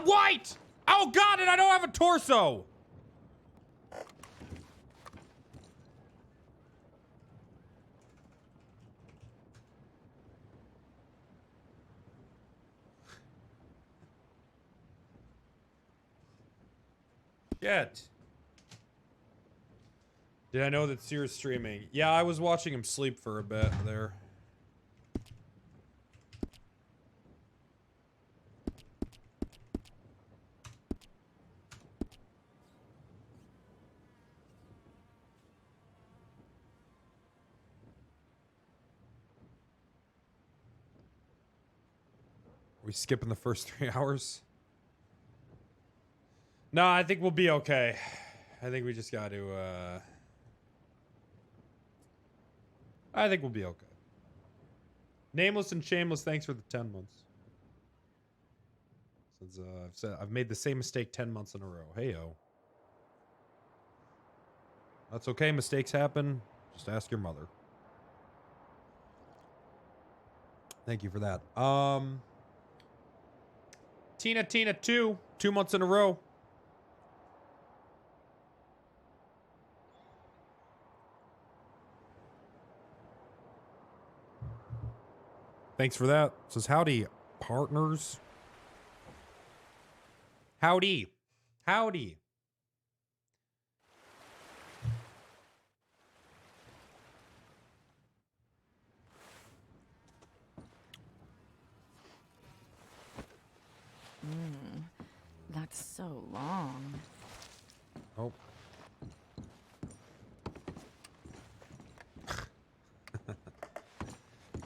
white! Oh god, and I don't have a torso! Shit. Did I know that Sear's streaming? Yeah, I was watching him sleep for a bit there. Are we skipping the first 3 hours? No, I think we'll be okay. I think we just got to, I think we'll be okay. Nameless and Shameless, thanks for the 10 months. Since I've made the same mistake 10 months in a row. Hey-o. That's okay, mistakes happen. Just ask your mother. Thank you for that. Tina 2 months in a row. Thanks for that. Says howdy, partners. Howdy. Howdy. That's so long. Oh.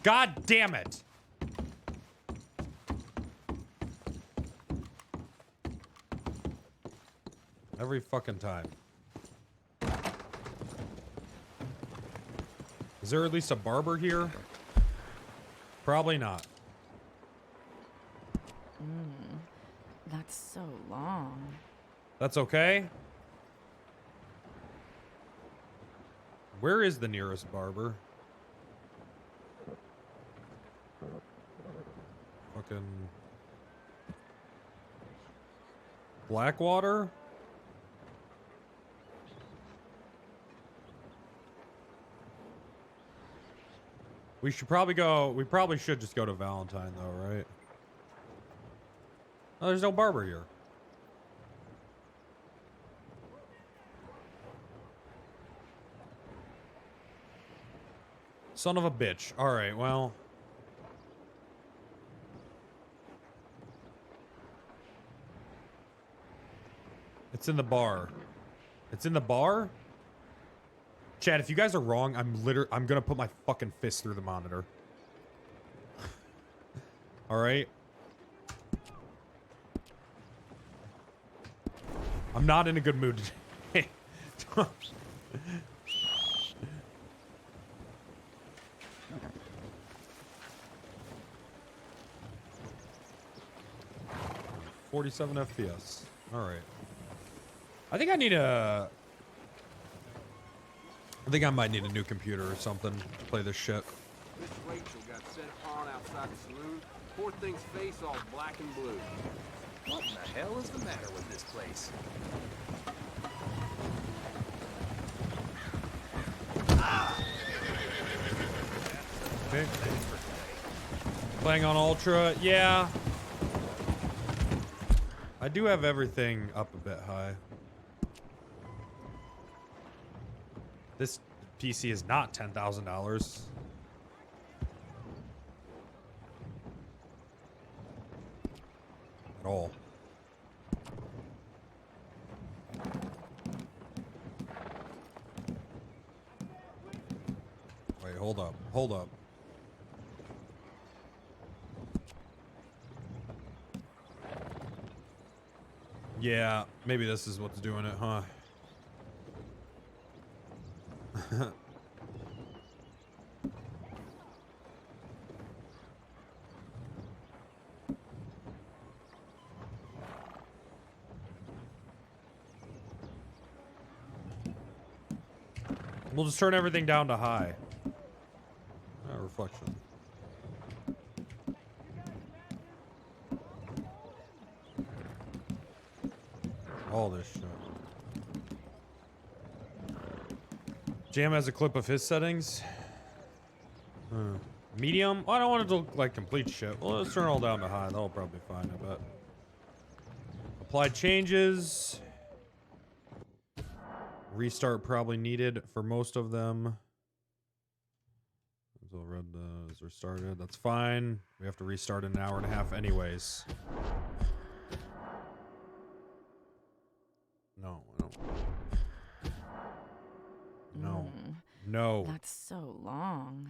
God damn it. Every fucking time. Is there at least a barber here? Probably not. That's so long. That's okay. Where is the nearest barber? Fucking Blackwater? We should probably go. We probably should just go to Valentine, though, right? Oh, there's no barber here. Son of a bitch. All right, well. It's in the bar. It's in the bar? Chad, if you guys are wrong, I'm gonna put my fucking fist through the monitor. All right? I'm not in a good mood today. $47 FPS. All right. I think I need a... I think I might need a new computer or something to play this shit. Miss Rachel got set upon outside the saloon. Poor thing's face all black and blue. What in the hell is the matter with this place? Okay. Playing on Ultra, yeah. I do have everything up a bit high. This PC is not $10,000. At all. Wait, hold up. Hold up. Yeah, maybe this is what's doing it, huh? We'll just turn everything down to high. Reflection. All this shit. Jam has a clip of his settings. Medium? I don't want it to look like complete shit. Well, let's turn it all down to high. That'll probably be fine, I bet. Apply changes. Restart probably needed for most of them. So red is restarted. That's fine. We have to restart in an hour and a half anyways. No, I don't. No. No. That's so long.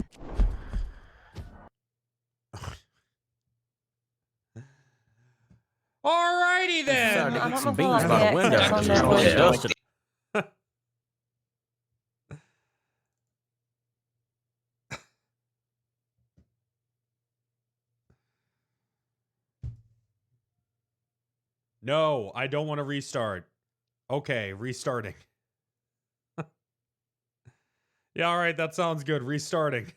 Alrighty then. I don't know if I like the No, I don't want to restart. Okay, restarting. Yeah, all right, that sounds good. Restarting.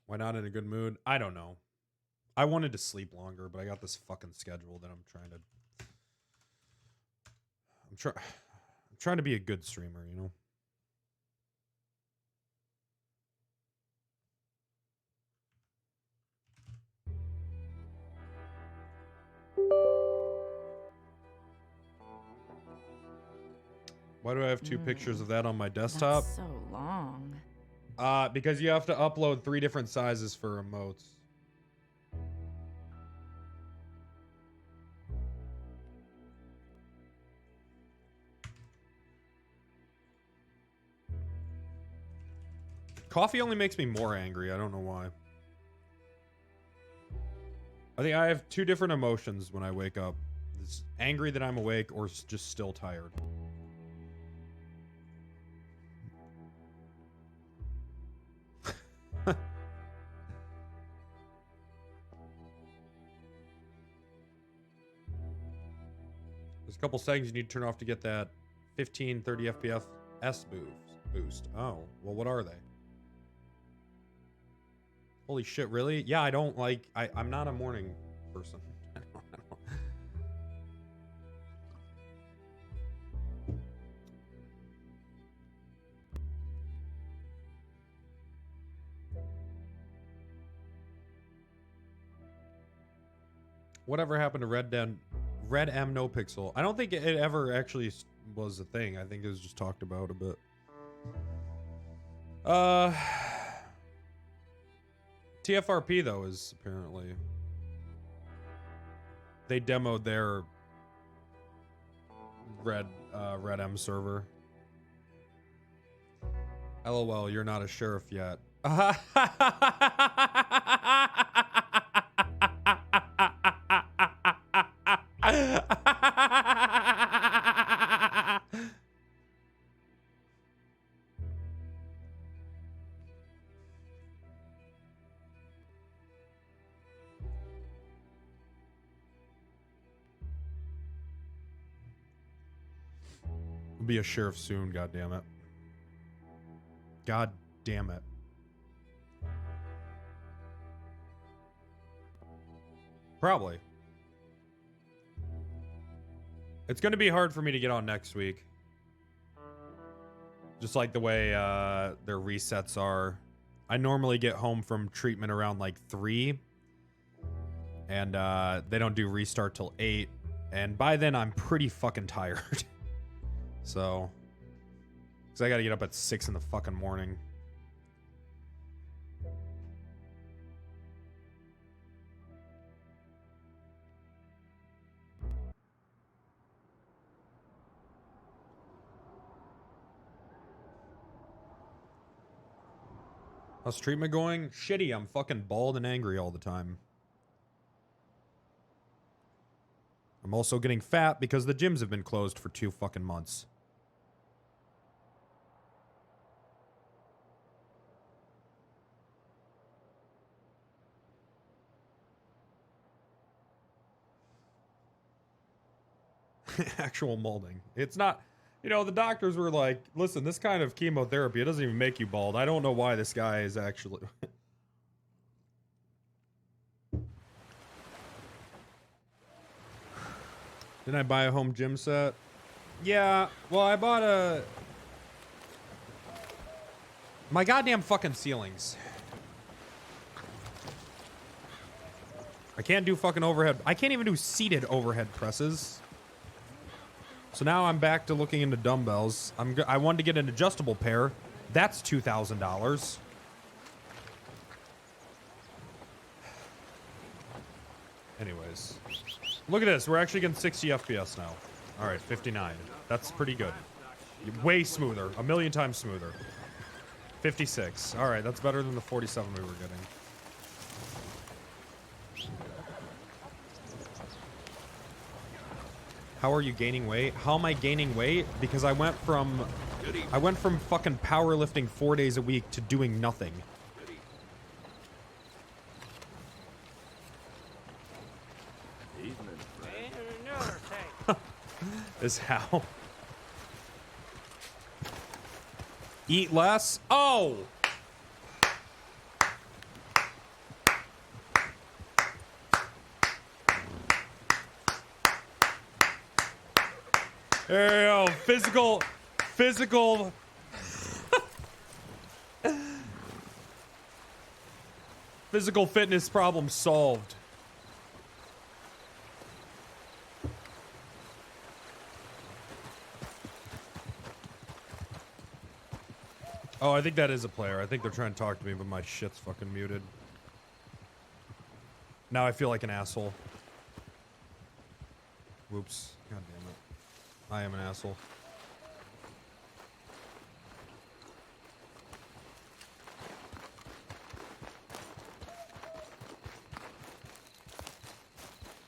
Why not in a good mood? I don't know. I wanted to sleep longer, but I got this fucking schedule that I'm trying to... I'm trying to be a good streamer, you know? Why do I have two pictures of that on my desktop? That's so long. Because you have to upload 3 different sizes for emotes. Coffee only makes me more angry. I don't know why. I think I have 2 different emotions when I wake up. It's angry that I'm awake or just still tired. There's a couple settings you need to turn off to get that 15, 30 FPS boost. Oh, well, what are they? Holy shit, really? Yeah, I don't like... I'm not a morning person. I don't. Whatever happened to Red M No Pixel? I don't think it ever actually was a thing. I think it was just talked about a bit. TFRP though is apparently... They demoed their Red M server. LOL, you're not a sheriff yet. Be a sheriff soon, god damn it. God damn it. Probably. It's going to be hard for me to get on next week. Just like the way their resets are. I normally get home from treatment around like 3. And they don't do restart till 8. And by then I'm pretty fucking tired. So, because I gotta get up at 6 in the fucking morning. How's treatment going? Shitty, I'm fucking bald and angry all the time. I'm also getting fat because the gyms have been closed for 2 fucking months. Actual molding. It's not... You know, the doctors were like, listen, this kind of chemotherapy, it doesn't even make you bald. I don't know why this guy is actually... Didn't I buy a home gym set? Yeah, well, I bought a... My goddamn fucking ceilings. I can't do fucking overhead. I can't even do seated overhead presses. So now I'm back to looking into dumbbells. I wanted to get an adjustable pair. That's $2,000. Anyways. Look at this. We're actually getting 60 FPS now. All right, 59. That's pretty good. Way smoother. A million times smoother. 56. All right, that's better than the 47 we were getting. How are you gaining weight? How am I gaining weight? Because I went from fucking powerlifting 4 days a week to doing nothing. Is how. Eat less? Oh! There you go. Physical. Physical fitness problem solved. Oh, I think that is a player. I think they're trying to talk to me, but my shit's fucking muted. Now I feel like an asshole. Whoops. God damn it. I am an asshole.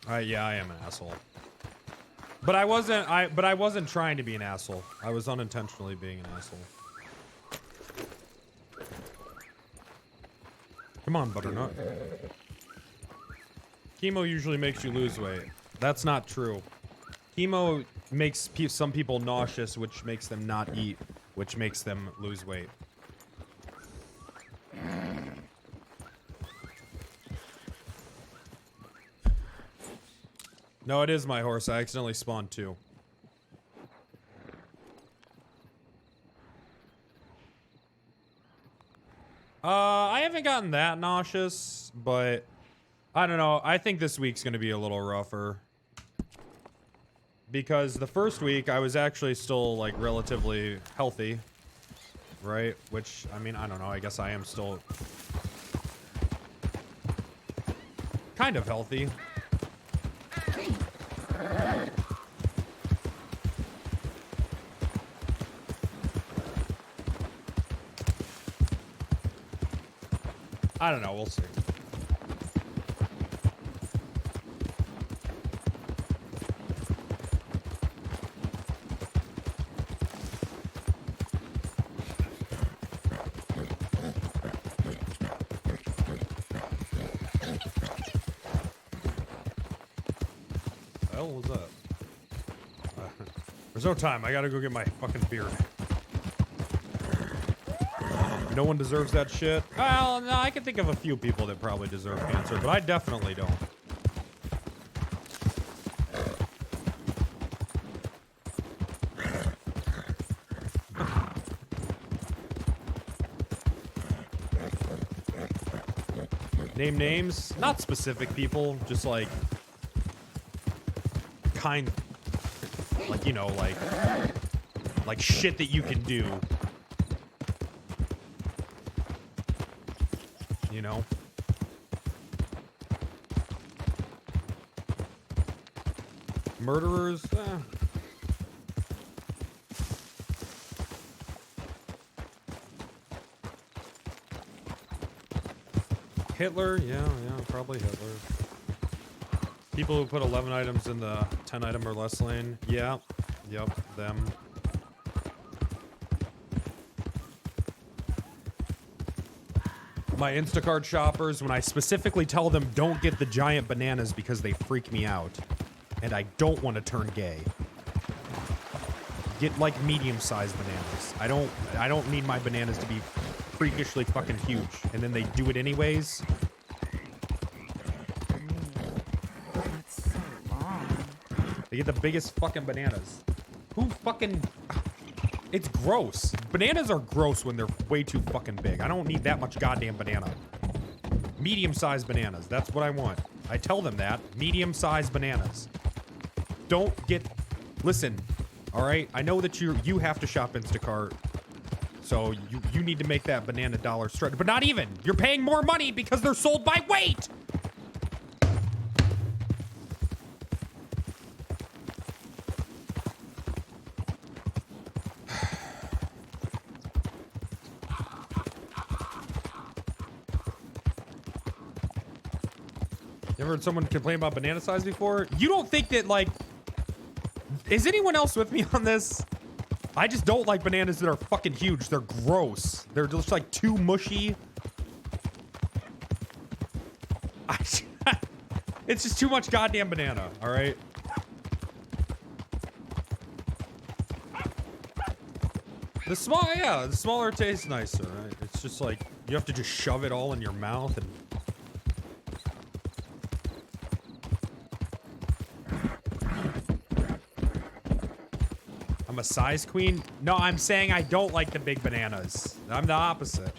Yeah, I am an asshole. But I wasn't trying to be an asshole. I was unintentionally being an asshole. Come on, Butternut. Chemo usually makes you lose weight. That's not true. Chemo makes some people nauseous, which makes them not eat, which makes them lose weight. No, it is my horse. I accidentally spawned two. I haven't gotten that nauseous, but I don't know. I think this week's gonna be a little rougher. Because the first week I was actually still like relatively healthy, right? Which, I mean, I don't know. I guess I am still kind of healthy. I don't know. We'll see. What was that? There's no time. I gotta go get my fucking beard. No one deserves that shit. Well, no, I can think of a few people that probably deserve cancer, but I definitely don't. Name names? Not specific people, just like kind, like, you know, like shit that you can do. You know? Murderers? Hitler? Yeah, probably Hitler. People who put 11 items in the 10 item or less lane. Yeah. Yep, them. My Instacart shoppers, when I specifically tell them don't get the giant bananas because they freak me out. And I don't want to turn gay. Get like medium-sized bananas. I don't need my bananas to be freakishly fucking huge. And then they do it anyways. That's so long. They get the biggest fucking bananas. Who fucking... It's gross. Bananas are gross when they're way too fucking big. I don't need that much goddamn banana. Medium-sized bananas. That's what I want. I tell them that. Medium-sized bananas. Don't get... Listen, all right? I know that you have to shop Instacart. So you need to make that banana dollar straight. But not even. You're paying more money because they're sold by weight. You ever heard someone complain about banana size before? You don't think that, like... Is anyone else with me on this? I just don't like bananas that are fucking huge. They're gross. They're just, like, too mushy. It's just too much goddamn banana, all right? The smaller tastes nicer, right? It's just like, you have to just shove it all in your mouth and... I'm a size queen? No, I'm saying I don't like the big bananas. I'm the opposite.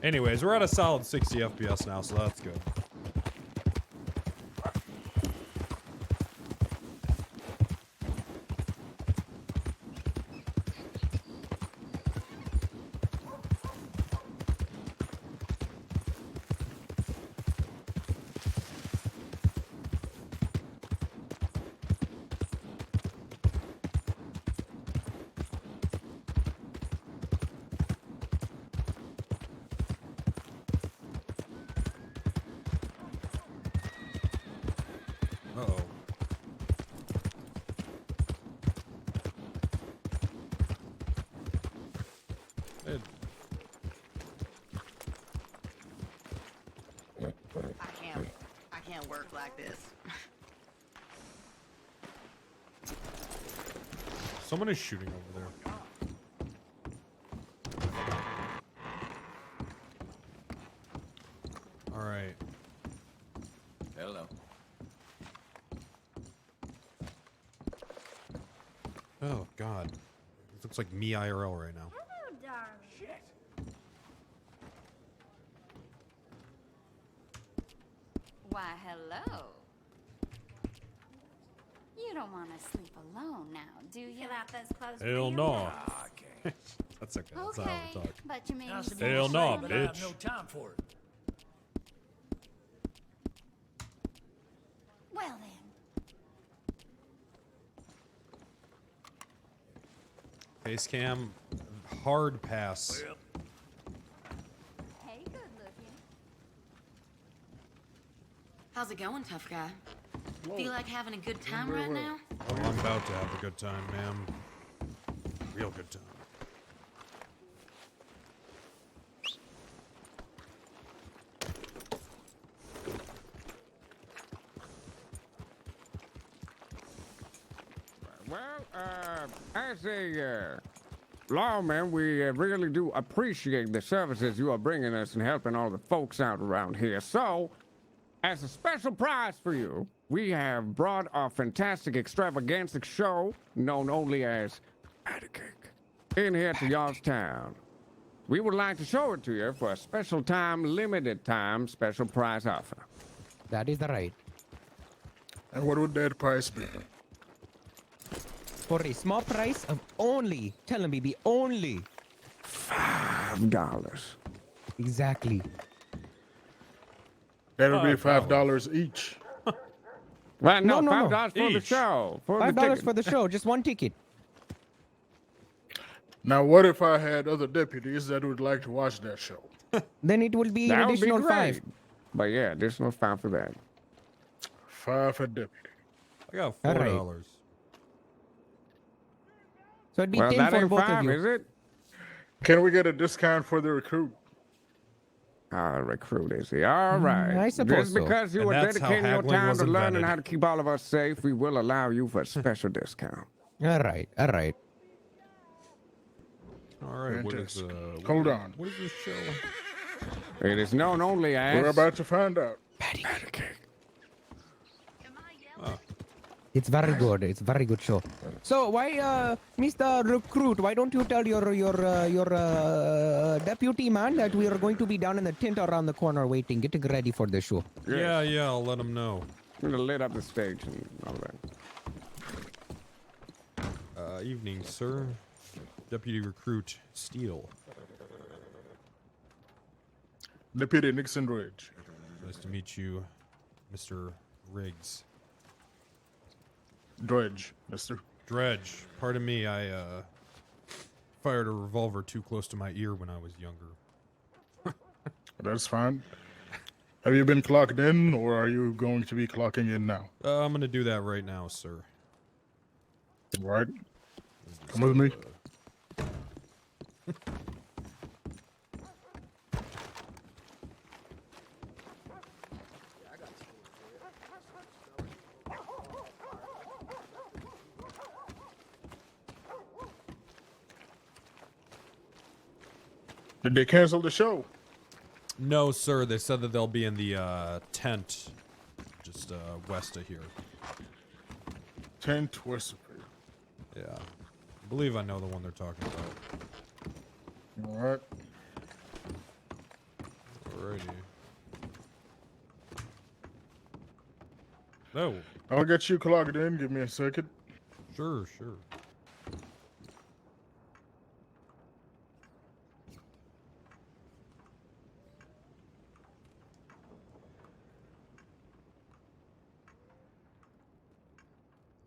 Anyways, we're at a solid 60 FPS now, so that's good. Uh-oh. I can't work like this. Someone is shooting over there. All right. Hello. Oh, God. It looks like me IRL right now. Hello, darling. Shit. Why, hello. You don't want to sleep alone now, do you? Fill out those clothes. Hell real no. Okay. That's okay. That's not Okay, how we talk. but you mean How's it Hell going? no, But I have bitch. no time for it. Well then, Face cam, hard pass. Well, hey, good looking. How's it going, tough guy? Feel like having a good time right now? Oh, I'm about to have a good time, ma'am. Real good time. Well, as a lawman, we really do appreciate the services you are bringing us and helping all the folks out around here. So, as a special prize for you, we have brought our fantastic extravaganza show, known only as Patty Cake, in here to Youngstown. We would like to show it to you for a special time, limited time, special prize offer. That is the right. And what would that price be? For a small price of only, tell him, baby, only. $5. Exactly. That would be $5 each. Well, no, No, no, no. $5 for the Each. show. For the $5 ticket. for the show, just one ticket. Now, what if I had other deputies that would like to watch that show? Then it will be an That would be additional great. 5. But yeah, additional 5 for that. 5 for deputy. I got All right. $4. So it'd be Well, 10 that for ain't both 5, of you. is it? Can we get a discount for the recruit? Recruit, is he? All right. I suppose Just so. because you And were that's how dedicating your haggling time was to learning invented. how to keep all of us safe, we will allow you for a special discount. All right, all right. All right. What is Fantastic. Hold on. What is this show? It is known only as... We're about to find out. Patty cake. It's very good. It's very good show. So why, Mr. Recruit, why don't you tell your deputy man that we are going to be down in the tent around the corner waiting, getting ready for the show. Yeah, I'll let him know. I'm gonna lit up the stage and all that. Evening, sir. Deputy Recruit STEELE. Deputy Nixon Dredge. Nice to meet you, Mr. Riggs. Dredge, mister. Dredge. Pardon me, I fired a revolver too close to my ear when I was younger. That's fine. Have you been clocked in, or are you going to be clocking in now? I'm gonna do that right now, sir. All right. Come with me. Did they cancel the show? No, sir. They said that they'll be in the tent just west of here. Tent west of here. Yeah. I believe I know the one they're talking about. All right. Alrighty. No. I'll get you clocked in. Give me a second. Sure.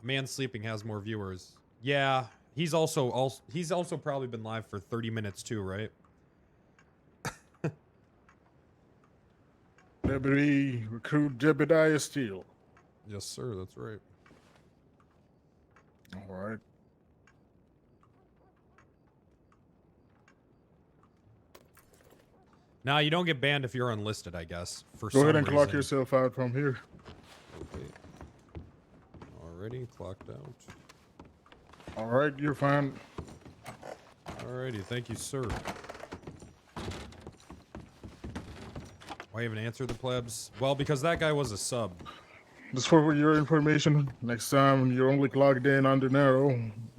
Man Sleeping has more viewers. Yeah, he's also probably been live for 30 minutes too, right? Deputy Recruit JEBEDIAH STEELE. Yes, sir. That's right. All right. Nah, you don't get banned if you're unlisted, I guess. For Go some ahead and clock reason. yourself out from here. Okay. Already clocked out. All right, you're fine. Alrighty, thank you, sir. Why even answer the plebs? Well, because that guy was a sub. Just for your information, next time you're only clocked in under narrow.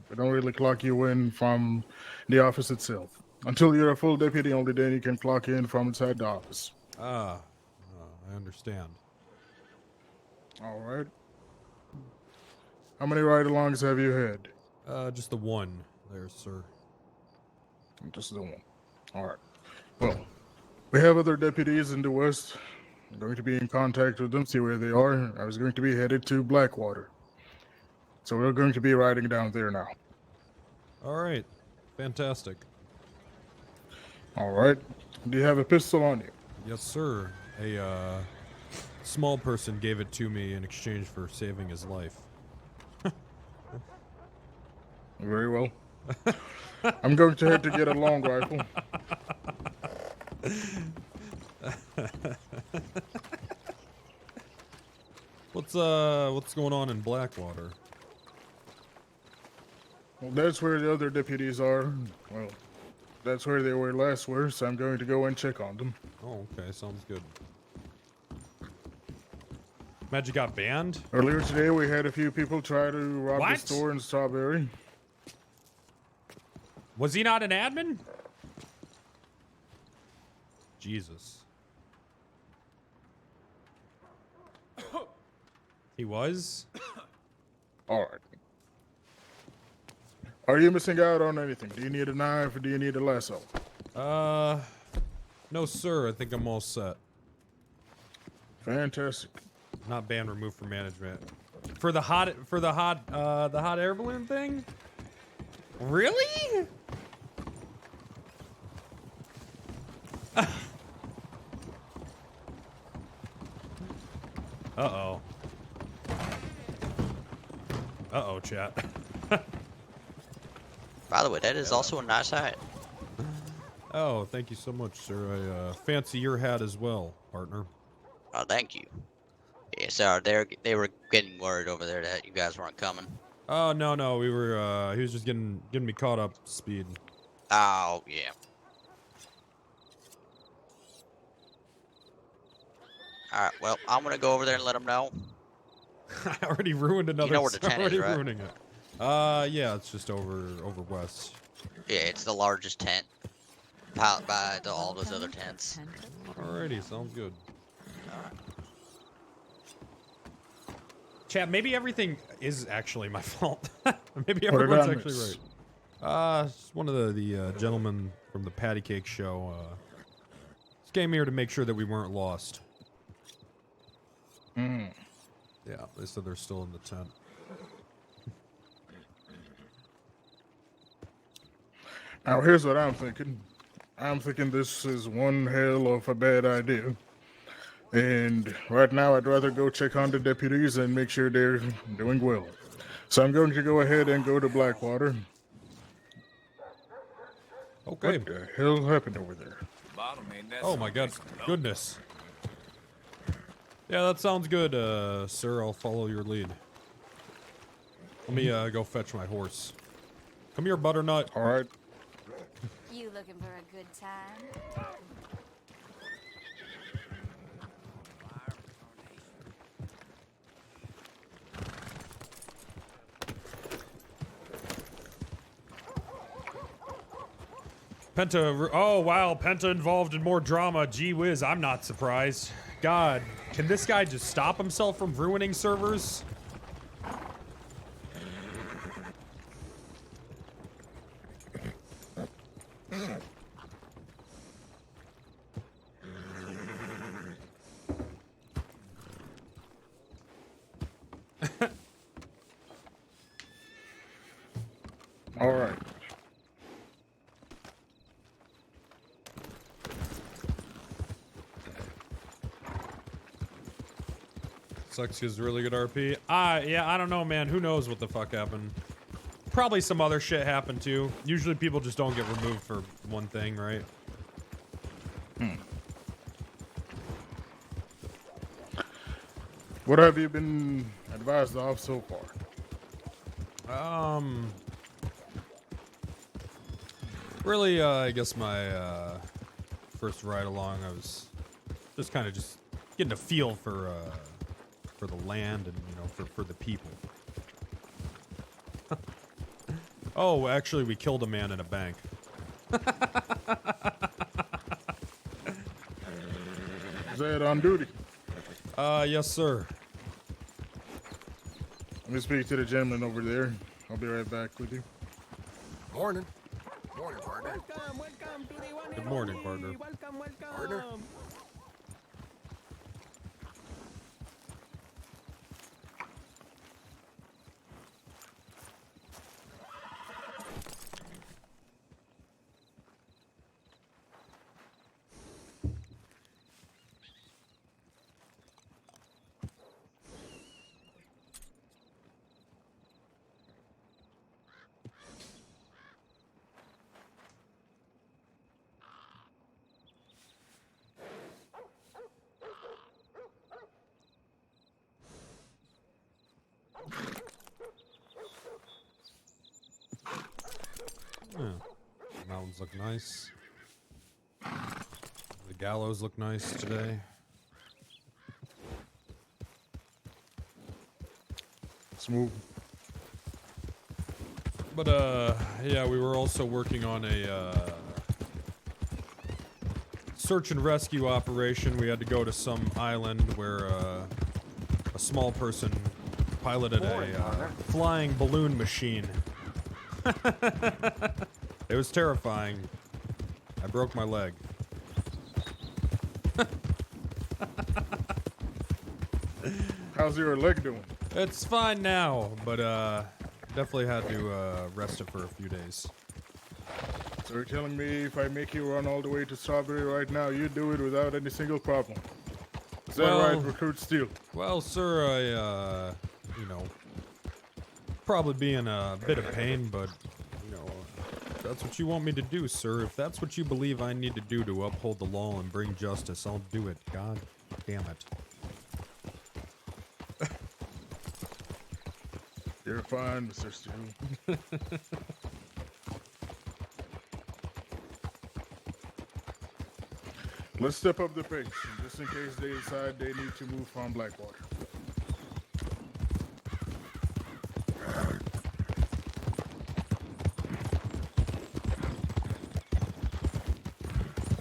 They don't really clock you in from the office itself. Until you're a full deputy, only then you can clock in from inside the office. I understand. All right. How many ride-alongs have you had? Just the one there, sir. Just the one. All right. Well, we have other deputies in the west. I'm going to be in contact with them, see where they are. I was going to be headed to Blackwater. So we're going to be riding down there now. Alright. Fantastic. All right. Do you have a pistol on you? Yes, sir. A small person gave it to me in exchange for saving his life. Very well. I'm going to head to get a long rifle. What's going on in Blackwater? Well, that's where the other deputies are. Well, that's where they were last were, so I'm going to go and check on them. Oh, okay, sounds good. Magic got banned? Earlier today, we had a few people try to rob the What? store in Strawberry. Was he not an admin? Jesus. He was? All right. Are you missing out on anything? Do you need a knife or do you need a lasso? No, sir. I think I'm all set. Fantastic. Not banned, removed from management. For the hot air balloon thing? Really? Uh-oh. Uh-oh, chat. By the way, that is also a nice hat. Oh, thank you so much, sir. I fancy your hat as well, partner. Oh, thank you. Yeah, sorry, they were getting worried over there that you guys weren't coming. Oh, no, we were, he was just getting me caught up to speed. Oh, yeah. Alright, well, I'm gonna go over there and let them know. I already ruined another. You know where the tent already is, right? ruining it. Yeah, it's just over west. Yeah, it's the largest tent. Piled by all those other tents. Alrighty, sounds good. Chat, maybe everything is actually my fault. Maybe everyone's actually right. It's one of the gentlemen from the Patty Cake show just came here to make sure that we weren't lost. Mm. Yeah, they said they're still in the tent. Now, here's what I'm thinking. I'm thinking this is one hell of a bad idea. And right now, I'd rather go check on the deputies and make sure they're doing well. So I'm going to go ahead and go to Blackwater. Okay. What the hell happened over there? Oh my god, goodness. Yeah, that sounds good, sir. I'll follow your lead. Let me go fetch my horse. Come here, Butternut. All right. You looking for a good time? Penta, oh wow, Penta involved in more drama. Gee whiz, I'm not surprised. God, can this guy just stop himself from ruining servers? All right. Sucks because really good RP. Yeah, I don't know, man. Who knows what the fuck happened? Probably some other shit happened too. Usually people just don't get removed for one thing, right? What have you been advised of so far? Really, I guess my first ride along, I was just kind of just getting a feel for the land and, you know, for the people. Oh, actually, we killed a man in a bank. Is that on duty? Yes, sir. Let me speak to the gentleman over there. I'll be right back with you. Morning. Morning, partner. Good morning, partner. Partner? Yeah. Mountains look nice. The gallows look nice today. Smooth. But yeah, we were also working on a search and rescue operation. We had to go to some island where a small person piloted a flying balloon machine. It was terrifying. I broke my leg. How's your leg doing? It's fine now, but definitely had to rest it for a few days. So you're telling me if I make you run all the way to Strawberry right now, you do it without any single problem? Is that right, Recruit STEELE? Well, sir, I, you know, probably be in a bit of pain, but, you know, That's what you want me to do, sir. If that's what you believe I need to do to uphold the law and bring justice, I'll do it. God damn it. You're fine, Mr. Steele. Let's step up the pace, just in case they decide they need to move from Blackwater.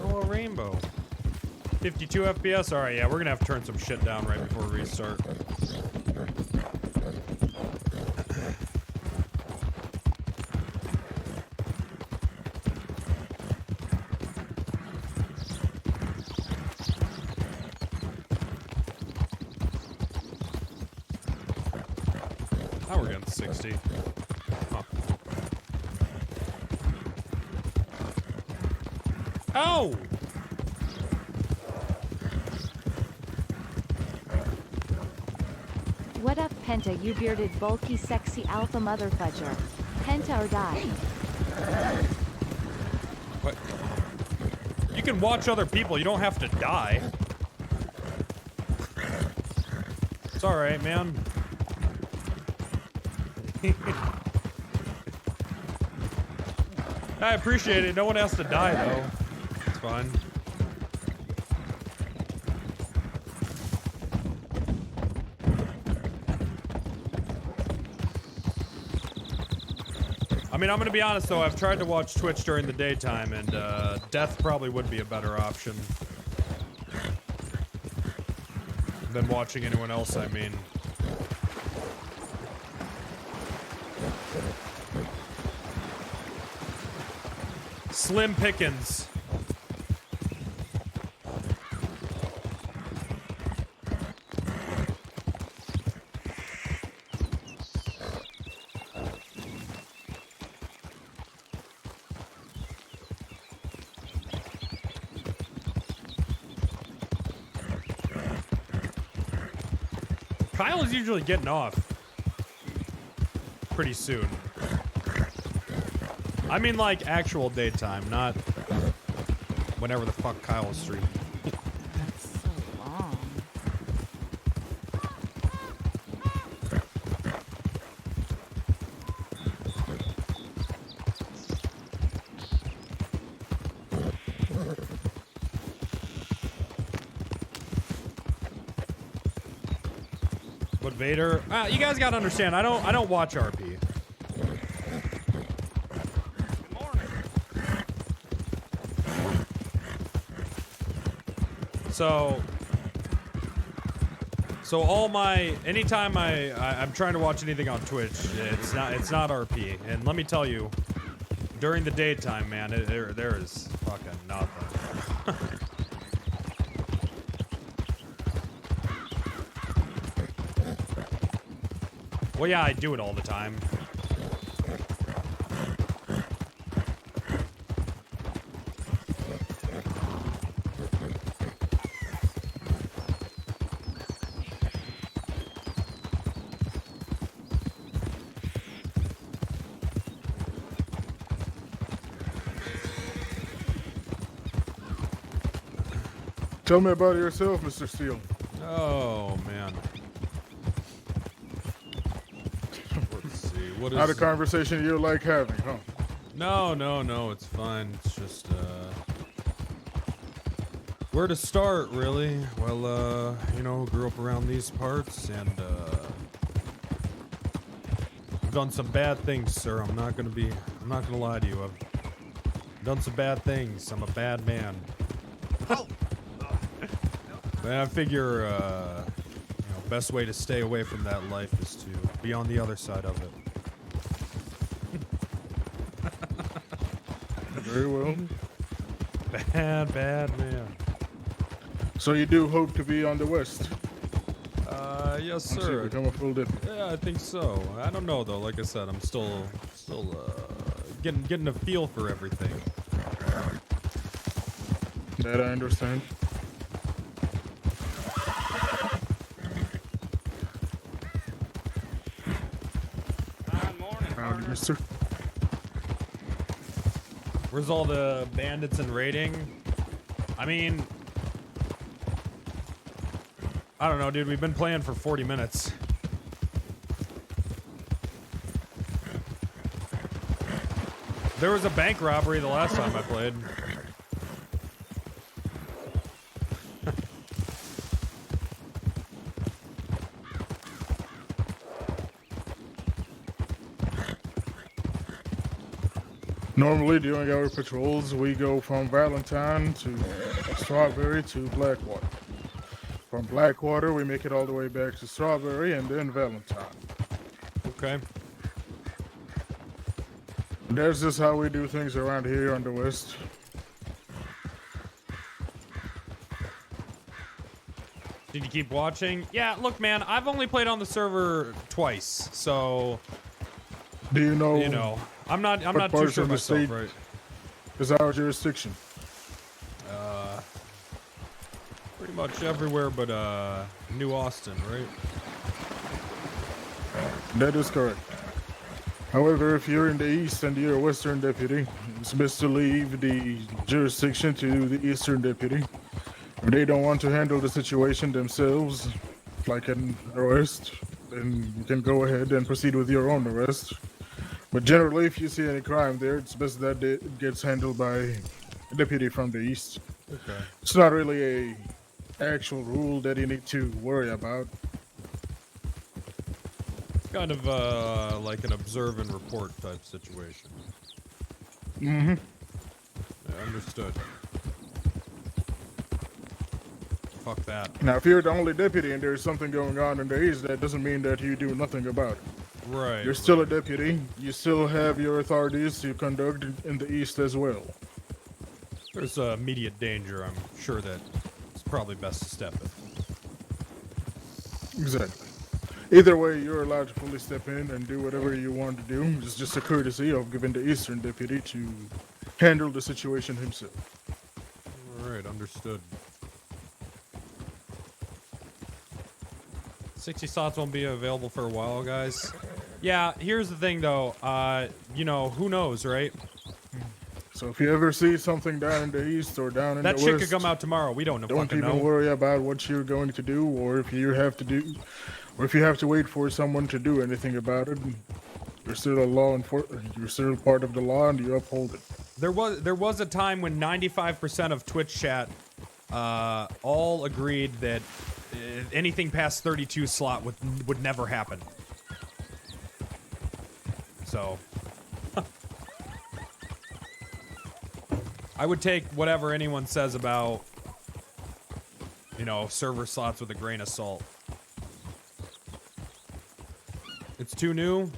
Oh, a rainbow. 52 FPS? Alright, yeah, we're gonna have to turn some shit down right before we restart. Now we're getting 60. Huh. Oh! What up, Penta, you bearded, bulky, sexy alpha motherfudger? Penta or die. What? You can watch other people, you don't have to die. It's alright, man. I appreciate it. No one has to die, though. It's fine. I mean, I'm gonna be honest, though. I've tried to watch Twitch during the daytime, and death probably would be a better option than watching anyone else, I mean. Slim pickings. Kyle is usually getting off pretty soon. I mean, like, actual daytime, not whenever the fuck Kyle is streaming. That's so long. But Vader, you guys gotta understand, I don't watch RP. So all my anytime I'm trying to watch anything on Twitch, it's not RP. And let me tell you, during the daytime, man, there is fucking nothing. Well, yeah, I do it all the time. Tell me about yourself, Mr. Steele. Oh, man. Let's see. What is Not a conversation you like having, huh? No, it's fine. It's just, where to start, really? Well, you know, grew up around these parts, and, I've done some bad things, sir. I'm not gonna lie to you. I've done some bad things. I'm a bad man. And I figure, you know, best way to stay away from that life is to be on the other side of it. Very well. Bad man. So you do hope to be on the west? Yes, Once you sir. become a full deputy. Yeah, I think so. I don't know though. Like I said, I'm still getting a feel for everything. That I understand. Howdy, mister. Where's all the bandits and raiding? I mean, I don't know, dude. We've been playing for 40 minutes. There was a bank robbery the last time I played. Normally, during our patrols, we go from Valentine to Strawberry to Blackwater. From Blackwater, we make it all the way back to Strawberry and then Valentine. Okay. That's just how we do things around here on the West. Did you keep watching? Yeah, look, man, I've only played on the server twice, so Do you know? you know, I'm not too parts sure of the myself, state right? is our jurisdiction? Pretty much everywhere but New Austin, right? That is correct. However, if you're in the East and you're a Western deputy, it's best to leave the jurisdiction to the Eastern deputy. If they don't want to handle the situation themselves, like an arrest, then you can go ahead and proceed with your own arrest. But generally, if you see any crime there, it's best that it gets handled by a deputy from the East. Okay. It's not really a actual rule that you need to worry about. Kind of like an observe and report type situation. Mm-hmm. Yeah, understood. Fuck that. Now, if you're the only deputy and there's something going on in the East, that doesn't mean that you do nothing about it. Right. You're still a deputy. You still have your authorities to conduct in the East as well. There's immediate danger. I'm sure that it's probably best to step in. Exactly. Either way, you're allowed to fully step in and do whatever you want to do. It's just a courtesy of giving the Eastern deputy to handle the situation himself. Alright, understood. 60 slots won't be available for a while, guys. Yeah, here's the thing, though. You know, who knows, right? So if you ever see something down in the East or down in That the shit West, could come out tomorrow. We don't don't fucking even know. worry about what you're going to do, or if you have to do, or if you have to wait for someone to do anything about it. You're still a law enforcement. You're still part of the law, and you uphold it. There was a time when 95% of Twitch chat all agreed that anything past 32 slot would never happen. So I would take whatever anyone says about, you know, server slots with a grain of salt. It's too new.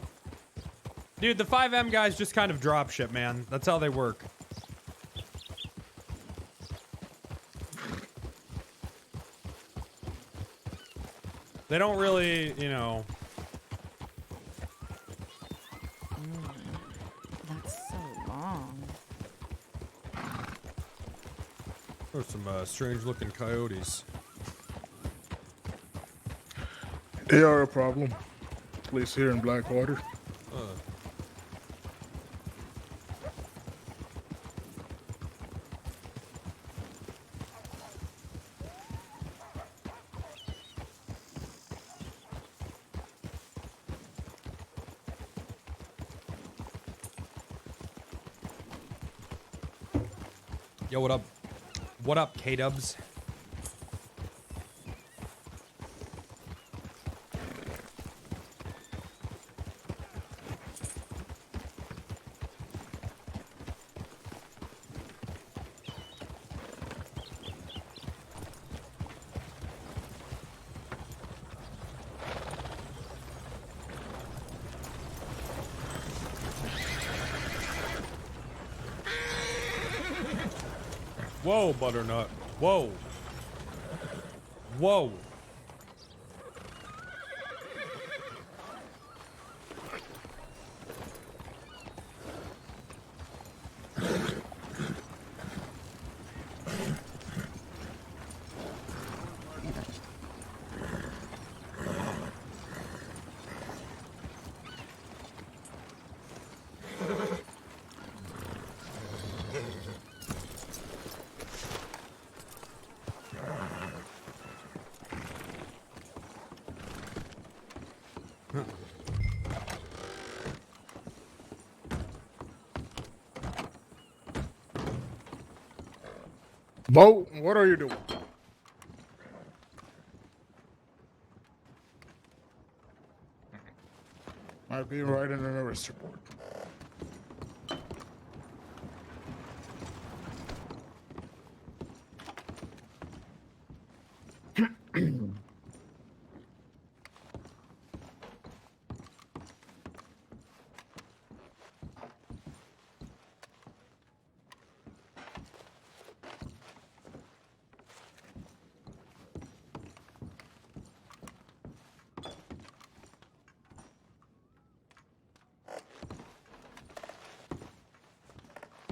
Dude, the 5M guys just kind of drop shit, man. That's how they work. They don't really, you know. That's so long. There's some strange looking coyotes. They are a problem, at least here in Blackwater. Yo, what up? What up, K-dubs? Whoa, Butternut. Whoa. Whoa. Bo, what are you doing? I'll be writing an arrest report.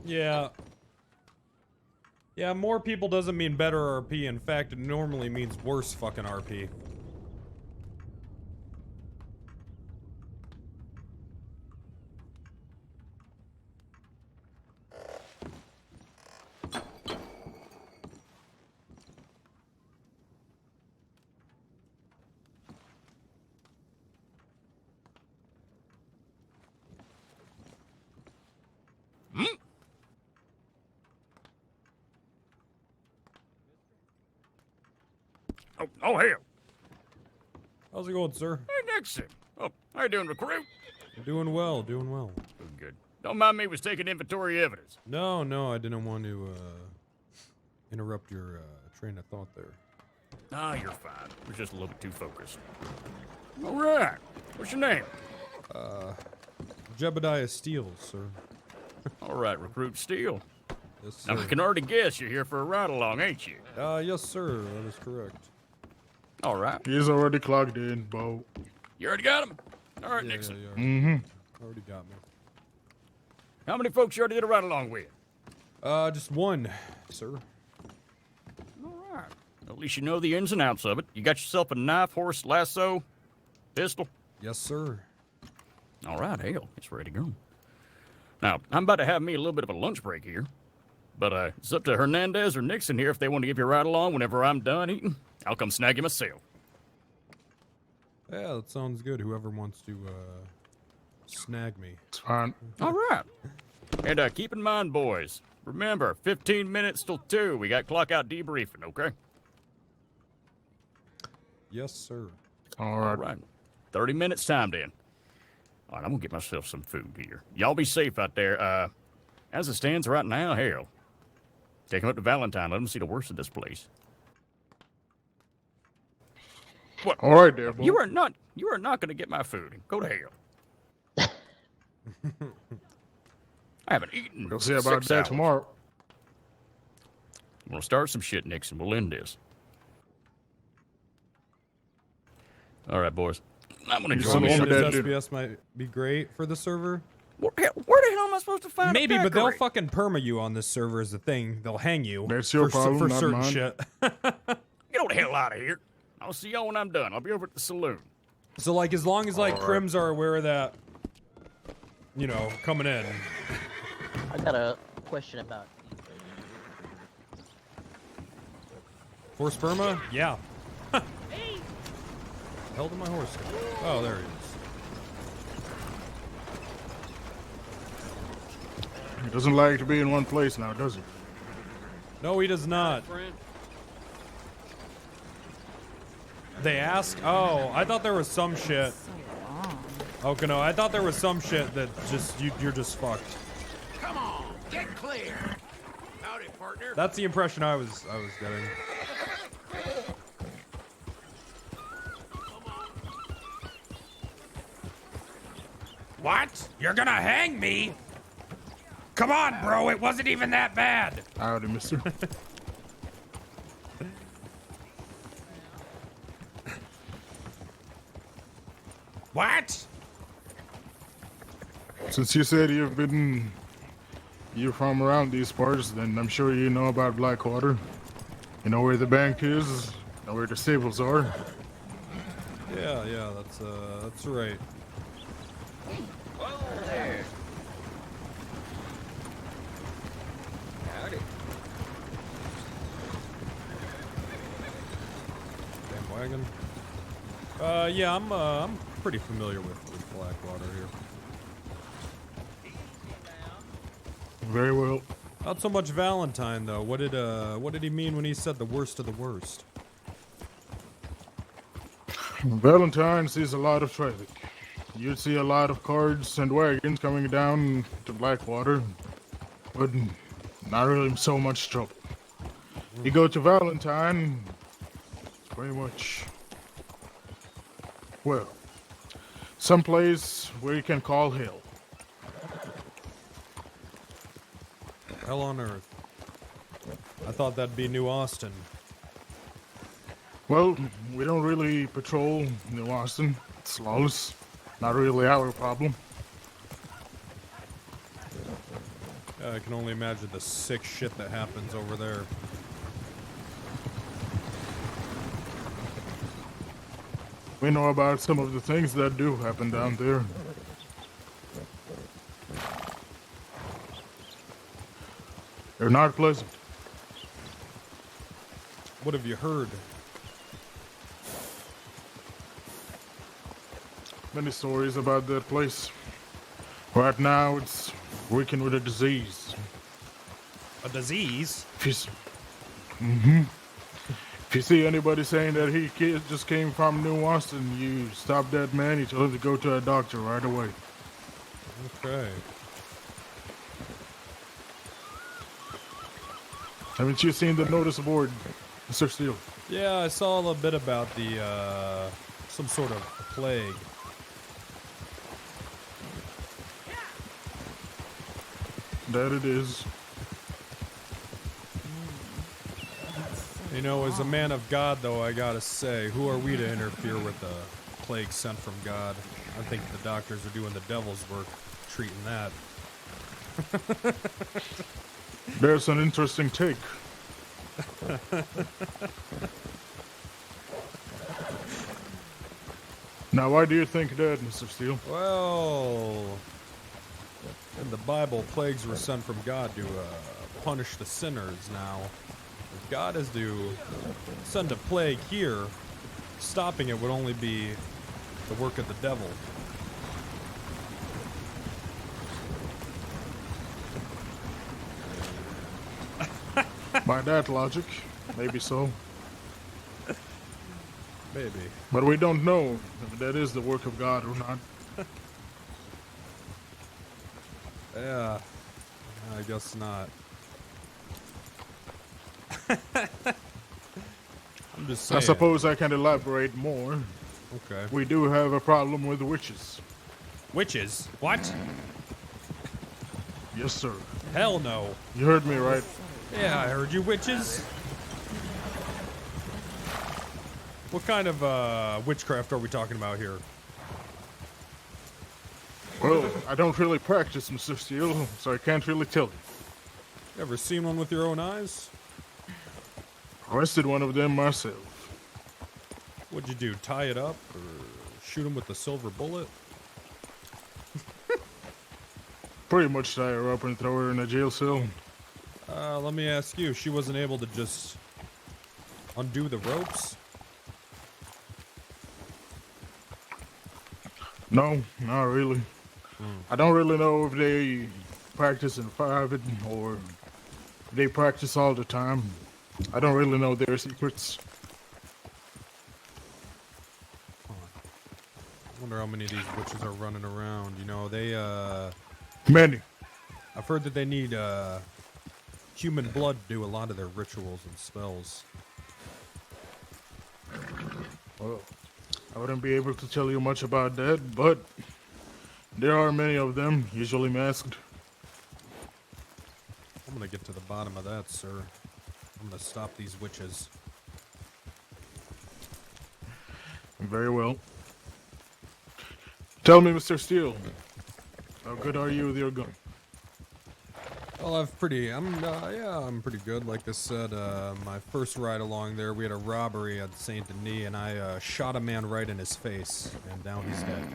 Yeah. Yeah, more people doesn't mean better RP. In fact, it normally means worse fucking RP. Oh, hell. How's it going, sir? Hey, Nixon. Oh, how you doing, recruit? Doing well, doing well. Good. Don't mind me was taking inventory evidence. No, I didn't want to, interrupt your, train of thought there. Ah, you're fine. We're just a little bit too focused. All right. What's your name? JEBEDIAH STEELE, sir. All right, recruit STEELE. Yes, sir. Now, I can already guess you're here for a ride-along, ain't you? Yes, sir. That is correct. All right. He's already clocked in, Bo. You already got him? All right, Yeah, Nixon. yeah. Mm-hmm. Already got me. How many folks you already did a ride-along with? Just one, sir. All right. At least you know the ins and outs of it. You got yourself a knife, horse, lasso, pistol? Yes, sir. All right, hell, it's ready to go. Now, I'm about to have me a little bit of a lunch break here. But it's up to Hernandez or Nixon here if they want to give you a ride along whenever I'm done eating. I'll come snag you myself. Yeah, that sounds good. Whoever wants to, snag me. It's fine. All right. And keep in mind, boys, remember, 15 minutes till 2. We got clock out debriefing, okay? Yes, sir. All right. All right. 30 minutes timed in. All right, I'm going to get myself some food here. Y'all be safe out there. As it stands right now, hell, take him up to Valentine. Let him see the worst of this place. What? All right, there, Bo. You are not going to get my food. Go to hell. I haven't eaten. We'll see about 6 that hours. tomorrow. I'm going to start some shit, Nixon. We'll end this. All right, boys. I'm going to Some join of you. that dude. SBS might be great for the server. Where the hell am I supposed to find Maybe, a but they'll bakery? fucking perma you on this server is the thing. They'll hang you. That's your for, problem, for not certain mine. shit. Get the hell out of here. I'll see y'all when I'm done. I'll be over at the saloon. So, like, as long as, like, All right. Crims are aware of that, you know, coming in. I got a question about. For sperma? Yeah. Hell did my horse go? Oh, there he is. He doesn't like to be in one place now, does he? No, he does not. Friend, They ask? Oh, I thought there was some shit. So long. Okay, no, I thought there was some shit that just, you're just fucked. come on, get clear. Howdy, partner. That's the impression I was getting. What? You're gonna hang me? Come on, bro, it wasn't even that bad. Howdy, mister. What? Since you said you're from around these parts, then I'm sure you know about Blackwater. You know where the bank is, you know where the stables are. Yeah, that's right. Damn wagon. Yeah, I'm pretty familiar with Blackwater here. Very well. Not so much Valentine though. What did he mean when he said the worst of the worst? Valentine sees a lot of traffic. You'd see a lot of carts and wagons coming down to Blackwater, but not really so much trouble. You go to Valentine, it's pretty much, well, someplace where you can call hell. Hell on earth. I thought that'd be New Austin. Well, we don't really patrol New Austin. It's lawless. Not really our problem. I can only imagine the sick shit that happens over there. We know about some of the things that do happen down there. They're not pleasant. What have you heard? Many stories about that place. Right now, it's reeking with a disease. A disease? If you see anybody saying that he just came from New Austin, you stop that man, you tell him to go to a doctor right away. Okay. Haven't you seen the notice board, Mr. Steele? Yeah, I saw a little bit about the, some sort of plague. That it is. You know, as a man of God, though, I gotta say, who are we to interfere with the plague sent from God? I think the doctors are doing the devil's work, treating that. There's an interesting take. Now, why do you think that, Mr. Steele? Well, in the Bible, plagues were sent from God to punish the sinners. Now, if God is to send a plague here, stopping it would only be the work of the devil. By that logic, maybe so. Maybe. But we don't know if that is the work of God or not. Yeah, I guess not. I'm just saying. I suppose I can elaborate more. Okay. We do have a problem with witches. Witches? What? Yes, sir. Hell no. You heard me right. Yeah, I heard you, witches. What kind of witchcraft are we talking about here? Well, I don't really practice, Mr. Steele, so I can't really tell you. You ever seen one with your own eyes? Arrested one of them myself. What'd you do, tie it up or shoot him with the silver bullet? Pretty much tie her up and throw her in a jail cell. Let me ask you, she wasn't able to just undo the ropes? No, not really. I don't really know if they practice in private or if they practice all the time. I don't really know their secrets. I wonder how many of these witches are running around. You know, they, Many. I've heard that they need, human blood to do a lot of their rituals and spells. Well, I wouldn't be able to tell you much about that, but there are many of them, usually masked. I'm gonna get to the bottom of that, sir. I'm gonna stop these witches. Very well. Tell me, Mr. Steele, how good are you with your gun? Well, I'm pretty good. Like I said, my first ride along there, we had a robbery at Saint Denis, and I shot a man right in his face, and now he's dead.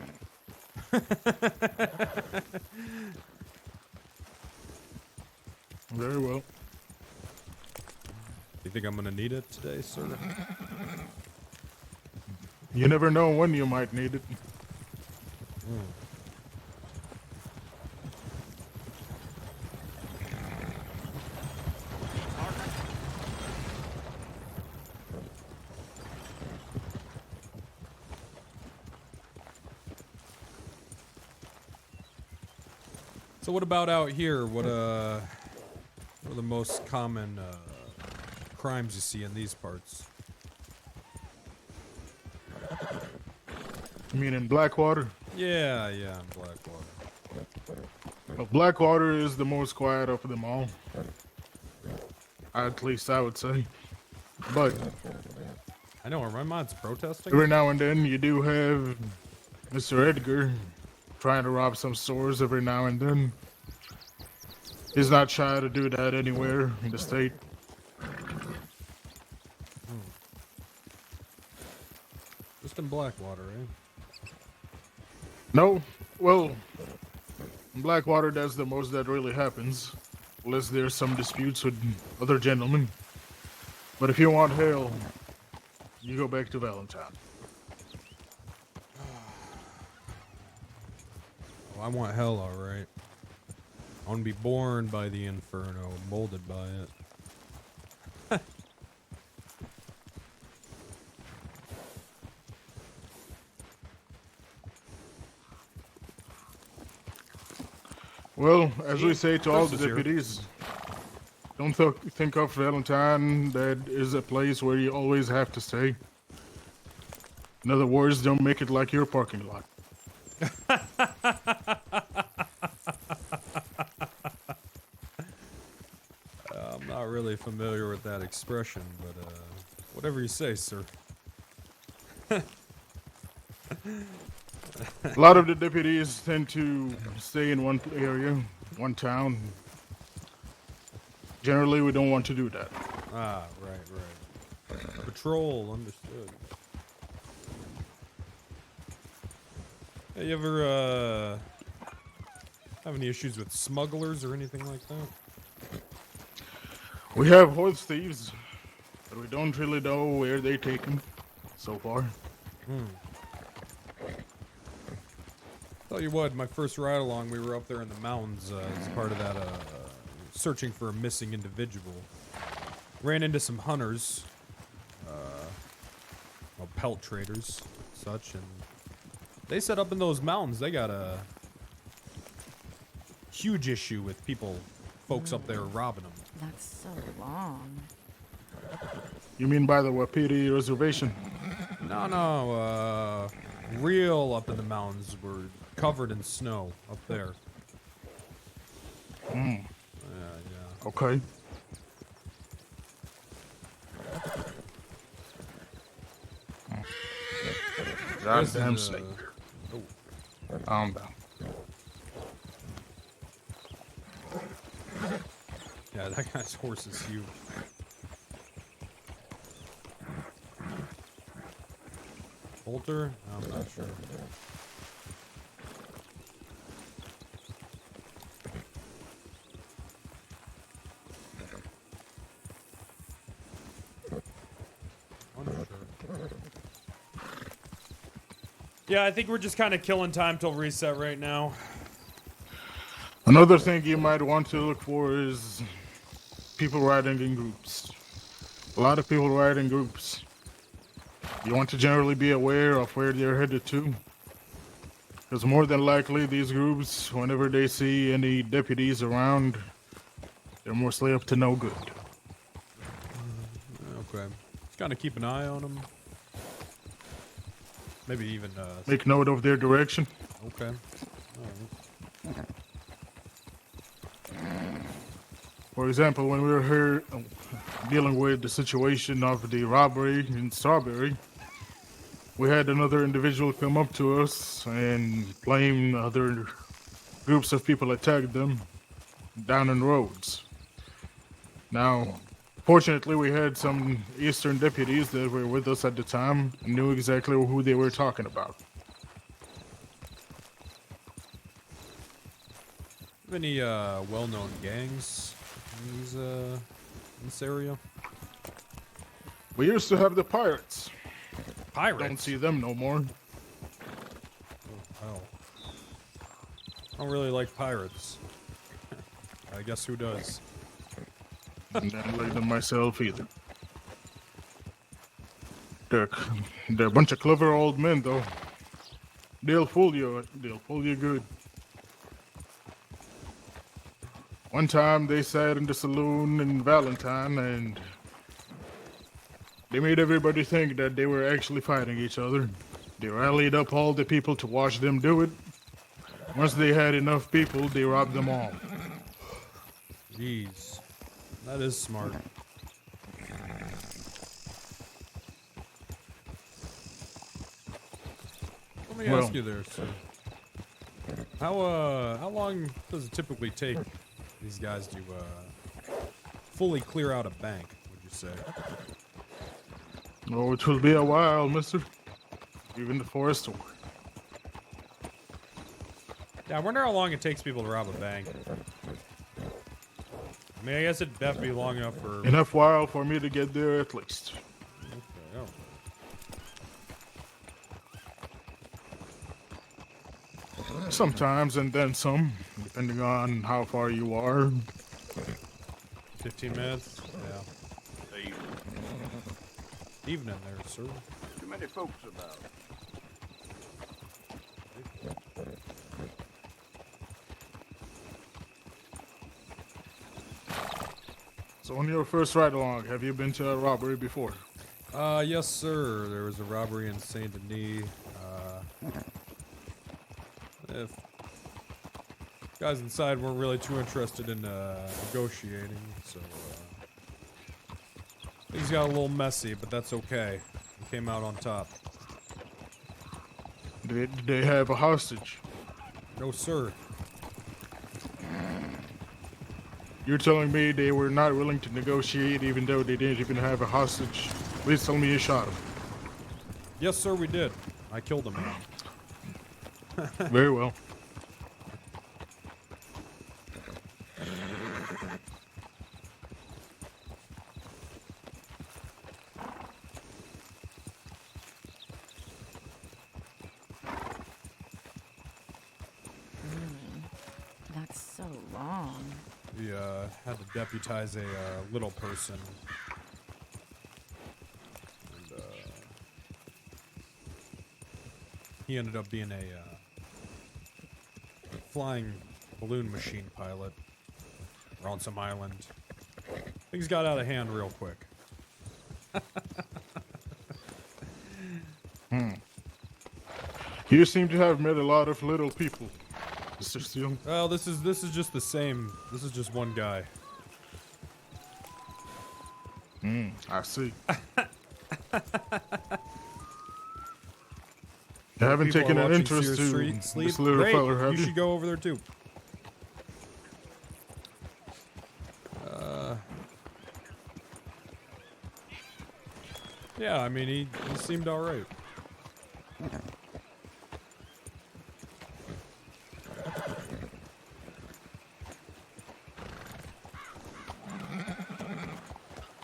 Very well. You think I'm gonna need it today, sir? You never know when you might need it. So what about out here? What are the most common crimes you see in these parts? You mean in Blackwater? Yeah, in Blackwater. Well, Blackwater is the most quiet of them all. At least I would say. But I know, are my mods protesting? every now and then you do have Mr. Edgar trying to rob some stores every now and then. He's not shy to do that anywhere in the state. Just in Blackwater, eh? No, well, in Blackwater that's the most that really happens. Unless there's some disputes with other gentlemen. But if you want hell, you go back to Valentine. Well, I want hell, alright. I want to be born by the inferno, molded by it. Well, as we say to all the Chris is here. deputies, don't think of Valentine that is a place where you always have to stay. In other words, don't make it like your parking lot. I'm not really familiar with that expression, but whatever you say, sir. A lot of the deputies tend to stay in one area, one town. Generally, we don't want to do that. Ah, right. Patrol, understood. Hey, you ever, have any issues with smugglers or anything like that? We have horse thieves, but we don't really know where they take them so far. Tell you what, my first ride along, we were up there in the mountains as part of that, searching for a missing individual. Ran into some hunters, well, pelt traders, such, and they set up in those mountains. They got a huge issue with folks up there robbing them. That's so long. You mean by the Wapiti reservation? No, real up in the mountains. We're covered in snow up there. Yeah. Okay. Goddamn snake. Calm down. Yeah, that guy's horse is huge. Bolter? I'm not sure. Yeah, I think we're just kind of killing time till reset right now. Another thing you might want to look for is people riding in groups. A lot of people ride in groups. You want to generally be aware of where they're headed to. Because more than likely these groups, whenever they see any deputies around, they're mostly up to no good. Okay. Just kind of keep an eye on them. Maybe even, Make note of their direction. Okay. Alright. For example, when we were here dealing with the situation of the robbery in Strawberry, we had another individual come up to us and claim other groups of people attacked them down in Rhodes. Now, fortunately, we had some Eastern deputies that were with us at the time and knew exactly who they were talking about. Have any well-known gangs in this area? We used to have the pirates. Pirates? Don't see them no more. Oh, hell. I don't really like pirates. I guess who does? I don't like them myself either. They're a bunch of clever old men, though. They'll fool you. They'll fool you good. One time they sat in the saloon in Valentine and they made everybody think that they were actually fighting each other. They rallied up all the people to watch them do it. Once they had enough people, they robbed them all. Jeez. That is smart. Let me ask you there, sir. How long does it typically take these guys to fully clear out a bank, would you say? Oh, it will be a while, mister. Even the forest. Yeah, I wonder how long it takes people to rob a bank. I mean, I guess it'd have to be long enough for... Enough while for me to get there at least. Okay, oh. Sometimes and then some, depending on how far you are. 15 minutes? Yeah. Evening there, sir. Too many folks about. So on your first ride along, have you been to a robbery before? Yes, sir. There was a robbery in Saint Denis. If guys inside weren't really too interested in negotiating, so things got a little messy, but that's okay. We came out on top. Did they have a hostage? No, sir. You're telling me they were not willing to negotiate even though they didn't even have a hostage? Please tell me you shot him. Yes, sir, we did. I killed him. Very well. That's so long. We had to deputize a little person. And he ended up being a flying balloon machine pilot around some island. Things got out of hand real quick. You seem to have met a lot of little people, Mr. Steele. Well, this is just the same. This is just one guy. I see. You haven't People taken are an watching interest Sears to Sleep. this little Great. feller, have You you? should go over there too. Yeah, I mean, he seemed all right.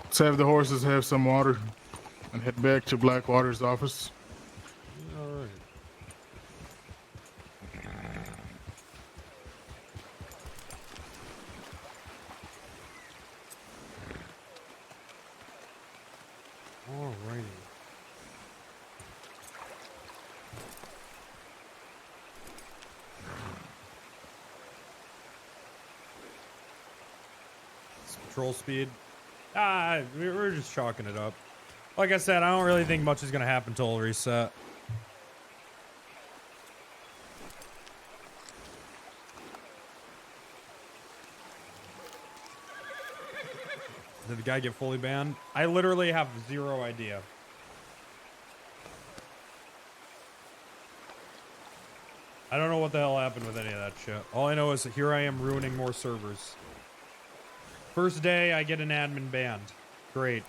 Let's have the horses have some water and head back to Blackwater's office. All right. Alrighty. Patrol speed. We're just chalking it up. Like I said, I don't really think much is gonna happen till reset. Did the guy get fully banned? I literally have zero idea. I don't know what the hell happened with any of that shit. All I know is that here I am ruining more servers. First day, I get an admin banned. Great.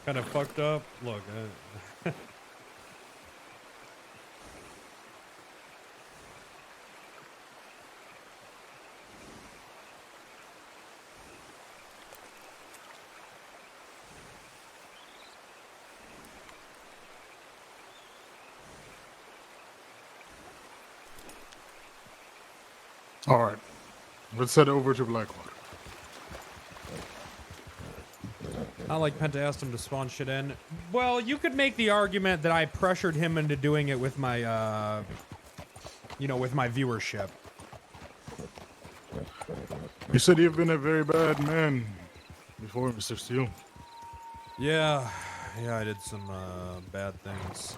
Kind of fucked up. Look. All right. Let's head over to Blackwater. Not like Penta asked him to spawn shit in. Well, you could make the argument that I pressured him into doing it with my, with my viewership. You said you've been a very bad man before, Mr. Steele. Yeah, I did some, bad things.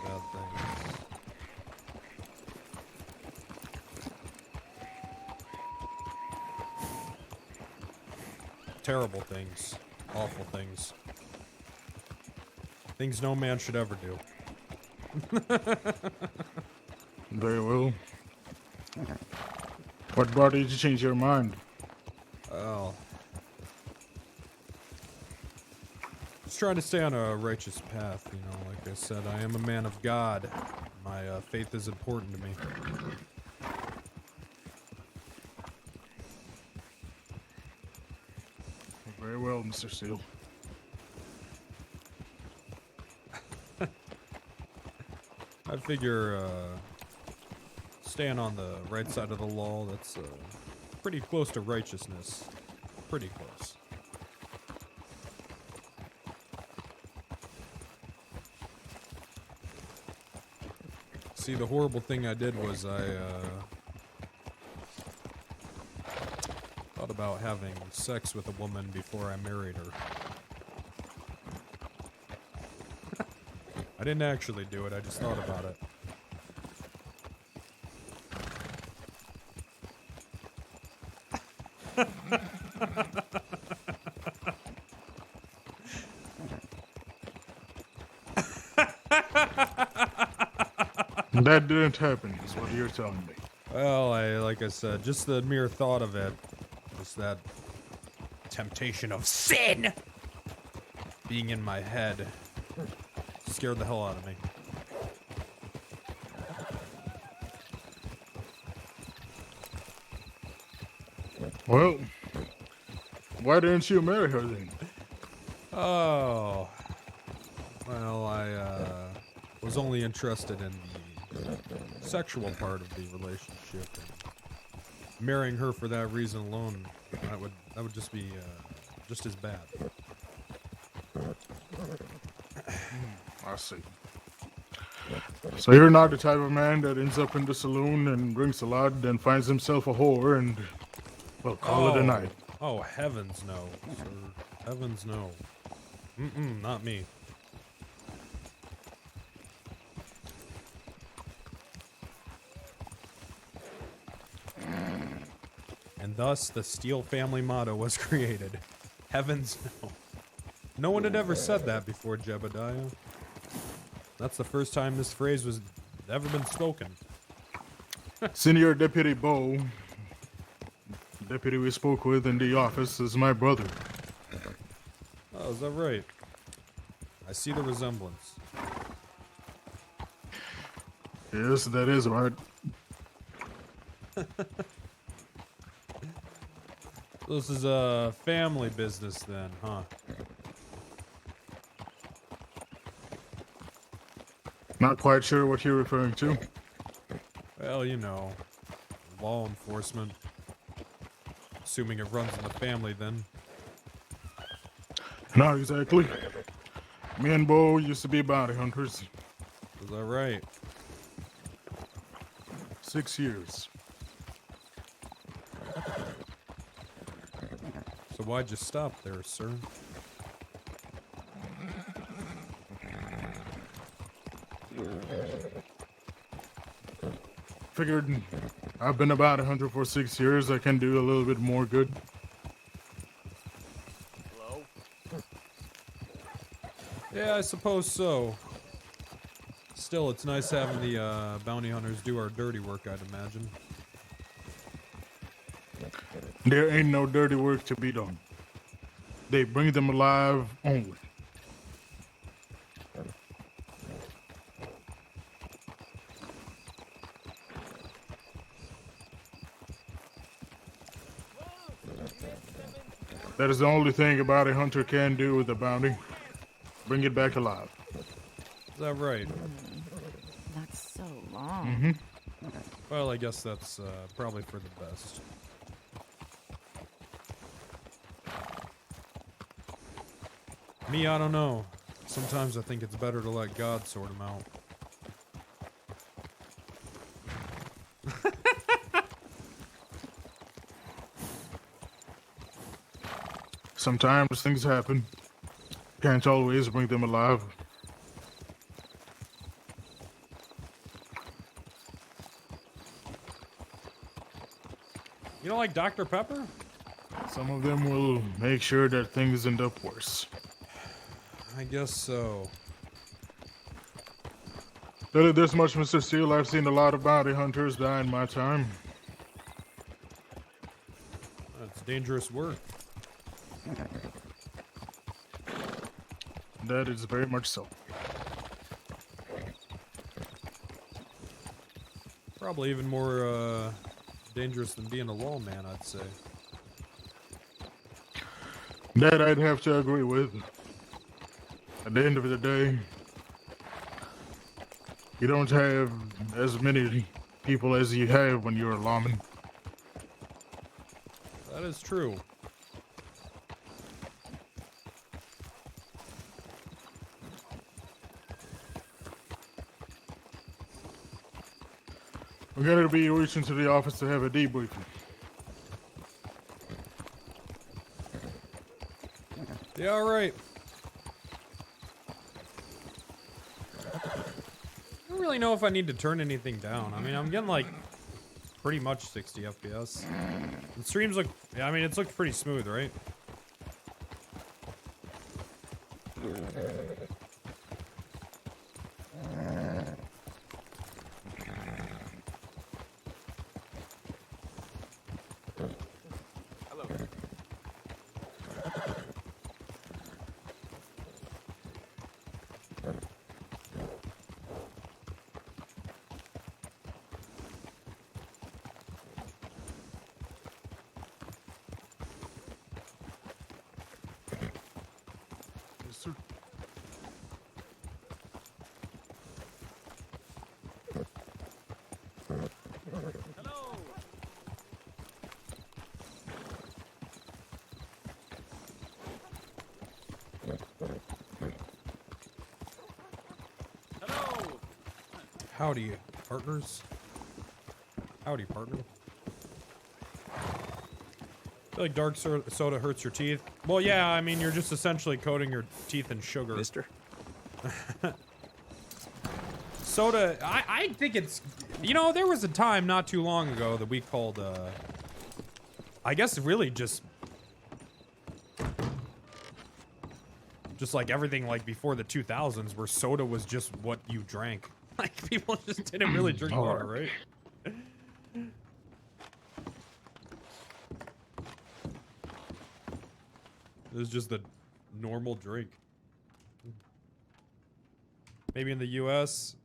Bad things. Terrible things. Awful things. Things no man should ever do. Very well. What brought you to change your mind? Oh. Just trying to stay on a righteous path, you know, like I said, I am a man of God. My faith is important to me. Very well, Mr. Steele. I figure, staying on the right side of the law, that's, pretty close to righteousness. Pretty close. See, the horrible thing I did was I, thought about having sex with a woman before I married her. I didn't actually do it, I just thought about it. That didn't happen, is what you're telling me. Well, like I said, just the mere thought of it, just that temptation of sin being in my head scared the hell out of me. Well, why didn't you marry her then? Oh. Well, I was only interested in the sexual part of the relationship. And marrying her for that reason alone, that would just be just as bad. I see. So you're not the type of man that ends up in the saloon and drinks a lot, then finds himself a whore and, well, call it a night. Oh, heavens no, sir. Heavens no. Not me. And thus, the Steele family motto was created. Heavens no. No one had ever said that before, JEBEDIAH. That's the first time this phrase was ever been spoken. Senior Deputy Bo, the deputy we spoke with in the office, is my brother. Oh, is that right? I see the resemblance. Yes, that is right. This is a family business then, huh? Not quite sure what you're referring to. Well, you know, law enforcement. Assuming it runs in the family then. Not exactly. Me and Bo used to be bounty hunters. Is that right? 6 years. So why'd you stop there, sir? Figured I've been a bounty hunter for 6 years. I can do a little bit more good. Hello? Yeah, I suppose so. Still, it's nice having the bounty hunters do our dirty work, I'd imagine. There ain't no dirty work to be done. They bring them alive only. That is the only thing a bounty hunter can do with a bounty. Bring it back alive. Is that right? That's long. Well, I guess that's probably for the best. Me, I don't know. Sometimes I think it's better to let God sort them out. Sometimes things happen. Can't always bring them alive. You don't like Dr. Pepper? Some of them will make sure that things end up worse. I guess so. Tell you this much, Mr. Steele, I've seen a lot of bounty hunters die in my time. That's dangerous work. That is very much so. Probably even more dangerous than being a lawman, I'd say. That I'd have to agree with. At the end of the day, you don't have as many people as you have when you're a lawman. That is true. We're gonna be reaching to the office to have a debriefing. Yeah, all right. I don't really know if I need to turn anything down. I mean, I'm getting like pretty much 60 FPS. The streams look, yeah, I mean, it's looked pretty smooth, right? Howdy, partners. Howdy, partner. I feel like dark soda hurts your teeth. Well, yeah, I mean, you're just essentially coating your teeth in sugar. Mister? Soda, I think it's... You know, there was a time not too long ago that we called, I guess really just like everything like before the 2000s where soda was just what you drank. Like, people just didn't really drink water, right? It was just a normal drink. Maybe in the US?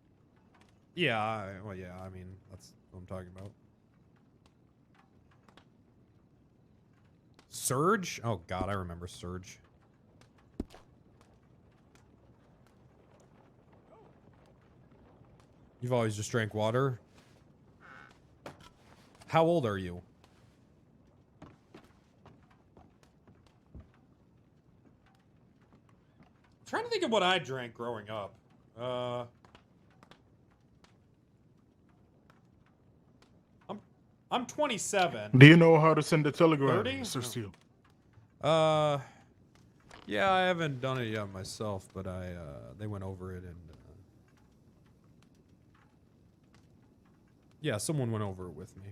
Yeah, well, yeah, I mean, that's what I'm talking about. Surge? Oh, God, I remember Surge. You've always just drank water? How old are you? I'm trying to think of what I drank growing up. I'm 27. Do you know how to send a telegram, 30? Mr. Steele? Yeah, I haven't done it yet myself, but they went over it and yeah, someone went over it with me.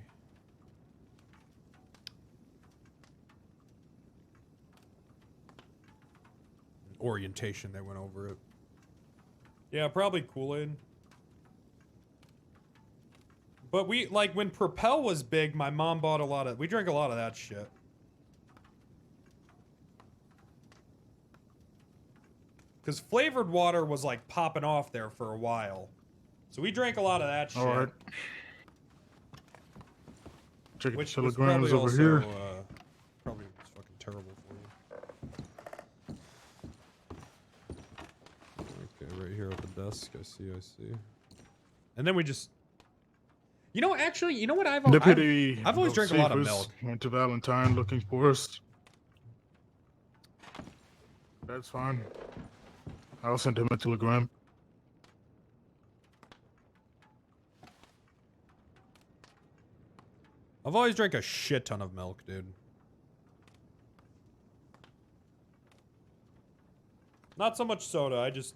Orientation, they went over it. Yeah, probably Kool-Aid. But we, like, when Propel was big, my mom bought we drank a lot of that shit. Because flavored water was, like, popping off there for a while. So we drank a lot of that shit. Alright. Check Which the was telegrams probably over also, here. probably was fucking terrible for you. Okay, right here at the desk. I see. And then we just You know, actually, you know what I've always drank a lot of milk. Went to Valentine looking for us. That's fine. I'll send him a telegram. I've always drank a shit ton of milk, dude. Not so much soda, I just...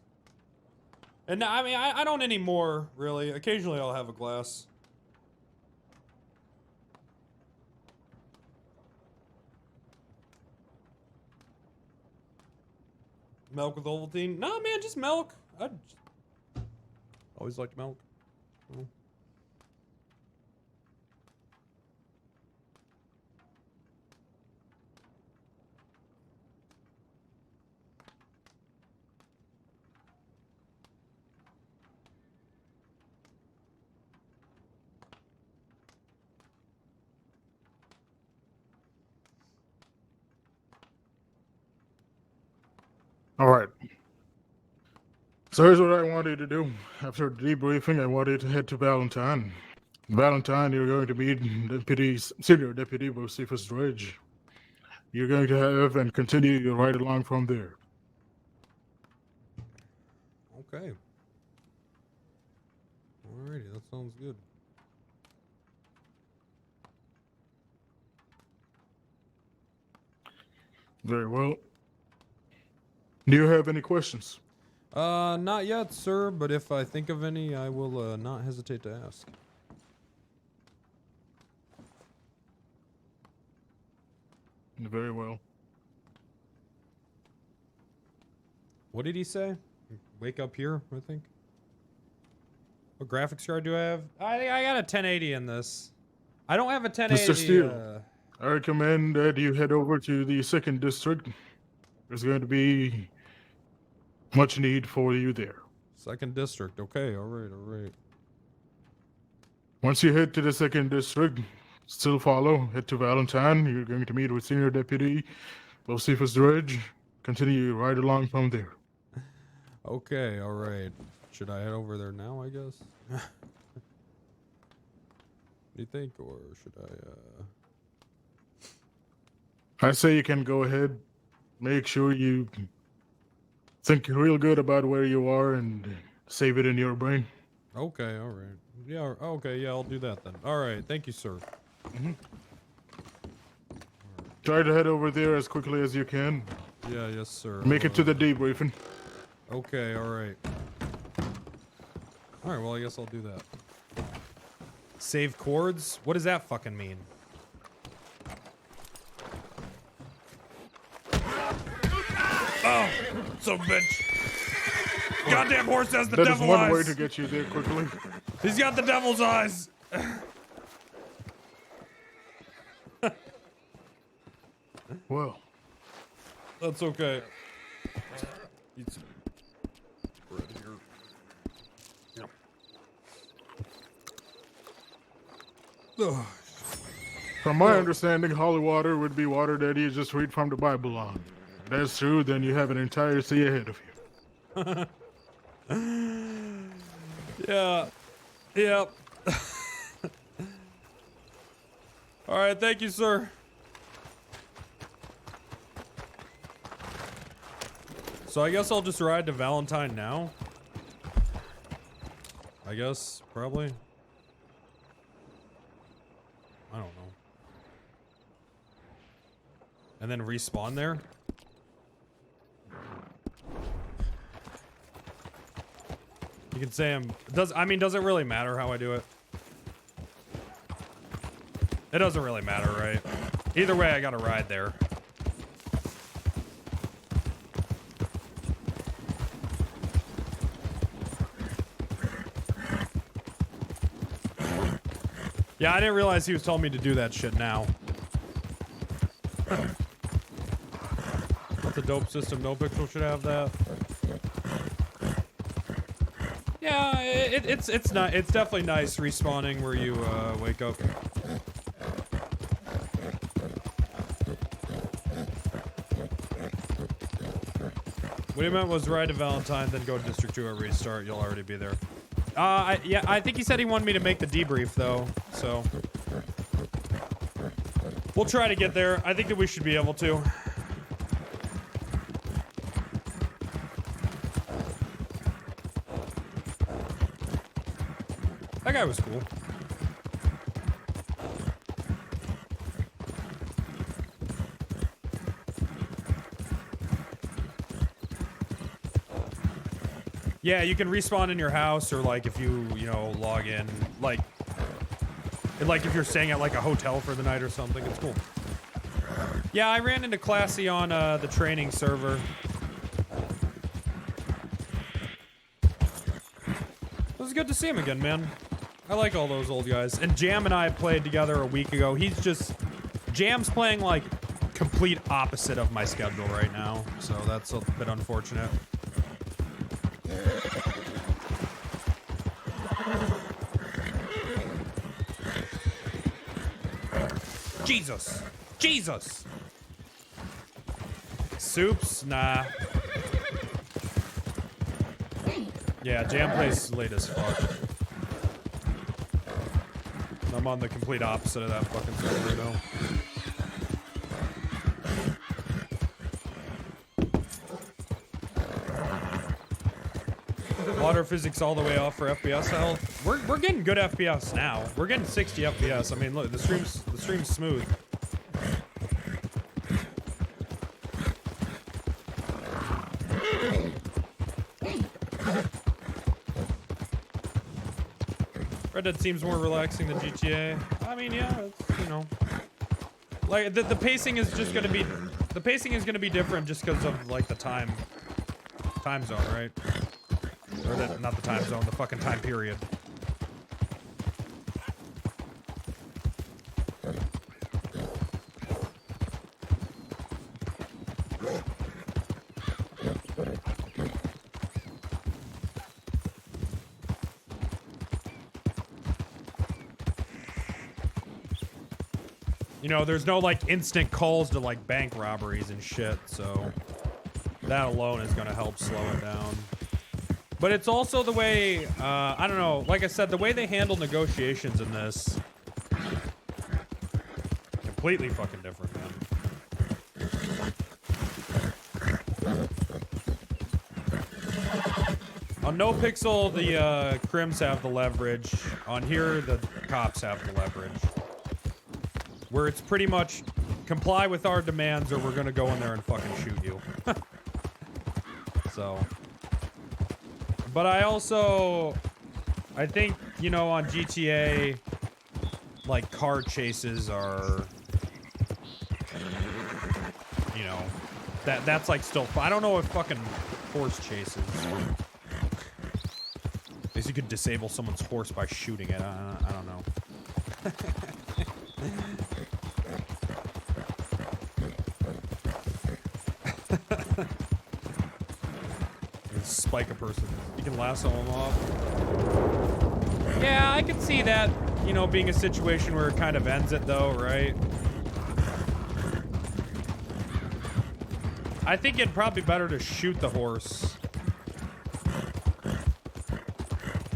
And I mean, I don't anymore, really. Occasionally I'll have a glass. Milk with Ovaltine? No, man, just milk. I always liked milk. Oh. All right. So here's what I wanted to do. After debriefing, I wanted to head to Valentine. Valentine, you're going to meet Senior Deputy Josephus Dredge. You're going to have and continue your ride along from there. Okay. Alrighty, that sounds good. Very well. Do you have any questions? Not yet, sir, but if I think of any, I will not hesitate to ask. Very well. What did he say? Wake up here, I think. What graphics card do I have? I got a 1080 in this. I don't have a 1080. Mr. Steele, I recommend that you head over to the 2nd District. There's going to be much need for you there. 2nd District. Okay, alright, alright. Once you head to the 2nd District, still follow, head to Valentine. You're going to meet with Senior Deputy Josephus Dredge. Continue right along from there. Okay, alright. Should I head over there now, I guess? What do you think, or should I say you can go ahead. Make sure you think real good about where you are and save it in your brain. Okay, alright. Yeah, okay, yeah, I'll do that then. Alright, thank you, sir. Try to head over there as quickly as you can. Yeah, yes, sir. Make it to the debriefing. Okay, alright. Alright, well, I guess I'll do that. Save chords? What does that fucking mean? Oh, so bitch. Goddamn horse has the devil eyes. That is one way to get you there quickly. He's got the devil's eyes. Well. That's okay. Eat some bread here. Yep. From my understanding, holy water would be water that you just read from the Bible on. If that's true, then you have an entire sea ahead of you. Yeah. Yep. All right, thank you, sir. So I guess I'll just ride to Valentine now. I guess, probably. I don't know. And then respawn there? You can say does it really matter how I do it? It doesn't really matter, right? Either way, I gotta ride there. Yeah, I didn't realize he was telling me to do that shit now. That's a dope system. No pixel should have that. Yeah, it's not. It's definitely nice respawning where you wake up. What he meant was ride to Valentine, then go to District 2 at restart. You'll already be there. Yeah, I think he said he wanted me to make the debrief though, so we'll try to get there. I think that we should be able to. That guy was cool. Yeah, you can respawn in your house, or like if you know, log in, like if you're staying at like a hotel for the night or something. It's cool. Yeah, I ran into Classy on the training server. It was good to see him again, man. I like all those old guys. And Jam and I played together a week ago. Jam's playing like complete opposite of my schedule right now, so that's a bit unfortunate. Jesus! Jesus! Soups? Nah. Yeah, Jam plays late as fuck. I'm on the complete opposite of that fucking server, though. Water physics all the way off for FPS health. We're getting good FPS now. We're getting 60 FPS. I mean, look, the stream's smooth. Red Dead seems more relaxing than GTA. I mean, yeah, it's, you know, like the pacing is just gonna be, the pacing is gonna be different just because of like the time zone, right? Or not the time zone, the fucking time period. You know, there's no like instant calls to like bank robberies and shit, so that alone is gonna help slow it down. But it's also the way, I don't know, like I said, the way they handle negotiations in this, completely fucking different, man. On No Pixel, the Crims have the leverage. On here, the cops have the leverage. Where it's pretty much comply with our demands or we're gonna go in there and fucking shoot you. So. But I think, you know, on GTA, like, car chases are, you know, that's like still, I don't know if fucking horse chases. I guess you could disable someone's horse by shooting it, I don't know. Spike a person. You can lasso them off. Yeah, I can see that, you know, being a situation where it kind of ends it though, right? I think it'd probably be better to shoot the horse.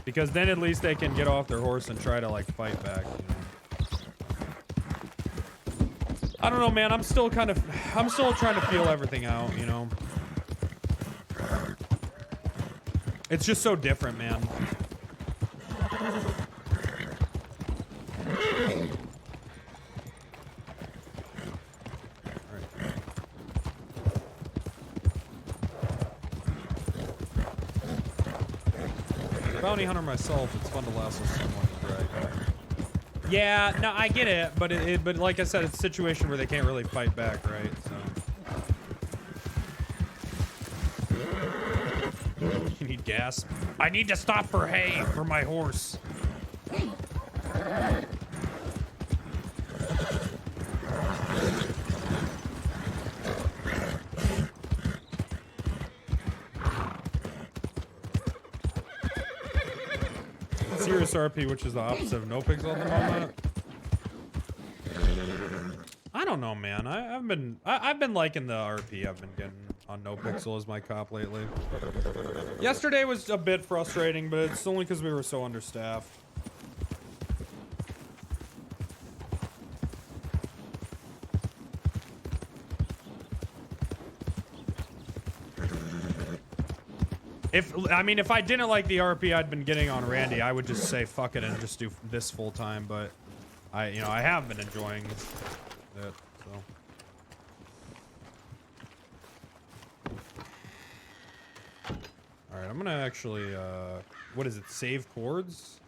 Because then at least they can get off their horse and try to like fight back. You know? I don't know, man. I'm still trying to feel everything out, you know? It's just so different, man. As a bounty hunter myself, it's fun to lasso someone and drag. Yeah, no, I get it, but but like I said, it's a situation where they can't really fight back, right? So. You need gas? I need to stop for hay for my horse. Serious RP, which is the opposite of no pixel at the moment. I don't know, man. I've been liking the RP I've been getting. on No Pixel as my cop lately. Yesterday was a bit frustrating, but it's only because we were so understaffed. If I didn't like the RP I'd been getting on Randy, I would just say fuck it and just do this full time. But I have been enjoying it. So. All right, I'm gonna actually. What is it? Save chords.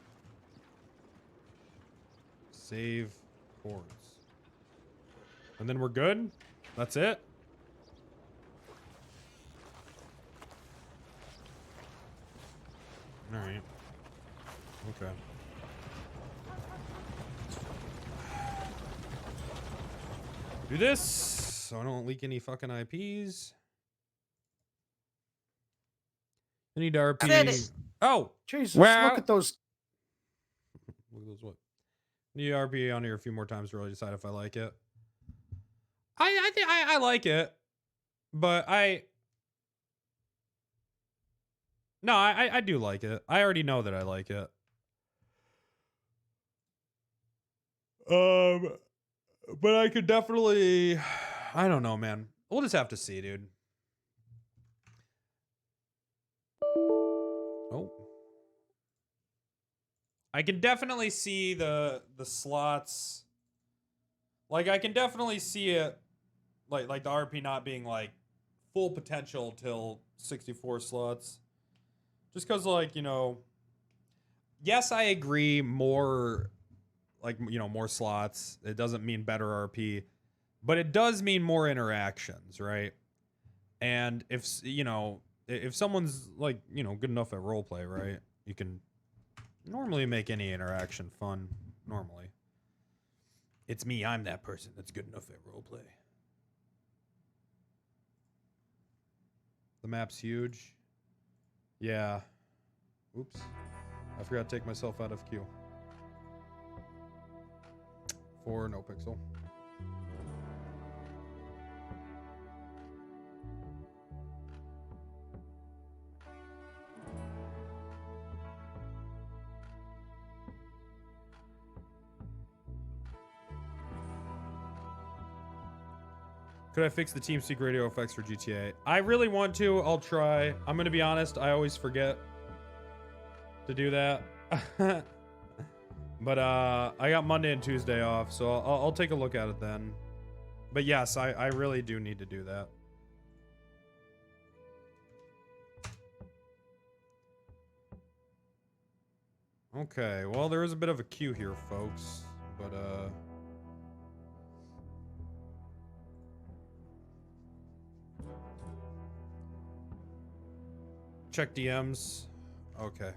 Save chords. And then we're good. That's it. All right. Okay. Do this so I don't leak any fucking IPs. I need RP. Oh, Jesus! Well, look at those. Look at those what? Need RP on here a few more times to really decide if I like it. I think I like it, but I do like it. I already know that I like it. But I could definitely, I don't know, man. We'll just have to see, dude. Oh. I can definitely see the slots. Like, I can definitely see it, like the RP not being, like, full potential till 64 slots. Just because, like, yes, I agree, more, like, more slots. It doesn't mean better RP. But it does mean more interactions, right? And if someone's, like, good enough at roleplay, right? You can normally make any interaction fun, normally. It's me, I'm that person that's good enough at roleplay. The map's huge. Yeah. Oops. I forgot to take myself out of queue. For No Pixel. Could I fix the TeamSpeak radio effects for GTA? I really want to. I'll try. I'm going to be honest. I always forget to do that. But I got Monday and Tuesday off, so I'll take a look at it then. But yes, I really do need to do that. Okay, well, there is a bit of a queue here, folks. But, check DMs. Okay.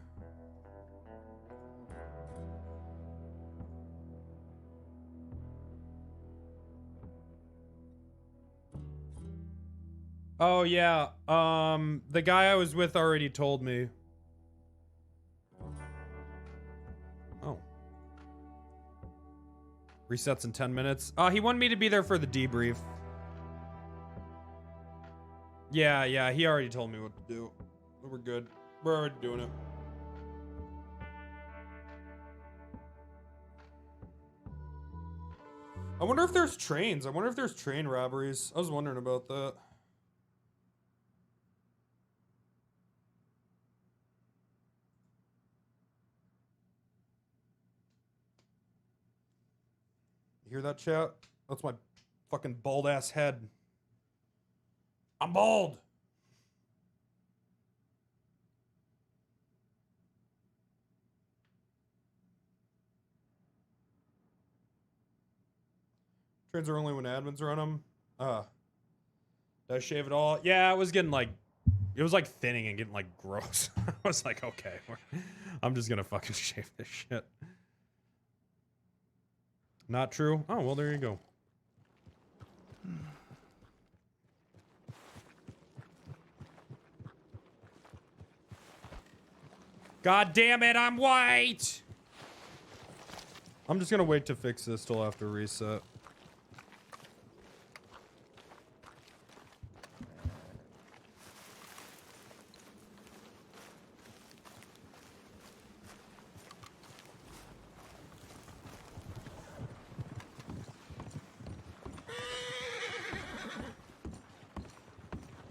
Oh, yeah. The guy I was with already told me. Oh. Resets in 10 minutes. He wanted me to be there for the debrief. Yeah, he already told me what to do. We're good. We're already doing it. I wonder if there's trains. I wonder if there's train robberies. I was wondering about that. You hear that, chat? That's my fucking bald ass head. I'm bald. Trains are only when admins are on them. Did I shave it all? Yeah, it was getting like, it was like thinning and getting like gross. I was like, okay, I'm just gonna fucking shave this shit. Not true? Oh, well, there you go. God damn it, I'm white! I'm just gonna wait to fix this till after reset.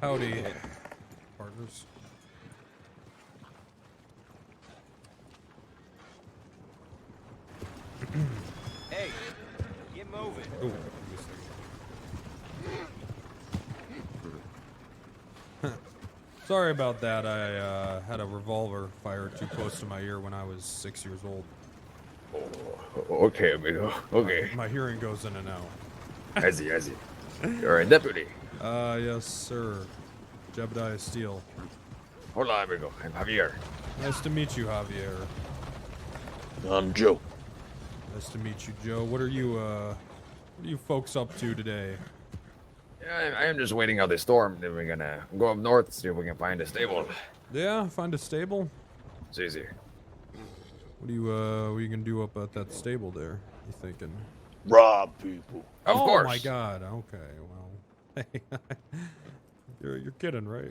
Howdy, partners. Hey, get moving. Ooh, sorry about that. I had a revolver fired too close to my ear when I was 6 years old. Oh, okay, amigo. Okay. My hearing goes in and out. I see. You're a deputy. Yes, sir. JEBEDIAH STEELE. Hola, amigo. I'm Javier. Nice to meet you, Javier. I'm Joe. Nice to meet you, Joe. What are you folks up to today? Yeah, I am just waiting out the storm. Then we're gonna go up north, see if we can find a stable. Yeah, find a stable? It's easy. What are you gonna do up at that stable there? You thinking? Rob people. Of course. Oh my God. Okay. Well, you're kidding, right?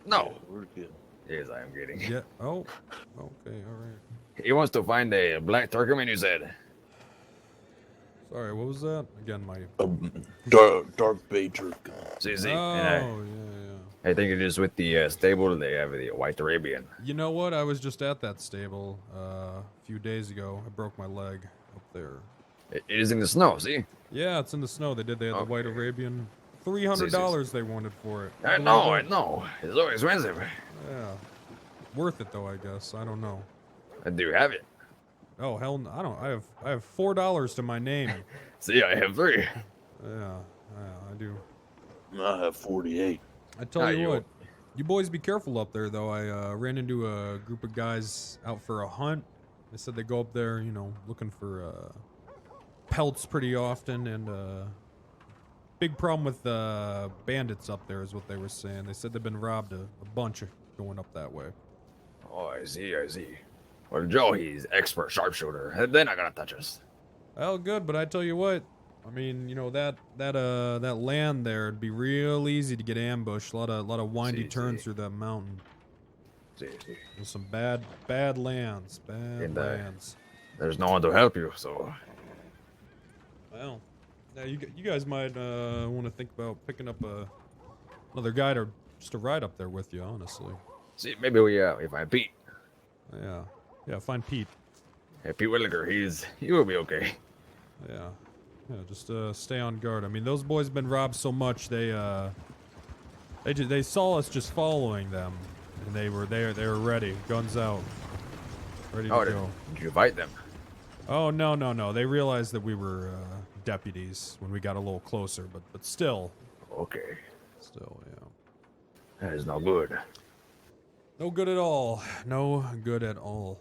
No. We're good. Yes, I am kidding. Yeah. Oh. Okay. All right. He wants to find a black Turkmen, you said. Sorry. What was that? Again, my. Dark Bay Turk. See. Oh, yeah. I think it is with the stable. They have the White Arabian. You know what? I was just at that stable a few days ago. I broke my leg up there. It is in the snow, see? Yeah, it's in the snow. They had the White Arabian. $300 they wanted for it. I know. It's so expensive. Yeah. Worth it though, I guess. I don't know. Do you have it? Oh hell, no. I have $4 to my name. See, I have 3. Yeah, I do. I have 48. I tell you what, you boys be careful up there though. I ran into a group of guys out for a hunt. They said they go up there, looking for pelts pretty often, and big problem with bandits up there is what they were saying. They said they've been robbed a bunch going up that way. Oh, I see. Well, Joe, he's expert sharpshooter. They're not gonna touch us. Well, good, but I tell you what, I mean, that land there, it'd be real easy to get ambushed. A lot of windy turns through that mountain. See. There's some bad lands. Bad lands. There's no one to help you, so. Well, yeah, you guys might want to think about picking up another guy to ride up there with you. Honestly. See, maybe we find Pete. Yeah, find Pete. Hey, Pete Williger, he will be okay. Yeah, just stay on guard. I mean, those boys have been robbed so much they saw us just following them, and they were ready, guns out, ready to go. Did you fight them? Oh no! They realized that we were deputies when we got a little closer, but still. Okay. Still, yeah. That is no good. No good at all. No good at all.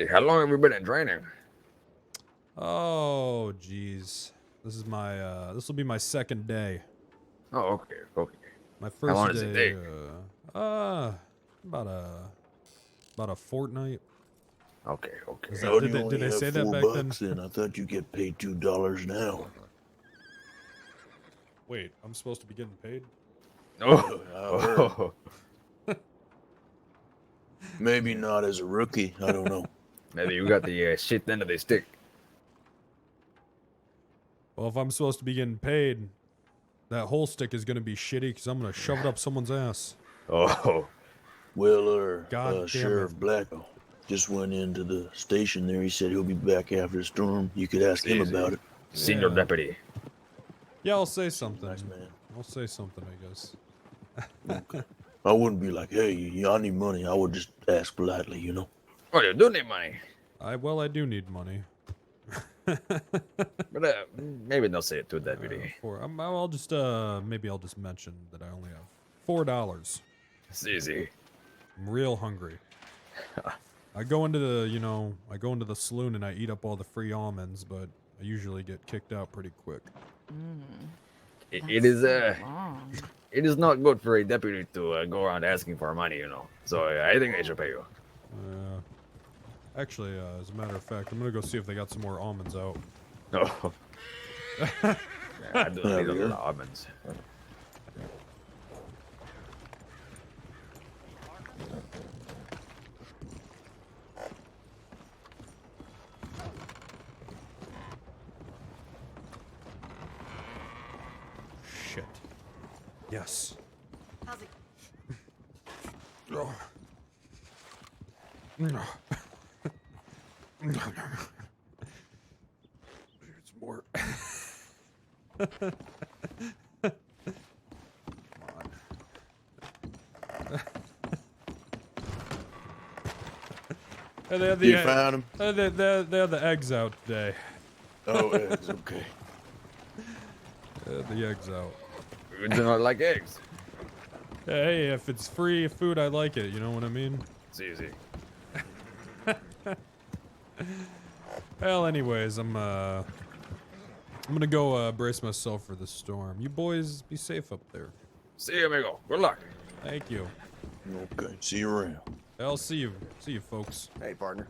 How long have you been in training? Oh, jeez. This will be my second day. Oh, okay. My first How long does it take? About a fortnight. Okay. Did they say that back then? Then I thought you get paid $2 an hour. Wait, I'm supposed to be getting paid? Oh. Maybe not as a rookie. I don't know. Maybe you got the shit end of the stick. Well, if I'm supposed to be getting paid, that whole stick is going to be shitty because I'm going to shove it up someone's ass. Oh. Well, Sheriff Black just went into the station there. He said he'll be back after the storm. You could ask him about it. Senior deputy. Yeah, I'll say something. Nice man. I'll say something, I guess. Okay. I wouldn't be like, hey, I need money. I would just ask politely, Oh, you do need money. I do need money. But maybe don't say it to deputy. I'll just mention that I only have $4. It's easy. I'm real hungry. I go into the saloon and I eat up all the free almonds, but I usually get kicked out pretty quick. It is not good for a deputy to go around asking for money, So I think they should pay you. Actually, as a matter of fact, I'm gonna go see if they got some more almonds out. Oh. I do need a lot of almonds. Shit. Yes. How's it? Oh. No. It's more. Come on. They had the You found them? they had the eggs out today. Oh, eggs, okay. The eggs out. You do not like eggs. Hey, if it's free food, I like it. You know what I mean? It's easy. Well, anyways, I'm gonna go brace myself for the storm. You boys be safe up there. See you, amigo. Good luck. Thank you. Okay, see you around. I'll see you. See you, folks. Hey, partner.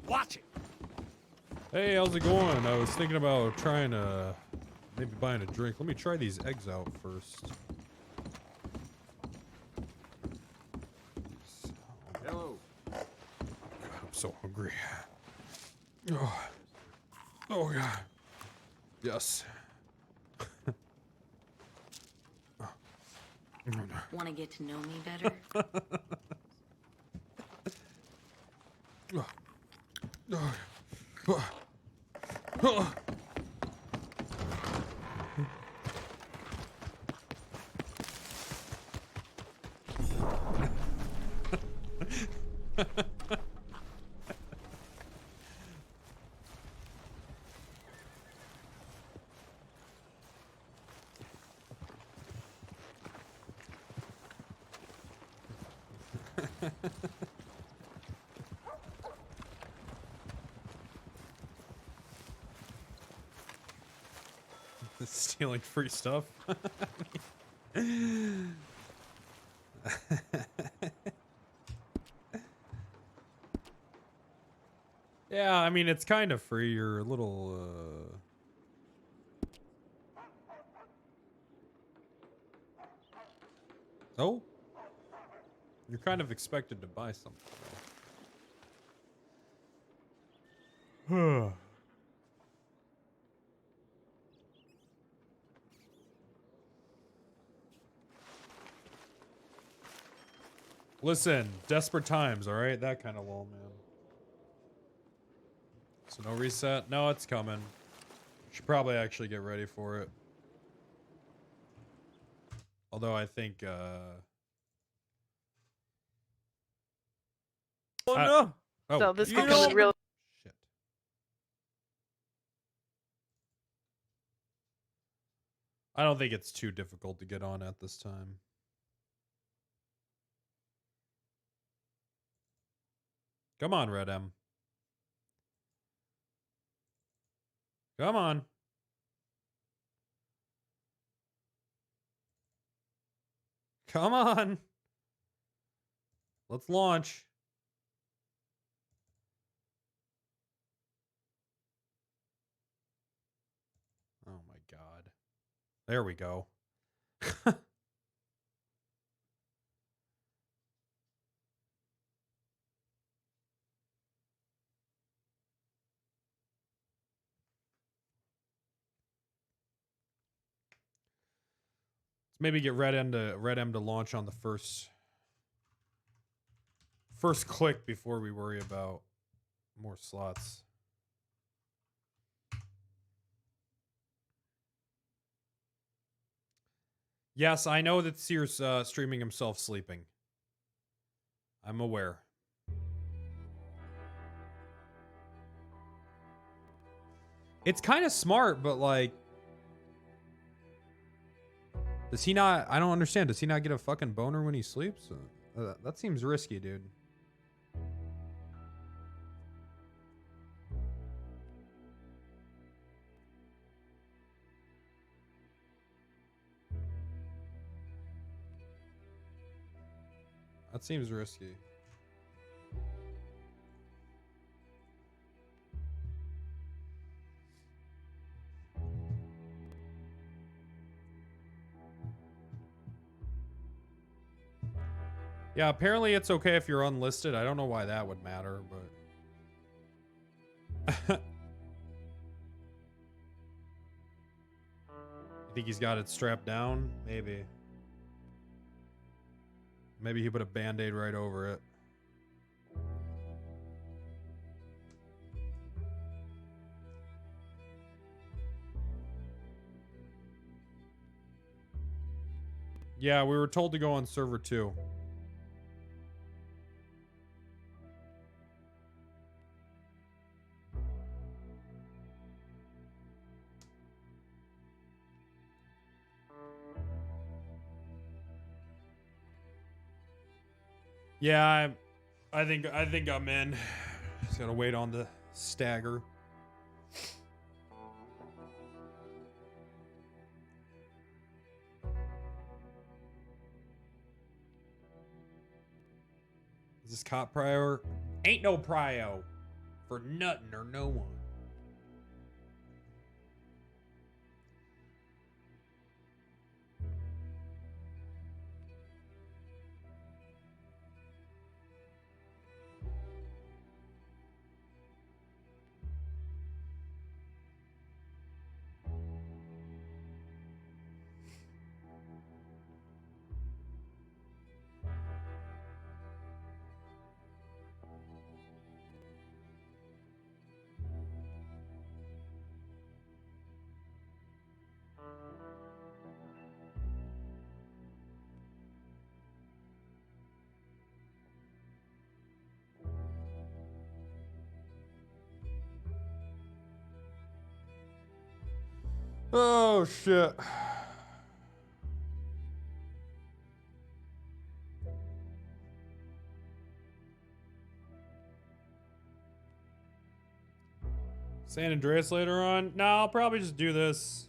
Watch it. Hey, how's it going? I was thinking about trying to maybe buying a drink. Let me try these eggs out first. Hello. God, I'm so hungry. Oh, oh God. Yes. Want to get to know me better? Stealing free stuff. Yeah, I mean, it's kind of free. You're a little, Oh? You're kind of expected to buy something, though. Listen, desperate times, alright? That kind of lull, man. So no reset? No, it's coming. Should probably actually get ready for it. Although I think, Oh no! Oh, So this you becomes know- real. Shit. I don't think it's too difficult to get on at this time. Come on, Red M. Come on. Come on. Let's launch. Oh my God. There we go. Let's maybe get Red M to launch on the first click before we worry about more slots. Yes, I know that Sear's streaming himself sleeping. I'm aware. It's kind of smart, but like, does he not? I don't understand. Does he not get a fucking boner when he sleeps? That seems risky, dude. That seems risky. Yeah, apparently it's okay if you're unlisted. I don't know why that would matter, but Think he's got it strapped down? Maybe. Maybe he put a band-aid right over it. Yeah, we were told to go on server 2. Yeah, I think I'm in. Just gotta wait on the stagger. Is this cop prior? Ain't no prio for nothing or no one. Oh shit. San Andreas later on? No, I'll probably just do this.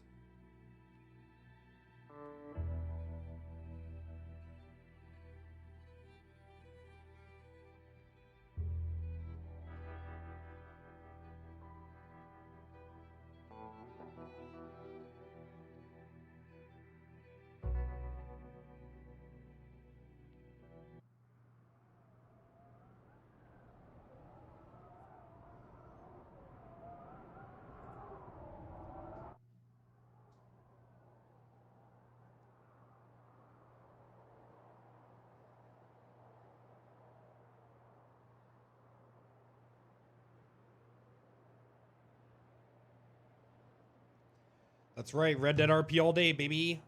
That's right, Red Dead RP all day, baby.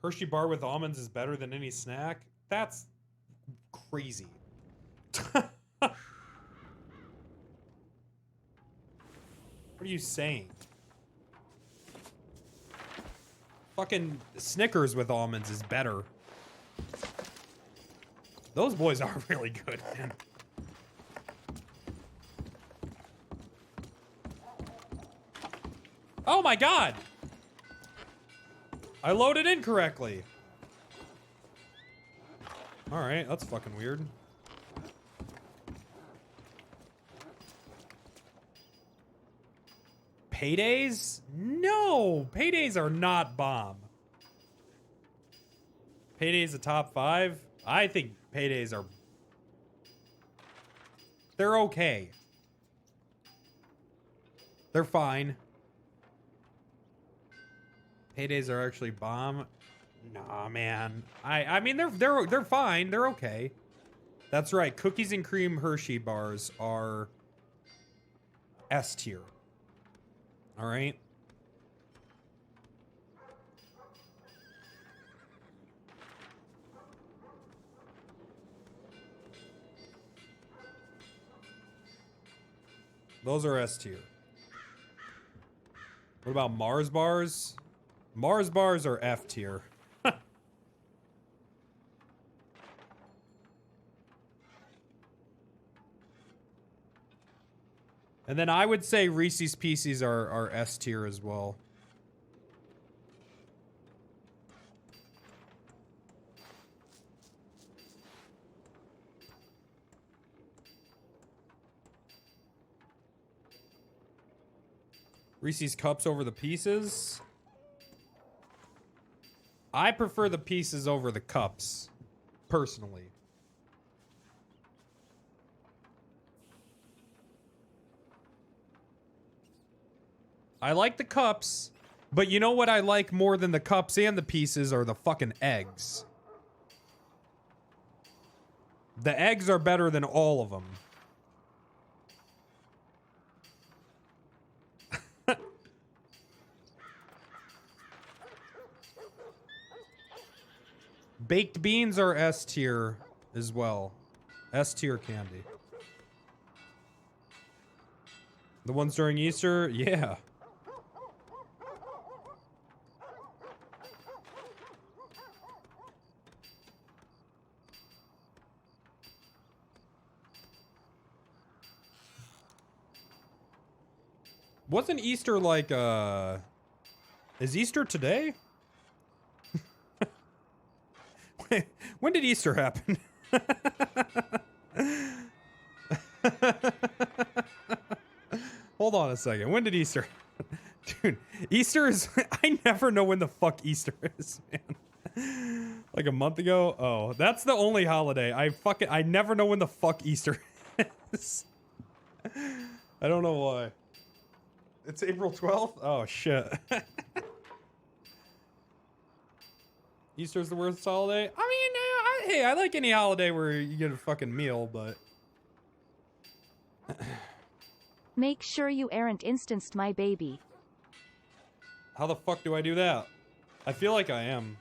Hershey bar with almonds is better than any snack? That's crazy. What are you saying? Fucking Snickers with almonds is better. Those boys are really good, man. Oh my god! I loaded incorrectly. Alright, that's fucking weird. Paydays? No! Paydays are not bomb. Paydays a top 5? I think paydays are... They're okay. They're fine. Paydays are actually bomb. Nah, man. I mean they're fine. They're okay. That's right. Cookies and cream Hershey bars are S tier. All right. Those are S tier. What about Mars bars? Mars bars are F tier. And then I would say Reese's Pieces are S tier as well. Reese's Cups over the Pieces. I prefer the Pieces over the Cups. personally. I like the cups, but you know what I like more than the cups and the pieces are the fucking eggs. The eggs are better than all of them. Baked beans are S tier as well. S tier candy. The ones during Easter? Yeah. Wasn't Easter like, is Easter today? When did Easter happen? Hold on a second. When did Easter? Dude, Easter is... I never know when the fuck Easter is, man. Like a month ago? Oh, that's the only holiday. I never know when the fuck Easter is. I don't know why. It's April 12th? Oh, shit. Easter's the worst holiday? I mean, hey, I like any holiday where you get a fucking meal, but... Make sure you aren't instanced my baby. How the fuck do I do that? I feel like I am.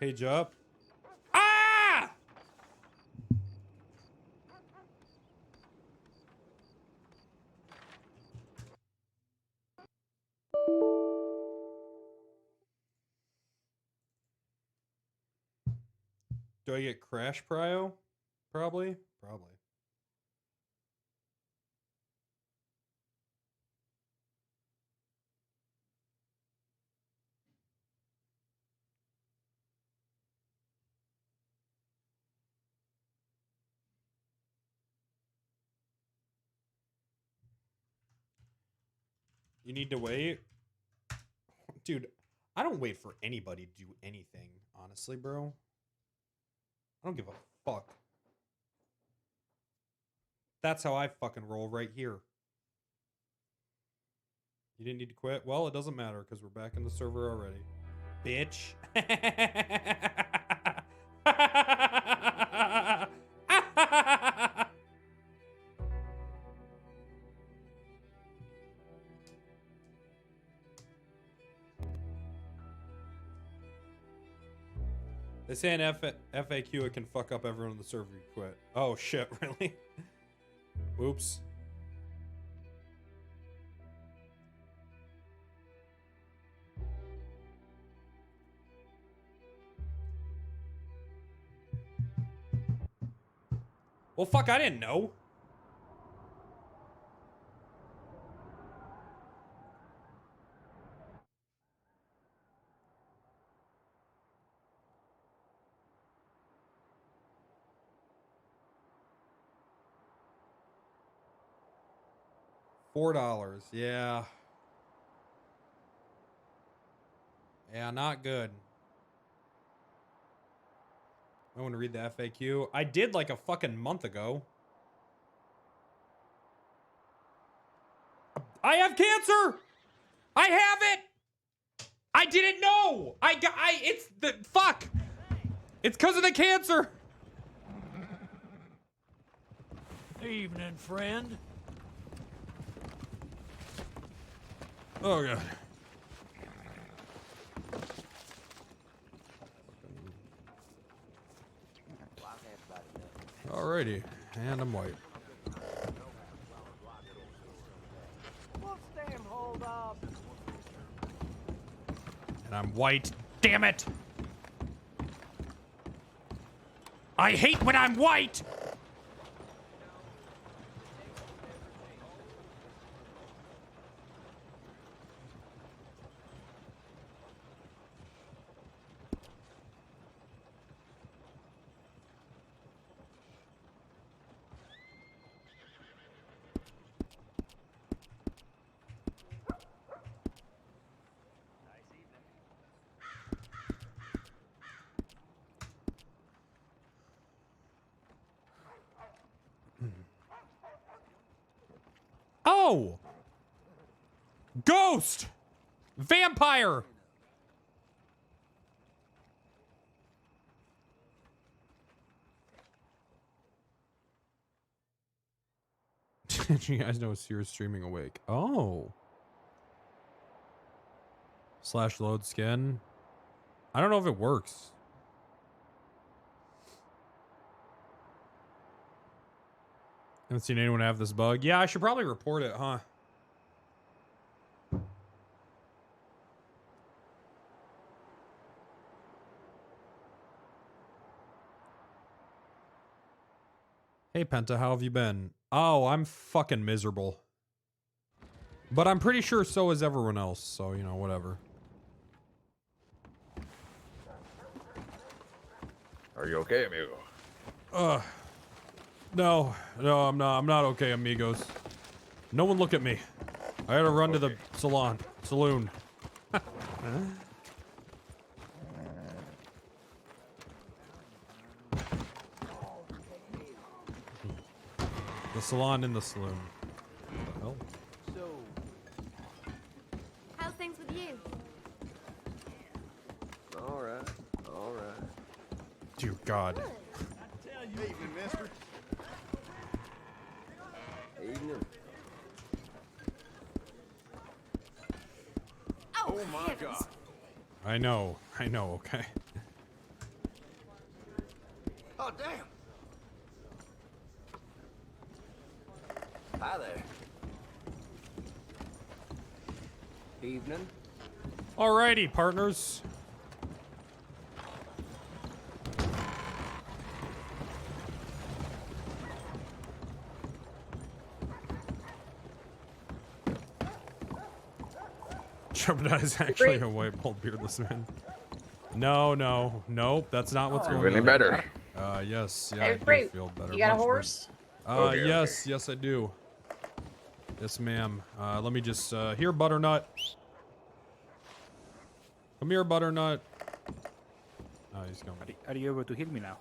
Page up. Ah! Do I get crash prio? Probably. Probably. You need to wait? Dude, I don't wait for anybody to do anything, honestly, bro. I don't give a fuck. That's how I fucking roll right here. You didn't need to quit? Well, it doesn't matter because we're back in the server already. Bitch. They say in FAQ it can fuck up everyone on the server you quit. Oh shit, really? Oops. Well, fuck, I didn't know. $4. Yeah. Yeah, not good. I want to read the FAQ. I did like a fucking month ago. I have cancer! I have it! I didn't know! It's the, fuck! It's because of the cancer! Evening, friend. Oh, God. Alrighty. And I'm white. And I'm white. Damn it! I hate when I'm white! No! Ghost! Vampire! Did you guys know Sears streaming awake? Oh. / load skin. I don't know if it works. Haven't seen anyone have this bug. Yeah, I should probably report it, huh? Hey, Penta, how have you been? Oh, I'm fucking miserable. But I'm pretty sure so is everyone else, so, you know, whatever. Are you okay, amigo? No, I'm not okay, amigos. No one look at me. I gotta run to the saloon. The salon in the saloon. What the hell? How's things with you? All right. Dear God. Evening, mister. Evening. Oh my God. I know, okay. Oh, damn. Hi there. Evening. Alrighty, partners. JEBEDIAH is actually a white, bald, beardless man. Nope, that's not what's going on. Feeling better? Yes, yeah, Hey, I do Fruit, feel better. you got a much horse? better. Okay, yes, I do. Yes, ma'am. Let me just, here, Butternut. Come here, Butternut. Oh, he's coming. Are you able to hear me now?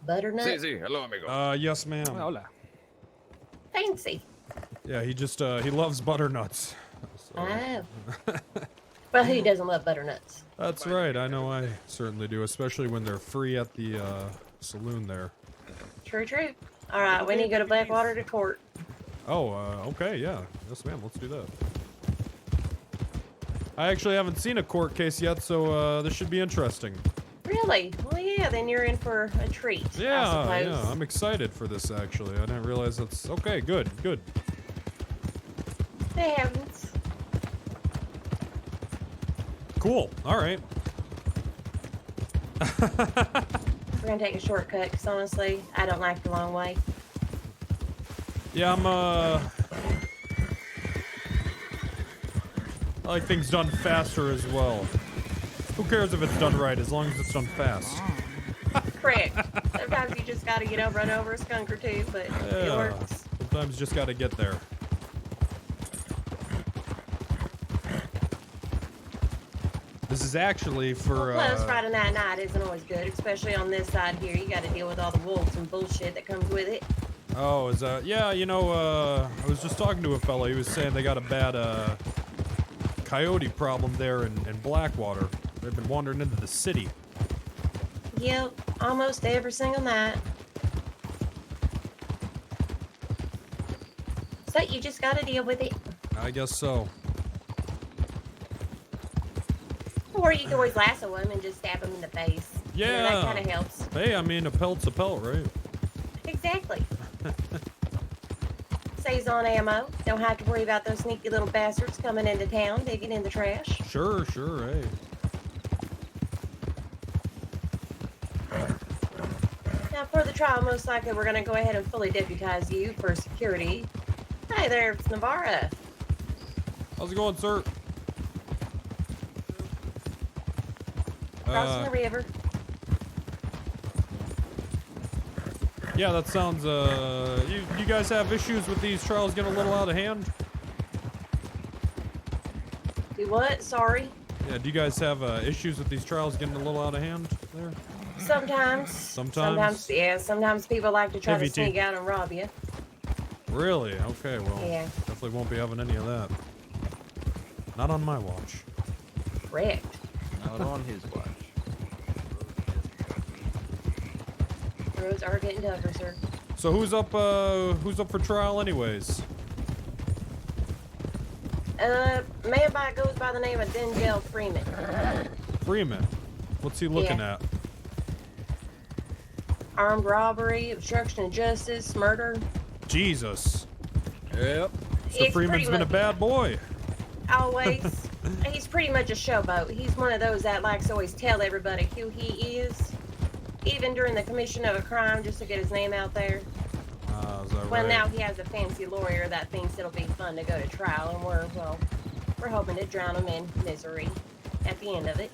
Butternut? Sí, hello, amigo. Yes, ma'am. Hola. Fancy. Yeah, he just, he loves butternuts. So. Oh. Well, who doesn't love butternuts? That's right, I know I certainly do, especially when they're free at the, saloon there. True. All right, we need to go to Blackwater to court. Oh, okay, yeah. Yes, ma'am, let's do that. I actually haven't seen a court case yet, so, this should be interesting. Really? Well, yeah, then you're in for a treat, I Yeah, suppose. I'm excited for this, actually. I didn't realize that's... Okay, good. It happens. Cool, alright. We're gonna take a shortcut, because honestly, I don't like the long way. Yeah, I like things done faster as well. Who cares if it's done right, as long as it's done fast. Correct. Sometimes you just gotta, run over a skunk or two, but it works. Sometimes you just gotta get there. This is actually for, Plus, Friday night isn't always good, especially on this side here. You gotta deal with all the wolves and bullshit that comes with it. Oh, is that... Yeah, I was just talking to a fella. He was saying they got a bad, coyote problem there in Blackwater. They've been wandering into the city. Yep, almost every single night. So you just gotta deal with it. I guess so. Or you can always lasso them and just stab them in the face. Yeah. That kind of helps. Hey, I mean, a pelt's a pelt, right? Exactly. Saves on ammo. Don't have to worry about those sneaky little bastards coming into town, digging in the trash. Sure, hey. Now, for the trial, most likely we're going to go ahead and fully deputize you for security. Hi there, it's Navarra. How's it going, sir? Crossing the river. Yeah, that sounds, you guys have issues with these trials getting a little out of hand? Do what? Sorry? Yeah, do you guys have, issues with these trials getting a little out of hand there? Sometimes. Sometimes? Yeah, sometimes people like to try to Heavy sneak tea. out and rob you. Really? Okay, well, Yeah. definitely won't be having any of that. Not on my watch. Correct. Not on his watch. Roads are getting tougher, sir. So who's up for trial anyways? Man goes by the name of Denzel Freeman. Freeman. What's he looking at? Armed robbery, obstruction of justice, murder. Jesus. Yep. So Freeman's been a bad boy. Always. He's pretty much a showboat. He's one of those that likes to always tell everybody who he is. Even during the commission of a crime, just to get his name out there. Is that Well, right? now he has a fancy lawyer that thinks it'll be fun to go to trial, and we're hoping to drown him in misery at the end of it.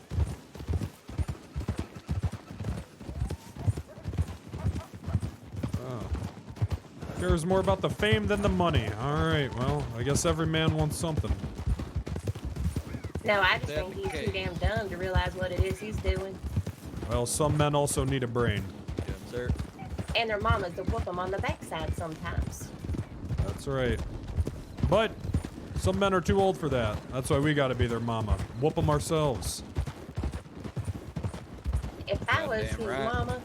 Cares more about the fame than the money. Alright, well, I guess every man wants something. No, I just think he's too damn dumb to realize what it is he's doing. Well, some men also need a brain. Yes, sir. And their mamas to whoop them on the backside sometimes. That's right. But some men are too old for that. That's why we gotta be their mama. Whoop them ourselves. If I was his mama,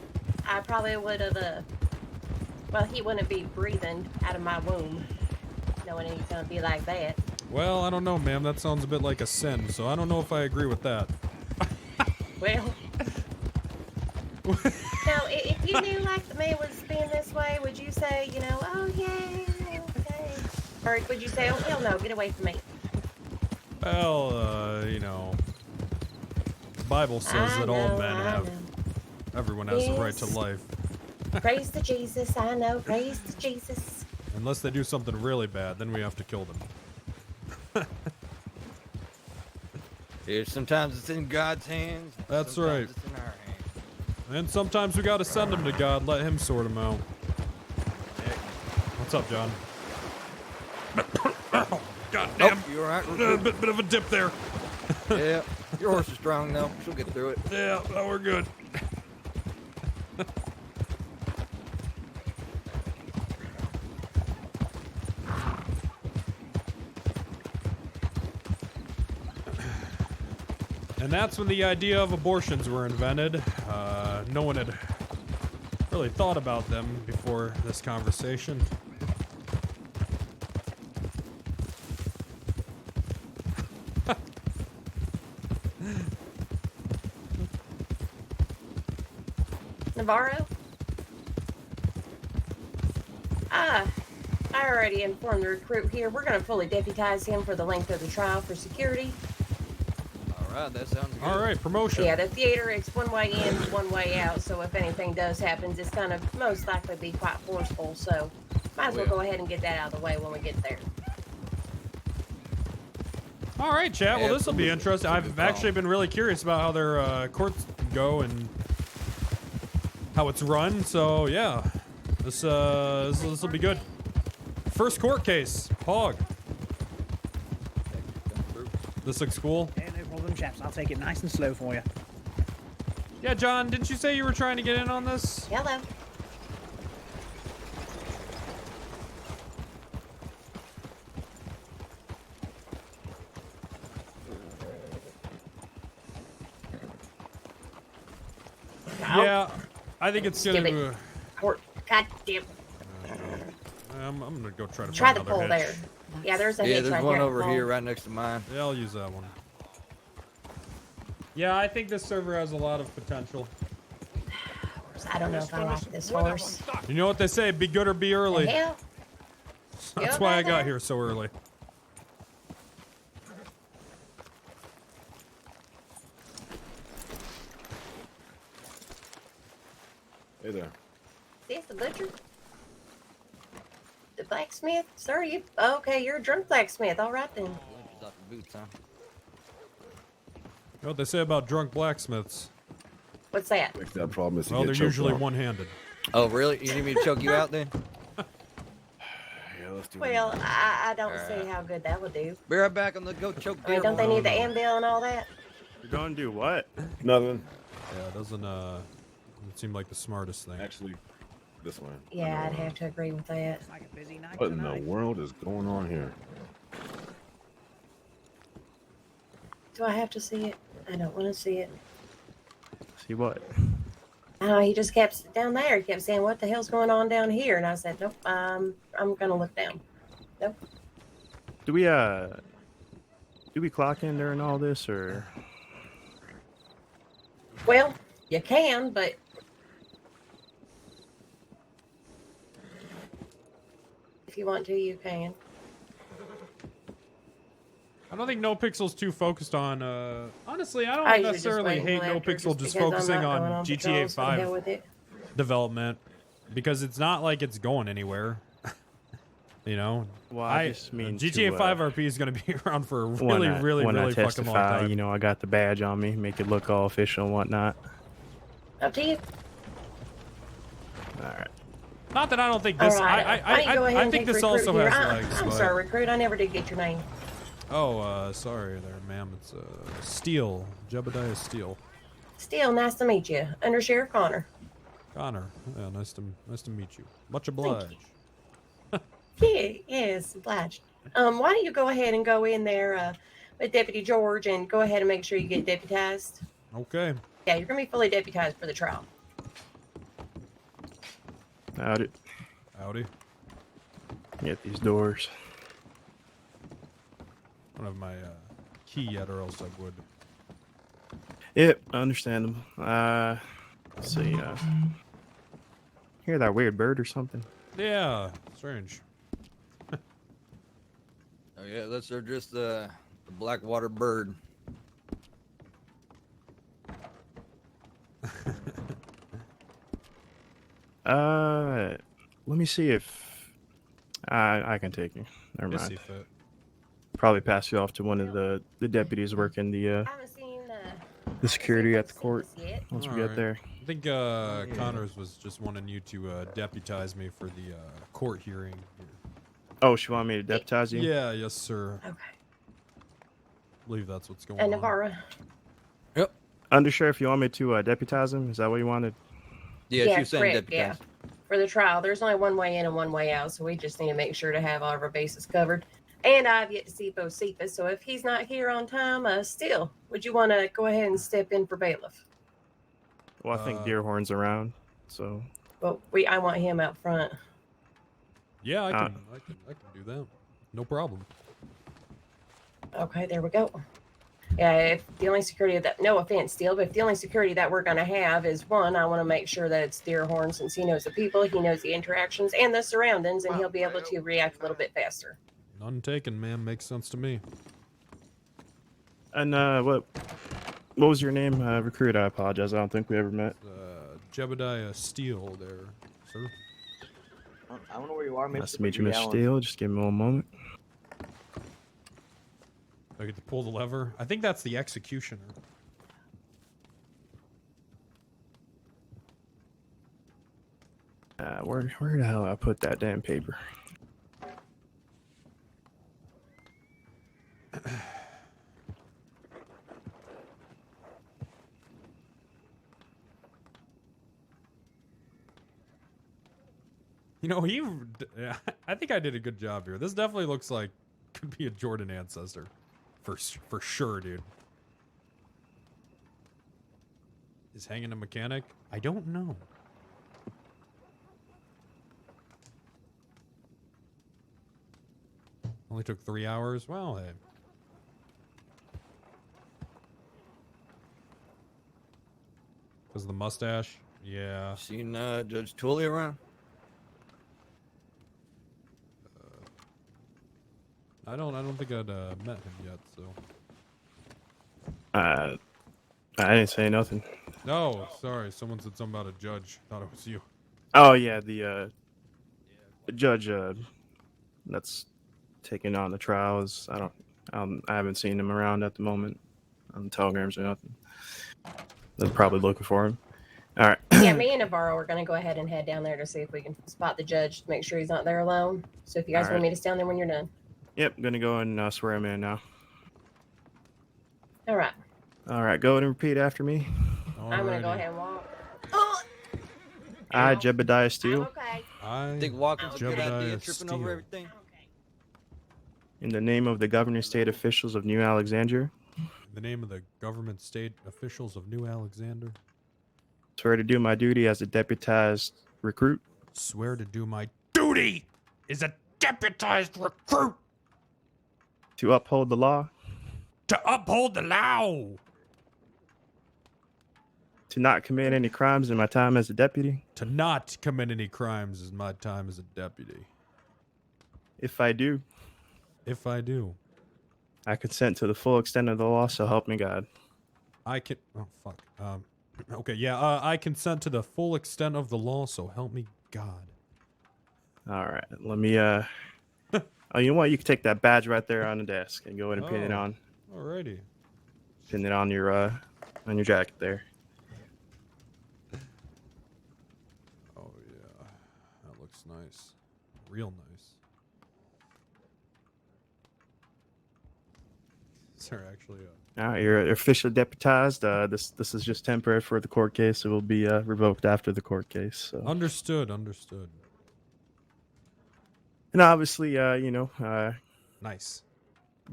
I probably would have, well, he wouldn't be breathing out of my womb, knowing he's gonna be like that. Well, I don't know, ma'am. That sounds a bit like a sin, so I don't know if I agree with that. Well, now, if you knew like the man was being this way, would you say, you know, oh yeah, okay, or would you say, oh hell no, get away from me? Well, you know, the Bible says that all men have, everyone has the right to life. Praise to Jesus, I know, praise to Jesus. Unless they do something really bad, then we have to kill them. Yeah, sometimes it's in God's hands. That's right. It's in our hands. And sometimes we gotta send them to God, let him sort them out. What's up, John? God damn. Oh, you alright? Bit of a dip there. Yeah, your horse is strong now. She'll get through it. Yeah, no, we're good. And that's when the idea of abortions were invented. No one had really thought about them before this conversation. Navarro? I already informed the recruit here. We're going to fully deputize him for the length of the trial for security. Alright, that sounds good. Alright, promotion. Yeah, the theater, it's one way in, one way out, so if anything does happen, it's going to most likely be quite forceful, so might as well go ahead and get that out of the way when we get there. Alright, chat. Well, this will be interesting. I've actually been really curious about how their courts go and how it's run, so yeah. This will be good. First court case. Hog. This looks cool. Yeah, no problem, chaps. I'll take it nice and slow for you. Yeah, John, didn't you say you were trying to get in on this? Hello. Yeah, I think it's gonna. God damn. I'm gonna go try to Try find the another pole hitch. there. Yeah, there's a Yeah, hitch there's right one there. over here right next to mine. Yeah, I'll use that one. Yeah, I think this server has a lot of potential. I don't know if I like this horse. You know what they say, be good or be early. The hell? That's why I got here so early. Hey there. This the butcher? The blacksmith? Sir, you... Okay, you're a drunk blacksmith. All right, then. You know what they say about drunk blacksmiths? What's that? That problem is Well, they're usually one-handed. Oh, really? You need me to choke you out then? Yeah, let's do Well, I don't see how good that would do. Be right back on the go choke. I mean, don't they need the anvil and all that? You're gonna do what? Nothing. Yeah, it doesn't seem like the smartest thing. Actually, this one. Yeah, I'd have to agree with that. It's like a busy night What in tonight. the world is going on here? Do I have to see it? I don't want to see it. See what? He just kept down there. He kept saying, "What the hell's going on down here?" And I said, "Nope, I'm gonna look down." Nope. Do we clock in during all this, or? Well, you can, but if you want to, you can. I don't think No Pixel's too focused on. Honestly, I I don't usually just necessarily wait hate until No after, Pixel just just because I'm focusing not on going on GTA patrols, so the hell 5 with it. development because it's not like it's going anywhere. You know, Well, I just mean GTA to, 5 RP is going to be around for a really, really when I fucking long testify, time. you know, I got the badge on me, make it look all official and whatnot. Up to you. All right. Not that I don't think All this. right. Why don't you go ahead I and think take this recruit also here? has I'm legs. but- sorry, recruit. I never did get your name. Oh, sorry there, ma'am. It's STEELE. JEBEDIAH STEELE. Steele, nice to meet you. Under Sheriff Connor. Connor. Yeah, nice to meet you. Much obliged. Yeah, yes, obliged. Why don't you go ahead and go in there with Deputy George and go ahead and make sure you get deputized. Okay. Yeah, you're gonna be fully deputized for the trial. Howdy. Howdy. Get these doors. I don't have my key yet, or else I would. Yep, understandable. Let's see. Hear that weird bird or something? Yeah, strange. Oh yeah, that's just the Blackwater bird. Let me see if I can take you. Never Yes, mind. see fit. Probably pass you off to one of the deputies working the security at the court once we get Alright. there. I think Connors was just wanting you to deputize me for the court hearing. Oh, she wanted me to deputize you? Yeah, yes, sir. Okay. I believe that's what's going And on. Navarro. Undersheriff, you want me to deputize him? Is that what you wanted? Correct, yeah. For the trial, there's only one way in and one way out, so we just need to make sure to have all of our bases covered. And I've yet to see Bo Cephas, so if he's not here on time, still, would you want to go ahead and step in for bailiff? Well, I think Deerhorn's around, so. Well, I want him out front. Yeah, I can do that. No problem. Okay, there we go. Yeah, if the only security that, no offense, Steele, but if the only security that we're going to have is one, I want to make sure that it's Deerhorn, since he knows the people, he knows the interactions and the surroundings, and he'll be able to react a little bit faster. None taken, ma'am. Makes sense to me. And what was your name, recruit? I apologize. I don't think we ever met. JEBEDIAH STEELE there, sir. I don't know where you are. Nice to meet you, Mr. Steele. Just give me one moment. I get to pull the lever. I think that's the executioner. Where the hell I put that damn paper? You know, I think I did a good job here. This definitely looks like could be a Jordan ancestor, for sure, dude. Is hanging a mechanic? I don't know. Only took 3 hours. Well, hey. Because of the mustache? Yeah. Seen Judge Tully around? I don't think I'd met him yet, so. I didn't say nothing. No, sorry. Someone said something about a judge. Thought it was you. Oh yeah, the judge that's taking on the trials. I haven't seen him around at the moment on telegrams or nothing. They're probably looking for him. All right. Yeah, me and Navarro are going to go ahead and head down there to see if we can spot the judge to make sure he's not there alone. So if you guys All want right. to meet us down there when you're done. Yep, gonna go and swear him in now. All right. All right, go ahead and repeat after me. I'm going to go ahead and walk. I, JEBEDIAH STEELE. Okay. I think walking's a good idea, JEBEDIAH tripping over STEELE. everything. In the name of the governing state officials of New Alexandria. In the name of the government state officials of New Alexander. Swear to do my duty as a deputized recruit. Swear to do my duty as a deputized recruit. To uphold the law. To uphold the law. To not commit any crimes in my time as a deputy. To not commit any crimes in my time as a deputy. If I do. If I do. I consent to the full extent of the law, so help me God. I can. Oh, fuck. Okay, yeah, I consent to the full extent of the law, so help me God. All right, let me, oh, you know what? You can take that badge right there on the desk and go ahead and pin it Oh, on. Alrighty. Pin it on your jacket there. Oh, yeah. That looks nice. Real nice. Is there actually a... All right, you're officially deputized. This is just temporary for the court case. It will be revoked after the court case. So. Understood, understood. And obviously, you know, Nice.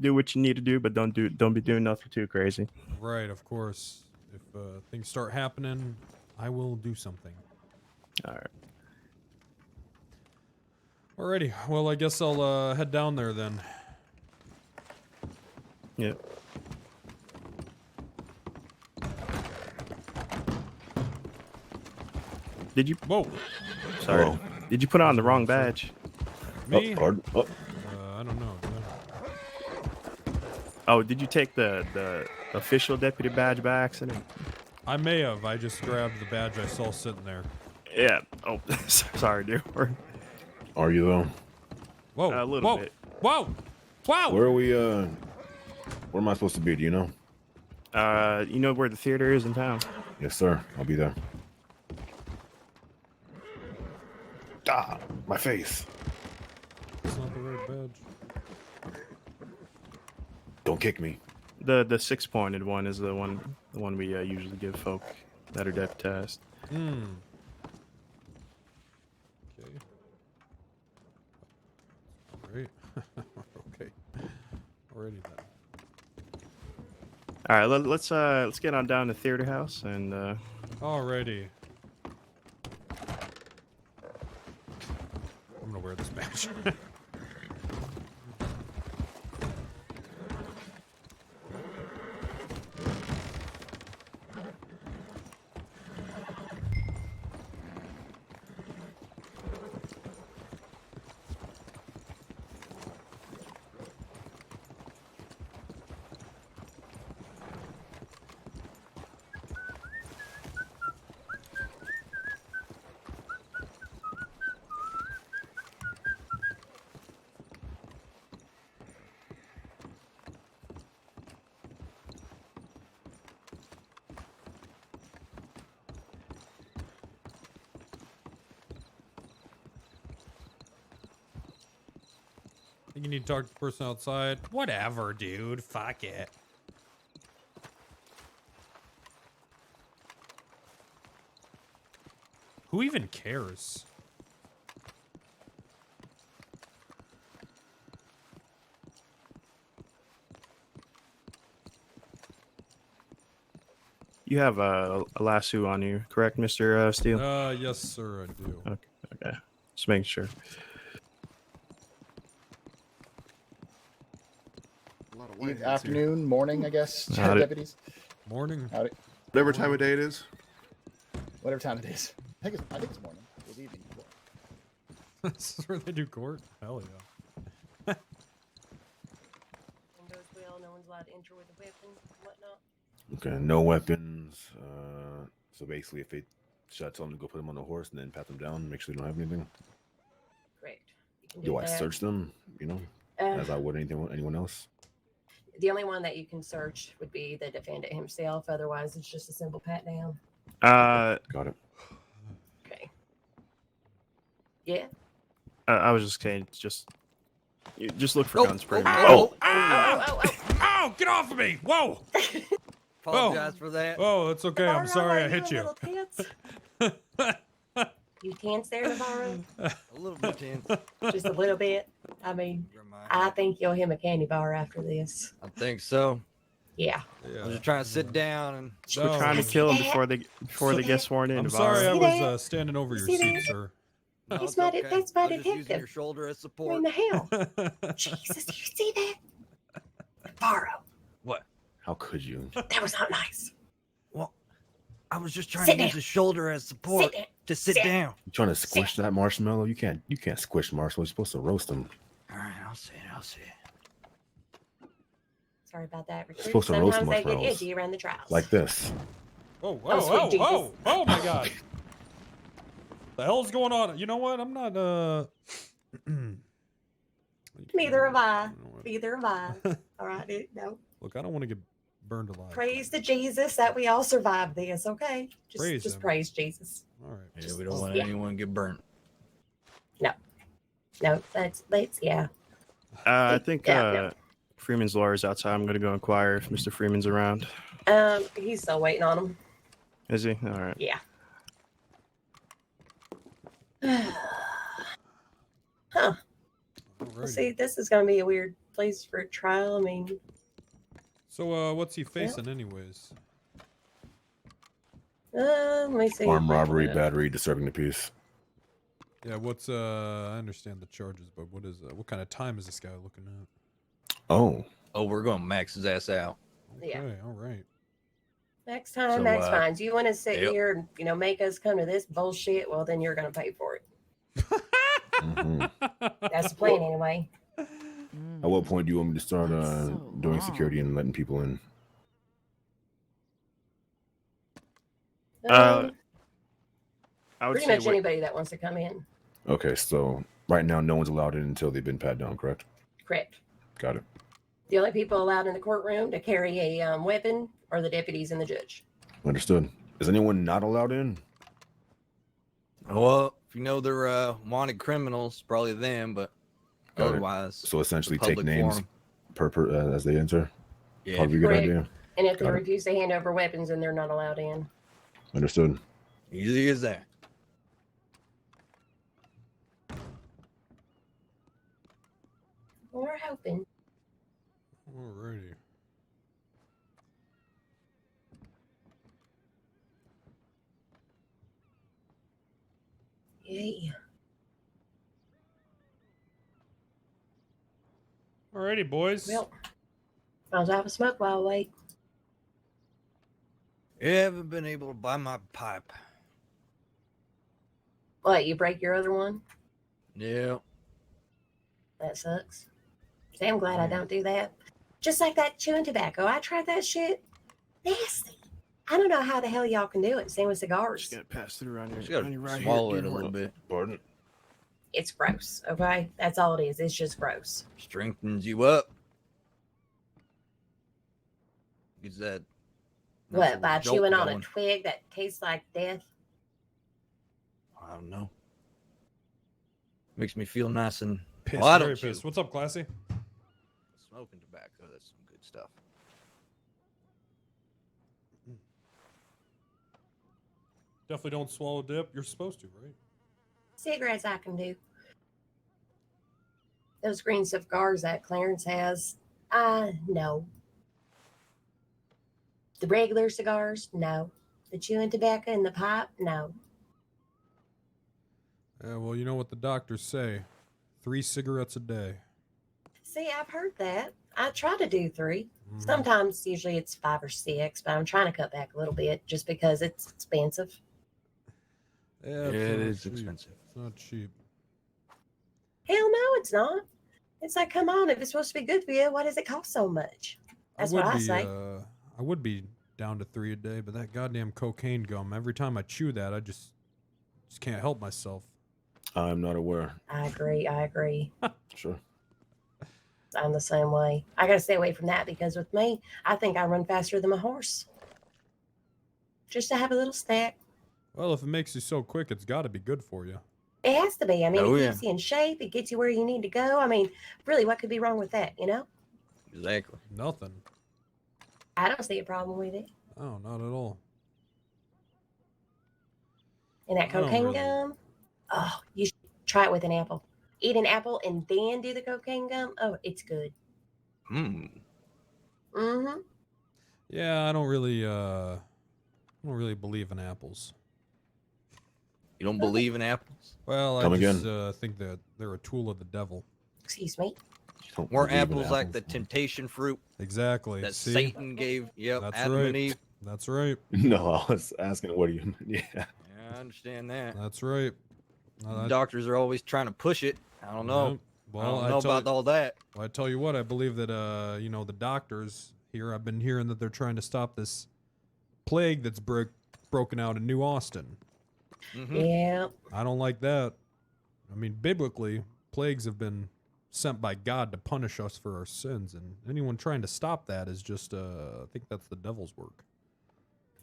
do what you need to do, but don't be doing nothing too crazy. Right, of course. If things start happening, I will do something. All right. Alrighty. Well, I guess I'll head down there then. Yep. Did you? Whoa. Sorry. Whoa. Did you put on the wrong badge? Me? Oh, pardon. Oh. I don't know. Oh, did you take the official deputy badge by accident? I may have. I just grabbed the badge I saw sitting there. Yeah. Oh, sorry, dude. Are you though? Whoa. A little whoa. bit. Whoa. Whoa. Where are we? Where am I supposed to be? Do you know? You know where the theater is in town? Yes, sir. I'll be there. Ah, my face. It's not the right badge. Don't kick me. The 6-pointed one is the one we usually give folk that are deputized. Hmm. Okay. Alright. Okay. Alrighty then. All right, let's get on down to Theater House and. Alrighty. I'm gonna wear this badge. I think you need to talk to the person outside. Whatever, dude. Fuck it. Who even cares? You have a lasso on you, correct, Mr. Steele? Yes, sir, I do. Okay. Just making sure. Afternoon, morning, I guess. Howdy. Deputies. Morning. Howdy. Whatever time of day it is. Whatever time it is. I think it's morning. It's evening. This is where they do court? Hell yeah. Windows well, no one's allowed to enter with a weapon and whatnot. Okay, no weapons. So basically, if they shot someone, to go put them on the horse and then pat them down, make sure they don't have anything. Correct. You can Do I that. search them? You know, as I would anyone else. The only one that you can search would be the defendant himself. Otherwise, it's just a simple pat down. Got it. Okay. Yeah. I was just saying, just look for gun spray. Oh, get off of me! Whoa! Apologize for that. Oh, it's okay. I'm sorry I hit you. You tense there, Navarro? A little bit tense. Just a little bit. I mean, I think you'll hit a candy bar after this. I think so. Yeah. I'm just trying to sit down and. We're trying to kill them before they get sworn in. I'm Navarro. sorry I was standing over your See seat, that? sir. No, That's it's my, okay. that's my I'm just using detective. your shoulder as What support. in the hell? Jesus, do you see that? Navarro, What? How could you? that was not nice. Well, I was just trying Sit to use down. the shoulder as support. Sit down. To sit Sit. down. You trying to squish that marshmallow? You can't squish marshmallow. You're supposed to roast them. All right, I'll sit. Sorry about that, recruit. Supposed to roast Sometimes they get marshmallows. edgy around the trials. Like this. Oh, Oh, sweet Jesus. oh my God. The hell's going on? You know what? I'm not, Neither have I. Neither have I. All right, dude. No. Look, I don't want to get burned alive. Praise to Jesus that we all survived this, okay? Praise Just him. praise Jesus. All right. Yeah, we don't want yeah. anyone to get burnt. No, let's yeah. I think Yeah. Freeman's lawyer's outside. I'm gonna go inquire if Mr. Freeman's around. He's still waiting on him. Is he? All right. Yeah. Huh. Well, see, this is gonna be a weird place for a trial. I mean, So, what's he facing anyways? let me see. Armed robbery, battery, disturbing the peace. Yeah, what's, I understand the charges, but what kind of time is this guy looking at? Oh. Oh, we're going to max his ass out. Yeah. Okay, all right. Next time, So, next time. Do you want to sit yep. here and make us come to this bullshit? Well, then you're gonna pay for it. Mhm. That's the plan, anyway. At what point do you want me to start doing long. security and letting people in? I would Pretty say much wait- anybody that wants to come in. Okay, so right now no one's allowed in until they've been pat down, correct? Correct. Got it. The only people allowed in the courtroom to carry a weapon are the deputies and the judge. Understood. Is anyone not allowed in? Well, if you know they're wanted criminals, probably them, but Got it. otherwise. So essentially the take public names forum. as they enter? Yeah. Probably a good Correct. idea. And if they Got it. refuse to hand over weapons, then they're not allowed in. Understood. Easy as that. We're hoping. Alrighty. Yeah. Alrighty, boys. Well, I'll have a smoke while I wait. You haven't been able to buy my pipe. What, you break your other one? Yeah. That sucks. See, I'm glad I don't do that. Just like that chewing tobacco. I tried that shit. Nasty. I don't know how the hell y'all can do it. Same with cigars. Just gotta pass through around here. Just gotta Around right swallow here, it a dude. little bit. Pardon? It's gross, okay? That's all it is. It's just gross. Strengthens you up. Gets that. nice What, little by jolt chewing on a going. twig that tastes like death? I don't know. Makes me feel nice and. Pissed, Well, I very don't chew. pissed. What's up, Classy? Smoking tobacco. That's some good stuff. Definitely don't swallow dip. You're supposed to, right? Cigarettes I can do. Those green cigars that Clarence has, no. The regular cigars, no. The chewing tobacco and the pipe, no. Yeah, well, you know what the doctors say. 3 cigarettes a day. See, I've heard that. I try to do 3. Mm. Sometimes, usually it's 5 or 6, but I'm trying to cut back a little bit just because it's expensive. Yeah, It not is cheap. expensive. It's not cheap. Hell no, it's not. It's like, come on, if it's supposed to be good for you, why does it cost so much? That's what I say. I would be down to 3 a day, but that goddamn cocaine gum, every time I chew that, I just can't help myself. I'm not aware. I agree. Sure. I'm the same way. I got to stay away from that because with me, I think I run faster than my horse. Just to have a little snack. Well, if it makes you so quick, it's got to be good for you. It has to be. I mean, Oh, it yeah. keeps you in shape. It gets you where you need to go. I mean, really, what could be wrong with that, you know? Exactly. Nothing. I don't see a problem with it. Oh, not at all. And that I don't cocaine really- gum, Oh, you should try it with an apple. Eat an apple and then do the cocaine gum. Oh, it's good. Hmm. Mm-hmm. Yeah, I don't really believe in apples. You don't believe in apples? Well, Come I again. just think that they're a tool of the devil. Excuse me. Weren't apples like the temptation fruit Exactly. that See? Satan gave? Yep, That's Adam right. and Eve. That's right. No, I was asking what do you. Yeah. Yeah, I understand that. That's right. Doctors are always trying to push it. I don't know. Yep. Well, I don't know about all that. Well, I tell you what, I believe that the doctors here. I've been hearing that they're trying to stop this plague that's broken out in New Austin. Mm-hmm. Yeah. I don't like that. I mean, biblically, plagues have been sent by God to punish us for our sins, and anyone trying to stop that is just, I think that's the devil's work.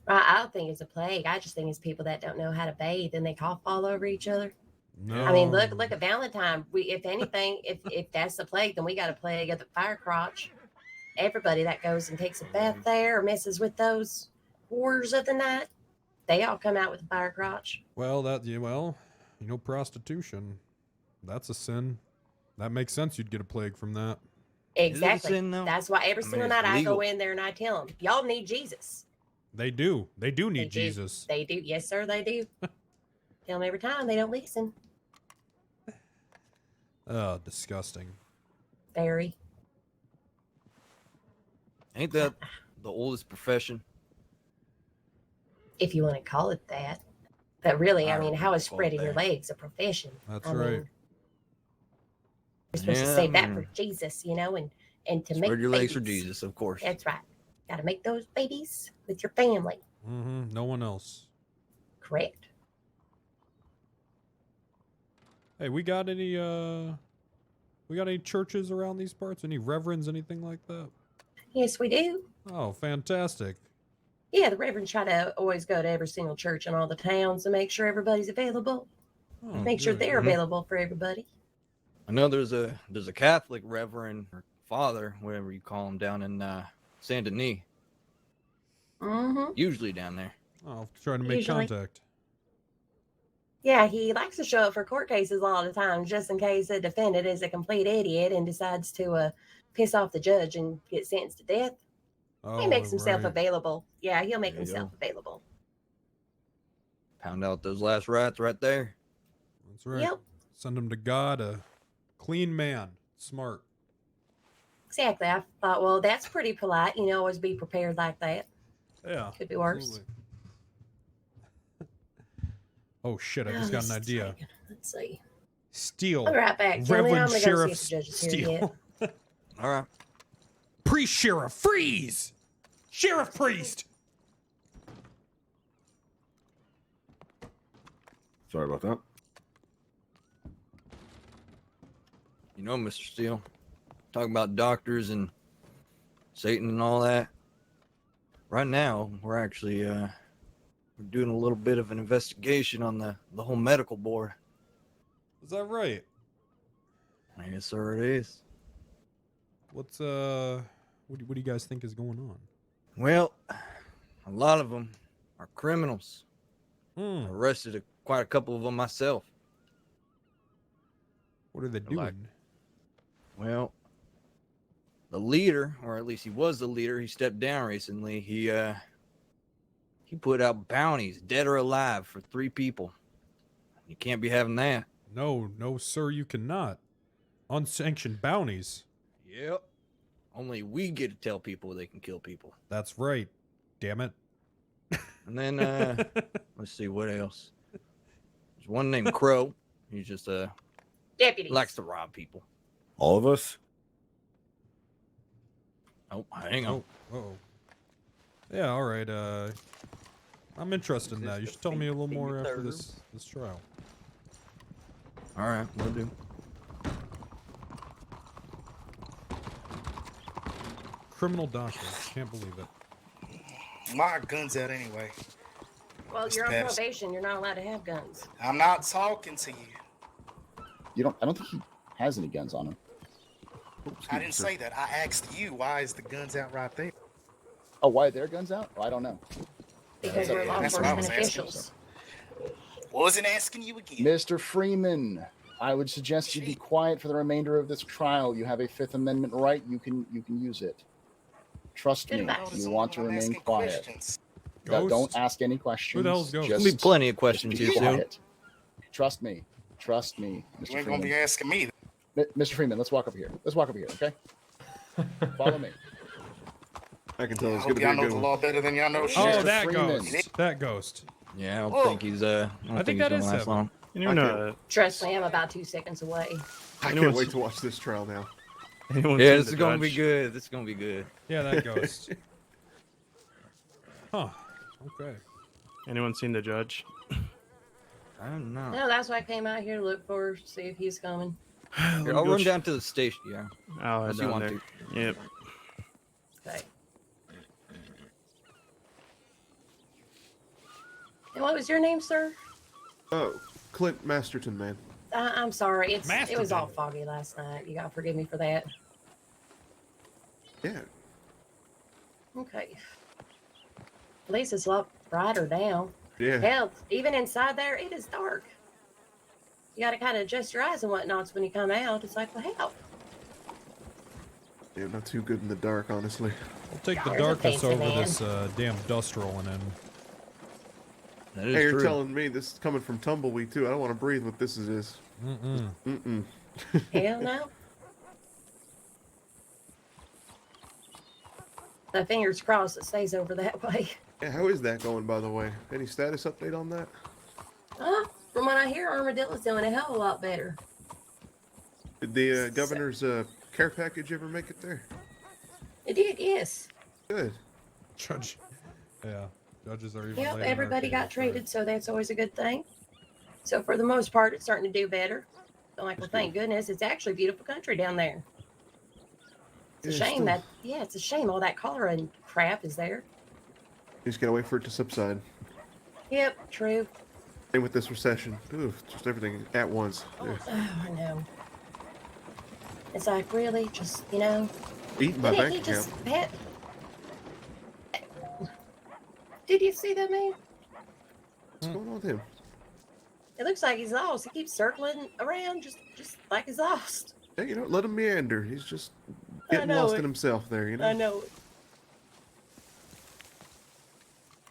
I don't think it's a plague. I just think it's people that don't know how to bathe and they cough all over each other. No. I mean, look at Valentine. If anything, if that's the plague, then we got a plague of the fire crotch. Everybody that goes and takes a bath there or messes with those whores of the night, they all come out with a fire crotch. Well, prostitution, that's a sin. That makes sense. You'd get a plague from that. Exactly. sin, though? That's why every single night I go in there and I tell them, y'all need Jesus. They do. They do need Jesus. They do. Yes, sir, they do. Tell them every time. They don't listen. Oh, disgusting. Very. Ain't that the oldest profession? If you want to call it that. But really, I mean, how is call it spreading your that. legs a profession? That's I right. mean, you're supposed to Yeah, save I that mean, for Jesus, and to make Spread your legs for babies. Jesus, of course. That's right. Got to make those babies with your family. Mm-hmm. No one else. Correct. Hey, we got any churches around these parts? Any reverends, anything like that? Yes, we do. Oh, fantastic. Yeah, the reverends try to always go to every single church in all the towns to make sure everybody's available. Oh, Make sure good. they're available for everybody. I know there's a Catholic reverend or father, whatever you call him, down in Saint Denis. Mm-hmm. Usually down there. Oh, trying to make Usually. contact. Yeah, he likes to show up for court cases a lot of times just in case the defendant is a complete idiot and decides to piss off the judge and get sentenced to death. Oh, He makes himself right. available. Yeah, he'll make There you himself available. Pound out those last rats right there. That's right. Yep. Send him to God, a clean man. Smart. Exactly. I thought, well, that's pretty polite. Always be prepared like that. Yeah. Could be worse. absolutely. Oh, shit, I just got an idea. Let's see. STEELE. I'll be right back, Jimmy. I'm Reverend gonna go Sheriff see if the judge is here STEELE. yet. All right. Priest Sheriff, freeze! Sheriff Priest! Sorry about that. You know, Mr. Steele, talking about doctors and Satan and all that. Right now, we're actually we're doing a little bit of an investigation on the whole medical board. Is that right? Yes, sir, it is. What's, what do you guys think is going on? Well, a lot of them are criminals. I arrested quite a couple of them myself. What are they doing? Well, the leader, or at least he was the leader, he stepped down recently. He put out bounties, dead or alive, for 3 people. You can't be having that. No, sir, you cannot. Unsanctioned bounties. Yep. Only we get to tell people they can kill people. That's right. Damn it. And then, let's see, what else? There's one named Crow. He's just, Deputies. likes to rob people. All of us? Oh, hang on. Oh. Yeah, all right. I'm interested in that. You should tell me a little more after this trial. All right, we'll do. Criminal doctor. Can't believe it. My gun's out anyway. Well, Mr. you're on Patterson. probation. You're not allowed to have guns. I'm not talking to you. I don't think he has any guns on him. I didn't say that. I asked you, why is the guns out right there? Oh, why are their guns out? Oh, I don't know. Because we're law That's what I enforcement was asking. officials. Wasn't asking you again. Mr. Freeman, I would suggest you be quiet for the remainder of this trial. You have a Fifth Amendment right. You can use it. Trust me. You want to remain quiet. Don't ask any questions. Who the hell's Ghost? There'll be plenty of questions here soon. Trust me. Trust me, Mr. You ain't Freeman. gonna be asking me. Mr. Freeman, let's walk up here. Let's walk up here, okay? Follow me. I can tell I it's hope gonna be y'all a know good the one. law better than y'all know shit. Oh, that ghost. That ghost. Yeah, I don't think he's I think that he's is gonna last him. long. Trust me, I'm about 2 seconds away. I can't wait to watch this trial now. Yeah, this is gonna be good. This is gonna be good. Yeah, that ghost. Huh. Okay. Anyone seen the judge? I don't know. No, that's why I came out here to look for, see if he's coming. Here, I'll run down to the station. Yeah. I'll head Unless you down want there. to. Yep. Okay. And what was your name, sir? Oh, Clint Masterton, man. I'm sorry. It was Masterton. all foggy last night. You gotta forgive me for that. Yeah. Okay. At least it's a lot brighter now. Yeah. Hell, even inside there, it is dark. You gotta kind of adjust your eyes and whatnots when you come out. It's like, well, hell. Yeah, not too good in the dark, honestly. I'll take the There's a darkness fancy over man. this damn dust rolling in. That is Hey, you're true. telling me this is coming from Tumbleweed too. I don't want to breathe what this is. Mm-mm. Hell no. My fingers crossed it stays over that way. Yeah, how is that going, by the way? Any status update on that? From what I hear, Armadillo's doing a hell of a lot better. Did the governor's care package ever make it there? It did, yes. Good. Judge. Yeah. Judges are even Yep, later in everybody our got case, treated, so that's always a good thing. So for the most part, it's starting to do better. I'm like, well, thank goodness. It's actually beautiful country down there. It's a Yeah, shame still- that, yeah, it's a shame all that cholera and crap is there. You just gotta wait for it to subside. Yep, true. Same with this recession. Ooh, just everything at once. Ugh. Oh, I know. It's like, really, just, you know. Eating my Didn't bank he account. just pet? Did you see that man? What's going on with him? It looks like he's lost. He keeps circling around, just like he's lost. Yeah, you know, let him meander. He's just I getting know lost it. in himself there, you know? I know it.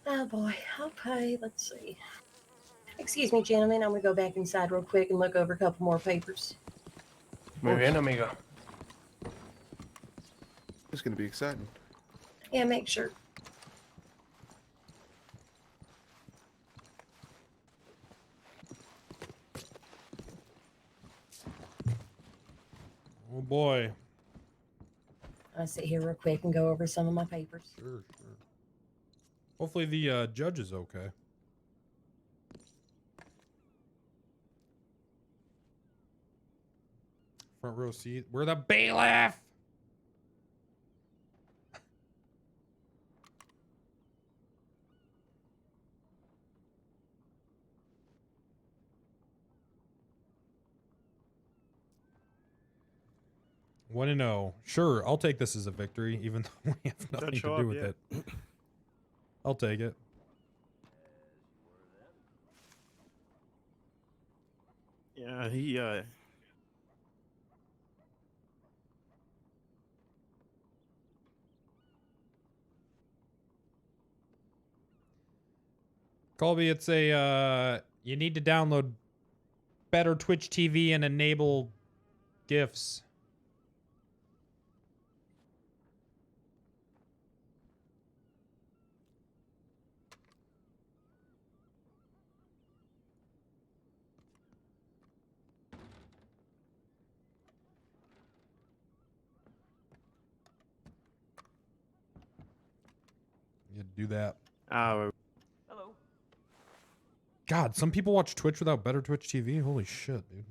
Oh boy. Okay, let's see. Excuse me, gentlemen. I'm gonna go back inside real quick and look over a couple more papers. Muy bien, amigo. It's gonna be exciting. Yeah, make sure. Oh boy. I'll sit here real quick and go over some of my papers. Sure. Hopefully the judge is okay. Front row seat. We're the bailiff. Want to know? Sure, I'll take this as a victory, even though we have nothing to show do up with yet. it. I'll take it. Yeah, he Colby, it's a you need to download better Twitch TV and enable GIFs. You do that. Hello. God, some people watch Twitch without better Twitch TV. Holy shit, dude.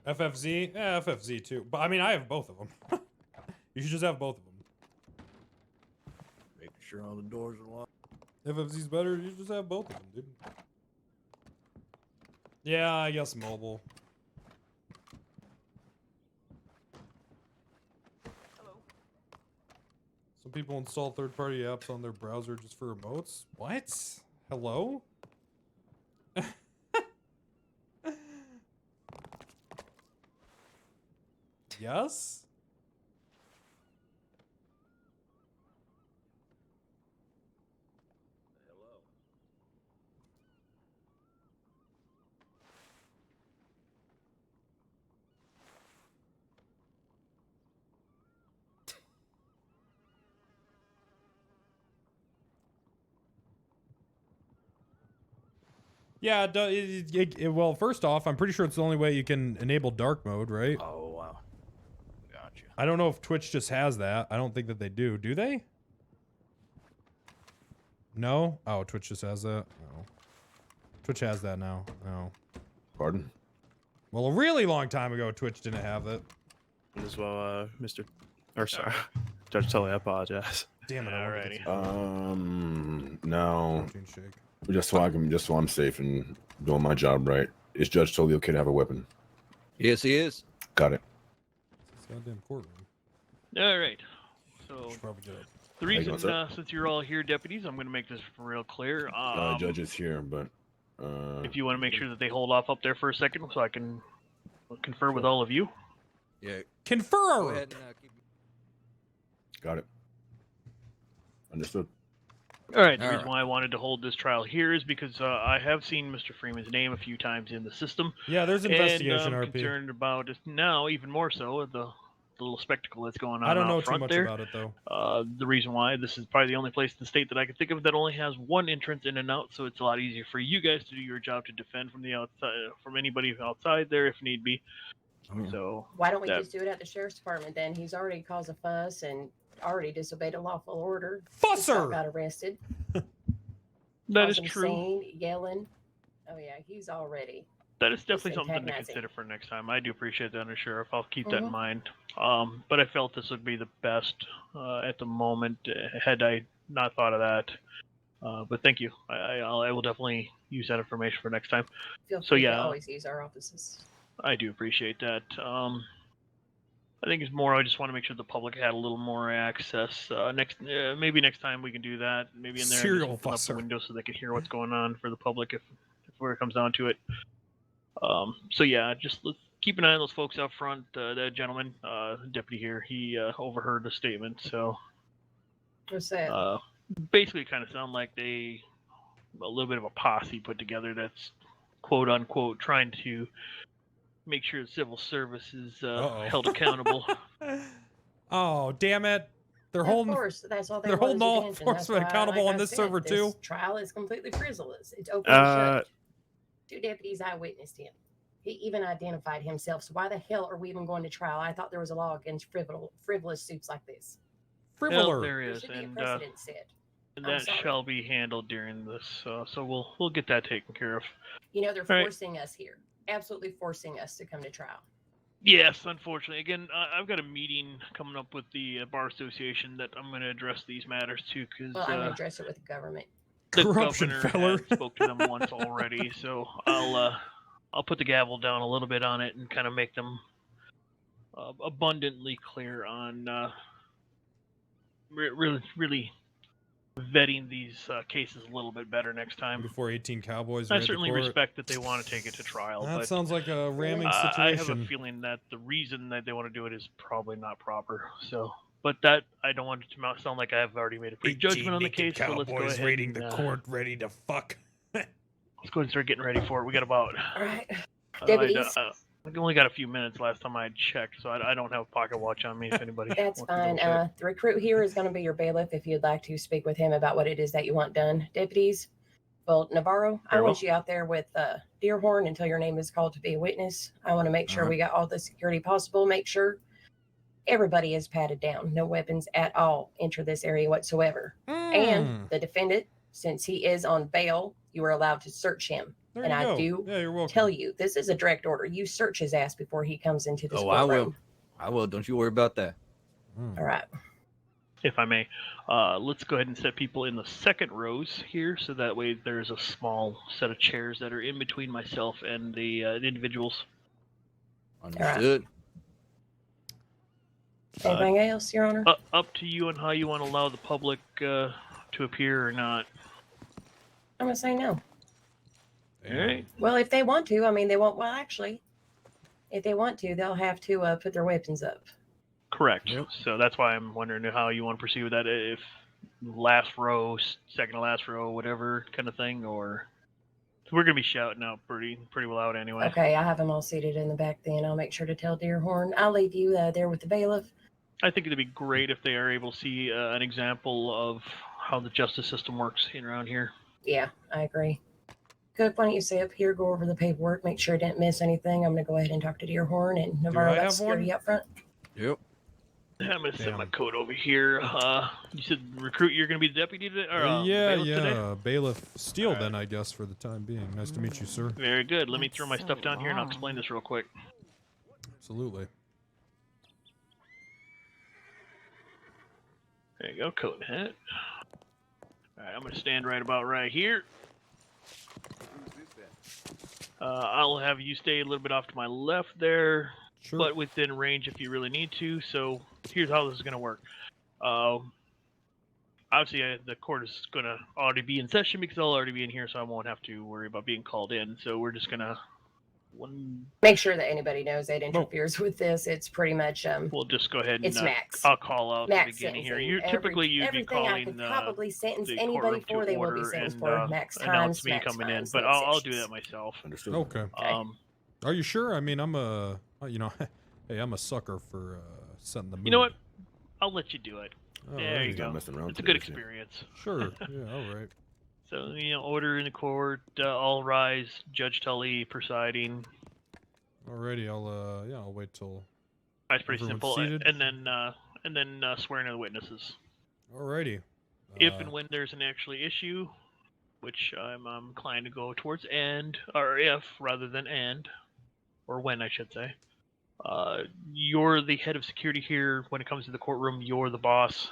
FFZ? Yeah, FFZ too. But I mean, I have both of them. You should just have both of them. Making sure all the doors are locked. FFZ's better. You just have both of them, dude. Yeah, I guess mobile. Some people install third-party apps on their browser just for emotes. What? Hello? Yes? Yeah, well, first off, I'm pretty sure it's the only way you can enable dark mode, right? Oh, wow. Gotcha. I don't know if Twitch just has that. I don't think that they do. Do they? No? Oh, Twitch just has that? No. Twitch has that now. No. Pardon? Well, a really long time ago, Twitch didn't have it. As well, Mr. Or sorry, Judge Tully, I apologize. Damn it! Alrighty. No. Protein shake. Just so I'm safe and doing my job right. Is Judge Tully okay to have a weapon? Yes, he is. Got it. It's a goddamn courtroom. All right. So Should probably get it. the reason, since you're all here, deputies, I'm going to make this real clear. Judge is here, but if you want to make sure that they hold off up there for a second, so I can confer with all of you. Yeah. Confer. Go ahead and, got it. Understood. All right. The reason why I wanted to hold this trial here is because I have seen Mr. Freeman's name a few times in the system. Yeah, there's investigation, and I'm RP. concerned about it now, even more so, the little spectacle that's going on. I don't know out too front much there. about it, though. The reason why this is probably the only place in the state that I can think of that only has one entrance in and out, so it's a lot easier for you guys to do your job to defend from the outside, from anybody outside there if need be. So why don't we just do it at the sheriff's department then? He's already caused a fuss and already disobeyed a lawful order. Fusser got arrested. That is Causing true. Scene, yelling. Oh yeah, he's already. That is definitely something to antagonizing. consider for next time. I do appreciate that, Under Sheriff. I'll keep that in Mhm. mind. But I felt this would be the best at the moment. Had I not thought of that, but thank you. I will definitely use that information for next time. Feel So free to yeah, always use our offices. I do appreciate that. I think it's more. I just want to make sure the public had a little more access. Maybe next time we can do that. Maybe in there, Serial just open up the fusser. window so they can hear what's going on for the public if where it comes down to it. So yeah, just let's keep an eye on those folks out front. That gentleman, deputy here, he overheard the statement. So What's that? basically, it kind of sound like a little bit of a posse put together that's quote unquote trying to make sure the civil service is held accountable. Oh, damn it. They're holding, Of course, that's all they're holding all enforcement accountable on this server, too. This trial is completely frivolous. It's open and shut. 2 deputies eyewitnessed him. He even identified himself. So why the hell are we even going to trial? I thought there was a law against frivolous suits like this. Well, there is, should be a and precedent set. and I'm that sorry. shall be handled during this. So we'll get that taken care of. You know, they're All right. forcing us here. Absolutely forcing us to come to trial. Yes, unfortunately. Again, I've got a meeting coming up with the Bar Association that I'm going to address these matters to because Well, I'm going to address it with the government. the Corruption, governor feller. had spoke to them once already. So I'll put the gavel down a little bit on it and kind of make them abundantly clear on really vetting these cases a little bit better next time. Before 18 Cowboys. I are at the certainly court. respect that they want to take it to trial. That but sounds like a ramming I have a situation. feeling that the reason that they want to do it is probably not proper. So, but that I don't want it to sound like I've already made a prejudgment on the case. So let's go Cowboys ahead raiding and, the court, ready to fuck. let's go ahead and start getting ready for it. We got about. All right. I Deputies. only got a few minutes last time I checked, so I don't have a pocket watch on me. If anybody. That's wants to fine. double check. The recruit here is going to be your bailiff if you'd like to speak with him about what it is that you want done. Deputies, well, Navarro, I Very want well. you out there with Deerhorn until your name is called to be a witness. I want to make sure we got all the security possible. Make sure everybody is patted down. No weapons at all enter this area whatsoever. And the defendant, since he is on bail, you are allowed to search him. There and you I go. do Yeah, you're welcome. tell you, this is a direct order. You search his ass before he comes into this Oh, I courtroom. will. I will. Don't you worry about that. All right. if I may. Let's go ahead and set people in the second rows here, so that way there's a small set of chairs that are in between myself and the individuals. Understood. Anything else, Your Honor? Up to you on how you want to allow the public to appear or not. I'm gonna say no. All right. Well, if they want to, I mean, they won't. Well, actually, if they want to, they'll have to put their weapons up. Correct. So that's why I'm wondering how you want to proceed with that. If last row, second to last row, whatever kind of thing, or we're gonna be shouting out pretty loud anyway. Okay, I have them all seated in the back. Then I'll make sure to tell Deerhorn. I'll leave you there with the bailiff. I think it'd be great if they are able to see an example of how the justice system works around here. Yeah, I agree. Cook, why don't you stay up here, go over the paperwork, make sure I didn't miss anything. I'm going to go ahead and talk to Deerhorn and Navarro about security up front. Yep. I'm going to set my coat over here. You said recruit, you're going to be the deputy today? Or, yeah. today? Bailiff STEELE then, I guess, for the time being. Nice to meet you, sir. Very good. Let me throw my stuff down here and I'll explain this real quick. Absolutely. There you go, coat and hat. All right, I'm going to stand right about right here. I'll have you stay a little bit off to my left there, but within range if you really need to. So here's how this is going to work. Obviously, the court is going to already be in session because I'll already be in here, so I won't have to worry about being called in. So we're just going to make sure that anybody knows that interferes with this. It's pretty much we'll just go ahead and it's max. I'll call out max the beginning sentencing. here. Typically you'd be calling I could probably sentence the anybody courtroom for. to They will order be sentenced and, for max times. announce me max coming in, times, but no I'll do sessions. that myself. Understood. Okay. Are you sure? I mean, I'm a, hey, I'm a sucker for setting the mood. You know what? I'll let you do it. Oh, there right. you go. messing around It's a today, good is he? experience. Sure. Yeah. All right. So order in the court. All rise. Judge Tully presiding. Alrighty. I'll wait till. That's pretty everyone's simple. seated. And then swearing in the witnesses. Alrighty. If and when there's an actually issue, which I'm inclined to go towards or if rather than or when I should say. You're the head of security here. When it comes to the courtroom, you're the boss.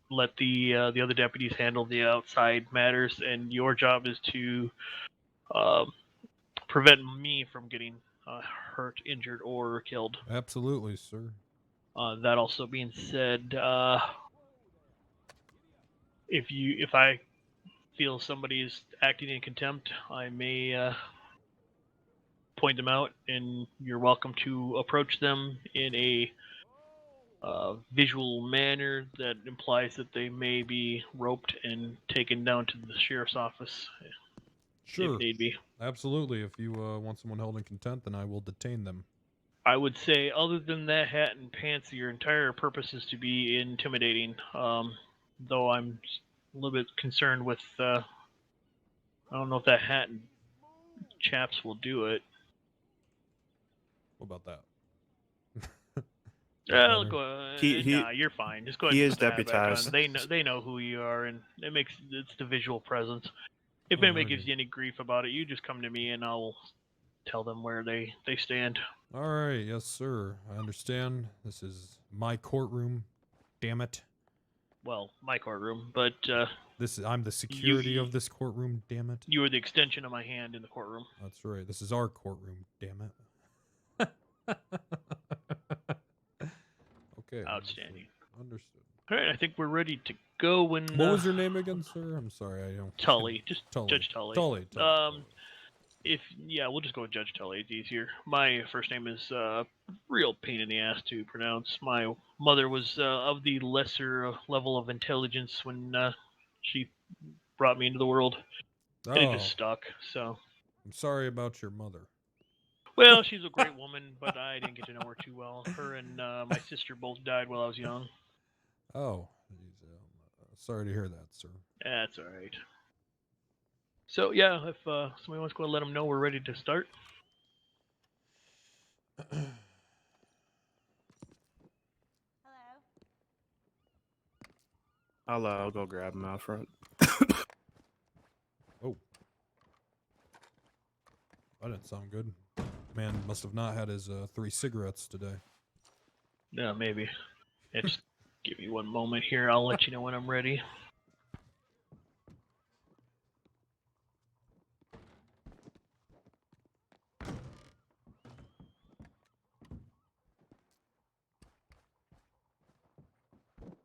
Let the other deputies handle the outside matters, and your job is to prevent me from getting hurt, injured, or killed. Absolutely, sir. That also being said, if I feel somebody is acting in contempt, I may point them out, and you're welcome to approach them in a visual manner that implies that they may be roped and taken down to the sheriff's office. Sure. If need be. Absolutely. If you want someone held in contempt, then I will detain them. I would say, other than that hat and pants, your entire purpose is to be intimidating. Though I'm a little bit concerned with, I don't know if that hat and chaps will do it. What about that? Nah, He- you're fine. Just go ahead. he and is put the hat back on. deputized. They know who you are, and it's the visual presence. If anybody gives you any grief about it, you just come to me, and I'll tell them where they stand. All right. Yes, sir. I understand. This is my courtroom. Damn it. Well, my courtroom, but I'm the security of this courtroom. Damn it. you are the extension of my hand in the courtroom. That's right. This is our courtroom. Damn it. Okay. Outstanding. Understood. All right, I think we're ready to go. When What was your name again, sir? I'm sorry, I don't. Tully, just Tully. Judge Tully. Tully. We'll just go with Judge Tully. It's easier. My first name is real pain in the ass to pronounce. My mother was of the lesser level of intelligence when she brought me into the world, and it just stuck. So I'm sorry about your mother. Well, she's a great woman, but I didn't get to know her too well. Her and my sister both died while I was young. Oh, sorry to hear that, sir. That's all right. So, yeah, if somebody wants to go and let them know we're ready to start. I'll go grab him out front. Oh. That didn't sound good. Man must have not had his 3 cigarettes today. Yeah, maybe. It's Give me one moment here. I'll let you know when I'm ready.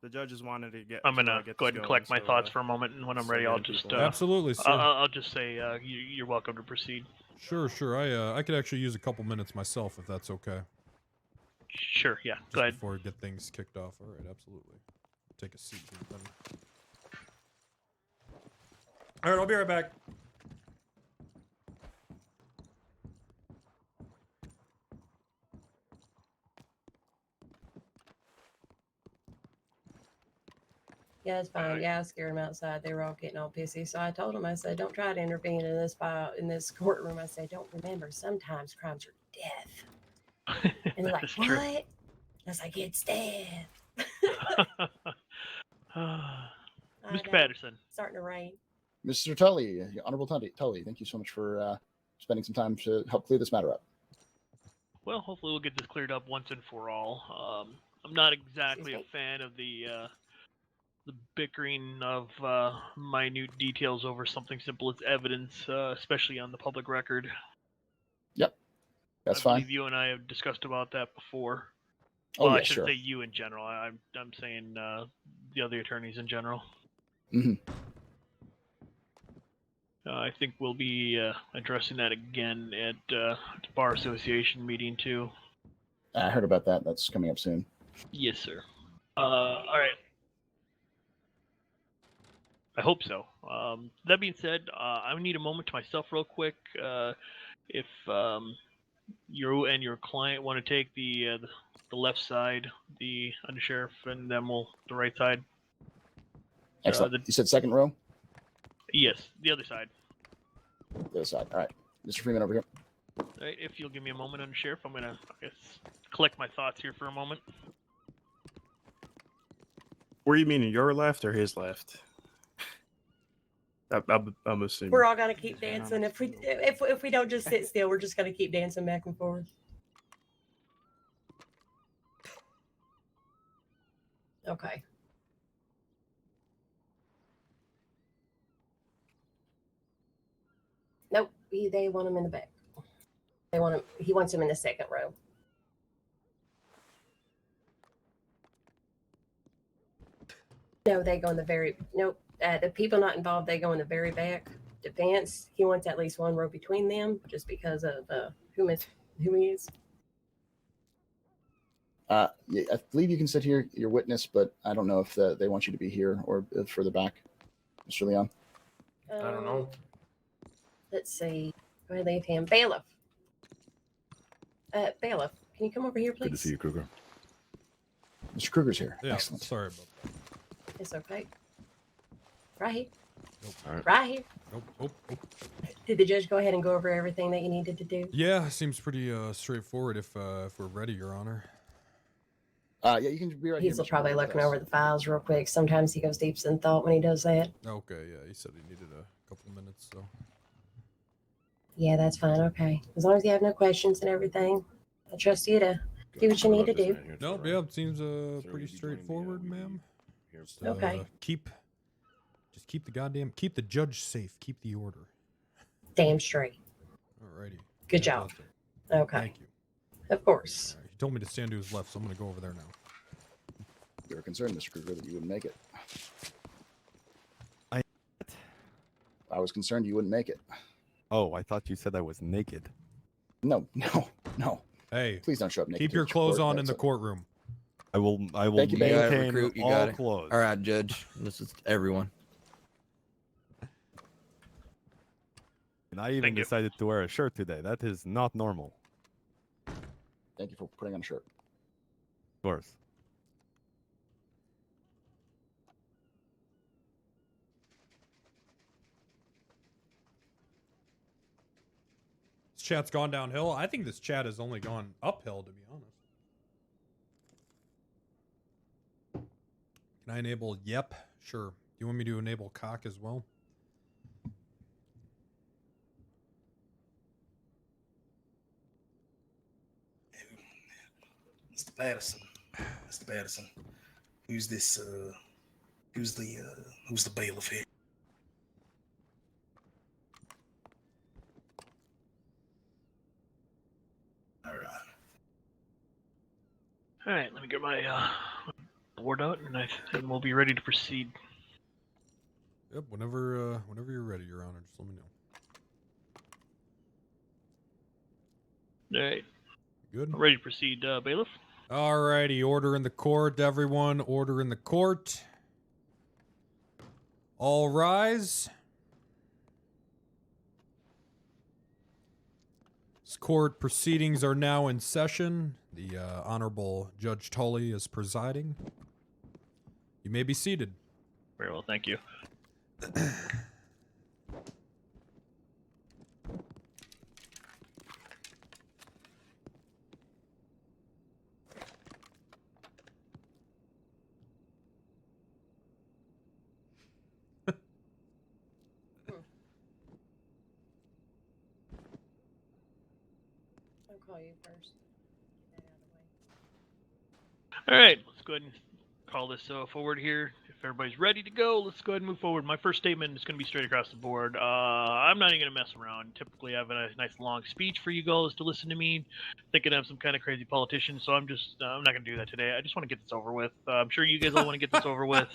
The judges wanted to get. I'm gonna get go this ahead and going, collect my so, thoughts for a moment, and when I'm ready, I'll just Absolutely, sir. I'll just say you're welcome to proceed. Sure. I could actually use a couple minutes myself if that's okay. Sure. Yeah. Just Go ahead. before we get things kicked off. All right. Absolutely. Take a seat here then. All right. I'll be right back. Yeah, it's fine. Yeah, I scared them outside. They were all getting all pissy. So I told them, I said, don't try to intervene in this file, in this courtroom. I said, don't remember, sometimes crimes are death. And they're like, what? True. I was like, it's death. Mr. Patterson. Starting to rain. Mr. Tully, Honorable Tully, thank you so much for spending some time to help clear this matter up. Well, hopefully we'll get this cleared up once and for all. I'm not exactly a fan of the bickering of minute details over something simple as evidence, especially on the public record. Yep, that's I fine. believe you and I have discussed about that before. Oh, Well, yeah, I shouldn't sure. say you in general. I'm saying the other attorneys in general. Mm-hmm. I think we'll be addressing that again at the Bar Association meeting too. I heard about that. That's coming up soon. Yes, sir. All right. I hope so. That being said, I need a moment to myself real quick. If you and your client want to take the left side, the undersheriff, and then the right side. Excellent. You said second row? Yes, the other side. The other side. All right. Mr. Freeman over here. All right, if you'll give me a moment, undersheriff, I'm gonna, I guess, collect my thoughts here for a moment. Were you meaning your left or his left? I'm assuming. We're all gonna keep dancing. If we don't just sit still, we're just gonna keep dancing back and forth. Okay. Nope. They want him in the back. They want him. He wants him in the second row. No, they go in the very. Nope. The people not involved, they go in the very back. Defense, he wants at least one row between them, just because of who he is. Yeah, I believe you can sit here, your witness, but I don't know if they want you to be here or further back, Mr. Leon. I don't know. Let's see. Go ahead, leave him. Bailiff. Bailiff, can you come over here, please? Good to see you, Kruger. Mr. Kruger's here. Yeah, Excellent. Sorry about that. It's okay. Right here. Nope. All right. Right here. Nope. Did the judge go ahead and go over everything that you needed to do? Yeah, seems pretty straightforward if we're ready, Your Honor. Yeah, you can be right here. He's Mr. probably Kruger, looking over the files real quick. Sometimes he goes deep in thought when he does that. Okay, yeah, he said he needed a couple minutes, so. Yeah, that's fine. Okay. As long as you have no questions and everything, I trust you to do what you need to do. Nope, yeah, it seems pretty straightforward, ma'am. Just, Okay. Keep the judge safe. Keep the order. Damn straight. Alrighty. Good job. Okay. Thank you. Of course. He told me to stand to his left, so I'm gonna go over there now. You were concerned, Mr. Kruger, that you wouldn't make it. I was concerned you wouldn't make it. Oh, I thought you said I was naked. No. Hey, please don't show up naked. keep your clothes on in the courtroom. I will Thank you, maintain Recruit, you all got it. clothes. All right, Judge. This is everyone. And I even decided to wear a shirt today. That is not normal. Thank you for putting on a shirt. Of course. This chat's gone downhill. I think this chat has only gone uphill, to be honest. Can I enable yep? Sure. Do you want me to enable cock as well? Mr. Patterson. Who's this? Who's the bailiff here? All right. All right, let me get my board out, and we'll be ready to proceed. Yep, whenever you're ready, Your Honor, just let me know. All right. Good. Ready to proceed, bailiff? Alrighty, order in the court, everyone. Order in the court. All rise. This court proceedings are now in session. The Honorable Judge Tully is presiding. You may be seated. Very well, thank you. I'll call you first. All right, let's go ahead and call this forward here. If everybody's ready to go, let's go ahead and move forward. My first statement is going to be straight across the board. I'm not even going to mess around. Typically, I have a nice long speech for you guys to listen to me, thinking I'm some kind of crazy politician, so I'm not going to do that today. I just want to get this over with. I'm sure you guys all want to get this over with,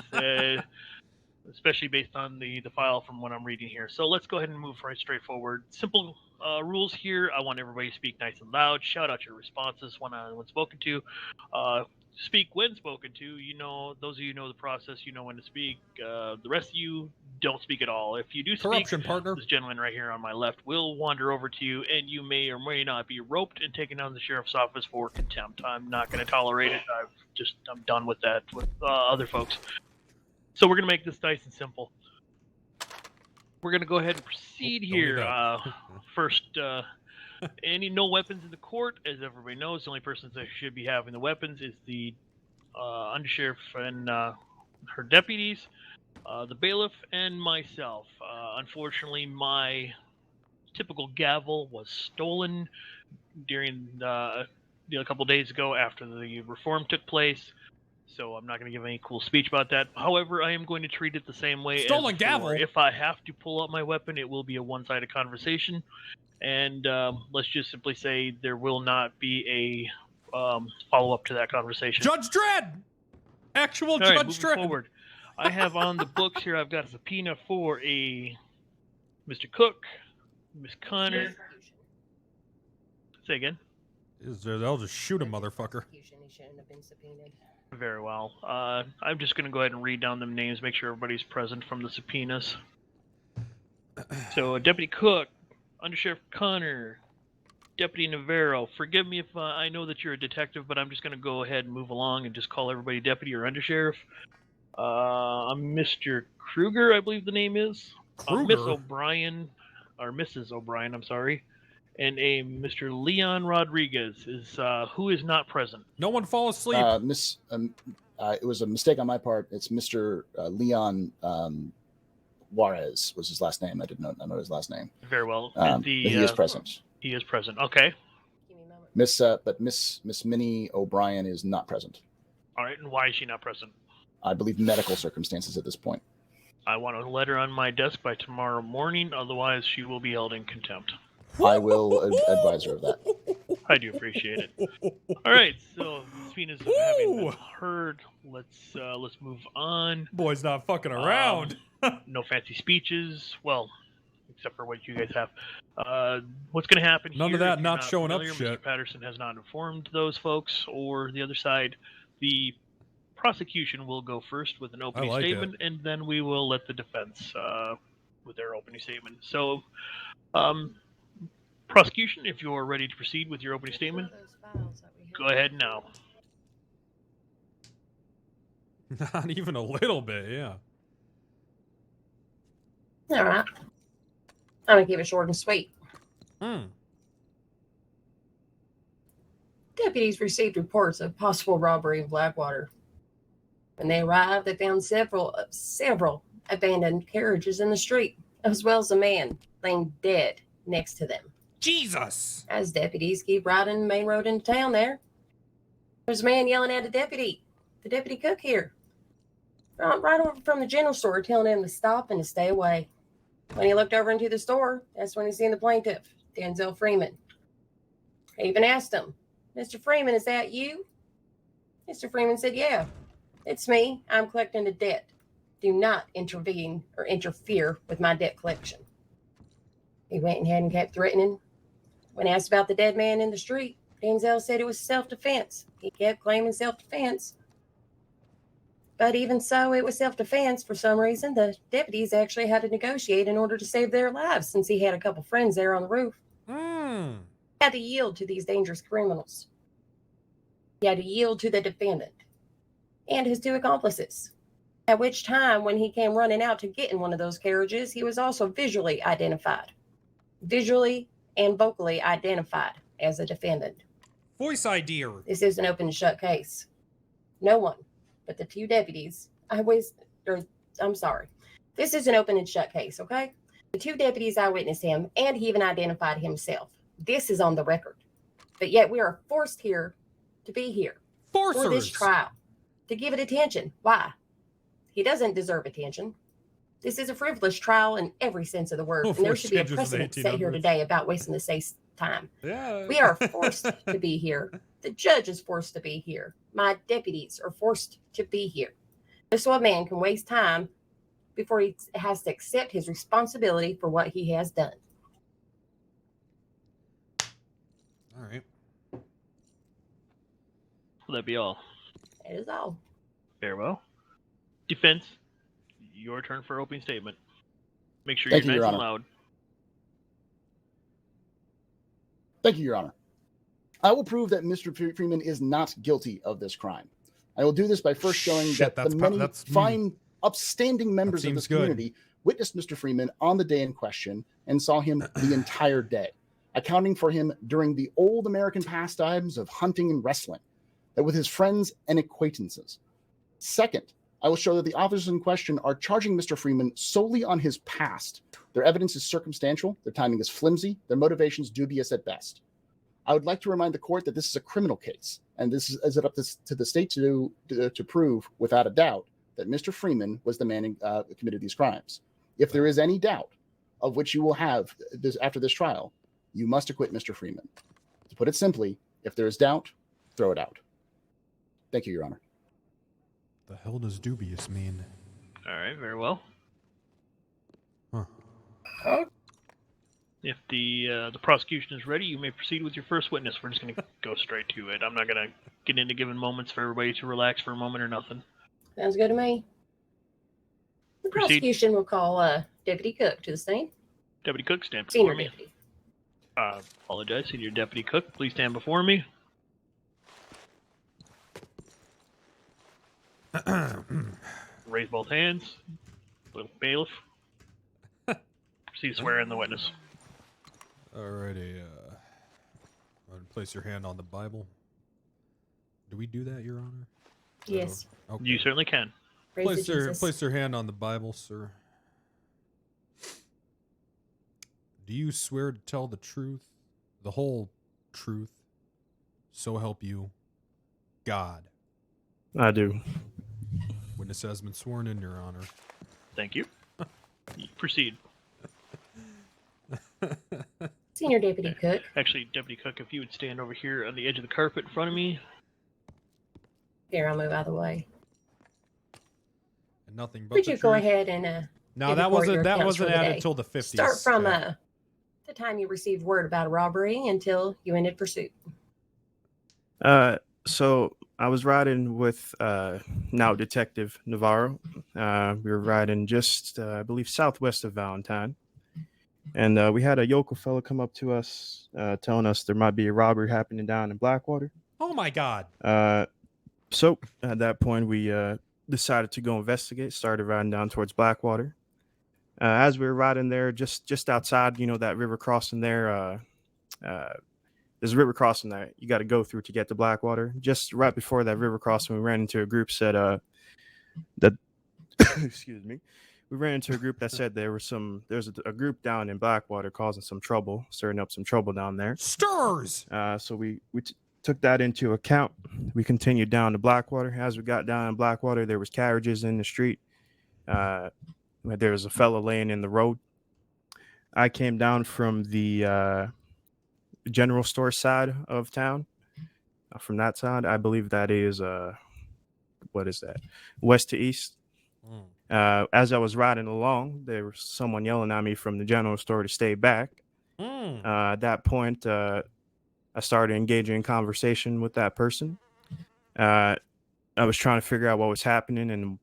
especially based on the file from what I'm reading here. So let's go ahead and move right straight forward. Simple rules here. I want everybody to speak nice and loud. Shout out your responses when spoken to. Speak when spoken to. You know, those of you who know the process, you know when to speak. The rest of you don't speak at all. If you do speak, Corruption, partner. This gentleman right here on my left will wander over to you, and you may or may not be roped and taken down to the sheriff's office for contempt. I'm not going to tolerate it. I'm done with that with other folks. So we're going to make this nice and simple. We're going to go ahead and proceed here. First, no weapons in the court. As everybody knows, the only persons that should be having the weapons is the undersheriff and her deputies, the bailiff, and myself. Unfortunately, my typical gavel was stolen during a couple days ago after the reform took place. So I'm not going to give any cool speech about that. However, I am going to treat it the same way. Stolen as gavel. If I have to pull out my weapon, it will be a one-sided conversation. And let's just simply say there will not be a follow-up to that conversation. Judge Dredd! Actual All right, Judge Dredd! Forward. I have on the books here, I've got a subpoena for a Mr. Cook, Miss Connor. Say again. They'll just shoot a motherfucker. He shouldn't have been subpoenaed. Very well. I'm just going to go ahead and read down them names, make sure everybody's present from the subpoenas. So, Deputy Cook, Undersheriff Connor, Deputy Navarro. Forgive me if I know that you're a detective, but I'm just going to go ahead and move along and just call everybody Deputy or Undersheriff. I'm Mr. Kruger, I believe the name is. Miss O'Brien, or Mrs. O'Brien, I'm sorry. And a Mr. Leon Rodriguez is who is not present. No one fall asleep. It was a mistake on my part. It's Mr. Leon Juarez was his last name. I did not know his last name. Very well. He is present. He is present. Okay. But Miss Minnie O'Brien is not present. All right. And why is she not present? I believe medical circumstances at this point. I want a letter on my desk by tomorrow morning. Otherwise, she will be held in contempt. I will advise her of that. I do appreciate it. All right, so subpoenas having been heard, let's move on. Boy's not fucking around. No fancy speeches. Well, except for what you guys have. What's going to happen here? None of that if not you're showing up familiar, shit. Mr. Patterson has not informed those folks or the other side. The prosecution will go first with an opening statement, and then we will let the defense with their opening statement. So, prosecution, if you're ready to proceed with your opening statement, go ahead now. Not even a little bit, yeah. All right. I'm going to keep it short and sweet. Deputies received reports of possible robbery in Blackwater. When they arrived, they found several abandoned carriages in the street, as well as a man laying dead next to them. Jesus! As deputies keep riding the main road into town there's a man yelling at a deputy, the deputy cook here. right over from the general store, telling him to stop and to stay away. When he looked over into the store, that's when he seen the plaintiff, Denzel Freeman. I even asked him, Mr. Freeman, is that you? Mr. Freeman said, yeah, it's me. I'm collecting a debt. Do not intervene or interfere with my debt collection. He went ahead and kept threatening. When asked about the dead man in the street, Denzel said it was self-defense. He kept claiming self-defense. But even so, it was self-defense. For some reason, the deputies actually had to negotiate in order to save their lives, since he had a couple friends there on the roof. He had to yield to these dangerous criminals. He had to yield to the defendant and his two accomplices. At which time, when he came running out to get in one of those carriages, he was also visually identified. Visually and vocally identified as a defendant. Voice ID. This is an open and shut case. No one but the two deputies. I'm sorry. This is an open and shut case, okay? The two deputies eyewitnessed him, and he even identified himself. This is on the record. But yet we are forced here to be here. Forcers. For this trial. To give it attention. Why? He doesn't deserve attention. This is a frivolous trial in every sense of the word. And there should be a precedent set here today about wasting the state's time. Yeah. We are forced to be here. The judge is forced to be here. My deputies are forced to be here. Just so a man can waste time before he has to accept his responsibility for what he has done. All right. Will that be all? That is all. Very well. Defense, your turn for opening statement. Make sure Thank you're you, nice Your and Honor. loud. Thank you, Your Honor. I will prove that Mr. Freeman is not guilty of this crime. I will do this by first showing that the many fine, upstanding members of this community witnessed Mr. Freeman on the day in question and saw him the entire day, accounting for him during the old American pastimes of hunting and wrestling, that with his friends and acquaintances. Second, I will show that the officers in question are charging Mr. Freeman solely on his past. Their evidence is circumstantial, their timing is flimsy, their motivations dubious at best. I would like to remind the court that this is a criminal case, and this is it up to the state to prove without a doubt that Mr. Freeman was the man who committed these crimes. If there is any doubt, of which you will have this after this trial, you must acquit Mr. Freeman. To put it simply, if there is doubt, throw it out. Thank you, Your Honor. The hell does dubious mean? All right, very well. Huh. If the prosecution is ready, you may proceed with your first witness. We're just going to go straight to it. I'm not going to get into giving moments for everybody to relax for a moment or nothing. Sounds good to me. The prosecution will call Deputy Cook to the stand. Deputy Cook, stand Senior before me. deputy. Apologize, Senior Deputy Cook. Please stand before me. Raise both hands. Little bailiff. Proceed to swear in the witness. Alrighty. Place your hand on the Bible. Do we do that, Your Honor? Yes. Okay. You certainly can. Praise Place your hand on the Bible, sir. Do you swear to tell the truth, the whole truth, so help you, God? I do. Witness has been sworn in, Your Honor. Thank you. Proceed. Senior Deputy Cook. Actually, Deputy Cook, if you would stand over here on the edge of the carpet in front of me. Here, I'll move out of the way. And nothing but Would the you go truth? ahead and No, give that the court your wasn't accounts for the added day? till the 50s. Start from the time you received word about a robbery until you ended pursuit. So I was riding with now Detective Navarro. We were riding just, I believe, southwest of Valentine. And we had a yokel fella come up to us telling us there might be a robbery happening down in Blackwater. Oh, my God. So at that point, we decided to go investigate, started riding down towards Blackwater. As we were riding there, just outside, that river crossing there, there's a river crossing that you got to go through to get to Blackwater. Just right before that river crossing, we ran into a group that excuse me. We ran into a group that said there's a group down in Blackwater causing some trouble, stirring up some trouble down there. Stirs. So we took that into account. We continued down to Blackwater. As we got down in Blackwater, there was carriages in the street. There was a fellow laying in the road. I came down from the general store side of town. From that side, I believe that is what is that? West to east. As I was riding along, there was someone yelling at me from the general store to stay back. At that point, I started engaging in conversation with that person. I was trying to figure out what was happening and,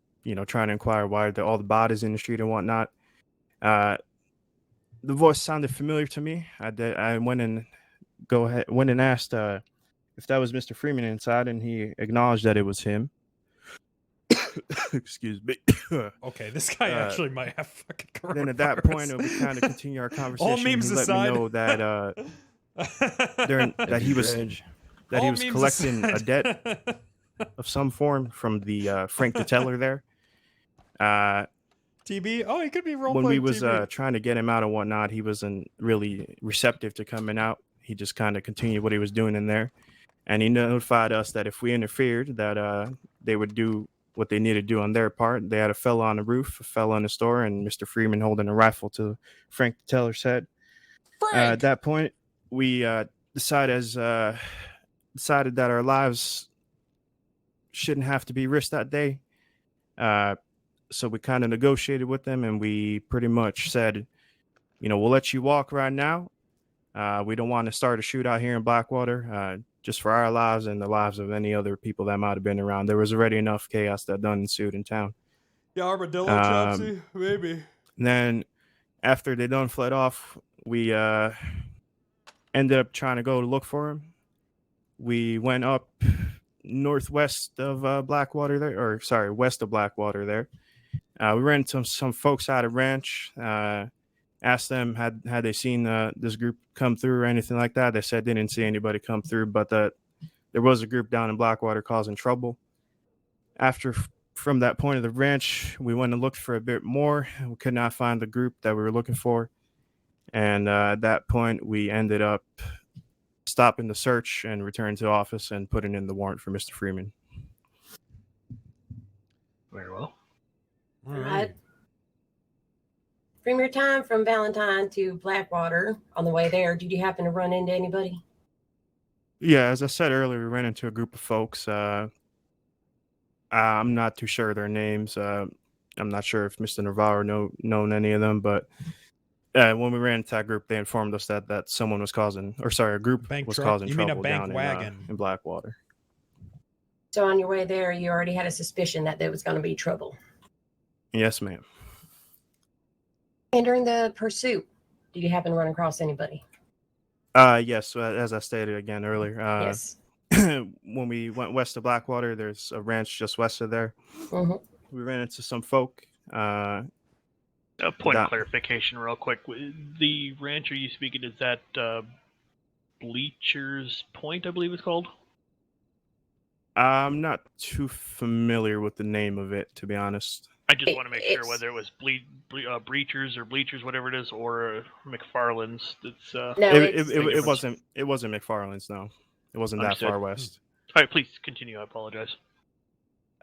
trying to inquire why all the bodies in the street and whatnot. The voice sounded familiar to me. I went and asked if that was Mr. Freeman inside, and he acknowledged that it was him. Excuse me. Okay, this guy actually might have fucking coronavirus. Then at that point, we kind of continue our conversation. All memes he let aside. me know that he was collecting a debt of some form from the Frank the Teller there. TB? Oh, he could be role When we was TB. trying to get him out and whatnot, he wasn't really receptive to coming out. He just kind of continued what he was doing in there. And he notified us that if we interfered, that they would do what they needed to do on their part. They had a fella on the roof, a fella in the store, and Mr. Freeman holding a rifle to Frank the Teller's head. At that point, we decided that our lives shouldn't have to be risked that day. So we kind of negotiated with them, and we pretty much said, we'll let you walk right now. We don't want to start a shootout here in Blackwater, just for our lives and the lives of any other people that might have been around. There was already enough chaos that done ensued in town. Yeah, armadillo chopsy, maybe. And then after they done fled off, we ended up trying to go to look for him. We went up northwest of Blackwater there, west of Blackwater there. We ran into some folks out of ranch. Asked them had they seen this group come through or anything like that. They said they didn't see anybody come through, but that there was a group down in Blackwater causing trouble. From that point of the ranch, we went and looked for a bit more. We could not find the group that we were looking for, and at that point, we ended up stopping the search and returned to office and putting in the warrant for Mr. Freeman. Very well. All right. From your time from Valentine to Blackwater, on the way there, did you happen to run into anybody? Yeah, as I said earlier, we ran into a group of folks. I'm not too sure of their names. I'm not sure if Mr. Navarro known any of them, but when we ran into that group, they informed us that someone was causing trouble down in Blackwater. So on your way there, you already had a suspicion that there was going to be trouble. Yes, ma'am. And during the pursuit, did you happen to run across anybody? Yes, as I stated again earlier. Yes. When we went west of Blackwater, there's a ranch just west of there. Mm-hmm. We ran into some folk. A point of clarification real quick. The ranch are you speaking, is that Bleacher's Point, I believe it's called? I'm not too familiar with the name of it, to be honest. I just want to make sure whether it was Breachers or Bleachers, whatever it is, or McFarland's. It's it wasn't McFarland's. No, it wasn't Understood. that far west. All right, please continue. I apologize.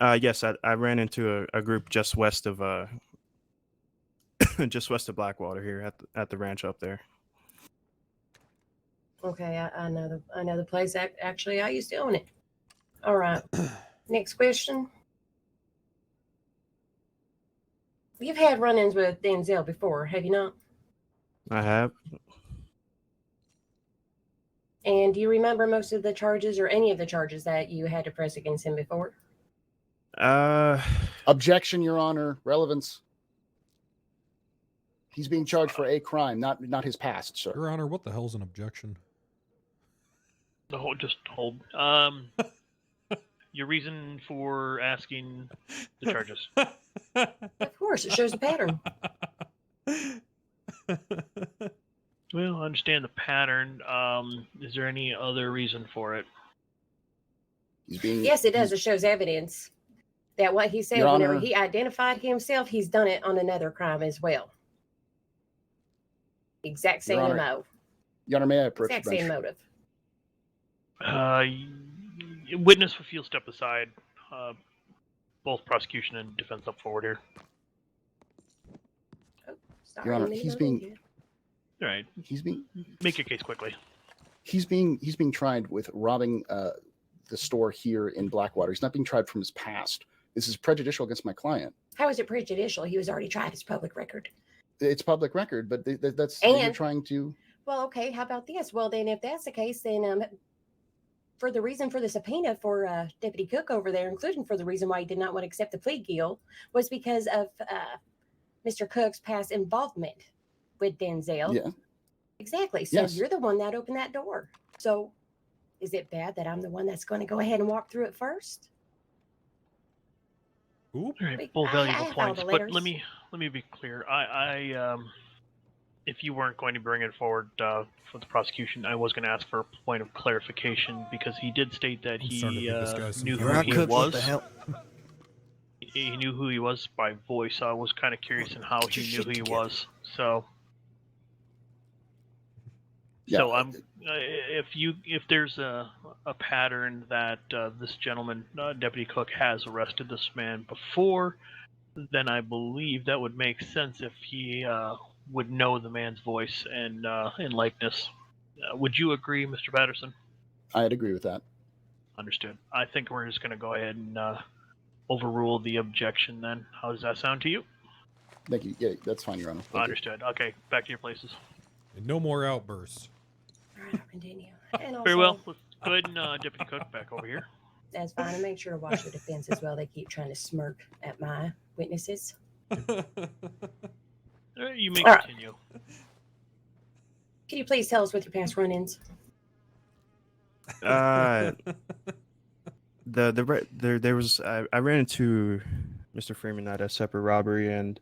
Yes, I ran into a group just west of Blackwater here at the ranch up there. Okay, I know the place. Actually, I used to own it. All right. Next question. You've had run-ins with Denzel before, have you not? I have. And do you remember most of the charges or any of the charges that you had to press against him before? Objection, Your Honor. Relevance. He's being charged for a crime, not his past, sir. Your Honor, what the hell's an objection? Just hold. Your reason for asking the charges. Of course, it shows a pattern. Well, I understand the pattern. Is there any other reason for it? Yes, it does. It shows evidence that what he said, Your whenever Honor. he identified himself, he's done it on another crime as well. Exact same Your Honor. MO. Your Honor, may I approach Exact the bench? same motive. Witness if you'll step aside. Both prosecution and defense up forward here. Your Honor, he's being. All right. He's being. Make your case quickly. He's being tried with robbing the store here in Blackwater. He's not being tried from his past. This is prejudicial against my client. How is it prejudicial? He was already tried as public record. It's public record, but that's And- you're trying to. Well, okay. How about this? Well, then, if that's the case, then for the reason for the subpoena for Deputy Cook over there, including for the reason why he did not want to accept the plea deal, was because of Mr. Cook's past involvement with Denzel. Yeah. Exactly. So Yes. you're the one that opened that door. So is it bad that I'm the one that's going to go ahead and walk through it first? Ooh. All right, both valuable have points. all the But letters. let me be clear. I if you weren't going to bring it forward for the prosecution, I was going to ask for a point of clarification because he did state that he starting to think this guy's some knew kind who of he Cook, what was. the hell? He knew who he was by voice. So I was kind of curious in how he knew who he was. So. Yeah. So I'm if there's a pattern that this gentleman, Deputy Cook, has arrested this man before, then I believe that would make sense if he would know the man's voice and likeness. Would you agree, Mr. Patterson? I'd agree with that. Understood. I think we're just going to go ahead and overrule the objection then. How does that sound to you? Thank you. Yeah, that's fine, Your Honor. Thank you. Understood. Okay, back to your places. And no more outbursts. All right, I'll continue. And Very well. also- Let's go ahead and Deputy Cook back over here. That's fine. And make sure to watch the defense as well. They keep trying to smirk at my witnesses. You may All right. continue. Can you please tell us what your past run-ins? There was I ran into Mr. Freeman at a separate robbery, and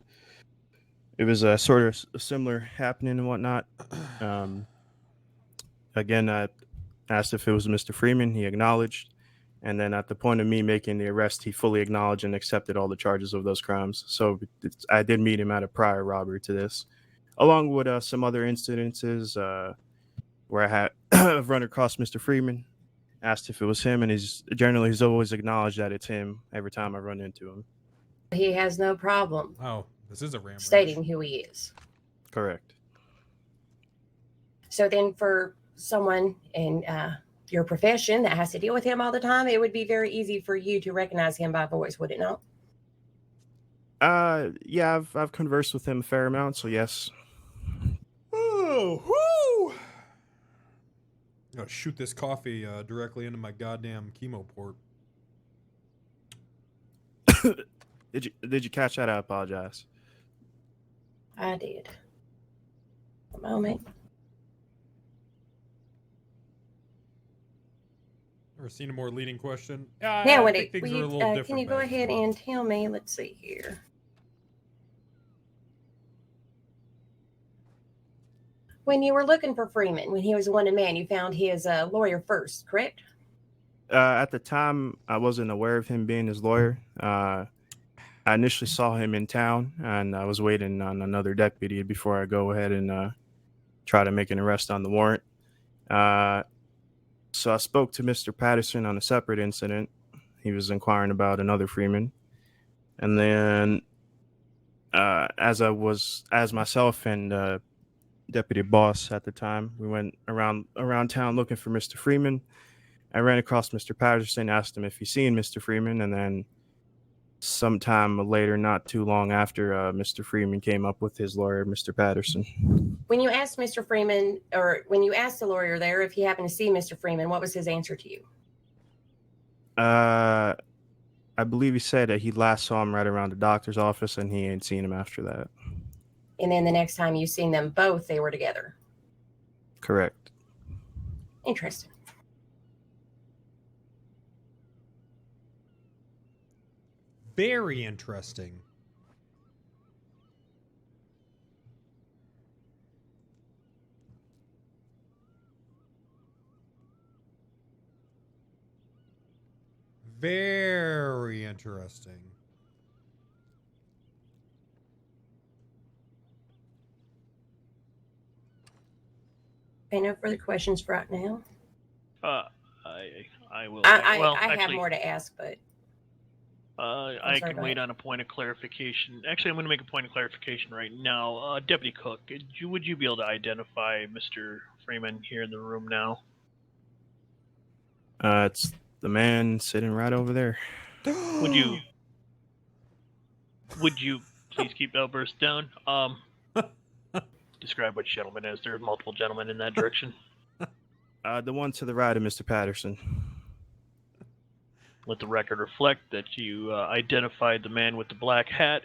it was a sort of a similar happening and whatnot. Again, I asked if it was Mr. Freeman. He acknowledged, and then at the point of me making the arrest, he fully acknowledged and accepted all the charges of those crimes. So I did meet him at a prior robbery to this, along with some other incidences where I had run across Mr. Freeman, asked if it was him, and he's always acknowledged that it's him every time I run into him. He has no problem Oh, this is a ram. stating who he is. Correct. So then for someone in your profession that has to deal with him all the time, it would be very easy for you to recognize him by voice, would it not? Yeah, I've conversed with him a fair amount, so yes. Oh, whoo! I'm gonna shoot this coffee directly into my goddamn chemo port. Did you catch that? I apologize. I did. A moment. Ever seen a more leading question? Now, I when think things are a little different. can you go man. ahead and tell me? Let's see here. When you were looking for Freeman, when he was a wanted man, you found his lawyer first, correct? At the time, I wasn't aware of him being his lawyer. I initially saw him in town, and I was waiting on another deputy before I go ahead and try to make an arrest on the warrant. So I spoke to Mr. Patterson on a separate incident. He was inquiring about another Freeman. And then as myself and deputy boss at the time, we went around town looking for Mr. Freeman. I ran across Mr. Patterson, asked him if he's seen Mr. Freeman, and then sometime later, not too long after, Mr. Freeman came up with his lawyer, Mr. Patterson. When you asked Mr. Freeman, or when you asked the lawyer there if he happened to see Mr. Freeman, what was his answer to you? I believe he said that he last saw him right around the doctor's office, and he ain't seen him after that. And then the next time you seen them both, they were together. Correct. Interesting. Very interesting. Very interesting. Okay, no further questions for right now. I will. I have actually, more to ask, but I sorry, can go wait ahead. on a point of clarification. Actually, I'm going to make a point of clarification right now. Deputy Cook, would you be able to identify Mr. Freeman here in the room now? It's the man sitting right over there. Would you please keep outbursts down? Describe which gentleman is. There are multiple gentlemen in that direction. The one to the right of Mr. Patterson. Let the record reflect that you identified the man with the black hat,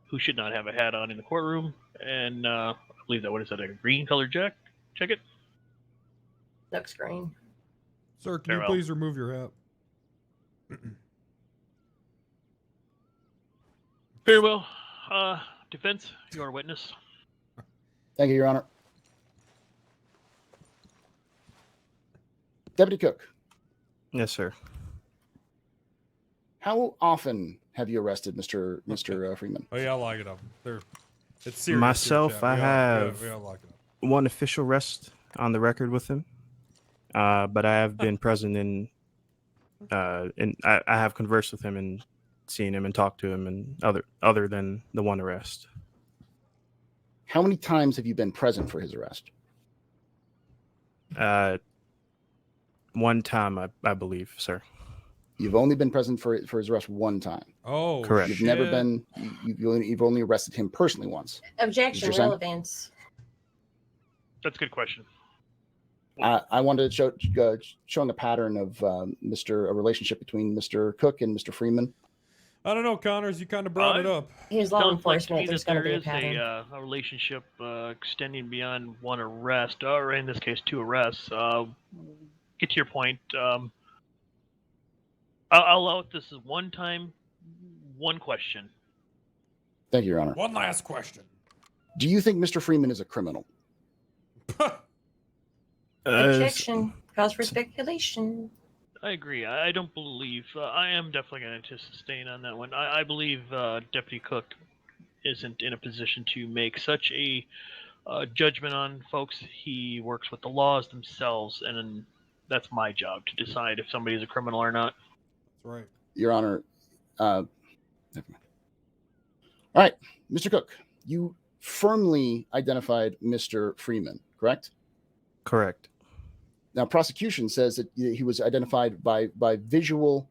who should not have a hat on in the courtroom, and I believe that, what is that, a green colored jacket? Looks green. Sir, can Very you well. please remove your hat? Very well. Defense, you are witness. Thank you, Your Honor. Deputy Cook, Yes, sir. how often have you arrested Mr. Freeman? Oh yeah, I like it up. It's serious. Myself, here, chat. I We all- have we all like it up. one official arrest on the record with him, but I have been present in and I have conversed with him and seen him and talked to him, and other than the one arrest. How many times have you been present for his arrest? One time, I believe, sir. You've only been present for his arrest one time. Oh, correct. You've never been. You've only arrested him personally once. Objection, Is what you're saying? relevance. That's a good question. I wanted to showing a pattern of a relationship between Mr. Cook and Mr. Freeman. I don't know, Connors. You kind of brought it up. He's law Sounds like to enforcement. me There's that going to there be a is pattern. a relationship extending beyond one arrest, or in this case, 2 arrests. Get to your point. I'll allow it. This is one time, one question. Thank you, Your Honor. One last question. Do you think Mr. Freeman is a criminal? Objection. Cause for speculation. I agree. I don't believe. I am definitely going to sustain on that one. I believe Deputy Cook isn't in a position to make such a judgment on folks. He works with the laws themselves, and that's my job to decide if somebody is a criminal or not. That's right. Your Honor. Never mind. All right, Mr. Cook, you firmly identified Mr. Freeman, correct? Correct. Now, prosecution says that he was identified by visual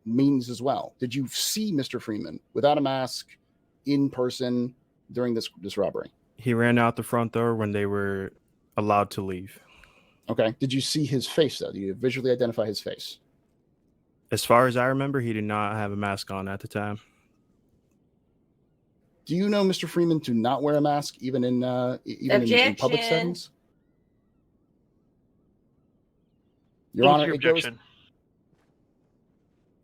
means as well. Did you see Mr. Freeman without a mask in person during this robbery? He ran out the front door when they were allowed to leave. Okay. Did you see his face, though? Do you visually identify his face? As far as I remember, he did not have a mask on at the time. Do you know Mr. Freeman to not wear a mask even in public settings? Your What was Honor, your it goes. objection?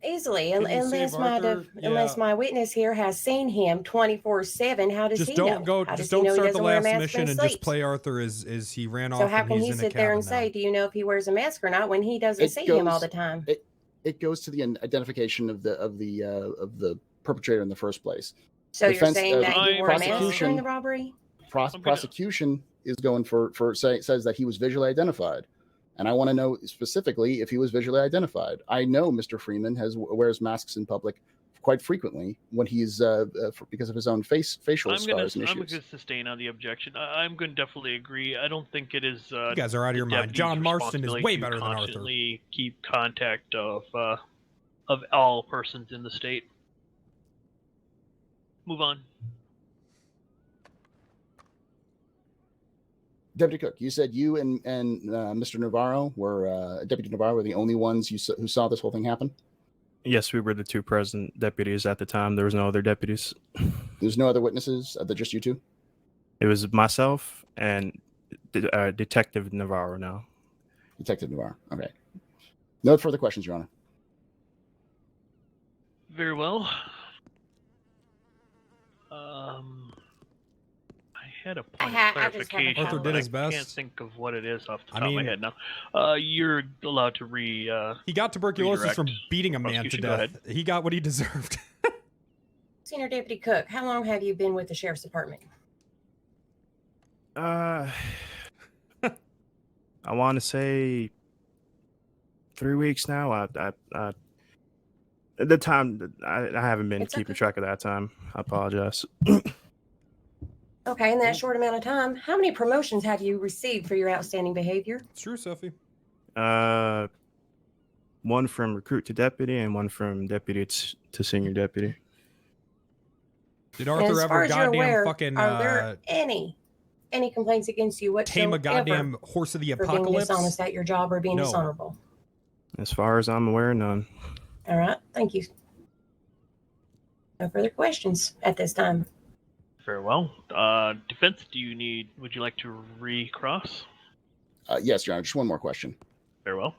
Easily, Can you see unless if Arthur- unless my witness here has seen him 24/7. How does Just he don't know? go. How Just does he don't know he start the doesn't wear a last mask mission when he and just sleeps? play Arthur as he ran off. So how and can he's he in a sit there and cabin say, now. "Do you know if he wears a mask or not?" when he doesn't It see him all goes- the time? It goes to the identification of the perpetrator in the first place. So you're Defense- saying that he wore a mask prosecution- during the robbery? Prosecution is going says that he was visually identified, and I want to know specifically if he was visually identified. I know Mr. Freeman wears masks in public quite frequently when he's because of his own facial I'm scars and going issues. to sustain on the objection. I'm going to definitely agree. I don't think it is. You guys are out of the your mind. deputy's John Marston is responsibility way to better than Arthur. constantly keep contact of all persons in the state. Move on. Deputy Cook, you said you and Mr. Navarro Deputy Navarro were the only ones who saw this whole thing happen? Yes, we were the 2 present deputies at the time. There was no other deputies. There's no other witnesses? Just you two? It was myself and Detective Navarro now. Detective Navarro. Okay. No further questions, Your Honor. Very well. I had a point of clarification. Arthur did but his I best. can't think of what it is off the I top of my mean- head now. You're allowed to He got tuberculosis redirect from beating a man to prosecution. Go death. ahead. He got what he deserved. Senior Deputy Cook, how long have you been with the Sheriff's Department? I want to say 3 weeks now. At the time, I haven't been keeping track of that time. I apologize. Okay, in that short amount of time, how many promotions have you received for your outstanding behavior? It's true, Sophie. One from recruit to deputy, and one from deputy to senior deputy. Did Arthur ever goddamn fucking are there any complaints against you whatsoever? tame a goddamn horse of the for being apocalypse? dishonest at your job or being No. dishonorable? As far as I'm aware, none. All right, thank you. No further questions at this time. Very well. Defense, would you like to recross? Yes, Your Honor. Just one more question. Very well.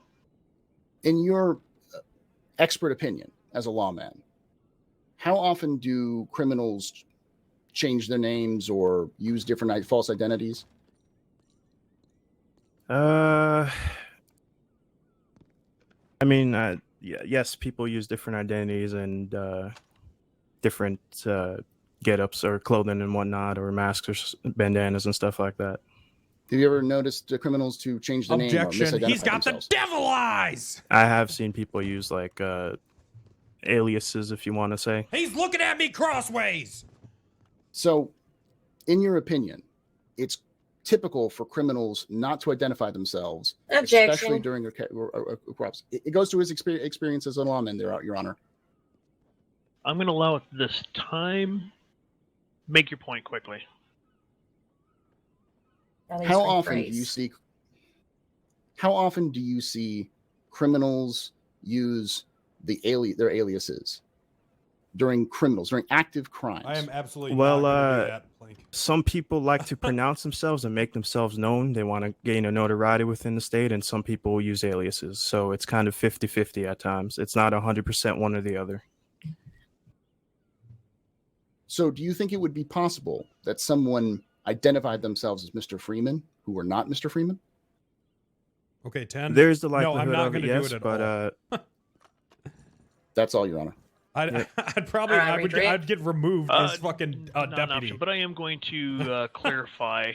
In your expert opinion as a lawman, how often do criminals change their names or use different false identities? I mean, yes, people use different identities and different get-ups or clothing and whatnot, or masks or bandanas and stuff like that. Have you ever noticed criminals to change their name or Objection. misidentify He's got themselves? the devil eyes. I have seen people use like aliases, if you want to say. He's looking at me crossways. So, in your opinion, it's typical for criminals not to identify themselves, Objection. especially during their crops. It goes to his experience as a lawman, there, Your Honor. I'm going to allow it this time. Make your point quickly. How often do you see criminals use their aliases during active crimes? I am absolutely Well, not gonna do that, Plank. some people like to pronounce themselves and make themselves known. They want to gain a notoriety within the state, and some people use aliases. So it's kind of 50-50 at times. It's not 100% one or the other. So do you think it would be possible that someone identified themselves as Mr. Freeman who were not Mr. Freeman? Okay, 10. There's the No, likelihood I'm not of it, gonna yes, do it at but all. That's all, Your Honor. I'd probably All right, I'd get removed as fucking Not an deputy. option, but I am going to clarify.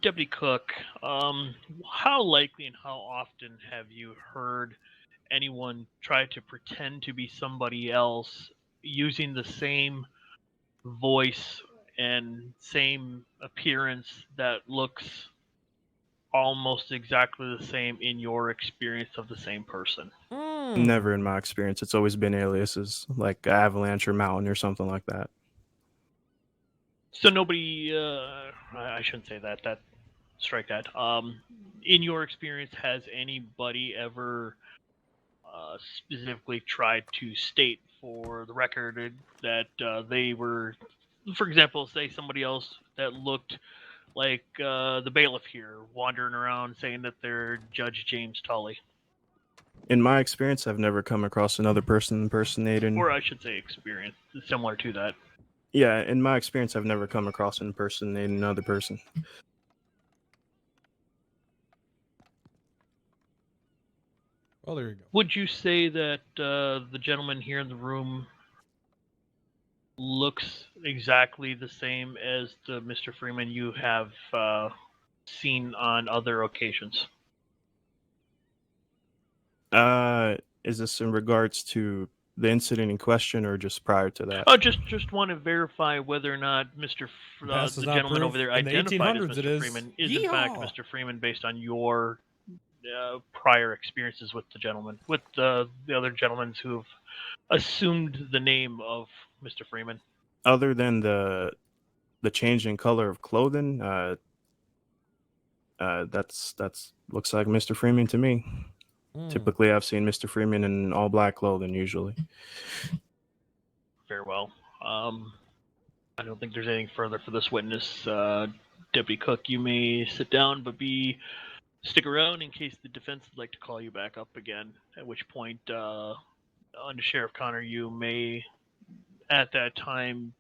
Deputy Cook, how likely and how often have you heard anyone try to pretend to be somebody else using the same voice and same appearance that looks almost exactly the same in your experience of the same person? never in my experience. It's always been aliases, like Avalanche or Mountain or something like that. So nobody, I shouldn't say that. Strike that. In your experience, has anybody ever specifically tried to state for the record that they were, for example, say somebody else that looked like the bailiff here, wandering around saying that they're Judge James Tully? In my experience, I've never come across another person impersonating. Or I should say experience, similar to that. Yeah, in my experience, I've never come across an impersonating another person. Well, there you go. Would you say that the gentleman here in the room looks exactly the same as the Mr. Freeman you have seen on other occasions? Is this in regards to the incident in question, or just prior to that? Oh, just want to verify whether or not the gentleman over there identified as Mr. Freeman is in fact Mr. Freeman based on your prior experiences with the gentleman, with the other gentlemen who've assumed the name of Mr. Freeman. Other than the change in color of clothing, that's looks like Mr. Freeman to me. Typically, I've seen Mr. Freeman in all black clothing, usually. Very well. I don't think there's anything further for this witness. Deputy Cook, you may sit down, but stick around in case the defense would like to call you back up again, at which point, under Sheriff Connor, you may, at that time,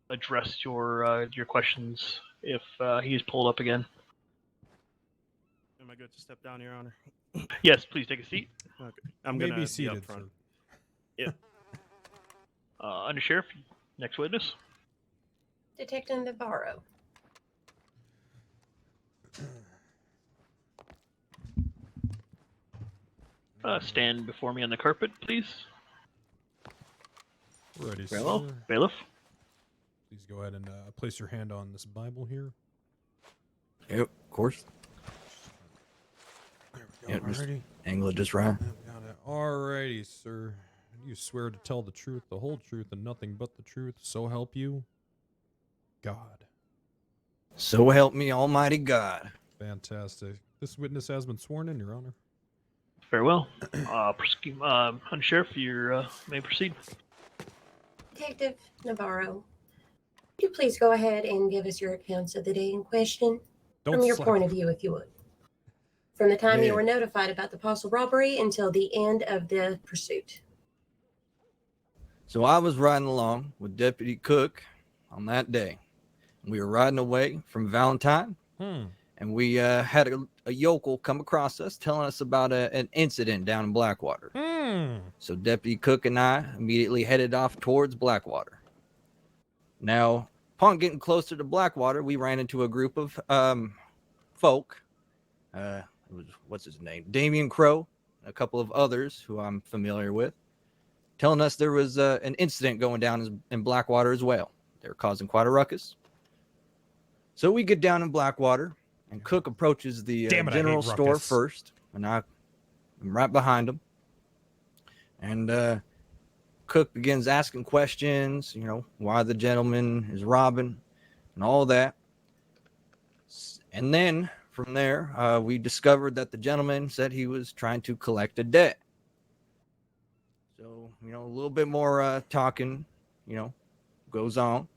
address your questions if he is pulled up again. Am I good to step down, Your Honor? Yes, please take a seat. Okay. I'm Maybe gonna seated, be up front. Yeah. Under Sheriff, next witness. Detective Navarro. Stand before me on the carpet, please. Ready, Bailiff. sir. Bailiff. Please go ahead and place your hand on this Bible here. Yep, of course. There we go. Just Alrighty. angle it just right. Got it. Alrighty, sir. You swear to tell the truth, the whole truth, and nothing but the truth. So help you, God. So help me, Almighty God. Fantastic. This witness has been sworn in, Your Honor. Very well. Sheriff, you may proceed. Detective Navarro, would you please go ahead and give us your accounts of the day in question? From your point of view, if you would. From the time you were notified about the possible robbery until the end of the pursuit. So I was riding along with Deputy Cook on that day. We were riding away from Valentine, and we had a yokel come across us telling us about an incident down in Blackwater. So Deputy Cook and I immediately headed off towards Blackwater. Now, upon getting closer to Blackwater, we ran into a group of folk. What's his name? Damian Crow, a couple of others who I'm familiar with, telling us there was an incident going down in Blackwater as well. They were causing quite a ruckus. So we get down in Blackwater, and Cook approaches the general store first, and I'm right behind him. And Cook begins asking questions, why the gentleman is robbing and all that. And then from there, we discovered that the gentleman said he was trying to collect a debt. So, a little bit more talking, goes on.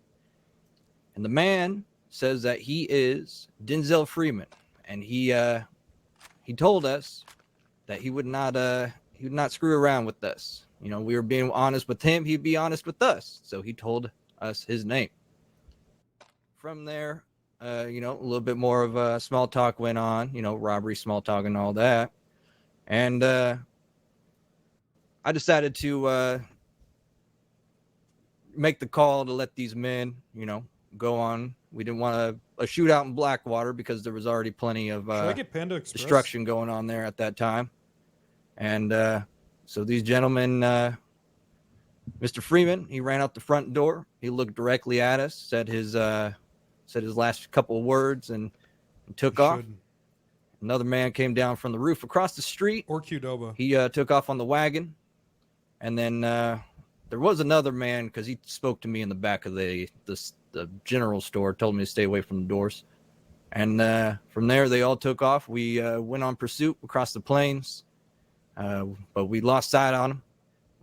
And the man says that he is Denzel Freeman, and he told us that he would not screw around with us. We were being honest with him, he'd be honest with us. So he told us his name. From there, a little bit more of small talk went on, robbery, small talk, and all that. And I decided to make the call to let these men, go on. We didn't want a shootout in Blackwater because there was already plenty of destruction going on there at that time. And so these gentlemen, Mr. Freeman, he ran out the front door. He looked directly at us, said his last couple of words, and took off. Another man came down from the roof across the street. Or Qdoba. He took off on the wagon. And then there was another man, because he spoke to me in the back of the general store, told me to stay away from the doors. And from there, they all took off. We went on pursuit across the plains, but we lost sight on them.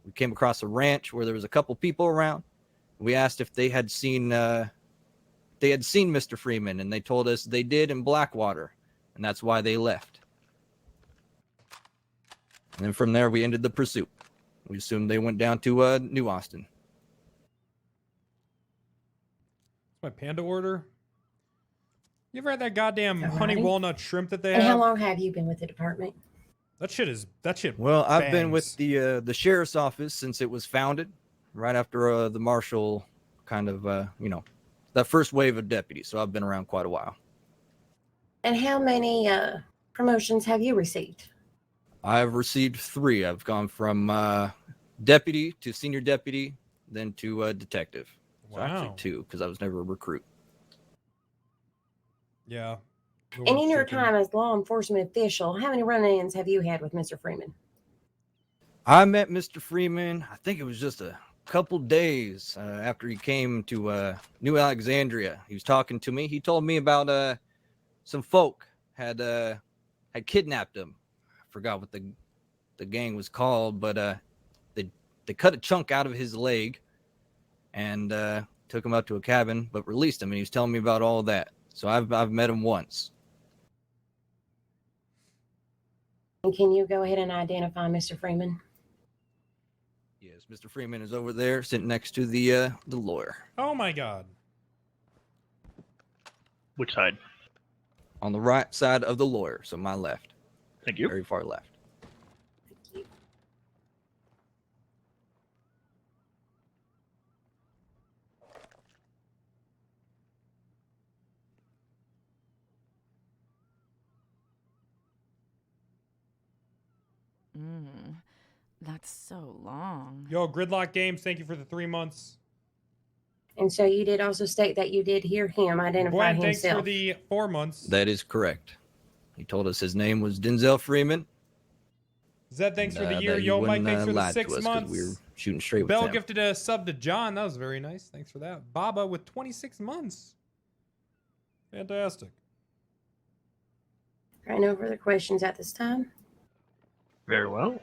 We came across a ranch where there was a couple people around. We asked if they had seen Mr. Freeman, and they told us they did in Blackwater, and that's why they left. And then from there, we ended the pursuit. We assumed they went down to New Austin. My Panda order. You ever had that goddamn honey walnut shrimp that they And have? how long have you been with the department? That shit. Well, I've been bangs. with the sheriff's office since it was founded, right after the marshal kind of, that first wave of deputies. So I've been around quite a while. And how many promotions have you received? I've received 3. I've gone from deputy to senior deputy, then to detective. So actually 2, because I was never a recruit. Yeah. And in your time as law enforcement official, how many run-ins have you had with Mr. Freeman? I met Mr. Freeman, I think it was just a couple days after he came to New Alexandria. He was talking to me. He told me about some folk had kidnapped him. I forgot what the gang was called, but they cut a chunk out of his leg and took him out to a cabin, but released him. And he was telling me about all that. So I've met him once. And can you go ahead and identify Mr. Freeman? Yes, Mr. Freeman is over there, sitting next to the lawyer. Oh my God. Which side? On the right side of the lawyer, so my left. Thank you. Very far left. That's so long. Yo, Gridlock Games, thank you for the 3 months. And so you did also state that you did hear him identify Gwen, himself. thanks for the 4 months. That is correct. He told us his name was Denzel Freeman. Zed, thanks for the year. that he Yo, Mike, wouldn't, thanks for the lie to 6 us 'cause months. we were shooting straight with Bell them. gifted a sub to John. That was very nice. Thanks for that. Baba with 26 months. Fantastic. Right, no further questions at this time. Very well.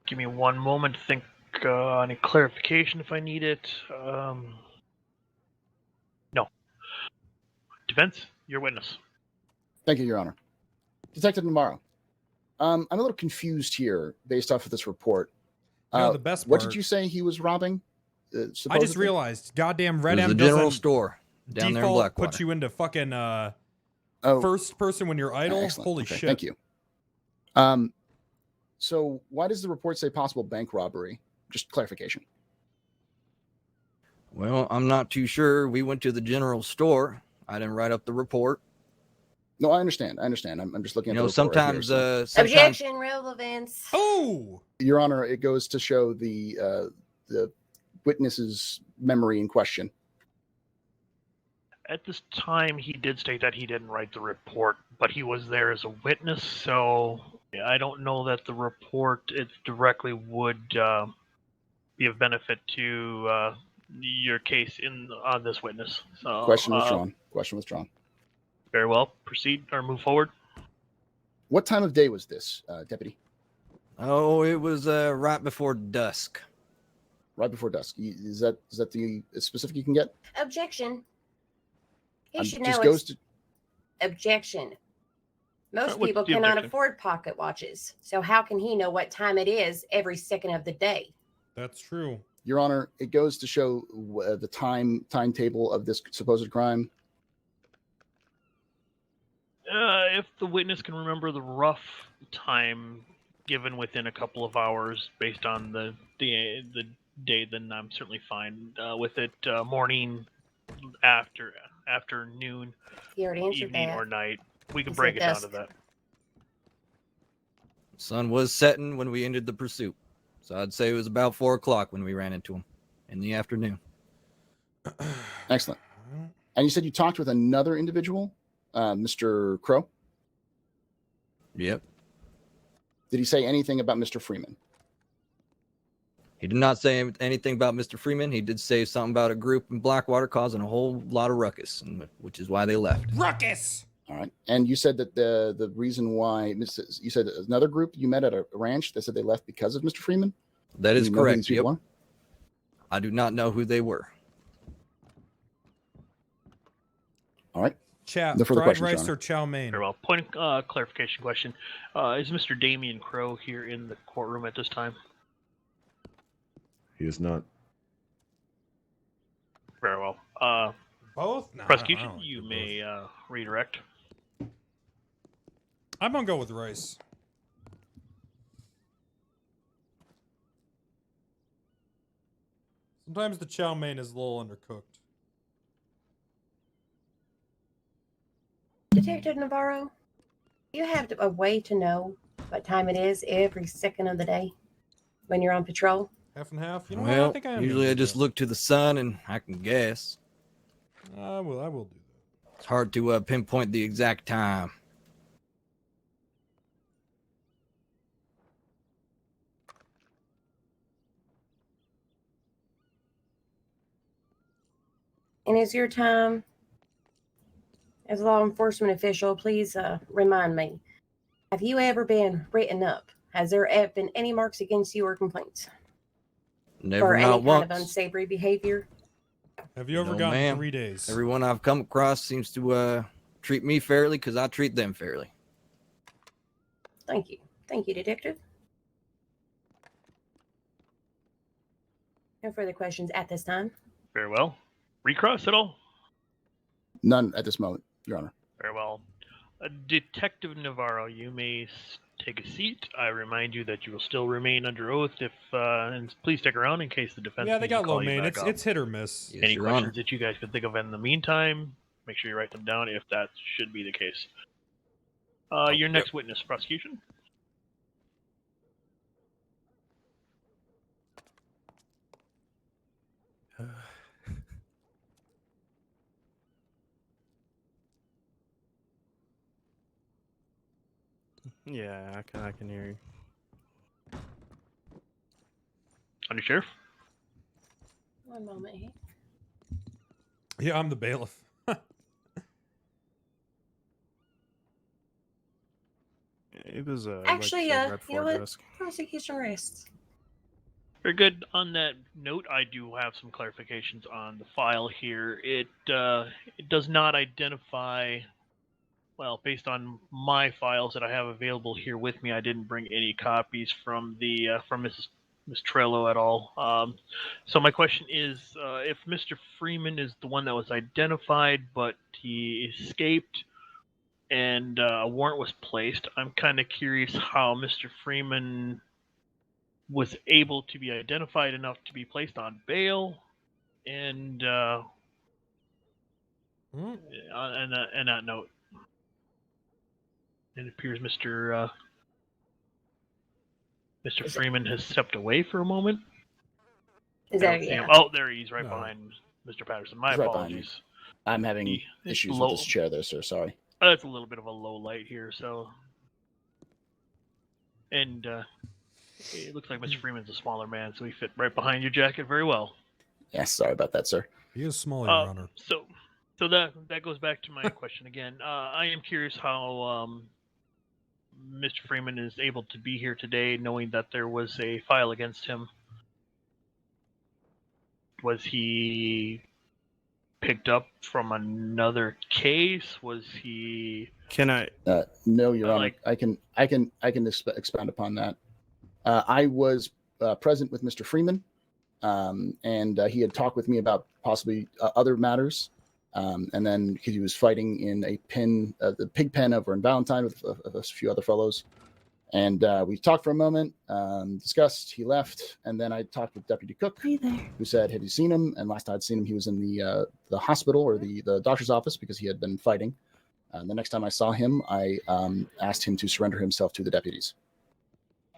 Give me one moment to think any clarification if I need it. No. Defense, your witness. Thank you, Your Honor. Detective Navarro, I'm a little confused here based off of this report. No, the best What part- did you say he was robbing? I just supposedly? realized, goddamn Red It was M the general doesn't store down there in default Blackwater. put you into fucking Oh. first person when you're idle. Excellent. Holy Okay, shit. Thank you. So why does the report say possible bank robbery? Just clarification. Well, I'm not too sure. We went to the general store. I didn't write up the report. No, I understand. I'm just looking at You know, the report right here, sometimes, so- Objection, relevance. Oh, Your Honor, it goes to show the witness's memory in question. At this time, he did state that he didn't write the report, but he was there as a witness, so I don't know that the report it directly would be of benefit to your case on this witness. So, Question withdrawn. Question withdrawn. Very well. Proceed or move forward. What time of day was this, Deputy? Oh, it was right before dusk. Right before dusk. Is that the specific you can get? Objection. He should just know goes it's objection. Most what's people the cannot objection? afford pocket watches, so how can he know what time it is every second of the day? That's true. Your Honor, it goes to show the timetable of this supposed crime. If the witness can remember the rough time given within a couple of hours based on the day, then I'm certainly fine with it. Morning, afternoon, He already answered evening, that. or night. We can He break said it down to dusk. that. Sun was setting when we ended the pursuit. So I'd say it was about 4 o'clock when we ran into him in the afternoon. Excellent. And you said you talked with another individual, Mr. Crow? Yep. Did he say anything about Mr. Freeman? He did not say anything about Mr. Freeman. He did say something about a group in Blackwater causing a whole lot of ruckus, which is why they left. Ruckus! All right. And you said that the reason why you said another group you met at a ranch that said they left because of Mr. Freeman? That is Do you know who correct. these people are? I do not know who they were. All right. Chat, No further fried questions, Your rice Honor. or chow mein? Very well. Point of clarification question. Is Mr. Damian Crow here in the courtroom at this time? He is not. Very well. Both? No, Prosecution, I don't you think may redirect. I'm gonna go with rice. Sometimes the chow mein is a little undercooked. Detective Navarro, you have a way to know what time it is every second of the day when you're on patrol? Half and half? You know what? Well, I think I am usually gonna I do just that. look to the sun and I can guess. I will do that. It's hard to pinpoint the exact time. And is your time as a law enforcement official, please remind me, have you ever been written up? Has there been any marks against you or complaints Never, for any not kind once. of unsavory behavior? Have you ever No, gotten ma'am. 3 days? Everyone I've come across seems to treat me fairly because I treat them fairly. Thank you. Thank you, Detective. No further questions at this time. Very well. Recross at all? None at this moment, Your Honor. Very well. Detective Navarro, you may take a seat. I remind you that you will still remain under oath. And please stick around in case the defense. Yeah, they needs to got call low you main. back up. It's hit or miss. Yes, Any Your questions Honor. that you guys can think of in the meantime, make sure you write them down if that should be the case. Your next witness, prosecution. Yeah, I can hear you. Under sheriff. One moment here. Yeah, I'm the bailiff. It was Actually, right you before know what? dusk. Prosecution rests. Very good. On that note, I do have some clarifications on the file here. It does not identify. Well, based on my files that I have available here with me, I didn't bring any copies from the from Miss Trello at all. So my question is, if Mr. Freeman is the one that was identified, but he escaped, and a warrant was placed, I'm kind of curious how Mr. Freeman was able to be identified enough to be placed on bail, and on that note, it appears Mr. Freeman has stepped away for a moment. Is that yeah? Oh, there he is, right behind Mr. Patterson. My He's right behind me. apologies. I'm having issues with this chair there, sir. Sorry. That's a little bit of a low light here, so. And it looks like Mr. Freeman's a smaller man, so he fit right behind your jacket very well. Yeah, sorry about that, sir. He is small, Your Honor. So that goes back to my question again. I am curious how Mr. Freeman is able to be here today, knowing that there was a file against him. Was he picked up from another case? Was he? Can I? No, Your Honor. I can expound upon that. I was present with Mr. Freeman, and he had talked with me about possibly other matters. And then he was fighting in a the pig pen over in Valentine with a few other fellows. And we talked for a moment, discussed, he left. And then I talked with Deputy Cook, who said, had you seen him? And last I'd seen him, he was in the hospital or the doctor's office because he had been fighting. The next time I saw him, I asked him to surrender himself to the deputies.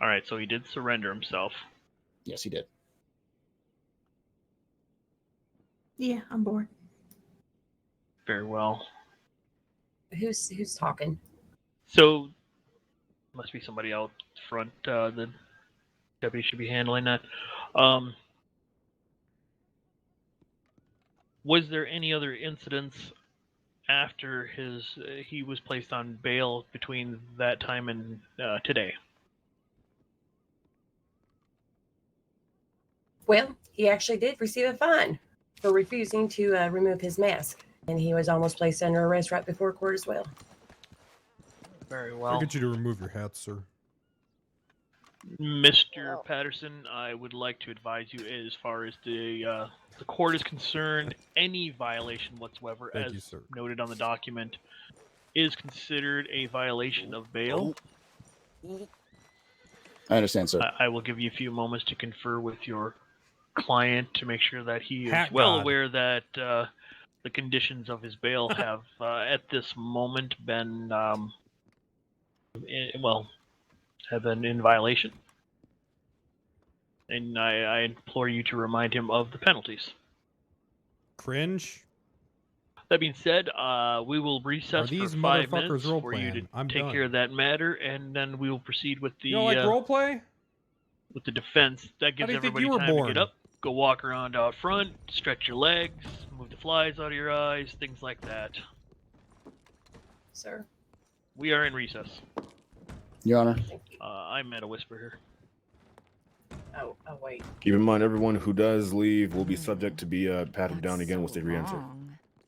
All right, so he did surrender himself. Yes, he did. Yeah, I'm bored. Very well. Who's talking? So, must be somebody out front. The deputy should be handling that. Was there any other incidents after he was placed on bail between that time and today? Well, he actually did receive a fine for refusing to remove his mask, and he was almost placed under arrest right before court as well. Very well. I'll get you to remove your hat, sir. Mr. Patterson, I would like to advise you as far as the court is concerned, any violation whatsoever, Thank as you, sir. noted on the document, is considered a violation of bail. I understand, sir. I will give you a few moments to confer with your client to make sure that he is Hat well God. aware that the conditions of his bail have, at this moment, been have been in violation. And I implore you to remind him of the penalties. Cringe. That being said, we will Are recess for these 5 motherfuckers minutes role for you to playing? I'm take done. care of that matter, and then we will proceed with the You don't like role play? with the defense. That How gives do you think everybody you were time to born? get up, go walk around out front, stretch your legs, move the flies out of your eyes, things like that. Sir. We are in recess. Your Honor. I'm at a whisper here. Oh, wait. Keep in mind, everyone who does leave will be subject to be patted down again once they re-enter.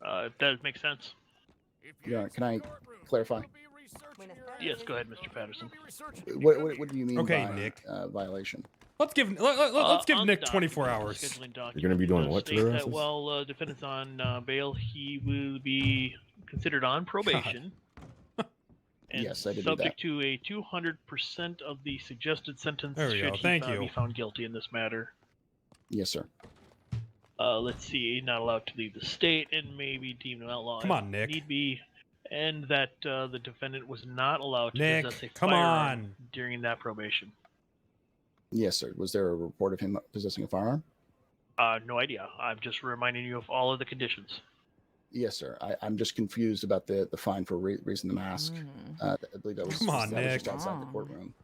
That makes sense. Your Honor, can I clarify? Yes, go ahead, Mr. Patterson. What do you mean Okay, by Nick. violation? Let's give Nick 24 hours. You're gonna be doing what to State their that asses? while defendant's on bail, he will be considered on probation. And Yes, I did do subject to a 200% of the suggested sentence There we should go. he Thank be you. found guilty in this matter. Yes, sir. Let's see, not allowed to leave the state and maybe deemed an outlaw. Come on, Nick. Need be, and that the defendant was not allowed to Nick, possess a come firearm on. during that probation. Yes, sir. Was there a report of him possessing a firearm? No idea. I'm just reminding you of all of the conditions. Yes, sir. I'm just confused about the fine for raising the mask. I believe that was, Come on, that was Nick. just outside the courtroom.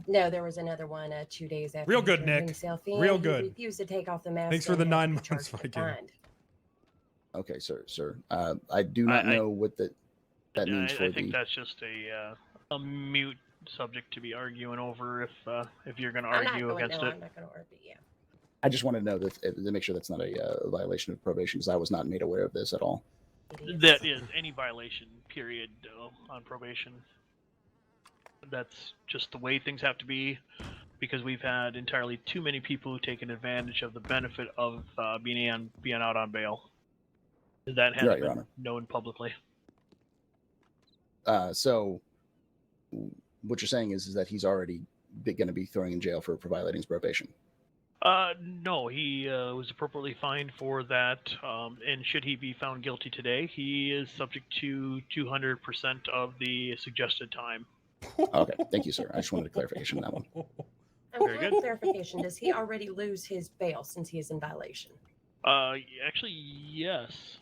No, there was another one 2 days after. Real he good, turned Nick. himself in. Real He good. refused to take off the mask. Thanks for the and had 9 to be months, charged with Viking. fine. Okay, sir. I do not know what that means for I think that's just a mute subject to be arguing over if you're going to argue against it. I'm not going to argue. Yeah. I just want to know that to make sure that's not a violation of probation, because I was not made aware of this at all. That is any violation, period, on probation. That's just the way things have to be, because we've had entirely too many people who've taken advantage of the benefit of being out on bail. That has Your been Honor. known publicly. So what you're saying is that he's already going to be throwing in jail for violating his probation. No, he was appropriately fined for that, and should he be found guilty today, he is subject to 200% of the suggested time. Okay, thank you, sir. I just wanted a clarification on that one. Very For good. clarification, does he already lose his bail since he is in violation? Actually, yes.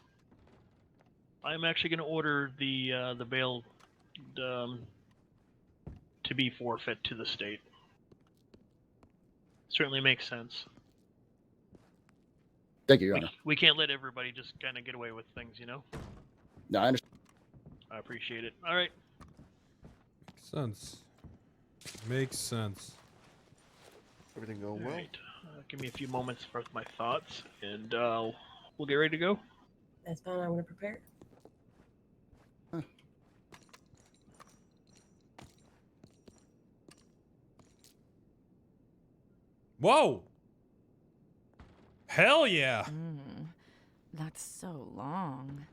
I'm actually going to order the bail to be forfeit to the state. Certainly makes sense. Thank you, Your Honor. We can't let everybody just kind of get away with things, you know? No, I understand. I appreciate it. All right. Makes sense. Makes sense. Everything going All well? right. Give me a few moments for my thoughts, and we'll get ready to go. That's fine. I'm going to prepare. Whoa! Hell yeah! That's so long.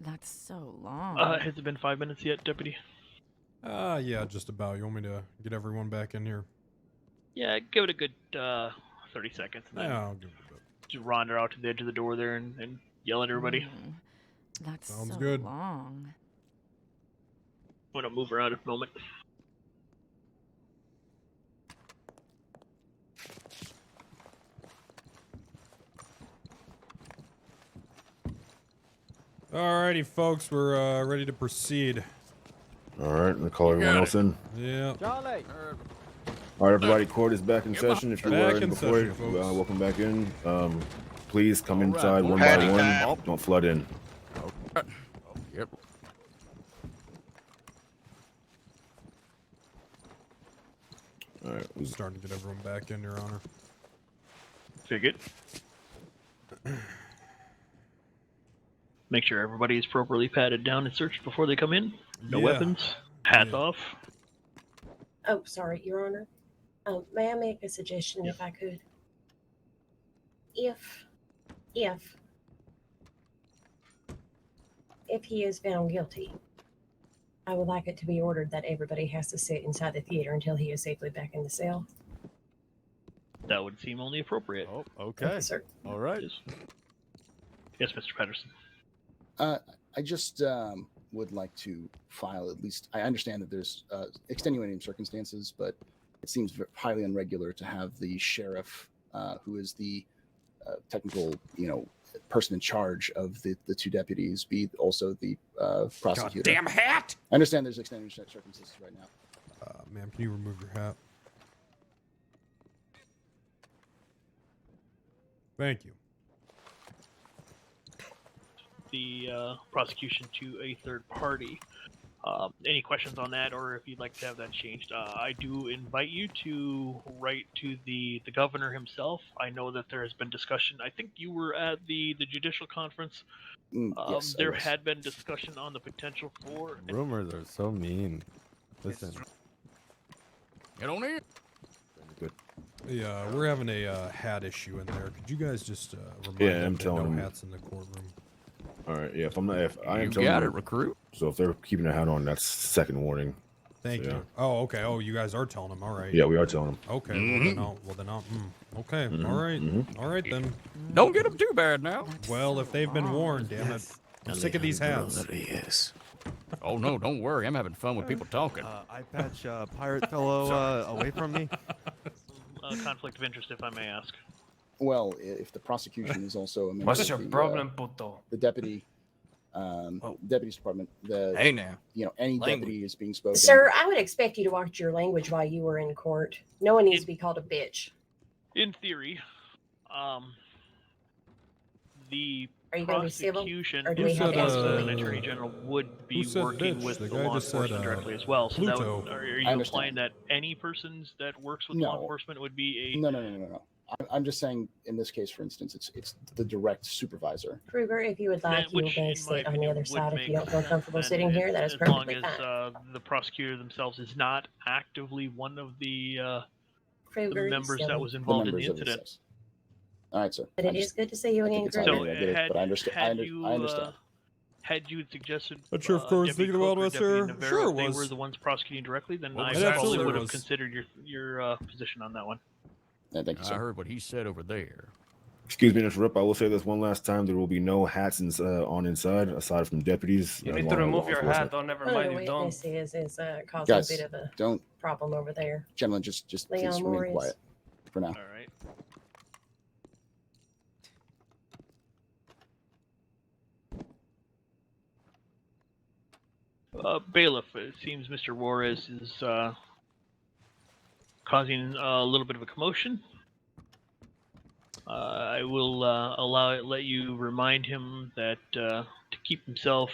That's so long. Has it been 5 minutes yet, Deputy? Yeah, just about. You want me to get everyone back in here? Yeah, give it a good 30 seconds. And then Yeah, I'll give it a bit. just wander out to the edge of the door there and yell at everybody. That's Sounds so good. long. I'm going to move around a moment. Alrighty, folks, we're ready to proceed. All right, I'm gonna call everyone else in. Yeah. Charlie. All right, everybody, court is back in session. If you Back were in in before, session, folks. welcome back in. Please come All right, inside one Patty by one. time. Don't flood in. Yep. All right, We're starting to get everyone back in, Your Honor. Figured. Make sure everybody is properly patted down and searched before they come in. No Yeah. weapons. Hats off. Oh, sorry, Your Honor. May I make a suggestion if I could? If he is found guilty, I would like it to be ordered that everybody has to sit inside the theater until he is safely back in the cell. That would seem only appropriate. Oh, okay. Sir. All right. Yes, Mr. Patterson. I just would like to file at least. I understand that there's extenuating circumstances, but it seems highly irregular to have the sheriff, who is the technical, person in charge of the two deputies, be also the prosecutor. Goddamn hat! I understand there's extenuating circumstances right now. Ma'am, can you remove your hat? Thank you. The prosecution to a third party. Any questions on that, or if you'd like to have that changed, I do invite you to write to the governor himself. I know that there has been discussion. I think you were at the judicial conference. Yes, there had been discussion on the potential for Rumors are so mean. Listen. Get on in. Good. Yeah, we're having a hat issue in there. Could you guys just remind Yeah, them I'm that telling no them. hats in the courtroom? All right. Yeah. If I am You telling got them, it, recruit. So if they're keeping a hat on, that's second warning. Thank So, yeah. you. Oh, okay. Oh, you guys are telling them. All right. Yeah, we are telling them. Okay. Mhm. Well then I'll. Okay. Mhm, All right. mhm. All right then. Don't get them too bad now. Well, if they've been warned, damn it. I'm sick of these hats. Yes. Oh no, don't worry. I'm having fun with people talking. Eye patch pirate fellow away from me. conflict of interest, if I may ask. Well, if the prosecution is also a member What's of your the, problem, puto? the deputy, deputy's department, Hey now. Any Language. deputy is being spoken. Sir, I would expect you to watch your language while you were in court. No one needs to be called a bitch. In theory, the Are you going to be civil, prosecution or do we have to ask and you? attorney general would be who said working bitch? with The the guy law just said, enforcement directly as well. So that Pluto. would, are I you understand. implying that any persons that works with No. law enforcement would be a No. I'm just saying, in this case, for instance, it's the direct supervisor. Kruger, if you would like, you which, may in my sit on the opinion, other would side if you make don't feel comfortable sense, sitting and here. That is as long perfectly as fine. the prosecutor themselves is not actively one of the Kruger, members that silly. was The involved in the members of the incident. six. All right, sir. But it is good to see you I again, think it's Kruger. unfair, I get it, but I understand. I understand. Had you suggested Not sure if Crow's Deputy thinking about Cook or it, Deputy sir. Navarro, Sure if they was. were the ones prosecuting directly, then Well, I it probably absolutely would have was. considered your position on that one. Thank you, I sir. heard what he said over there. Excuse me, Mr. Rip. I will say this one last time: there will be no hats on inside, aside from deputies. You as need long to as remove law your enforcement. hat. Oh, never One of mind. the You don't. witnesses is causing Guys, a bit of a don't, problem over there. gentlemen, just Leon please Morris. remain quiet for now. All right. Bailiff, it seems Mr. Juarez is causing a little bit of a commotion. I will let you remind him that to keep himself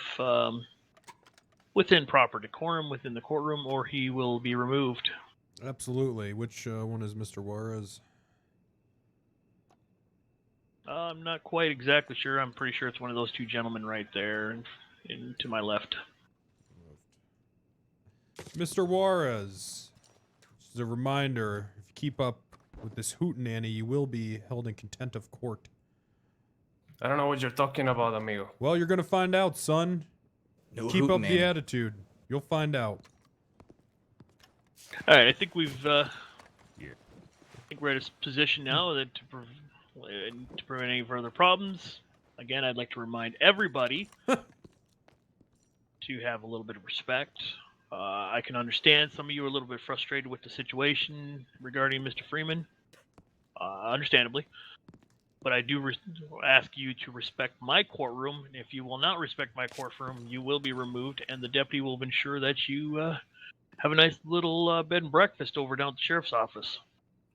within proper decorum within the courtroom, or he will be removed. Absolutely. Which one is Mr. Juarez? I'm not quite exactly sure. I'm pretty sure it's one of those two gentlemen right there, to my left. Mr. Juarez. Just as a reminder, if you keep up with this hootenanny, you will be held in contempt of court. I don't know what you're talking about, amigo. Well, you're gonna find out, son. No Keep up the hootenanny. attitude. You'll find out. All right, I think we've. I think we're at a position now that to prevent any further problems. Again, I'd like to remind everybody to have a little bit of respect. I can understand some of you are a little bit frustrated with the situation regarding Mr. Freeman, understandably. But I do ask you to respect my courtroom. If you will not respect my courtroom, you will be removed, and the deputy will ensure that you have a nice little bed and breakfast over down at the sheriff's office.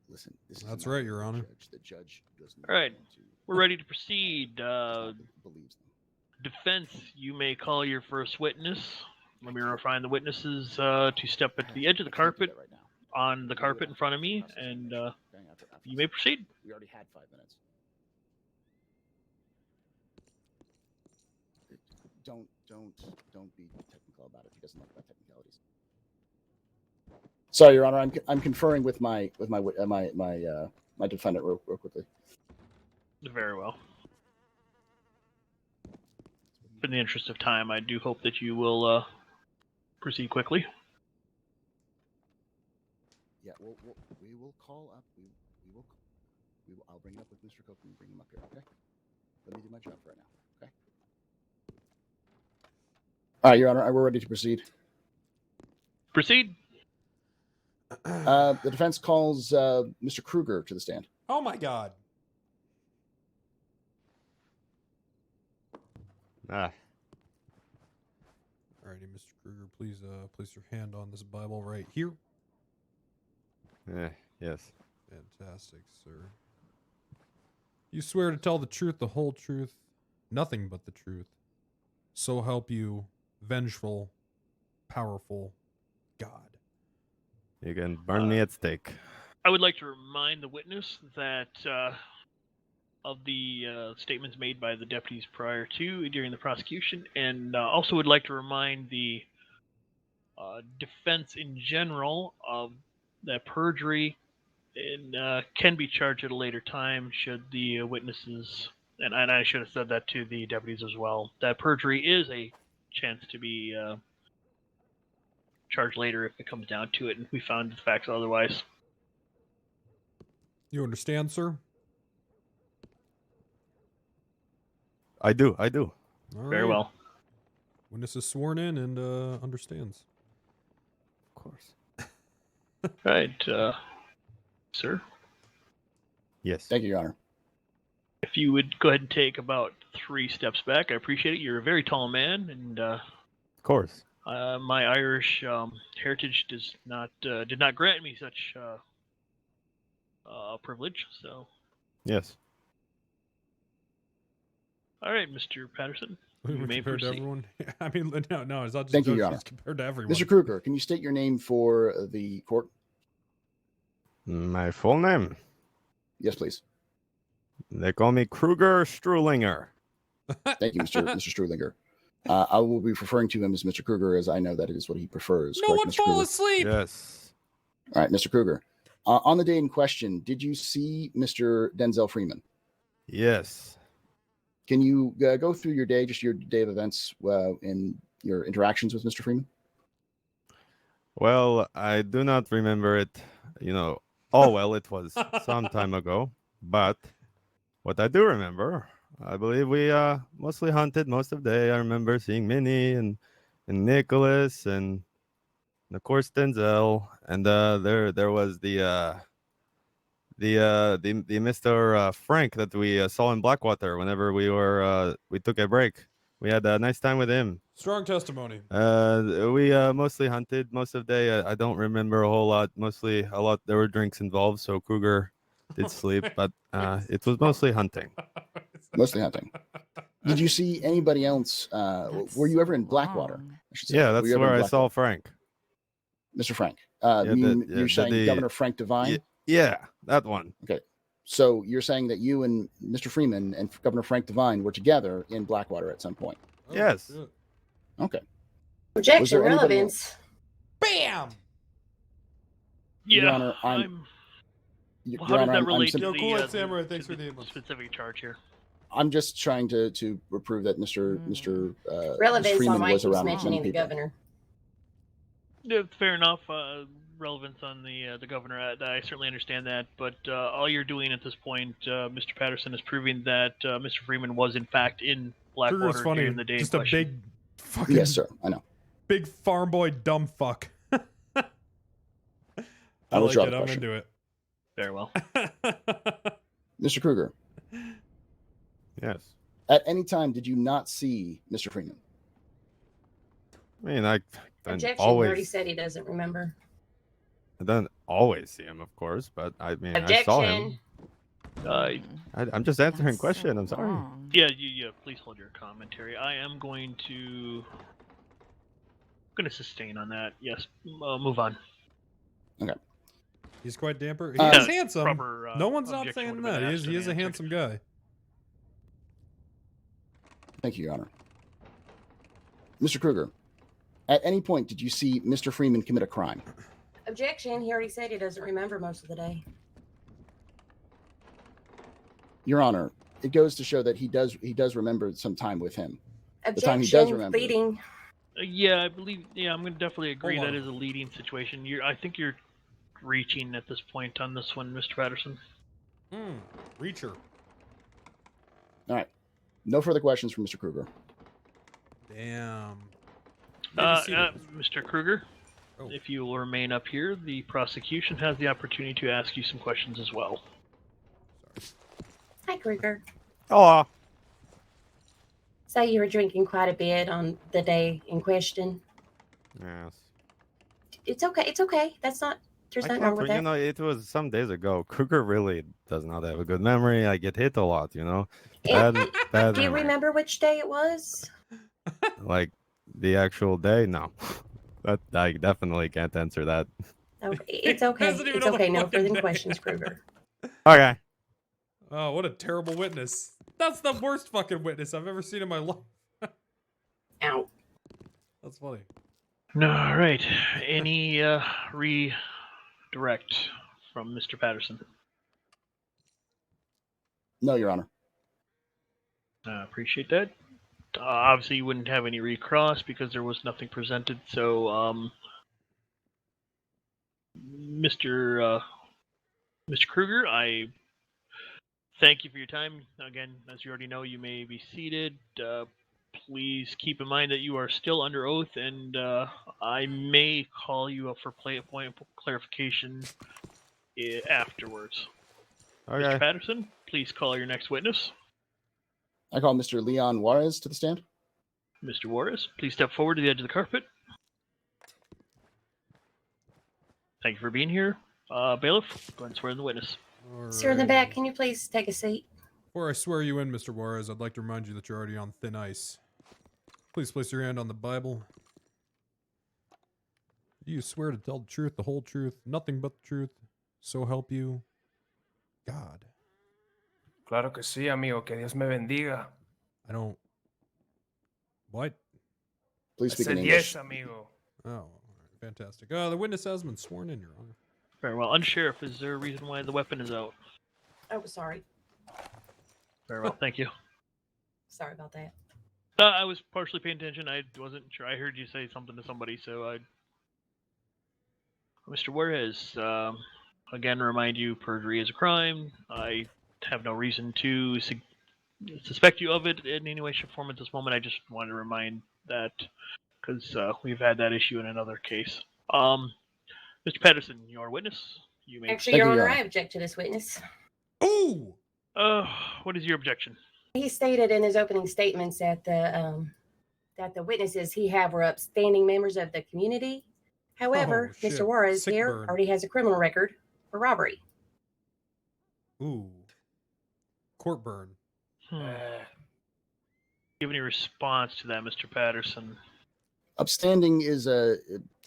Listen, this is That's not right, Your Honor. Judge. The judge does not All right, want to we're ready to proceed. believes them. Defense, you may call your first witness. Let me refine the witnesses to step at the edge of the carpet, Right now. on the carpet in front of me, and Okay, after you may proceed. We already had 5 minutes. Don't be technical about it. He doesn't like about technicalities. Sorry, Your Honor. I'm conferring with my defendant real quickly. Very well. In the interest of time, I do hope that you will proceed quickly. Yeah, we will call up. We will. I'll bring it up with Mr. Cook and bring him up here. Okay. Let me do my job right now. Okay. All right, Your Honor. We're ready to proceed. Proceed. The defense calls Mr. Kruger to the stand. Oh my God. Ah. Alrighty, Mr. Kruger, please place your hand on this Bible right here. Yes. Fantastic, sir. You swear to tell the truth, the whole truth, nothing but the truth. So help you, vengeful, powerful God. You can burn me at stake. I would like to remind the witness that of the statements made by the deputies prior to during the prosecution, and also would like to remind the defense in general of that perjury can be charged at a later time should the witnesses, and I should have said that to the deputies as well, that perjury is a chance to be charged later if it comes down to it and we found the facts otherwise. You understand, sir? I do. All Very right. well. Witness is sworn in and understands. Of course. Right, sir. Yes. Thank you, Your Honor. If you would go ahead and take about 3 steps back, I appreciate it. You're a very tall man, and of course. my Irish heritage did not grant me such privilege. So, Yes. all right, Mr. Patterson, you may Compared to proceed. everyone? I mean, no, it's not just Thank you, Your judges, Honor. it's compared to everyone. Mr. Kruger, can you state your name for the court? My full name? Yes, please. They call me Kruger Strulinger. Thank you, Mr. Strulinger. I will be referring to him as Mr. Kruger, as I know that is what he prefers. No Correct, one Mr. fall Kruger? asleep. Yes. All right, Mr. Kruger. On the day in question, did you see Mr. Denzel Freeman? Yes. Can you go through your day, just your day of events in your interactions with Mr. Freeman? Well, I do not remember it, Oh, well, it was some time ago. But what I do remember, I believe we mostly hunted most of the day. I remember seeing Minnie and Nicholas and of course Denzel. And there was the Mr. Frank that we saw in Blackwater whenever we took a break. We had a nice time with him. Strong testimony. We mostly hunted most of the day. I don't remember a whole lot. Mostly a lot. There were drinks involved, so Kruger did sleep, but it was mostly hunting. Mostly hunting. Did you see anybody else? Were you ever in Blackwater? I should say. Yeah, Were that's you ever in where I Blackwater? saw Frank. Mr. Frank. Yeah, You're saying Governor Frank Devine? Yeah, that one. Okay. So you're saying that you and Mr. Freeman and Governor Frank Devine were together in Blackwater at some point? Yes. Okay. Objection, anybody relevance. Bam! Your Yeah, Honor, Well, Your how does Honor, that I'm relate to simply- the, Cool, uh, Samurai, to thanks for the the input. specific charge here? I'm just trying to prove that Mr. Relevance Freeman on why was he was around mentioning many the people. governor. Yeah, fair enough. Relevance on the governor. I certainly understand that, but all you're doing at this point, Mr. Patterson, is proving that Mr. Freeman was in fact in Kruger's Blackwater funny. during the day. in Just a question. big fucking Yes, sir. I know. big farm boy dumb fuck. I I like withdraw it. the I'm question. into it. Very well. Mr. Kruger, Yes. at any time did you not see Mr. Freeman? I mean, I Objection. always. He already said he doesn't remember. I don't always see him, of course, but I mean, I saw him. I'm just answering question. I'm sorry. Yeah, please hold your commentary. I am going to sustain on that. Yes, move on. Okay. He's quite damper. He's Yeah, handsome. proper, No one's not objection saying would have that. been He is asked a and handsome guy. Thank you, Your Honor. Mr. Kruger, at any point did you see Mr. Freeman commit a crime? Objection. He already said he doesn't remember most of the day. Your Honor, it goes to show that he does remember some time with him. Objection. The time he does remember. Leading. Yeah, I believe. Yeah, I'm going to definitely agree Hold that on. is a leading situation. I think you're reaching at this point on this one, Mr. Patterson. Reacher. All right. No further questions from Mr. Kruger. Damn. Mr. Kruger, Oh. if you will remain up here, the prosecution has the opportunity to ask you some questions as well. Hi, Kruger. Oh. So you were drinking quite a bit on the day in question. Yes. It's okay. It's okay. That's not. There's I nothing can't wrong with for- that. it was some days ago. Kruger really does not have a good memory. I get hit a lot, Yeah. Bad Do you memory. remember which day it was? Like the actual day? No. That I definitely can't answer that. Okay, it's okay. Doesn't even It's know the okay. No fucking further name. questions, Kruger. Okay. Oh, what a terrible witness. That's the worst fucking witness I've ever seen in my life. Ow. That's funny. All right. Any redirect from Mr. Patterson? No, Your Honor. Appreciate that. Obviously, you wouldn't have any recross because there was nothing presented. So, Mr. Kruger, I thank you for your time. Again, as you already know, you may be seated. Please keep in mind that you are still under oath, and I may call you up for point clarification afterwards. Okay. Mr. Patterson, please call your next witness. I call Mr. Leon Juarez to the stand. Mr. Juarez, please step forward to the edge of the carpet. Thank you for being here. Bailiff, go ahead and swear in the witness. Sir in the back, can you please take a seat? Before I swear you in, Mr. Juarez, I'd like to remind you that you're already on thin ice. Please place your hand on the Bible. Do you swear to tell the truth, the whole truth, nothing but the truth, so help you God? Claro que sí, amigo. Que Dios me bendiga. I don't... What? Please I speak said in English. yes, amigo. Oh, all right, fantastic. The witness has been sworn in, Your Honor. Very well. Unsheriff, is there a reason why the weapon is out? Oh, sorry. Very well, thank you. Sorry about that. I was partially paying attention. I wasn't sure. I heard you say something to somebody, so I... Mr. Juarez, again, remind you, perjury is a crime. I have no reason to suspect you of it in any way, shape, or form at this moment. I just wanted to remind that, because we've had that issue in another case. Mr. Patterson, your witness. You may... Actually, Your Honor, I object to this witness. Ooh! What is your objection? He stated in his opening statements that the witnesses he have were upstanding members of the community. However, Oh, shit. Mr. Juarez Sick here burn. already has a criminal record for robbery. Ooh. Court burn. Do you have any response to that, Mr. Patterson? Upstanding is a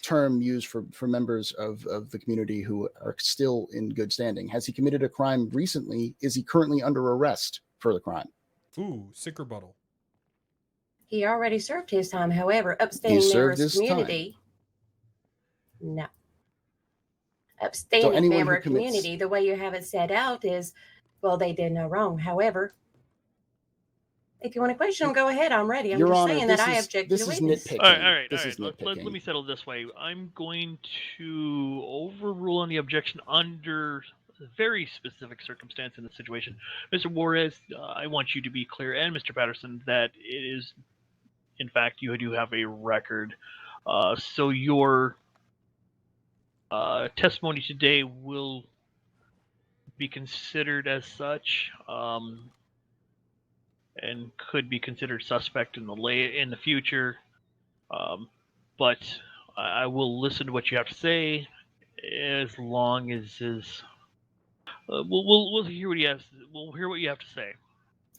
term used for members of the community who are still in good standing. Has he committed a crime recently? Is he currently under arrest for the crime? Ooh, sick rebuttal. He already served his time. However, upstanding members of the community. No. Upstanding member of community, the way you have it set out is, well, they did no wrong. However, if you want to question them, go ahead. I'm ready. I'm Your just Honor, saying that I object to the witness. Nitpicking. All right. This is Let nitpicking. me settle this way. I'm going to overrule on the objection under a very specific circumstance in the situation. Mr. Juarez, I want you to be clear, and Mr. Patterson, that it is, in fact, you do have a record. So your testimony today will be considered as such, and could be considered suspect in the future. But I will listen to what you have to say, as long as we'll hear what you have. We'll hear what you have to say.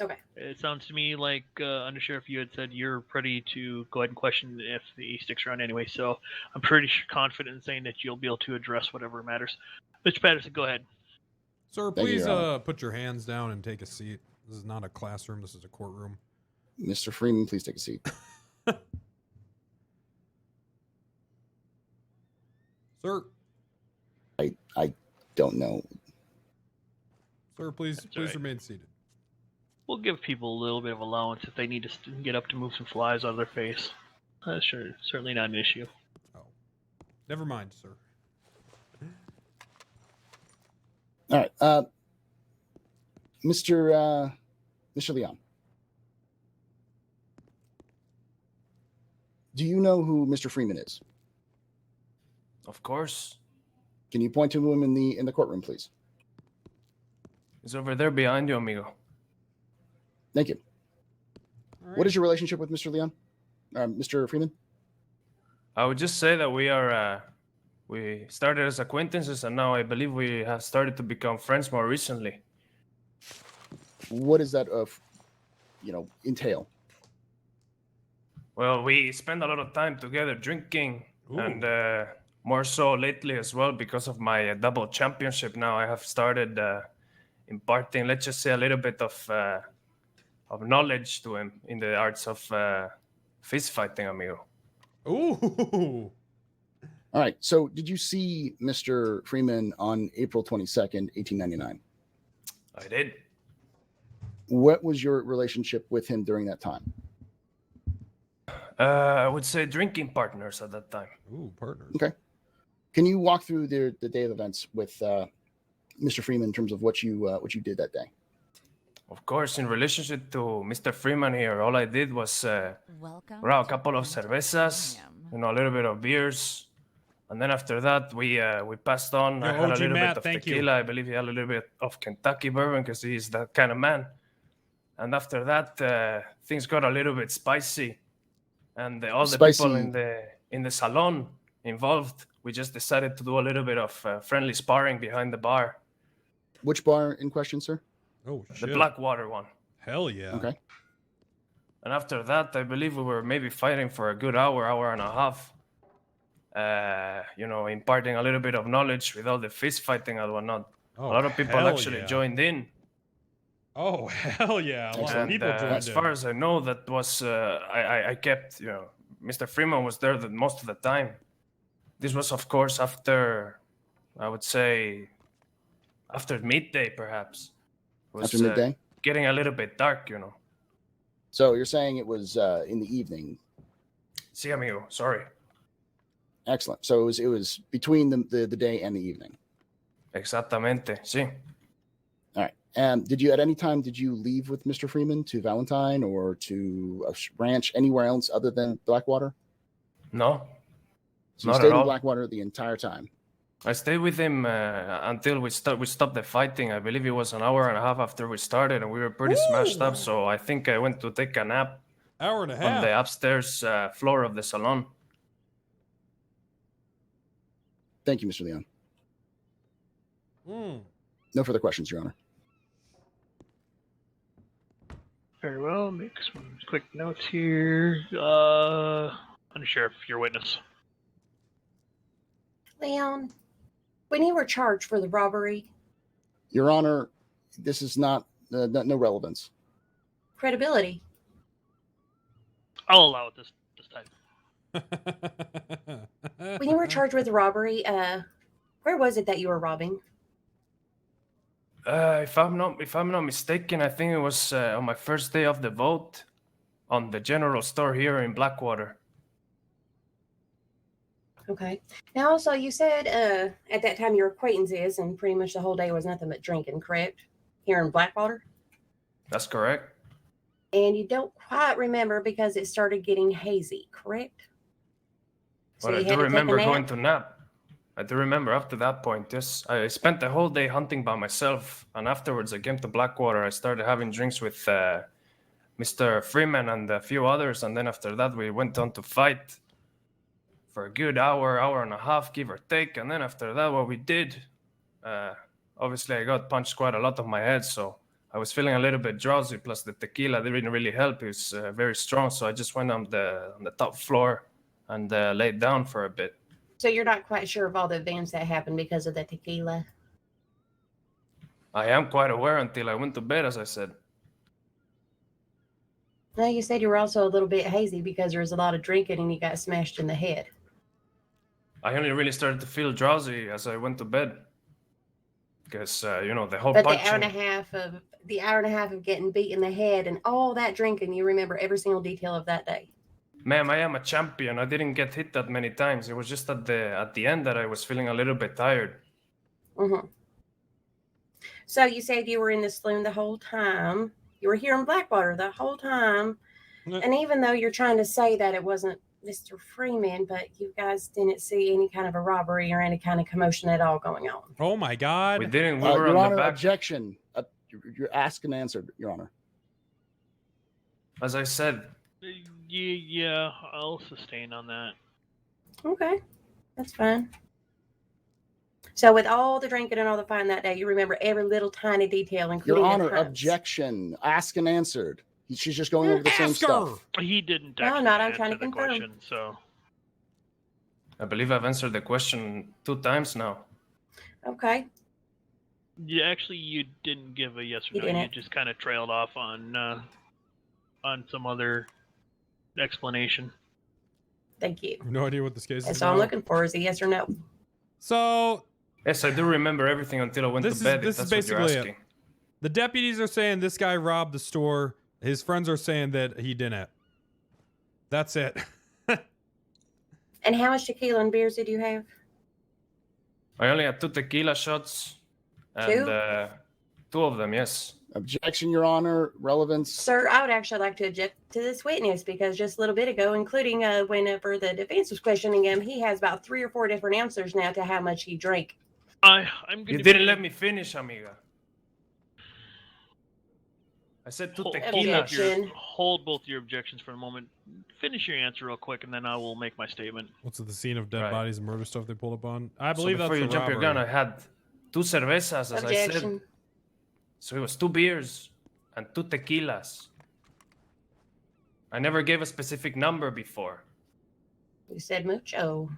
Okay. It sounds to me like Undersheriff, you had said you're ready to go ahead and question if he sticks around anyway. So I'm pretty confident in saying that you'll be able to address whatever matters. Mr. Patterson, go ahead. Sir, please put your hands down and take a seat. This is not a classroom. This is a courtroom. Mr. Freeman, please take a seat. Sir. I don't know. Sir, please remain seated. We'll give people a little bit of allowance if they need to get up to move some flies out of their face. Sure, certainly not an issue. Oh, never mind, sir. All right, Mr. Leon. Do you know who Mr. Freeman is? Of course. Can you point to him in the courtroom, please? He's over there behind you, amigo. Thank you. What is your relationship with Mr. Leon? Mr. Freeman? I would just say that we started as acquaintances, and now I believe we have started to become friends more recently. What does that, entail? Well, we spend a lot of time together drinking, And more so lately as well, because of my double championship now, I have started imparting, let's just say, a little bit of knowledge to him in the arts of fist fighting, amigo. Ooh. All right. So, did you see Mr. Freeman on April 22nd, 1899? I did. What was your relationship with him during that time? I would say drinking partners at that time. Ooh, partners. Okay. Can you walk through the day of events with Mr. Freeman in terms of what you did that day? Of course, in relationship to Mr. Freeman here, all I did was grab a couple of cervezas, a little bit of beers, and then after that we passed on. I had a little bit of tequila. I believe he had a little bit of Kentucky bourbon because he's that kind of man. And after that, things got a little bit spicy, and all the people in the salon involved, we just decided to do a little bit of friendly sparring behind the bar. Which bar in question, sir? Oh, the Blackwater one. Hell yeah. Okay. And after that, I believe we were maybe fighting for a good hour and a half. Imparting a little bit of knowledge with all the fist fighting and whatnot. A lot of people actually joined in. Oh, hell yeah. A lot of people joined in. As far as I know, that was, I kept, Mr. Freeman was there most of the time. This was, of course, after, I would say, after midday, perhaps. It was, after midday? Getting a little bit dark, So you're saying it was in the evening? Sí, amigo. Sorry. Excellent. So it was between the day and the evening. Exactamente. Sí. All right. And did you leave with Mr. Freeman to Valentine or to a ranch anywhere else other than Blackwater? No. So you stayed in Blackwater the entire time? I stayed with him until we stopped the fighting. I believe it was an hour and a half after we started, and we were pretty smashed up. So I think I went to take a nap. Hour and a half. On the upstairs floor of the salon. Thank you, Mr. Leon. No further questions, Your Honor. Very well. Make some quick notes here. Sheriff, your witness. Leon, when you were charged for the robbery. Your Honor, this is not no relevance. Credibility. I'll allow it this time. When you were charged with the robbery, where was it that you were robbing? If I'm not mistaken, I think it was on my first day of the vote on the general store here in Blackwater. Okay. Now, also, you said at that time your acquaintances and pretty much the whole day was nothing but drinking, correct? Here in Blackwater? That's correct. And you don't quite remember because it started getting hazy, correct? But I do remember going to nap. I do remember after that point, yes. I spent the whole day hunting by myself, and afterwards I came to Blackwater. I started having drinks with Mr. Freeman and a few others, and then after that we went on to fight for a good hour and a half, give or take. And then after that, what we did, obviously I got punched quite a lot of my head, so I was feeling a little bit drowsy, plus the tequila didn't really help. It was very strong, so I just went on the top floor and laid down for a bit. So you're not quite sure of all the events that happened because of the tequila? I am quite aware until I went to bed, as I said. No, you said you were also a little bit hazy because there was a lot of drinking and you got smashed in the head. I only really started to feel drowsy as I went to bed. Because, the whole But punching... the hour and a half of getting beat in the head and all that drinking, you remember every single detail of that day. Ma'am, I am a champion. I didn't get hit that many times. It was just at the end that I was feeling a little bit tired. Mm-hmm. So you said you were in the saloon the whole time. You were here in Blackwater the whole time. And even though you're trying to say that it wasn't Mr. Freeman, but you guys didn't see any kind of a robbery or any kind of commotion at all going on. Oh, my God. We didn't. We were Your on Honor, the back. objection. You're asked and answered, Your Honor. As I said. Yeah, I'll sustain on that. Okay, that's fine. So with all the drinking and all the fighting that day, you remember every little tiny detail, including Your Honor, the times. objection. Asked and answered. She's just going over the same stuff. He didn't No, actually not. I'm answer trying to the confirm. question, so. I believe I've answered the question 2 times now. Okay. Yeah, actually, you didn't give a yes or You no. You didn't. just kind of trailed off on some other explanation. Thank you. No idea what this case is That's all I'm about. looking for is a yes or no. So Yes, I do remember everything until I went to bed. This if is that's what you're basically asking. it. The deputies are saying this guy robbed the store. His friends are saying that he didn't. That's it. And how much tequila and beers did you have? I only had 2 tequila shots, and 2 of them, yes. Objection, Your Honor. Relevance. Sir, I would actually like to object to this witness because just a little bit ago, including whenever the defense was questioning him, he has about 3 or 4 different answers now to how much he drank. I'm You gonna didn't let me finish, amiga. I said 2 tequila. Hold both your objections for a moment. Finish your answer real quick, and then I will make my statement. What's at the scene of dead bodies and murder stuff they pulled up on? I So believe before that's you the jump your robbery. gun, I had 2 cervezas, as I said. Objection. So it was 2 beers and 2 tequilas. I never gave a specific number before. You said mucho.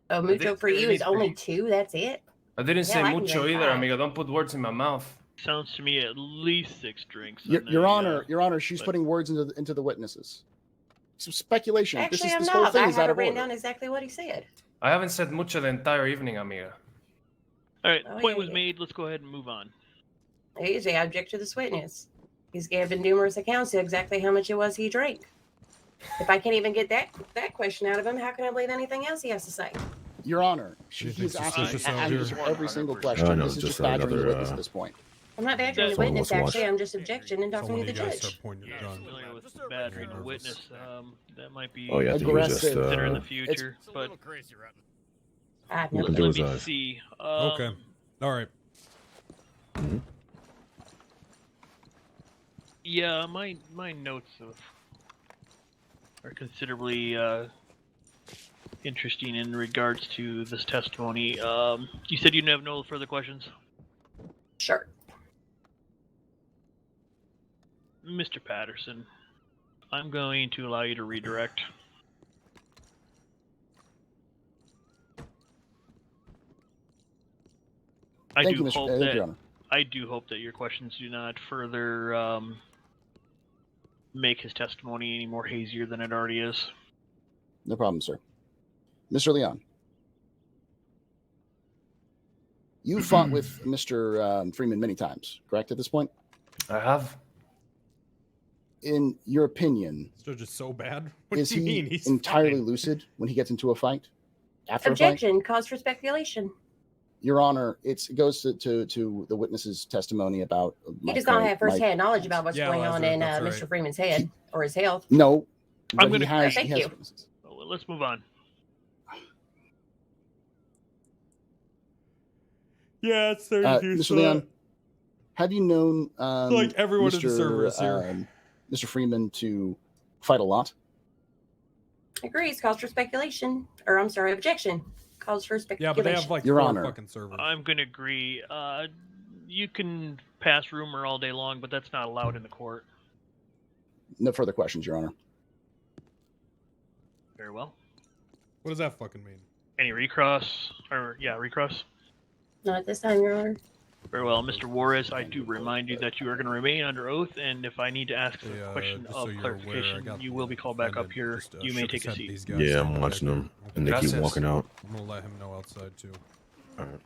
Oh, mucho didn't for say you is anything. only 2? That's it? I didn't say Hell, I can mucho drink either, 5. amiga. Don't put words in my mouth. Sounds to me at least 6 drinks. Your Honor, she's putting words into the witnesses. Some speculation. Actually, this I'm whole not. thing I is have out it of written order. down exactly what he said. I haven't said mucho the entire evening, amiga. All right, Oh, point yeah, was yeah. made. Let's go ahead and move on. Easy, I object to this witness. He's given numerous accounts of exactly how much it was he drank. If I can't even get that question out of him, how can I believe anything else he has to say? Your Honor, Anything he's asking suspicious out answers here? for every single question. no, this is just just badgering the another, witness at this point. I'm not badgering the Someone witness, wants to watch. actually. I'm just objecting and talking Someone to the you guys judge. start pointing your gun. Familiar with badgering a witness. That might be Oh, yeah, I think he was Aggressive. just, considered in the future. But I have no Looking clue. through let his me eyes. see. Okay. All right. Yeah, my notes are considerably interesting in regards to this testimony. You said you have no further questions? Sure. Mr. Patterson, I'm going to allow you to redirect. Thank you, do Mr. hope Thank you, that Your Honor. I do hope that your questions do not further make his testimony any more hazier than it already is. No problem, sir. Mr. Leon, you fought with Mr. Freeman many times, correct, at this point? I have. In your opinion, This judge is so bad. What is do you he mean? He's entirely fine. lucid when he gets into a fight? After a fight? Objection, cause for speculation. Your Honor, it goes to the witness's testimony about. He does not have first-hand knowledge about what's Yeah, going on Lazarus, in that's Mr. right. Freeman's head or his health. No, I'm but gonna- he has. Thank he has you. witnesses. Well, let's move on. Yeah, it's 32. Mr. Leon, have you known like everyone in the server is here. Mr. Freeman to fight a lot? Agrees, cause for speculation. Or, I'm sorry, objection. Cause for Yeah, speculation. but they have like Your 4 Honor. fucking servers. I'm going to agree. You can pass rumor all day long, but that's not allowed in the court. No further questions, Your Honor. Very well. What does that fucking mean? Any recross? Recross. Not at this time, Your Honor. Very well. Mr. Juarez, I do remind you that you are going to remain under oath, and if I need to ask Hey, a question just of so you're aware, I clarification, got you the will be called back up defendant here. just, You may shook take his a head at seat. these guys Yeah, saying I'm that watching them, and they Gracias. keep walking out. I'm gonna let him know outside too. All right.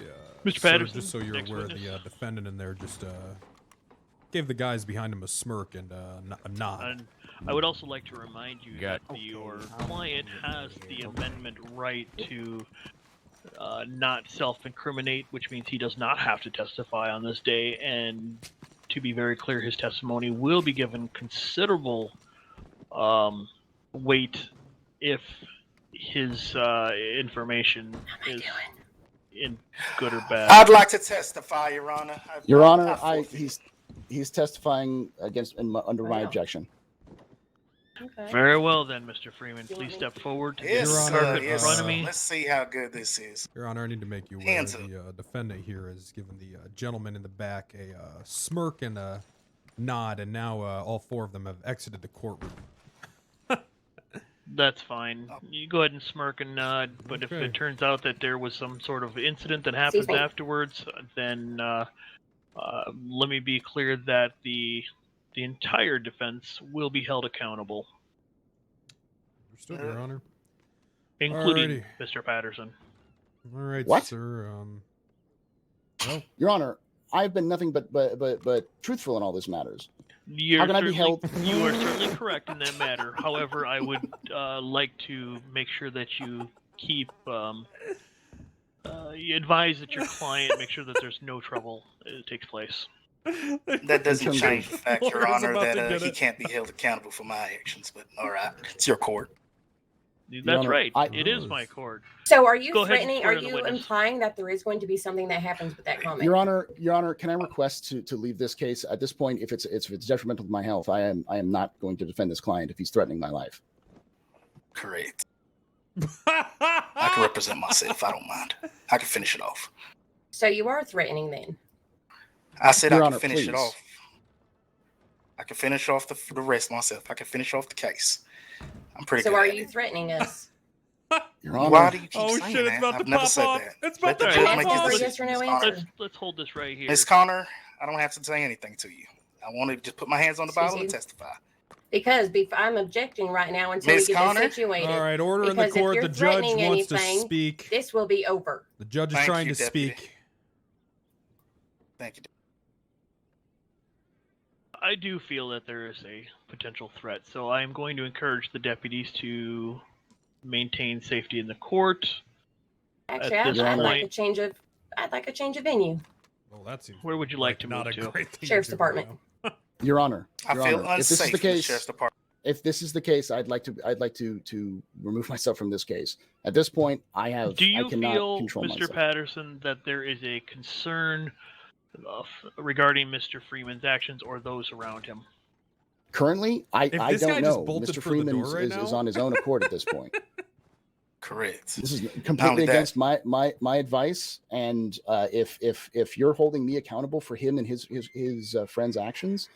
Yeah, Mr. so Patterson, just so you're next aware, witness. the defendant in there just gave the guys behind him a smirk and a nod. And I would also like to remind you that your client has the amendment right to not self-incriminate, which means he does not have to testify on this day. And to be very clear, his testimony will be given considerable weight if his information is in good or bad. I'd like to testify, Your Honor. Your Honor, he's testifying against under my objection. Okay. Very well then, Mr. Freeman. Please step forward to Yes, the sir. carpet in Yes, front sir. of me. Let's see how good this is. Your Honor, I need to make you aware Hands up. the defendant here has given the gentleman in the back a smirk and a nod, and now all 4 of them have exited the courtroom. That's fine. You go ahead and smirk and nod, but if Okay. it turns out that there was some sort of incident that happens afterwards, then let me be clear that the entire defense will be held accountable. Understood, Your Honor. Including Alrighty. Mr. Patterson. All right, What? sir. Well, Your Honor, I've been nothing but truthful in all these matters. You're How can I be held? You are certainly correct in that matter. However, I would like to make sure that you keep you advise that your client make sure that there's no trouble takes place. That doesn't change the fact, Your Laura's Honor, about to that get he it. can't be held accountable for my actions. But all right, it's your court. That's Honor, right. It is my court. So are you Go ahead and threatening, swear are the you witness. implying that there is going to be something that happens with that comment? Your Honor, can I request to leave this case at this point? If it's detrimental to my health, I am not going to defend this client if he's threatening my life. Correct. I can represent myself. I don't mind. I can finish it off. So you are threatening then? I said Your I Honor, can finish it please. off. I can finish off the rest myself. I can finish off the case. I'm pretty So good are at you it. threatening us? Your Honor, Why do you keep Oh, saying shit, it's that? about to I've never pop said off. that. It's Let about the to judge pop make off. his Yes or no decision. Miss answer? Connor. Let's hold this right here. Miss Connor, I don't have to say anything to you. I want to just put my hands on the Bible and testify. Because I'm objecting right now until Miss we get Connor? this situated. All right, order in the Because if court. you're The judge threatening wants to anything, speak. this will be over. The judge is Thank trying you, to Deputy. speak. Thank you. I do feel that there is a potential threat, so I am going to encourage the deputies to maintain safety in the court. Actually, At I'd this like point- a change of. I'd like a change of venue. Well, that seems Where would you like to not move a to? great thing. Sheriff's to do right Department. now. Your Honor, I Your feel Honor, if this is unsafe the in the case, Sheriff's Department. if this is the case, I'd like to remove myself from this case. At this point, Do I you cannot feel, control Mr. myself. Patterson, that there is a concern regarding Mr. Freeman's actions or those around him? Currently, I If this don't guy just know. bolted Mr. for the Freeman door right is now? on his own accord at this point. Correct. This is Not only completely that- against my advice. And if you're holding me accountable for him and his friends' actions,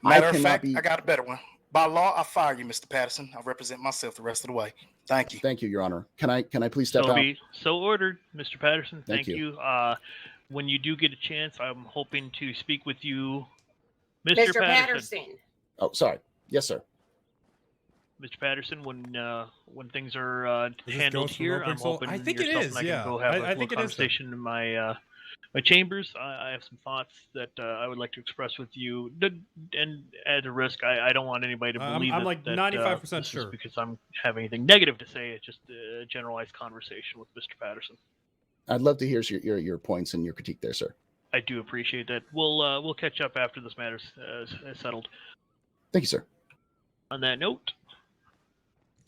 Matter I of cannot fact, be. I got a better one. By law, I fire you, Mr. Patterson. I represent myself the rest of the way. Thank you. Thank you, Your Honor. Can I please step out? So ordered, Mr. Patterson. Thank Thank you. When you do get a chance, I'm hoping to speak with you, Mr. Patterson. Oh, sorry. Yes, sir. Mr. Patterson, when things are this handled Ghost from here, Opening I'm Soul? hoping I think it yourself is, and I yeah. can go have I a think little it is then. conversation in my chambers. I have some thoughts that I would like to express with you. And at a risk, I don't want anybody to believe I'm that, like that 95% this is sure. because I'm having anything negative to say. It's just a generalized conversation with Mr. Patterson. I'd love to hear your points and your critique there, sir. I do appreciate that. We'll catch up after this matter's settled. Thank you, sir. On that note,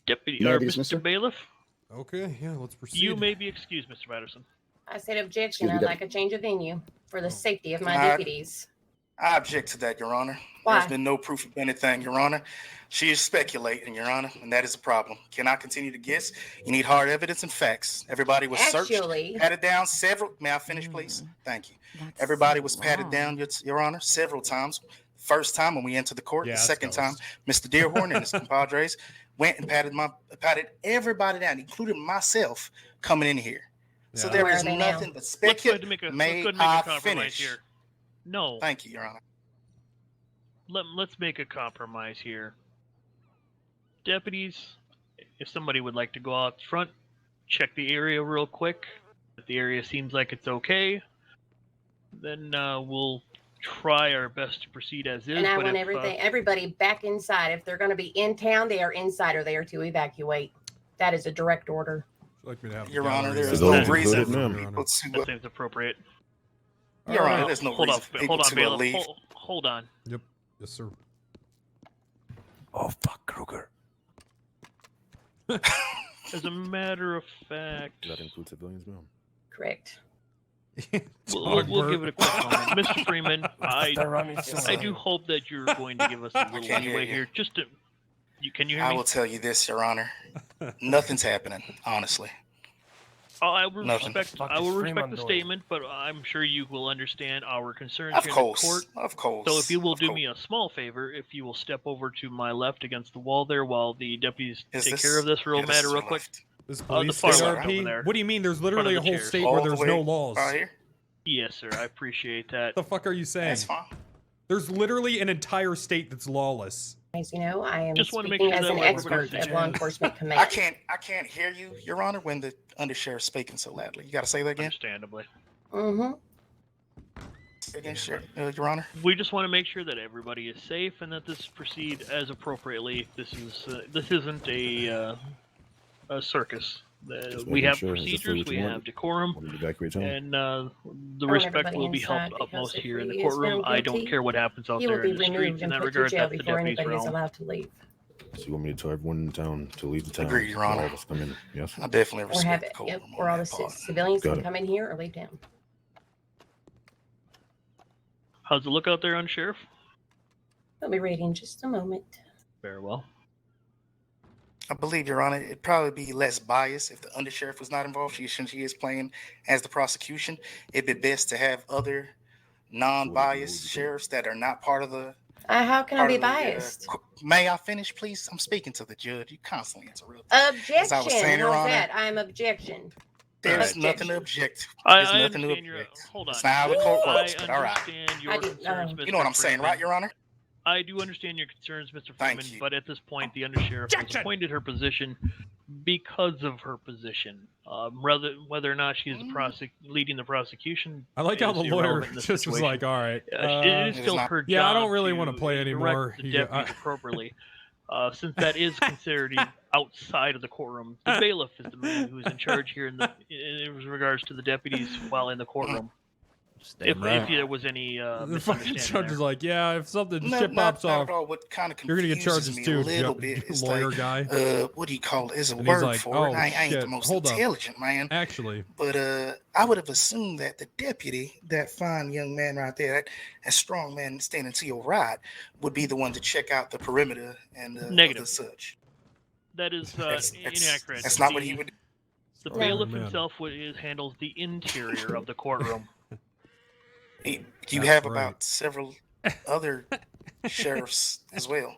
Deputy May I or be Mr. dismissed, Bailiff, Okay, yeah, let's proceed. you may be excused, Mr. Patterson. I said objection. Excuse me, I'd Deputy. like a change of venue for the safety of my Alright. deputies. I object to that, Your Honor. Why? There's been no proof of anything, Your Honor. She is speculating, Your Honor, and that is a problem. Cannot continue to guess. You need hard evidence and facts. Everybody was Actually- searched, patted down several. May I finish, please? Thank you. Everybody was patted down, Your Honor, several times. First time when we entered the court. Yeah, The that's second time, Ghost. Mr. Dearhorn and his compadres went and patted everybody down, including myself, coming in here. So Yeah. there Where is are they now? nothing but Let's go ahead speculation. and make a, May let's go ahead and make a I compromise finish? here. No, Thank you, Your Honor. let's make a compromise here. Deputies, if somebody would like to go out front, check the area real quick. If the area seems like it's okay, then we'll try our best to proceed as is. And I but want if, everybody back inside. If they're going to be in town, they are inside or they are to evacuate. That is a direct order. Would you like me to have the Your Honor, gallery there is read? no Those reason included, for ma'am. people that to. seems appropriate. Your All Honor, right. there's no Hold reason on, for people hold on, to Bailiff. leave. Hold on. Yep. Yes, sir. Oh, fuck, Kruger. As a matter of fact, That includes civilians, ma'am. Correct. we'll give it a quick moment. Mr. Freeman, I I do hope that you're going to give us a little can't hear leeway you. here. Just to, can you hear I me? will tell you this, Your Honor. Nothing's happening, honestly. I will Nothing. respect. I will respect the statement, but I'm sure you will understand our concerns Of here in course, court. of course. So if you will of do course. me a small favor, if you will step over to my left against the wall there while the deputies Is take this- care of this real yeah, this matter is real your quick. left. This The police far state left over RP? there. What do you mean? There's Front of literally the a whole chairs. state All where the there's way no laws. right here. Yes, sir. I appreciate that. What the fuck are you saying? That's fine. There's literally an entire state that's lawless. As you know, I am Just wanna make speaking sure as that an way expert everybody's of law enforcement command. I can't hear you, Your Honor, when the undersheriff's speaking so loudly. You got to say that again. Understandably. Mm-hmm. Say again, Your Honor. We just want to make sure that everybody is safe and that this proceed as appropriately. This isn't a circus. Just We making have sure. Is this procedures, what we you have want? decorum, Want me to evacuate town? and the want respect everybody will be inside helped because utmost if here in the he is courtroom. found I don't guilty, care what happens out He will there be in the streets. removed In and that put to regard, jail that's the before deputy's anybody is realm. allowed to leave. So you want me to tell everyone in town to leave the town? Agreed, Your All Honor. of us come in. Yes. I definitely Or respect have the it, courtroom yep, on where all the that part. civilians Got can it. come in here or leave town. How's it look out there, Sheriff? I'll be ready in just a moment. Very well. I believe, Your Honor, it'd probably be less biased if the undersheriff was not involved. Since she is playing as the prosecution, it'd be best to have other non-biased sheriffs that are not part of the. How can I part be of the, biased? May I finish, please? I'm speaking to the judge. You constantly interrupt. Objection. As I was saying, Your How's Honor, that? I'm objection. there's Objection. nothing to object. I There's nothing to understand your. object. Hold on. That's not how the court works. I But all right. understand your concerns, Mr. You know what I'm saying, right, Your Honor? I do understand your concerns, Mr. Thank Freeman, you. but at this point, the undersheriff has appointed her position because of her position. Whether or not she is leading the prosecution. I like how is the lawyer irrelevant in this just was situation. like, all right. It is still her job. Yeah, I don't really want to play direct anymore. the Yeah, deputies appropriately. Since that is considered outside of the courtroom, the bailiff is the man who is in charge here in regards to the deputies while in the courtroom. If there was any the fucking misunderstanding judge there. is like, yeah, if something No, shit pops not off, at all. What kind of you're gonna get confuses charges me too, a little bit is lawyer like, guy. what do you call it? There's a And he's word like, for oh, it. I ain't shit. the most Hold up. intelligent man. Actually, But I would have assumed that the deputy, that fine young man right there, that strong man standing to your right, would be the one to check out the perimeter and Negative. the such. That is That's inaccurate. That's not what he would do. The Oh, bailiff man. himself handles the interior of the courtroom. You That's have right. about several other sheriffs as well.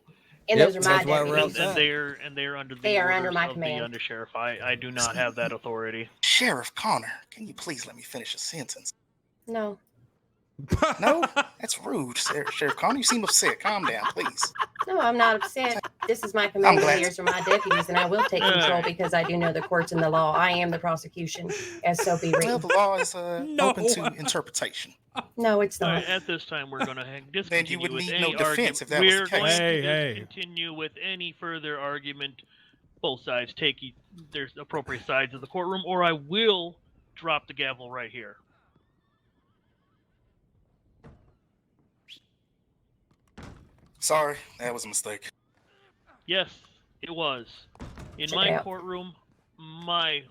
And Yep, those are my that's why we're deputies. outside. and they're under the They are under orders my of command. the undersheriff. I do not have that authority. Sheriff Connor, can you please let me finish a sentence? No. No, that's rude, Sheriff Connor. You seem upset. Calm down, please. No, I'm not upset. This is my command. glad- These are my deputies, and I will take control because I do know the courts and the law. I am the prosecution, as so be Well, written. the law is No. open to interpretation. No, it's All not. right, at this time, we're going to Then discontinue you would with need any no defense argument. if that was We're the case. going Hey, to hey. discontinue with any further argument. Both sides take their appropriate sides of the courtroom, or I will drop the gavel right here. Sorry, that was a mistake. Yes, it was. In Check my it out. courtroom, my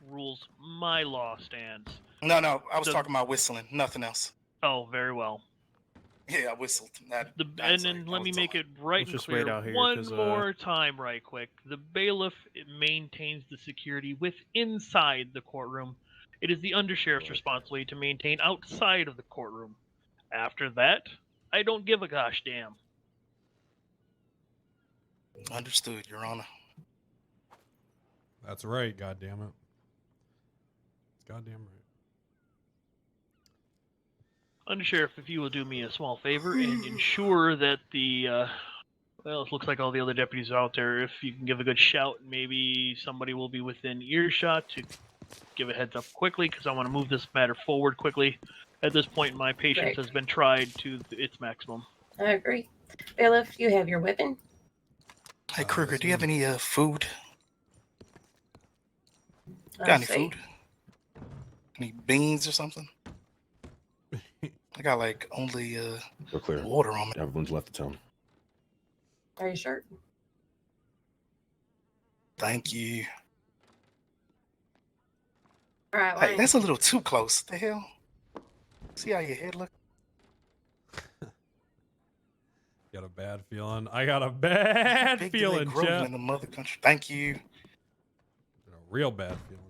rules, my law stands. No, I was So- talking about whistling, nothing else. Oh, very well. Yeah, I whistled. And then let me make it right Let's and just clear wait out here, one 'cause, more time, right quick. The bailiff maintains the security inside the courtroom. It is the undersheriff's responsibility to maintain outside of the courtroom. After that, I don't give a gosh damn. Understood, Your Honor. that's right. God damn it. Goddamn right. Undersheriff, if you will do me a small favor and ensure that well, it looks like all the other deputies are out there. If you can give a good shout, maybe somebody will be within earshot to give a heads up quickly, because I want to move this matter forward quickly. At this point, my patience Right. has been tried to its maximum. I agree. Bailiff, you have your weapon. Hey, Kruger, do you have any food? Got I'll any see. food? Any beans or something? I got like only We're clear. water on me. Everyone's left the town. Are you sure? Thank you. All right. Hey, Well, that's a little too close. The hell? See how your head look? Got a bad feeling. I got a bad Big feeling, delay growing Jeff. in the mother country. Thank you. A real bad feeling.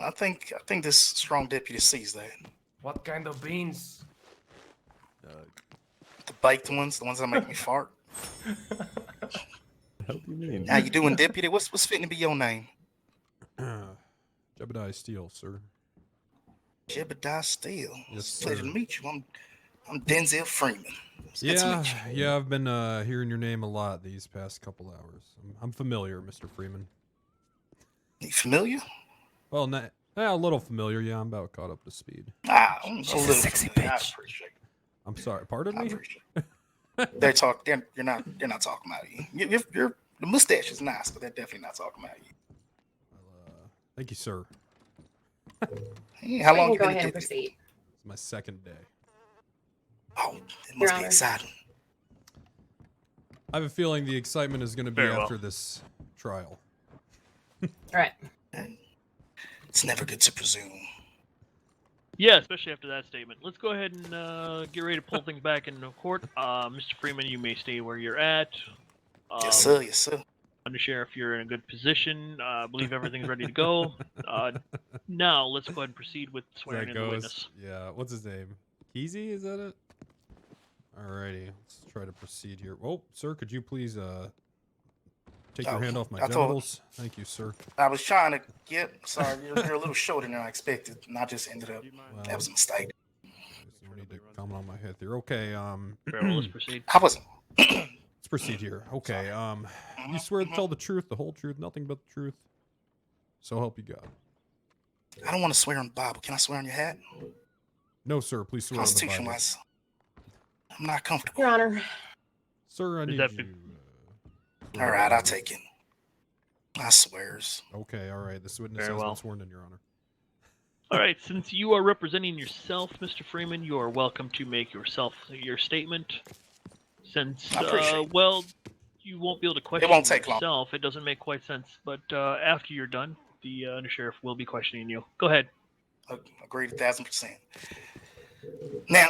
I think this strong deputy sees that. What kind of beans? The baked ones, the ones that make me fart. How do you mean? How you doing, deputy? What's fitting to be your name? JEBEDIAH STEELE, sir. JEBEDIAH STEELE. Yes, Pleasure sir. to meet you. I'm Denzel Freeman. It's good to meet you. Yeah, I've been hearing your name a lot these past couple hours. I'm familiar, Mr. Freeman. You familiar? Well, a little familiar. Yeah, I'm about caught up to speed. I'm a little sexy familiar. I bitch. appreciate it. I'm sorry. Pardon me. They're not talking about you. The mustache is nice, but they're definitely not talking about you. Thank you, sir. Hey, how long We you can go been a ahead and deputy? proceed. It's my second day. Oh, it Your must be Honor. exciting. I have a feeling the excitement is going to be Very well. after this trial. All right. It's never good to presume. Yeah, especially after that statement. Let's go ahead and get ready to pull things back into court. Mr. Freeman, you may stay where you're at. Yes, sir. Yes, sir. Undersheriff, you're in a good position. I believe everything's ready to go. Now, let's go ahead and proceed with swearing in the witness. Yeah, what's his name? Keezy, is that it? Alrighty, let's try to proceed here. Oh, sir, could you please take your hand off my genitals? Thank you, sir. I was trying to get. Sorry, you're a little shorter than I expected, and I just ended up. That was a mistake. No need to comment on my head here. Okay, Very well, let's proceed. I wasn't. Let's proceed here. Okay, you swear to tell the truth, the whole truth, nothing but the truth. So help you God. I don't want to swear on the Bible. Can I swear on your hat? No, sir. Please swear on the Bible. Constitution-wise, I'm not comfortable. Your Honor. Sir, I need you. All right, I'll take it. I swears. Okay, all right. This witness Very has well. been sworn in, Your Honor. All right, since you are representing yourself, Mr. Freeman, you are welcome to make your statement. Since, I appreciate it. well, you won't be able to question won't take long. yourself. It doesn't make quite sense. But after you're done, the undersheriff will be questioning you. Go ahead. Agreed 1,000%. Now,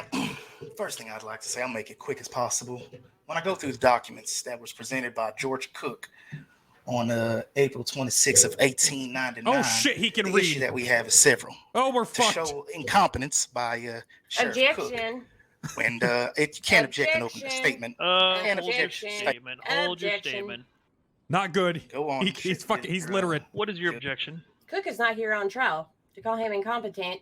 first thing I'd like to say, I'll make it quick as possible. When I go through the documents that was presented by George Cook on April 26th of 1899. Oh, shit, he can the read. issue that we have is several. Oh, we're to fucked. show incompetence by Sheriff Objection. Cook. And you can't object and open the statement. Can't object. Statement. Hold your statement. Not good. Go on. He's fucking. He's literate. What is your objection? Cook is not here on trial. To call him incompetent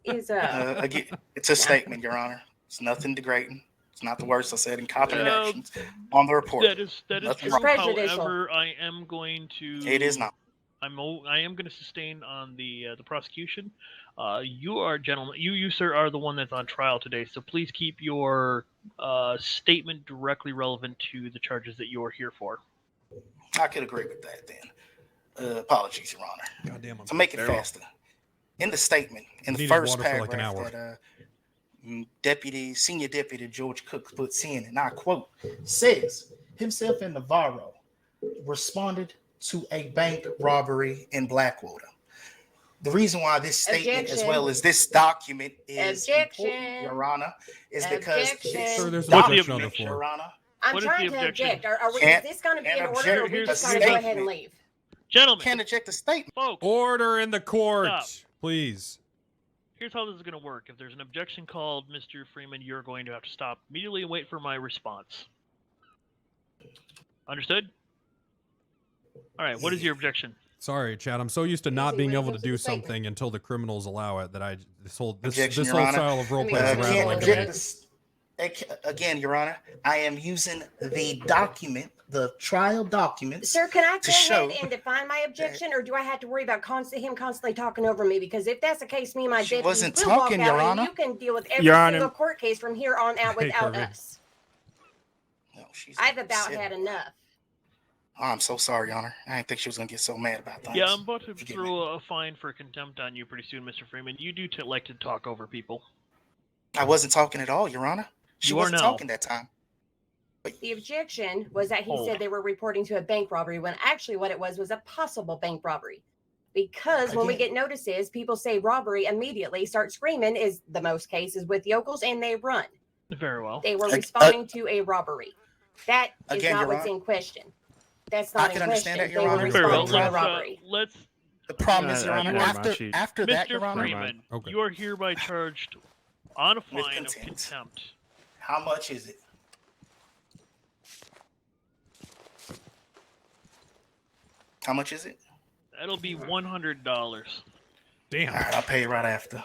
is Again, it's a statement, Your Honor. It's nothing degrading. It's not the worst I said. Incompetent actions on the report. That is Nothing true. wrong. However, I am going to. It is not. I am going to sustain on the prosecution. You are gentlemen. You sir are the one that's on trial today. So please keep your statement directly relevant to the charges that you are here for. I could agree with that then. Apologies, Your Honor. Goddamn. To make it faster, in the statement, in the Needed first water for like an paragraph hour. that Senior Deputy George Cook puts in, and I quote, says, himself and Navarro responded to a bank robbery in Blackwater. The reason why this statement, as well as this document, is important, Your Honor, is because this Sir, there's an document, objection on the floor. Your Honor, I'm What is trying the to objection? object. Is Can't- this going to be can't in order, or are we object. just The going to go ahead and statement. leave? Gentlemen, can't eject the statement. folks, Order in the court, Stop. please. here's how this is going to work. If there's an objection called, Mr. Freeman, you're going to have to stop immediately and wait for my response. Understood? All right. What is your objection? Sorry, Chad. I'm so used to not see being what able goes to to do the statement. something until the criminals allow it. That this whole Objection, Your whole Honor. style of roleplay Let is me rather go like ahead. a Object again, Your Honor, I am using the document, the trial document. Sir, can I to go show ahead and define my objection, or do I have to worry about him constantly talking over me? Because if that's the case, me and my She deputies wasn't will talking, walk out, Your and Honor. you can deal with every Your Honor. single court case from here on out Hey, without Kirby. us. No, she's I've about upset. had enough. Oh, I'm so sorry, Your Honor. I didn't think she was gonna get so mad about that. Yeah, I'm about to Forgive throw a fine for contempt on you pretty soon, Mr. Freeman. You do like to talk over people. I wasn't talking at all, Your Honor. She You are wasn't now. talking that time. The objection was that he Hold. said they were reporting to a bank robbery when actually what it was a possible bank robbery. Because when we Again. get notices, people say robbery immediately, start screaming, is the most cases with yokels, and they run. Very well. They were Ag- responding to a robbery. That is Again, not Your what's Honor. in question. That's I not can in understand question. that, Your They were Honor. Very well. responding to a robbery. Let's The problem is, Your Honor, never mind, after that, Mr. Your Honor, Freeman, Okay. you are hereby charged on a With fine of contempt. contempt. How much is it? How much is it? That'll be $100. Damn. All right, I'll pay you right after.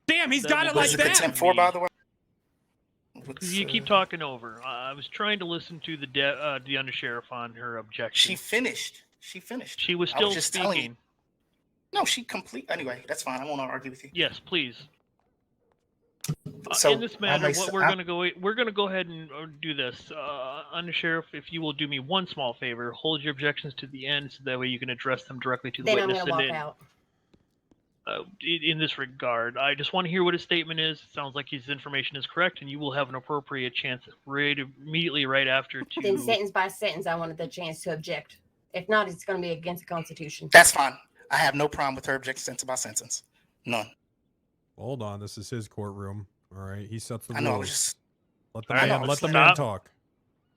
Damn, he's That got will it go like to that. Contempt for, by the way. You keep talking over. I was trying to listen to the undersheriff on her objection. She finished. She finished. She was I still just telling you. speaking. No, she complete. Anyway, that's fine. I won't argue with you. Yes, please. So in this matter, I what we're gonna go ahead and do this. Undersheriff, if you will do me one small favor, hold your objections to the end, so that way you can address them directly to the Then I'm witness. gonna walk and out. in this regard, I just want to hear what his statement is. It sounds like his information is correct, and you will have an appropriate chance immediately right after to. Then sentence by sentence, I wanted the chance to object. If not, it's going to be against the Constitution. That's fine. I have no problem with her objecting sentence by sentence. None. Hold on, this is his courtroom. All right, he sets the I know. I rules. was just. Let the All right, man, let's let the stop. man talk.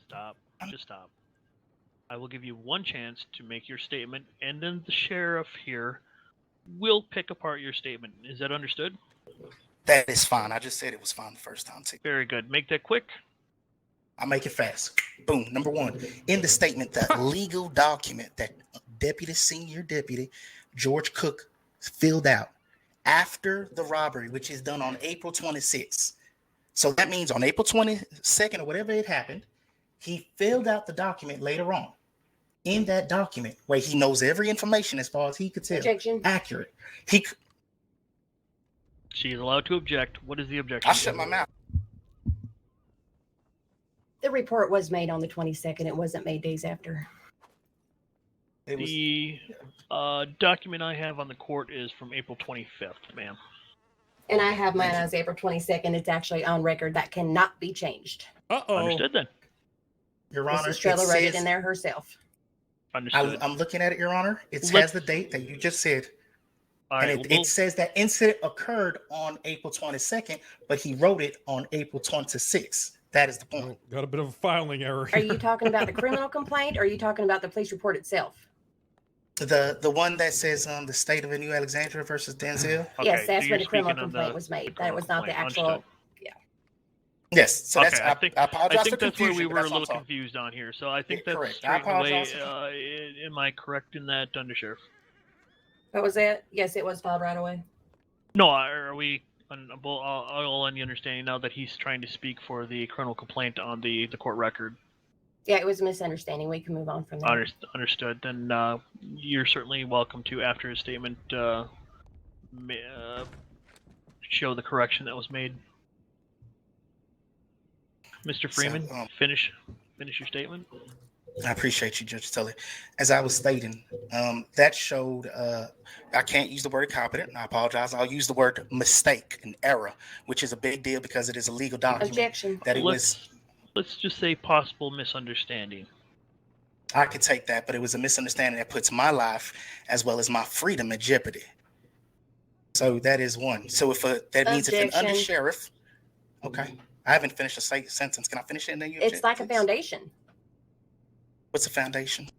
Stop. Just stop. I will give you one chance to make your statement, and then the sheriff here will pick apart your statement. Is that understood? That is fine. I just said it was fine the first time too. Very good. Make that quick. I'll make it fast. Boom. Number one, in the statement, the legal document that Senior Deputy George Cook filled out after the robbery, which is done on April 26th. So that means on April 22nd or whatever it happened, he filled out the document later on. In that document, where he knows every information as far as he could tell, Objection. accurate. She is allowed to object. What is the objection? I shut my mouth. The report was made on the 22nd. It wasn't made days after. The document I have on the court is from April 25th, ma'am. And I have mine as April 22nd. It's actually on record. That cannot be changed. Understood then. Your Honor, Mrs. Trella wrote it says- in there herself. Understood. I'm looking at it, Your Honor. It Let's- has the date that you just said. All And right, it says that incident occurred on April 22nd, but he wrote it on April 26th. That is the point. Got a bit of a filing error. Are you talking about the criminal complaint or are you talking about the police report itself? The one that says the state of New Alexandria versus Denzel. Yes, that's where the criminal complaint was made. That was not the actual. Understood. Yes, so that's. Okay, I apologize I think for that's where confusion. we but were a that's what I'm little talking. confused on here. So I think that's correct. I straightened away. apologize. Am I correct in that, Undersheriff? What was that? Yes, it was filed right away. No, are we all on the understanding now that he's trying to speak for the criminal complaint on the court record? Yeah, it was a misunderstanding. We can move on from there. Understood. Then you're certainly welcome to, after his statement, show the correction that was made. Mr. Freeman, finish your statement. I appreciate you, Judge Tully. As I was stating, that showed, I can't use the word incompetent, and I apologize. I'll use the word mistake, an error, which is a big deal because it is a legal document. Objection. That it Let's just say possible misunderstanding. I could take that, but it was a misunderstanding that puts my life as well as my freedom in jeopardy. So that is one. So if that means if an Objection. undersheriff, okay, I haven't finished a sentence. Can I finish it and then you object, It's like a please? foundation. What's a foundation?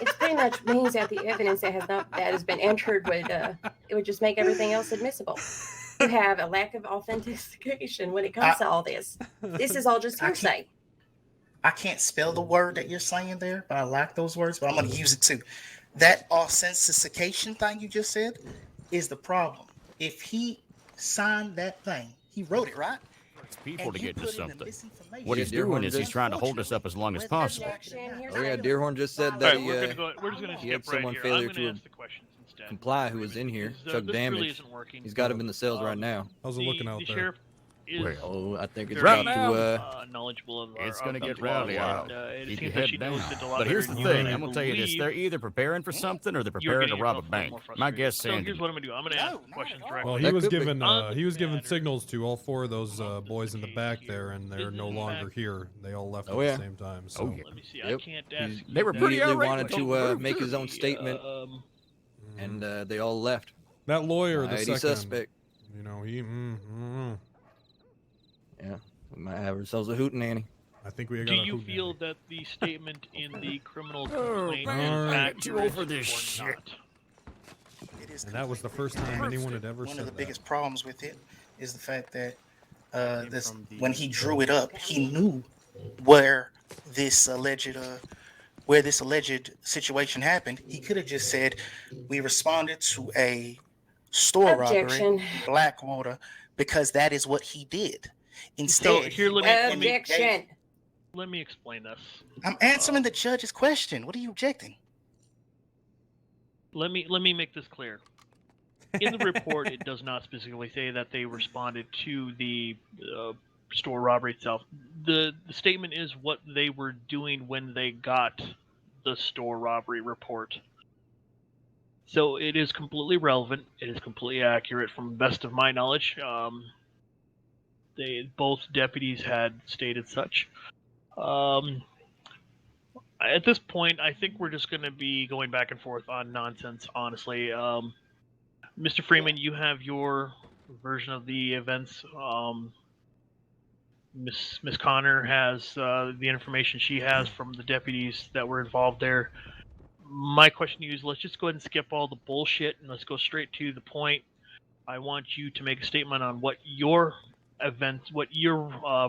It pretty much means that the evidence that has been entered would it would just make everything else admissible. You have a lack of authentication when it comes to all this. This is all just hearsay. I can't spell the word that you're saying there, but I like those words, but I'm going to use it too. That authentication thing you just said is the problem. If he signed that thing, he wrote it, right? People to get to something. What Yeah, he's doing Deerhorn is he's just- trying to hold us up as long as possible. Oh yeah, Deerhorn just said All that right, we're just gonna he had skip right someone here. failure I'm gonna to ask the questions instead. comply who was in here, took this damage. really isn't working. He's got him in the cells right now. How's it looking out the there? sheriff is Oh, I think it's very, about to. knowledgeable of It's our going to get law, rowdy. and, it Keep seems your that she head knows down. it a lot But here's better the than you, thing. and I'm going to tell you this. believe They're either preparing for something or they're you're preparing to getting rob a yourself more bank. My frustrated. guess, So Sandy. here's what I'm gonna do. I'm gonna ask questions directly. Well, That he was could be. given signals to all four of those boys in the back there, and they're no longer here. They all left Oh, at yeah. the same time. So. yeah. Let me see. I Yep. can't ask. They were He pretty immediately irate wanted with to the proof, make his too. own statement, and they all left. That lawyer, the ID second, suspect. you know, he. Yeah, we might have ourselves a hootenanny. I think we got. Do you feel that the statement in the criminal Oh, complaint man, is I'm accurate too old for this or shit. not? And that was the first time anyone had ever One said of the that. biggest problems with it is the fact that when he drew it up, he knew where this alleged situation happened. He could have just said, "We responded to a store Objection. robbery in Blackwater," because that is what he did. Instead, So here, Objection. Let me explain this. I'm answering the judge's question. What are you objecting? Let me make this clear. In the report, it does not specifically say that they responded to the store robbery itself. The statement is what they were doing when they got the store robbery report. So it is completely relevant. It is completely accurate from the best of my knowledge. Both deputies had stated such. At this point, I think we're just going to be going back and forth on nonsense, honestly. Mr. Freeman, you have your version of the events. Miss Connor has the information she has from the deputies that were involved there. My question to you is, let's just go ahead and skip all the bullshit and let's go straight to the point. I want you to make a statement on what your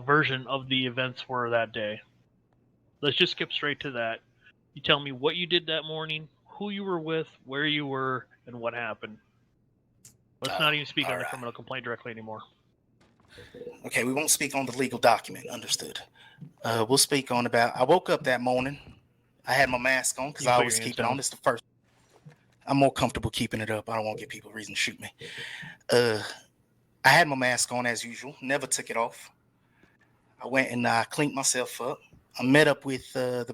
version of the events were that day. Let's just skip straight to that. You tell me what you did that morning, who you were with, where you were, and what happened. Let's not even speak on the criminal complaint directly anymore. Okay, we won't speak on the legal document. Understood. We'll speak on I woke up that morning. I had my mask on because I always keep it on. It's the first. I'm more comfortable keeping it up. I don't want to give people a reason to shoot me. I had my mask on as usual. Never took it off. I went and I cleaned myself up. I met up with a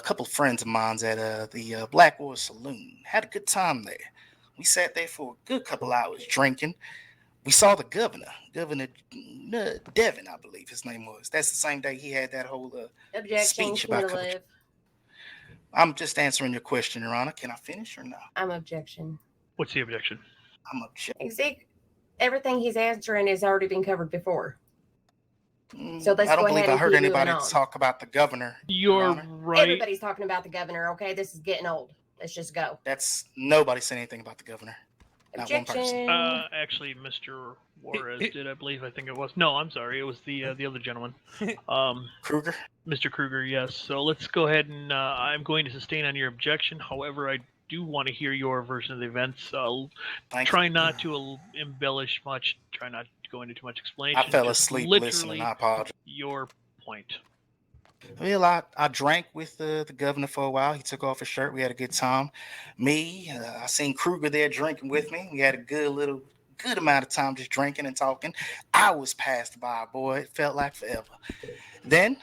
couple of friends of mine at the Blackwater Saloon. Had a good time there. We sat there for a good couple hours drinking. We saw the governor, Devin, I believe his name was. That's the same day he had that whole speech about. I'm just answering your question, Your Honor. Can I finish or no? I'm objection. What's the objection? I'm objecting. See, everything he's answering has already been covered before. So let's I don't go believe ahead I and heard keep anybody moving on. talk about the governor. You're right. Everybody's talking about the governor. Okay, this is getting old. Let's just go. Nobody said anything about the governor. Objection. Not one person. Actually, Mr. Juarez did, I believe. I think it was. No, I'm sorry. It was the other gentleman. Kruger? Mr. Kruger, yes. So let's go ahead and I'm going to sustain on your objection. However, I do want to hear your version of the events. Try not to embellish much. Try not to go into too much explanation. I fell Just asleep literally listening. I apologize. Your point. Well, I drank with the governor for a while. He took off his shirt. We had a good time. I seen Kruger there drinking with me. We had a good amount of time just drinking and talking. Hours passed by, boy. It felt like forever. Then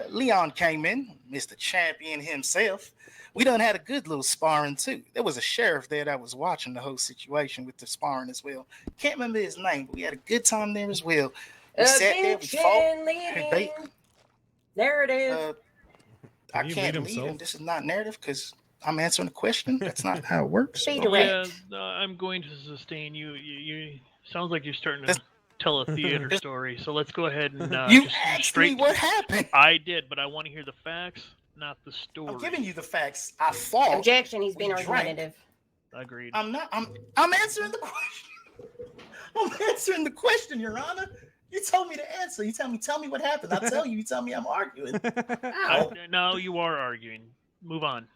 Leon came in, Mr. Champion himself. We done had a good little sparring too. There was a sheriff there that was watching the whole situation with the sparring as well. Can't remember his name, but we had a good time there as well. We sat there, we fought. Narrative. I can't lead him. This is not narrative because I'm answering the question. That's not how it works. Be direct. Yeah, I'm going to sustain you. You sounds like you're starting to tell a theater story. So let's go ahead and you just asked me what happened. I did, but I want to hear the facts, not the story. I'm giving you the facts. I fought. Objection. He's being argumentative. Agreed. I'm not. I'm answering the question. I'm answering the question, Your Honor. You told me to answer. You tell me what happened. I tell you. You tell me I'm arguing. No, you are arguing. Move on.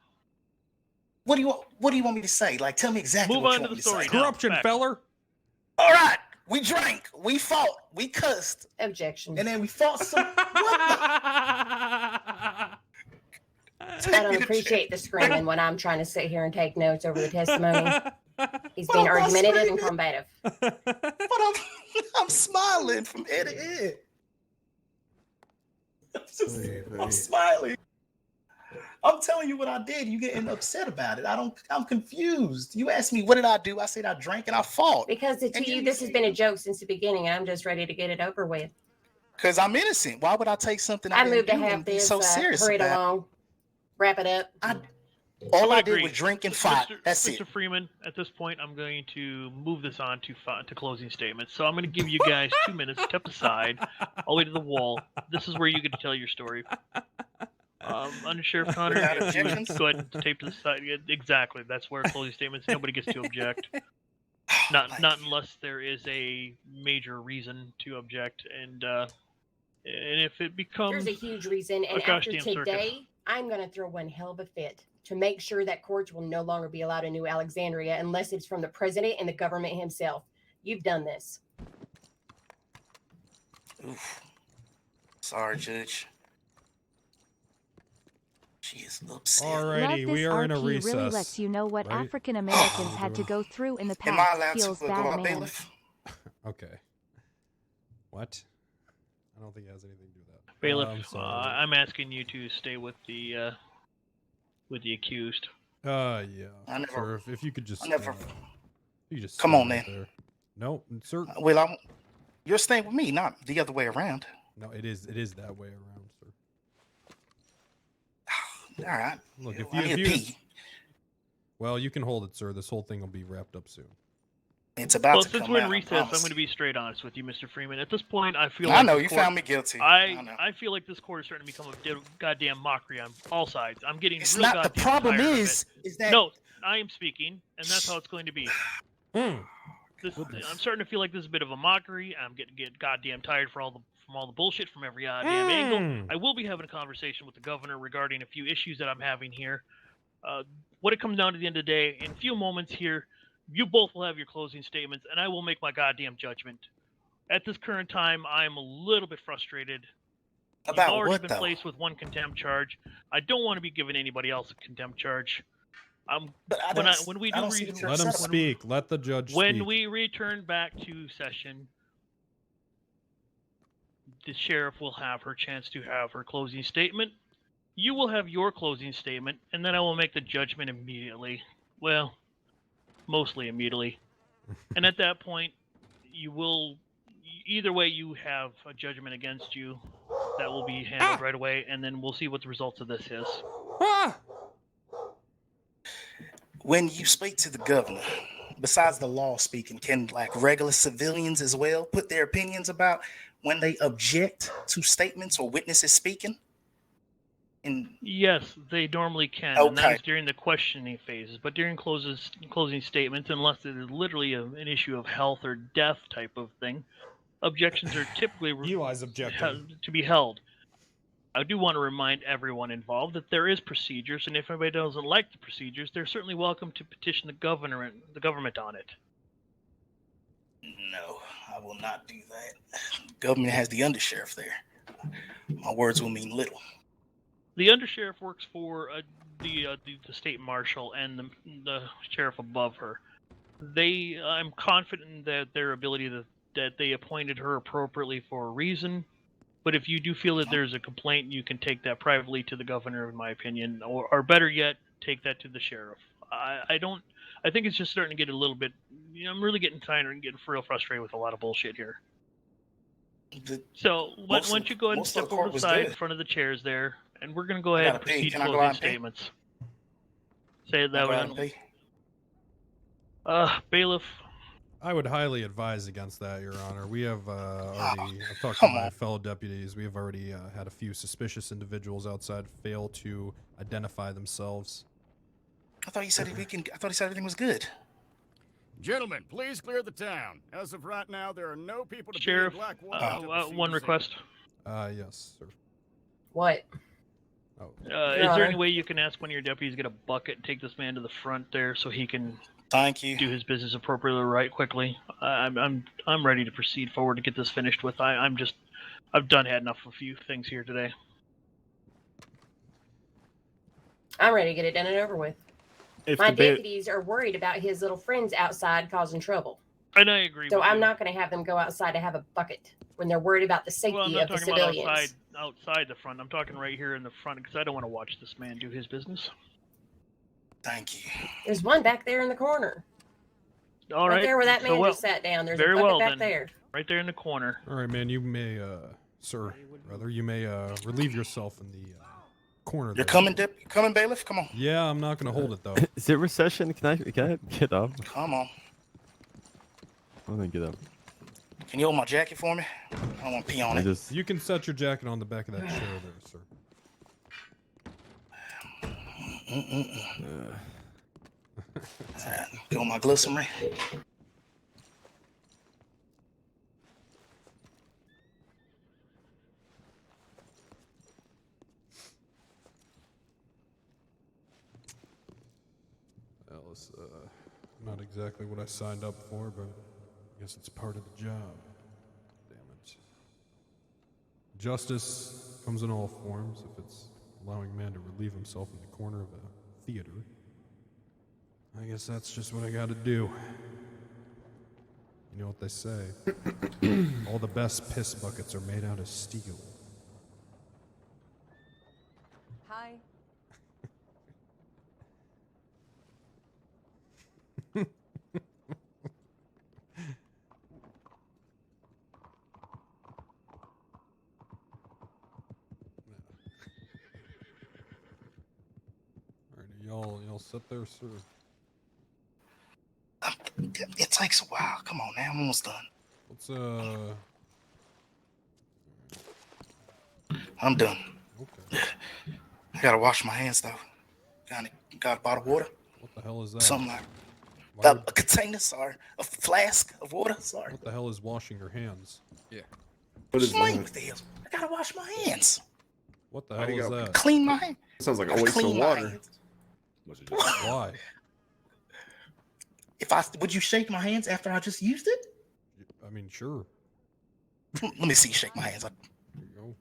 What do you want me to say? Like, tell me exactly. Move what on you to want the me to story. say. Corruption, feller. All right. We drank. We fought. We cussed. Objection. And then we fought some. I don't appreciate the screaming when I'm trying to sit here and take notes over the testimony. He's being argumentative and combative. But I'm smiling from ear to ear. I'm smiling. I'm telling you what I did. You getting upset about it. I'm confused. You asked me, what did I do? I said I drank and I fought. Because to you, this has been a joke since the beginning. I'm just ready to get it over with. Because I'm innocent. Why would I take something I moved to didn't do have and be this. so serious Hurry it about? along. Wrap it up. All I agree. did was drink and fight. That's Mr. it. Freeman, at this point, I'm going to move this on to closing statements. So I'm going to give you guys 2 minutes, step aside, all the way to the wall. This is where you get to tell your story. Under Sheriff Connor, Without if you would objections? go ahead and tape to the side. Yeah, exactly. That's where closing statements. Nobody gets to object. Not unless there is a major reason to object, and if it becomes There's a huge reason, and a after gosh today, damn circus. I'm going to throw one hell of a fit to make sure that courts will no longer be allowed in New Alexandria unless it's from the president and the government himself. You've done this. Oof. Sorry, Judge. She is upset. Alrighty, we are in a recess. Really lets you know what right? African Americans had to go through in the Am I past. allowed Feels to go bad, out, man. bailiff? Okay. What? I don't think it has anything to do with that. Bailiff, sorry. I'm asking you to stay with the accused. Yeah. I never- Sir, if you could just. I never- you just Come stay on, right then. there. No, sir. Well, you're staying with me, not the other way around. No, it is that way around, sir. All right. Look, I need to pee. Well, you can hold it, sir. This whole thing will be wrapped up soon. It's about Well, to since come we're in out, I recess, I'm promise. going to be straight honest with you, Mr. Freeman. At this point, I feel I like know the you court- found me guilty. I know. I feel like this court is starting to become a goddamn mockery on all sides. I'm getting It's real not the goddamn problem tired of is it. that No, I am speaking, and that's how it's going to be. Hmm. I'm starting to feel like this is a bit of a mockery. I'm getting goddamn tired from all the bullshit from every goddamn angle. I will be having a conversation with the governor regarding a few issues that I'm having here. What it comes down to the end of the day, in a few moments here, you both will have your closing statements, and I will make my goddamn judgment. At this current time, I am a little bit frustrated. About You've already what, been though? placed with one contempt charge. I don't want to be giving anybody else a contempt charge. When we do Let him speak. Let the judge when speak. we return back to session, the sheriff will have her chance to have her closing statement. You will have your closing statement, and then I will make the judgment immediately. Well, mostly immediately. And at that point, either way, you have a judgment against you that will be handled right away, and then we'll see what the results of this is. When you speak to the governor, besides the law speaking, can like regular civilians as well put their opinions about when they object to statements or witnesses speaking? Yes, they normally can, and that is during the questioning phases. But during closing statements, unless it is literally an issue of health or death type of thing, objections are typically to be held. I do want to remind everyone involved that there is procedures, and if anybody doesn't like the procedures, they're certainly welcome to petition the government on it. No, I will not do that. Government has the undersheriff there. My words will mean little. The undersheriff works for the state marshal and the sheriff above her. I'm confident that their ability that they appointed her appropriately for a reason. But if you do feel that there's a complaint, you can take that privately to the governor, in my opinion, or better yet, take that to the sheriff. I think it's just starting to get a little bit. I'm really getting tired and getting real frustrated with a lot of bullshit here. So once you go ahead and step over the side in front of the chairs there, and we're going to go ahead and proceed to closing statements. Say that way. Bailiff. I would highly advise against that, Your Honor. We have already, I've talked to my fellow deputies. We have already had a few suspicious individuals outside fail to identify themselves. I thought he said everything was good. Gentlemen, please clear the town. As of right now, there are no people to Sheriff, be in Blackwater. one request. Yes, sir. What? Oh. Is there any way you can ask one of your deputies to get a bucket and take this man to the front there so he can do his business appropriately right quickly? I'm ready to proceed forward to get this finished with. I've had enough of a few things here today. I'm ready to get it done and over with. My deputies are worried about his little friends outside causing trouble. And I agree. So I'm not going to have them go outside to have a bucket when they're worried about the safety of the civilians. About outside the front. I'm talking right here in the front because I don't want to watch this man do his business. Thank you. There's one back there in the corner. All right. Right there where that man just sat down. There's a bucket back there. Right there in the corner. All right, man. You may, sir, rather, you may relieve yourself in corner. You're there. coming, bailiff. Come on. Yeah, I'm not gonna hold it though. Is it recession? Can I get up? Come on. I want to get up. Can you hold my jacket for me? I don't want to pee on it. You can set your jacket on the back of that chair there, sir. Go my glycerin. Well, it's not exactly what I signed up for, but I guess it's part of the job. Damn it. Justice comes in all forms. If it's allowing man to relieve himself in the corner of a theater, I guess that's just what I gotta do. You know what they say. All the best piss buckets are made out of steel. Hi. Y'all sit there, sir. It takes a while. Come on, now. I'm almost done. What's I'm done. Okay. I gotta wash my hands though. Got a bottle of water? What the hell is that? Something like Why a container, sorry. A flask of water, sorry. What the hell is washing your hands? Yeah. What is What the hell? I gotta wash my hands. What the hell is that? Clean my hands. Sounds like a Gotta waste of clean my water. hands. Why? Would you shake my hands after I just used it? I mean, sure. Let me see you shake my hands. There you go.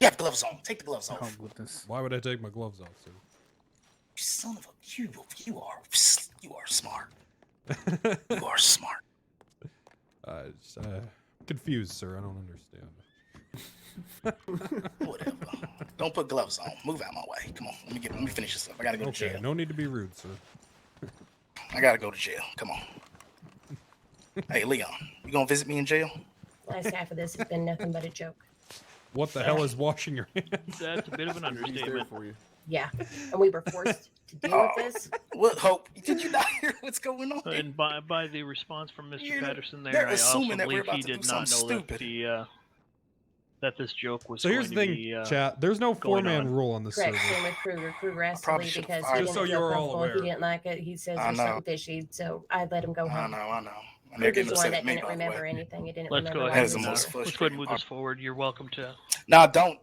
You have gloves on. Take the gloves off. Oh, goodness. Why would I take my gloves off, sir? You son of a you are smart. You are smart. Confused, sir. I don't understand. Whatever. Don't put gloves on. Move out my way. Come on. Let me finish this up. I gotta go to jail. No need to be rude, sir. I gotta go to jail. Come on. Hey, Leon, you gonna visit me in jail? Last half of this has been nothing but a joke. What the hell is washing your hands? That's a bit of an understatement. For you. Yeah, and we were forced to deal with this. What hope? Did you not hear what's going on? And by the response from Mr. Yeah, Patterson they're there, I also assuming that we're believe he about to did do not know something that stupid. that this joke was So here's going the to thing, be chat. There's no going four-man on. rule on this Correct. server. Same with Kruger. Kruger asked to probably leave should've because fired he him. didn't So feel you're all comfortable. He aware. didn't like it. He says I there's know. something fishy. So I let him go I home. know. And they're getting Kruger's the one upset that at me, didn't by the remember way. anything. He didn't Let's go remember ahead. That's the And, most let's go ahead and frustrating move part. this forward. You're welcome to. No, don't.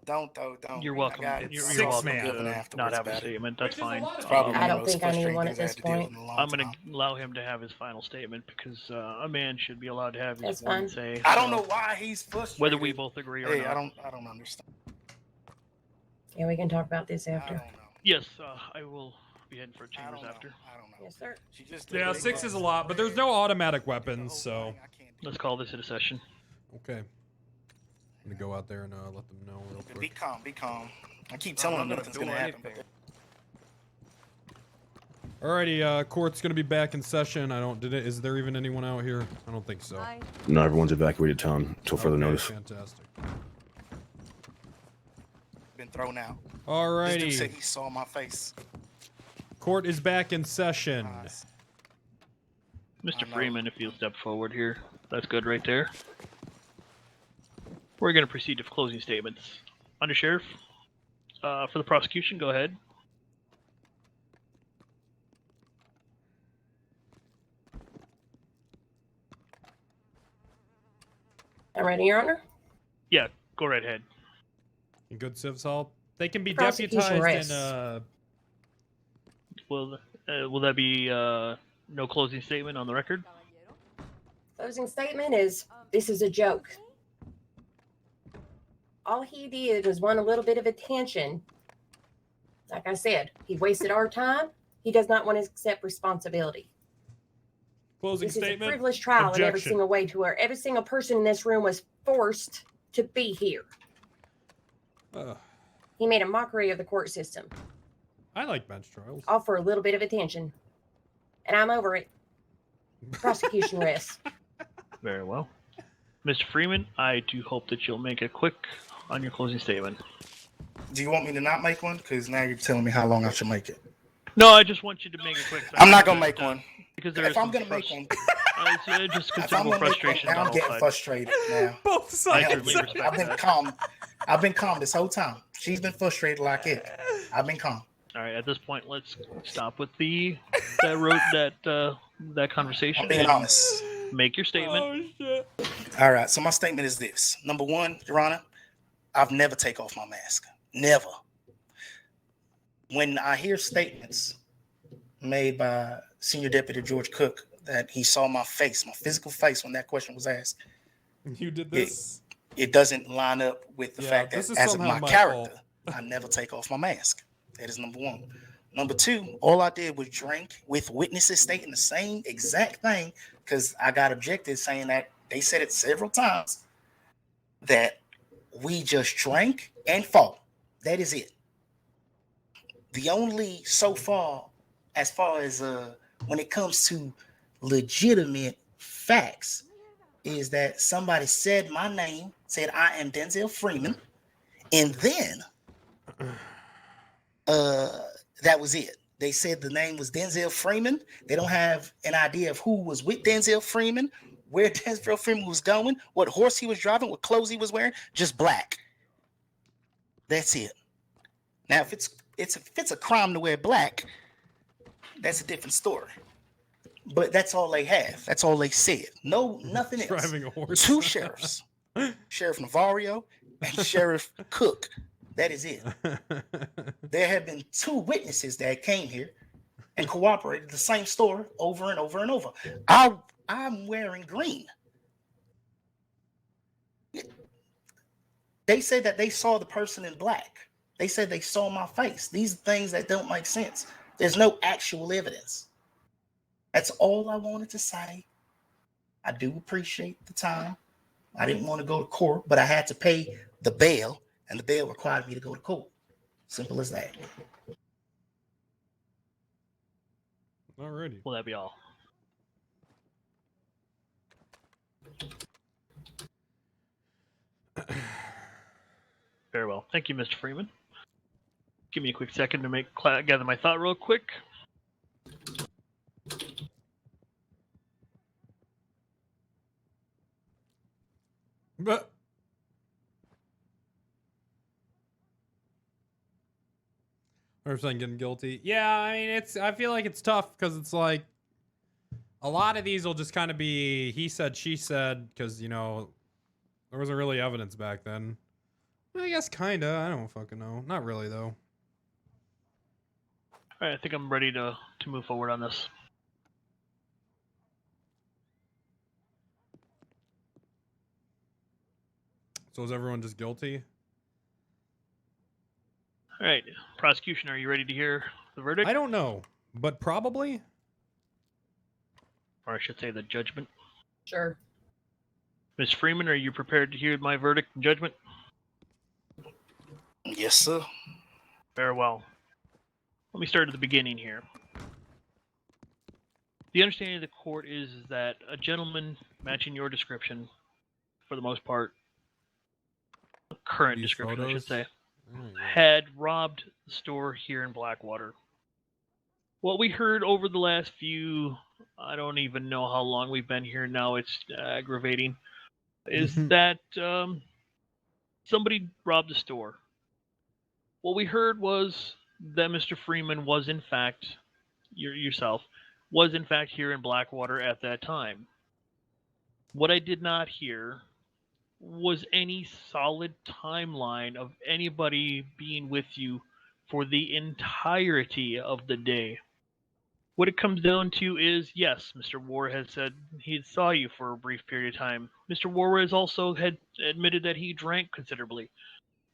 You're welcome. You're welcome to not have a statement. That's fine. I don't think I need one at this point. I'm going to allow him to have his final statement because a man should be allowed to have his That's one fine. say. I don't know why he's frustrated. Whether we both agree or Hey, not. I don't understand. Yeah, we can talk about this after. Yes, I will be heading for chambers after. I don't know. Yes, sir. She just Yeah, 6 is a lot, but there's no automatic weapons, so. Let's call this a session. Okay. I'm gonna go out there and let them know real Be quick. calm. Be calm. I keep telling them nothing's gonna happen. But Alrighty, court's gonna be back in session. Is there even anyone out here? I don't think so. Hi. No, everyone's evacuated town until further Okay, notice. Fantastic. been thrown out. This dude Alrighty. said he saw my face. Court is back in session. Mr. Freeman, if you'll step forward here. That's good right there. We're going to proceed to closing statements. Undersheriff, for the prosecution, go ahead. I'm ready, Your Honor. Yeah, go right ahead. In good civs hall, they can be Prosecution deputized rests. in Will that be no closing statement on the record? Closing statement is, this is a joke. All he did was want a little bit of attention. Like I said, he wasted our time. He does not want to accept responsibility. Closing This is a statement. privileged trial in every Objection. single way to where every single person in this room was forced to be here. He made a mockery of the court system, I like bench trials. all for a little bit of attention. And I'm over it. Prosecution rests. Very well. Mr. Freeman, I do hope that you'll make it quick on your closing statement. Do you want me to not make one? Because now you're telling me how long I should make it. No, I just want you to make it quick. I'm not gonna make one. Because there If is I'm some gonna make one, just if I'm considerable gonna make one, frustration now on I'm both getting sides. frustrated now. Both I sides. certainly respect I've been that. calm. I've been calm this whole time. She's been frustrated like it. I've been calm. All right, at this point, let's stop with that conversation. I'm being and honest. Make your statement. Oh shit. All right. So my statement is this: number one, Your Honor, I've never take off my mask. Never. When I hear statements made by Senior Deputy George Cook that he saw my face, my physical face, when that question was asked, You did this. it doesn't line up with the fact this that is as of somehow my my character, I never take off my mask. That is number one. Number two, all I did was drink with witnesses stating the same exact thing, because I got objected saying that they said it several times that we just drank and fought. That is it. The only so far as when it comes to legitimate facts is that somebody said my name, said I am Denzel Freeman, and then that was it. They said the name was Denzel Freeman. They don't have an idea of who was with Denzel Freeman, where Denzel Freeman was going, what horse he was driving, what clothes he was wearing, just black. That's it. Now, if it's a crime to wear black, that's a different story. But that's all they have. That's all they said. No, nothing else. Driving a horse. Two sheriffs, Sheriff Navarro and Sheriff Cook. That is it. There have been two witnesses that came here and cooperated the same story over and over and over. I'm wearing green. They said that they saw the person in black. They said they saw my face. These are things that don't make sense. There's no actual evidence. That's all I wanted to say. I do appreciate the time. I didn't want to go to court, but I had to pay the bail, and the bail required me to go to court. Simple as that. Alrighty. Will that be all? Very well. Thank you, Mr. Freeman. Give me a quick second to gather my thought real quick. But 100% getting guilty. Yeah, I mean, I feel like it's tough because it's like a lot of these will just kind of be he said, she said, because, you know, there wasn't really evidence back then. I guess kind of. I don't fucking know. Not really, though. All right, I think I'm ready to move forward on this. So is everyone just guilty? All right, prosecution, are you ready to hear the verdict? I don't know, but probably. Or I should say the judgment. Sure. Ms. Freeman, are you prepared to hear my verdict and judgment? Yes, sir. Very well. Let me start at the beginning here. The understanding of the court is that a gentleman matching your description, for the most part, current description, I should say, had robbed the store here in Blackwater. What we heard over the last few, I don't even know how long we've been here now, it's aggravating, is that somebody robbed the store. What we heard was that Mr. Freeman was in fact, yourself, was in fact here in Blackwater at that time. What I did not hear was any solid timeline of anybody being with you for the entirety of the day. What it comes down to is, yes, Mr. War has said he saw you for a brief period of time. Mr. War has also had admitted that he drank considerably.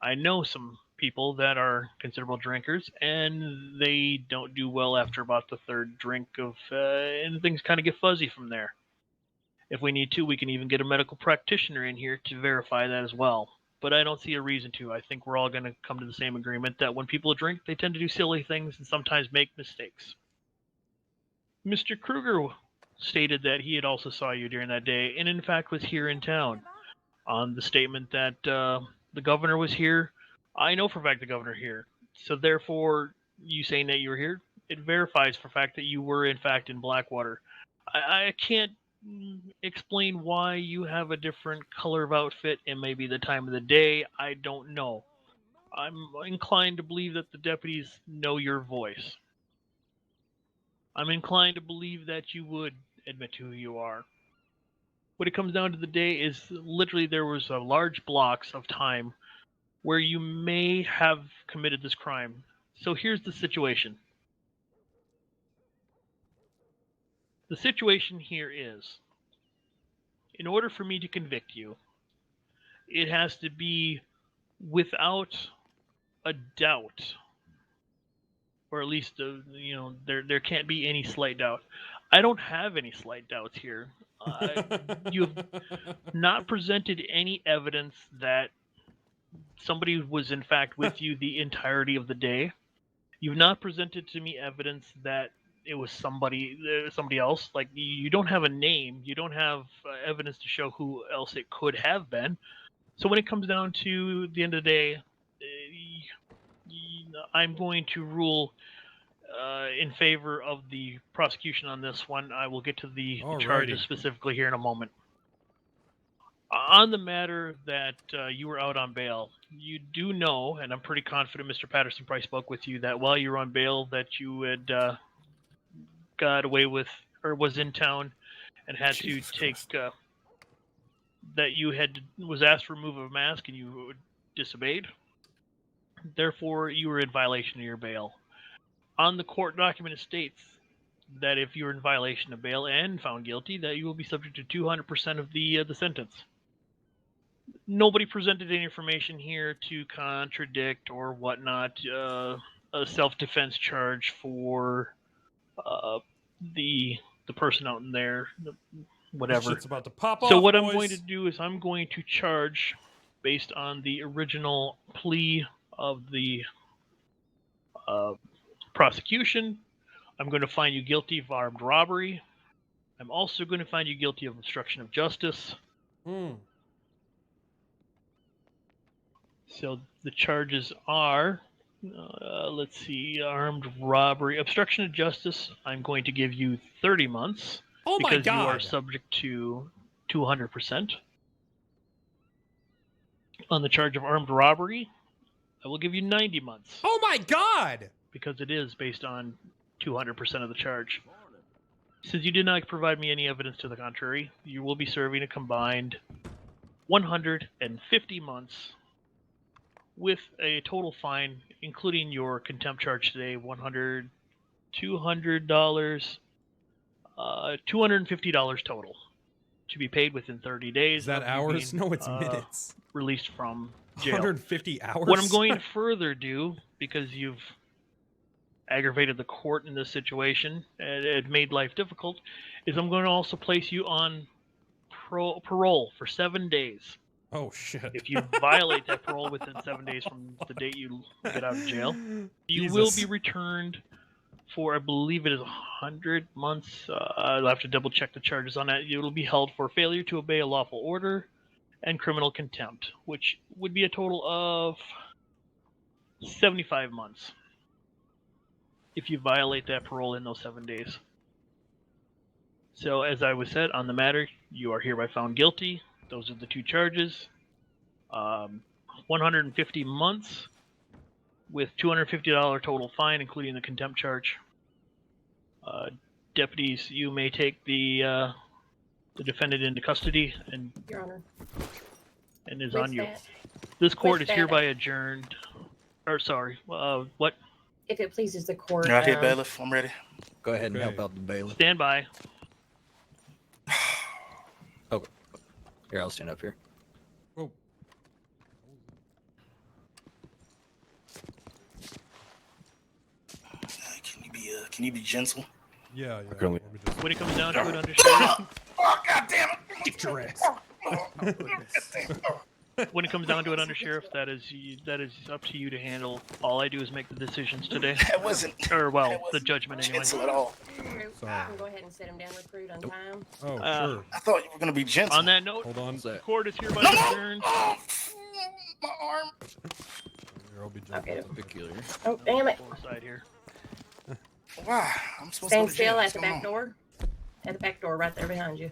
I know some people that are considerable drinkers, and they don't do well after about the third drink and things kind of get fuzzy from there. If we need to, we can even get a medical practitioner in here to verify that as well. But I don't see a reason to. I think we're all going to come to the same agreement that when people drink, they tend to do silly things and sometimes make mistakes. Mr. Kruger stated that he had also saw you during that day, and in fact was here in town. On the statement that the governor was here, I know for a fact the governor here. So therefore, you saying that you were here, it verifies for a fact that you were in fact in Blackwater. I can't explain why you have a different color of outfit and maybe the time of the day. I don't know. I'm inclined to believe that the deputies know your voice. I'm inclined to believe that you would admit to who you are. What it comes down to the day is literally there was a large blocks of time where you may have committed this crime. So here's the situation. The situation here is, in order for me to convict you, it has to be without a doubt, or at least there can't be any slight doubt. I don't have any slight doubts here. You have not presented any evidence that somebody was in fact with you the entirety of the day. You've not presented to me evidence that it was somebody else. Like, you don't have a name. You don't have evidence to show who else it could have been. So when it comes down to the end of the day, I'm going to rule in favor of the prosecution on this one. I will get to the charges specifically here in a moment. On the matter that you were out on bail, you do know, and I'm pretty confident Mr. Patterson probably spoke with you, that while you were on bail that you had got away with, or was in town and had to take, that you was asked to remove a mask and you disobeyed. Therefore, you were in violation of your bail. On the court document, it states that if you were in violation of bail and found guilty, that you will be subject to 200% of the sentence. Nobody presented any information here to contradict or whatnot a self-defense charge for the person out in there, whatever. Shit's about to pop So off, what boys. I'm going to do is I'm going to charge based on the original plea of the prosecution. I'm going to find you guilty of armed robbery. I'm also going to find you guilty of obstruction of justice. So the charges are, let's see, armed robbery, obstruction of justice. I'm going to give you 30 months because you are subject to 200%. On the charge of armed robbery, I will give you 90 months. Oh my God! Because it is based on 200% of the charge. Since you did not provide me any evidence to the contrary, you will be serving a combined 150 months with a total fine, including your contempt charge today, $250 total, to be paid within 30 days. Is that hours? No, it's minutes. Released from jail. 150 hours? What I'm going to further do, because you've aggravated the court in this situation, and it made life difficult, is I'm going to also place you on parole for 7 days. Oh, shit. If you violate that parole within 7 days from the date you get out of jail, you Jesus. will be returned for, I believe it is 100 months. I'll have to double check the charges on that. It will be held for failure to obey a lawful order and criminal contempt, which would be a total of 75 months if you violate that parole in those 7 days. So, as I was said on the matter, you are hereby found guilty. Those are the two charges. 150 months with $250 total fine, including the contempt charge. Deputies, you may take the defendant into custody, and Your Honor. And is With on you. that- This court with is that- hereby adjourned. Or sorry, what? If it pleases the court. Right here, bailiff. I'm ready. Go ahead and help out the bailiff. Stand by. Okay. Here, I'll stand up here. Oh. Can you be gentle? Yeah. Currently. When it comes down to it, understand. Oh, God damn it! Get your ass. When it comes down to it, Undersheriff, that is up to you to handle. All I do is make the decisions today. That wasn't. Or well, that the judgment anyway. gentle at all. Recruit, you can go ahead and set him down, recruit, on time. Oh, sure. I thought you were gonna be gentle. On that note, Hold on. the court is hereby No! adjourned. Oh, my arm. I'll be Okay. jumping. Peculiar. Oh, damn it. Side here. Wow, I'm supposed to Stand go to jail. still What's at the going back on? door. At the back door, right there behind you.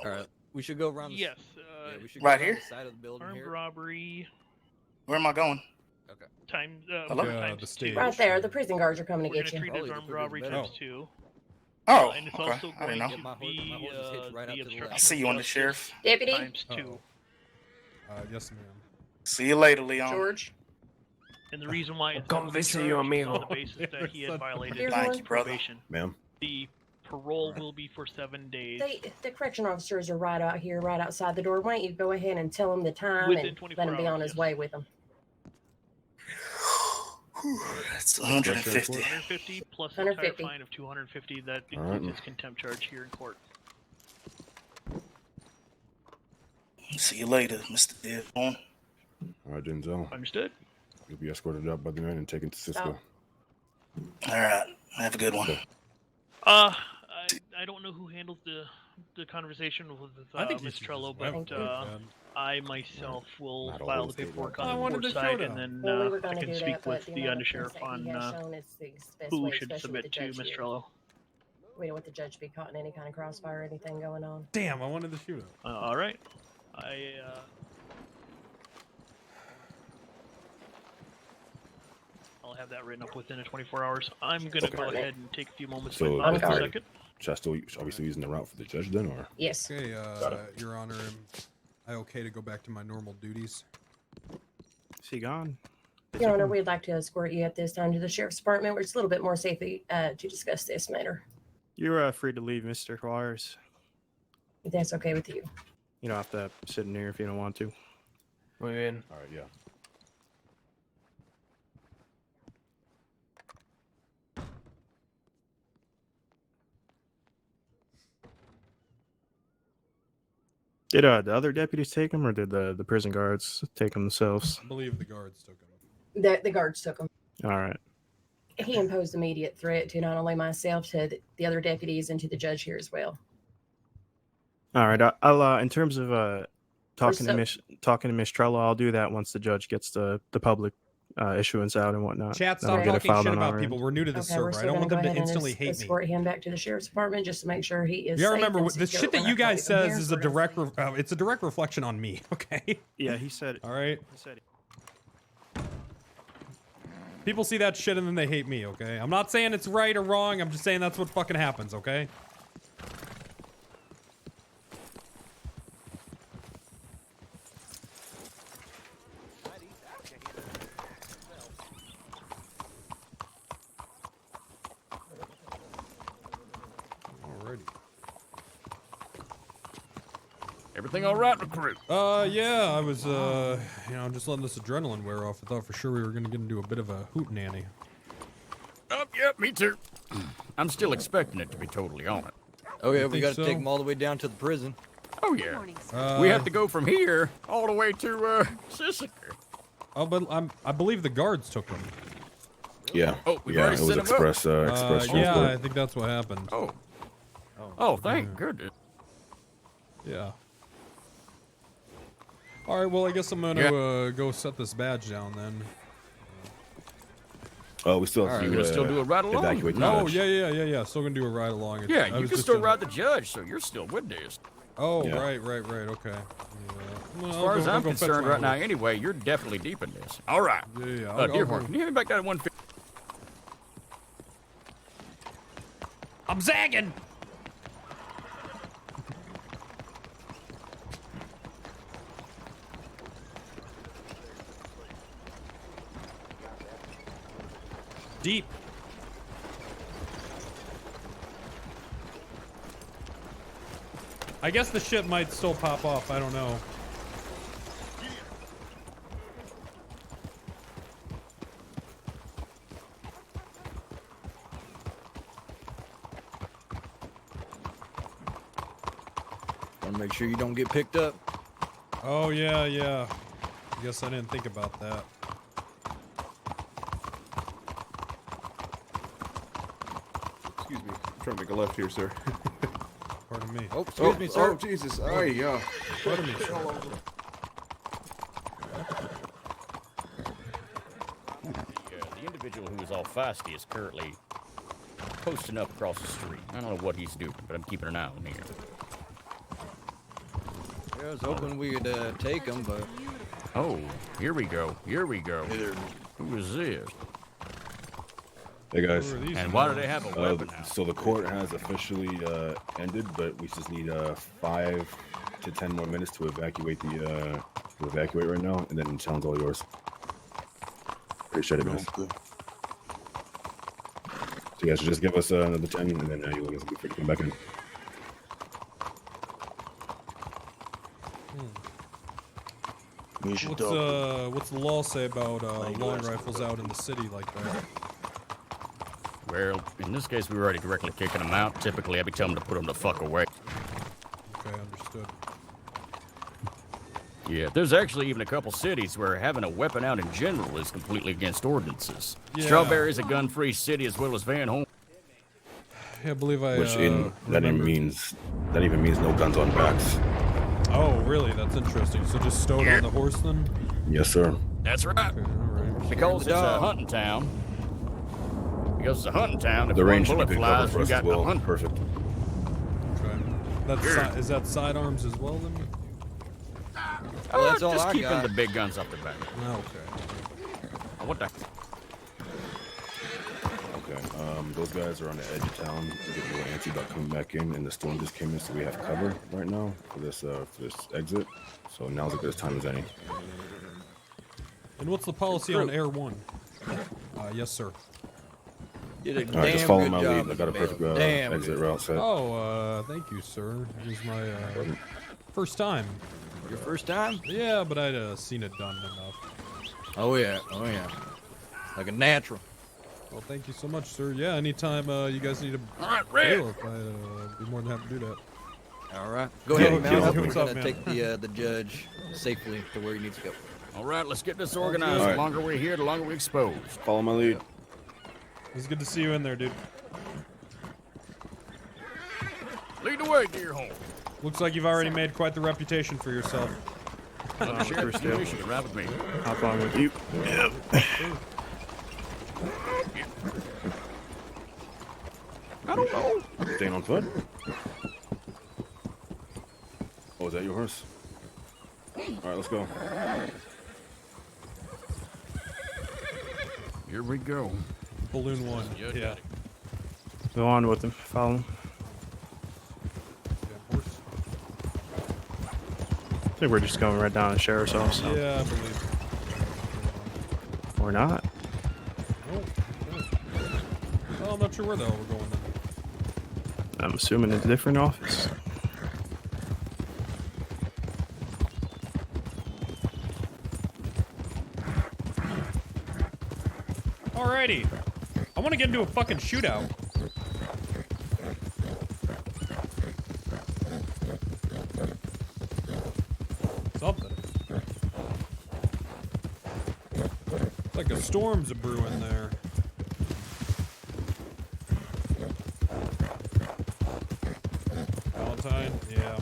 All right, we should go around. Yes. Yeah, we should Right go around here? the side of the building Armed here. robbery. Where am I going? Okay. Times. Hello? Times the 2. stage. Right there. The prison guards are coming to We're get gonna you. treat it as Probably the armed quicker robbery the times better. 2. Oh, And it's okay. also I didn't going know. to Get my horse be is hitched right out the to the obstruction. I see you on the of sheriff. justice Deputy? Times 2. Yes, ma'am. See you later, Leon. George. And the reason why it's Come double visit charged you, is on amigo. the basis that he had violated Here's Thank one. you, brother. probation. Ma'am. The parole will be for 7 days. The correction officers are right out here, right outside the door. Why don't you go ahead and tell him the time Within and 24 let him be hours, on his yes. way with them. That's 150. 150 plus an entire 150. fine of 250. That All includes right. his contempt charge here in court. See you later, Mr. Dearborn. All right, Denzel. Understood? You'll be escorted out by the men and taken to Cisco. All right. Have a good one. I don't know who handles the conversation with I think Miss you should Trello, just but web it, I myself will Not file always the paperwork I on the wanted court the side, showdown. and then Well, we were I going to can do speak that, but with the amount of undersheriff things that he on has shown, it's the best who way, should especially with submit the to judge Miss here. Trello. We don't want the judge to be caught in any kind of crossfire or anything going on. Damn, I wanted the shootout. All right. I'll have that written up within the 24 hours. I'm gonna go ahead and take a few moments. So, to if I- second. are we still using the route for the judge then, or? Yes. Okay, Your Honor, am I okay to go back to my normal duties? Is he gone? Your Honor, we'd like to escort you at this time to the Sheriff's Department, where it's a little bit more safe to discuss this matter. You're free to leave, Mr. Juarez. If that's okay with you. You don't have to sit in here if you don't want to. Muy bien. All right, yeah. Did the other deputies take him, or did the prison guards take him themselves? I believe the guards took him. The guards took him. All right. He imposed immediate threat to not only myself, to the other deputies, and to the judge here as well. All right. I'll in terms of talking to so- Miss Trello, I'll do that once the judge gets the public issuance out and whatnot. Chat, Then I'll stop get it talking filed shit on about our people. end. We're new to this Okay, we're server. I still don't want gonna them go to ahead and instantly hate me. escort him back to the Sheriff's Department just to make sure he is You gotta safe remember, and the secure. shit that We're you not gonna guys leave him says here, is so a direct, it's a direct reflection on me, okay? Yeah, he said it. All right? He said it. People see that shit and then they hate me, okay? I'm not saying it's right or wrong, I'm just saying that's what fucking happens, okay? Alrighty. Everything all right, recruit? Yeah, I was, just letting this adrenaline wear off. I thought for sure we were gonna get into a bit of a hootenanny. Oh, yeah, me too. I'm still expecting it to be totally on it. Oh yeah, You we think got to so? take them all the way down to the prison. Oh, yeah. We have to go from here all the way to, Sisseker. Oh, but I believe the guards took them. Yeah. Oh, we've yeah, already it was set 'em up? express Yeah, transport. I think that's what happened. Oh, thank goodness. Yeah. All right, well, I guess I'm gonna go set this badge down then. Oh, we still have Alright, to you're gonna still do a ride along? evacuate the No, judge. yeah. Still gonna do a ride along. Yeah, I you was can just still gonna- ride the judge, so you're still with this. Oh, Yeah. right, okay. Yeah. Well, As I'll far go- as I'll I'm go fetch concerned my right now, horse. anyway, you're definitely deep in this. All right. Yeah. I'll Dearborn, go- can you hand me back that 150? I'm zagging. Deep. I guess the ship might still pop off. I don't know. Want to make sure you don't get picked up. Oh, yeah. I guess I didn't think about that. Excuse me. I'm trying to make a left here, sir. Pardon me. Oh, excuse me, sir. Oh, Jesus. Ay, yeah. Pardon me, sir. individual who was all feisty is currently posting up across the street. I don't know what he's doing, but I'm keeping an eye on here. Yeah, I was hoping we could take him, but... Oh, here we go. Here we go. Who is this? Hey guys. And why do they have a weapon now? So the court has officially ended, but we just need 5 to 10 more minutes to evacuate right now, and then the challenge all yours. Appreciate it, guys. So you guys should just give us another 10, and then you guys will be free to come back in. What's the law say about long rifles out in the city like that? Well, in this case, we were already directly kicking them out. Typically, I'd be telling them to put them the fuck away. Okay, understood. Yeah, there's actually even a couple cities where having a weapon out in general is completely against ordinances. Yeah. Strawberry's a gun-free city as well as Van Horn. Yeah, I believe I. That even means no guns on backs. Oh, really? That's interesting. So just stowed on the horse then? Yes, sir. That's right. Okay, all right. Because it's a hunting town. Because it's a hunting town. If The one range should bullet be flies, covered for you us got as no well. hunt. Perfect. Okay. Is that sidearms as well then? Well, that's all just I keeping got. the big guns up the back. Okay. Oh, what the? Okay. Those guys are on the edge of town. They're getting a little antsy about coming back in, and the storm just came in, so we have cover right now for this exit. So now's as good a time as any. And what's the policy on Air 1? Yes, sir. Did a All right, just damn follow good my job, lead. I got a man. perfect Damn exit good. route set. Oh, thank you, sir. It was my first time. Your first time? Yeah, but I'd seen it done enough. Oh yeah, like a natural. Well, thank you so much, sir. Yeah, anytime you guys need a Red. bailiff, I'd be more than happy to do that. All right, go ahead and mount up. We're What's up, gonna man? take the judge safely to where he needs to go. All right, let's get this organized. All right. The longer we're here, the longer we expose. Follow my lead. It was good to see you in there, dude. Lead the way, dear home. Looks like you've already made quite the reputation for yourself. Sheriff, you wish you could ride with me. Hop on with you. Yep. I don't know. Staying on foot? Oh, is that your horse? All right, let's go. Here we go. Balloon 1. Yeah. Go on with him. Follow him. Horse. I think we're just going right down to the sheriff's office. So. Yeah, I believe. Or not. Oh, okay. Well, I'm not sure where the hell we're going then. I'm assuming it's a different office. Alrighty. I want to get into a fucking shootout. Something. It's like a storm's a brewing there. Valentine? Yeah.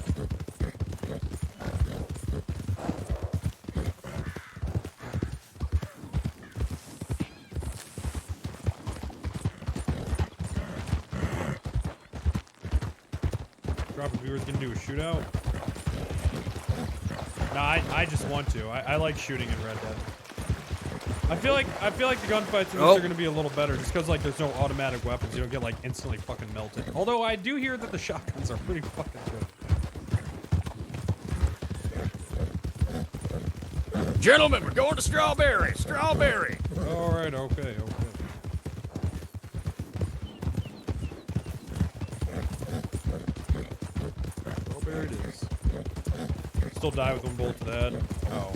Drop viewers gonna do a shootout? No, I just want to. I like shooting in Red Dead. I feel like the gunfights in this are gonna be a little better just because like there's no automatic weapons. You don't get like instantly fucking melted. Although I do hear that the shotguns are pretty fucking good. Gentlemen, we're going to Strawberry. Strawberry. All right. Okay. Strawberry it is. Still die with one bullet to the head. Oh.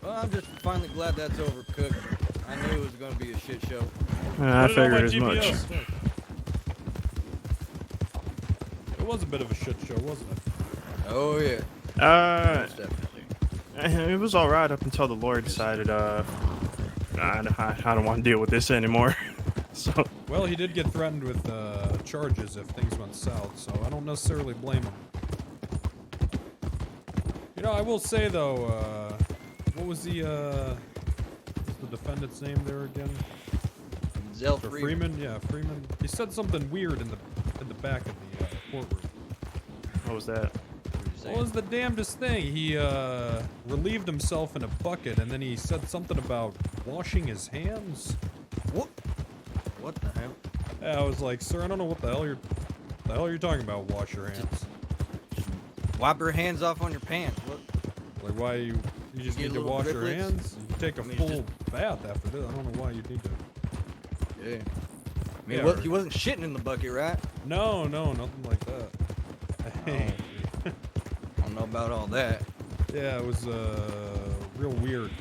Well, I'm just finally glad that's over, Cook. I knew it was going to be a shit show. I figured as much. It was a bit of a shit show, wasn't it? Oh yeah. Definitely. It was all right up until the lawyer decided, I don't want to deal with this anymore. So. Well, he did get threatened with charges if things went south, so I don't necessarily blame him. You know, I will say though, What was the defendant's name there again? Zell Freeman. Yeah, Freeman. He said something weird in the back of the courtroom. What was that? What was the damnedest thing? He relieved himself in a bucket, and then he said something about washing his hands. What the hell? Yeah, I was like, sir, I don't know what the hell you're talking about. Wash your hands. Wipe your hands off on your pants. What? Like, why you just Get need to little wash your driplets? hands? You take a I mean, full bath after this. I don't know why you need to. Yeah. I mean, Yeah, he wasn't shitting in the bucket, right? No, nothing like that. Hey. I don't know about all that. Yeah, it was real weird.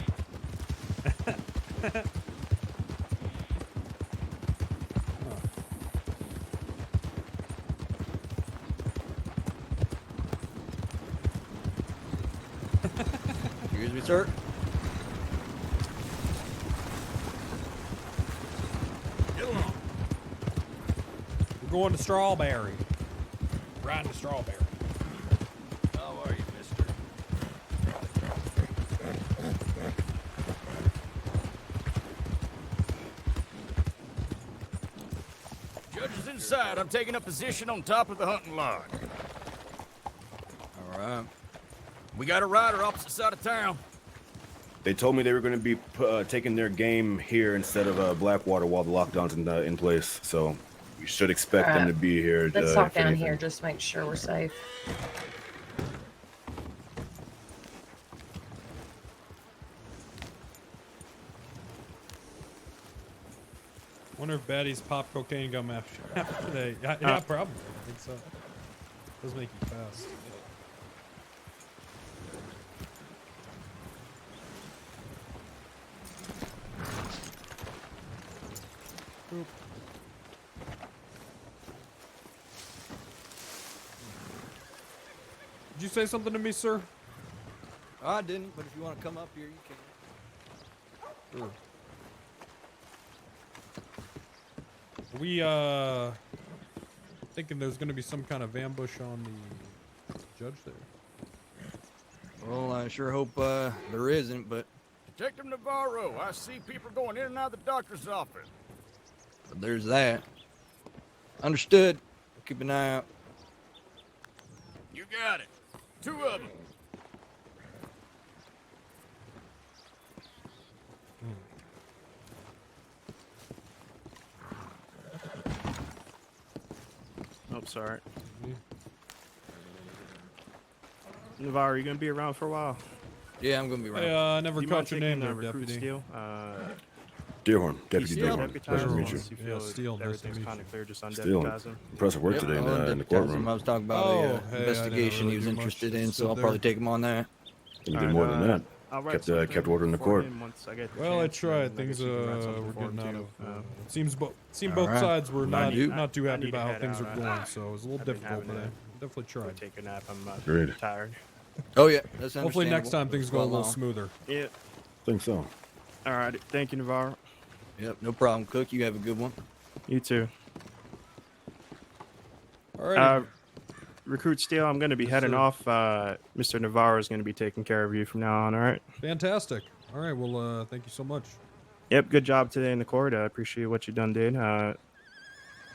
Excuse me, sir. Get along. We're going to Strawberry. Riding to Strawberry. How are you, mister? Judge is inside. I'm taking a position on top of the hunting log. All right. We got a rider opposite side of town. They told me they were going to be taking their game here instead of Blackwater while the lockdown's in place. So we should expect them to be here. Let's talk if down anything. here, just make sure we're safe. Wonder if baddies pop cocaine gum after they. Yeah, probably. I think so. Does make you fast. Oop. Did you say something to me, sir? I didn't, but if you want to come up here, you can. Sure. We thinking there's gonna be some kind of ambush on the judge there. Well, I sure hope there isn't, but Detective Navarro, I see people going in and out of the doctor's office. there's that. Understood. Keep an eye out. You got it. 2 of them. Oh, sorry. Navarro, are you gonna be around for a while? Yeah, I'm gonna be around. Hey, I never Do you caught mind your name taking, there, recruit Deputy. Steele? Deerhorn, Deputy Steele? Deerhorn. Pleasure to meet you. You feel Steele, nice to everything's meet kind you. of clear, just Steele, undeputizing. impressive work Yep, today I'll in the deputize courtroom. him. I was talking about Oh, a hey, I didn't investigation really he was do much. interested in, Just so I'll stood probably there. take him on that. You can do more than that. I'll write Kept something order in the for court. him once I get the Well, I chance, tried. and I Things guess you can write were something for him, getting out too. of. It seems All both right. sides were not do. too I happy need to about how head things were out. going, so it was a little I've been difficult, but I having definitely Go tried. take a nap. I'm Great. tired. Oh yeah, that's Hopefully next time things go a little long. smoother. Yeah. Think so. All right. Thank you, Navarro. Yep, no problem, Cook. You have a good one. You too. All right. Recruit Steele, I'm going to be heading off. Mr. Navarro is going to be taking care of you from now on, all right? Fantastic. All right. Well, thank you so much. Yep, good job today in the court. I appreciate what you done, did.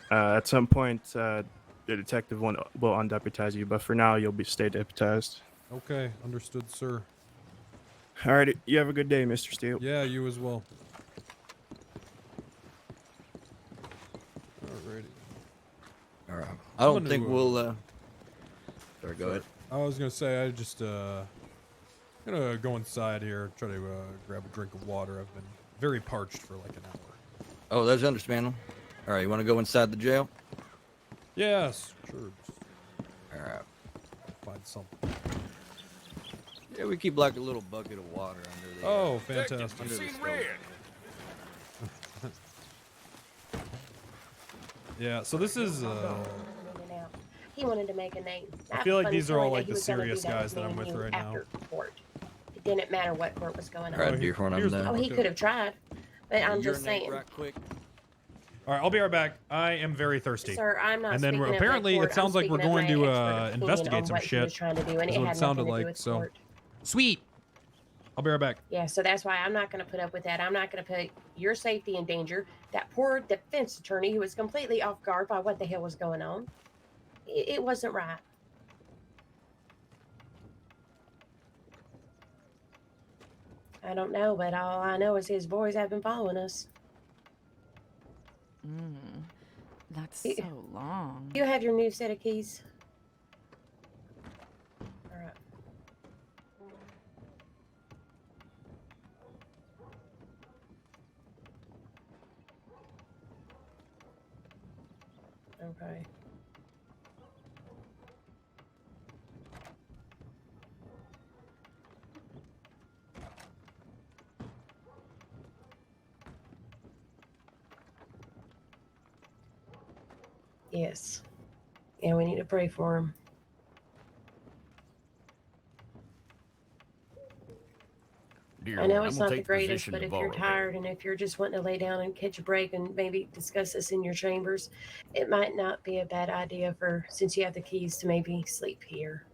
At some point, the detective will undeputize you, but for now, you'll stay deputized. Okay. Understood, sir. All right, you have a good day, Mr. Steele. Yeah, you as well. Alrighty. All right. I don't think we'll. Sorry, go ahead. I was gonna say I just gonna go inside here, try to grab a drink of water. I've been very parched for like an hour. Oh, that's understandable. All right, you want to go inside the jail? Yes, sure. All right. Find something. Yeah, we keep like a little bucket of water under the. Oh, fantastic. Under the Seen stove. red. Yeah. So this is. He wanted to make a name. I feel like Funny these are all story like he the was gonna do serious that guys with that I'm me with and right you now. after court. It didn't matter what court was going on. All right, Deerhorn, I'm done. Oh, he could have tried, but I'm just Urinate saying. right quick. All right, I'll be right back. I am very thirsty. Sir, I'm not And then speaking we're, of my apparently court. it sounds I'm like we're speaking of going my to expert opinion investigate on some what he shit. was trying to do, and Is it what had it sounded nothing to do like. with So court. sweet. I'll be right back. Yeah, so that's why I'm not going to put up with that. I'm not going to put your safety in danger. That poor defense attorney who was completely off guard by what the hell was going on. It wasn't right. I don't know, but all I know is his boys have been following us. That's so long. You have your new set of keys. All right. Okay. Yes. And we need to pray for him. Dear I know Lord, it's I'm not gonna the take greatest, position but if of you're all tired and if you're just wanting to lay down and catch a break and maybe discuss this in your chambers, it might not be a bad idea since you have the keys to maybe sleep here.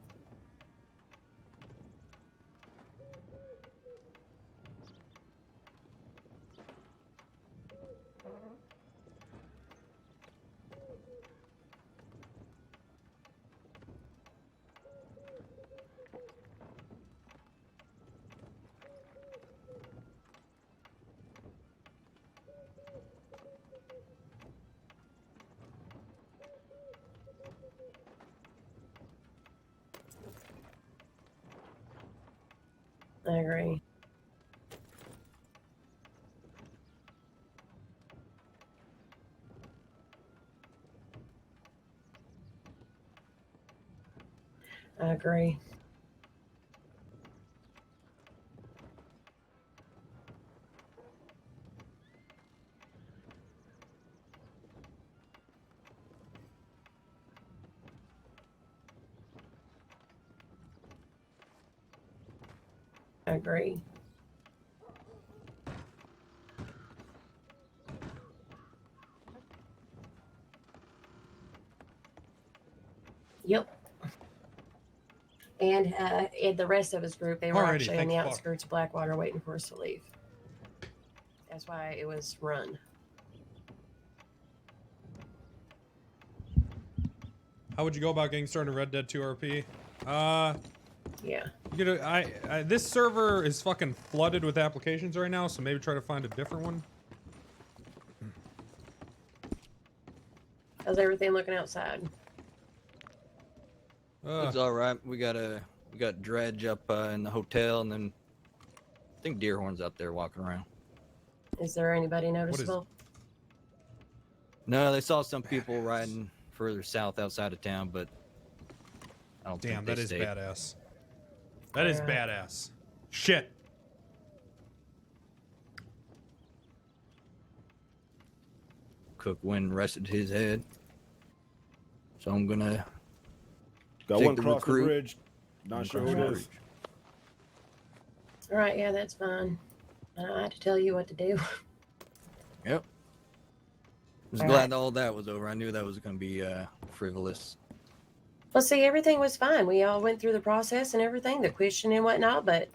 I agree. I agree. I agree. Yep. And the rest of his group, they were Alrighty, actually on thank the fuck. outskirts of Blackwater waiting for us to leave. That's why it was run. How would you go about getting started in Red Dead 2 RP? Yeah. You know, this server is fucking flooded with applications right now, so maybe try to find a different one. How's everything looking outside? It's all right. We got Dredge up in the hotel, and then I think Deerhorn's out there walking around. Is there anybody noticeable? No, they saw some people riding further south outside of town, but I don't Damn, think they that is stayed. badass. That is badass. Shit. Cook went and rested his head, so I'm gonna Got take one the across the recruit. bridge. Not sure who it is. All right, yeah, that's fine. I don't have to tell you what to do. Yep. Was All glad all that was over. I knew that was gonna be frivolous. Well, see, everything was fine. We all went through the process and everything, the question and whatnot, but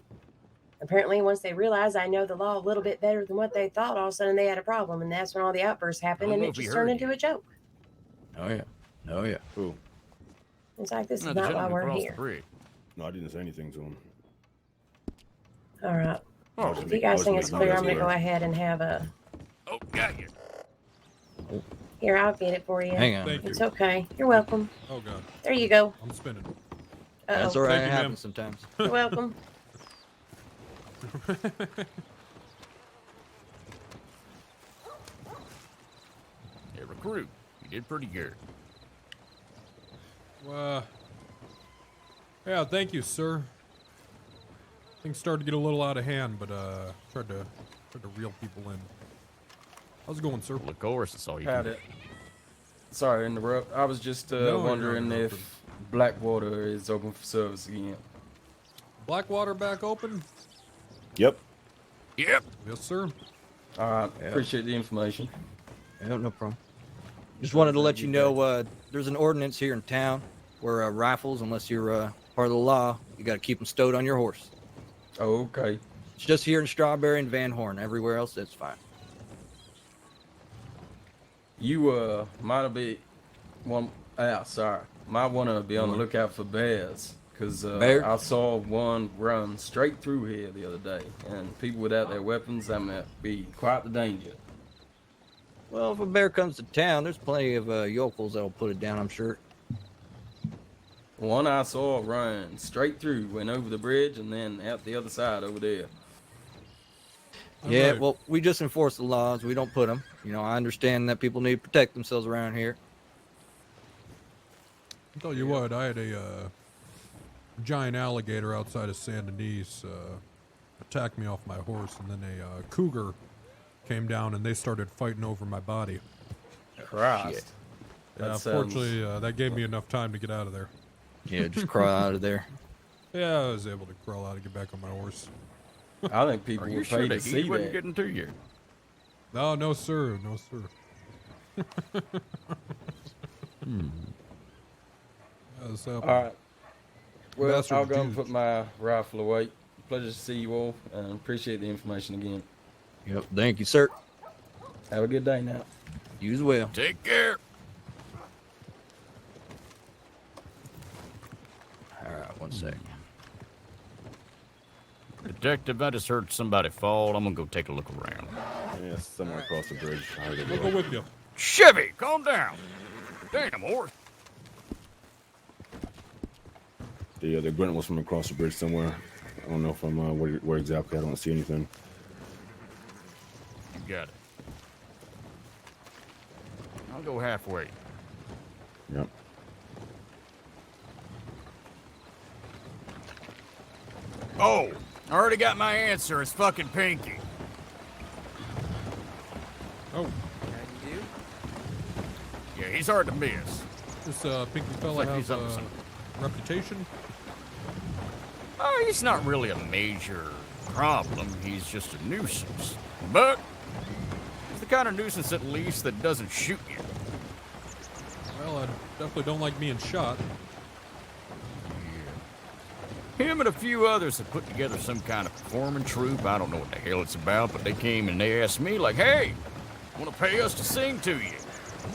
apparently once they realized I know the law a little bit better than what they thought, all of a sudden they had a problem, and that's when all the outbursts happened, and know it if he just turned heard into a joke. Oh yeah. Oh yeah. Who? It's like, this No, is the not why gentleman we're across the here. bridge. No, I didn't say anything to him. All right. I was If just you making- I guys was think making it's you clear, guys I'm going to go aware. ahead and have a... Oh, got you. Here, I'll get it for you. Hang on. Thank It's you. okay. You're welcome. Oh god. There you go. I'm spinning. That's Uh-oh. all right. Thank It you, ma'am. happens sometimes. You're welcome. Hey, recruit, you did pretty good. Yeah, thank you, sir. Things started to get a little out of hand, but tried to reel people in. How's it going, sir? Well, of course, it's all you Had can it. Sorry to interrupt. I was just No, you're wondering not if Blackwater is open for service again. Blackwater back open? Yep. Yep. Yes, sir. All right. Yeah. Appreciate the information. Yeah, no problem. Just wanted to let you know there's an ordinance here in town where rifles, unless you're part of the law, you got to keep them stowed on your horse. Okay. It's just here in Strawberry and Van Horn. Everywhere else, it's fine. You might be one. Sorry, might want to be on the lookout for bears, because I saw one run straight through here the other day, and people without their weapons, that might be quite the danger. Well, if a bear comes to town, there's plenty of yokels that'll put it down, I'm sure. One I saw run straight through, went over the bridge, and then out the other side over there. Yeah, well, we just enforce the laws. We don't put them. You know, I understand that people need to protect themselves around here. I'll tell you what, I had a giant alligator outside of San Denis attack me off my horse, and then a cougar came down and they started fighting over my body. Christ. Yeah, unfortunately, that gave me enough time to get out of there. Yeah, just crawl out of there. Yeah, I was able to crawl out and get back on my horse. I think people would pay to see that. Getting to you. No, no, sir. No, sir. All right. Well, I'll go and put my rifle away. Pleasure to see you all, and appreciate the information again. Yep, thank you, sir. Have a good day now. You as well. Take care. All right, one sec. Detective, I just heard somebody fall. I'm gonna go take a look around. Yeah, somewhere across the bridge. I'll go with you. Chevy, calm down. Damn, horse. The grunt was from across the bridge somewhere. I don't know if I'm where exactly. I don't see anything. You got it. I'll go halfway. Yep. Oh, I already got my answer. It's fucking Pinky. Oh. Yeah, he's hard to miss. This Pinky fella Like has he's up to a something. reputation? Oh, he's not really a major problem. He's just a nuisance. But he's the kind of nuisance, at least, that doesn't shoot you. Well, I definitely don't like being shot. Him and a few others have put together some kind of performing troupe. I don't know what the hell it's about, but they came and they asked me, like, hey, want to pay us to sing to you?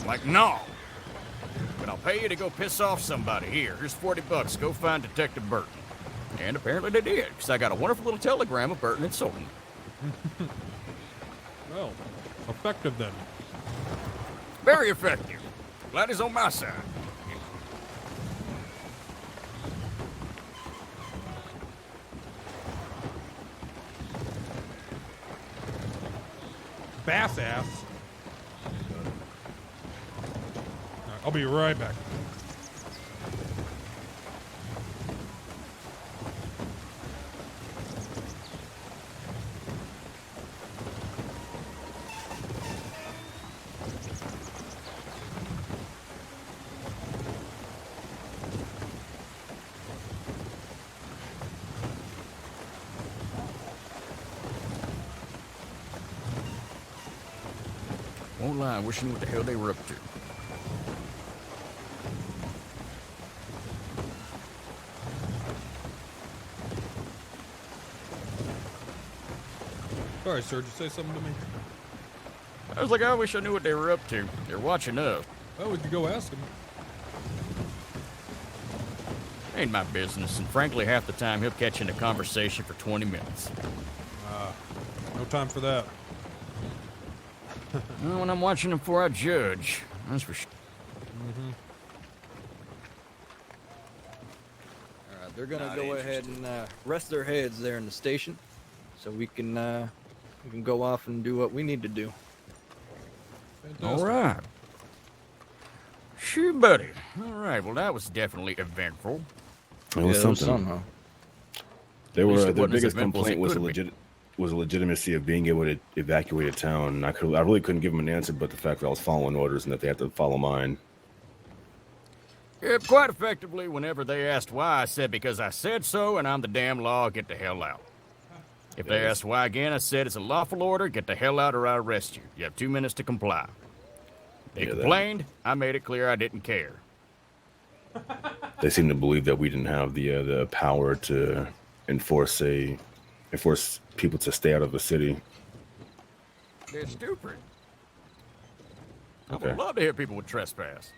I'm like, no. But I'll pay you to go piss off somebody. Here's $40. Go find Detective Burton. And apparently they did, because I got a wonderful little telegram of Burton insulting. Well, effective then. Very effective. Glad he's on my side. Bass ass. Right, I'll be right back. Won't lie, wishing what the hell they were up to. Sorry, sir. Did you say something to me? I was like, I wish I knew what they were up to. They're watching us. Well, we could go ask them. Ain't my business, and frankly, half the time he'll catch in a conversation for 20 minutes. No time for that. Well, when I'm watching him before I judge, that's for sure. All right, they're gonna go ahead and rest their heads there in the station, so we can go off and do what we need to do. All right. Sure, buddy. All right, well, that was definitely eventful. It was something. Huh? They were least it their wasn't as biggest eventful as complaint it was could've was the legitimacy of being able to evacuate a town. I really couldn't give them an answer, but the fact that I was following orders and that they had to follow mine. Yeah, quite effectively, whenever they asked why, I said because I said so and I'm the damn law, get the hell out. If they asked why again, I said it's a lawful order, get the hell out or I arrest you. You have 2 minutes to comply. They complained, I made it clear I didn't care. They seem to believe that we didn't have the power to enforce a enforce people to stay out of the city. They're stupid. I Okay. would love to hear people with trespass.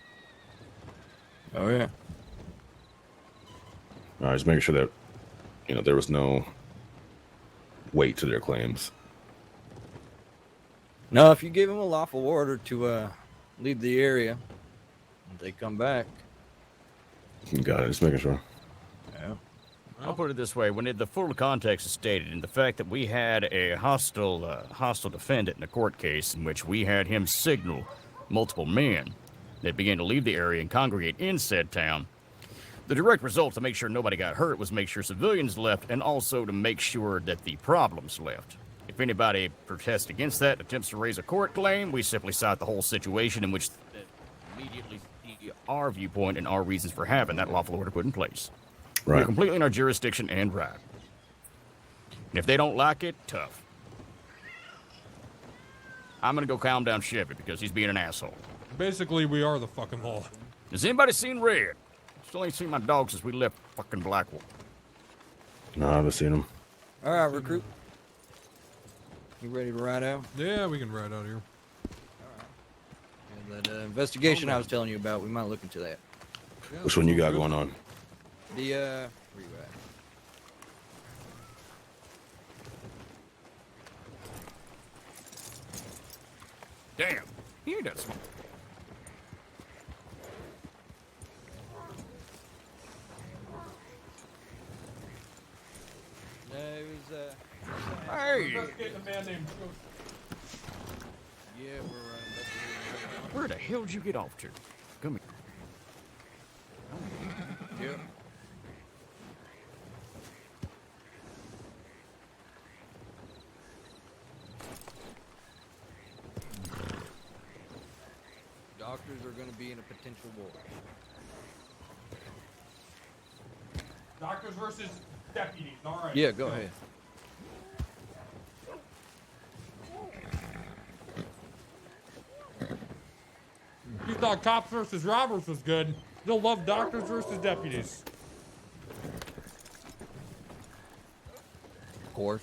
Oh yeah. All right, just making sure that there was no weight to their claims. No, if you give them a lawful order to leave the area, they come back. Got it. Just making sure. Yeah. I'll put it this way: when the full context is stated, and the fact that we had a hostile defendant in a court case in which we had him signal multiple men that began to leave the area and congregate in said town, the direct result to make sure nobody got hurt was make sure civilians left, and also to make sure that the problems left. If anybody protests against that, attempts to raise a court claim, we simply cite the whole situation in which immediately see our viewpoint and our reasons for having that lawful order put in place. Right. We're completely in our jurisdiction and right. And if they don't like it, tough. I'm gonna go calm down Chevy because he's being an asshole. Basically, we are the fucking law. Has anybody seen Red? Still ain't seen my dog since we left fucking Blackwater. No, I haven't seen him. All right, recruit. You ready to ride out? Yeah, we can ride out here. And that investigation I was telling you about, we might look into that. Which one you got going on? The where you at? Damn, he ain't that smart. No, it was Hey! Investigating a man named yeah, we're investigating. Where the hell did you get off to? Come here. Yep. Doctors are going to be in a potential war. Doctors versus deputies. All right. Yeah, go ahead. You thought cops versus robbers was good. You'll love doctors versus deputies. Of course.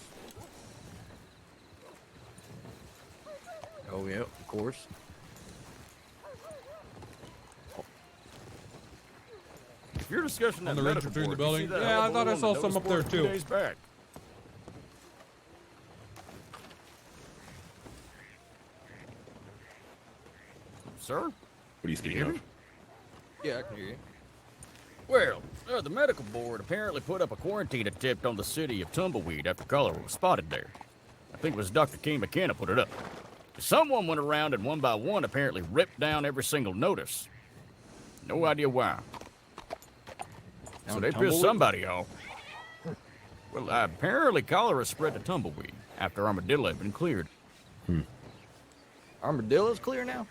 Oh, yeah, of course. If you're discussing that On the ridge medical between the board, you see building? that Yeah, I elbow thought I on the saw nose some up there, board 2 too. days back. Sir? What are you Can you speaking hear of? me? Yeah, I can hear you. Well, the medical board apparently put up a quarantine attempt on the city of Tumbleweed after cholera was spotted there. I think it was Dr. King McKenna put it up. Someone went around and one by one apparently ripped down every single notice. No idea why. So Down they pissed Tumbleweed? somebody off. Well, apparently cholera spread to Tumbleweed after Armadillo had been cleared. Armadillo's clear now?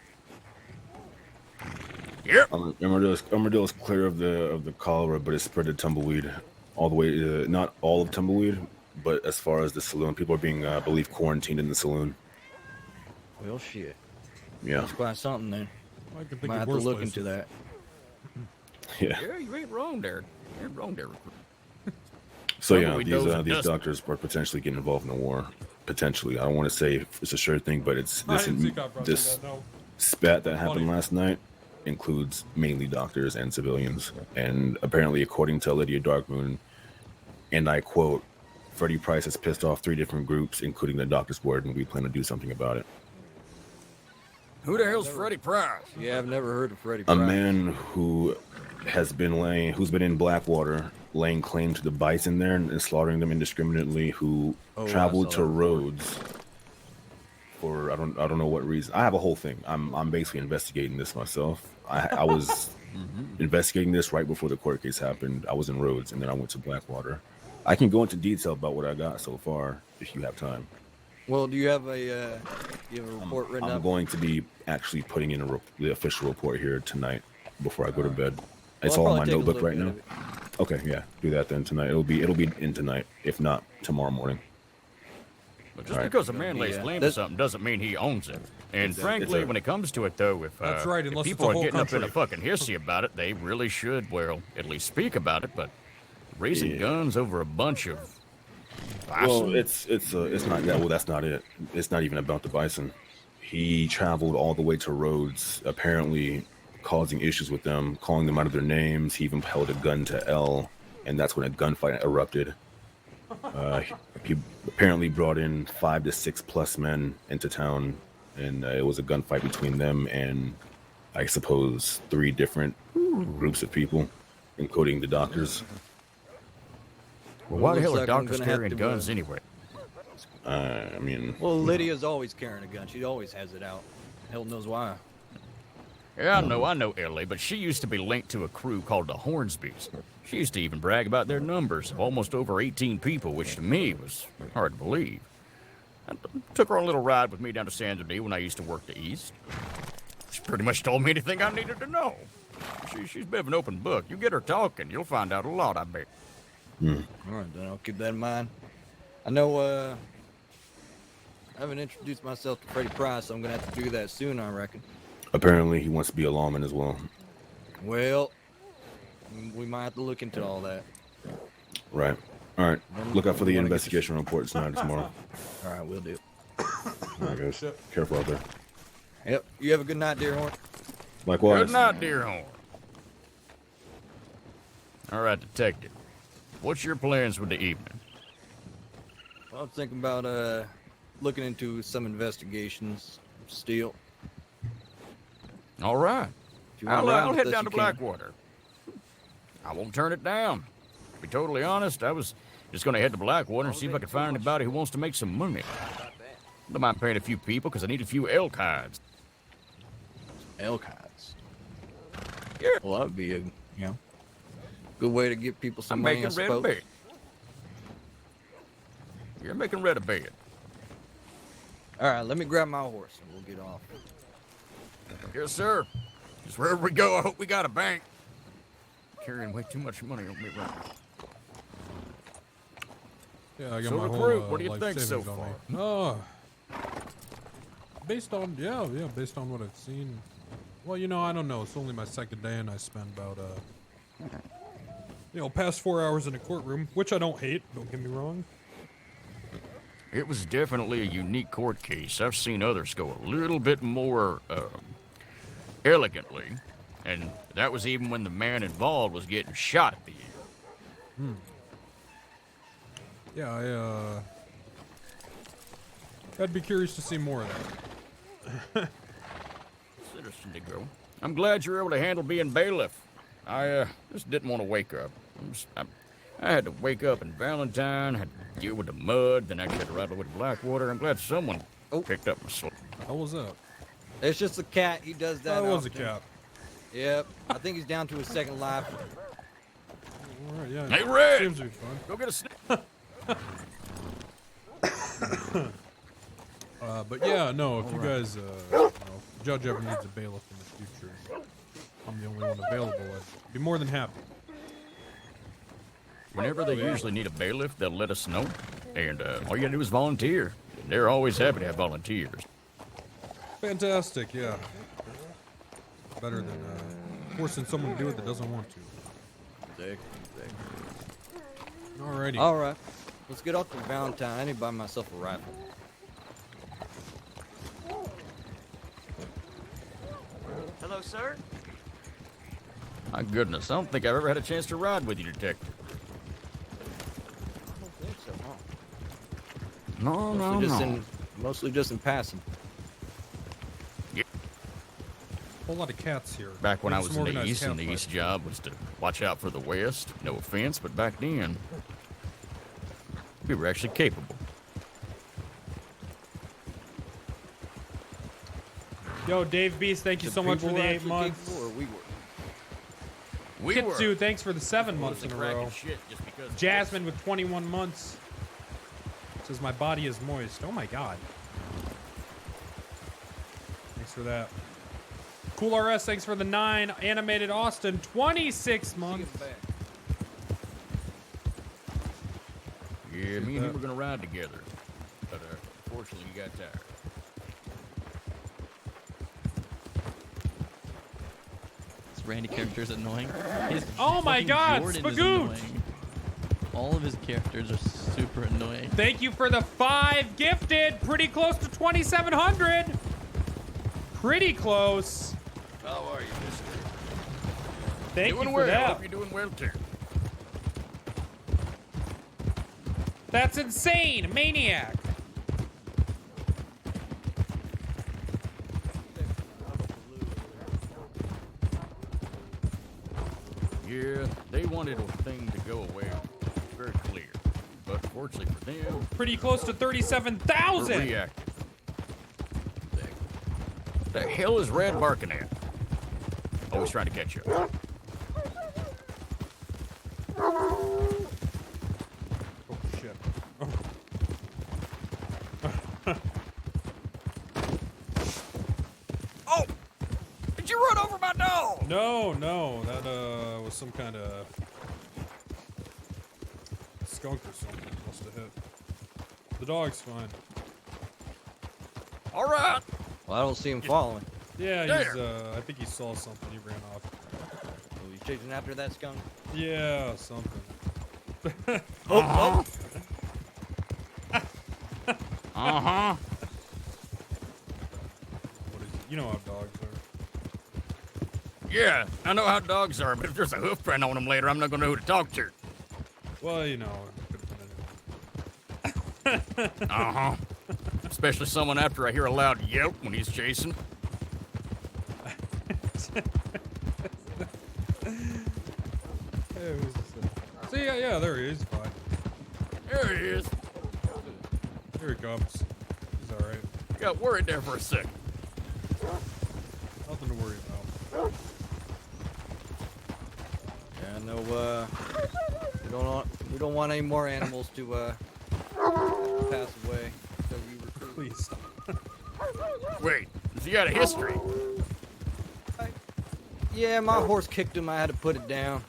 Yep. Armadillo's clear of the cholera, but it's spread to Tumbleweed all the way to, not all of Tumbleweed, but as far as the saloon, people are being, I believe, quarantined in the saloon. Well, shit. Yeah. That's quite something then. I can think Might of have to worse look places. into that. Yeah. Yeah, you ain't wrong there. You ain't wrong there, recruit. So yeah, Tumbleweed knows it these doesn't. doctors are potentially getting involved in the war. Potentially, I don't want to say it's a sure thing, but it's I this didn't see cop brothers this like that, no. spat that happened Funny. last night includes mainly doctors and civilians. And apparently, according to Lydia Darkmoon, and I quote, Freddie Price has pissed off 3 different groups, including the doctors board, and we plan to do something about it. Who the hell's Freddie Price? Yeah, I've never heard of Freddie A Price. man who's been in Blackwater, laying claim to the bison there and slaughtering them indiscriminately, who Oh, I traveled saw to that. Rhodes for I don't know what reason. I have a whole thing. I'm basically investigating this myself. I was investigating this right before the court case happened. I was in Rhodes and then I went to Blackwater. I can go into detail about what I got so far if you have time. Well, do you have a report written I'm up? going to be actually putting in the official report here tonight before I go to bed. It's I'll all in my probably take a notebook look right at now. it. Okay, yeah, do that then tonight. It'll be in tonight, if not tomorrow morning. But just All right. because a man lays Yeah. claim to something doesn't mean he owns it. And frankly, when it comes to it, though, if, That's right, if unless it's people the are whole getting up in a country. fucking hissy about it, they really should, well, at least speak about it. But raising Yeah. guns over a bunch of Well, it's not that. Well, that's not it. It's not even about the bison. He traveled all the way to Rhodes, apparently causing issues with them, calling them out of their names. He even held a gun to L, and that's when a gunfight erupted. He apparently brought in 5 to 6 plus men into town, and it was a gunfight between them and, I suppose, 3 different groups of people, including the doctors. Well, why the hell are doctors carrying guns anyway? I mean... Well, Lydia's always carrying a gun. She always has it out. Hell knows why. Yeah, I know Ellie, but she used to be linked to a crew called the Hornsbys. She used to even brag about their numbers of almost over 18 people, which to me was hard to believe. I took her on a little ride with me down to San Denis when I used to work the East. She pretty much told me anything I needed to know. She's a bit of an open book. You get her talking, you'll find out a lot, I bet. All right, then I'll keep that in mind. I know, I haven't introduced myself to Freddie Price, so I'm gonna have to do that soon, I reckon. Apparently, he wants to be a lawman as well. Well, we might have to look into all that. Right. All right. Look out for the investigation report tonight or tomorrow. All right, we'll do. All right, guys. Careful out there. Yep. You have a good night, Deerhorn. Likewise. Good night, Deerhorn. All right, Detective. What's your plans with the evening? Well, I'm thinking about looking into some investigations. STEELE. All right. I'll head down to Blackwater. I won't turn it down. To be totally honest, I was just going to head to Blackwater and see if I could find anybody who wants to make some money. I don't mind paying a few people because I need a few elk hides. Elk hides? Yeah. Well, that would be a, good way to give people some money, I suppose. Bed. You're making red a bed. All right, let me grab my horse and we'll get off. Yes, sir. Just wherever we go, I hope we got a bank. Carrying way too much money on me right now. Yeah, I got So, my recruit, whole, what do you life think so savings on far? me. Oh, based on based on what I've seen. Well, I don't know. It's only my second day, and I spent about past 4 hours in a courtroom, which I don't hate. Don't get me wrong. It was definitely a unique court case. I've seen others go a little bit more elegantly, and that was even when the man involved was getting shot at the end. Yeah, I'd be curious to see more of that. It's interesting to go. I'm glad you were able to handle being bailiff. I just didn't want to wake up. I had to wake up in Valentine, had to deal with the mud, then I had to ride away to Blackwater. I'm glad someone picked up my slip. How was that? It's just a cat. He does that. That was a often. cat. Yep. I think he's down to his second life. All right, yeah. Hey, Red! Seems to be fun. Go get a snake. But yeah, no, if you guys, if the judge ever needs a bailiff in the future, I'm the only one available. I'd be more than happy. Whenever they usually need a bailiff, they'll let us know. And all you gotta do is volunteer. They're always happy to have volunteers. Fantastic, yeah. Better than forcing someone to do it that doesn't want to. Alrighty. All right. Let's get off to Valentine. I need to buy myself a rifle. Hello, sir. My goodness, I don't think I've ever had a chance to ride with you, Detective. I don't think so, huh? No. Mostly just in passing. Yeah. Whole lot of cats here. Back when I was Some in the organized East, and the cat East job was to watch out for the West. No offense, but back then, we were actually capable. Yo, Dave Beast, thank you so much for the 8 months. Kitsu, thanks for the 7 months in a row. Jasmine with 21 months. Says my body is moist. Oh my god. Thanks for that. Cool RS, thanks for the 9. Animated Austin, 26 months. Yeah, me and him were gonna ride together, but unfortunately he got tired. This Randy character is annoying. Oh my god, Spagoot! All of his characters are super annoying. Thank you for the 5 gifted. Pretty close to 2,700. Pretty close. How are you, mister? Thank doing you well. for that. Hope you're doing well, too. That's insane. Maniac. Yeah, they wanted a thing to go away. Very clear. But fortunately for them, Pretty close to 37,000. we're reactive. The hell is Red barking at? Always trying to catch you. Oh, shit. Oh! Did you run over my dog? No, that was some kind of skunk or something. Must have hit. The dog's fine. All right. Well, I don't see him following. Yeah, he's I think he saw something. He ran off. Oh, he's chasing after that skunk? Yeah, something. Uh-huh. Uh-huh. What is it? You know how dogs are. Yeah, I know how dogs are, but if there's a hoof print on them later, I'm not going to know who to talk to. Well, you know, it could have been anyone. Uh-huh. Especially someone after I hear a loud yelp when he's chasing. Hey, who's this? See, yeah, there he is. Fine. There he is. Here he comes. He's all right. Got worried there for a second. Nothing to worry about. Yeah, no, we don't want any more animals to, pass away. So we recruit. Please stop. Wait, has he got a history? Yeah, my horse kicked him. I had to put it down.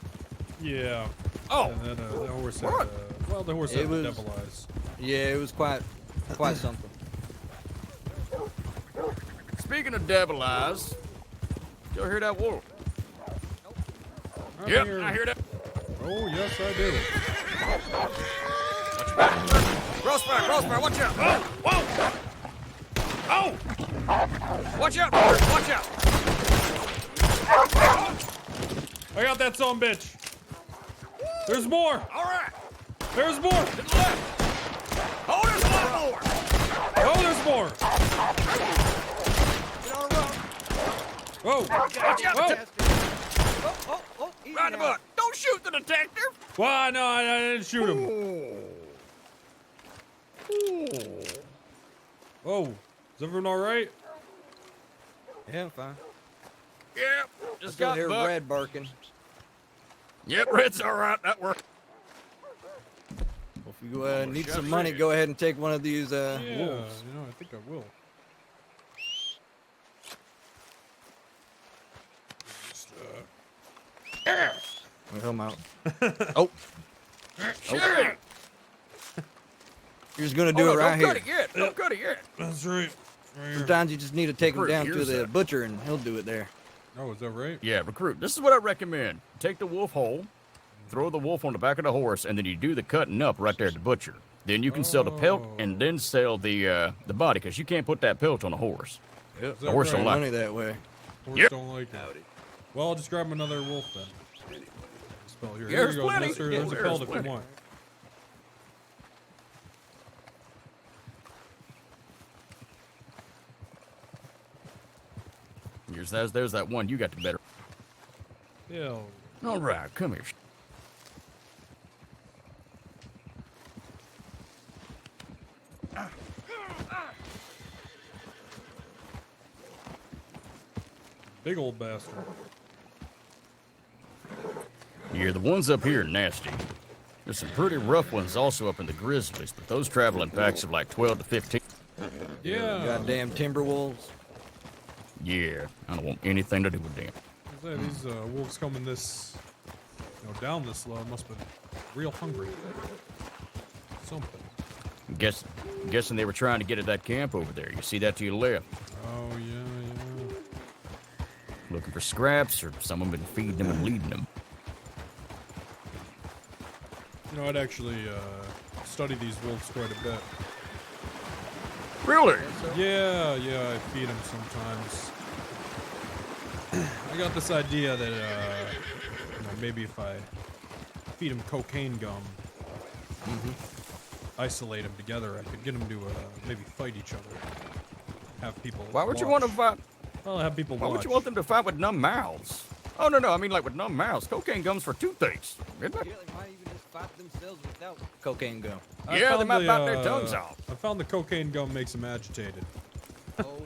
Yeah. Oh. And then the horse had, well, the horse had the devil eyes. Yeah, it was quite something. Speaking of devil eyes, y'all hear that wolf? I Yep, hear- I hear that. Oh, yes, I do. Crossfire, watch out! Whoa! Oh! Watch out, Robert, watch out! I got that son bitch. There's more. All right. There's more. To the left. Oh, there's a lot more. Oh, there's more. Whoa. Watch out, Whoa. Right in the butt. Don't shoot the detective. Well, no, I didn't shoot him. Whoa. Is everyone all right? Yeah, I'm fine. Yep, I just still got hear bucked. Red barking. Yep, Red's all right. That worked. Well, if you need some money, go ahead and take one of these Yeah, wolves. you know, I think I will. Let me out. Oh. Shit. You're just gonna do it right Don't here. cut it yet. Don't cut it yet. That's right. Sometimes you just need to take him Recruit, down to here's the that. butcher and he'll do it there. Oh, is that right? Yeah, recruit. This is what I recommend. Take the wolf whole, throw the wolf on the back of the horse, and then you do the cutting up right there at the butcher. Then you can sell the pelt and then sell the body, because you can't put that pelt on a horse. Yep. The horse don't like money it. that way. Horse Yep. don't like it. Well, I'll just grab another wolf then. Spell here. Yeah, Here there's you go, plenty. mister. Yeah, There's a there's pelt if you plenty. want. There's that one. You got the better. Yeah. All right, come here. Big old bastard. Yeah, the ones up here are nasty. There's some pretty rough ones also up in the grizzlies, but those travel in packs of like 12 to 15. Yeah. Goddamn timber wolves. Yeah, I don't want anything to do with them. These wolves coming this, down this low must have been real hungry. Something. Guessing they were trying to get at that camp over there. You see that to your left? Oh yeah. Looking for scraps, or someone been feeding them and leading them. You know, I'd actually study these wolves quite a bit. Really? Yeah, I feed them sometimes. I got this idea that, maybe if I feed them cocaine gum, isolate them together, I could get them to maybe fight each other. Have people. Why would you want to fight? Well, have people Why watch. would you want them to fight with numb mouths? Oh, no, I mean like with numb mouths. Cocaine gum's for toothaches, isn't it? Yeah, they might even just fight themselves without cocaine gum. Yeah, they might bite their tongues off. I found the cocaine gum makes them agitated. Oh.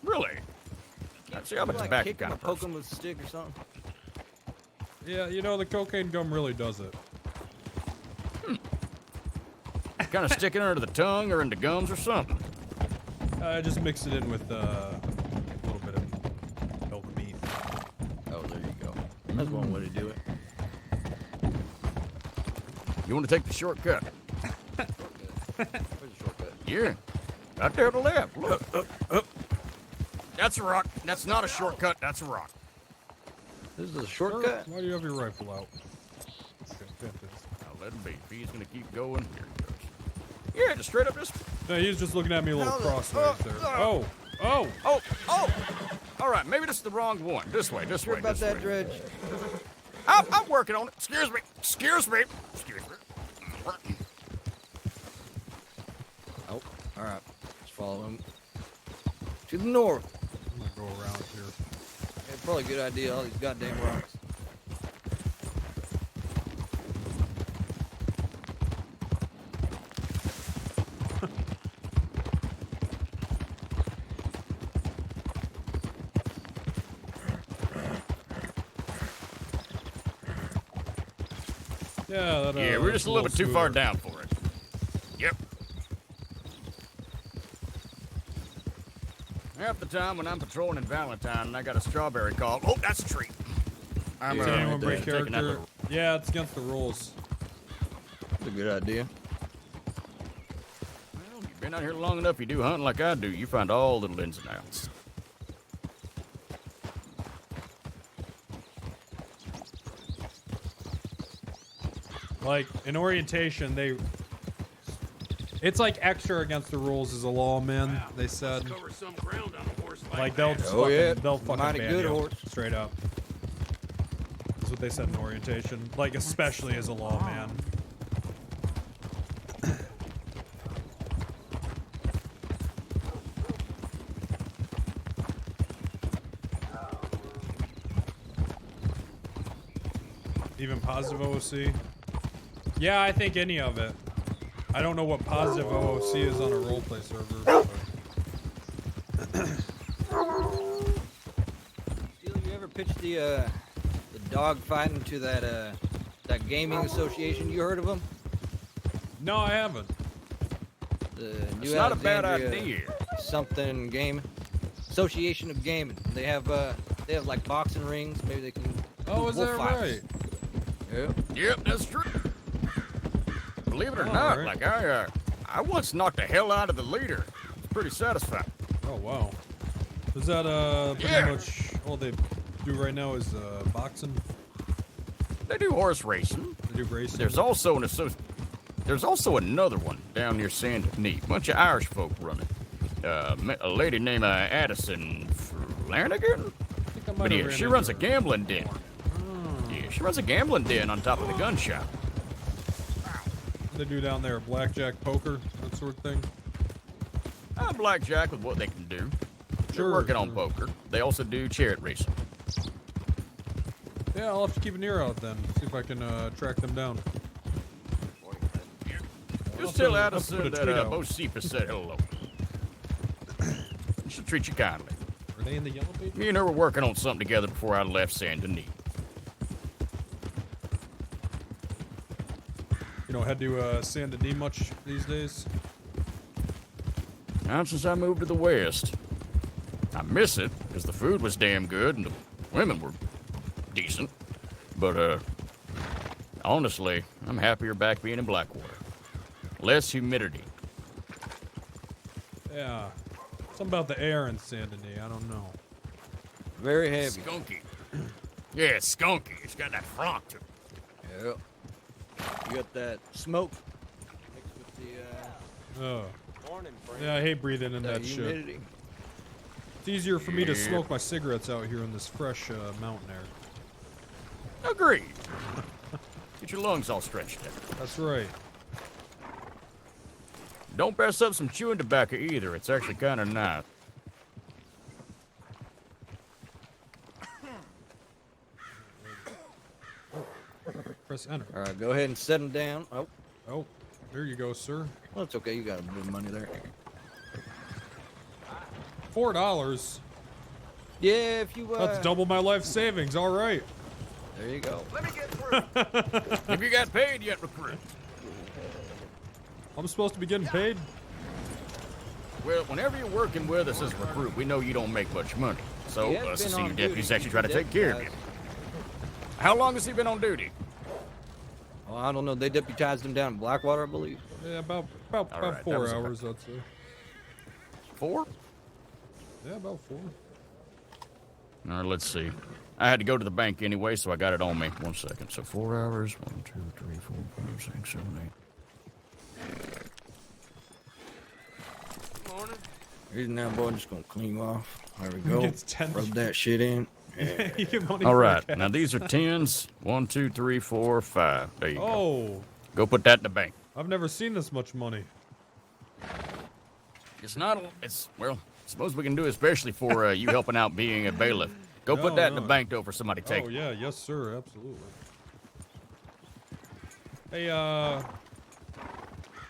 Really? See, I'm a tobacco kick kind them of or poke person. them with a stick or something. Yeah, you know, the cocaine gum really does it. Kind of stick it under the tongue or into gums or something. I just mix it in with a little bit of elk meat. Oh, there you go. That's one way to do it. You want to take the shortcut? Where's the shortcut? Yeah. Right there to the left. Look. That's a rock. That's not a shortcut. That's a rock. This is a shortcut? Why do you have your rifle out? I'll let him be. If he's going to keep going, here he goes. Yeah, just straight up this. No, he's just looking at me a little crossways there. Oh! All right, maybe this is the wrong one. This way. Sure about that, Dredge? I'm working on it. Excuse me. Oh, all right. Let's follow him. To the north. I'm gonna go around here. Yeah, probably a good idea, all these goddamn rocks. Yeah, we're just a little bit too far down for it. Yep. Half the time when I'm patrolling in Valentine and I got a strawberry call, oh, that's a tree. I'm Did anyone break taking that character? little- Yeah, it's against the rules. That's a good idea. Well, you've been out here long enough, you do hunting like I do, you find all little ins and outs. Like, in orientation, it's like extra against the rules as a lawman, they said. Like, they'll just they'll fucking Mighty ban good you, horse. straight up. That's what they said in orientation. Like, especially as a lawman. Even positive OOC? Yeah, I think any of it. I don't know what positive OOC is on a roleplay server. But... Steele, you ever pitched the dog fighting to that gaming association? You heard of them? No, I haven't. The It's New not a bad Alexandria idea. Something gaming. Association of Gaming. They have like boxing rings. Maybe they can. Oh, is that fights. right? Yep, that's true. Believe it or Oh, not, right. like I once knocked the hell out of the leader. It's pretty satisfying. Oh, wow. Is that pretty Yeah. much all they do right now is boxing? They do horse racing. They do racing? There's also There's also another one down near San Denis. Bunch of Irish folk run it. A lady named Addison Flanagan. But yeah, she runs a gambling den. Yeah, she runs a gambling den on top of the gun shop. What they do down there? Blackjack, poker, that sort of thing? Blackjack with what they can do. They're Sure, working on poker. They also do chariot racing. Yeah, I'll have to keep an ear out then. See if I can track them down. Just tell I'll have to Addison put a that tweet out. Bocephus said hello. She'll treat you kindly. Are they in the yellow page? Me and her were working on something together before I left San Denis. You don't head to San Denis much these days? Not since I moved to the West. I miss it because the food was damn good and the women were decent. But, honestly, I'm happier back being in Blackwater. Less humidity. Yeah. Something about the air in San Denis, I don't know. Very heavy. Skunky. Yeah, it's skunky. It's got that front to it. Yep. You got that smoke mixed with the Yeah, I hate breathing in that humidity. shit. It's easier for me to smoke my cigarettes out here in this fresh mountain air. Agreed. Get your lungs all stretched out. That's right. Don't pass up some chewing tobacco either. It's actually kind of nice. Press enter. All right, go ahead and set them down. Oh, there you go, sir. Well, it's okay. You got a bit of money there. $4. Yeah, if you. That's double my life savings. All right. There you go. Let me get through. Have you got paid yet, recruit? I'm supposed to be getting paid? Well, whenever you're working with us as a recruit, we know you don't make much money. So, us as senior deputies actually try to take care of you. How long has he been on duty? Oh, I don't know. They deputized him down in Blackwater, I believe. Yeah, about right, 4 hours, I'd say. 4? Yeah, about 4. All right, let's see. I had to go to the bank anyway, so I got it on me. 1 second. So 4 hours. 1, 2, 3, 4, 5, 6, 7, 8. Morning. Here's now, boy. I'm just gonna clean you off. There we go. Gets 10. Rub that shit in. All right. Now these are 10s. 1, 2, 3, 4, 5. There you go. Oh. Go put that in the bank. I've never seen this much money. It's not. It's well. Suppose we can do, especially for you helping out being a bailiff. Go put that in the bank though for somebody to take. Oh yeah, yes sir, absolutely. Hey, does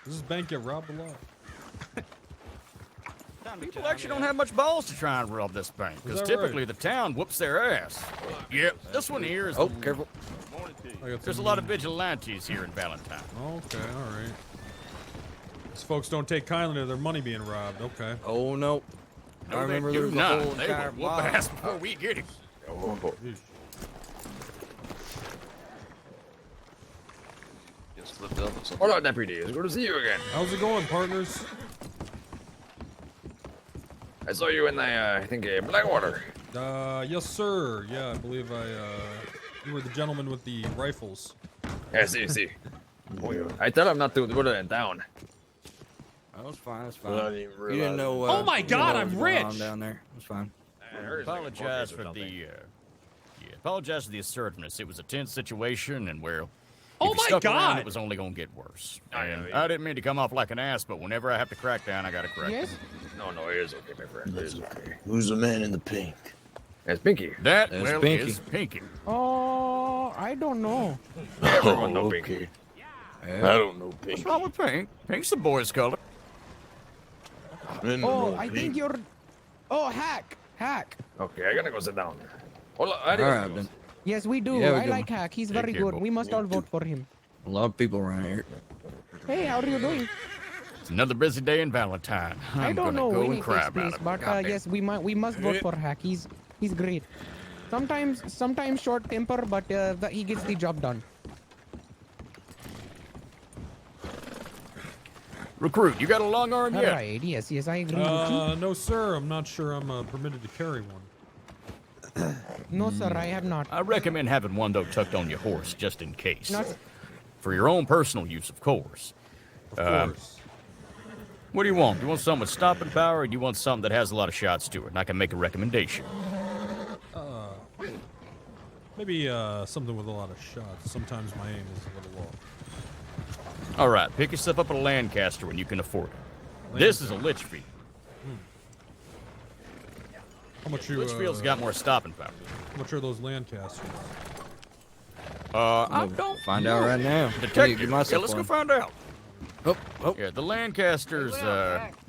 this bank get robbed a lot? People actually don't have much balls to try and rob this bank, because typically the town whoops their ass. Yep, this one here is... Oh, careful. There's a lot of vigilantes here in Valentine. Okay, all right. These folks don't take kindly to their money being robbed. Okay. Oh, no. No, I remember they there do was a not. whole They entire will whoop mob. ass before we get him. Just flipped up. Hello, deputies. Good to see you again. How's it going, partners? I saw you in the, I think, Blackwater. Yes, sir. Yeah, I believe you were the gentleman with the rifles. Yeah, see. I tell him not to go to that town. Oh, it's fine. It's Well, I fine. didn't even You didn't realize know. it. Oh my you didn't know God, what I'm was going on rich! down there. It's fine. Apologize for the, apologize for the assertiveness. It was a tense situation, and well, Oh if you my stuck around, God! it was only gonna get worse. And I didn't mean to come off like an ass, but whenever I have to crack down, I gotta crack down. No, it is okay, my friend. It is okay. Who's the man in the pink? That's Pinky. That, That's well, Pinky. is Pinky. Oh, I don't know. Everyone know Pinky. I don't know Pink. What's wrong with Pink? Pink's the boy's color. Oh, I think you're... Oh, Hack. Okay, I gotta go sit down. Hola, All right, then. Yes, we do. Yeah, we I do. like Hack. He's Take very care, good. boy. We must all vote for him. A lot of people around here. Hey, how are you doing? It's another busy day in Valentine. I I'm don't gonna know go when and it cry takes about place, it. but Goddamn. yes, we must vote for Hack. He's great. Sometimes short temper, but he gets the job done. Recruit, you got a long arm yet? Right. Yes, I agree with you. No, sir. I'm not sure I'm permitted to carry one. No, sir, I have not. I recommend having one, though, tucked on your horse, just in case. Not... For your own personal use, of course. Of course. What do you want? Do you want something with stopping power, or do you want something that has a lot of shots to it? And I can make a recommendation. Maybe something with a lot of shots. Sometimes my aim is a little off. All right, pick yourself up a Lancaster when you can afford it. This is a Litchfield. How much you? Litchfield's got more stopping power. How much are those Lancasters? I don't Find out right now. Detective, Give myself let's go one. find out. Oh. Yeah, the Lancaster's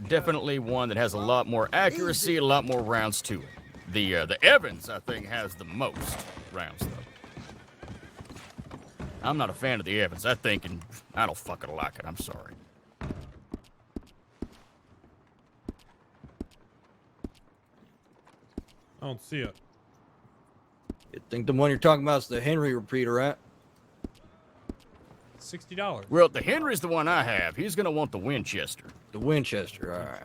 definitely one that has a lot more accuracy, a lot more rounds to it. The Evans, I think, has the most rounds, though. I'm not a fan of the Evans. I don't fucking like it. I'm sorry. I don't see it. You think the one you're talking about is the Henry repeater, right? $60. Well, the Henry's the one I have. He's gonna want the Winchester. The Winchester, all right.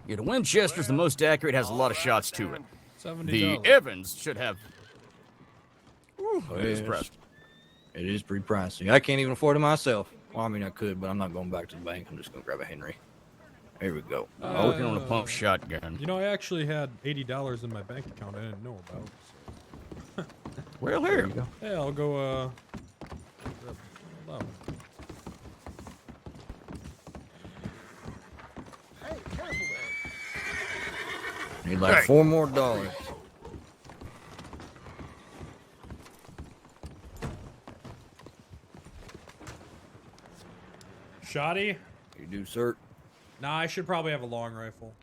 Yeah, the Winchester's the most accurate, has a lot of shots to it. $70. The Evans should have... Ooh, Oh, it is yes. pressed. It is pretty pricey. I can't even afford it myself. Well, I mean, I could, but I'm not going back to the bank. I'm just going to grab a Henry. Here we go. Working on a pump shotgun. You know, I actually had $80 in my bank account I didn't know about. So. Well, here. You go. Yeah, I'll go, grab that one. Need like $4 more. Shoddy? You do, sir. Nah, I should probably have a long rifle.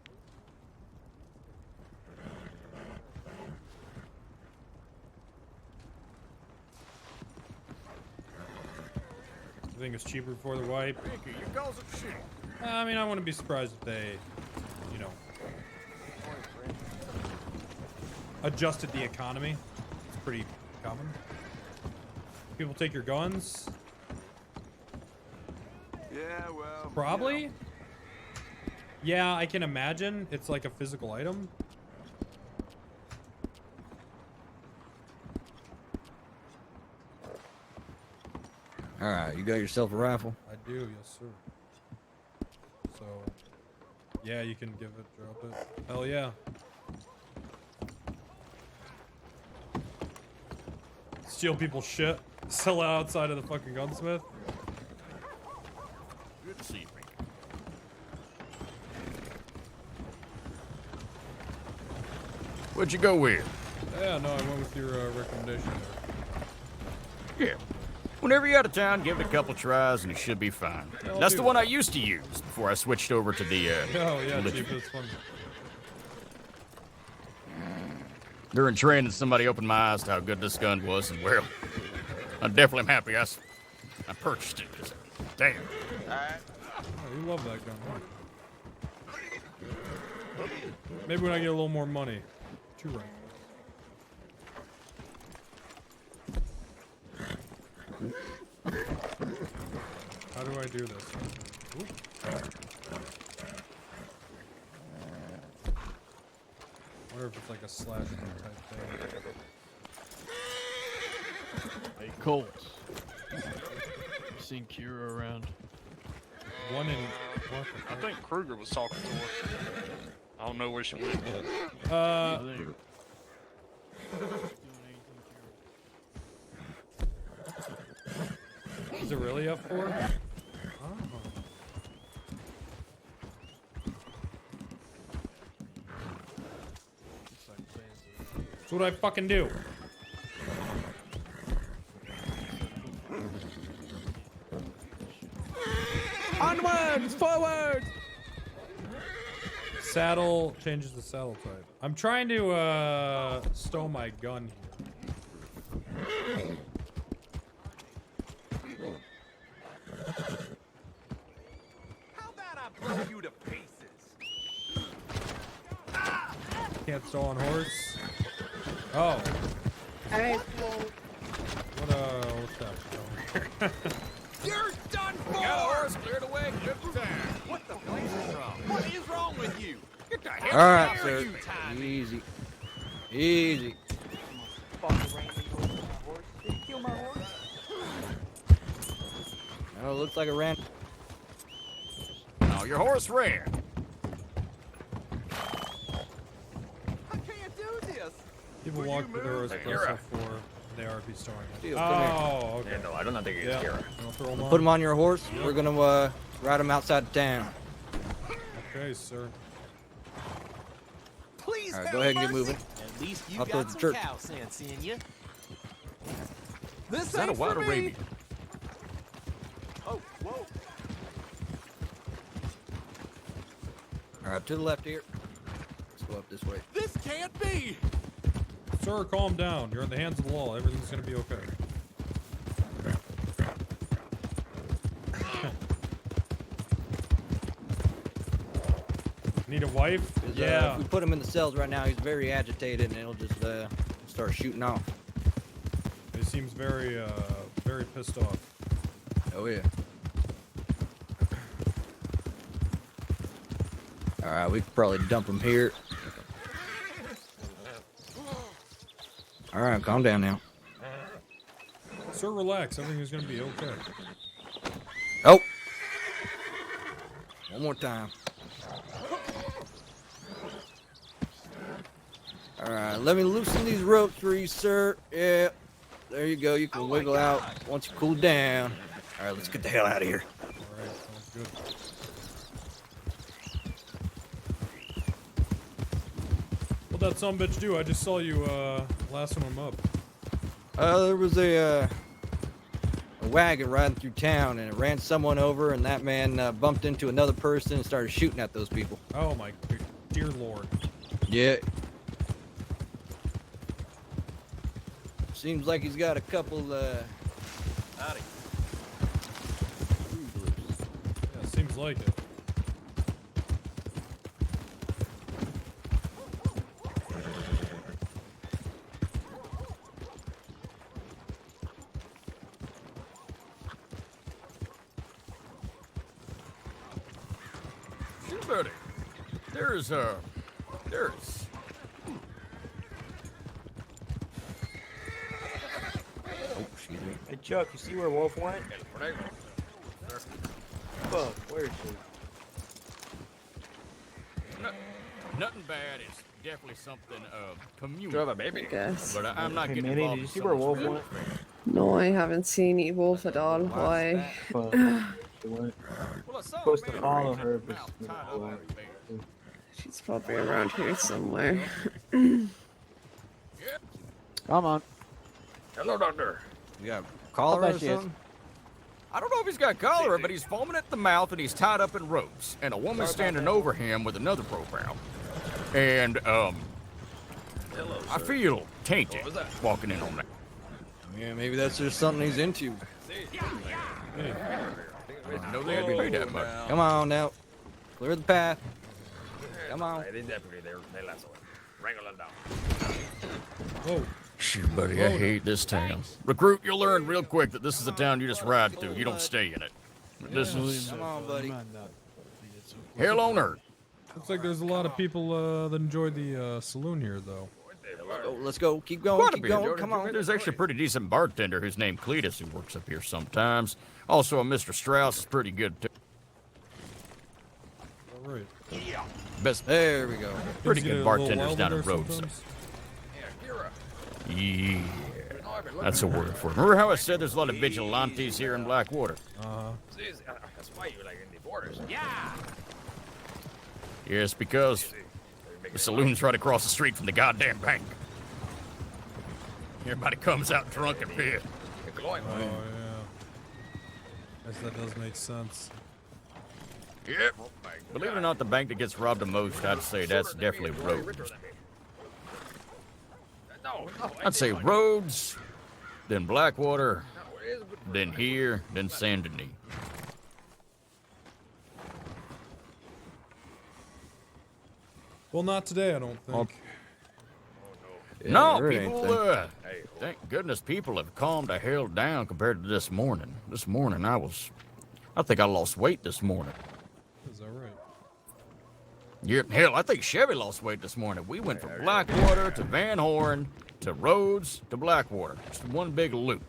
I think it's cheaper before the wipe. I mean, I wouldn't be surprised if they, you know, adjusted the economy. It's pretty common. People take your guns. Yeah, well. Probably. You know. Yeah, I can imagine. It's like a physical item. All right, you got yourself a rifle? I do, yes, sir. So, yeah, you can give it, drop it. Hell yeah. Steal people's shit. Sell it outside of the fucking gunsmith. Good to see you, Pink. What'd you go with? Yeah, no, I went with your recommendation there. Yeah. Whenever you're out of town, give it a couple tries and it should be fine. Yeah, That's the one I used to use before I switched over to the, Oh, yeah, religion. Chief, it's fun. During training, somebody opened my eyes to how good this gun was, and well, I'm definitely happy I purchased it. Damn. Oh, you love that gun, huh? Maybe when I get a little more money. 2 rifles. How do I do this? Oop. Wonder if it's like a slash type thing. Hey, Colt. You seen Kira around? One in. I think Kruger was talking to her. I don't know where she went. Is it really up 4? Oh. That's what I fucking do. Onwards! Forward! Saddle changes the saddle type. I'm trying to stow my gun here. How about I break you to pieces? Can't stow on horse. Oh. Alright. What's that? You're done for! Got a horse cleared away. Good time. What the place is wrong? What is wrong with you? Get the hell All right, out sir. of you, Tommy. Easy. Easy. Oh, looks like a ran. Oh, your horse ran. I can't do this. People walk with their horse plus Kira. 4. They are be stowing it. Steel, come here. Oh, okay. Yeah, no, I don't think it's Yeah. Kira. I'll throw 'em on. Put him on your horse. We're gonna ride him outside of town. Okay, sir. Please All right, have go ahead and get mercy. moving. At least you Up got towards some the church. cow sense in you. This Is that a ain't wild for me. Arabian? Oh, whoa. All right, to the left here. Let's go up this way. This can't be. Sir, calm down. You're in the hands of the law. Everything's gonna be okay. Need a wife? 'Cause, Yeah. if we put him in the cells right now, he's very agitated, and he'll just start shooting off. He seems very, very pissed off. Oh yeah. All right, we could probably dump him here. All right, calm down now. Sir, relax. Everything's gonna be okay. Oh. One more time. All right, let me loosen these ropes for you, sir. Yeah, there you go. You can wiggle out once you cool down. All right, let's get the hell out of here. All right, sounds good. What'd that sumbitch do? I just saw you lassing him up. There was a wagon riding through town, and it ran someone over, and that man bumped into another person and started shooting at those people. Oh my dear lord. Yeah. Seems like he's got a couple, Howdy. Yeah, seems like it. Buddy, there's Hey Chuck, you see where Wolf went? Fuck, where is she? Nothing bad. It's definitely something communal. baby. Guess. But I'm not Hey, getting Minnie, involved. did you in see where someone's Wolf real went? affair. No, I haven't seen Wolf at all. Why? Supposed to follow her, but She's probably around here somewhere. Come on. Hello, doctor. You got cholera or bet she is. something? I don't know if he's got cholera, but he's foaming at the mouth and he's tied up in ropes. And a woman's standing over him with another profile. And, I feel tainted walking in on that. Yeah, maybe that's just something he's into. No, they didn't pay that much. Come on now. Clear the path. Come on. Whoa. Shoot, buddy, I hate this town. Recruit, you'll learn real quick that this is a town you just ride through. You don't stay in it. This is Come on, buddy. hell on earth. Looks like there's a lot of people that enjoy the saloon here, though. Oh, let's go. Keep going. Quite a Keep bit. going. Come on. There's actually a pretty decent bartender who's named Cletus who works up here sometimes. Also, a Mr. Strauss is pretty good too. All right. Best. There we go. Pretty Things get good a little bartenders wild down in at there Rhodes. sometimes. Yeah, that's a word for it. Remember how I said there's a lot of vigilantes here in Blackwater? That's why you like in the borders. Yeah. Yes, because the saloon's right across the street from the goddamn bank. Everybody comes out drunk and pissed. Oh, yeah. Guess that does make sense. Yep. Believe it or not, the bank that gets robbed the most, I'd say that's definitely Rhodes. I'd say Rhodes, then Blackwater, then here, then Saint Denis. Well, not today, I don't think. No, people, thank goodness people have calmed the hell down compared to this morning. This morning I think I lost weight this morning. Is that right? Yeah, hell, I think Chevy lost weight this morning. We went from Blackwater to Van Horn to Rhodes to Blackwater. Just one big loop.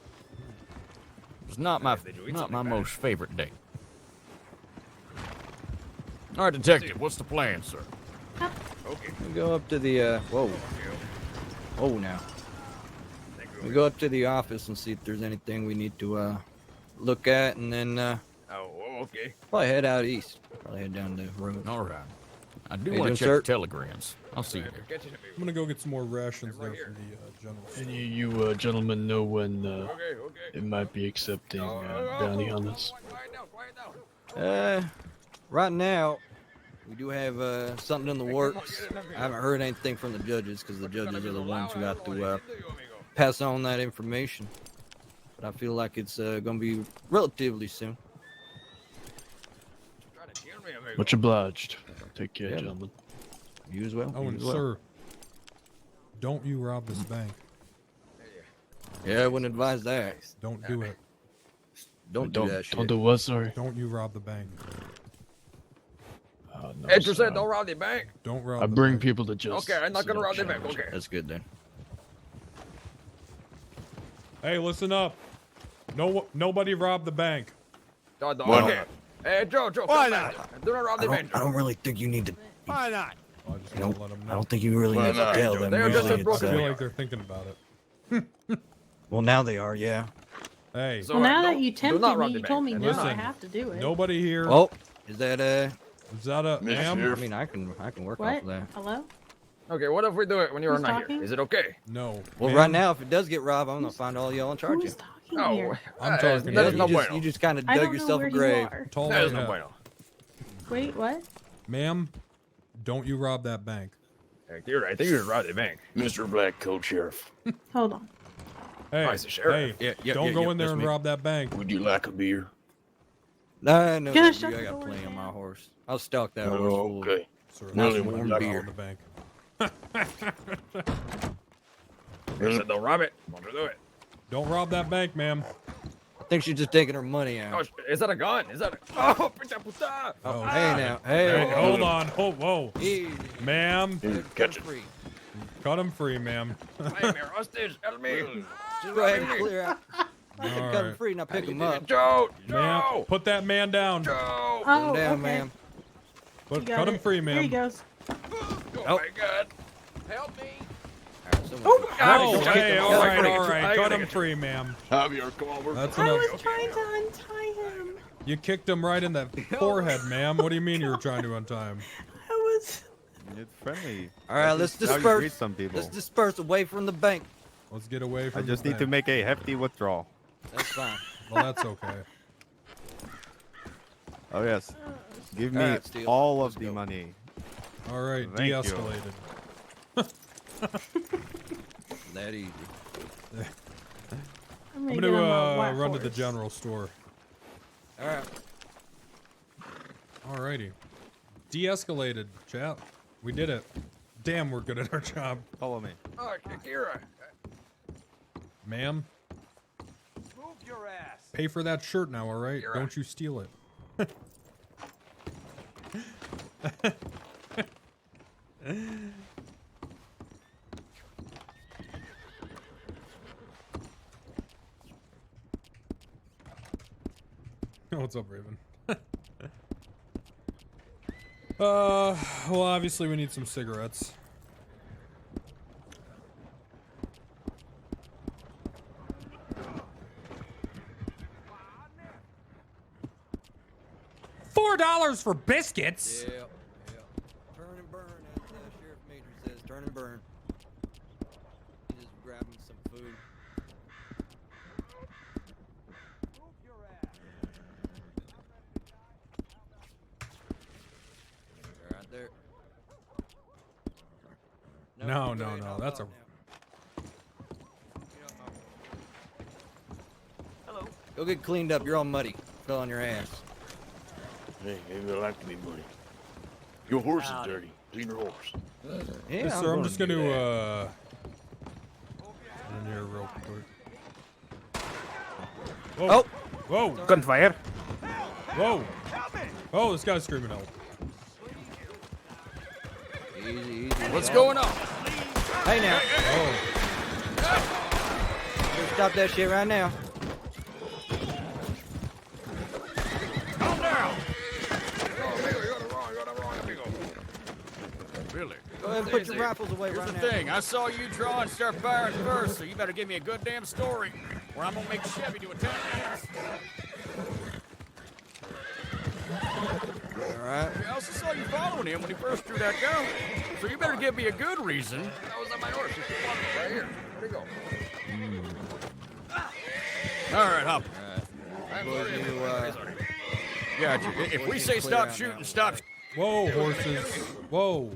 It was not my most favorite day. All right, detective, what's the plan, sir? Okay. We go up to the whoa. Oh, now. We go up to the office and see if there's anything we need to look at, and then okay. Probably head out east. Probably head down the road. All right. I do How want you to doing, check the telegrams. I'll see you there. I'm gonna go get some more rations there from the general. And you gentlemen know when it might be accepting bounty on this? Right now, we do have something in the works. I haven't heard anything from the judges because the judges are the ones who have to pass on that information. But I feel like it's going to be relatively soon. Much obliged. Take care, Yeah. gentlemen. You as well. Oh, You and as well. sir, don't you rob this bank. Yeah, I wouldn't advise that. Don't do it. Don't do that shit. Don't do what, sorry? Don't you rob the bank. No, Andrew sir. said don't rob the bank. Don't rob I the bring bank. people to justice. Okay, I'm not gonna so rob the don't bank. charge. Okay. That's good then. Hey, listen up. Nobody robbed the bank. Okay. Hey, Joe, Why come back. Do not rob the bank. I don't really think you need to. Why not? You know, I don't think you really need to tell them. They're just Usually I it's, feel like they're thinking about it. well, now they are, yeah. Hey. Well, now that you do tempted not rob me, the you told me bank. no, I Listen, have to do it. Nobody here. Oh, is that a ma'am? I mean, I can work What? off of that. Hello? Okay, what if we do it when you're Who's not talking? here? Is it okay? No. Well, right now, if it does get robbed, I'm gonna find all y'all and charge you. Who's talking Oh, here? I'm talking. That is no you bueno. just kind of I dug don't know yourself where a you grave. are. Tall That is lady no hat. bueno. Wait, what? Ma'am, don't you rob that bank. You're right. I think you robbed the bank. Mr. Black Coat Sheriff. Hold on. Hey, Oh, he's the sheriff. hey, don't go in there and rob that bank. Would you like a beer? No, Gonna I shut the got door plenty on down. my horse. I'll stalk that horse. Oh, full of okay. nice Really warm would beer. The bank. They said don't rob it. Don't do it. Don't rob that bank, ma'am. I think she's just taking her money Oh, out. is that a gun? Is that a... Oh, pinta puta! Oh, hey now, hey, Hey, hold on. Oh, whoa. Easy. Ma'am, Catch it. Free. cut him free, ma'am. Hey, me hostage. Help me. Just go ahead and clear out. All Cut him right. free, now pick him up. Joe! Ma'am, Joe! put that man down. Joe! Put him Oh, down, okay. ma'am. You got Cut him it. free, Here ma'am. he goes. Oh, my God. Help me. Oh, Oh, God, hey, you all got right, it. all I right. gotta Cut get him free, ma'am. Javier, come on, That's I enough. was trying to untie him. You kicked him right in the forehead, ma'am. What do you mean you were trying to untie him? I was. It's friendly. All right, let's That's how you disperse. treat some people. Let's disperse away from the bank. Let's get away from I just the need to bank. make a hefty withdrawal. That's fine. Well, that's okay. Oh yes. Give me All right, Steele. all of the money. All right, Thank you. de-escalated. That easy. I'm I'm gonna get on my white run to the horse. general store. All right. Alrighty. De-escalated, chat. We did it. Damn, we're good at our job. Follow me. Oh, Akira. Ma'am, Move your ass. pay for that shirt now, alright? You're Don't you steal it. What's up, Raven? Well, obviously we need some cigarettes. $4 for biscuits? Yeah. Turn and burn, as Sheriff Major says. Turn and burn. He just grabbing some food. Right there. No, that's a... Go get cleaned up. You're all muddy. Fell on your ass. Hey, maybe I like to be muddy. Your horse is dirty. Clean your horse. Yeah, Yes, sir, I'm just gonna, in here real quick. Whoa. Oh! Whoa! Gunfire. Whoa! Oh, this guy's screaming out. Easy, easy. What's going on? Hey now. Oh. Better stop that shit right now. Calm down. Really? Go ahead and put your rifles away Here's right the now. thing. I saw you draw and start firing first, so you better give me a good damn story, or I'm gonna make Chevy do a tap dance. All right. I also saw you following him when he first drew that gun, so you better give me a good reason. That was on my horse. Right here. Where'd he go? All right, hop. I'm Boys, sorry. you, Gotcha. If we say stop shooting, stop. Whoa, horses. Whoa.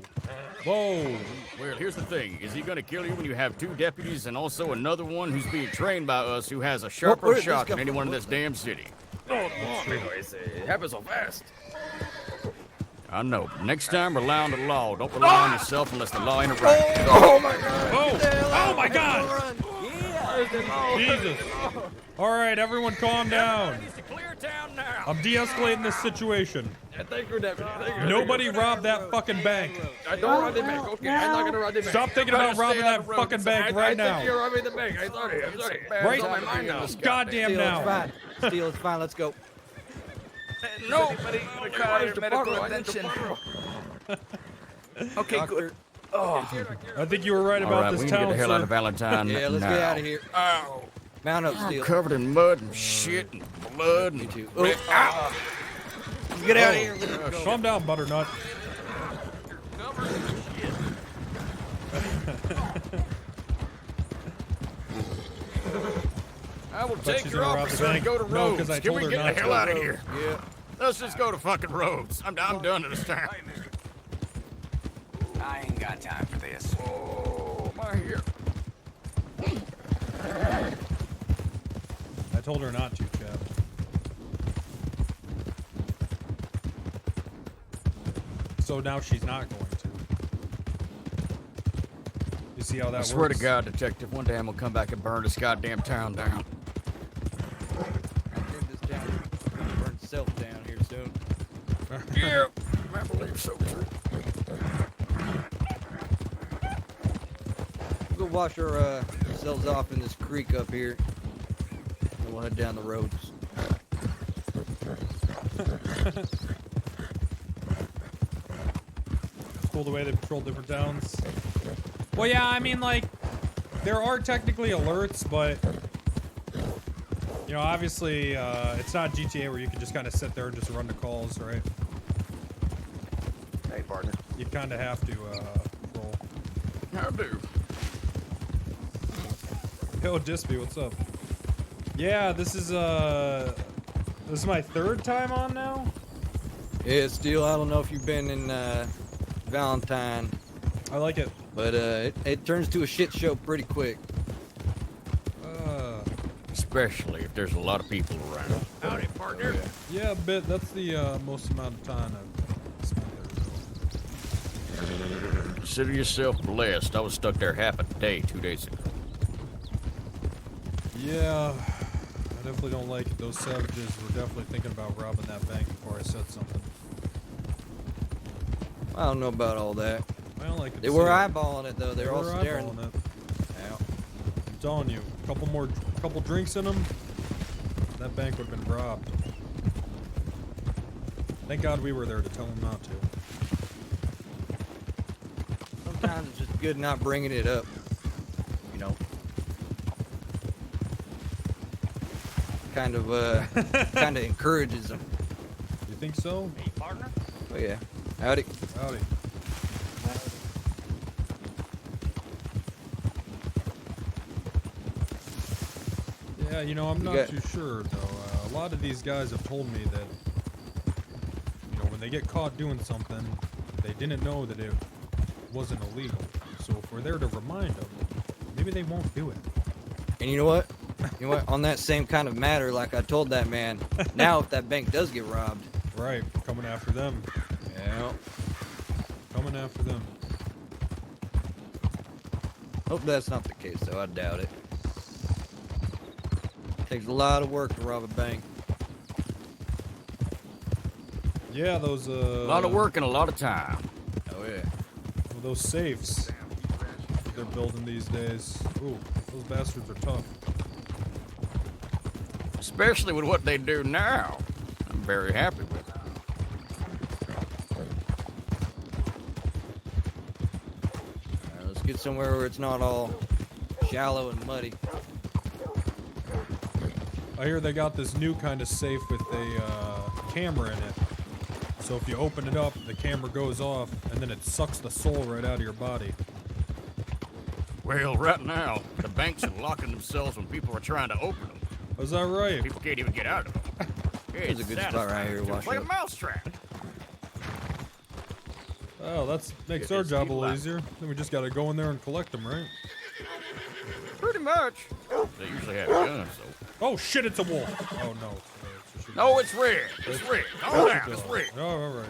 Whoa. Well, here's the thing. Is he gonna kill you when you have two deputies and also another one who's being trained by us who has a sharper where did this shot come than anyone in from? this damn city? Oh, it happens so fast. I know. Next time, rely on the law. Don't rely on yourself unless the law ain't right. Oh my God. Oh! Oh my God! Where's the law? Jesus. Alright, everyone calm down. Needs to clear town now. I'm de-escalating this situation. Thank you, Deputy. Nobody robbed that fucking bank. I don't rob the bank. Okay, I'm not gonna rob the bank. Stop thinking about robbing that fucking bank right now. I think you're robbing the bank. I'm sorry. I'm sorry. Right It's on my mind now. goddamn Steele, now. it's fine. Steele, it's fine. Let's go. No, requires medical attention. Okay, good. Oh, I think you were right All about right, this we can town, get the hell sir. out of Valentine Yeah, let's now. get out of here. Ow. Mount up, I'm Steele. covered in mud and shit and blood and... too. Oh, ow. Get out of here. Calm down, Butternut. I will thought take she's your gonna rob the officer and bank. go to No, Rhodes. 'cause I Can told we her get not the to. hell out of here? Yeah. Let's just go to fucking Rhodes. I'm done to this town. I ain't got time for this. Oh, my ear. I told her not to, Chad. So now she's not going to. You see how that I works? swear to God, Detective, one day I'm gonna come back and burn this goddamn town down. I think this town will burn itself down here soon. Yeah, I believe so too. We'll go wash ourselves off in this creek up here. And we'll head down the roads. Cool the way they patrol different towns. Well, yeah, I mean, like, there are technically alerts, but, you know, obviously, it's not GTA where you can just kind of sit there and just run the calls, right? Hey, partner. You kind of have to, patrol. How do? Yo, Dispy, what's up? Yeah, this is my third time on now? Yeah, Steele, I don't know if you've been in Valentine. I like it. But it turns to a shit show pretty quick. Especially if there's a lot of people around. Howdy, partner. Yeah, a bit. That's the most amount of time I've spent there. Consider yourself blessed. I was stuck there half a day 2 days ago. Yeah, I definitely don't like it. Those savages were definitely thinking about robbing that bank before I said something. I don't know about all that. Well, I could They see were it. eyeballing it though. They were all were staring. eyeballing it. Yeah. I'm telling you, couple drinks in them, that bank would have been robbed. Thank God we were there to tell them not to. Sometimes it's just good not bringing it up. You know. Kind of encourages them. You think so? Hey, partner. Oh yeah. Howdy. Howdy. Yeah, you know, I'm not too sure, though. A lot of these guys have told me that, you know, when they get caught doing something, they didn't know that it wasn't illegal. So if we're there to remind them, maybe they won't do it. And you know what? You know what? On that same kind of matter, like I told that man, now if that bank does get robbed. Right, coming after them. Yeah. Coming after them. Hope that's not the case, though. I doubt it. Takes a lot of work to rob a bank. Yeah, those, A lot of work and a lot of time. Oh, yeah. Well, those safes that they're building these days. Ooh, those bastards are tough. Especially with what they do now. I'm very happy with it. Alright, let's get somewhere where it's not all shallow and muddy. I hear they got this new kind of safe with a camera in it. So if you open it up, the camera goes off, and then it sucks the soul right out of your body. Well, right now, the banks are locking themselves when people are trying to open them. Is that right? People can't even get out of them. There's a good spot right here. Watch Like a out. mousetrap. Oh, that makes our job a little easier. Then we just gotta go in there and collect them, right? Pretty much. They usually have guns, though. Oh shit, it's a wolf! Oh no. No, it's red. It's red. Calm down. It's red. Oh, alright.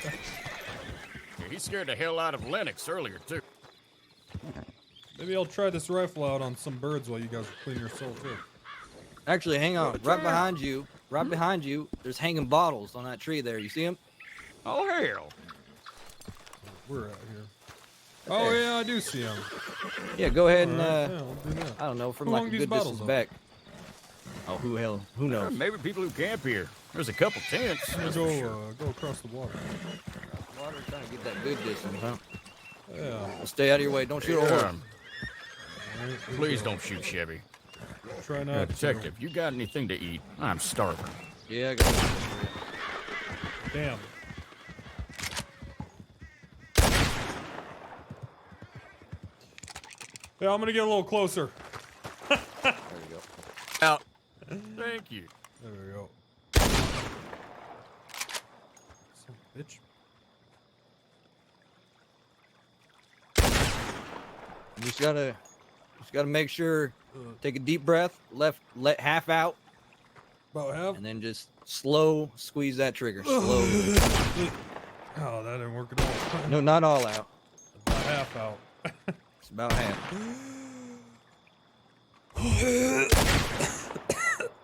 Yeah, he scared the hell out of Lennox earlier, too. Maybe I'll try this rifle out on some birds while you guys clean your soul, too. Actually, hang on. Right behind you. Right behind you. There's hanging bottles on that tree there. You see them? Oh, hell. We're out here. Oh, yeah, I do see them. Yeah, go ahead and, Alright, yeah, I'll do that. I don't know, from Who like hung a these good bottles distance up? back. Oh, who knows? Maybe people who camp here. There's a couple tents. I'm that's gonna for go, sure. go across the water. Water, trying to get that good distance, huh? Yeah. Stay out of your way. Don't shoot a horse. Please don't shoot Chevy. Try not Detective, you got anything to eat? I'm starving. Yeah, I got it. Damn. Yeah, I'm gonna get a little closer. There you go. Out. Thank you. There we go. Son of a bitch. You just gotta make sure. Take a deep breath. Let half out. About half. And then just slow squeeze that trigger. Slow. Oh, that didn't work at all. No, not all out. About half out. It's about half.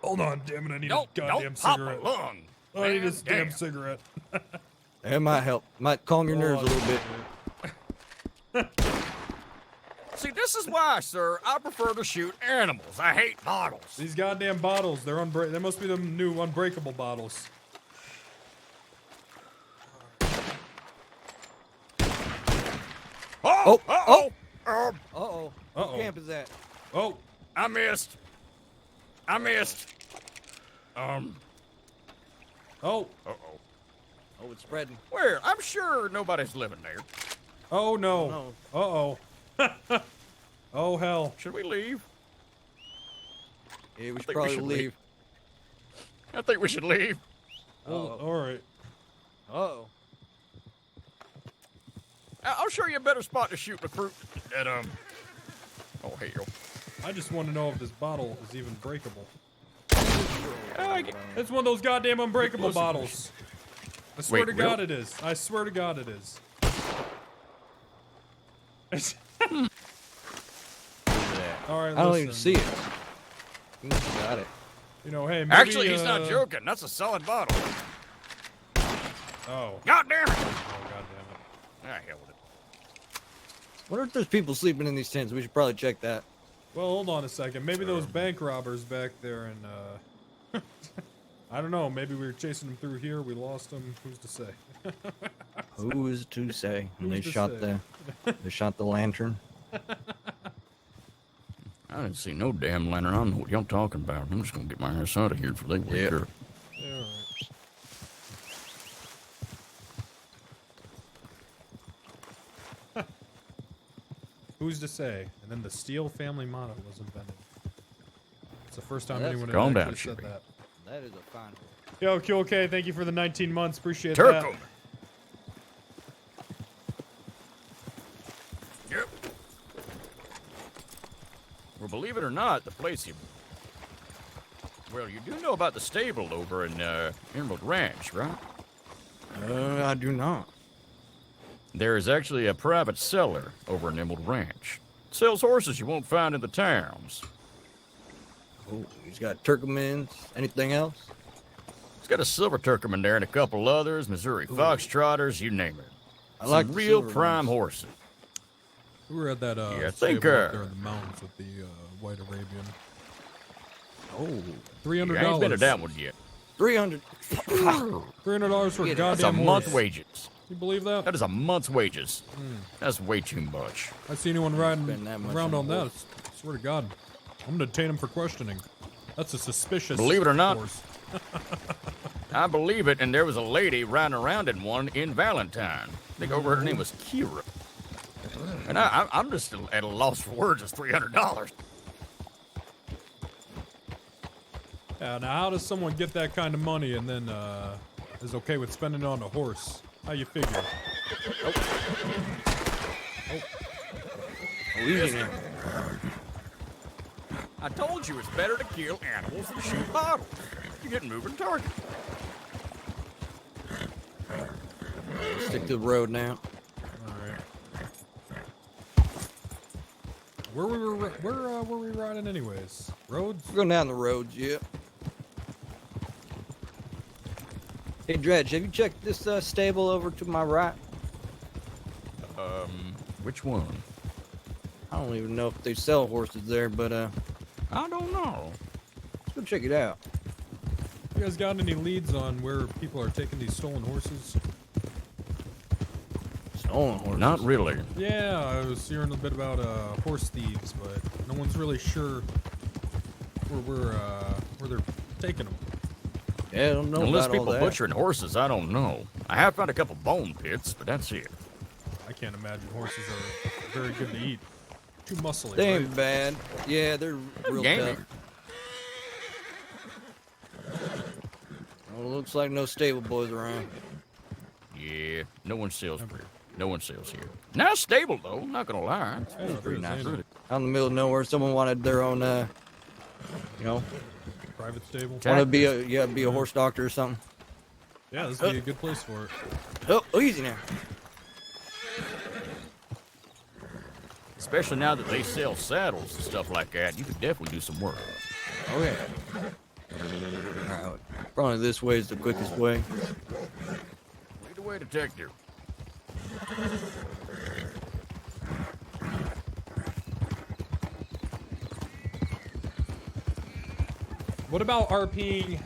Hold on, damn it! I need Don't a goddamn pop a cigarette. lung. I need this Damn. damn cigarette. It might help. Might calm your nerves a little bit. See, this is why, sir, I prefer to shoot animals. I hate bottles. These goddamn bottles, they're they must be the new unbreakable bottles. Oh! Uh-oh. Oh! Uh-oh. Uh-oh. What camp is that? Oh! I missed. Oh! Uh-oh. Oh, it's spreading. Where? I'm sure nobody's living there. Oh no! Uh-oh. Oh hell. Should we leave? Yeah, we should think we probably should leave. I think we should leave. Oh, alright. Uh-oh. I'll show you a better spot to shoot recruit at, oh, hell. I just want to know if this bottle is even breakable. Uh, It's one of those goddamn unbreakable bottles. I swear Wait, to God really? it is. I swear to God it is. Alright, I don't even listen. see it. You got it. You know, hey, maybe, Actually, he's not joking. That's a solid bottle. Oh. God damn it. Oh, God damn it. Ah, hell with it. Wonder if there's people sleeping in these tents. We should probably check that. Well, hold on a second. Maybe those bank robbers back there and, I don't know. Maybe we were chasing them through here. We lost them. Who's to say? Who is to say? And Who's they to shot say? they shot the lantern. I didn't see no damn lantern. I don't know what y'all talking about. I'm just gonna get my ass out of here before they wake her. Yeah, alright. Who's to say? And then the STEELE family motto was invented. It's the first time That's anyone Calm had down, actually said Chippy. that. That is a fine. Yo, QOK, thank you for the 19 months. Appreciate Turk that. 'em. Yep. Well, believe it or not, the place you... Well, you do know about the stable over in Emerald Ranch, right? I do not. There is actually a private seller over in Emerald Ranch. Sells horses you won't find in the towns. Oh, he's got Turkmens. Anything else? He's got a silver Turkman there and a couple others, Missouri Foxtrotters, you name it. I like Some the real silver prime ones. horses. We were at that Yeah, I think, stable up there in the mountains with the white Arabian. Oh, $300. I ain't been to that one yet. 300. $300 for a That's goddamn That's a horse. month's wages. You believe that? That is a month's wages. That's way too much. I see anyone riding Spend that much around on on a that. I swear to God. I'm gonna detain him for questioning. That's a suspicious Believe it or not, horse. I believe it, and there was a lady riding around in one in Valentine. I think over her name was Kira. And I'm just at a loss for words. It's $300. Yeah, now how does someone get that kind of money and then is okay with spending it on a horse? How you figure? Oh, easy now. I told you it's better to kill animals than shoot bottles. You get moving target. Stick to the road now. Alright. Where were we riding anyways? Rhodes? We're going down the roads, yeah. Hey, Dredge, have you checked this stable over to my right? Which one? I don't even know if they sell horses there, but I don't know. Let's go check it out. You guys got any leads on where people are taking these stolen horses? Stolen horses? Not really. Yeah, I was hearing a bit about horse thieves, but no one's really sure where they're taking them. Yeah, I don't know Unless about all people that. butchering horses, I don't know. I have found a couple bone pits, but that's it. I can't imagine horses are very good to eat. Too muscly. They right? ain't bad. Yeah, they're real gamey. tough. Well, looks like no stable boys around. Yeah, no one sells here. No one sells here. Nice stable though, not gonna lie. It's pretty nice. Out in the middle of nowhere, someone wanted their own, Private stable. Want to be a horse doctor or something. Yeah, this would be a good place for it. Oh, easy now. Especially now that they sell saddles and stuff like that, you could definitely do some work. Oh yeah. Alright, probably this way is the quickest way. Lead the way, detective. What about RP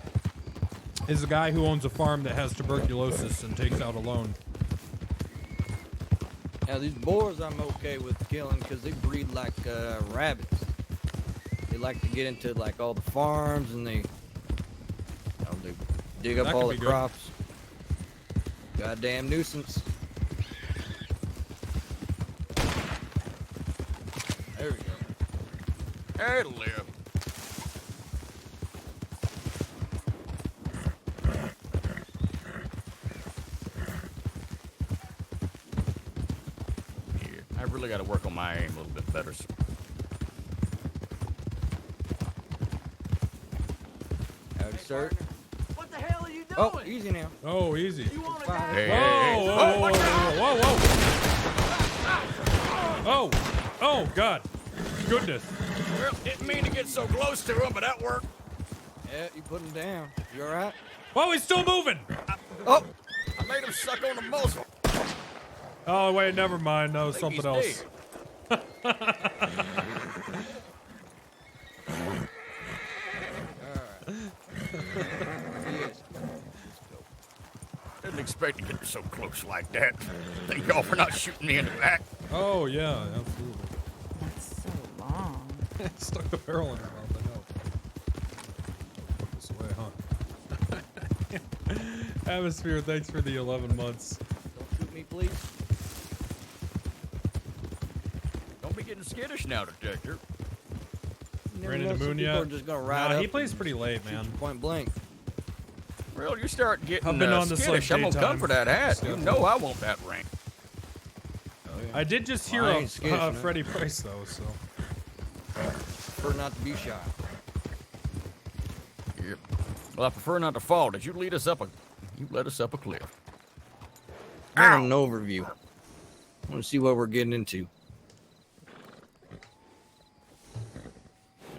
is a guy who owns a farm that has tuberculosis and takes out a loan? Now these boars I'm okay with killing because they breed like rabbits. They like to get into like all the farms and they dig up That all could the be good. crops. Goddamn nuisance. There we go. That'll live. Yeah, I really got to work on my aim a little bit better. Howdy, sir. What the hell are you doing? Oh, easy now. Oh, easy. Hey, Oh, oh, God. Goodness. Well, didn't mean to get so close to him, but that worked. Yeah, you put him down. You alright? Oh, he's still moving. Oh! I made him suck on the muzzle. Oh, wait, never mind. That was I think something he's else. Didn't expect to get so close like that. Thank y'all for not shooting me in the back. Oh, yeah, absolutely. That's so long. Stuck the barrel in her mouth, I know. Put this away, huh? Atmosphere, thanks for the 11 months. Don't shoot me, please. Don't be getting skittish now, detective. You never Ran know, into some Moon people yet? are just gonna ride Nah, he up plays and pretty late, shoot man. you point blank. Well, you start getting I've been on this, like, skittish. I'm gonna come daytime for that hat. You stuff. know I want that rank. I did just hear Well, I of ain't skittish, man. Freddie Price, though, so. Prefer not to be shot. Yep. Well, I prefer not to fall. Did you lead us up You led us up a cliff. Give an overview. I want to see what we're getting into.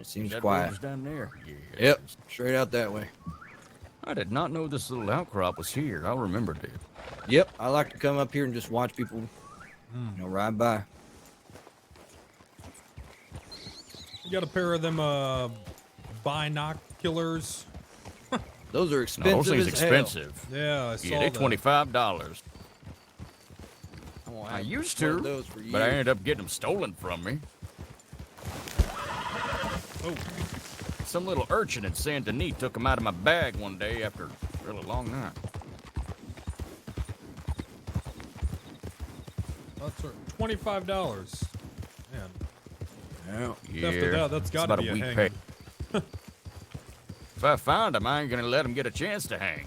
It seems That quiet. road's down there. Yeah. Yep, straight out that way. I did not know this little outcrop was here. I'll remember it. Yep, I like to come up here and just watch people, ride by. You got a pair of them binoculars. Those are No, expensive those things as hell. expensive. Yeah, I saw Yeah, they're that. $25. I won't I have used one of to, those for but I years. ended up getting them stolen from me. Oh. Some little urchin in San Denis took them out of my bag one day after a really long night. That's $25. Man. Yeah, After that, that's it's got to about be a a week hang. pay. If I find him, I ain't gonna let him get a chance to hang.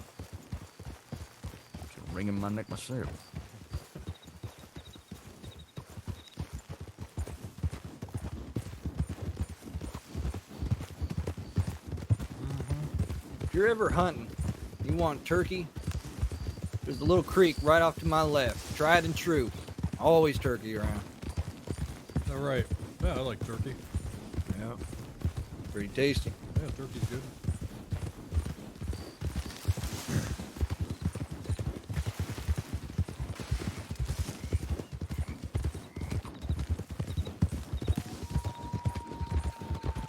Should ring him my neck myself. If you're ever hunting, you want turkey, there's a little creek right off to my left. Tried and true. Always turkey around. All right. Yeah, I like turkey. Yeah. Pretty tasty. Yeah, turkey's good.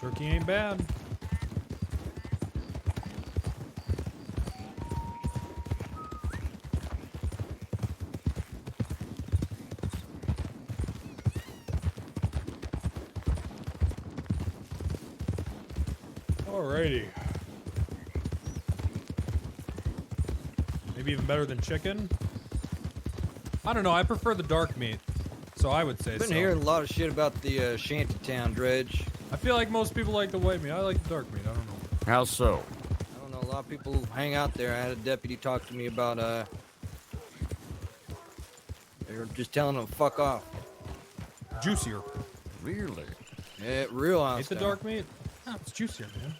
Turkey ain't bad. Alrighty. Maybe even better than chicken. I don't know. I prefer the dark meat, so I would say. I've been so. hearing a lot of shit about the shantytown dredge. I feel like most people like the white meat. I like the dark meat. I don't know. How so? I don't know. A lot of people hang out there. I had a deputy talk to me about they were just telling them to fuck off. Juicier. Really? Yeah, real honest. Eat the dark meat. Oh, it's juicier, man.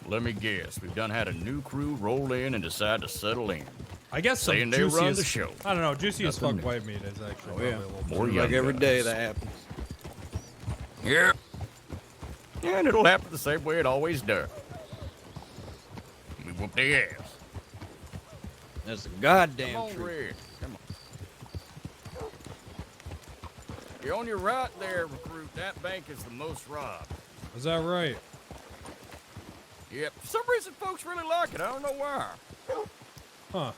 Let me guess. We've done had a new crew roll in and decide to settle in. I guess some saying they juicy run as, the show. I don't know. Juicy as Nothing fuck new. white meat is actually Oh, probably yeah. a little More Like young every guys. day that happens. Yeah. And it'll happen the same way it always does. We whoop their ass. That's the goddamn Come on, truth. Red. Come on. You're on your right there, recruit. That bank is the most robbed. Is that right? Yep. For some reason, folks really like it. I don't know why. Huh.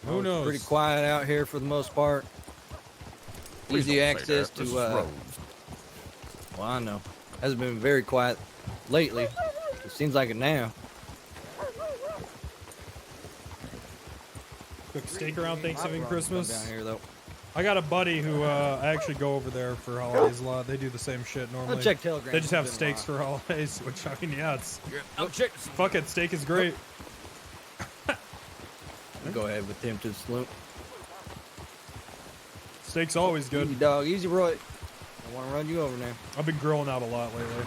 Oh, Who it's knows? Pretty quiet out here for the most part. Please Easy don't say access that. This to. is Rhodes. Well, I know. Hasn't been very quiet lately. It seems like it now. Cook steak around Thanksgiving, Come Christmas. down here though. I got a buddy who I actually go over there for holidays a lot. They do the same shit normally. I'll check Telegram. They just have It's been a steaks for holidays, which I mean, yeah, it's I'm checking. fuck it. Steak is great. I'll go ahead with him to the sloop. Steak's always good. Easy dog, easy Roy. I want to run you over now. I've been grilling out a lot lately.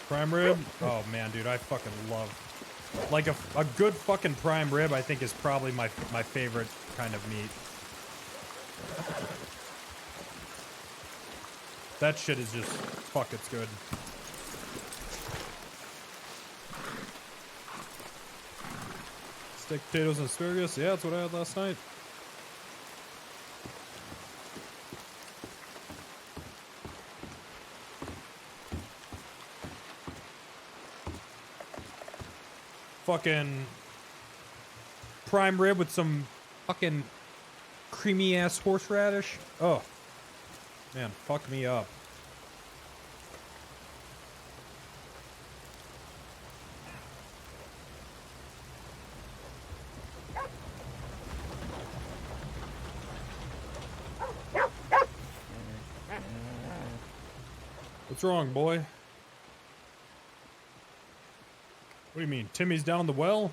Prime rib? Oh man, dude, I fucking love. Like a good fucking prime rib, I think is probably my favorite kind of meat. That shit is just fuck. It's good. Steak, potatoes, and asparagus. Yeah, that's what I had last night. Fucking prime rib with some fucking creamy ass horseradish. Oh, man, fuck me up. What's wrong, boy? What do you mean? Timmy's down the well?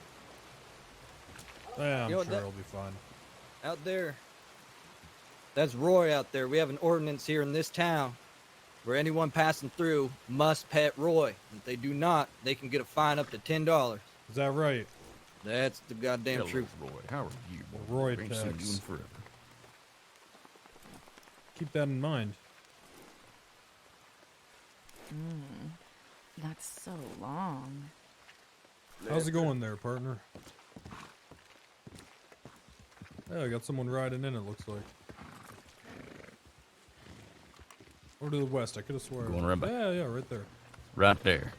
Yeah, I'm You know sure what, it'll be fine. Out there. That's Roy out there. We have an ordinance here in this town where anyone passing through must pet Roy. If they do not, they can get a fine up to $10. Is that right? That's the goddamn Hello, truth. Roy. How are you? Roy Ain't seen you in tax. forever. Keep that in mind. That's so long. How's it going there, partner? Yeah, I got someone riding in, it looks like. Or to the west, I could have sworn. Going right back. Yeah, right there. Right there.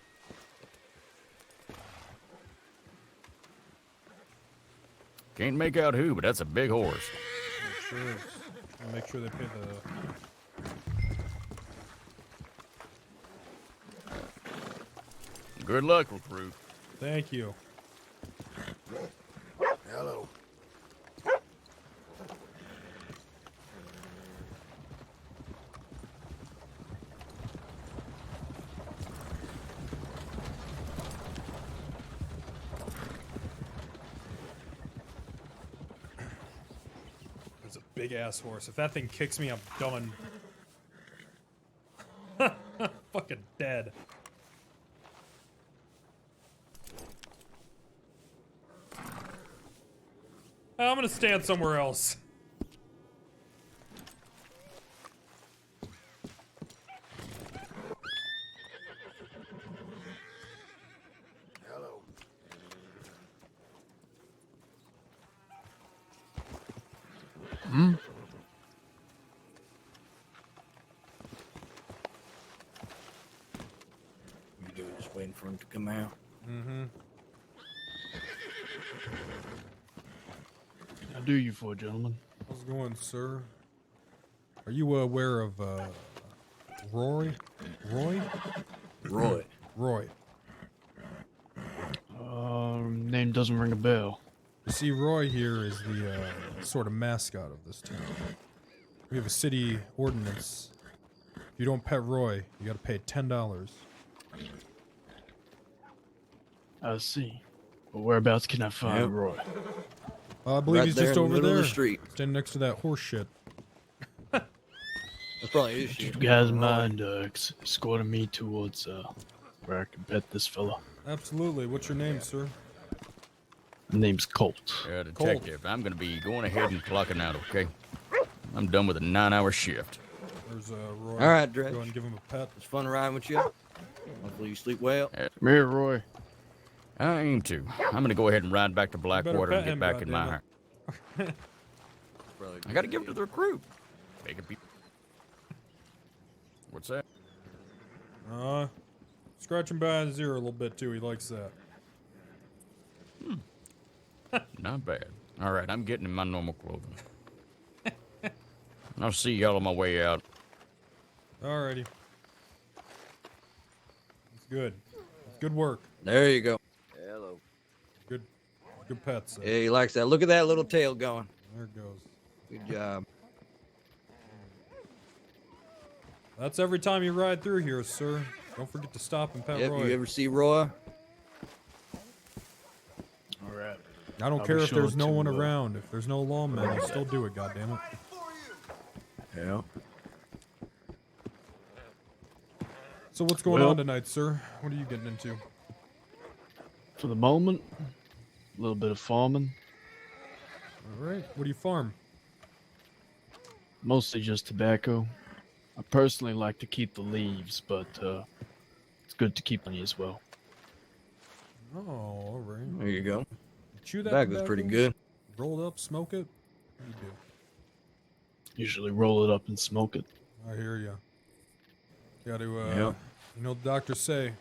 Can't make out who, but that's a big horse. Sure is. I'll make sure they pay the... Good luck, recruit. Thank you. Hello. It's a big ass horse. If that thing kicks me, I'm done. Fucking dead. I'm gonna stand somewhere else. Hmm? You do just waiting for him to come out. Mm-hmm. How do you for, gentlemen? How's it going, sir? Are you aware of Roy? Roy? Roy. Roy. Name doesn't ring a bell. You see, Roy here is the sort of mascot of this town. We have a city ordinance. If you don't pet Roy, you gotta pay $10. I see. But whereabouts can I find Yep. Roy? I believe Right he's there just in the over middle of there, the street. standing next to that horse shit. That's probably his Do you shit. guys mind escorting me towards where I can pet this fella? Absolutely. What's your name, sir? My name's Colt. Detective, I'm gonna be going ahead and clocking out, okay? I'm done with a 9-hour shift. There's Roy. All right, Dredge. Go ahead and give him a pet. It's fun riding with you. Hopefully you sleep well. Come here, Roy. I aim to. I'm gonna go ahead and ride back to Blackwater and pet get him, back in my goddammit. house. I gotta give it to the recruit. Make it be. What's that? Scratch him by his ear a little bit too. He likes that. Not bad. All right, I'm getting in my normal clothing. I'll see y'all on my way out. Alrighty. It's good. It's good work. There you go. Hello. Good pets. Yeah, he likes that. Look at that little tail going. There it goes. Good job. That's every time you ride through here, sir. Don't forget to stop and pet Yep, Roy. you ever see Roy? All right. I don't I'll care be if there's sure no to, one around. If there's no lawman, you still do it, goddammit. Yeah. So what's going Well- on tonight, sir? What are you getting into? For the moment, a little bit of farming. Alright, what do you farm? Mostly just tobacco. I personally like to keep the leaves, but it's good to keep money as well. Oh, alright. There you go. Chew that Tobacco's pretty good. Roll it up, smoke it? What do you do? Usually roll it up and smoke it. I hear ya. Got to, Yep. you know what the doctors say.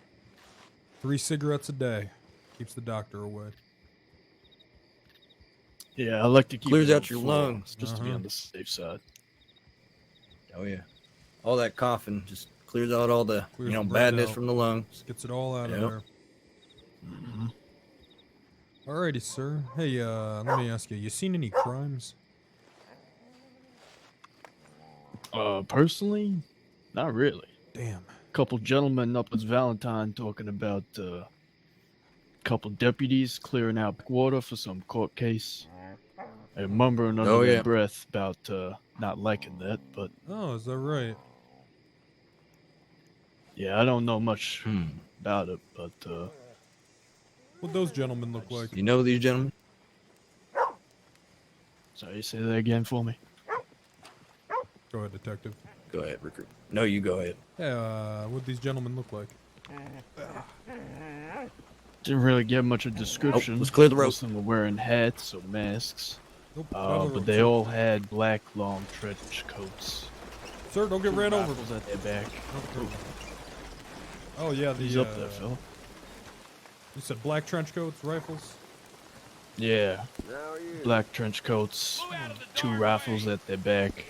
3 cigarettes a day. Keeps the doctor away. Yeah, I like to keep Clears it out at your 4, lungs. just to be on the safe side. Oh yeah. All that coughing just clears out all the Clears the breath badness out. from the lungs. Gets it all out Yep. of there. Alrighty, sir. Hey, let me ask you. You seen any crimes? Personally, not really. Damn. Couple gentlemen up at Valentine talking about couple deputies clearing out water for some court case. And mumbling under Oh, their yeah. breath about not liking that, but Oh, is that right? yeah, I don't know much about it, but What those gentlemen look like? You know these gentlemen? sorry, say that again for me. Go ahead, detective. Go ahead, recruit. No, you go ahead. Yeah, what these gentlemen look like? Didn't really get much of a description. let's clear the road. Most of them were wearing hats or masks. Nope, out of the But road, they sir. all had black long trench coats. Sir, don't get ran over. Rifles at their back. Oh yeah, the He's up there, fella. You said black trench coats, rifles. Yeah. Black trench coats, 2 rifles at their back.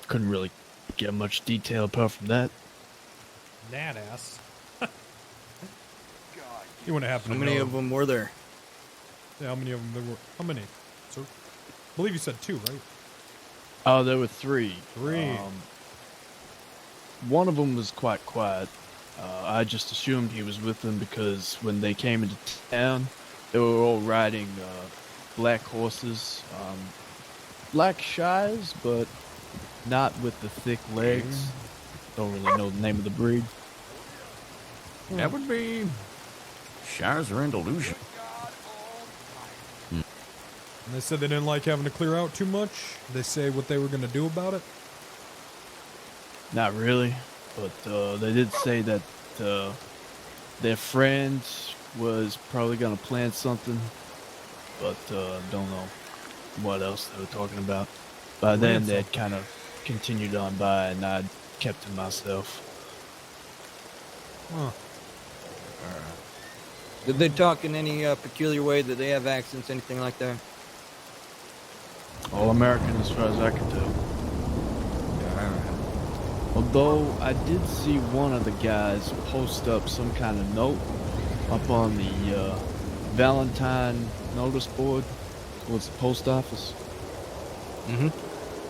Couldn't really get much detail apart from that. That ass. You wouldn't happen How to many know. of them were there? Yeah, how many of them there were? How many, sir? I believe you said 2, right? Oh, there were 3. 3. One of them was quite quiet. I just assumed he was with them because when they came into town, they were all riding black horses. Black shies, but not with the thick legs. Don't really know the name of the breed. That would be Shires or Andalusia. And they said they didn't like having to clear out too much. They say what they were going to do about it. Not really, but they did say that their friend was probably gonna plant something, but don't know what else they were talking about. By then, they'd kind of continued on by, and I'd kept to myself. Huh. Did they talk in any peculiar way? Did they have accents, anything like that? All American, as far as I can tell. Although I did see one of the guys post up some kind of note up on the Valentine notice board towards the post office.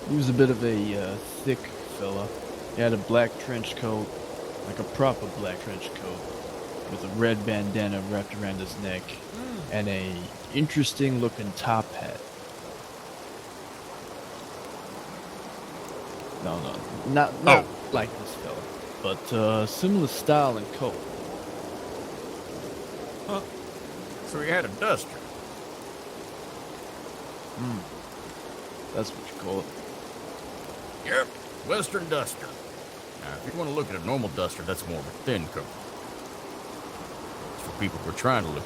He was a bit of a thick fella. He had a black trench coat, like a proper black trench coat, with a red bandana wrapped around his neck, and a interesting looking top hat. No, not like this fella, but similar style and coat. Huh. So he had a duster. That's what you call it. Yep, Western duster. Now, if you want to look at a normal duster, that's more of a thin coat. It's for people who are trying to look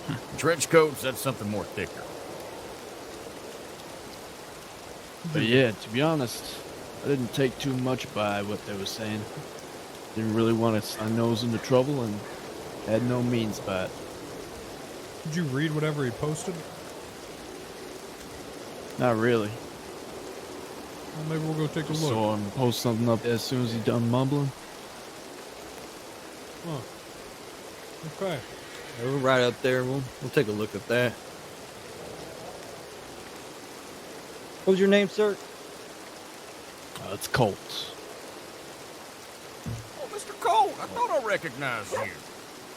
good. Trench coats, that's something more thicker. But yeah, to be honest, I didn't take too much by what they were saying. Didn't really want to stick my nose into trouble and had no means by it. Did you read whatever he posted? Not really. Well, maybe we'll go take a look. Saw him post something up as soon as he's done mumbling. Huh. Okay. We're right up there. We'll take a look at that. What was your name, sir? It's Colt. Oh, Mr. Cole, I thought I recognized you.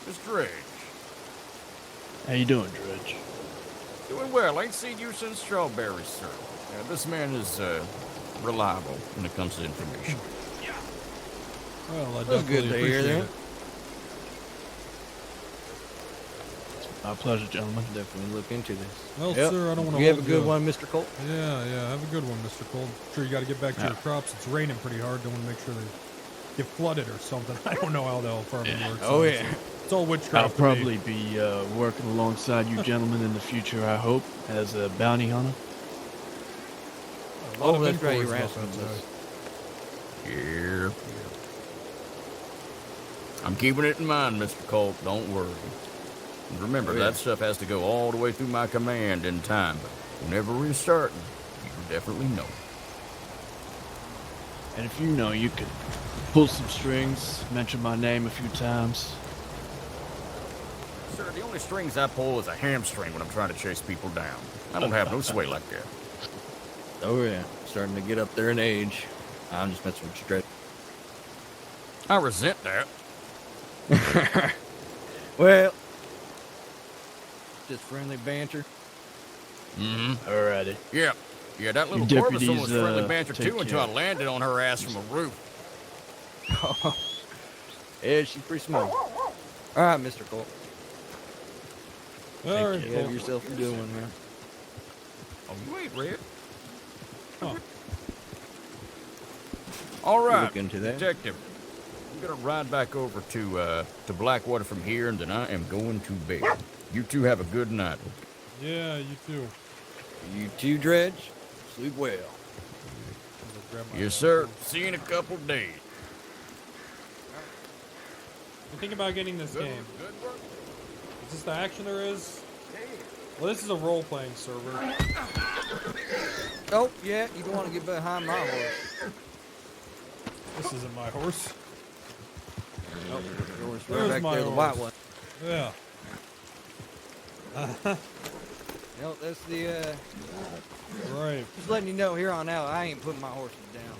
It's Dredge. How you doing, Dredge? Doing well. Ain't seen you since strawberries, sir. This man is reliable when it comes to information. Well, That's good to hear that. My pleasure, gentlemen. Definitely look into this. Well, sir, I don't want to. You have a good one, Mr. Colt. Yeah, have a good one, Mr. Colt. Sure, you got to get back to your crops. It's raining pretty hard. Don't want to make sure they get flooded or something. I don't know how the hell farming works. Oh yeah. It's all witchcraft. I'll probably be working alongside you gentlemen in the future, I hope, as a bounty hunter. Oh, that's right. You're asking Yeah. I'm keeping it in mind, Mr. Colt. Don't worry. And remember, that stuff has to go all the way through my command in time, but whenever we're starting, you definitely know. And if you know, you could pull some strings, mention my name a few times. Sir, the only strings I pull is a hamstring when I'm trying to chase people down. I don't have no sway like that. Oh yeah, starting to get up there in age. I'm just messing with you, Dredge. I resent that. Well, just friendly banter. Alrighty. Yeah, that little You Corvus deputies, was friendly banter take too until I care. landed on her ass from a roof. Yeah, she's pretty small. All right, Mr. Colt. All right, You have yourself a good one, man. Oh, you ain't red. Huh. All right, Look into that. Detective. I'm gonna ride back over to Blackwater from here, and then I am going to bed. You two have a good night. Yeah, you too. You too, Dredge. Sleep well. Yes, sir. See you in a couple days. I think about getting this game. Is this the action there is? Well, this is a role-playing server. Oh, yeah, you don't want to get behind my horse. This isn't my horse. Oh, yours There's right back my there, the horse. white one. Yeah. No, that's the, Right. just letting you know here on out, I ain't putting my horses down.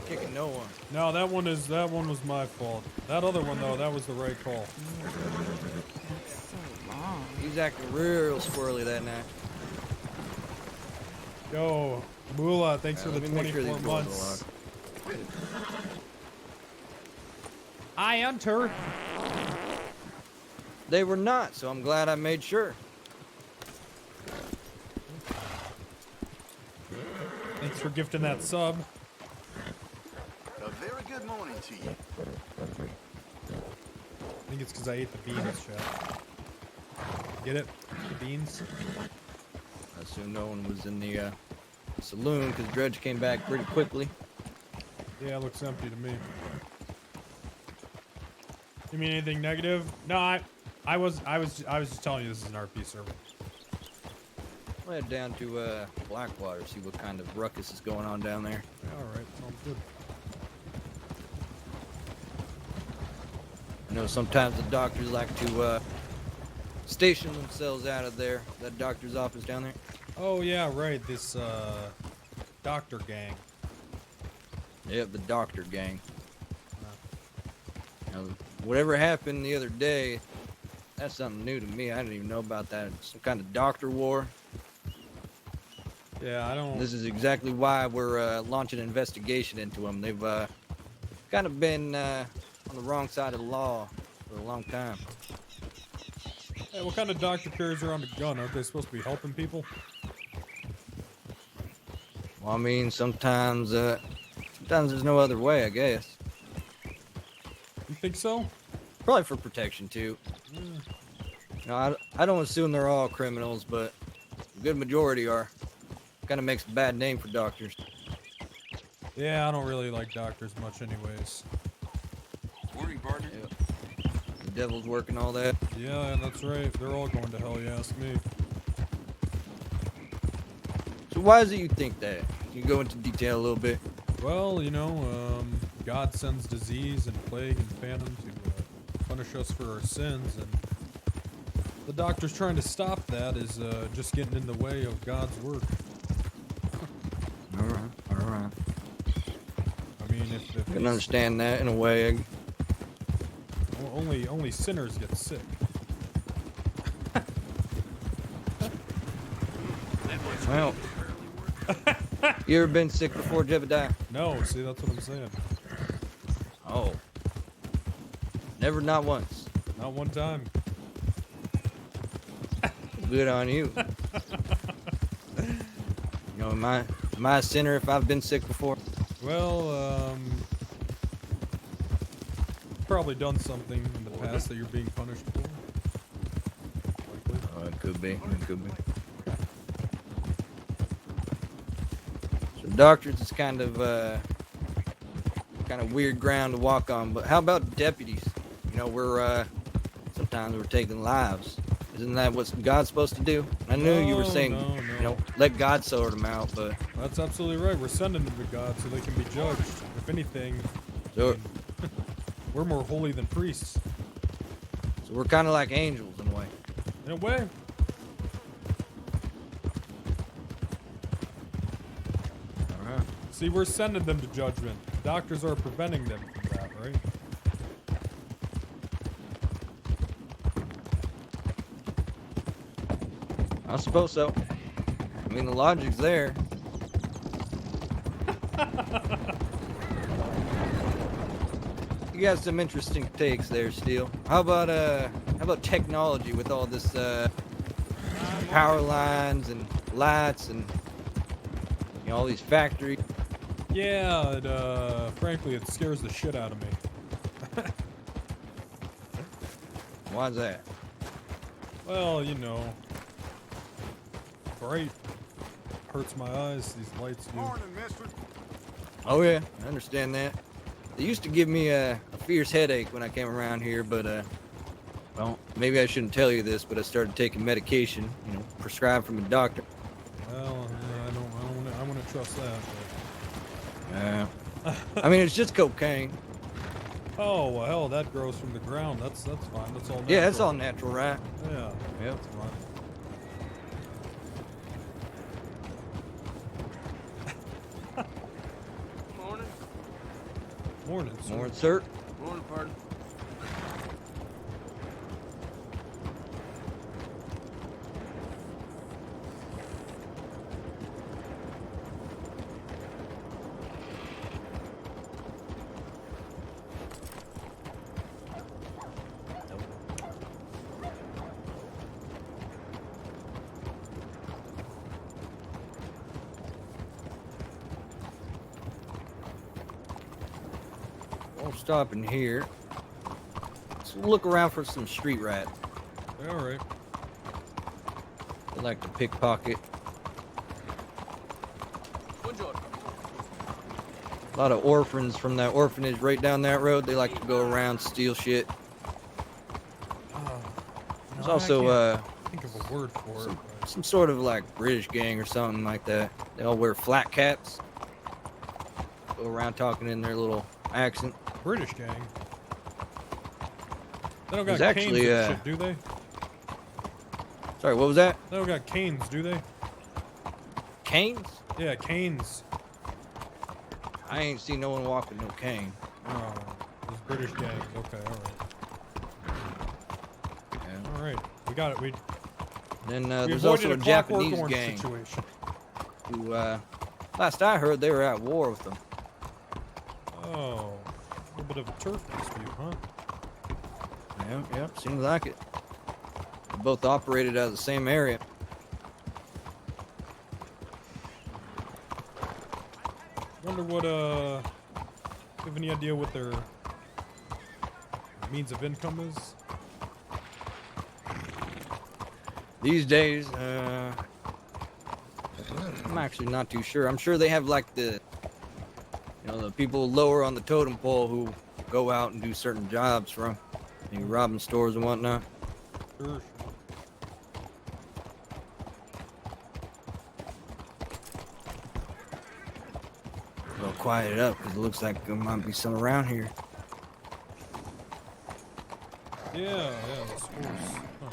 Kicking no one. No, that one was my fault. That other one though, that was the right call. He was acting real squirrely that night. Yo, Moolah, thanks for the let me make sure 24 these doors months. are locked. Hi, Hunter. They were not, so I'm glad I made sure. Thanks for gifting that sub. A very good morning to you. I think it's because I ate the beans, chat. Get it? The beans? I assume no one was in the saloon because Dredge came back pretty quickly. Yeah, it looks empty to me. You mean anything negative? No, I was just telling you this is an RP server. We'll head down to Blackwater, see what kind of ruckus is going on down there. Yeah, alright, sounds good. I know sometimes the doctors like to station themselves out of there. That doctor's office down there. Oh yeah, right. This doctor gang. Yep, the doctor gang. Now, whatever happened the other day, that's something new to me. I didn't even know about that. Some kind of doctor war. Yeah, I don't. This is exactly why we're launching an investigation into them. They've kind of been on the wrong side of the law for a long time. Hey, what kind of doctor carries around a gun? Aren't they supposed to be helping people? Well, I mean, sometimes there's no other way, I guess. You think so? Probably for protection, too. No, I don't assume they're all criminals, but a good majority are. Kind of makes a bad name for doctors. Yeah, I don't really like doctors much anyways. Morning, partner. Yep. The devil's working all that. Yeah, that's right. They're all going to hell, you ask me. So why is it you think that? Can you go into detail a little bit? Well, you know, God sends disease and plague and famine to punish us for our sins, and the doctor's trying to stop that is just getting in the way of God's work. Alright. I mean, if I can understand that in a way. Only sinners get sick. Well, you ever been sick before, JEBEDIAH? No, see, that's what I'm saying. Oh. Never, not once. Not one time. Good on you. You know, am I a sinner if I've been sick before? Well, probably done something in the past that you're being punished for. It could be. It could be. So doctors is kind of weird ground to walk on. But how about deputies? You know, sometimes we're taking lives. Isn't that what God's supposed to do? I knew you were saying, you know, let God sort them out, but that's absolutely right. We're sending them to God so they can be judged. If anything, so we're more holy than priests. So we're kind of like angels in a way. In a way. All right. See, we're sending them to judgment. Doctors are preventing them from that, right? I suppose so. I mean, the logic's there. You got some interesting takes there, Steele. How about technology with all this power lines and lights and all these factories? Yeah, frankly, it scares the shit out of me. Why's that? Well, you know, bright hurts my eyes. These lights do. Morning, mister. Oh yeah, I understand that. They used to give me a fierce headache when I came around here, but well, maybe I shouldn't tell you this, but I started taking medication, you know, prescribed from a doctor. Well, I want to trust that. But... I mean, it's just cocaine. Oh well, hell, that grows from the ground. That's fine. That's all natural. Yeah, it's all natural, right? Yeah. Yep. That's fine. Morning, sir. Morning, sir. Morning, partner. I'll stop in here. Let's look around for some street rats. All right. They like to pickpocket. A lot of orphans from that orphanage right down that road. They like to go around, steal shit. There's also think of a word for it. some sort of like British gang or something like that. They all wear flat caps. Go around talking in their little accent. British gang. They don't got There's canes actually, and shit, do they? Sorry, what was that? They don't got canes, do they? Canes? Yeah, canes. I ain't seen no one walking no cane. Oh, there's British gangs. Okay, all right. Yeah. All right, we got it. We Then we there's avoided also a Clockwork Japanese Orange gang situation. who, last I heard, they were at war with them. Oh, a little bit of a turf dispute, huh? Yep, seems like it. They both operated out of the same area. Wonder what, you have any idea what their means of income is? These days, I'm actually not too sure. I'm sure they have like the people lower on the totem pole who go out and do certain jobs from, robbing stores and whatnot. Sure. Well, quiet it up because it looks like there might be some around here. Yeah, this horse. Huh.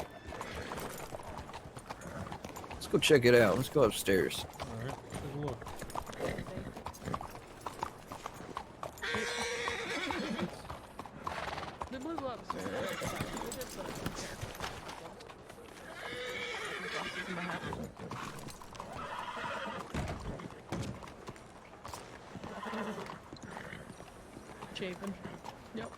Let's go check it out. Let's go upstairs. All right, take a look. The blue gloves. Chafing. Yep.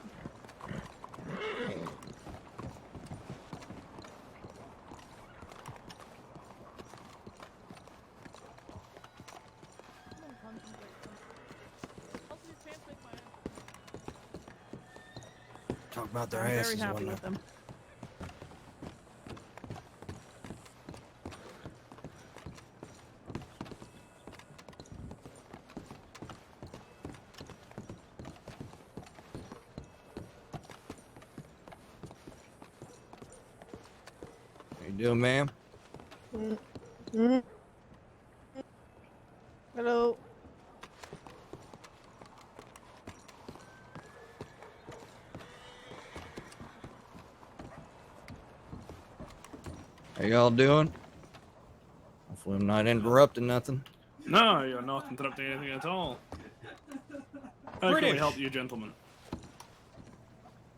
Talk about their I'm asses very and happy whatnot. with them. How you doing, ma'am? Hello. How y'all doing? Hopefully I'm not interrupting nothing. No, you're not interrupting anything at all. How can we help you, gentlemen?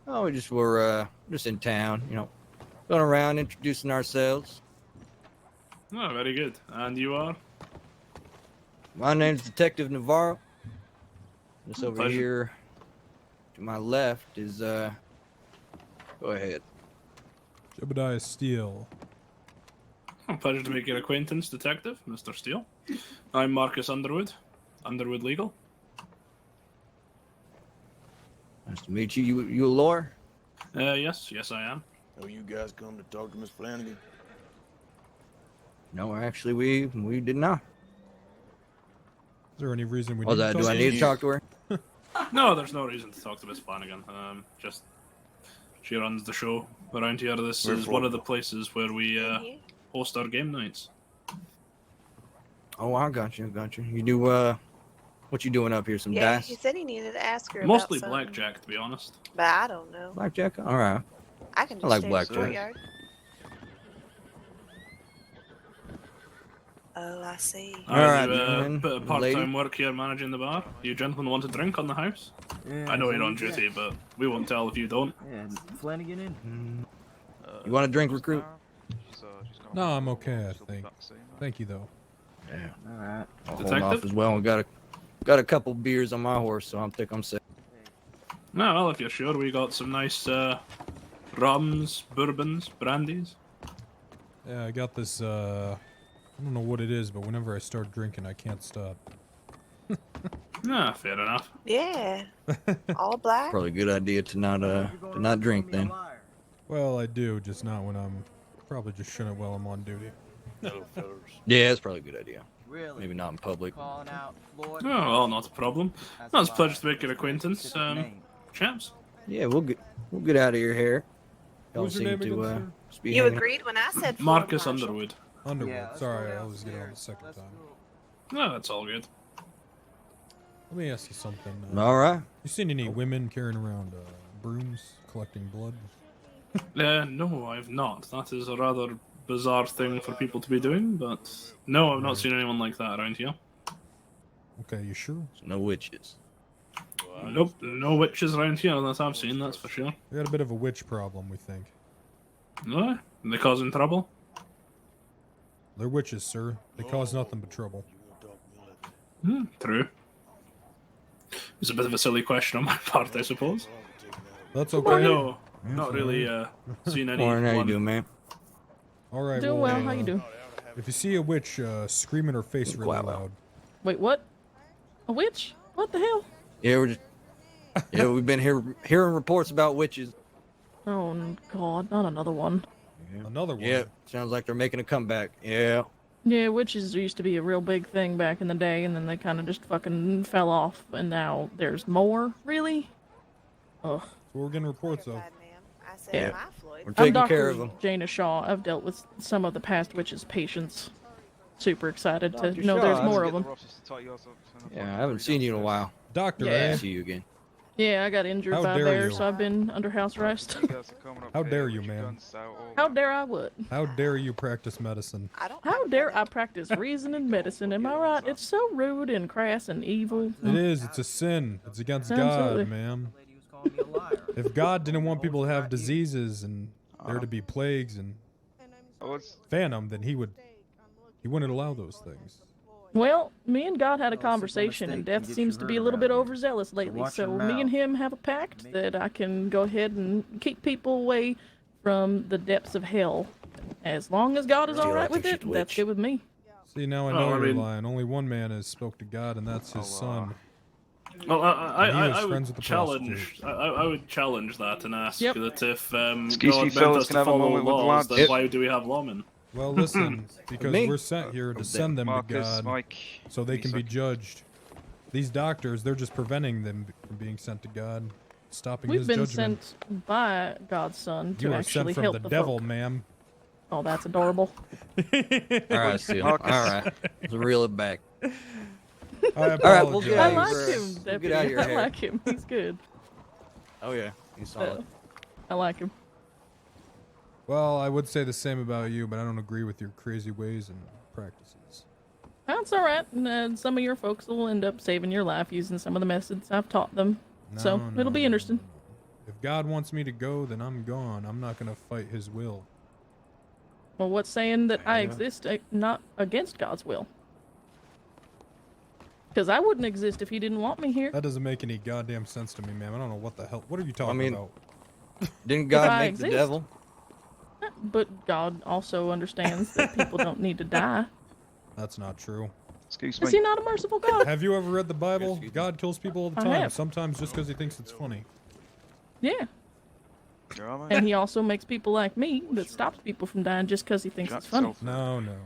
Oh, we just were just in town, going around introducing ourselves. Oh, very good. And you are? My name's Detective Navarro. This over Pleasure. here to my left is go ahead. JEBEDIAH STEELE. Pleasure to make your acquaintance, Detective, Mr. Steele. I'm Marcus Underwood, Underwood Legal. Nice to meet you. You a lawyer? Yes, I am. Oh, you guys come to talk to Miss Flanagan? No, actually, we did not. Is there any reason we Oh, need to do I need to talk to her? No, there's no reason to talk to Miss Flanagan. Just she runs the show around here. This is one of the places where we host our game nights. Oh, I got you. You do what you doing up here? Some Yeah, dice? he said he needed to ask her Mostly about something. blackjack, to be honest. But I don't know. Blackjack? All right. I can just I like stay in the blackjack. courtyard. Oh, I see. All right, You gentlemen, bit of lady. part-time work here managing the bar. You gentlemen want a drink on the house? Yeah, I know you're so on we duty, but we won't tell if you don't. And Flanagan in? You want a drink, recruit? No, I'm okay, I think. Thank you, though. Yeah. All right. I'll hold Detective? off as well. We got a couple beers on my horse, so I think I'm safe. No, well, if you're sure, we got some nice rums, bourbons, brandies. Yeah, I got this, I don't know what it is, but whenever I start drinking, I can't stop. Nah, fair enough. Yeah. All black. Probably a good idea to not drink then. Well, I do, just not when I'm. Probably just shouldn't while I'm on duty. Yeah, it's probably a good idea. Maybe not in public. Oh, well, not a problem. No, it's a pleasure to make your acquaintance, chaps. Yeah, we'll get out of your hair. What was your name again, sir? You agreed when I said Marcus Floyd Marshal. Underwood. Underwood. Yeah, Sorry, I always get it on the second time. No, that's all good. Let me ask you something. All right. You seen any women carrying around brooms collecting blood? No, I've not. That is a rather bizarre thing for people to be doing, but no, I've not seen anyone like that around here. Okay, you sure? No witches. Nope, no witches around here that I've seen, that's for sure. We got a bit of a witch problem, we think. No? They causing trouble? They're witches, sir. They cause nothing but trouble. True. It's a bit of a silly question on my part, I suppose. That's But okay. no, not really seen any. Morning, how you doing, man? All right. Doing well. How you doing? If you see a witch, scream in her face really loud. Wait, what? A witch? What the hell? Yeah, we've been hearing reports about witches. Oh God, not another one. Another one. Yeah, sounds like they're making a comeback. Yeah. Yeah, witches used to be a real big thing back in the day, and then they kind of just fucking fell off, and now there's more. Really? Ugh. So we're getting reports of. Yeah. We're taking I'm care Dr. of them. Jaina Shaw. I've dealt with some of the past witches' patients. Super excited to Dr. know Shaw, there's I more was of them. Yeah, I haven't seen you in a while. Doctor, Yeah. Good to see you again. Yeah, I got injured How by dare bear, you. so I've been under house arrest. How dare you, ma'am? How dare I what? How dare you practice medicine? How dare I practice reason and medicine? Am I right? It's so rude and crass and evil. It is. It's a sin. It's against Absolutely. God, ma'am. If God didn't want people to have diseases and there to be plagues and phantom, then he wouldn't allow those things. Well, me and God had a conversation, and death seems to be a little bit overzealous lately, so me and him have a pact that I can go ahead and keep people away from the depths of hell. As long as God is Still, I alright with think it, she's that's witch. good with me. See, now I know you're lying. Only one man has spoke to God, and that's his son. Well, And he was I friends would with the challenge. I would challenge that and ask Yep. that if Excuse God me, meant fellas, us can to I have a follow moment with the laws, then lads? why do we have lawmen? Well, listen, because Me? we're sent here to send them to Marcus, God Mike, so they can be Lisa. judged. These doctors, they're just preventing them from being sent to God, stopping We've his been judgment. sent by God's son to You are actually sent from help the the devil, folk. ma'am. Oh, that's adorable. All right, Steel. All right. Let's reel it back. I All right, we'll apologize. get I out like of your, him, we'll Deputy. get out of your I hair. like him. He's good. Oh yeah, he's solid. I like him. Well, I would say the same about you, but I don't agree with your crazy ways and practices. That's all right. And some of your folks will end up saving your life using some of the methods I've taught them. So No, it'll be no, interesting. If God wants me to go, then I'm gone. I'm not going to fight his will. Well, what's saying that I Yeah. exist not against God's will? Because I wouldn't exist if he didn't want me here. That doesn't make any goddamn sense to me, ma'am. I don't know what the hell. What are you talking mean, about? Didn't If God I make the exist. devil? But God also understands that people don't need to die. That's not true. Excuse Is he not a merciful God? Have you ever read the Bible? God kills people all the I time. have. Sometimes just because he thinks it's funny. Yeah. And he also makes people like me that stops people from dying just because he thinks it's funny. No, no, no.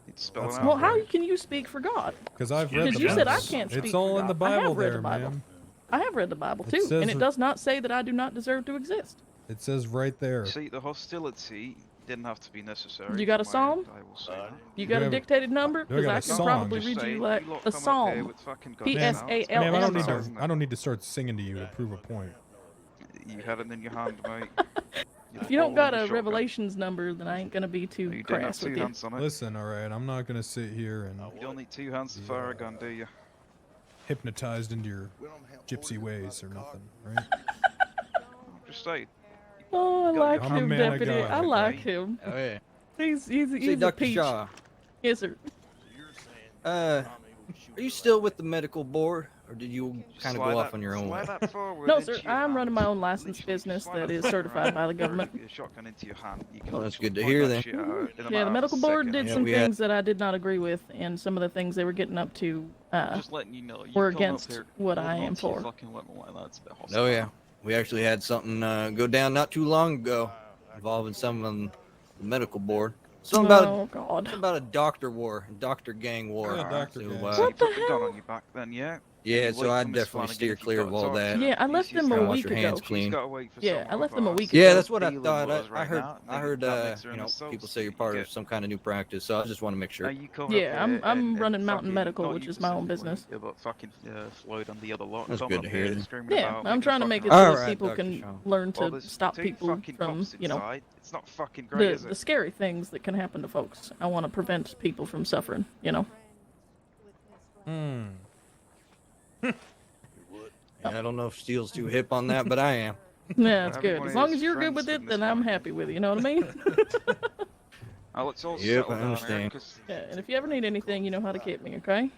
That's Well, how can you speak for God? Because I've read the Because you said I Bible. can't speak It's all for in the God. I Bible have read there, the Bible. ma'am. I have read the Bible It too, says and it that- does not say that I do not deserve to exist. It says right there. See, the hostility didn't have to be necessary. You got a from my end, psalm? I will say that. You got a have- dictated number? do I Because got I a can song? probably Just read saying, you you like lot a come up psalm. here with fucking Ma'am, P-S-A-L-M. ma'am, I sorry. don't need to start singing to you to prove a point. You had it in your hand, mate. If you don't got a Revelations number, then I ain't gonna be too You didn't have crass two with you. hands on it. Listen, all right, I'm not gonna sit here and You don't need two hands to fire a gun, do you? hypnotized into your gypsy ways or nothing, right? Just saying. Oh, I like I'm a him, man of Deputy. God. I like him. Oh yeah. He's See, a Dr. peach. Shaw. Yes, sir. Are you still with the medical board, or did you kind of go off on your own way? No, sir. I'm running my own licensed business that is certified by the government. Well, that's good to hear then. Yeah, the medical board did Yeah, some we had- things that I did not agree with, and some of the things they were getting up to Just letting you know. were against what I am for. Oh yeah, we actually had something go down not too long ago involving someone on the medical board. Something Oh, God. something about a doctor war, doctor gang war. What So, the hell? on your back then, yeah? Yeah, so I'd definitely steer clear of all that. Yeah, I left them a Kinda wash week your ago. hands clean. Yeah, I left them a week ago. Yeah, that's what I thought. I heard, you know, people say you're part of some kind of new practice, so I just want to make sure. Yeah, I'm running Mountain Medical, which is my own business. But fucking Floyd on the other lot. That's good to hear. Yeah, I'm trying to make it All so right, people Dr. can Shaw. learn Well, to there's stop two people fucking from, cops you know, inside. It's not fucking great, is the it? scary things that can happen to folks. I want to prevent people from suffering, you know. I don't know if Steele's too hip on that, but I am. Yeah, it's good. As long as you're good with it, then I'm happy with it. You know what I mean? Oh, it's all Yep, I settled down here, understand. 'cause- Yeah, and if you ever need anything, you know how to get me, okay?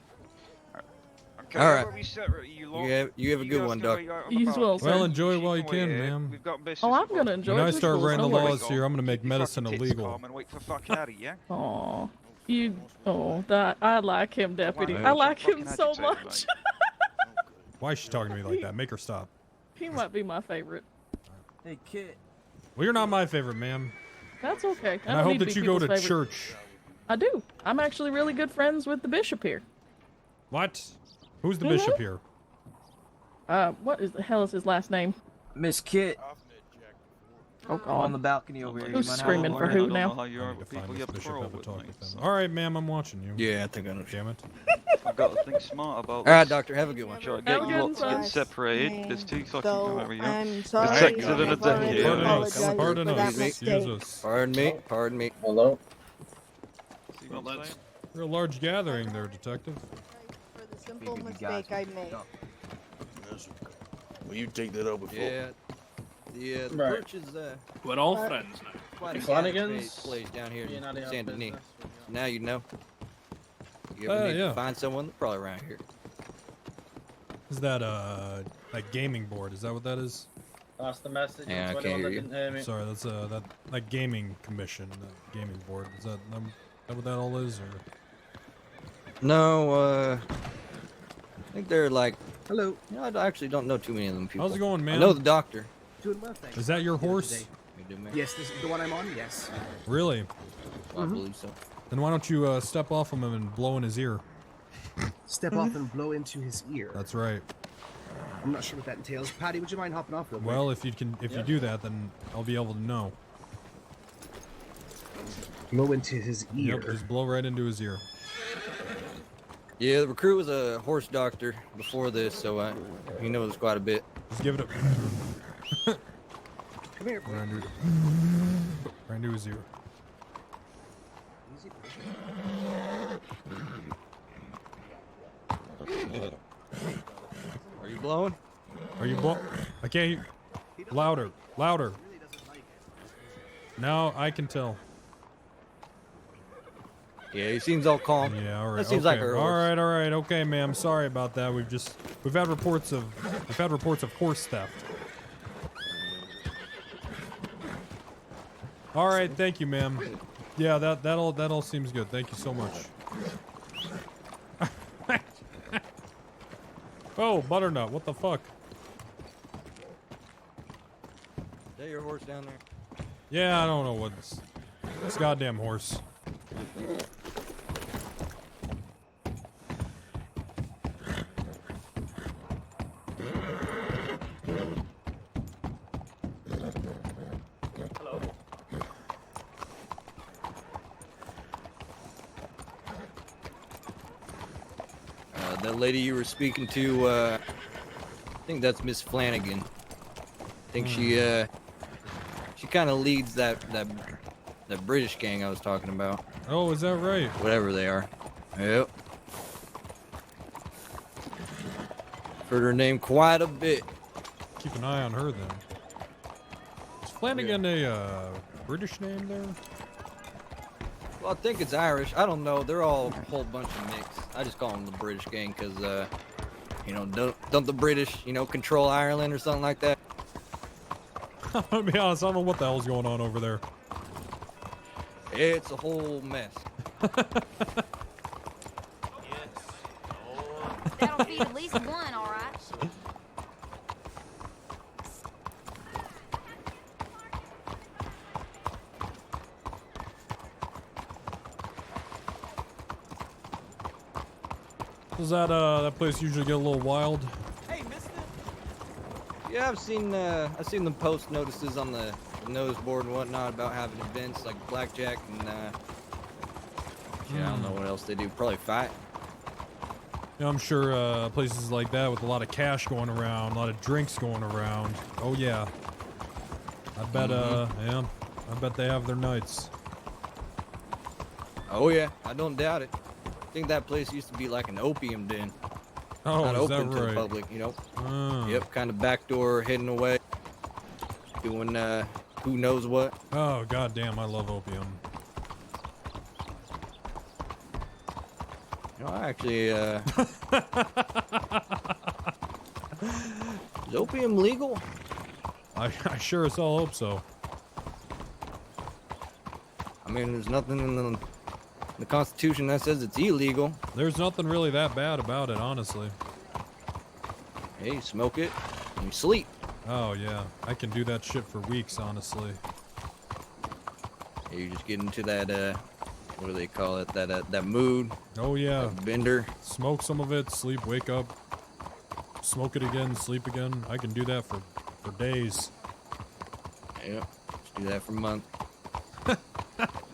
Okay, All right. where we separate you lot? You have a good guys one, can Doc. wait out on You the as well, bar. sir. Well, enjoy it while you Wait can, here. ma'am. We've got business Oh, I'm as gonna well. enjoy When I it. start Rituals, writing the no worries. laws here, I'm gonna make Keep your medicine fucking tits illegal. calm and wait for fucking Addy, yeah? Aw, you. Oh, that I like him, deputy. Why I don't you like him fucking so agitate, much. Why is she talking to me like that? Make her stop. He might be my favorite. Hey, kid. Well, you're not my favorite, ma'am. That's okay. And I don't hope need to that be you go to people's favorite. church. I do. I'm actually really good friends with the bishop here. What? Who's the Mhm. bishop here? What is the hell is his last name? Miss Kit. Oh God. On the balcony over here. Who's You mind screaming having for a who word? now? I need to find this bishop, have a talk with them. All right, ma'am, I'm watching you. Yeah, I think I know. Damn it. I've got to think smart about All right, this. doctor, have a good one. Should I Have get a you good lot to one, get sir. separated? There's two fucking whatever you I'm The sorry. sex of an I've already executive. Pardon us. apologized Pardon for that us. mistake. Excuse us. Pardon me. Pardon me. Hello? See what I'm saying? You're a large gathering there, detective. For the simple mistake I made. Will you take that up before? Yeah. The Right. church is We're all friends now. quite a Flanagan's? place down here Being out of in your San Denis. business. Now you know. You ever need yeah. to find someone, they're probably around here. Is that like gaming board? Is that what that is? That's the message. Yeah, I for can't anyone hear that you. didn't hear me. Sorry, that's that like gaming commission, that gaming board. Is that what that all is? Or No, I think they're like. Hello. You know, I actually don't know too many of them people. how's it going, man? I know the doctor. Doing well, thanks. Is that your horse? You do, man? Yes, this is the one I'm on, yes. Really? I believe so. Then why don't you step off from him and blow in his ear? Step off and blow into his ear. That's right. I'm not sure what that entails. Patty, would you mind hopping off real quick? Well, if you do that, then I'll be able to know. Blow into his ear. Yep, just blow right into his ear. Yeah, the recruit was a horse doctor before this, so he knows quite a bit. Just give it a Come here. right into his ear. Easy. Are you blowing? Are you I can't hear. Louder, louder. Now I can tell. Yeah, he seems all calm. Yeah, all right. That seems okay. like her All horse. right, all right. Okay, ma'am. Sorry about that. We've had reports of horse theft. All right, thank you, ma'am. Yeah, that all seems good. Thank you so much. Oh, butternut. What the fuck? Is that your horse down there? Yeah, I don't know what's this goddamn horse. That lady you were speaking to, I think that's Miss Flanagan. I think she kind of leads that British gang I was talking about. Oh, is that right? Whatever they are. Yep. Heard her name quite a bit. Keep an eye on her then. Is Flanagan a British name there? Well, I think it's Irish. I don't know. They're all a whole bunch of mix. I just call them the British gang because, you know, don't the British, you know, control Ireland or something like that? I'll be honest, I don't know what the hell's going on over there. It's a whole mess. That'll feed at least one, all right. Does that place usually get a little wild? Hey, mister. Yeah, I've seen them post notices on the nose board and whatnot about having events like blackjack and I don't know what else they do. Probably fight. Yeah, I'm sure places like that with a lot of cash going around, a lot of drinks going around. Oh yeah. I bet yeah, I bet they have their nights. Oh yeah, I don't doubt it. I think that place used to be like an opium den. Oh, Not is that open to the right? public, you know. Ah. Yep, kind of backdoor, hidden away, doing who knows what. Oh goddamn, I love opium. You know, I actually is opium legal? I sure as hell hope so. I mean, there's nothing in the Constitution that says it's illegal. There's nothing really that bad about it, honestly. Hey, you smoke it and you sleep. Oh yeah, I can do that shit for weeks, honestly. You just get into that what do they call it? That mood. Oh yeah. That bender. Smoke some of it, sleep, wake up, smoke it again, sleep again. I can do that for days. Yep. Just do that for a month.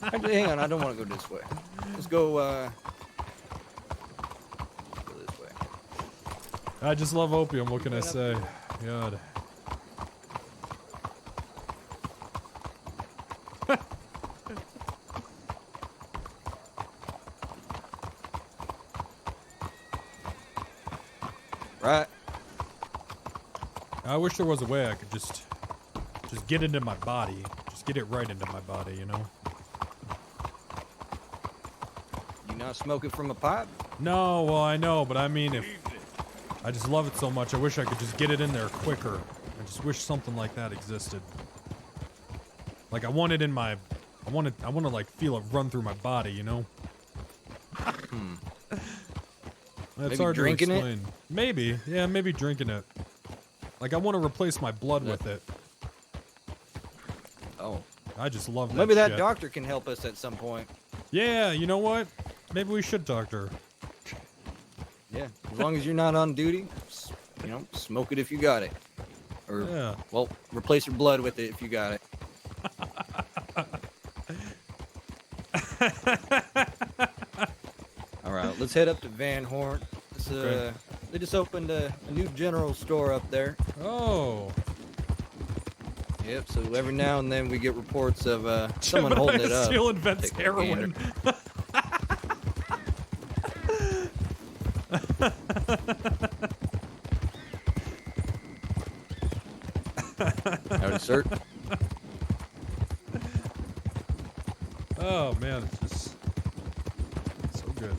Actually, hang on, I don't want to go this way. Let's go this way. I just love opium, what can I say? God. Right. I wish there was a way I could just get into my body. Just get it right into my body, you know? You not smoke it from a pipe? No, well, I know, but I mean, if I just love it so much, I wish I could just get it in there quicker. I just wish something like that existed. Like I want it in my, I want to like feel it run through my body, you know? That's Maybe hard drinking to it? explain. Maybe, yeah, maybe drinking it. Like I want to replace my blood with it. Oh. I just love that Maybe that shit. doctor can help us at some point. Yeah, you know what? Maybe we should talk to her. Yeah, as long as you're not on duty, you know, smoke it if you got it. Or, Yeah. well, replace your blood with it if you got it. All right, let's head up to Van Horn. Okay. They just opened a new general store up there. Oh. Yep, so every now and then we get reports of someone holding it up. STEELE invents Take a heroin. gander. Howdy, sir. Oh man, it's just so good.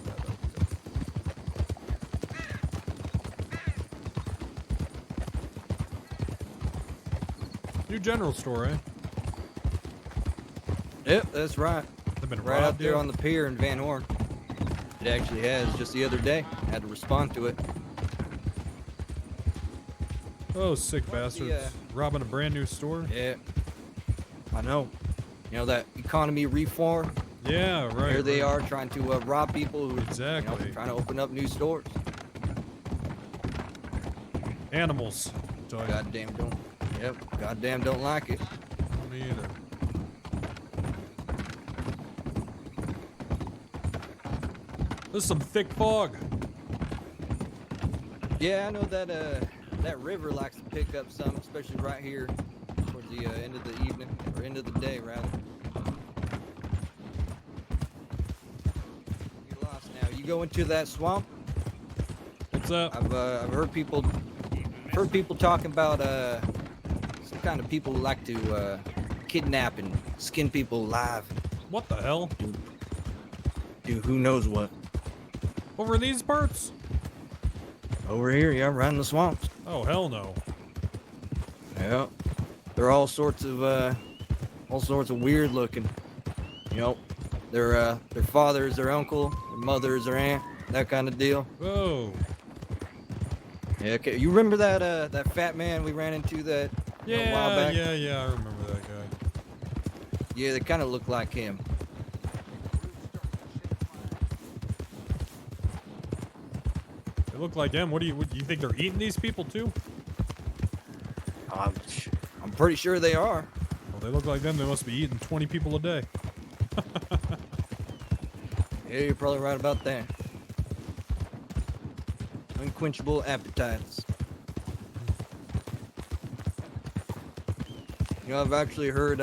New general store, eh? Yep, that's right. They've been right out robbed, there dude? on the pier in Van Horn. It actually has, just the other day. I had to respond to it. Oh, sick bastards. Yeah. Robbing a brand new store? Yeah. I know. You know that economy reform? Yeah, right. Here they right. are trying to rob people who Exactly. you know, trying to open up new stores. Animals. Goddamn don't. Yep. Goddamn don't like it. Me either. There's some thick fog. Yeah, I know that that river likes to pick up some, especially right here towards the end of the evening or end of the day rather. You lost now. You go into that swamp. What's up? I've heard people talking about some kind of people who like to kidnap and skin people alive. What the hell? Do who knows what? Over in these parts? Over here, yeah, right in the swamps. Oh, hell no. Yeah. They're all sorts of weird looking. You know, their father is their uncle, their mother is their aunt, that kind of deal. Whoa. Yeah, okay. You remember that fat man we ran into that a while back? Yeah, I remember that guy. Yeah, they kind of look like him. They look like him. What do you think they're eating these people too? I'm pretty sure they are. Well, they look like them. They must be eating 20 people a day. Yeah, you're probably right about that. Unquenchable appetites. You know, I've actually heard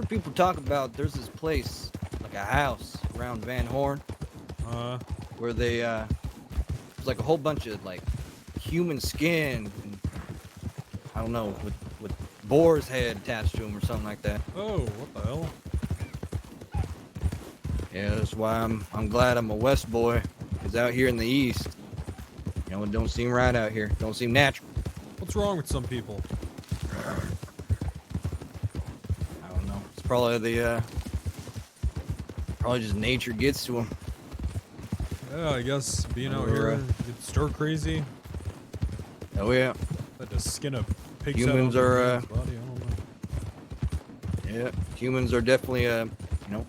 people talk about there's this place, like a house around Van Horn, where they there's like a whole bunch of like human skin and, I don't know, with boar's head attached to them or something like that. Oh, what the hell? Yeah, that's why I'm glad I'm a West boy, because out here in the East, you know, it don't seem right out here. Don't seem natural. What's wrong with some people? I don't know. It's probably probably just nature gets to them. Yeah, I guess being out here, it's stir crazy. Oh yeah. Like the skin of pigs. Humans are body. I don't know. yeah, humans are definitely you know,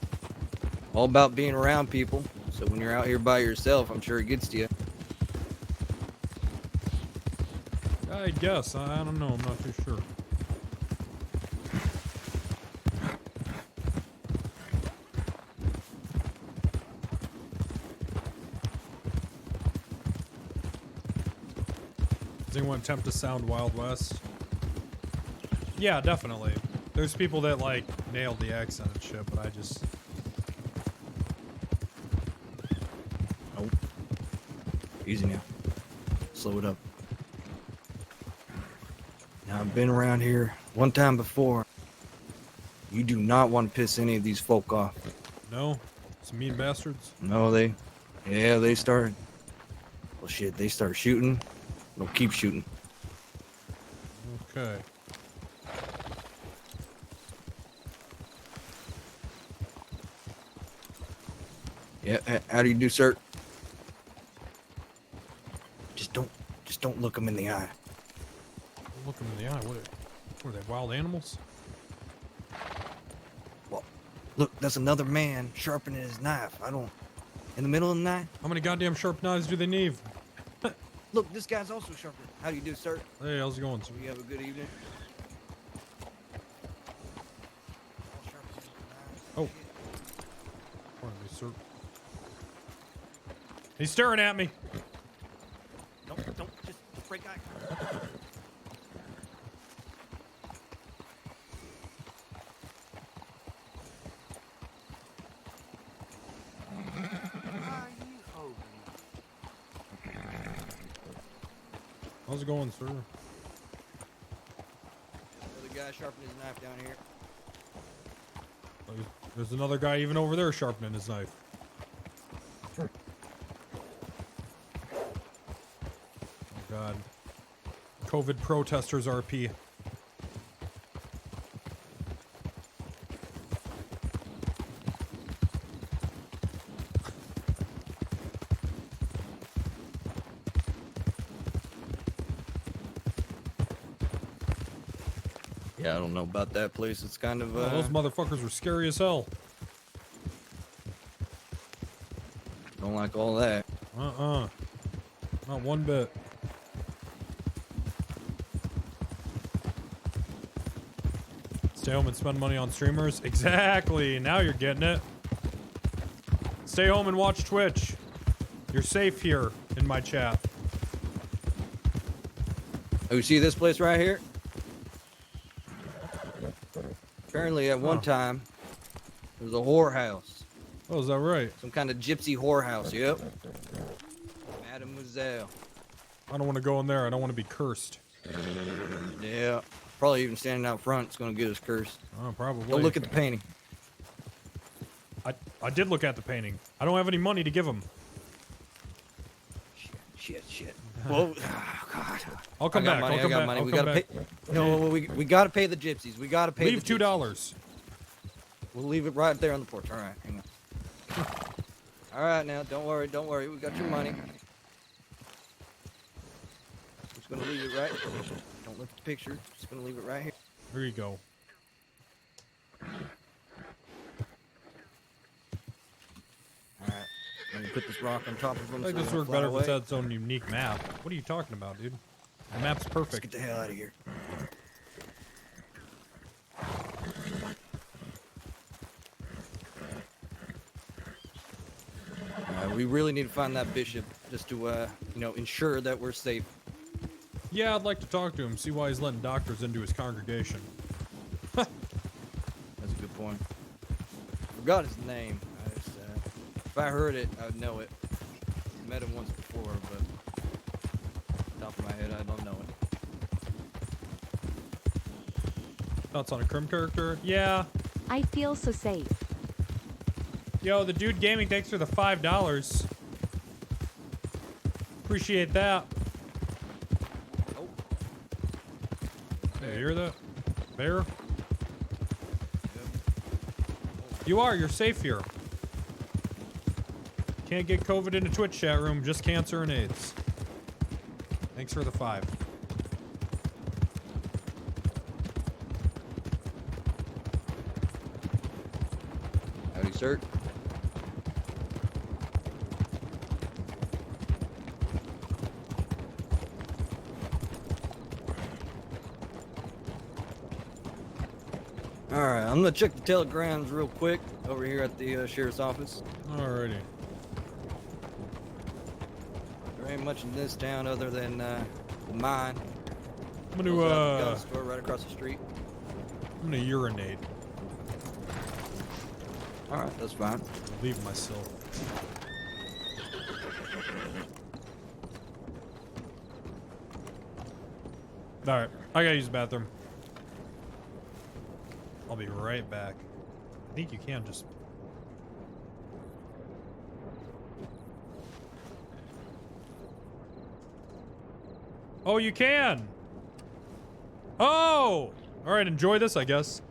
all about being around people. So when you're out here by yourself, I'm sure it gets to you. I guess. I don't know. I'm not too sure. Does anyone attempt to sound Wild West? Yeah, definitely. There's people that like nailed the accent and shit, but I just... Nope. Easy now. Slow it up. Now, I've been around here one time before. You do not want to piss any of these folk off. No? Some mean bastards? No, they start. Well, shit, they start shooting. They'll keep shooting. Okay. Yeah, how do you do, sir? Just don't look them in the eye. Look them in the eye. What are they, wild animals? Well, look, that's another man sharpening his knife. In the middle of the night. How many goddamn sharp knives do they need? Look, this guy's also sharpening. How do you do, sir? Hey, how's it going, sir? You have a good evening. Oh. Pardon me, sir. He's staring at me. Don't just break eye. How's it going, sir? Another guy sharpening his knife down here. There's another guy even over there sharpening his knife. Oh god. COVID protesters RP. Yeah, I don't know about that place. It's kind of Oh, those motherfuckers were scary as hell. Don't like all that. Not one bit. Stay home and spend money on streamers? Exactly. Now you're getting it. Stay home and watch Twitch. You're safe here in my chat. Oh, you see this place right here? Apparently, at one time, there was a whorehouse. Oh, is that right? Some kind of gypsy whorehouse. Yep. Mademoiselle. I don't want to go in there. I don't want to be cursed. Yeah. Probably even standing out front, it's going to get us cursed. Oh, probably. Don't look at the painting. I did look at the painting. I don't have any money to give him. Shit. Well, oh, God. I'll come I got back. Money, I'll come I got back. money. I'll We come gotta back. pay. No, we gotta pay the gypsies. We gotta pay. Leave the gypsies. $2. We'll leave it right there on the porch. All right, hang on. All right, now, don't worry. We got your money. Just gonna leave it right. Don't lift the picture. Just gonna leave it right here. Here you go. All right. Let me put this rock on top of them. I think so this they work don't better fly if it's away. had its own unique map. What are you talking about, dude? The map's perfect. Let's get the hell out of here. We really need to find that bishop just to, ensure that we're safe. Yeah, I'd like to talk to him, see why he's letting doctors into his congregation. That's a good point. Forgot his name. If I heard it, I would know it. Met him once before, but top of my head, I don't know it. Thoughts on a Crim character? Yeah. I feel so safe. Yo, the dude gaming, thanks for the $5. Appreciate that. Oh. Hey, you hear that? Bear? You're safe here. Can't get COVID in a Twitch chat room, just cancer and AIDS. Thanks for the 5. Howdy, sir. Alright, I'm gonna check the telegrams real quick over here at the sheriff's office. Alrighty. There ain't much in this town other than the mine. I'm gonna gun store right across the street. I'm gonna urinate. Alright, that's fine. Leave myself. Alright, I gotta use the bathroom. I'll be right back. I think you can just... Oh, you can! Oh! Alright, enjoy this, I guess.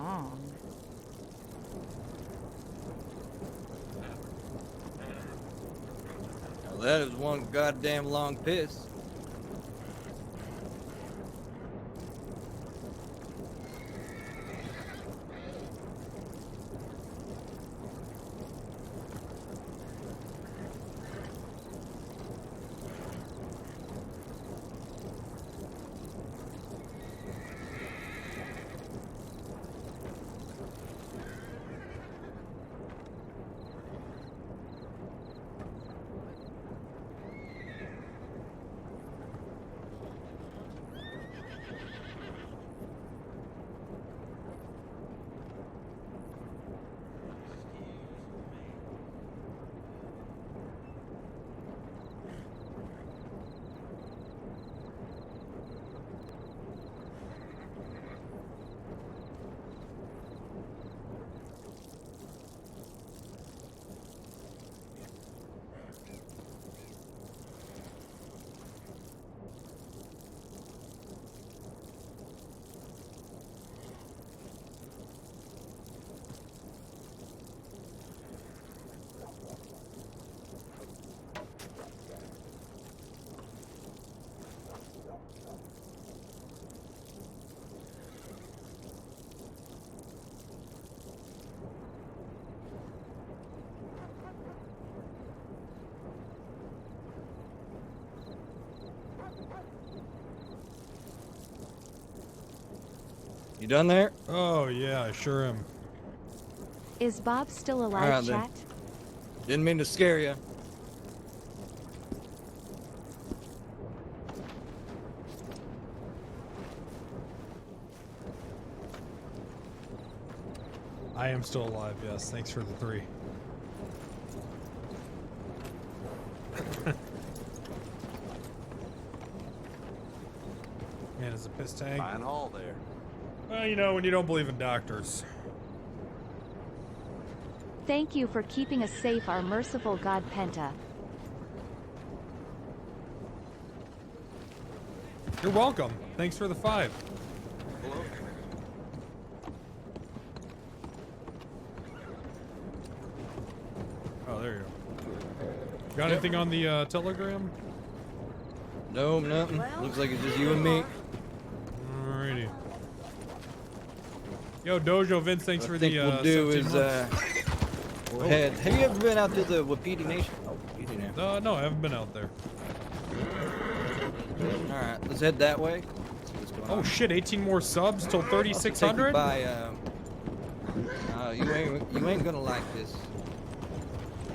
long. Now that is one goddamn long piss. You done there? Oh, yeah, I sure am. Is Bob still alive, Alright, then. chat? Didn't mean to scare you. I am still alive, yes. Thanks for the 3. Man, is a piss tank. Fine haul there. Well, you know, when you don't believe in doctors. Thank you for keeping us safe, our merciful God Penta. You're welcome. Thanks for the 5. Oh, there you go. Got anything on the Telegram? No, nothing. Looks like it's just you and me. Alrighty. Yo, Dojo Vince, thanks for the we'll do 17 is months. we'll head. Have you ever been out to the Wapiti Nation? Oh, Wapiti Nation. No, I haven't been out there. All right, let's head that way. See what's going Oh on. shit, 18 more subs till I'll take you 3,600? by, you ain't gonna like this.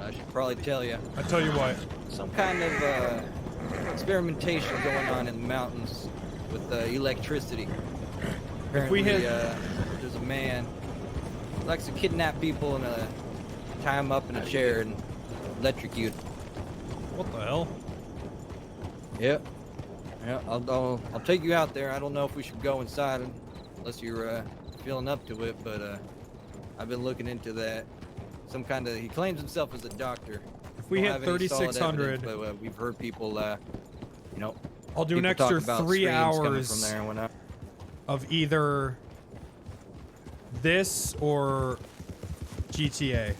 I should probably tell you. I tell you what. Some kind of experimentation going on in the mountains with electricity. Apparently, there's a man who likes to kidnap people and tie them up in a chair and electrocute. What the hell? Yep. Yeah, I'll take you out there. I don't know if we should go inside unless you're feeling up to it, but I've been looking into that. Some kind of, he claims himself as a doctor. If we hit 3,600, but we've heard people, you know, I'll do an people talk extra about 3 streams coming hours from there and whatnot. of either this or GTA.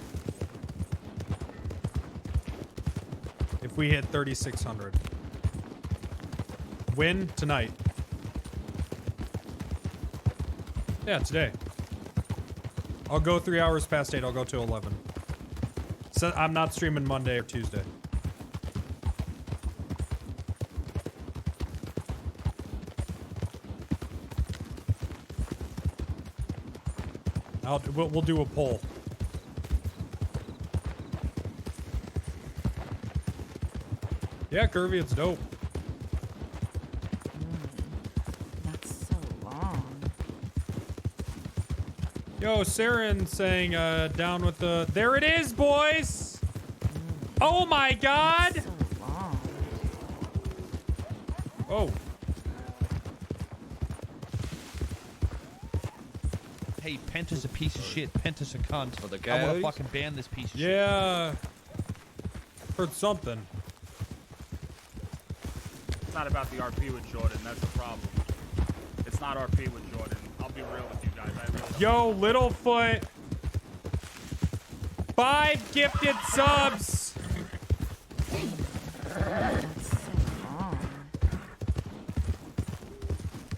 If we hit 3,600. When? Tonight. Yeah, today. I'll go 3 hours past 8. I'll go to 11. So I'm not streaming Monday or Tuesday. We'll do a poll. Yeah, Curvy, it's dope. That's so long. Yo, Saren saying, down with the... There it is, boys! Oh my god! So long. Oh. Hey, Penta's a piece of shit. Penta's a cunt. For the I want to coyotes? fucking ban this piece of shit. Yeah. Heard something. It's not about the RP with Jordan. That's the problem. It's not RP with Jordan. I'll be real with you guys. I really don't. Yo, Littlefoot. 5 gifted subs.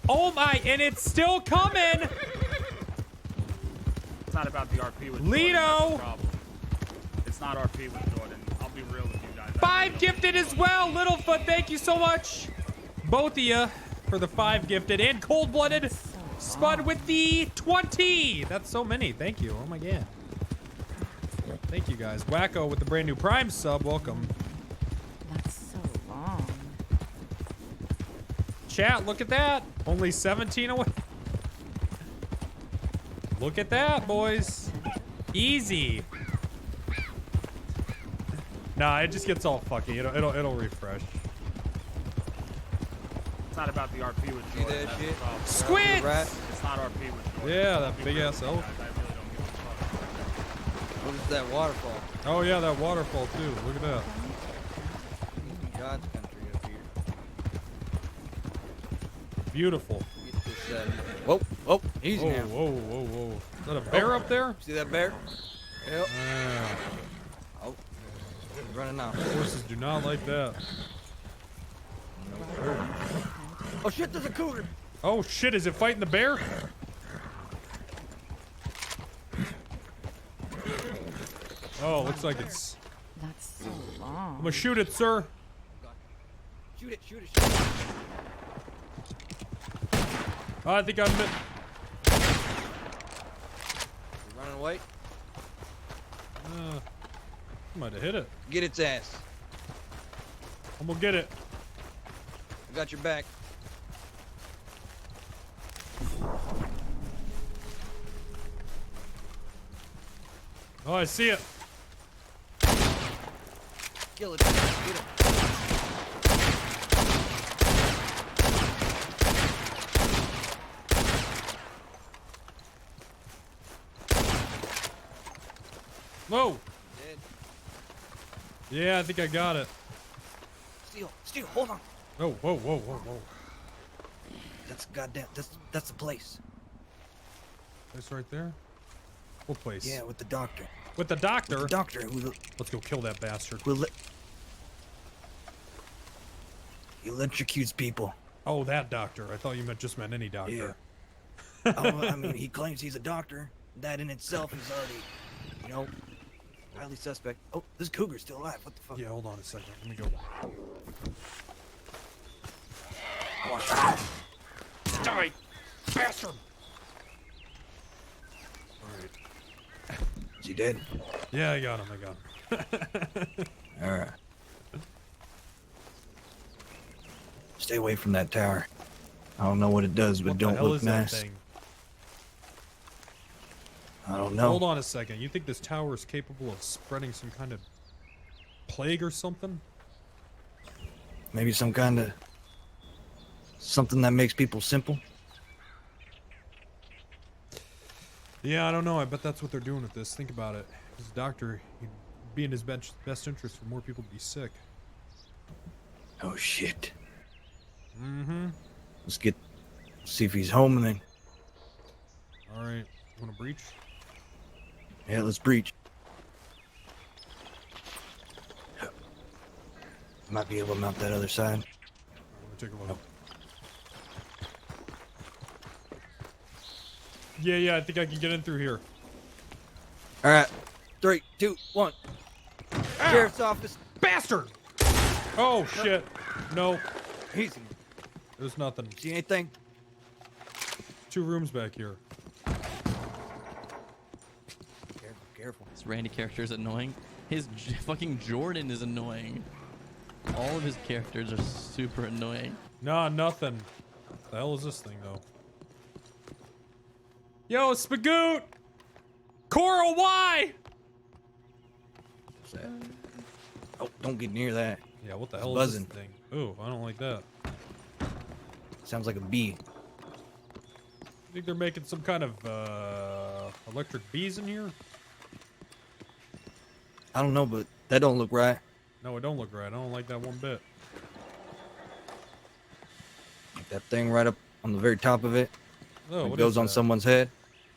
Oh my, and it's still coming. It's not about the RP with Lido. Jordan. That's the problem. It's not RP with Jordan. I'll be real with you guys. 5 gifted as well, Littlefoot. Thank you so much, both of you, for the 5 gifted, and Cold-Blooded Spud with the 20. That's so many. Thank you. Oh my god. Thank you guys. Wacko with the brand new Prime sub. Welcome. That's so long. Chat, look at that. Only 17 away. Look at that, boys. Easy. Nah, it just gets all fucky. It'll refresh. It's not about the RP with Jordan. that That's shit? the problem. Squids! It's not RP with Jordan. Yeah, that big ass elk. I really don't give a fuck. What is that waterfall? Oh yeah, that waterfall too. Look at that. God's country up here. Beautiful. Get this, whoa, whoa, easy Whoa, now. whoa, whoa, whoa. Is that a bear up there? See that bear? Yep. Yeah. Oh, he's running out. Horses do not like that. Oh shit, there's a cougar. Oh shit, is it fighting the bear? Oh, looks like it's... That's so long. I'm gonna shoot it, sir. Shoot it, shoot it, shoot it. Oh, I think I missed. He's running away. I might have hit it. Get its ass. I'm gonna get it. I got your back. Oh, I see it. Kill it. Get it. Whoa. Dead. Yeah, I think I got it. Steel, hold on. Oh, whoa, whoa, whoa, whoa. That's goddamn. That's the place. Place right there? What place? Yeah, with the doctor. With the doctor? With the doctor who. Let's go kill that bastard. He electrocutes people. Oh, that doctor. I thought you just meant any doctor. Yeah. I mean, he claims he's a doctor. That in itself is already, you know, highly suspect. Oh, this cougar's still alive. What the fuck? Yeah, hold on a second. Let me go. Die, bastard! Alright. Is he dead? Yeah, I got him. Alright. Stay away from that tower. I don't know what it does, but What don't the hell look is that nice. thing? I don't know. Hold on a second. You think this tower is capable of spreading some kind of plague or something? Maybe some kind of something that makes people simple. Yeah, I don't know. I bet that's what they're doing with this. Think about it. This doctor, he'd be in his best interest for more people to be sick. Oh shit. Mm-hmm. Let's see if he's home and then. All right. Want to breach? Yeah, let's breach. Might be able to mount that other side. Let me take a look. Yeah, I think I can get in through here. All right, 3, 2, 1. Sheriff's office. Bastard! Oh shit! No, Easy. there's nothing. See anything? 2 rooms back here. Careful. This Randy character is annoying. His fucking Jordan is annoying. All of his characters are super annoying. Nah, nothing. The hell is this thing though? Yo, Spagoot! Coral, why? What's that? Oh, don't get near that. Yeah, what the It's hell buzzing. is this thing? Ooh, I don't like that. Sounds like a bee. I think they're making some kind of electric bees in here? I don't know, but that don't look right. No, it don't look right. I don't like that one bit. That thing right up on the very top of it. Oh, It what goes is on that? someone's head.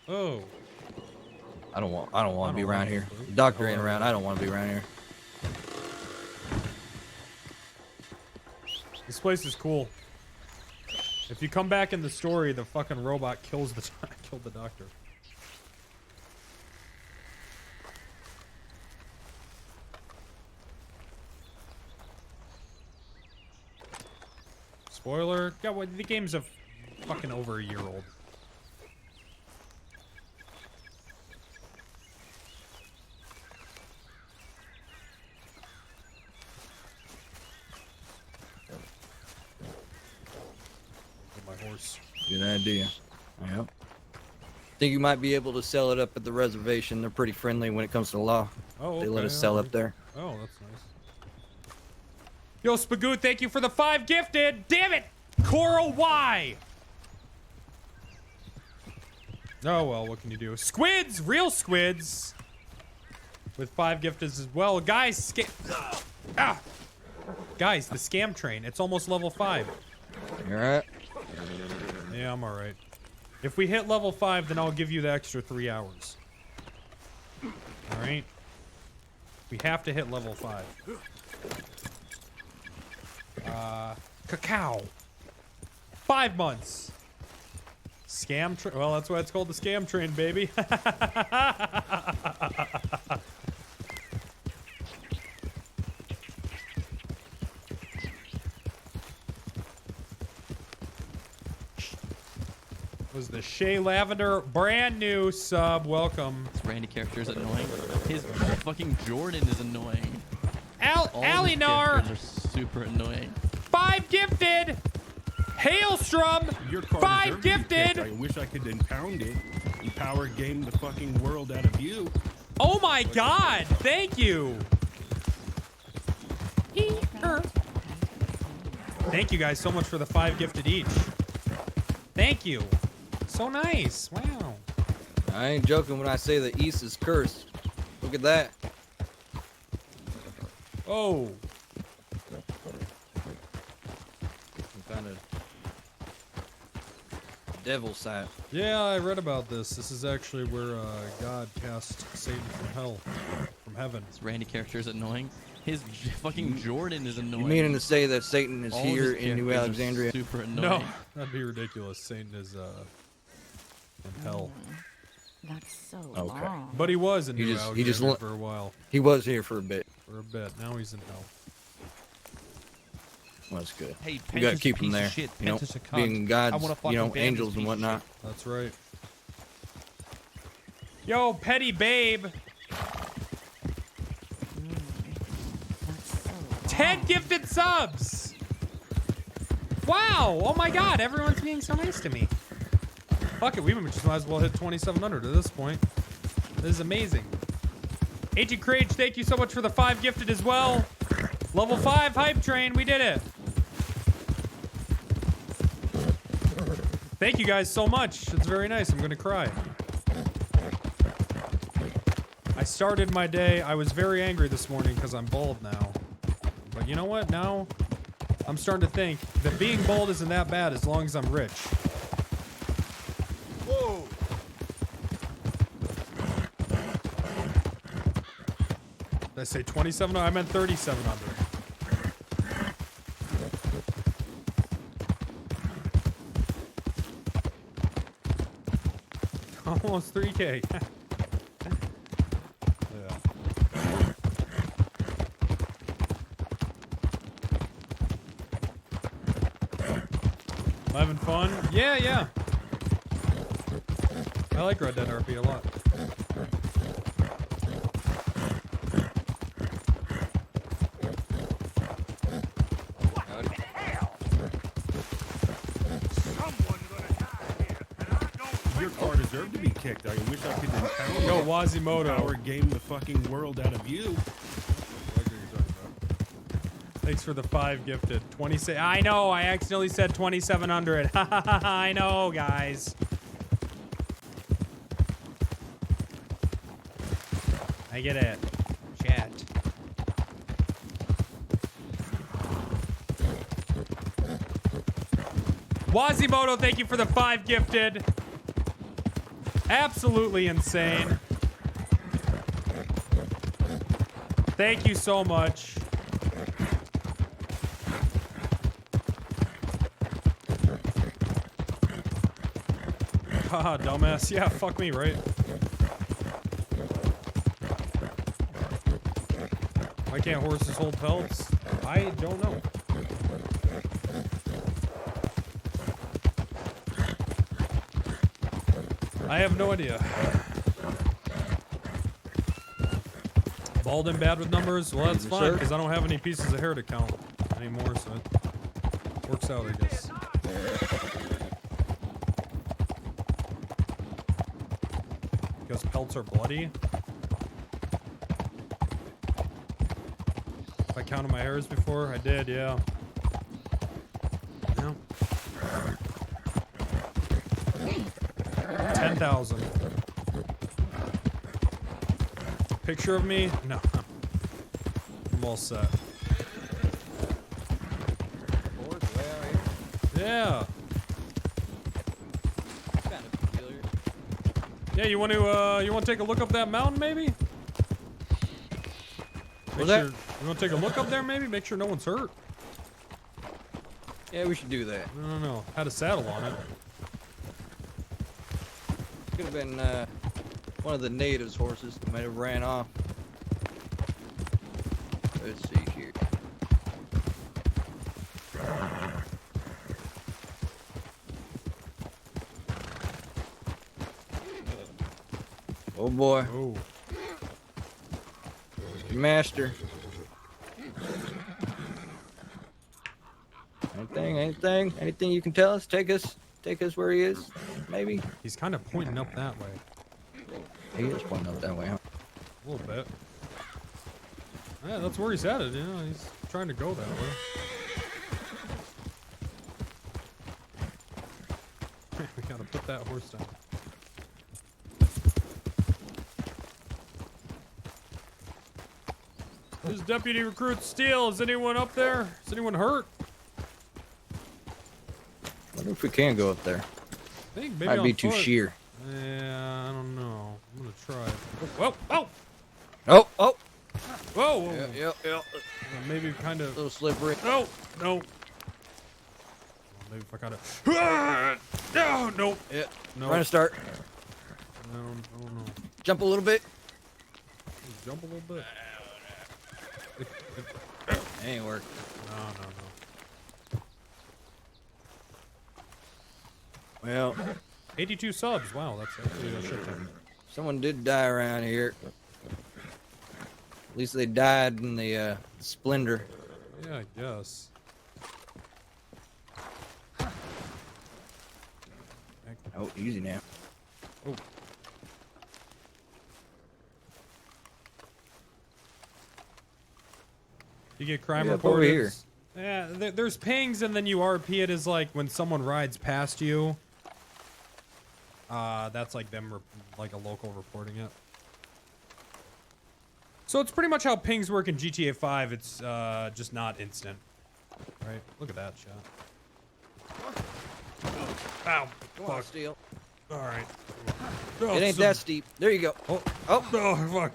Oh. I don't want to be around here. honestly. The doctor ain't around. I don't want to be around here. This place is cool. If you come back in the story, the fucking robot killed the doctor. Spoiler. Yeah, well, the game's a fucking over a year old. My horse. Good idea. Yep. Think you might be able to sell it up at the reservation. They're pretty friendly when it comes to the law. Oh, They let okay, us sell alright. up there. Oh, that's nice. Yo, Spagoot, thank you for the 5 gifted. Damn it! Coral, why? Oh, well, what can you do? Squids! Real squids! With 5 gifted as well. Guys, Guys, the scam train. It's almost level 5. You alright? Yeah, I'm alright. If we hit level 5, then I'll give you the extra 3 hours. Alright? We have to hit level 5. Cacao. 5 months. Scam train. Well, that's why it's called the scam train, baby. Was the Shea Lavender brand new sub? Welcome. This Randy character is annoying. His fucking Jordan is annoying. All of his Alinar. characters are super annoying. 5 gifted. Hailstrom. Your card 5 deserved to be gifted. kicked. I wish I could impound it. Empower game the fucking world out of you. Oh my god. Thank you. Thank you guys so much for the 5 gifted each. Thank you. So nice. Wow. I ain't joking when I say the East is cursed. Look at that. Oh. Some kind of devil side. Yeah, I read about this. This is actually where God cast Satan from hell, from heaven. This Randy character is annoying. His fucking Jordan is annoying. You meaning to say that Satan is All of here his in New characters are Alexandria? Super annoying. No, that'd be ridiculous. Satan is in hell. That's so Okay. long. But he was in He New just- he just Alexandria lo- for a while. He was here for a bit. For a bit. Now he's in hell. Well, that's good. Hey, You gotta Penta's a keep him piece of there. shit. You know, Penta's a cunt. being I God's, wanna fucking ban this angels piece and of whatnot. That's right. Yo, petty babe. 10 gifted subs. Wow. Oh my god. Everyone's being so nice to me. Fuck it. We just might as well hit 2,700 at this point. This is amazing. Agent Crage, thank you so much for the 5 gifted as well. Level 5 hype train. We did it. Thank you guys so much. It's very nice. I'm going to cry. I started my day. I was very angry this morning because I'm bald now. But you know what? Now I'm starting to think that being bald isn't that bad as long as I'm rich. Whoa! Did I say 27? I meant 3,700. Almost 3K. Yeah. I'm having fun? Yeah, yeah. I like Red Dead RP a lot. Your car deserved to be kicked. I wish I could impound Yo, it. Wazimoto. Empower game the fucking world out of you. Thanks for the 5 gifted. 26. I know, I accidentally said 2,700. I know, guys. I get it. Chat. Wazimoto, thank you for the 5 gifted. Absolutely insane. Thank you so much. Haha, dumbass. Yeah, fuck me, right? Why can't horses hold pelts? I don't know. I have no idea. Bald and bad with numbers? Well, that's fine, because I don't have any pieces of hair to count anymore, so it works out, I guess. Because pelts are bloody. If I counted my hairs before, I did, yeah. No. 10,000. Picture of me? No. I'm all set. Yeah. Yeah, you want to take a look up that mountain, maybe? You want to take a look up there, maybe? Make sure no one's hurt. Yeah, we should do that. I don't know. Had a saddle on it. Could have been one of the natives' horses. Might have ran off. Let's see here. Oh boy. Oh. Master. Anything you can tell us? Take us where he is, maybe? He's kind of pointing up that way. He is pointing up that way, huh? A little bit. Yeah, that's where he's headed, you know, he's trying to go that way. We gotta put that horse down. This is Deputy Recruit STEELE. Is anyone up there? Is anyone hurt? I wonder if we can go up there. I think maybe Might be on too foot. sheer. Yeah, I don't know. I'm gonna try. Whoa! Oh! Oh! Whoa! Yeah. Maybe kind of a little slippery. No! Well, maybe if I kind of. No! No! Yeah. No. Trying to start. I don't know. Jump a little bit. Just jump a little bit. Ain't work. No. Well, 82 subs. Wow, that's actually a shit ton. Someone did die around here. At least they died in the splendor. Yeah, I guess. Oh, easy now. Oh. You get crime Yeah, reported. over here. Yeah, there's pings, and then you RP it as like when someone rides past you. That's like them, like a local reporting it. So it's pretty much how pings work in GTA 5. It's just not instant, right? Look at that shot. Ow! Come on, Steel. All right. It ain't that steep. There you go. Oh! Fuck!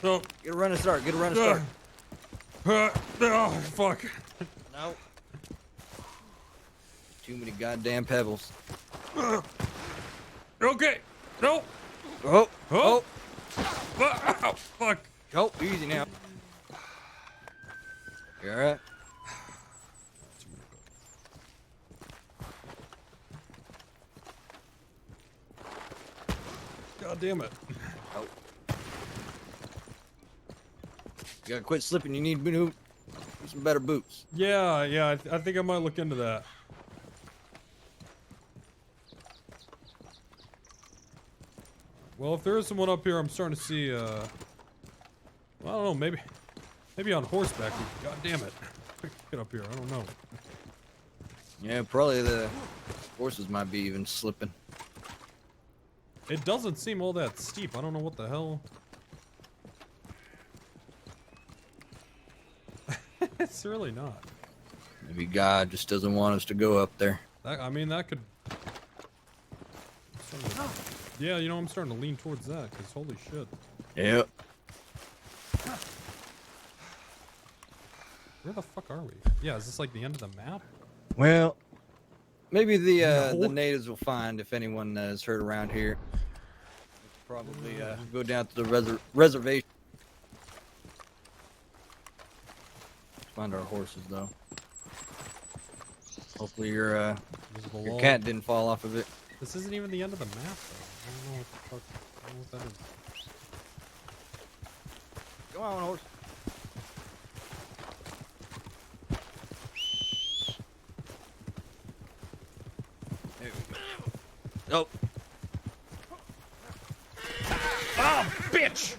Oh! Get a running start. Get a running start. Oh, fuck. No. Too many goddamn pebbles. Okay. No. Oh. Oh. Oh, fuck. Oh, easy now. You alright? God damn it. Oh. You gotta quit slipping. You need some better boots. Yeah, I think I might look into that. Well, if there is someone up here, I'm starting to see, well, I don't know, maybe on horseback. God damn it. Get up here, I don't know. Yeah, probably the horses might be even slipping. It doesn't seem all that steep. I don't know what the hell. It's really not. Maybe God just doesn't want us to go up there. I mean, that could Yeah, you know, I'm starting to lean towards that, because holy shit. Yep. Where the fuck are we? Yeah, is this like the end of the map? Well, maybe the No. natives will find if anyone is hurt around here. Probably go down to the reservation. Find our horses though. Hopefully your cat didn't fall off of it. This isn't even the end of the map though. I don't know what the fuck. I don't know what that is. Come on, horse. There we go. Nope. Oh, bitch!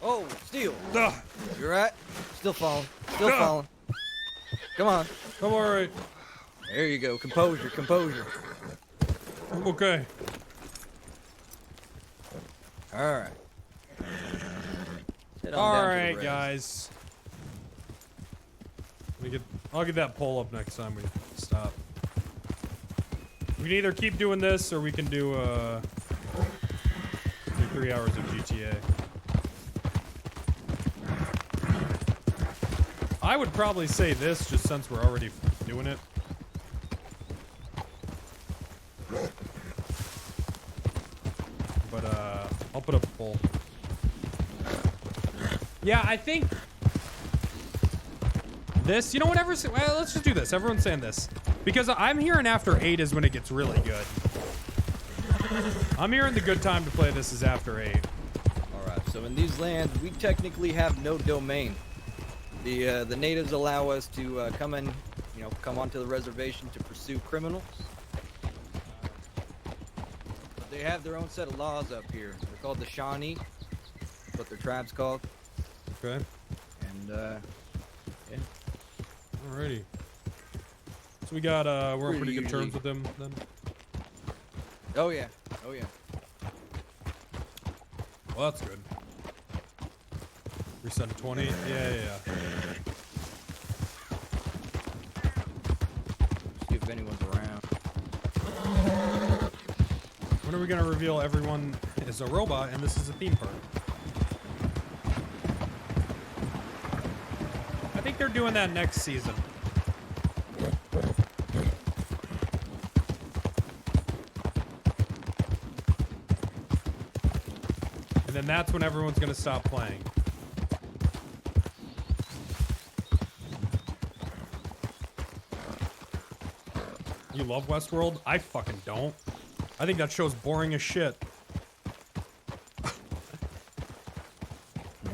Oh, Steel. Ugh. You right? Still falling. Still falling. Come on. I'm alright. There you go. Composure, composure. I'm okay. Alright. Alright, guys. I'll get that pole up next time we stop. We can either keep doing this or we can do 3 hours of GTA. I would probably say this just since we're already doing it. But I'll put up a poll. Yeah, I think this, you know, whatever. Well, let's just do this. Everyone's saying this because I'm hearing after 8 is when it gets really good. I'm hearing the good time to play this is after 8. All right. So in these lands, we technically have no domain. The natives allow us to come onto the reservation to pursue criminals. But they have their own set of laws up here. They're called the Shawnee. That's what their tribe's called. Okay. And yeah. Alrighty. So we got we're on pretty good terms with them then. Oh yeah. Oh yeah. Well, that's good. Reset to 20. Yeah. See if anyone's around. When are we gonna reveal everyone is a robot and this is a theme park? I think they're doing that next season. And then that's when everyone's gonna stop playing. You love Westworld? I fucking don't. I think that show's boring as shit.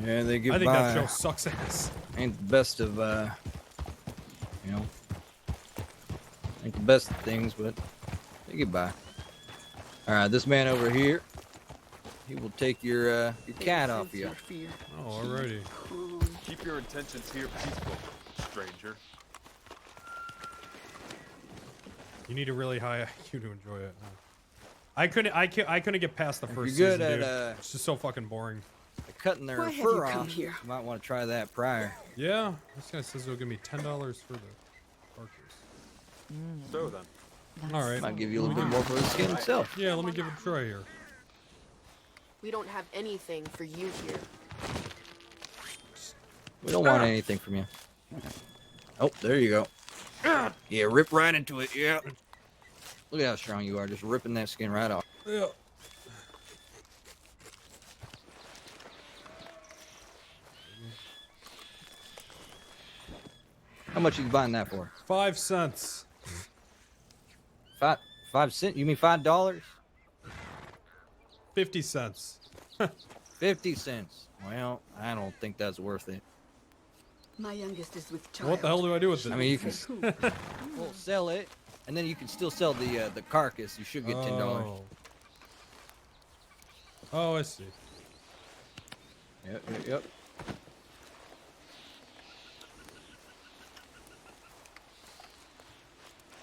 Yeah, they get I think by. that show sucks ass. Ain't the best of, ain't the best of things, but they get by. All right, this man over here, he will take your cat off you. Oh, alrighty. Keep your intentions here peaceful, stranger. You need a really high IQ to enjoy it. No. I couldn't get past the first you're good season, at, dude. It's just so fucking boring. Cutting their Why have fur you come off. here? You might want to try that prior. Yeah, this guy says he'll give me $10 for the carcass. So then. All right. Might give you a little bit more for the skin itself. Yeah, let me give it a try here. We don't have anything for you here. We don't want anything from you. Oh, there you go. Yeah, rip right into it. Yeah. Look at how strong you are, just ripping that skin right off. Yeah. How much are you buying that for? 5 cents. 5 cents? You mean $5? 50 cents. 50 cents. Well, I don't think that's worth it. My youngest is with child. What the hell do I do with it? I mean, you can well, sell it, and then you can still sell the carcass. You should get $10. Oh, I see. Yep.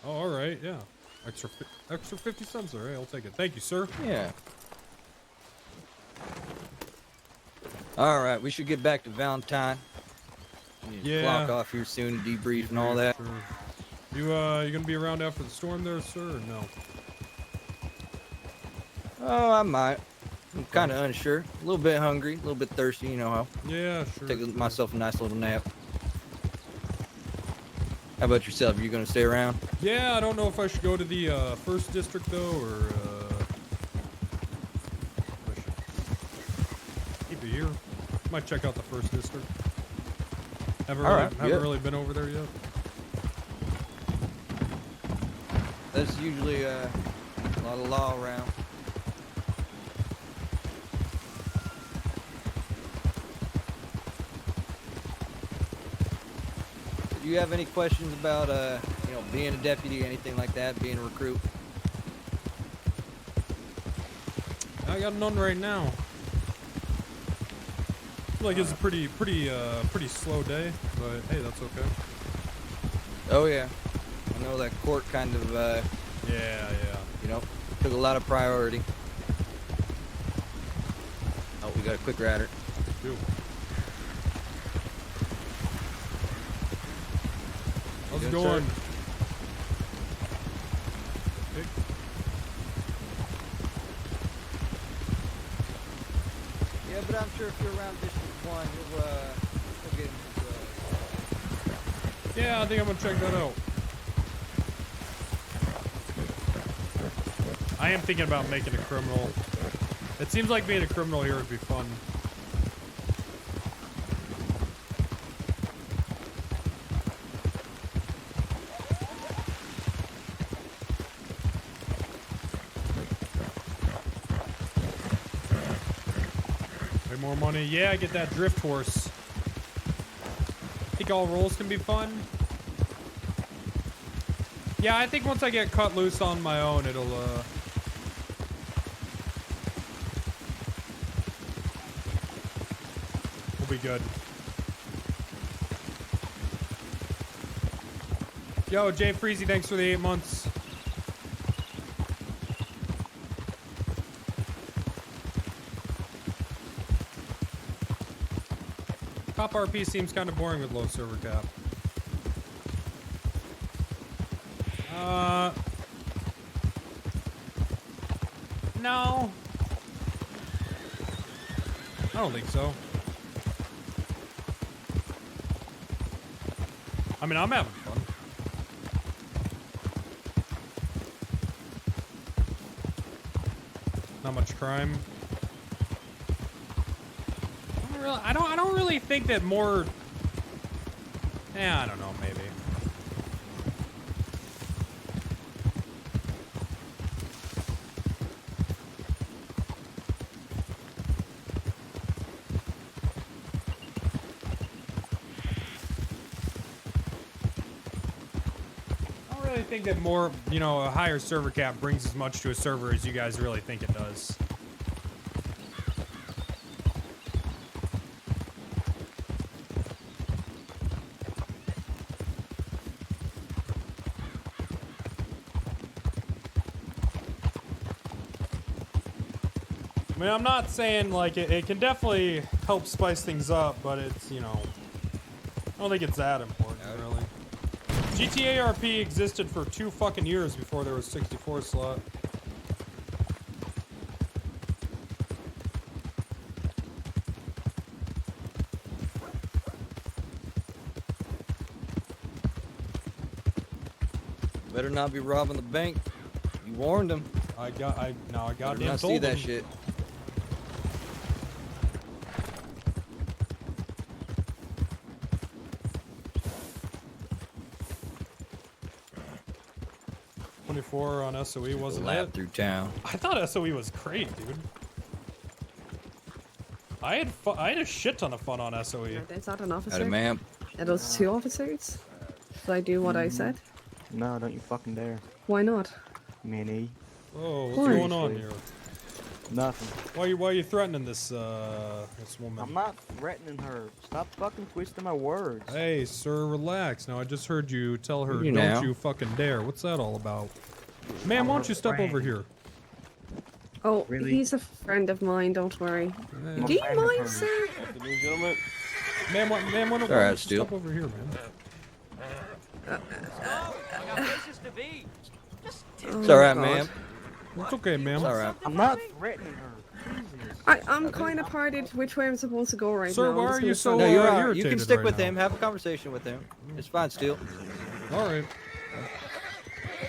Oh, all right, yeah. Extra 50 cents. All right, I'll take it. Thank you, sir. Yeah. All right, we should get back to Valentine. We need to clock off here soon, debrief and all that. Sure. You gonna be around after the storm there, sir, or no? Oh, I might. I'm kind of unsure. A little bit hungry, a little bit thirsty, you know how. Yeah, sure. Take myself a nice little nap. How about yourself? Are you going to stay around? Yeah, I don't know if I should go to the first district though, or I should keep it here. Might check out the first district. Haven't really been over there yet. There's usually a lot of law around. Do you have any questions about, being a deputy, anything like that, being a recruit? I got none right now. Feel like it's a pretty slow day, but hey, that's okay. Oh yeah, I know that court kind of, yeah. Took a lot of priority. Oh, we got a quick rider. Cool. How's it going? Yeah, but I'm sure if you're around District 1, you'll get into, Yeah, I think I'm gonna check that out. I am thinking about making a criminal. It seems like being a criminal here would be fun. Way more money. Yeah, I get that drift horse. I think all roles can be fun. Yeah, I think once I get cut loose on my own, it'll, will be good. Yo, Jay Freezy, thanks for the 8 months. Top RP seems kind of boring with low server cap. No. I don't think so. I mean, I'm having fun. Not much crime. I don't really think that more. Yeah, I don't know, maybe. I think that more, a higher server cap brings as much to a server as you guys really think it does. I mean, I'm not saying, like, it can definitely help spice things up, but it's, I don't think it's that important, really. GTA RP existed for 2 fucking years before there was 64 slot. Better not be robbing the bank. You warned him. I goddamn told him. See that shit. On SOE wasn't lap through town. I thought SOE was great, dude. I had a shit ton of fun on SOE. Is that an officer? Howdy, ma'am. Are those 2 officers? Did I do what I said? No, don't you fucking dare. Why not? Minnie. Oh, what's going on here? Nothing. Why are you threatening this this woman? I'm not threatening her. Stop fucking twisting my words. Hey, sir, relax. Now I just heard you tell her, You don't now. you fucking dare. What's that all about? Ma'am, why don't you step over here? Oh, Really? he's a friend of mine, don't worry. Do you mind, sir? Afternoon, gentlemen. Ma'am, why don't All right, you Steele. step over here, man? It's alright, ma'am. It's okay, ma'am. It's all right. I'm not threatening her. I'm kind of parted which way I'm supposed to go right Sir, now. why are you so No, you're all right. You irritated can stick right with now? him. Have a conversation with him. It's fine, Steel. All right.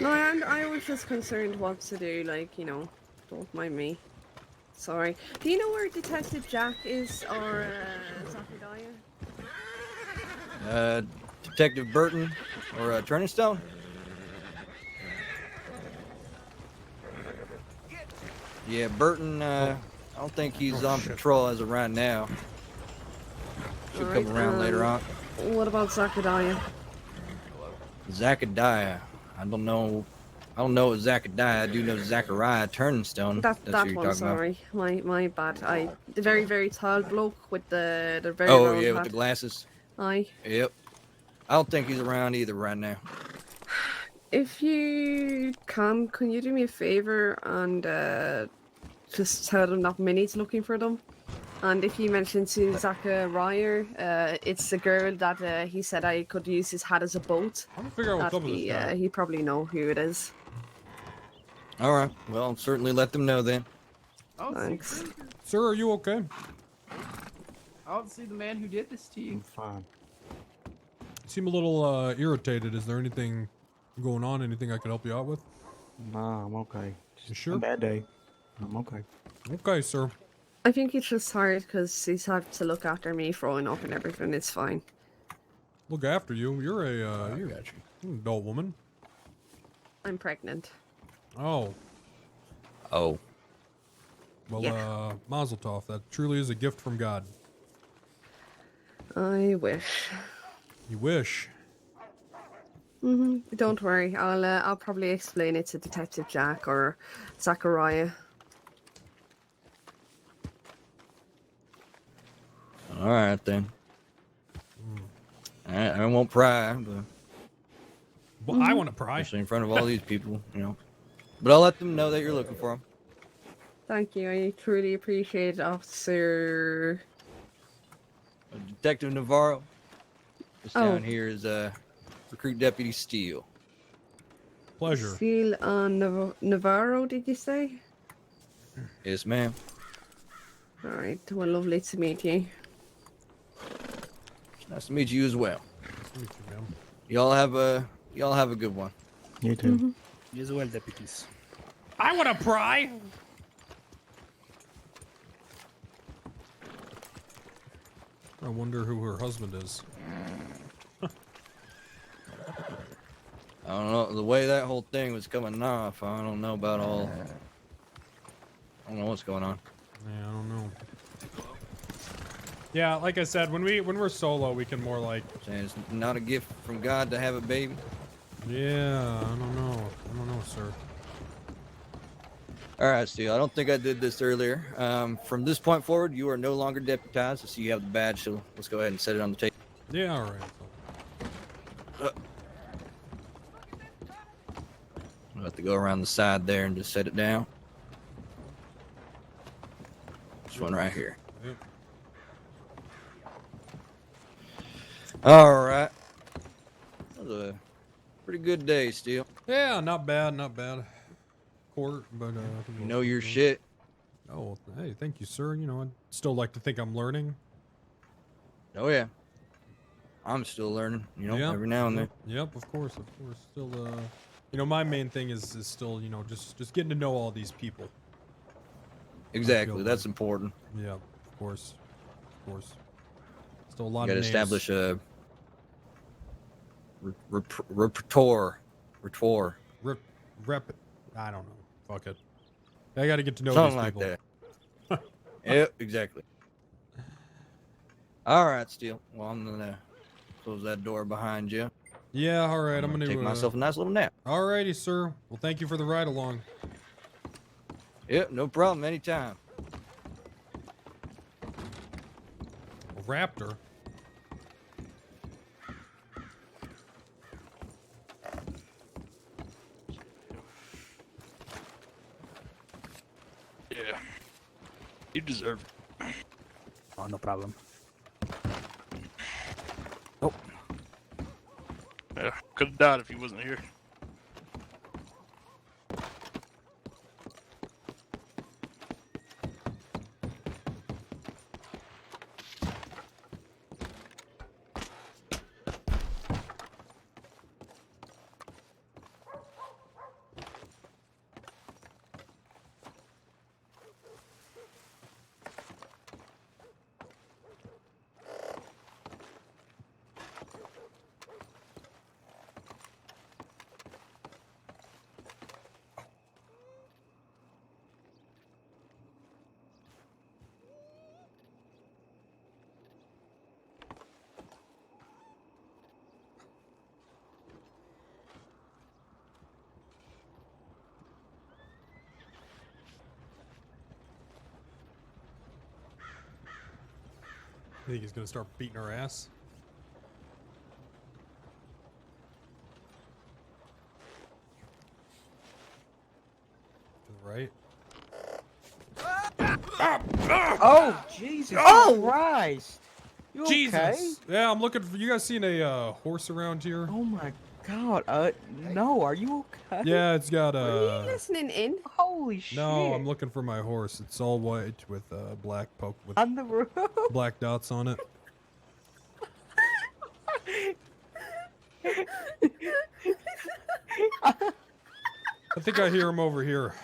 No, I was just concerned what to do, like, you know, don't mind me. Sorry. Do you know where Detective Jack is, or, Zachariah? Detective Burton or Turning Stone? Yeah, Burton, I don't think he's on patrol as of right now. Should come around later on. What about Zachariah? Zachariah. I don't know what Zachariah. I do know Zachariah Turnstone. That That's who you're one, talking sorry. My bad. The very, very tall bloke with the very about. Oh, round yeah, hat. with the glasses. Aye. Yep. I don't think he's around either right now. If you can you do me a favor and just tell them that Minnie's looking for them? And if you mention to Zachariah, it's the girl that he said I could use his hat as a boat. I'm gonna figure out what's up with this guy. He probably know who it is. All right. Well, I'll certainly let them know then. Thanks. Sir, are you okay? I want to see the man who did this to you. I'm fine. You seem a little irritated. Is there anything going on? Anything I could help you out with? Nah, I'm okay. You sure? A bad day. I'm okay. Okay, sir. I think he's just tired because he's had to look after me throwing up and everything. It's fine. Look after you. You're you're an adult woman. I'm pregnant. Oh. Oh. Well, Mazel tov. That truly is a gift from God. I wish. You wish. Don't worry. I'll probably explain it to Detective Jack or Zachariah. All right then. I won't pry, but Well, I want to pry. especially in front of all these people, you know. But I'll let them know that you're looking for them. Thank you. I truly appreciate it, Officer. Detective Navarro. This Oh. down here is Recruit Deputy Steele. Pleasure. Steel on Navarro, did you say? Yes, ma'am. All right. Well, lovely to meet you. It's nice to meet you as well. Nice to meet you, ma'am. Y'all have a good one. You too. You as well, deputies. I want to pry. I wonder who her husband is. I don't know the way that whole thing was coming off. I don't know about all. I don't know what's going on. Yeah, I don't know. Yeah, like I said, when we're solo, we can more like. Saying it's not a gift from God to have a baby. Yeah, I don't know. I don't know, sir. All right, Steele. I don't think I did this earlier. From this point forward, you are no longer deputized. I see you have the badge, so let's go ahead and set it on the table. Yeah, all right. I'll have to go around the side there and just set it down. This one right here. Yep. All right. That was a pretty good day, Steele. Yeah, not bad, not bad. Court, but you know your shit. Oh, hey, thank you, sir. You know, I'd still like to think I'm learning. Oh yeah. I'm still learning, you know, Yep, every now and then. Yep, of course. Still, you know, my main thing is still, you know, just getting to know all these people. Exactly, that's important. Yeah, of course. Still a lot You of gotta names. establish a repertoire. I don't know. Fuck it. I gotta get to know Something these like people. that. Yep, exactly. All right, Steele. Well, I'm gonna close that door behind you. Yeah, all right. I'm gonna take myself a nice little nap. Alrighty, sir. Well, thank you for the ride along. Yep, no problem. Anytime. A raptor. Yeah. You deserve it. Oh, no problem. Yeah, could have died if he wasn't here. think he's gonna start beating our ass? To the right. Oh, Jesus Christ! You Jesus! okay? Yeah, I'm looking for. You guys seen a horse around here? Oh my God! No, are you okay? Yeah, it's got Are you listening in? Holy shit! No, I'm looking for my horse. It's all white with black with on the roof. Black dots on it. I think I hear him over here.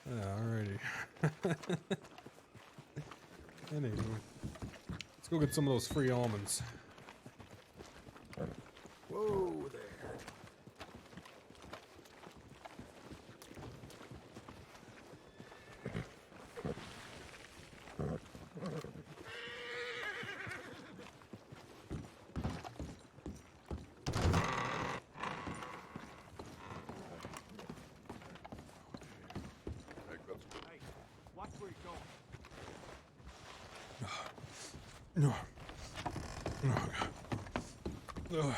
Alrighty. Anyway, let's go get some of those free almonds. Whoa there. Watch where you're going. No. Oh,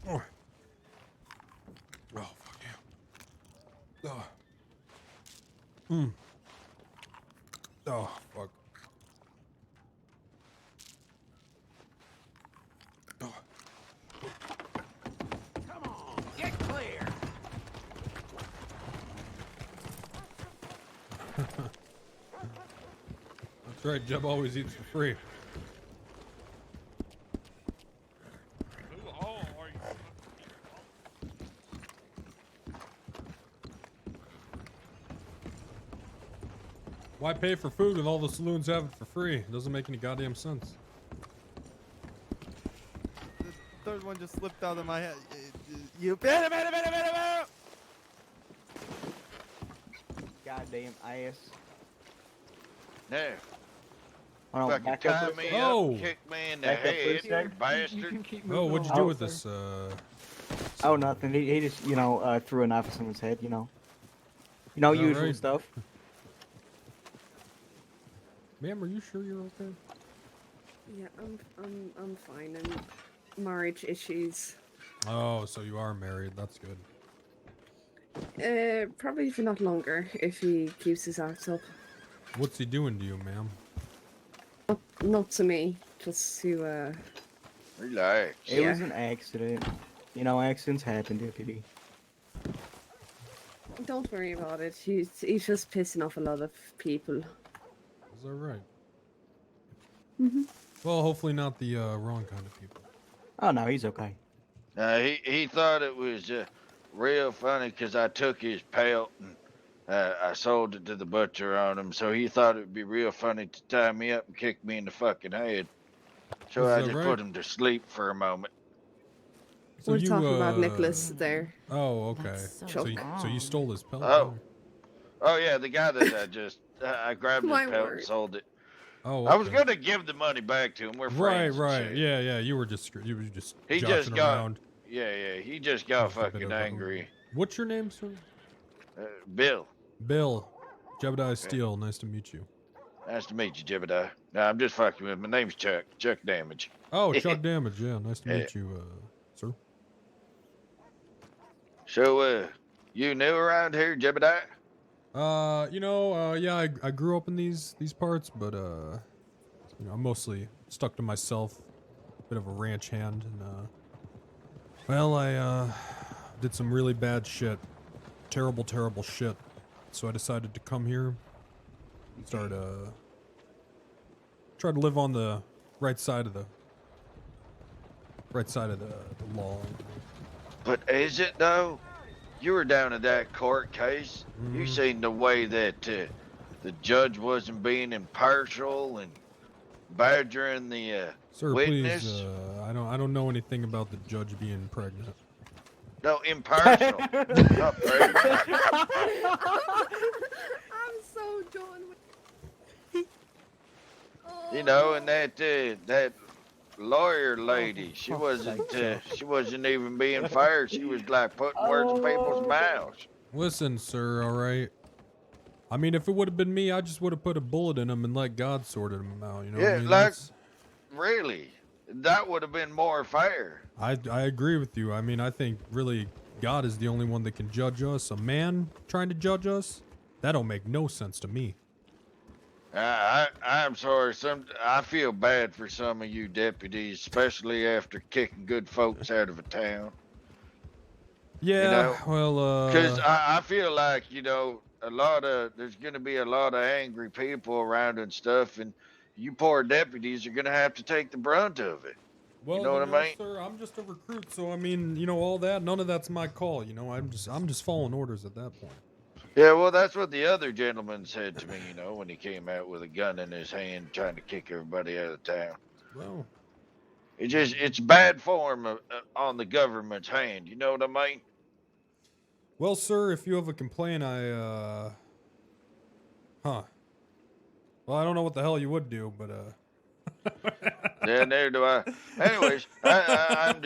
God. Oh, fuck yeah. Oh, fuck. Come on, get clear. That's right, Jeb always eats for free. Why pay for food when all the saloons have it for free? It doesn't make any goddamn sense. The third one just slipped out of my head. You Goddamn ass. There. Hold on, Fucking back up tie for a me second. up, kick me in the Back up for a head, you second. bastard. Oh, what'd you do with this, Oh, nothing. He just, threw a knife at someone's head, All usual right. stuff. Ma'am, are you sure you're okay? Yeah, I'm fine. And marriage issues. Oh, so you are married. That's good. Probably for not longer if he keeps his act up. What's he doing to you, ma'am? Not to me, just to Relax. It was an accident. Accidents happen, Deputy. Don't worry about it. He's just pissing off a lot of people. Is that right? Mhm. Well, hopefully not the wrong kind of people. Oh no, he's okay. He thought it was real funny because I took his pelt and I sold it to the butcher on him, so he thought it'd be real funny to tie me up and kick me in the fucking head. So Is I that just right? put him to sleep for a moment. So We're you, talking about Nicholas there. Oh, okay. That's So so you stole his pelt? Oh yeah, the guy that I grabbed his My pelt word. and sold it. Oh, I was okay. gonna give the money back to him. We're friends. and Right. shit. Yeah. You were just He joshing just got around. Yeah. He just got Just a bit fucking of angry. What's your name, sir? Bill. Bill. JEBEDIAH STEELE. Nice to meet you. Nice to meet you, JEBEDIAH. No, I'm just fucking with him. My name's Chuck. Chuck Damage. Oh, Chuck Damage. Yeah, nice to Yeah. meet you, sir. So, you new around here, JEBEDIAH? Yeah, I grew up in these parts, but I'm mostly stuck to myself. Bit of a ranch hand, and I did some really bad shit, terrible shit. So I decided to come here, and try to live on the right side of the law. But is it though? You were down in that court case. You seen the way that the judge wasn't being impartial and badgering the Sir, witness. please, I don't know anything about the judge being pregnant. No, impartial. Not pregnant. I'm so done with You know, and that lawyer lady, she wasn't even being fair. She was like putting words in people's mouths. Listen, sir, all right? I mean, if it would have been me, I just would have put a bullet in him and let God sort him out, you know what I Yeah, mean? like, really, that would have been more fair. I agree with you. I mean, I think really God is the only one that can judge us. A man trying to judge us? That don't make no sense to me. I'm sorry. I feel bad for some of you deputies, especially after kicking good folks out of a town. Yeah, You know? well, Because I feel like, you know, there's going to be a lot of angry people around and stuff, and you poor deputies are going to have to take the brunt of it. well, you know what I mean? sir, I'm just a recruit, so I mean, you know, all that, none of that's my call, you know, I'm just following orders at that point. Yeah, well, that's what the other gentleman said to me, you know, when he came out with a gun in his hand trying to kick everybody out of town. Well, it's bad form on the government's hand, you know what I mean? well, sir, if you have a complaint, well, I don't know what the hell you would do, but, Yeah, neither do I. Anyways, I'm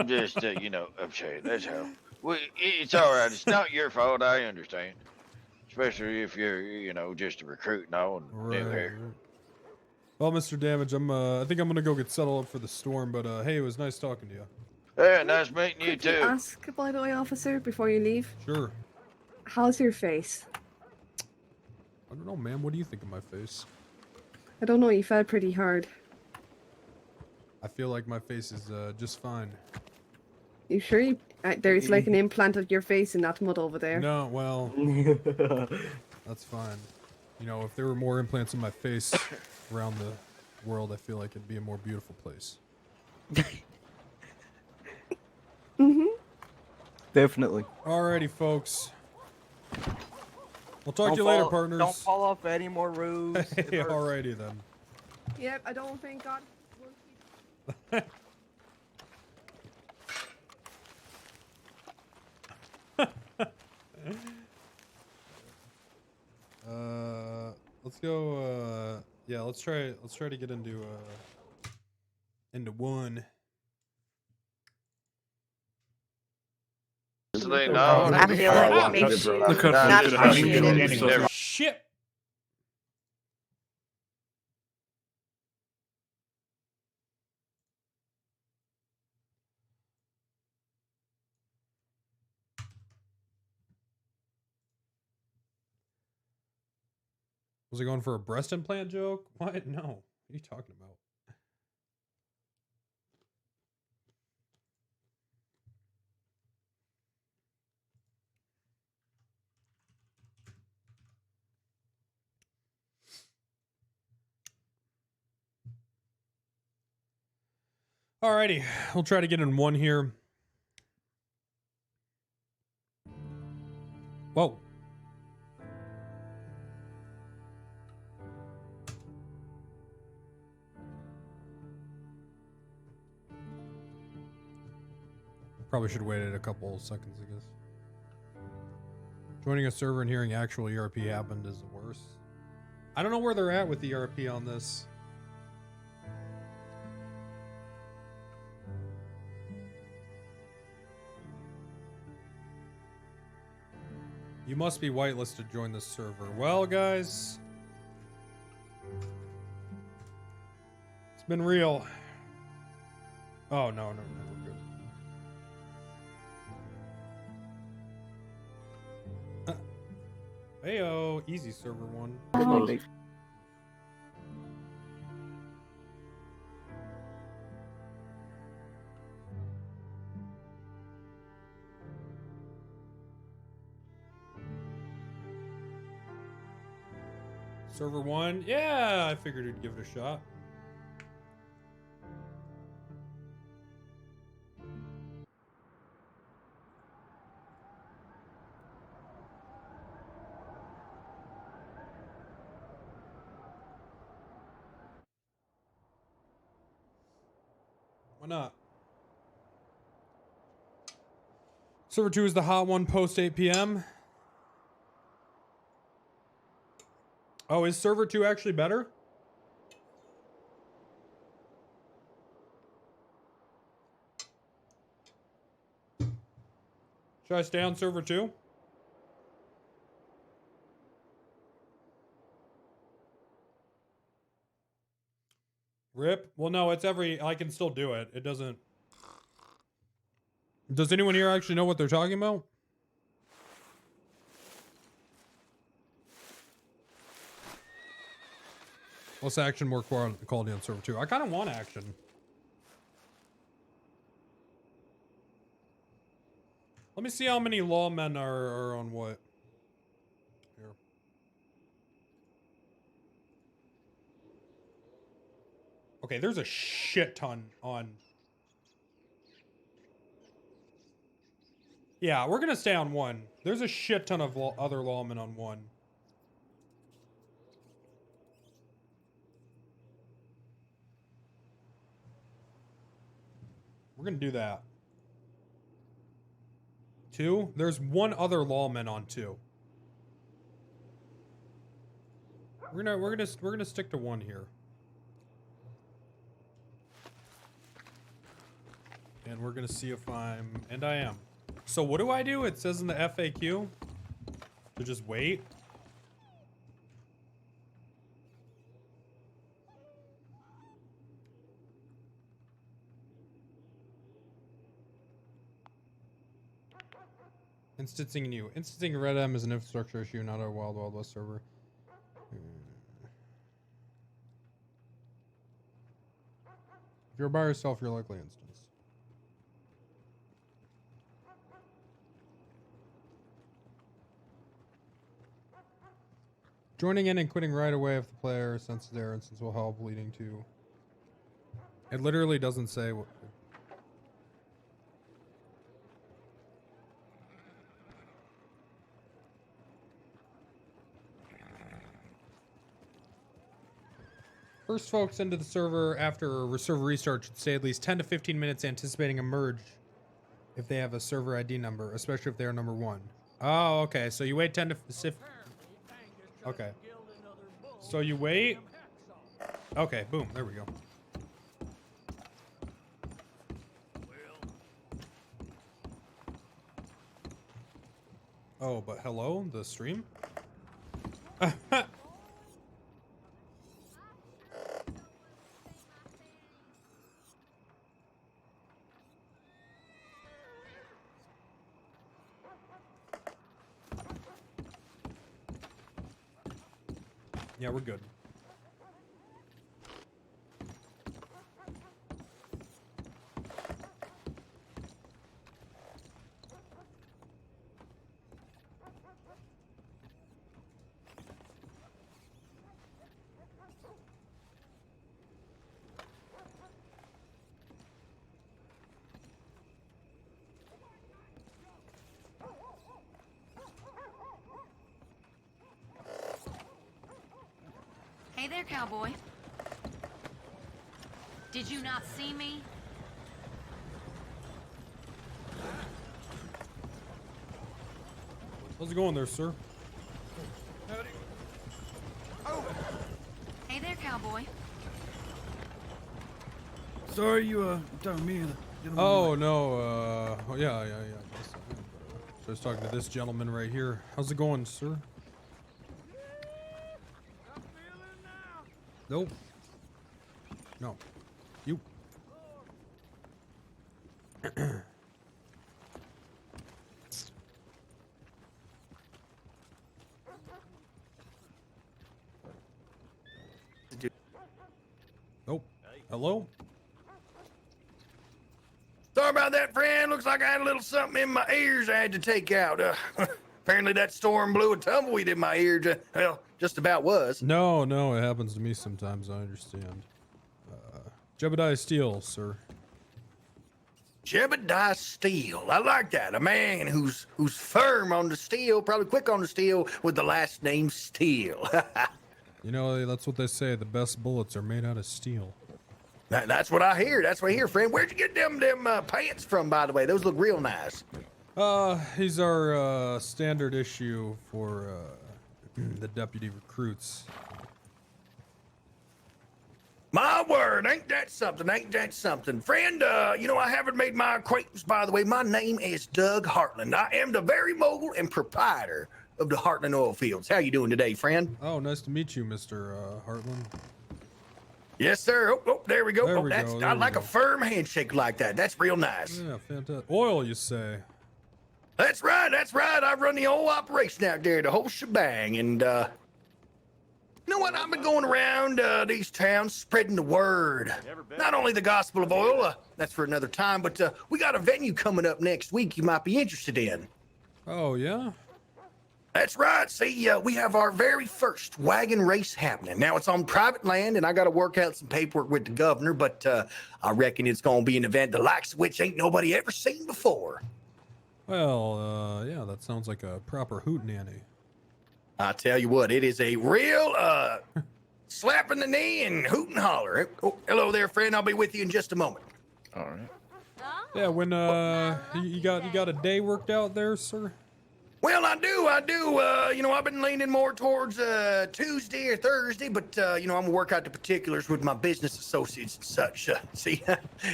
just, you know, upset. That's how. It's all right. It's not your fault. I understand, especially if you're, you know, just a recruit and all and new here. Well, Mr. Damage, I think I'm gonna go get settled up for the storm, but, hey, it was nice talking to you. Yeah, nice meeting you Could you too. ask, by the way, officer, before you leave? Sure. How's your face? I don't know, ma'am. What do you think of my face? I don't know, you fell pretty hard. I feel like my face is, just fine. You sure you... there's like an implant of your face in that mud over there. No, well, that's fine. You know, if there were more implants in my face around the world, I feel like it'd be a more beautiful place. Definitely. Alrighty, folks. We'll talk to you later, partners. Don't fall off any more roofs. Hey, alrighty then. Yep, I don't think God... Let's go, yeah, let's try to get into one. I feel like maybe not shit. Was he going for a breast implant joke? What? No. What are you talking about? Alrighty, we'll try to get in one here. Whoa. Probably should have waited a couple seconds, I guess. Joining a server and hearing actual ERP happened is the worst. I don't know where they're at with the ERP on this. You must be whitelisted to join this server. Well, guys, it's been real. Oh, no, we're good. Heyo, easy server one. Server one, yeah, I figured you'd give it a shot. Why not? Server 2 is the hot one post 8 p.m. Oh, is server 2 actually better? Should I stay on server 2? Rip? Well, no, it's I can still do it. It doesn't... Does anyone here actually know what they're talking about? Less action, more quality on server 2. I kind of want action. Let me see how many lawmen are on what. Here. Okay, there's a shit ton on. Yeah, we're gonna stay on 1. There's a shit ton of other lawmen on 1. We're gonna do that. 2? There's 1 other lawman on 2. We're gonna stick to 1 here. And we're gonna see if and I am. So what do I do? It says in the FAQ to just wait. Instancing new. Instancing Red M is an infrastructure issue, not a Wild Wild West server. If you're by yourself, you're likely instance. Joining in and quitting right away if the player senses their instance will help, leading to... It literally doesn't say what... First folks into the server after a server restart should stay at least 10 to 15 minutes anticipating a merge if they have a server ID number, especially if they are number 1. Oh, okay. So you wait 10 to... Okay. So you wait. Okay, boom. There we go. Oh, but hello? The stream? Yeah, we're good. Hey there, cowboy. Did you not see me? How's it going there, sir? Hey there, cowboy. Sorry, you telling me. Oh, no, yeah, I guess I am. So I was talking to this gentleman right here. How's it going, sir? Nope. No. You. Nope. Hello? Sorry about that, friend. Looks like I had a little something in my ears I had to take out. Apparently that storm blew a tumbleweed in my ear. Well, just about was. No, it happens to me sometimes, I understand. JEBEDIAH STEELE, sir. JEBEDIAH STEELE. I like that. A man who's firm on the steel, probably quick on the steel, with the last name Steele. You know, that's what they say. The best bullets are made out of steel. That's what I hear. That's what I hear, friend. Where'd you get them pants from, by the way? Those look real nice. He's our standard issue for the deputy recruits. My word, ain't that something? Ain't that something? Friend, you know, I haven't made my acquaintance, by the way. My name is Doug Hartland. I am the very mogul and proprietor of the Hartland Oil Fields. How you doing today, friend? Oh, nice to meet you, Mr. Hartland. Yes, sir. Oh, there we go. There Oh, we that's go, I there we like go. a firm handshake like that. That's real nice. Yeah, fantastic. Oil, you say? That's right. That's right. I run the whole operation out there, the whole shebang. And you know what? I've been going around these towns spreading the word. Not only the gospel of oil, that's for another time, but we got a venue coming up next week you might be interested in. Oh, yeah? That's right. See, we have our very first wagon race happening. Now, it's on private land, and I got to work out some paperwork with the governor, but I reckon it's going to be an event the likes of which ain't nobody ever seen before. Well, yeah, that sounds like a proper hootenanny. I tell you what, it is a real slap in the knee and hoot and holler. Oh, hello there, friend. I'll be with you in just a moment. All right. Yeah, when you got a day worked out there, sir? Well, I do. You know, I've been leaning more towards Tuesday or Thursday, but you know, I'm gonna work out the particulars with my business associates and such. See,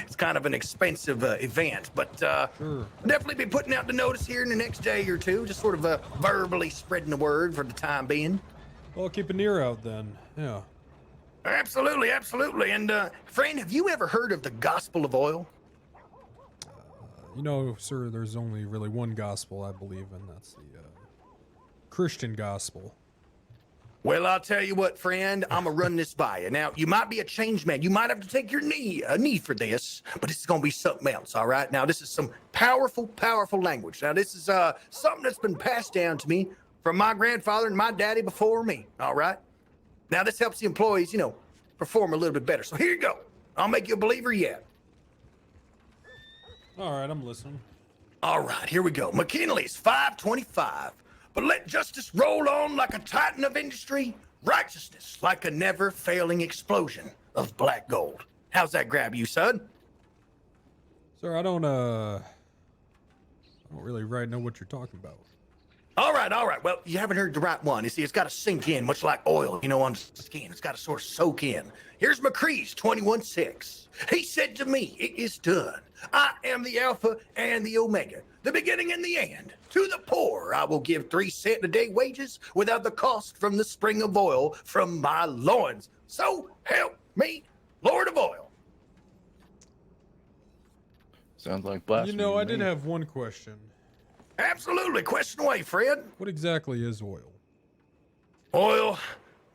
it's kind of an expensive event, but sure. I'll definitely be putting out the notice here in the next day or two, just sort of verbally spreading the word for the time being. Well, keep an ear out then. Yeah. Absolutely, absolutely. And friend, have you ever heard of the gospel of oil? You know, sir, there's only really one gospel I believe in. That's the Christian gospel. Well, I'll tell you what, friend, I'm gonna run this by you. Now, you might be a changed man. You might have to take a knee for this, but this is gonna be something else, all right? Now, this is some powerful, powerful language. Now, this is something that's been passed down to me from my grandfather and my daddy before me, all right? Now, this helps the employees, you know, perform a little bit better. So here you go. I'll make you a believer yet. All right, I'm listening. All right, here we go. McKinley's 525. But let justice roll on like a titan of industry, righteousness like a never-failing explosion of black gold. How's that grab you, son? Sir, I don't really right know what you're talking about. All right. Well, you haven't heard the right one. You see, it's got to sink in, much like oil, you know, on the skin. It's got to sort of soak in. Here's McCree's 21:6. He said to me, it is done. I am the Alpha and the Omega, the beginning and the end. To the poor, I will give 3 cents a day wages without the cost from the spring of oil from my loins. So help me, Lord of Oil. Sounds like blasphemy. You know, I to did me. have one question. Absolutely. Question away, Fred. What exactly is oil? Oil?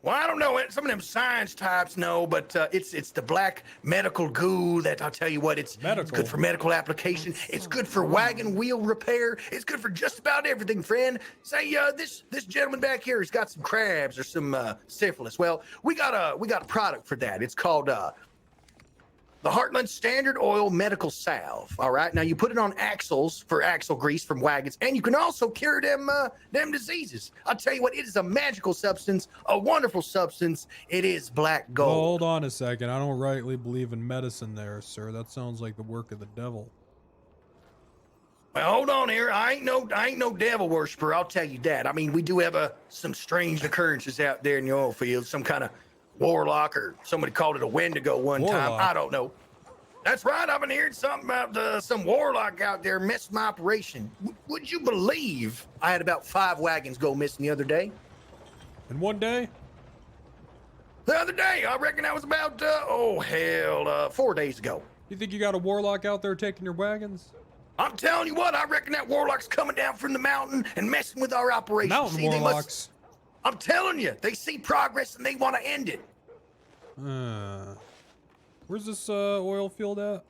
Well, I don't know. Some of them science types know, but it's the black medical goo that I'll tell you what, it's good for medical application. It's good for wagon wheel repair. It's good for just about everything, friend. Say, this gentleman back here has got some crabs or some syphilis. Well, we got a product for that. It's called the Heartland Standard Oil Medical Salve. All right, now you put it on axles for axle grease from wagons, and you can also cure them diseases. I'll tell you what, it is a magical substance, a wonderful substance. It is black gold. Well, hold on a second. I don't rightly believe in medicine there, sir. That sounds like the work of the devil. Well, hold on here. I ain't no devil worshiper. I'll tell you that. I mean, we do have some strange occurrences out there in the oil field. Some kind of warlock, or somebody called it a Wendigo one time. I don't know. That's right. I've been hearing something about some warlock out there messed my operation. Would you believe I had about 5 wagons go missing the other day? In one day? The other day, I reckon that was about 4 days ago. You think you got a warlock out there taking your wagons? I'm telling you what, I reckon that warlock's coming down from the mountain and messing with our operation. Mountain warlocks. I'm telling you, they see progress and they want to end it. Where's this oil field at?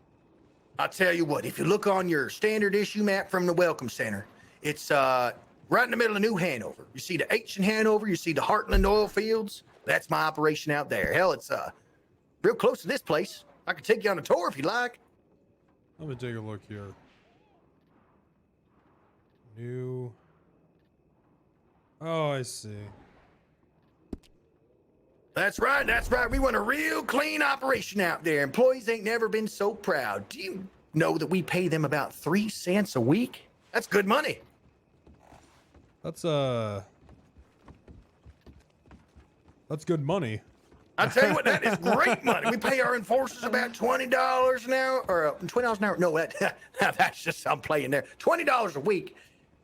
I'll tell you what, if you look on your standard issue map from the Welcome Center, it's right in the middle of New Hanover. You see the H in Hanover, you see the Heartland oil fields. That's my operation out there. Hell, it's real close to this place. I could take you on a tour if you like. Let me take a look here. New. Oh, I see. That's right. We run a real clean operation out there. Employees ain't never been so proud. Do you know that we pay them about 3 cents a week? That's good money. That's good money. I tell you what, that is great money. We pay our enforcers about $20 an hour, or $20 an hour. No, that's just I'm playing there. $20 a week,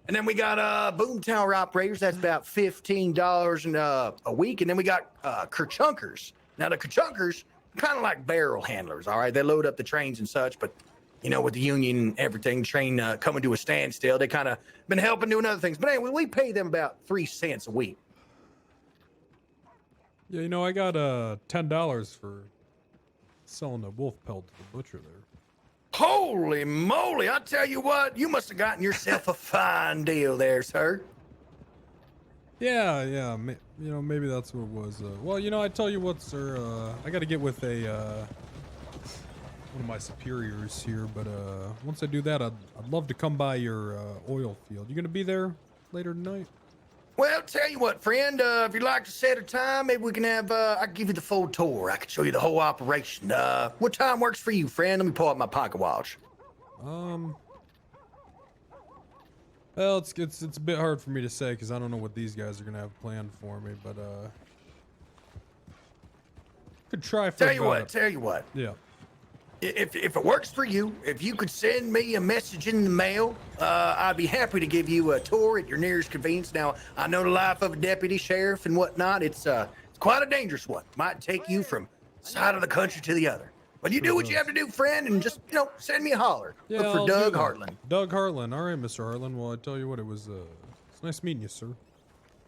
and then we got boom tower operators. That's about $15 a week, and then we got kerchunkers. Now the kerchunkers kind of like barrel handlers. All right, they load up the trains and such, but you know, with the union and everything, train coming to a standstill, they kind of been helping doing other things. But anyway, we pay them about 3 cents a week. Yeah, you know, I got $10 for selling a wolf pelt to the butcher there. Holy moly! I tell you what, you must have gotten yourself a fine deal there, sir. Yeah, you know, maybe that's what it was. Well, you know, I tell you what, sir, I got to get with one of my superiors here, but once I do that, I'd love to come by your oil field. You gonna be there later tonight? Well, tell you what, friend, if you'd like to set a time, maybe we can have, I can give you the full tour. I can show you the whole operation. What time works for you, friend? Let me pull up my pocket watch. Well, it's a bit hard for me to say because I don't know what these guys are gonna have planned for me, but could try for Tell you what. Yeah. If it works for you, if you could send me a message in the mail, I'd be happy to give you a tour at your nearest convenience. Now, I know the life of a deputy sheriff and whatnot. It's quite a dangerous one. Might take you from side of the country to the other. But you do what you have to do, friend, and just, you know, send me a holler. Yeah, Look for I'll Doug do that. Hartland. Doug Hartland. All right, Mr. Hartland. Well, I tell you what, it's nice meeting you, sir.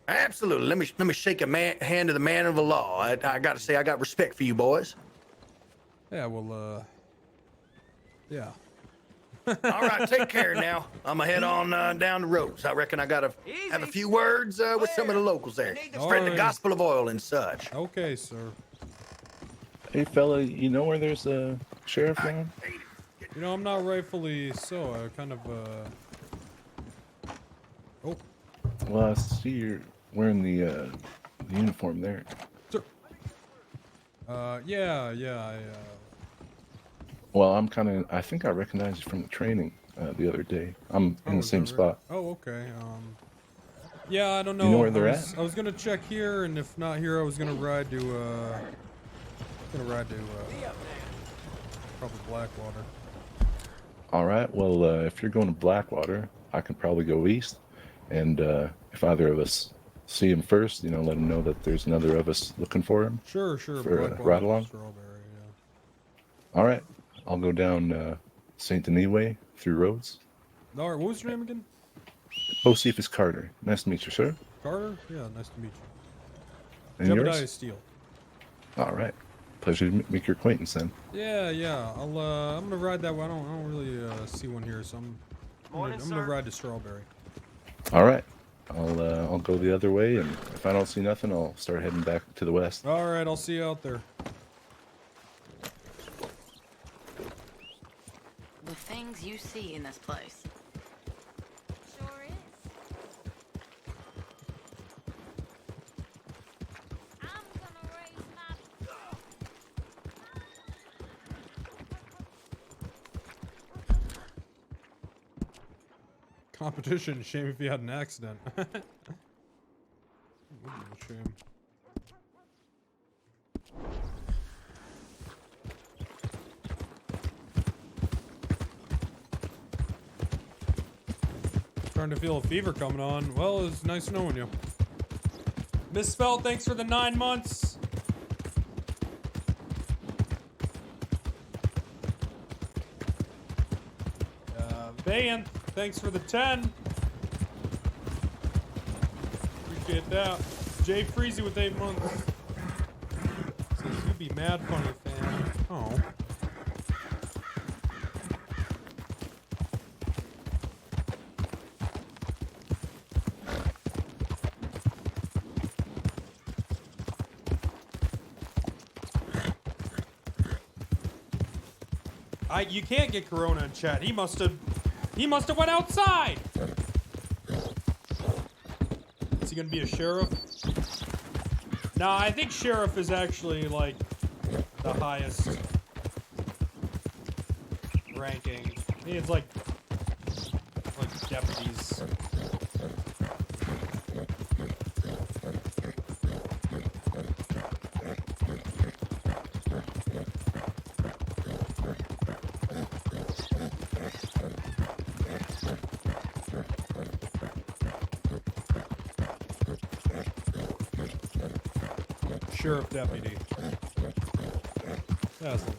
Absolutely. Let me shake a hand to the man of the law. I got to say, I got respect for you boys. Yeah, well, yeah. All right, take care now. I'm gonna head on down the Rhodes. I reckon I gotta have a few words with some of the locals there. Spread the gospel of oil and such. Okay, sir. Hey, fella, you know where there's a sheriff now? You know, I'm not rightfully so. I kind of, Oh. Well, I see you're wearing the uniform there. Sir. Yeah, Well, I think I recognized you from the training the other day. I'm in the same spot. Oh, okay. Yeah, I don't know. You know where they're at? I was gonna check here, and if not here, I was gonna ride to, probably Blackwater. All right. Well, if you're going to Blackwater, I can probably go east, and if either of us see him first, you know, let him know that there's another of us looking for him. Sure. For a ride along. All right. I'll go down St. Denis Way through Rhodes. All right. What was your name again? Josephus Carter. Nice to meet you, sir. Carter? Yeah, nice to meet you. And JEBEDIAH yours? STEELE. All right. Pleasure to make your acquaintance then. Yeah. I'm gonna ride that one. I don't really see one here, so I'm gonna ride to Strawberry. All right. I'll go the other way, and if I don't see nothing, I'll start heading back to the west. All right. I'll see you out there. The things you see in this place. Sure is. I'm gonna raise my... Competition. Shame if you had an accident. Shame. Starting to feel a fever coming on. Well, it's nice knowing you. Misspelled, thanks for the 9 months. Van, thanks for the 10. Appreciate that. Jay Freezy with 8 months. Says you'd be mad funny, fan. Oh. You can't get Corona in chat. He must have went outside. Is he gonna be a sheriff? No, I think sheriff is actually like the highest ranking. I think it's like deputies. sheriff deputy. That's the way.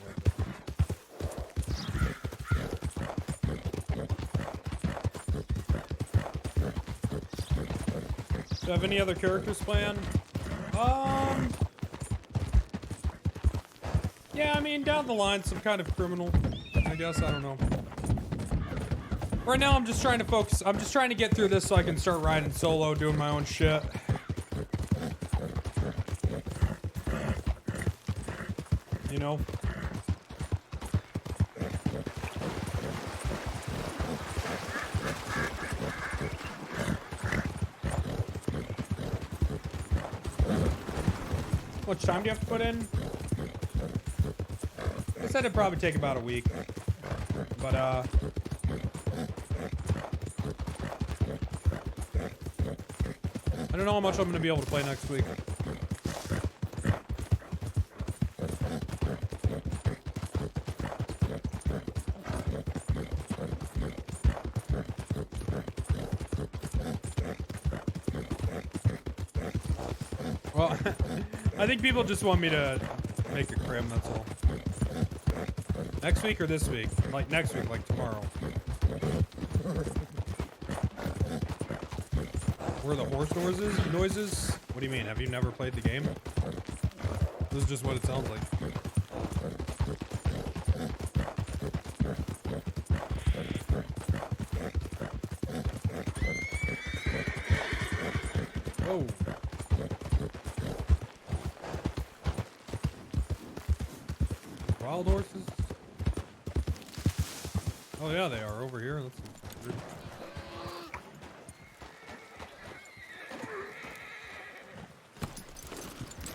Do you have any other characters planned? Yeah, I mean, down the line, some kind of criminal, I guess, I don't know. Right now, I'm just trying to focus, I'm just trying to get through this so I can start riding solo, doing my own shit. You know? How much time do you have to put in? I said it'd probably take about a week. But, I don't know how much I'm gonna be able to play next week. Well, I think people just want me to make a crim, that's all. Next week or this week? Like next week, like tomorrow. Where are the horse noises? What do you mean? Have you never played the game? This is just what it sounds like. Whoa. Wild horses? Oh yeah, they are over here. That's weird.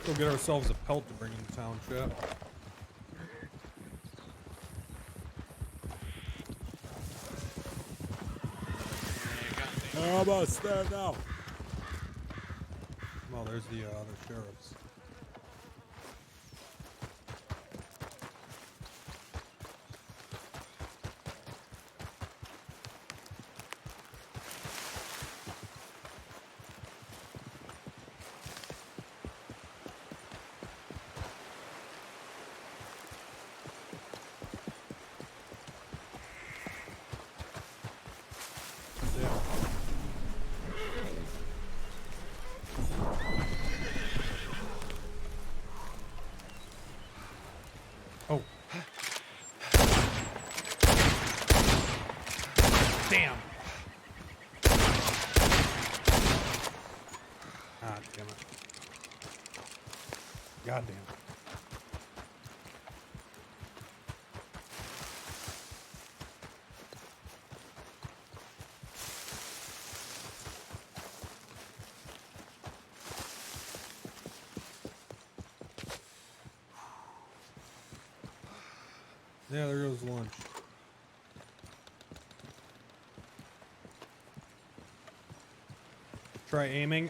Go get ourselves a pelt to bring into town, chat. Almost there now. Well, there's the other sheriffs. Oh. Damn. Ah, damn it. God damn it. Yeah, there goes lunch. Try aiming.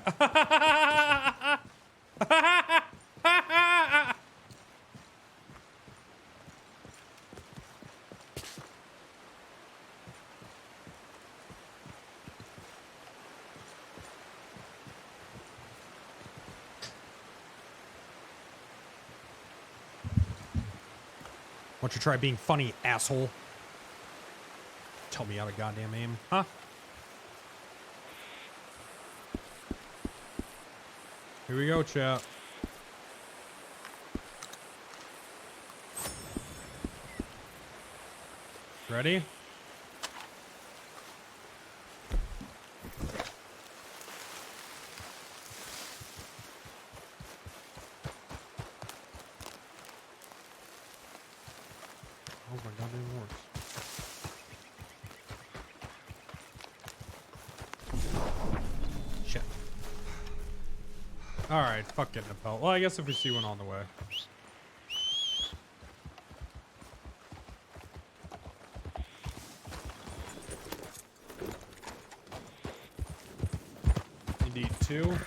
Why don't you try being funny, asshole? Tell me how to goddamn aim, huh? Here we go, chat. Ready? Oh my goddamn horse. Shit. Alright, fuck getting a pelt. Well, I guess if we see one on the way. You need 2.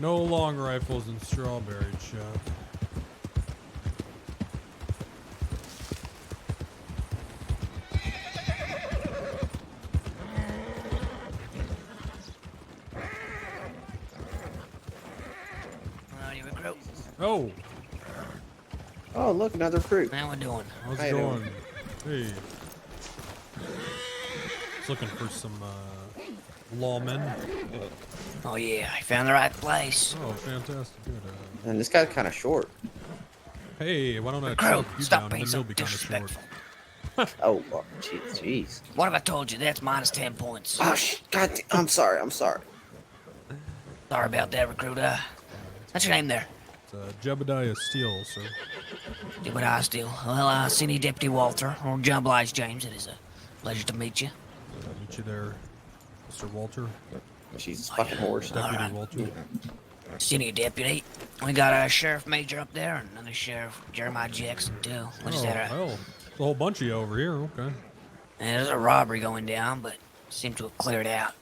No long rifles in Strawberry Chap. You recruit? Oh. Oh, look, another fruit. How we doing? How's How it you going? doing? Hey. Just looking for some lawmen. Oh yeah, I found the right place. Oh, fantastic. Good. And this guy's kind of short. Hey, why don't I Recruit, choke you stop down being and then so you'll be kind of short. Oh, well, jeez. What have I told you? That's minus 10 points. Oh, God, I'm sorry. Sorry about that, recruit. What's your name there? It's JEBEDIAH STEELE, sir. JEBEDIAH STEELE. Well, Senior Deputy Walter, or John Blythe James. It is a pleasure to meet you. Meet you there, Mr. Walter. Jesus fucking horse. Deputy Walter. Senior Deputy. We got a Sheriff Major up there and another Sheriff, Jeremiah Jackson, too. What is Oh, that? hell. There's a whole bunch of you over here. Okay. And there's a robbery going down, but seemed to have cleared out.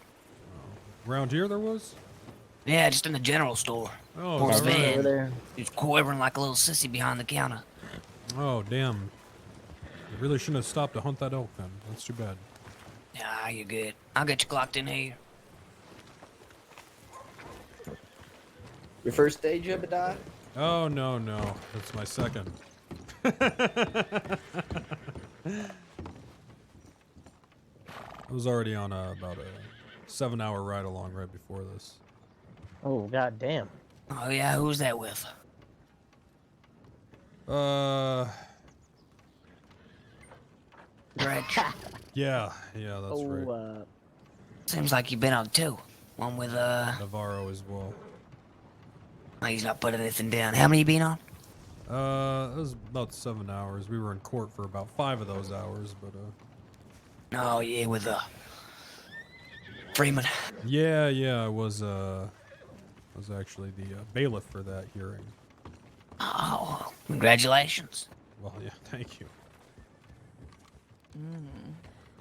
Around here there was? Yeah, just in the general store. Oh, Poor is that right? Sven. There. He's quivering like a little sissy behind the counter. Oh, damn. You really shouldn't have stopped to hunt that elk then. That's too bad. Nah, you're good. I'll get you clocked in here. Your first day, JEBEDIAH? Oh, no. That's my second. I was already on about a 7-hour ride along right before this. Oh, goddamn. Oh, yeah, who's that with? Dredge. Yeah, that's right. Seems like you've been on two. One with, Navarro as well. Oh, he's not putting anything down. How many you been on? It was about 7 hours. We were in court for about 5 of those hours, but, Oh, yeah, with, Freeman. Yeah, I was actually the bailiff for that hearing. Oh, congratulations. Well, yeah, thank you.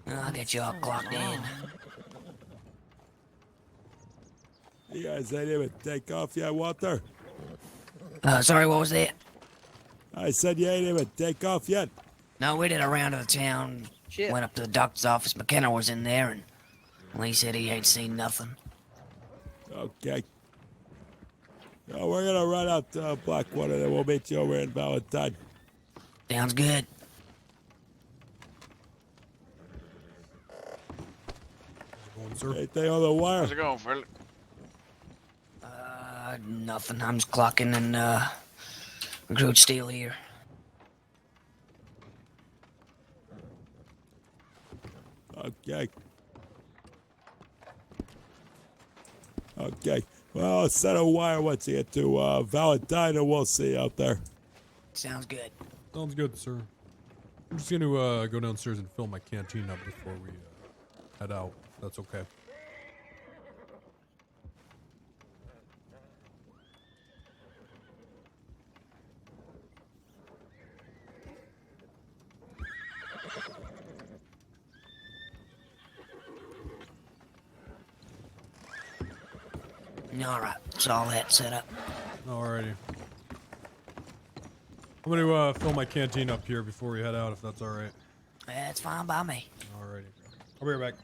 I'll get you all clocked in. You guys ain't even take off yet, Walter? Sorry, what was that? I said you ain't even take off yet. No, we did a round of the town. Went up to the doctor's office. McKenna was in there, and Lee said he ain't seen nothing. Okay. We're gonna run out to Blackwater, then we'll meet you over in Valentine. Sounds good. Anything on the wire? How's it going, Philip? Nothing. I'm just clocking and, recruit STEELE here. Okay. Okay. Well, I'll set a wire once you get to Valentine, and we'll see you out there. Sounds good. Sounds good, sir. I'm just going to go downstairs and fill my canteen up before we head out. That's okay. Alright, it's all that set up. Alrighty. I'm going to fill my canteen up here before we head out, if that's alright. That's fine by me. Alrighty. I'll be right back.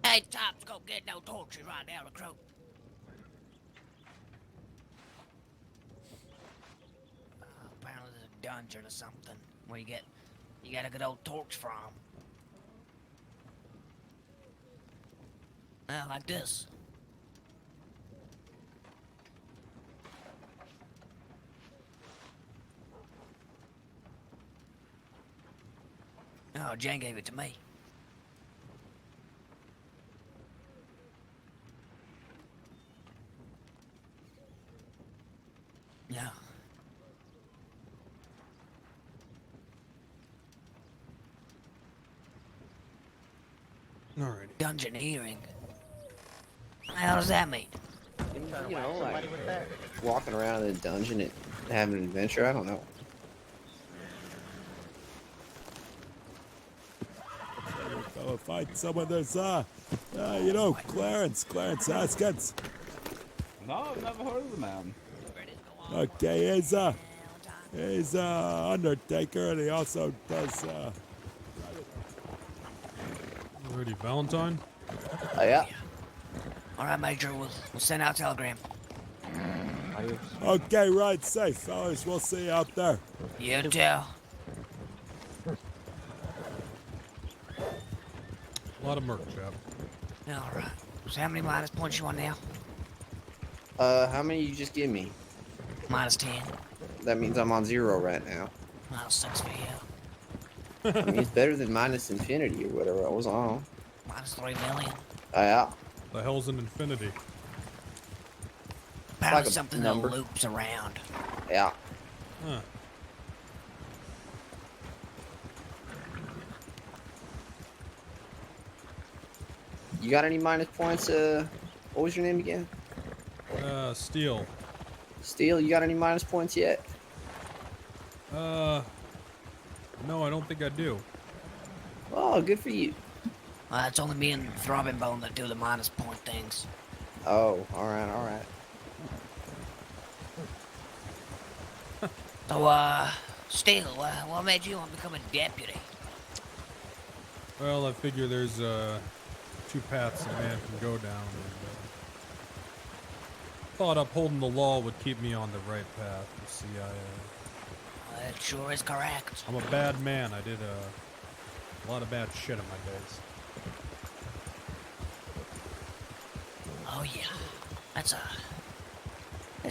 Hey, Tops, go get no torches right now, recruit. Apparently there's a dungeon or something where you get a good old torch from. Like this. No, Jen gave it to me. Yeah. Alrighty. Dungeoneering. What the hell does that mean? You know, like walking around in a dungeon and having an adventure. I don't know. I'll find someone that's, you know, Clarence Haskins. No, I've never heard of the man. Okay, he's Undertaker, and he also does, Already Valentine? Yeah. All right, Major, we'll send out a telegram. Okay, ride safe, fellas. We'll see you out there. You too. A lot of merch, chap. All right. So how many minus points you want now? How many you just give me? -10. That means I'm on 0 right now. -6 for you. I mean, it's better than minus infinity or whatever I was on. -3 million. Yeah. The hell's an infinity? Probably like a something number. that loops around. Yeah. Huh. You got any minus points? What was your name again? STEELE. STEELE, you got any minus points yet? No, I don't think I do. Oh, good for you. It's only me and Throbbing Bone that do the minus point things. Oh, alright, alright. So, Steele, what made you want to become a deputy? Well, I figure there's two paths a man can go down, and thought upholding the law would keep me on the right path. You see, That sure is correct. I'm a bad man. I did a lot of bad shit in my days. Oh yeah, that's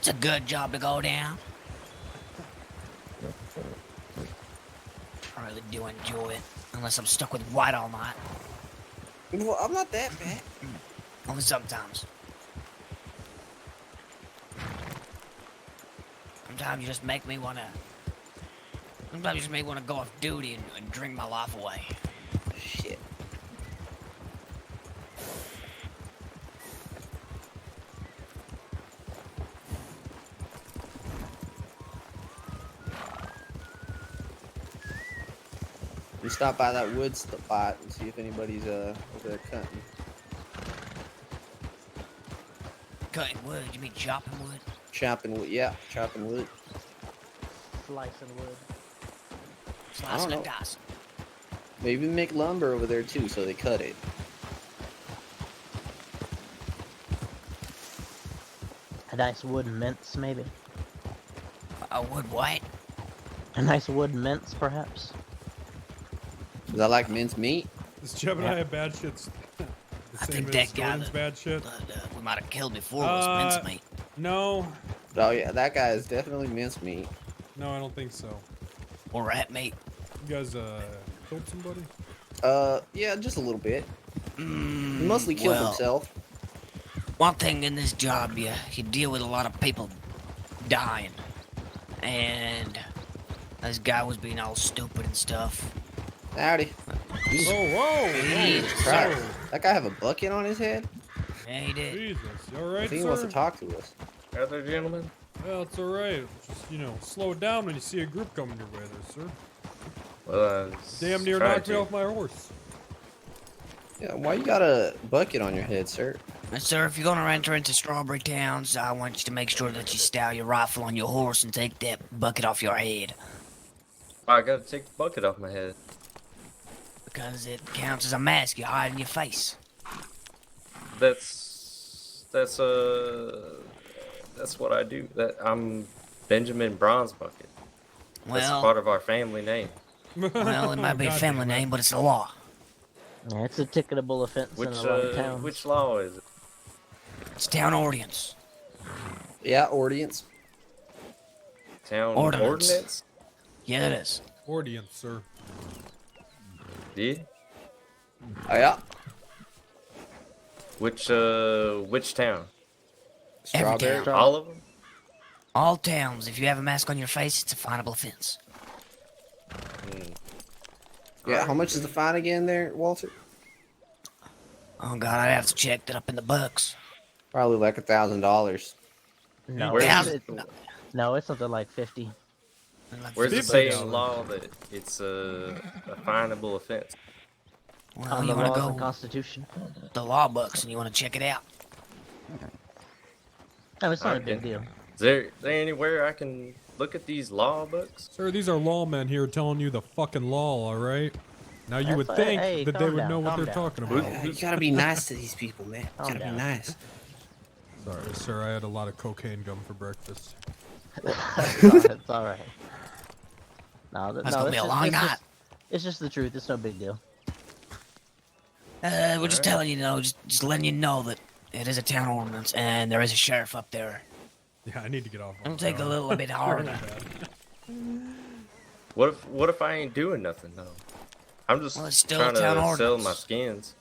a good job to go down. I really do enjoy it, unless I'm stuck with White all night. Well, I'm not that bad. Only sometimes. Sometimes you just make me wanna. Sometimes you just make me wanna go off duty and drink my life away. Shit. We stop by that wood spot and see if anybody's over there cutting. Cutting wood? You mean chopping wood? Chopping wood, yeah, chopping wood. Slicing wood. Slicing and know. dicing. Maybe make lumber over there too, so they cut it. A nice wood mince, maybe. A wood what? A nice wood mince, perhaps. Cause I like mince meat. Is JEBEDIAH bad shit's the I same think as that guy Jordan's bad shit? we might have killed before was mincemeat. No. Oh yeah, that guy is definitely mince meat. No, I don't think so. Or rat meat. You guys killed somebody? Yeah, just a little bit. He mostly killed himself. One thing in this job, you deal with a lot of people dying. And this guy was being all stupid and stuff. Howdy. Whoa! Jesus Christ. That guy have a bucket on his head? Yeah, he did. Jesus, you alright, He sir? wants to talk to us. Other gentlemen? Well, it's alright. Just, slow it down when you see a group coming your way there, sir. Well, Damn near knocked me off my horse. Yeah, why you got a bucket on your head, sir? Sir, if you're gonna enter into Strawberry Towns, I want you to make sure that you stow your rifle on your horse and take that bucket off your head. I gotta take the bucket off my head. Because it counts as a mask you hide in your face. That's what I do. I'm Benjamin Bronzebucket. That's Well- part of our family name. Well, it might be a family name, but it's the law. Yeah, it's a ticketable offense in a lot of towns. Which law is it? It's town ordinance. Yeah, ordinance. Town Ordinance. ordinance? Yeah, it is. Ordinance, sir. Yeah. Oh, yeah. Which town? Every Strawberry. town. All of them? All towns. If you have a mask on your face, it's a finable offense. Yeah, how much is the fine again there, Walter? Oh God, I'd have to check that up in the bucks. Probably like $1,000. No, Where's it's something like 50. Where's it say in law that it's a finable offense? Well, On you the want laws to and go Constitution. the law books and you want to check it out. No, it's not a Okay. big deal. Is there anywhere I can look at these law books? Sir, these are lawmen here telling you the fucking law, all right? Now you would That's think hey, that they calm would down, know what calm they're down. talking about. You gotta be nice to these people, man. You Calm gotta be down. nice. Sorry, sir, I had a lot of cocaine gum for breakfast. It's all right. No, That's gonna be a long night. It's just the truth. It's no big deal. We're just telling you, just letting you know that it is a town ordinance and there is a sheriff up there. Yeah, I need to get off. It'll take a little bit harder. What if I ain't doing nothing though? I'm just Well, it's still trying a town to sell ordinance. my skins.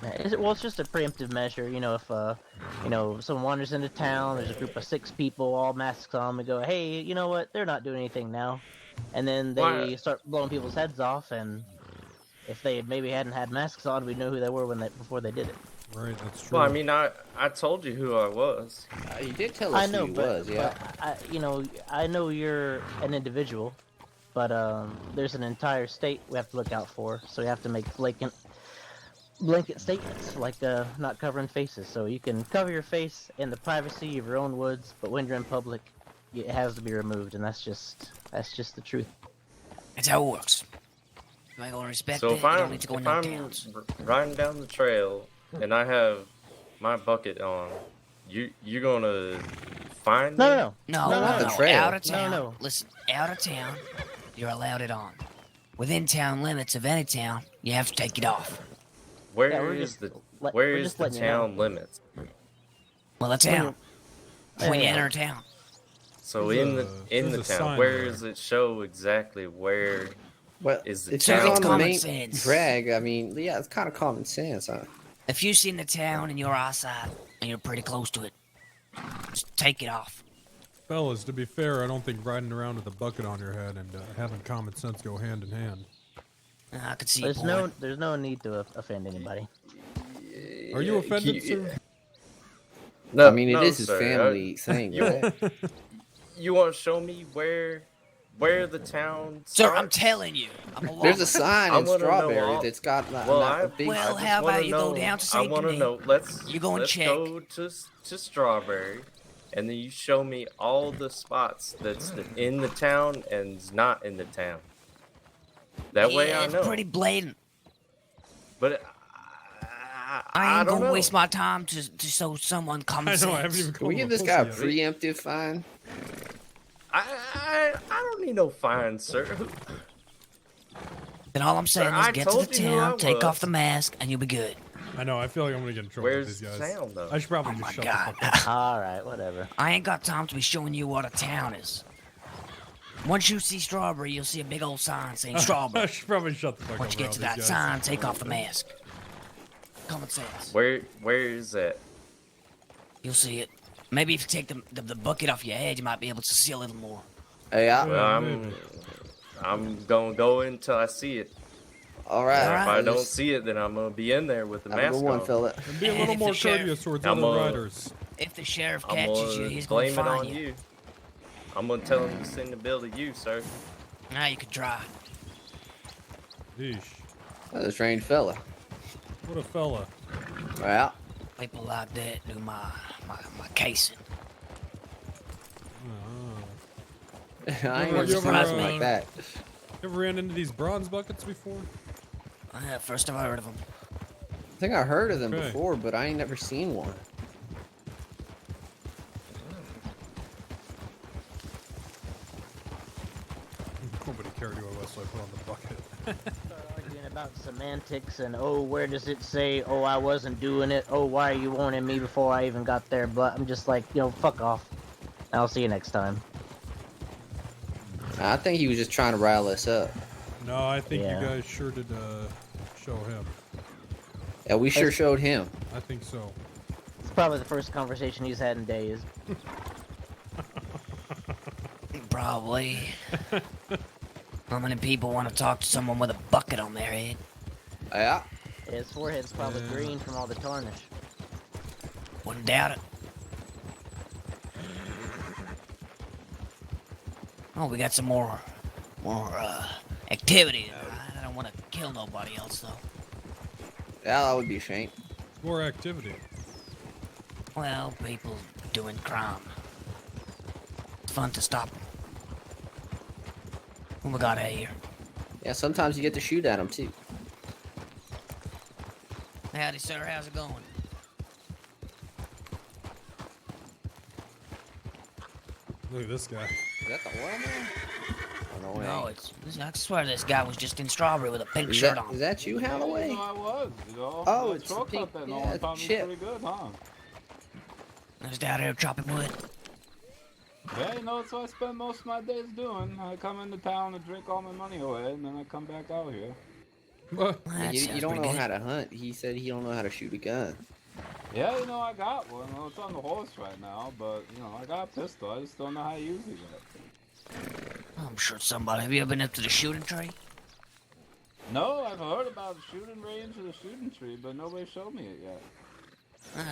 It's just a preemptive measure. You know, if someone wanders into town, there's a group of 6 people, all masks on, we go, hey, you know what? They're not doing anything now, and then they Why? start blowing people's heads off, and if they maybe hadn't had masks on, we'd know who they were before they did it. Right, that's true. Well, I mean, I told you who I was. You did tell us I know, who he but, was, yeah. but I know you're an individual, but there's an entire state we have to look out for, so we have to make blanket statements like not covering faces. So you can cover your face in the privacy of your own woods, but when you're in public, it has to be removed, and that's just the truth. That's how it works. You ain't gonna respect So it, if you don't I'm need to go in no I'm towns. riding down the trail and I have my bucket on, you're gonna find me? No. Out of No, town. no. Listen, out of town, you're allowed it on. Within town limits of any town, you have to take it off. Where Yeah, we're is just the let- where we're is just the letting you know. town limits? Well, a town. When you Yeah. enter a town. So There's in a- the there's a town, sign where there. does it show exactly where Well, is the it town? says on the common main sense. drag. I mean, yeah, it's kind of common sense, huh? If you see the town in your eyesight and you're pretty close to it, just take it off. Fellas, to be fair, I don't think riding around with a bucket on your head and having common sense go hand in hand. I could see There's your point. there's no need to offend anybody. Are you offended, sir? No, I mean, it no, is his sir. family thing, You, right? you want to show me where the town? Sir, starts? I'm telling you. I'm a There's a lawman. sign I in wanna know Strawberry all- that's got Well, a big. Well, I how just about wanna you go know- down to I St. want to Denis? know. Let's You go and let's check. go to Strawberry, and then you show me all the spots that's in the town and is not in the town. That way I it's know. pretty blatant. But I ain't don't gonna know. waste my time to show someone common sense. Can we give this guy a preemptive fine? I don't need no fine, sir. Then all I'm saying Sir, is I get to the told you who I town, take was. off the mask, and you'll be good. I know. I feel like I'm gonna get in trouble Where's with these the guys. town, though? I should probably just shut the fuck up. Alright, whatever. I ain't got time to be showing you what a town is. Once you see Strawberry, you'll see a big old sign saying I Strawberry. should probably shut the fuck Once up. you get to around that these sign, guys. take off the mask. Common sense. Where is that? You'll see it. Maybe if you take the bucket off your head, you might be able to see a little more. Yeah. Well, I'm gonna go until I see it. All right. If I don't see it, then I'm gonna be in there with the Have a mask good one, on. fella. And be a And little if more the sheriff- courteous towards I'm other gonna- riders. If the sheriff I'm catches you, gonna he's blame gonna it fine on you. you. I'm gonna tell him to send the bill to you, sir. Now you can try. Yeesh. That's a strange fella. What a fella. Well, People like that do my casing. I ain't You never ever, seen nothing like that. You ever ran into these bronze buckets before? First I've heard of them. I think I heard of them Okay. before, but I ain't never seen one. Nobody cared who I was, so I put on the bucket. Start arguing about semantics and oh, where does it say? Oh, I wasn't doing it. Oh, why are you warning me before I even got there? But I'm just like, fuck off. I'll see you next time. I think he was just trying to rile us up. No, I think Yeah. you guys sure did show him. Yeah, we sure showed him. I think so. It's probably the first conversation he's had in days. Probably. How many people want to talk to someone with a bucket on their head? Yeah. His forehead's probably green from all the tarnish. Wouldn't doubt it. Oh, we got some more activity. I don't want to kill nobody else, though. Yeah, that would be a shame. More activity. Well, people doing crime. It's fun to stop them. What we got out here? Yeah, sometimes you get to shoot at them too. Howdy, sir. How's it going? Look at this guy. Is that the oil man? Oh, no, No, I swear this guy was just in Strawberry with a pink Is shirt that- on. is that you, Holloway? You know, I was, you know. Oh, I it's the spoke pink- up that yeah, all the time. Chip. Pretty good, huh? I was down here chopping wood. Yeah, you know, that's what I spend most of my days doing. I come into town and drink all my money away, and then I come back out here. You don't know how to hunt. He said he don't know how to shoot a gun. Yeah, you know, I got one. Well, it's on the horse right now, but, you know, I got a pistol. I just don't know how to use it yet. I'm sure somebody. Have you ever been up to the shooting tree? No, I've heard about the shooting range or the shooting tree, but nobody showed me it yet.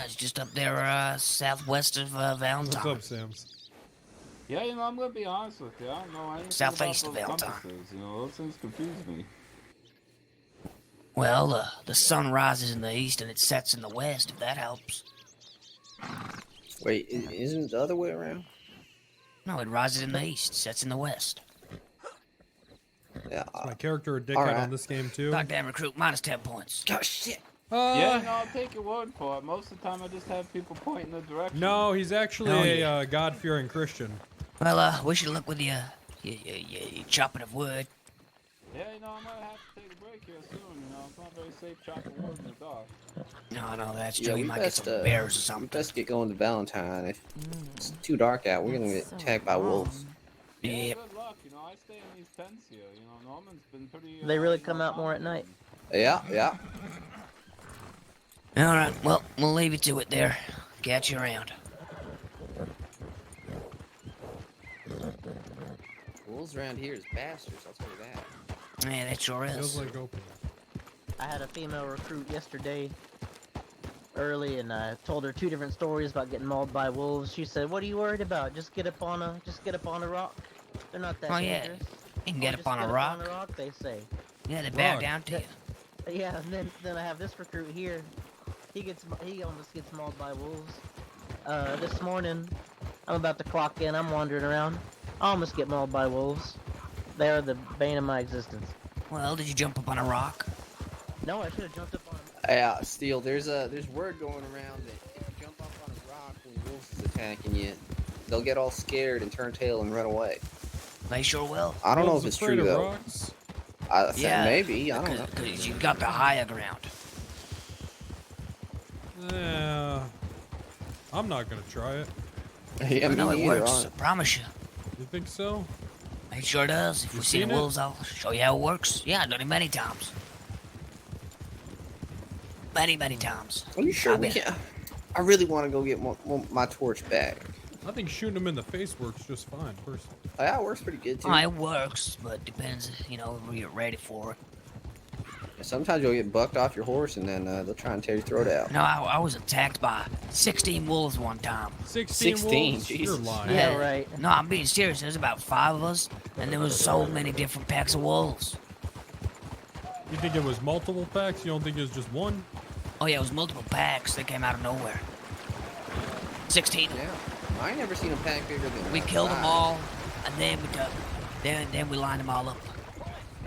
It's just up there, southwest of Valentine. What's up, Sams? Yeah, you know, I'm gonna be honest with you. I don't know anything Southeast about of those Valentine. compasses. You know, those things confuse me. Well, the sun rises in the east and it sets in the west, if that helps. Wait, isn't it the other way around? No, it rises in the east, sets in the west. Yeah. Is my character a dickhead Alright. on this game too? Goddamn recruit, minus 10 points. Oh, shit. Yeah, no, I'll take your word for it. Most of the time, I just have people point in the direction. No, he's actually Oh, a yeah. God-fearing Christian. Well, wish you luck with your chopping of wood. Yeah, you know, I might have to take a break here soon. You know, it's not very safe chopping wood in the dark. No, that's Yeah, true. we You might get some bears or something. We best get going to Valentine. If it's too dark out, we're gonna get attacked by wolves. Yeah. Good luck. You know, I stay in these tents here. You know, Norman's been pretty. They really come out more at night. Yeah, yeah. All right, well, we'll leave you to it there. Catch you around. Wolves around here is bastards. I'll tell you that. Yeah, that sure is. Feels like open. I had a female recruit yesterday early, and I told her 2 different stories about getting mauled by wolves. She said, "What are you worried about? Just get up on a rock. They're not that Oh, yeah. dangerous." You can get Just up on a get rock. Up on a rock, they say. Yeah, they bow Rock. down to you. Yeah, and then I have this recruit here. He almost gets mauled by wolves. This morning, I'm about to clock in. I'm wandering around. I almost get mauled by wolves. They are the bane of my existence. Well, did you jump up on a rock? No, I should have jumped up on him. Yeah, Steel. There's word going around that if you jump up on a rock when wolves is attacking you, they'll get all scared and turn tail and run away. They sure will. I don't know Wolves if it's afraid true of though. rocks? I think Yeah, maybe. I don't know. Because you've got the higher ground. Yeah. I'm not gonna try it. Yeah, I me know it neither, works, I promise you. You think so? It sure does. If You we see the seen it? wolves, I'll show you how it works. Yeah, I've done it many times. Many times. Are you sure I've we been- can? I really want to go get my torch back. I think shooting him in the face works just fine, personally. Yeah, it works pretty good too. Oh, it works, but depends, if you're ready for it. Sometimes you'll get bucked off your horse and then they'll try and tear your throat out. No, I was attacked by 16 wolves one time. 16 wolves? Jesus. You're lying. Yeah, right. No, I'm being serious. There's about 5 of us, and there was so many different packs of wolves. You think it was multiple packs? You don't think it was just one? Oh yeah, it was multiple packs that came out of nowhere. 16. Yeah. I ain't never seen a pack bigger than We killed them all, and then we lined them all up.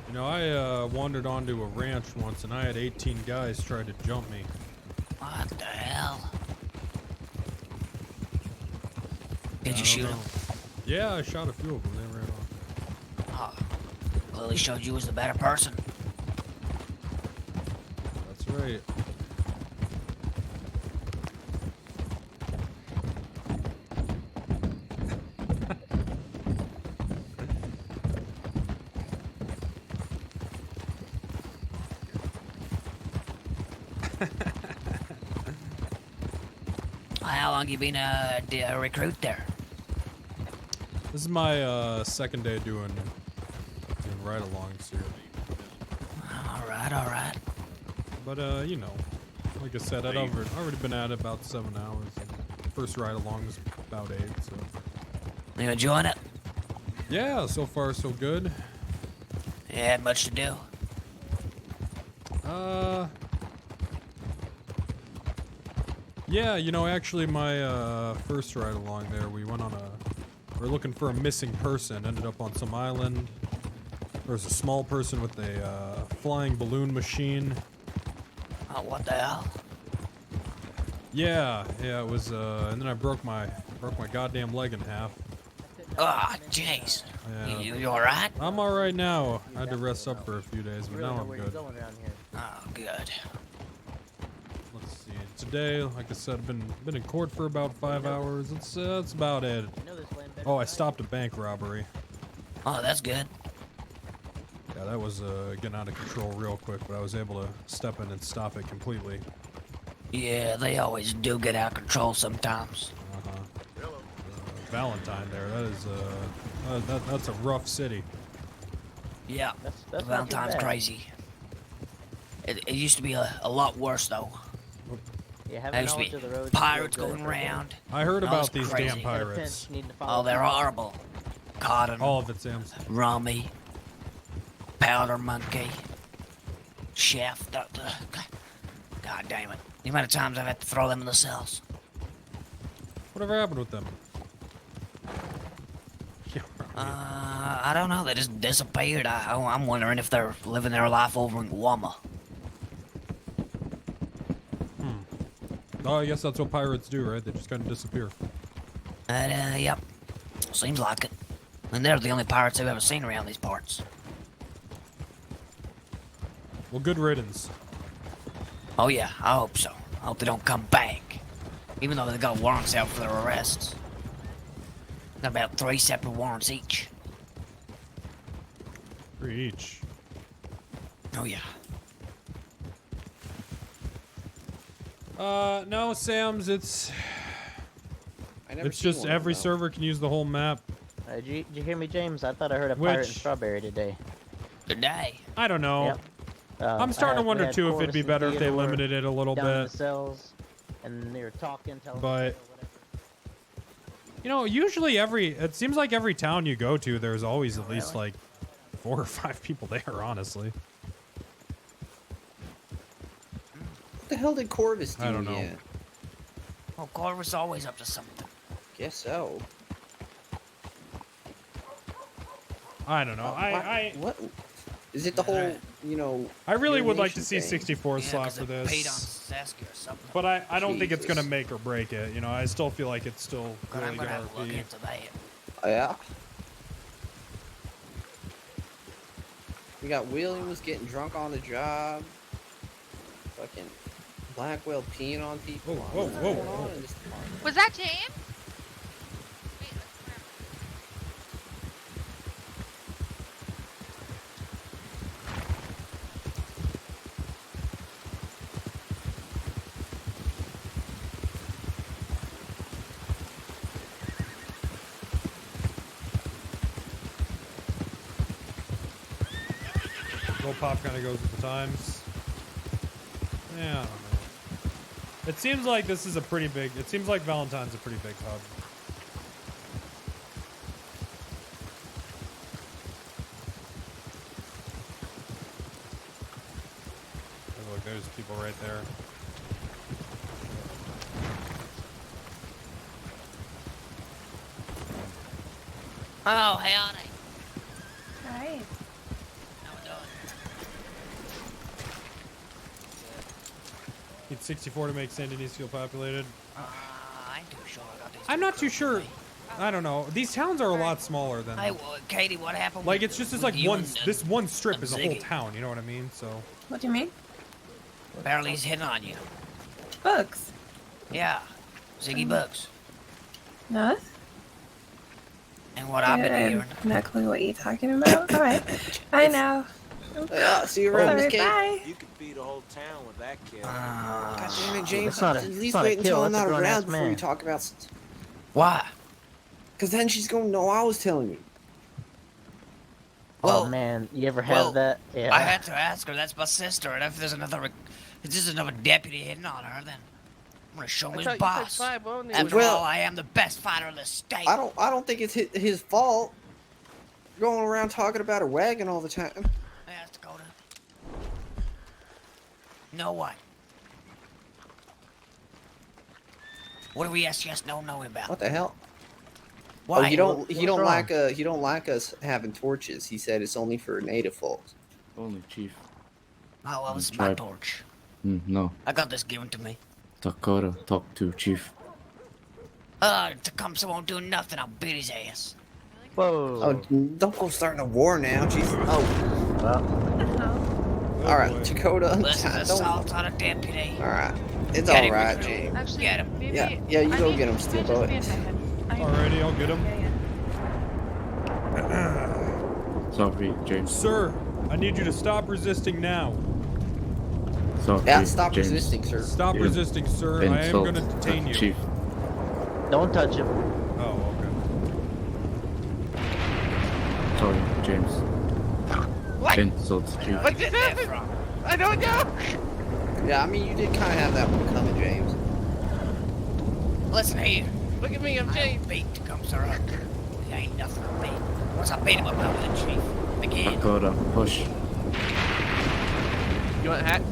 You know, I wandered onto a ranch once, and I had 18 guys try to jump me. What the hell? Did you I don't shoot know. them? Yeah, I shot a few of them. They ran off. Oh, clearly showed you was the better person. That's right. How long you been a recruit there? This is my second day doing ride-alongs here. All right. But you know, like I said, I'd already been at it about 7 hours. And first ride-along was about 8. So. You enjoying it? Yeah, so far so good. You had much to do? Yeah, you know, actually my first ride along there, we we're looking for a missing person, ended up on some island. There was a small person with a flying balloon machine. Oh, what the hell? Yeah, it was and then I broke my goddamn leg in half. Ah, jeez. Yeah. You alright? I'm alright now. I had to rest up for a few days, but now I'm good. Oh, good. Let's see. Today, like I said, I've been in court for about 5 hours. That's about it. Oh, I stopped a bank robbery. Oh, that's good. Yeah, that was getting out of control real quick, but I was able to step in and stop it completely. Yeah, they always do get out of control sometimes. Valentine there. That is that's a rough city. Yeah, that's Valentine's crazy. It used to be a lot worse though. Yeah, There having used to knowledge be of the roads. pirates going around. I heard All about this these crazy. damn pirates. Oh, they're horrible. Cotton. All of it, Sam's. Rummy. Powder monkey. Chef. God damn it. The amount of times I've had to throw them in the cells. Whatever happened with them? I don't know. They just disappeared. I'm wondering if they're living their life over in Guama. Oh, I guess that's what pirates do, right? They just kind of disappear. Yep. Seems like it. And they're the only pirates I've ever seen around these parts. Well, good riddance. Oh yeah, I hope so. I hope they don't come back. Even though they got warrants out for their arrests. Got about 3 separate warrants each. 3 each. Oh yeah. No, Sam's, it's never it's seen just one, every though. server can use the whole map. Did you hear me, James? I thought I heard a pirate in Which- Strawberry today. Today? I don't know. Yep. I'm starting to we wonder had too if Corvus it'd be and better if they Theodore limited it a little down in bit. the cells, and they were talking, telling But you know, usually it seems like every town you go to, there's always at least like 4 or 5 people there. Honestly, What the hell did Corvus do? I don't know. Yet? Well, Corvus always up to something. Guess so. I don't know. What? Is it the whole, you know? I really would like to see urination thing? 64 slot for this. But I don't think it's gonna make or break it. You know, I still feel like it's still But I'm really gonna have to look be. into that. Oh, yeah. We got Williams getting drunk on the job. Fucking Blackwell peeing on people. Whoa, What's whoa, going whoa. on in this department? Was that James? Roll pop kind of goes with the times. Yeah, I don't know. It seems like this is a pretty big. It seems like Valentine's a pretty big hub. Oh, look, there's people right there. Oh, howdy. Hi. Need 64 to make Saint Denis feel populated. I ain't too sure about this. I'm not too sure. I don't know. These towns are a lot smaller than. Hey, well, Katie, what happened? Like with- it's just with like you one. and This one strip is a whole Ziggy? town. You know what I mean? So. What do you mean? Apparently he's hitting on you. Bugs. Yeah, Ziggy Bugs. No? And what I've been I hearing. have no clue what you're talking about. Alright. I know. See you around, Miss Kate. Bye. You could feed a whole town with that kid. God damn it, James. That's not a- At it's least not a wait until kill, I'm that's a not grown-ass around before you man. talk about. Why? Because then she's gonna know I was telling you. Oh man, you ever have that? Yeah. I had to ask her. That's my sister, and if there's another deputy hitting on her, then I'm gonna show him his boss. After all, I am the best fighter in the state. I don't think it's his fault. You're going around talking about her wagon all the time. Yes, Dakota. You know what? What do we ask yes, no, about? What the hell? Why? Oh, he don't What's like us having torches. He said it's only for native folks. Only chief. Oh, well, it's my torch. No. I got this given to me. Dakota, talk to chief. Tecumseh won't do nothing. I'll beat his ass. Whoa. Oh, don't go starting a war now. Jesus. Oh. All right, Dakota. Listen, assault on a deputy. All right. It's Get all him. right, James. Actually, Get him. maybe Yeah, you go get him, Steel Boy. Alrighty, I'll get him. Sorry, James. Sir, I need you to stop resisting now. Sorry, Yeah, stop James. resisting, sir. Stop You resisting, sir. I am insult going to detain you. Chief. Don't touch him. Oh, Sorry, James. What? Insult chief. What did happen? I don't know. Yeah, I mean, you did kind of have that one coming, James. Listen here. Look at me, I'm I James. beat Tecumseh up. He ain't nothing to beat. Once I beat him up over the chief. Again. Dakota, push. You want a hat? okay.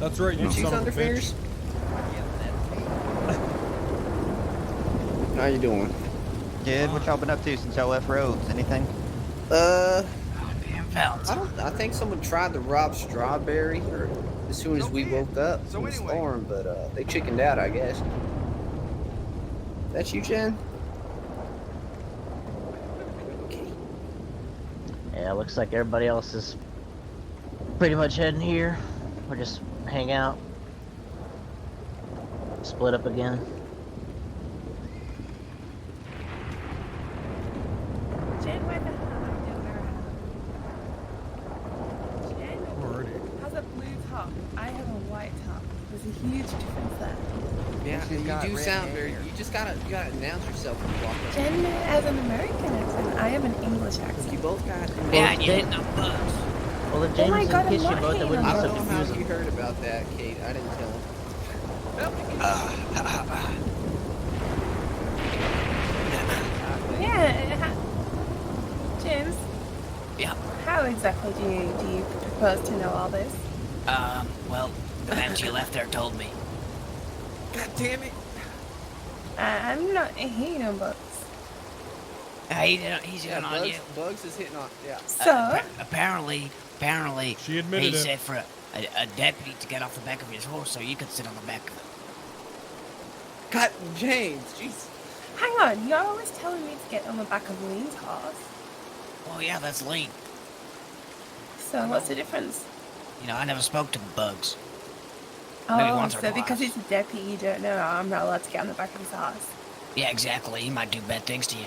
That's right, you She's son under of a bitch. fears. How you doing? Kid, what y'all been up to since y'all left Rhodes? Anything? I think someone tried to rob Strawberry as soon as we woke up from the storm, but they chickened out, I guess. That's you, Jen? Yeah, looks like everybody else is pretty much heading here. We'll just hang out. Split up again. Jen, where the hell are you? Jen has a blue top. I have a white top. There's a huge difference there. Yeah, She's got you do red sound hair. very. You gotta announce yourself when you walk up. Jen has an American accent. I have an English accent. You both got. Yeah, and you hitting them bugs. Well, if Oh James my God, didn't kiss I'm you not both, it hitting wouldn't I be so don't know how confusing. you heard about that, Kate. I didn't tell him. Yeah. James. Yeah. How exactly do you propose to know all this? Well, the man she left there told me. God damn it! I'm not hating on Bugs. He's Yeah, hitting on you. Bugs is hitting on. Yeah. So? Apparently, She admitted he it. said for a deputy to get off the back of his horse so you could sit on the back of it. God, James, jeez. Hang on, you're always telling me to get on the back of Lean's horse. Oh yeah, that's lean. So what's the difference? You know, I never spoke to Bugs. Maybe Oh, once or so because twice. he's a deputy, you don't know I'm not allowed to get on the back of his horse. Yeah, exactly. He might do bad things to you.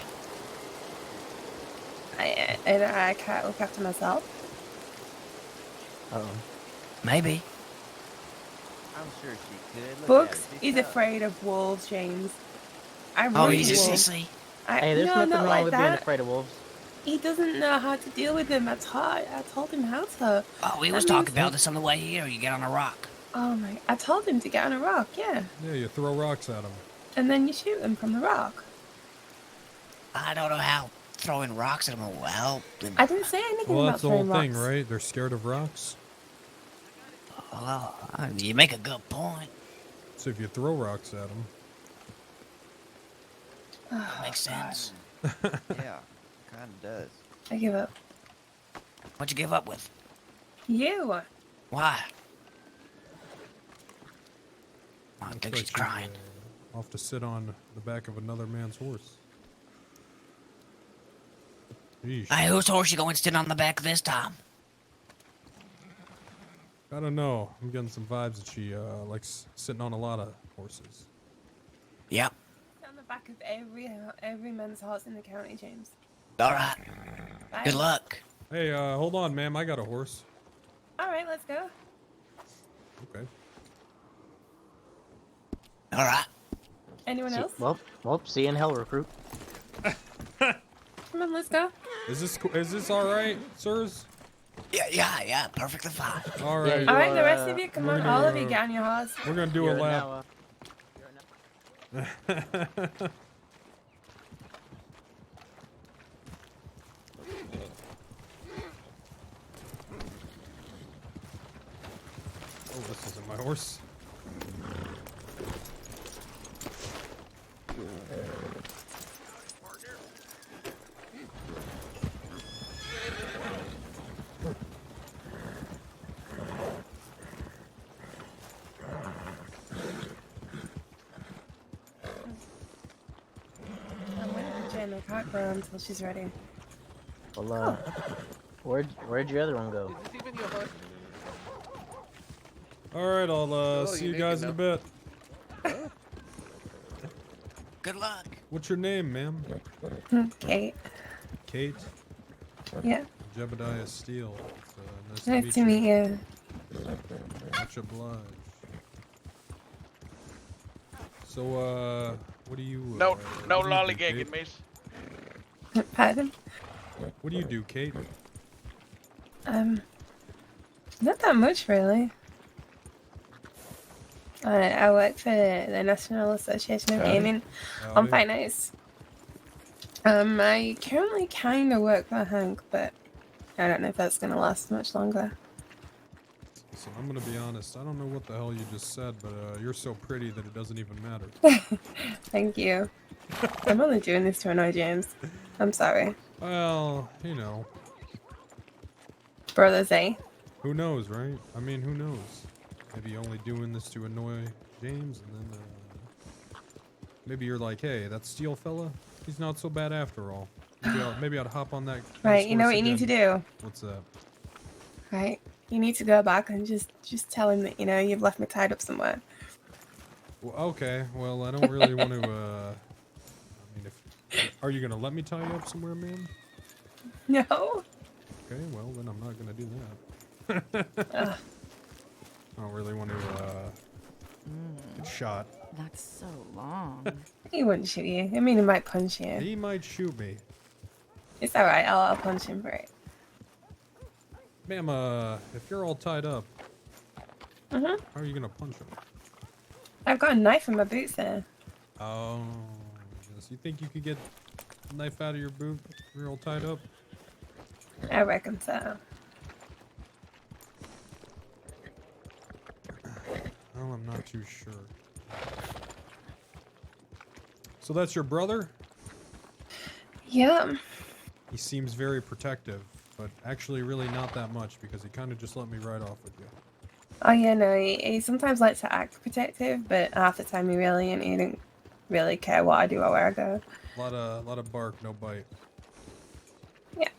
I can't look after myself. Uh-oh. Maybe. I'm sure she could. Look Bugs at her. is afraid of wolves, James. I Oh, really he's a will. sissy. Hey, there's no, nothing not wrong like with that. being afraid of wolves. He doesn't know how to deal with them. I told him how to. Oh, we That was talking means- about this on the way here. You get on a rock. Oh my! I told him to get on a rock, yeah, Yeah, you throw rocks at them. and then you shoot him from the rock. I don't know how throwing rocks at him will help. I didn't say anything Well, about that's the whole throwing thing, rocks. right? They're scared of rocks. Well, you make a good point. So if you throw rocks at them, That makes sense. Yeah, kind of does. I give up. What'd you give up with? You. Why? I think she's crying. off to sit on the back of another man's horse. Yeesh. Hey, whose horse you going to sit on the back this time? I don't know. I'm getting some vibes that she likes sitting on a lot of horses. Yep. On the back of every man's horse in the county, James. All right. Bye. Good luck. Hey, hold on, ma'am. I got a horse. All right, let's go. Okay. All right. Anyone else? Well, see you in hell, recruit. Come on, let's go. Is this all right, sirs? Yeah, perfectly fine. All right. All right, the rest of you, come we're on. gonna, All of you, get on your horse. We're gonna do a lap. Oh, this isn't my horse. I'm waiting for Jen. I can't grow until she's ready. Well, where'd your other one go? All right, I'll see you guys in a bit. Good luck. What's your name, ma'am? Kate. Kate? Yeah. JEBEDIAH STEELE. Nice to meet you. Much obliged. So, what do you? No what do you do, lollygagging, Kate? miss. Pardon? What do you do, Kate? Not that much really. I work for the National Association of Gaming on Fight Nights. I currently kind of work for Hank, but I don't know if that's going to last much longer. So I'm gonna be honest. I don't know what the hell you just said, but you're so pretty that it doesn't even matter. Thank you. I'm only doing this to annoy James. I'm sorry. Well, you know. Brothers, eh? Who knows, right? I mean, who knows? Maybe only doing this to annoy James, and then maybe you're like, hey, that Steel fella, he's not so bad after all. Maybe I'd hop on that. Right, you know what you need to do? What's that? Right, you need to go back and just tell him that, you know, you've left me tied up somewhere. Well, okay, well, I don't really want to, I mean, are you gonna let me tie you up somewhere, ma'am? No. Okay, well, then I'm not gonna do that. I don't really want to, get shot. That's so long. He wouldn't shoot you. I mean, he might punch you. He might shoot me. It's alright, I'll punch him for it. Ma'am, if you're all tied up, Mm-hmm. how are you gonna punch him? I've got a knife in my boots there. Oh, yes. You think you could get a knife out of your boot if you're all tied up? I reckon so. Well, I'm not too sure. So that's your brother? Yeah. He seems very protective, but actually really not that much because he kind of just let me ride off with you. Oh yeah, no, he sometimes likes to act protective, but half the time he really ain't. He don't really care what I do or where I go. A lot of bark, no bite. Yeah.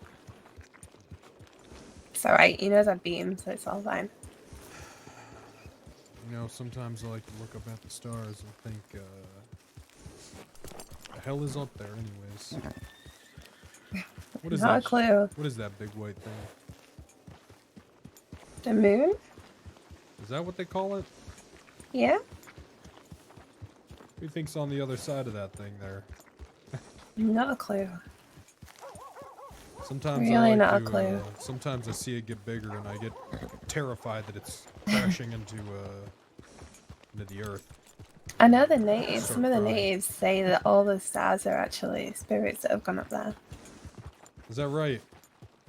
It's alright, he knows I beat him, so it's all fine. You know, sometimes I like to look up at the stars and think, the hell is up there anyways? What is Not that? a clue. What is that big white thing? The moon? Is that what they call it? Yeah? Who thinks on the other side of that thing there? Not a clue. Sometimes Really I like not a to, clue. sometimes I see it get bigger and I get terrified that it's crashing into the earth. I know the natives, Start some of the crying. natives say that all the stars are actually spirits that have gone up there. Is that right?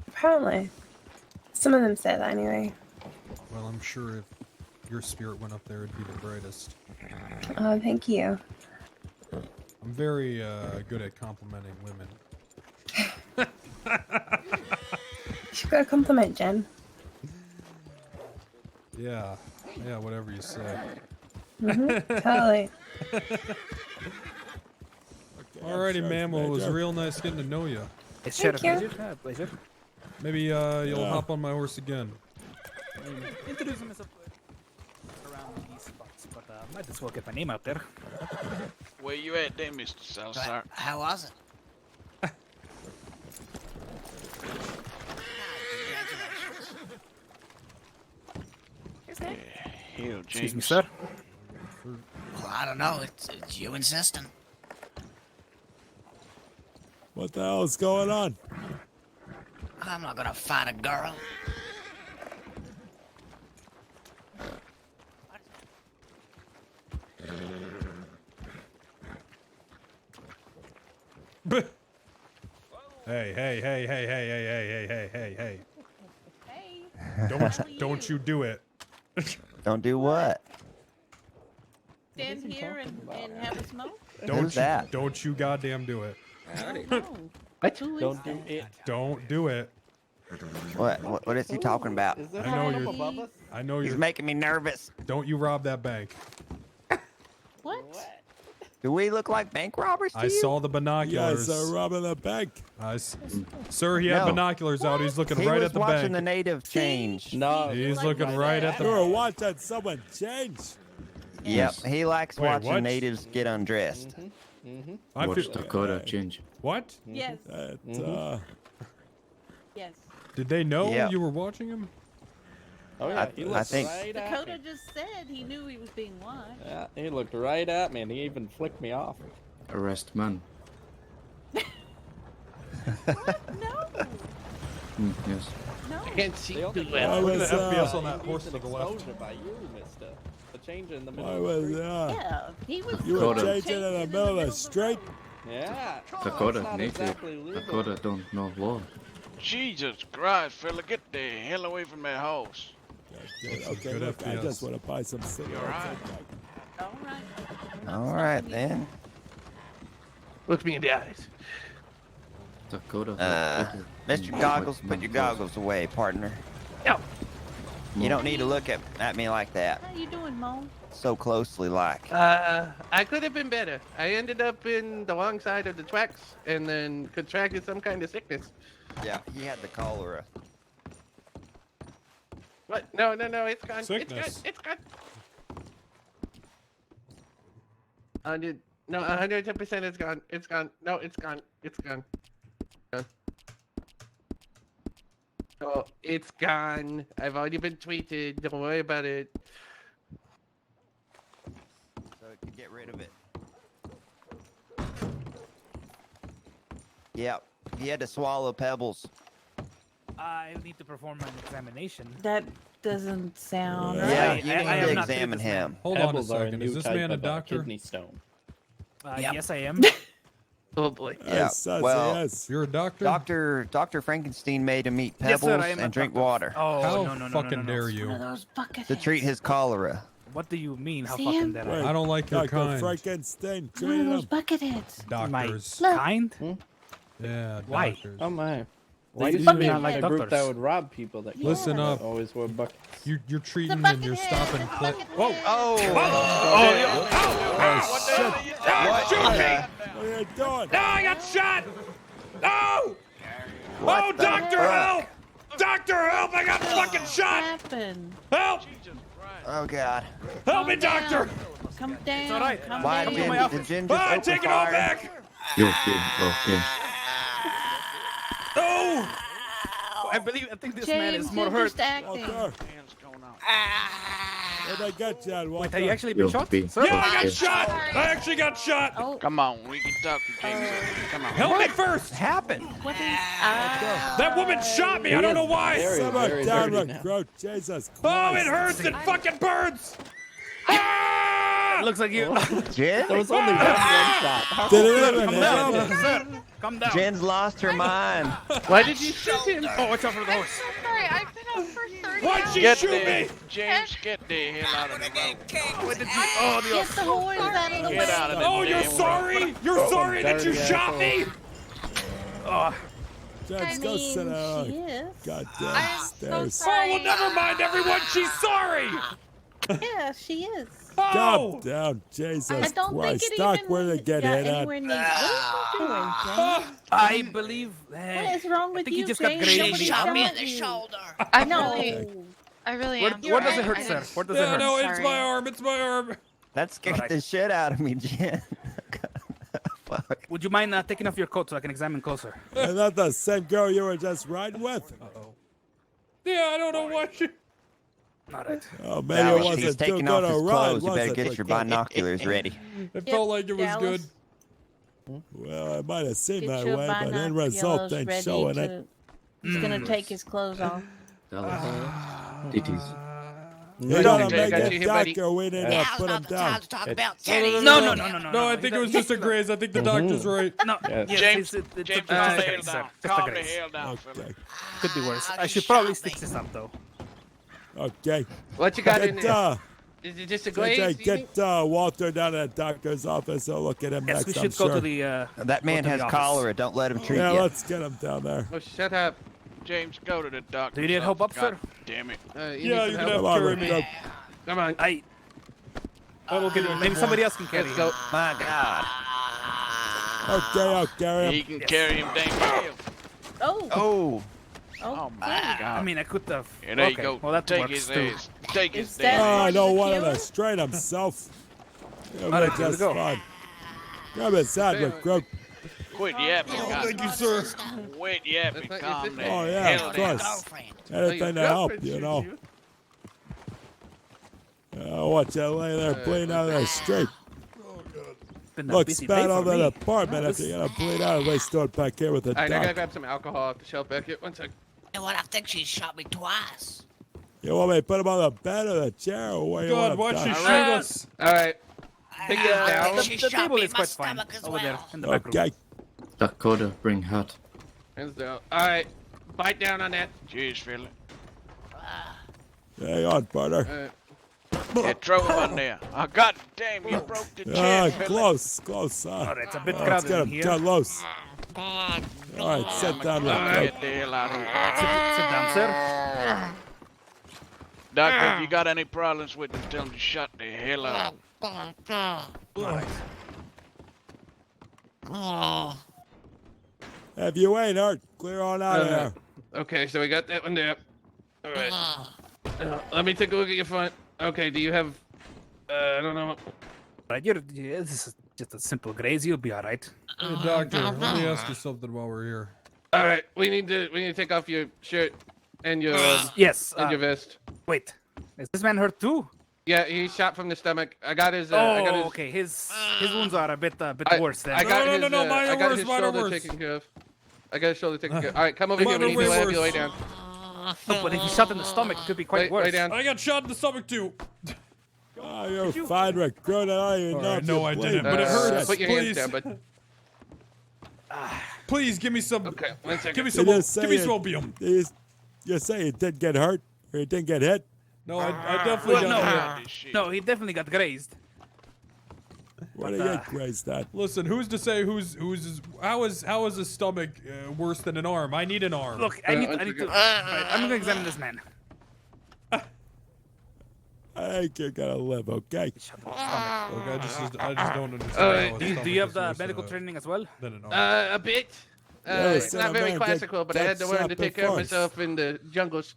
Apparently. Some of them say that anyway. Well, I'm sure if your spirit went up there, it'd be the brightest. Oh, thank you. I'm very good at complimenting women. You got a compliment, Jen. Yeah, whatever you say. Totally. Alrighty, ma'am. Well, it was real nice getting to know you. It's Sheriff Thank you. Midget. Pleasure. Maybe you'll hop on my horse again. Introduce myself around these spots, but might as well get my name out there. Where you at then, Mr. Salazar? How was it? Excuse me, sir. Well, I don't know. It's you insisting. What the hell's going on? I'm not gonna fight a girl. Hey. Don't you do it. Don't do what? Stand here and have a smoke? Don't you goddamn do it. What? Don't do it. Don't do it. What is he talking about? I know He's you're making me nervous. Don't you rob that bank. What? Do we look like bank robbers to I you? saw the binoculars. Yes, robbing the bank. Sir, he had No. binoculars out. He's looking He right was at the watching bank. the native change. No, He's looking right at the You were watching someone change. Yep, he likes Wait, watching what? natives get undressed. I Watch feel- Dakota change. What? Yes. Yes. Did they know Yeah. you were watching him? Oh yeah, he looked think- right at Dakota me. just said he knew he was being watched. Yeah, he looked right at me and he even flicked me off. Arrest man. No. Yes. No. Can't see The only do Look at the FPS on that horse to the left. exposure by you, mister. The change in the middle Why of the was street. Yeah, he was. You were Dakota. changing in the middle of the street. Yeah. Dakota, That's not native. exactly legal. Dakota don't know law. Jesus Christ, fella, get the hell away from that horse. Okay, Good look, I FPS. just want to buy some cigarettes. All right. All right then. Look me in the eyes. Dakota. Mr. Goggles, put your goggles away, partner. Yep. You don't need to look at me like that. How you doing, Mo? So closely like. I could have been better. I ended up in the wrong side of the tracks and then contracted some kind of sickness. Yeah, he had the cholera. What? No, it's gone. Sickness. It's good. 110% it's gone. It's gone. No, it's gone. It's gone. Oh, it's gone. I've already been tweeted. Don't worry about it. So it could get rid of it. Yep, he had to swallow pebbles. I need to perform an examination. That doesn't sound Yeah, right. you I need am to not examine this man. him. Hold on a Pebbles are second. new Is this type man a of, doctor? Kidney stone. Yes, I am. Oh boy. Yeah, Yes, well, yes. You're a doctor? Dr. Frankenstein made him eat Yes, pebbles sir, I am a and drink doctor. water Oh, How no, fucking no. dare you? One of those bucket to treat his cholera. What do you mean? How Sam? fucking dare Wait, I? I don't like your Dr. kind. Frankenstein, One of treat those him. bucket heads. Doctors. My kind? Yeah, Why? doctors. Oh my. They Why used did to you be be not like a group that doctors. would rob people that Listen up. always wear buckets? You're treating bucket and you're head, stopping. it's a Play. bucket Whoa! head. Oh! What are you doing? No, I got shot! No! What the doctor, fuck? help! Doctor, help! I got fucking shot! Happened. Help! Oh God! Help me, Calm down. doctor! Come down. all right. Come Why down. did Jen just open Take it all fire? back! Yo, okay. No! I think this man James, is more you're hurt. just acting. Walker, where'd I get you at, Walker? Wait, have you actually been Yo, shot? B. Sir? Yeah, I got Okay. shot! I actually got shot! Oh, Come on, we can talk to James. Come on. Help me first! Happened? what is? That woman shot me! I don't know why! Very, Someone very down dirty with now. growth. Jesus Christ. Oh, it hurts! It fucking burns! Ah! Looks like you. Jen? There was only one shot. Did it even Calm down, help? sir. Calm down. Jen's lost her mind. Why did you shoot him? Oh, watch out for the horse. Sorry, I've been up for 30 Why'd she Get shoot the, me? James, get the hell out of the road. Wait, did you? Oh, Get Dios. the horse out of the Get out way. of the Oh, you're damn way. sorry? You're sorry that you dirty shot me? Oh, Just go sit she down. is. Goddamn stairs. Oh, well, never mind, everyone. She's sorry. Yeah, she is. Oh, Calm down, Jesus I don't think Christ. it Doc, even where they get hit at? anywhere near. What are you doing, James? I believe. What is wrong with think you, he just got James? grazed. Somebody Shot shot me you. in the shoulder. I know. I really Where, am. where does it sorry. hurt, I sir? just- Where does it yeah, hurt? no, it's Sorry. my arm. It's my arm. That scared Alright. the shit out of me, Jen. Fuck. Would you mind taking off your coat so I can examine closer? Is that the same girl you were just riding with? Yeah, I don't know what you. Alright. Oh, maybe Now, it if wasn't he's too taking good off a his ride, clothes, you was better it, get your McCook? binoculars ready. It felt like it was Dallas, good. Well, it might have seemed Get that your way, but end result binoculars ain't ready showing to. it. He's gonna take his clothes off. You No, gotta okay, I make got you it here, buddy. darker. We need to put him down. No, I think it was just a graze. I think the doctor's right. No, Yes. James, James, it's James, just a calm the graze, hell sir. down. Just a Calm the graze. hell down, fella. Could be worse. I should probably stitch this up, though. Okay. What you got in Get, there? Is it just a glaze? JJ, do you think? get Walter down to the doctor's office. I'll look at him Yes, next, we I'm should go sure. to the. That man go to has the office. cholera. Don't let him treat Yeah, you. let's get him down there. Oh, shut up. James, go to the doctor. Do you need help up, sir? Damn it. You Yeah, need you some can help? have Come on, carry Rick, me. go. Come on. I will get maybe somebody else can carry Let's him. go. My God. Okay, I'll carry He him. can carry him down the hill. Oh. Oh. Oh my I God. mean, I could have. Here they okay, go. well, that Take works his too. ass. Take his Is that- damn Oh, I ass. don't want him Killer? to strain himself. He'll All right, be here we just go. fine. Grab his side, McCook. Quit yapping, Thank you, sir. Quit yapping. That's not your Calm sister? down. Oh, yeah, Hell of down. course. your Anything to help, girlfriend you shoots know. you. Watch you lay there bleeding out of the street. Been a Looks busy bad day for on the me. apartment if you're gonna bleed out. At least do it back here with the All right, I gotta doc. grab some alcohol off the shelf back here. One sec. And what I think she shot me twice. You want me to put him on the bed or the chair or where you God, want why'd him she down? shoot us? All right. Take this down. She The shot table me is in my quite fine stomach as over there well. in the back room. Okay. Dakota, bring hat. Hands down. All right. Bite down on that. Cheers, fella. Hang on, partner. All right. Yeah, throw him on there. Oh, God damn, you broke the Ah, chair, fella. close. Alright, it's a bit Let's crowded get in him here. cut loose. All right, sit down, McCook. Get the hell out of here. Sit down, sir. Doctor, if you got any problems with him, tell him to shut the hell up. If you ain't hurt, clear on out of there. Okay, so we got that one there. All right. Let me take a look at your front. Okay, do you have? I don't know. Right, this is just a simple graze. You'll be all right. Hey, doctor, let me ask you something while we're here. All right, we need to take off your shirt and your Yes. and your vest. Wait, is this man hurt too? Yeah, he's shot from the stomach. I got his. Oh, I got his, okay. His wounds are a bit worse than. I got his. No, mine I are got worse, his mine are shoulder worse. taken care of. I got his shoulder taken care of. All right, come over Mine here. We are need way to have you lay worse. down. No, but if he's shot in the stomach, it could be quite Lay worse. down. I got shot in the stomach too. Oh, you're fine, recruit. I don't even know Alright, if no, you I bleed. didn't, but it hurts. Put your Please. hands down, bud. Please give me some. Okay, 1 second. Give me You some. just Give me say some it- opium. You say you didn't get hurt or you didn't get hit? No, I definitely Well, got hit. no, he definitely got grazed. What do you get grazed at? Listen, who's to say how is his stomach worse than an arm? I need an arm. Look, I need to. Right, I'm gonna examine this man. I think you're gonna live, okay? Look, I just don't understand. how his Do you have stomach is the worse medical than training as well? than an arm. A bit. Yeah, It's son not of very man, classical, but I had to that's learn to up take care of before. myself in the jungles.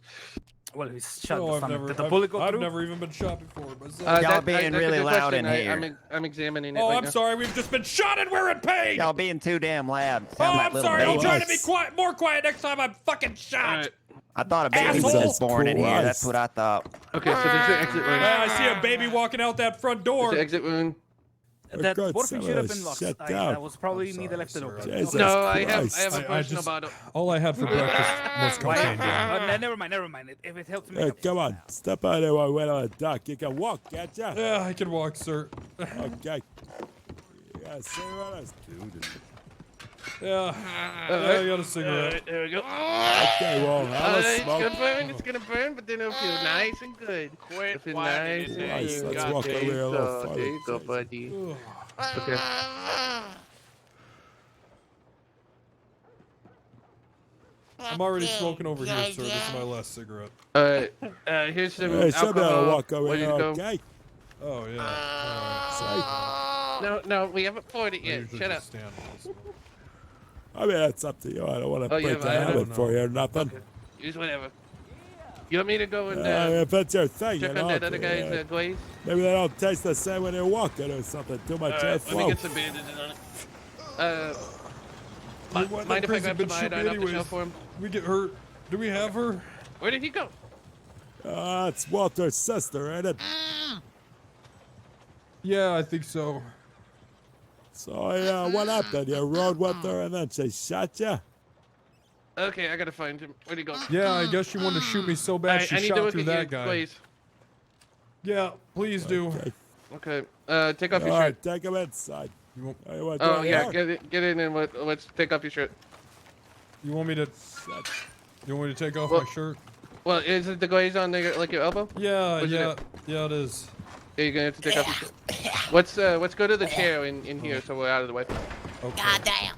Well, he's shot in No, the I've stomach. never, Did the I've, bullet go I've through? never even been shot before myself. Y'all That's being a really good loud question. in here. I'm examining it Oh, right I'm now. sorry. We've just been shot and we're in pain. Y'all being too damn loud. Oh, Sound like I'm little sorry. I'll babies. try to be quiet, more quiet next time I'm fucking shot. All right. I thought a baby was Asshole. just born in here. Christ. That's what I thought. Okay, so there's the exit wound. I see a baby walking out that front door. There's the exit wound. That God, morphine some should of have this been locked. shut That down. was probably I'm me that left it sorry, open. sir. Jesus No, I have Christ. a personal just- bottle. All I had for breakfast was cocaine. Never mind. If it helps me. Hey, come on. Step out there while we wait on the dock. You can walk, can't ya? Yeah, I can walk, sir. Okay. Yeah, cigarettes. Yeah, I got a cigarette. There we go. Okay, well, have a It's smoke. gonna burn. It's gonna burn, but then it'll feel nice and good. Quit It'll feel whining nice in and there, Nice, you good. let's walk goddamn- over here a little So, farther. there you go, buddy. Okay. I'm already smoking over here, sir. This is my last cigarette. Alright, here's some Hey, somebody ought alcohol. to walk over Ready here, to go? okay? Oh, yeah. No, we haven't poured it I yet. usually Shut up. just stand on this. I mean, that's up to you. I don't want to Oh, yeah, break but the I habit don't for you or nothing. Use whatever. You want me to go and If it's your thing, check you on know. that other guy's glaze? Maybe they don't taste the same when they're walking or something. Too much Alright, let me airflow. get some bandages on it. Mind if I grab some iodine off the shelf for him? We get hurt. Do we have her? Where did he go? It's Walter's sister, ain't it? Yeah, I think so. So, yeah, what happened? You rode with her and then she shot you? Okay, I gotta find him. Where'd he go? Yeah, I guess she wanted to shoot me so bad Alright, she I need to shot look through at that you, guy. please. Yeah, please do. Okay. Take off your All right, shirt. take him inside. You want Oh yeah, get in and let's take off your shirt. You want me to? You want me to take off Well- my shirt? Well, is it the glaze on like your elbow? Yeah, What's yeah, it? yeah. It is. Yeah, you're gonna have to take off your shirt. Let's go to the chair in here so we're out of the way. Okay. God damn.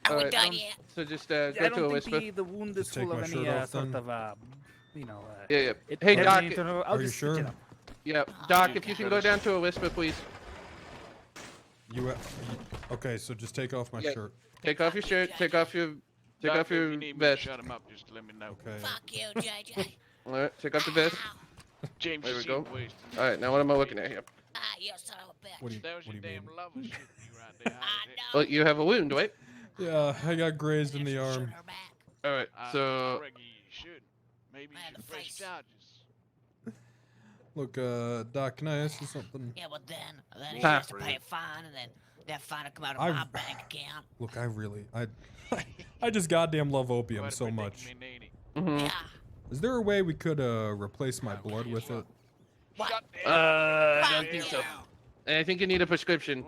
All we right, done yet? so just I go to a don't whisper. think the wound is Just take full of my any shirt off sort then? of, you know. Yeah. Hey, Doc. I'll Are you just stitch it sure? up. Yeah, Doc, if you can go down to a whisper, please. Okay, so just take off my Yeah. shirt. Take off your shirt. Take off your If you need me to vest. shut him up, just let me know. Okay. Fuck you, JJ. All right, take off the vest. James, There we you go. seem wasted. All right, now what am I looking at here? You son of a bitch. What do you, That was what your do you damn mean? lover shooting you right there. Well, you have a wound, right? Yeah, I got grazed in the arm. All right, I so reckon you should. Maybe you should press charges. Look, Doc, can I ask you something? Yeah, well then he has to pay a fine, and then that fine will come out of I've- my bank account. Look, I just goddamn love opium so much. Mhm. Yeah. Is there a way we could replace my blood with it? I don't think so. And I think you need a prescription.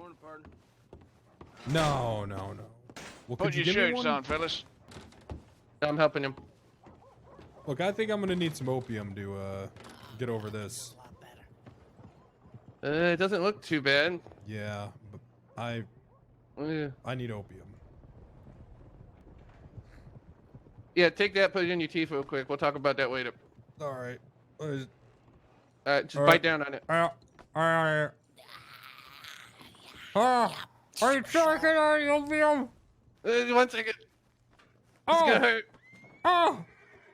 No. Well, Put could you your give me shirts one? on, fellas. I'm helping him. Look, I think I'm gonna need some opium to get over this. It doesn't look too bad. Yeah, but I need opium. Yeah, take that, put it in your teeth real quick. We'll talk about that later. All right. Just bite down on it. Are you talking on opium? 1 second. It's Oh. gonna hurt. Oh,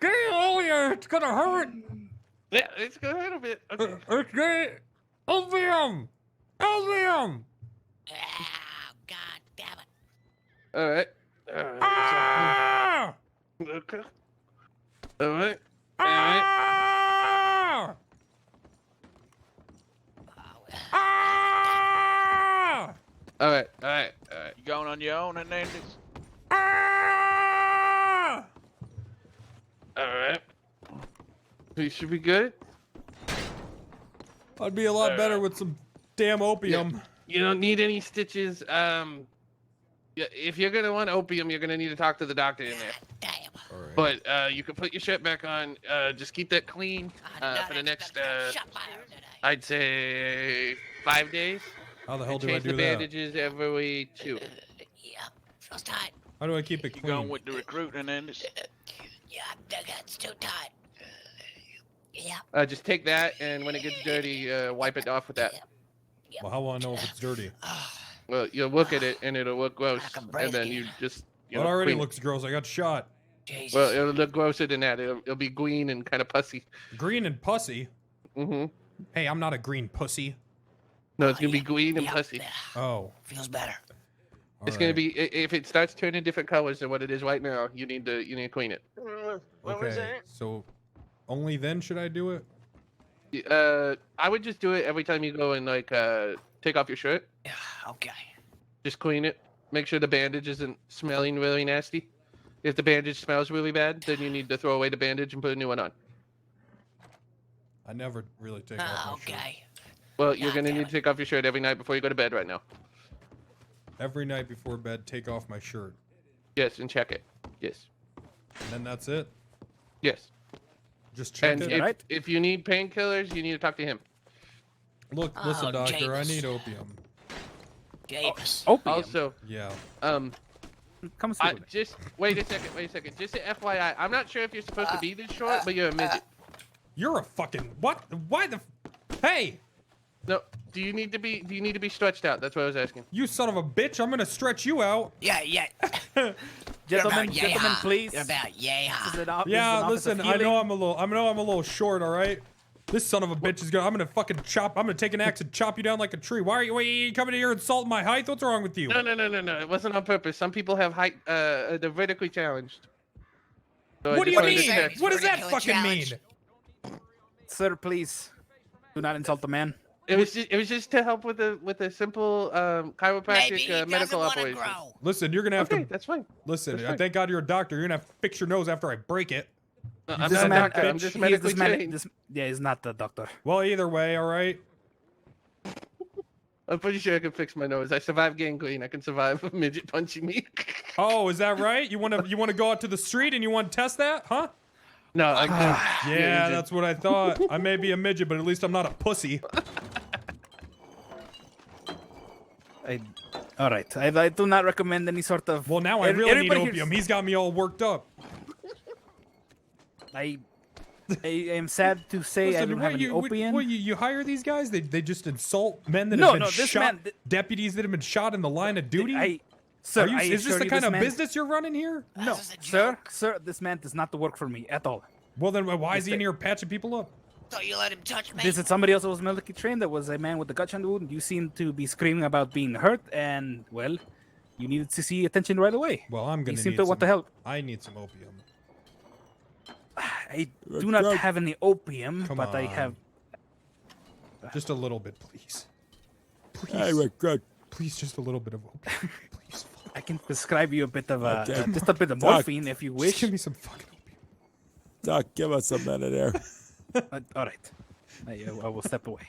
get it earlier. It's gonna hurt. Yeah, it's gonna hurt a bit. Okay. It's getting opium. Opium. God damn it. All right. Ah! Okay. All right. Ah! Ah! All right. You going on your own, Hernandez? Ah! All right. You should be good. I'd be a lot better with some damn opium. Yeah. You don't need any stitches. Yeah, if you're gonna want opium, you're gonna need to talk to the doctor in there. Damn. All right. But you can put your shirt back on. Just keep that clean for the next, I'd say 5 days. How the hell And do I change do the that? bandages every 2. Yeah, feels tight. How do I keep it You clean? going with the recruit, Hernandez? Yeah, it's too tight. Yeah. Just take that, and when it gets dirty, wipe it off with that. Well, how will I know if it's dirty? Well, you'll look at it, and it'll look gross, and then you just. It already looks gross. I got shot. Well, it'll look grosser than that. It'll be green and kind of pussy. Green and pussy? Mm-hmm. Hey, I'm not a green pussy. No, it's gonna be green and pussy. Oh. Feels better. It's gonna be if it starts turning different colors than what it is right now. You need to clean it. Okay. So, only then should I do it? I would just do it every time you go and take off your shirt. Yeah. Okay. Just clean it. Make sure the bandage isn't smelling really nasty. If the bandage smells really bad, then you need to throw away the bandage and put a new one on. I never really take off my shirt. Well, you're gonna need to take off your shirt every night before you go to bed right now. Every night before bed, take off my shirt. Yes, and check it. Yes. And then that's it? Yes. Just check And it? if you need painkillers, you need to talk to him. Look, listen, doctor, I need opium. Opium. Also, Yeah. Come just wait a second. Just an FYI, I'm not sure if you're supposed to be this short, but you're a midget. You're a fucking what? Why the? Hey! No. Do you need to be stretched out? That's what I was asking. You son of a bitch! I'm gonna stretch you out. Yeah. Gentlemen, please. You're about Yeah, listen. I know I'm a little short. All right. This son of a bitch is gonna. I'm gonna fucking chop. I'm gonna take an axe and chop you down like a tree. Why are you coming in here insulting my height? What's wrong with you? No. It wasn't on purpose. Some people have height. They're vertically challenged. So I What do just you wanted to mean? check. What does that fucking mean? Sir, please do not insult the man. It was just to help with a simple chiropractic medical operation. Listen, you're gonna have Okay, to. that's fine. Listen, That's fine. thank God you're a doctor. You're gonna have to fix your nose after I break it. I'm This not a man, doctor. I'm just he- medically this man- trained. yeah, he's not the doctor. Well, either way, all right. I'm pretty sure I can fix my nose. I survived gangrene. I can survive a midget punching me. Oh, is that right? You wanna go out to the street and you want to test that, huh? No, I Yeah, that's what I thought. I may be a midget, but at least I'm not a pussy. All right, I do not recommend any sort of. Well, now I really need everybody here's- opium. He's got me all worked up. I am sad to say I Listen, don't have any opium. You hire these guys? They just insult men that No, have been no, this shot. man- Deputies that have been shot in the line of duty. Sir, Are you, I is this assure the you kind this of man- business you're running here? No, sir, this man does not work for me at all. Well, then why is he in here patching people up? So you let him touch me? This is somebody else that was medically trained. That was a man with a gunshot wound. You seem to be screaming about being hurt, and well, you needed to see attention right away. Well, I'm gonna You seem need to want to some- help. I need some opium. I do not have any opium, Come but I on. have. Just a little bit, please. Please. Hey, we're good. Please, just a little bit of opium. I can prescribe you a bit of Okay. just a bit of Doc, morphine if you wish. Just give me some fucking Doc, give us a minute here. All right, I will step away.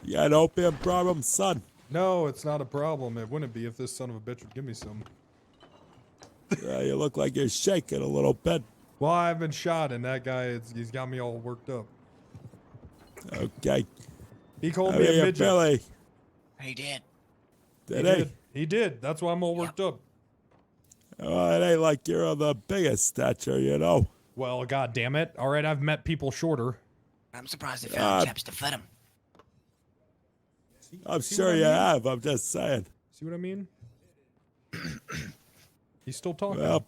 You got an opium problem, son? No, it's not a problem. It wouldn't be if this son of a bitch would give me some. You look like you're shaking a little bit. Well, I've been shot, and that guy, he's got me all worked up. Okay. He called I me mean, a midget. Billy. He did. Did he he? did. He did. That's why I'm all worked up. Oh, it ain't like you're of the biggest stature, you know. Well, god damn it. All right, I've met people shorter. I'm surprised they found Uh, chaps to fit him. I'm See sure what I you mean? have. I'm just saying. See what I mean? He's still talking. Well,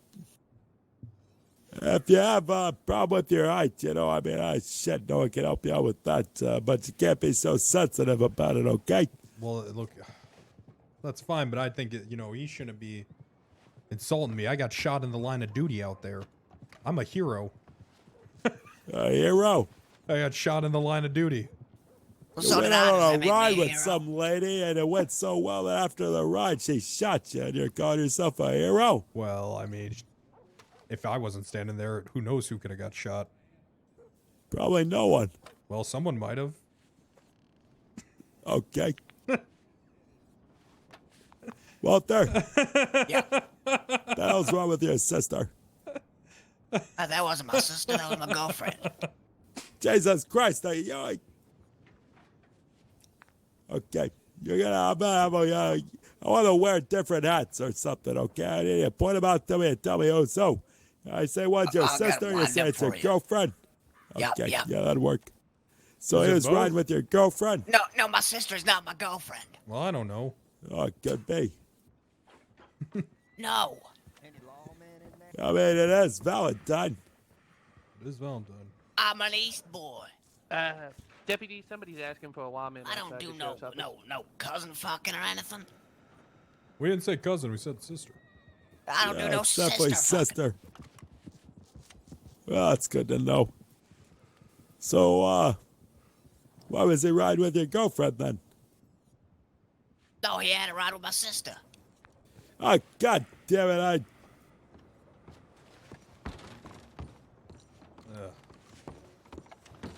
if you have a problem with your height, you know, I mean, shit, no one can help you out with that. But you can't be so sensitive about it, okay? Well, look, that's fine, but I think, he shouldn't be insulting me. I got shot in the line of duty out there. I'm a hero. A hero? I got shot in the line of duty. You went out on a ride with some lady, and it went so well that after the ride, she shot you, and you're calling yourself a hero? Well, I mean, if I wasn't standing there, who knows who could have got shot? Probably no one. Well, someone might have. Okay. Walter. Yeah. What the hell's wrong with your sister? That wasn't my sister. That was my girlfriend. Jesus Christ! Okay, you're gonna. I want to wear different hats or something. Okay, I need you to point them out to me and tell me who's who. I say one's your I'll get sister. them You lined say up it's your for you. girlfriend. Yep, Okay, yep. yeah, that'd work. So Is he it was both? riding with your girlfriend. No, my sister's not my girlfriend. Well, I don't know. Oh, it could be. No. I mean, it is Valentine. It is Valentine. I'm an East boy. Deputy, somebody's asking for a lawman. I don't do no cousin fucking or anything. We didn't say cousin, we said sister. I don't do no it's definitely sister. sister. Well, that's good to know. So, why was he riding with your girlfriend then? No, he had a ride with my sister. Oh, God damn it,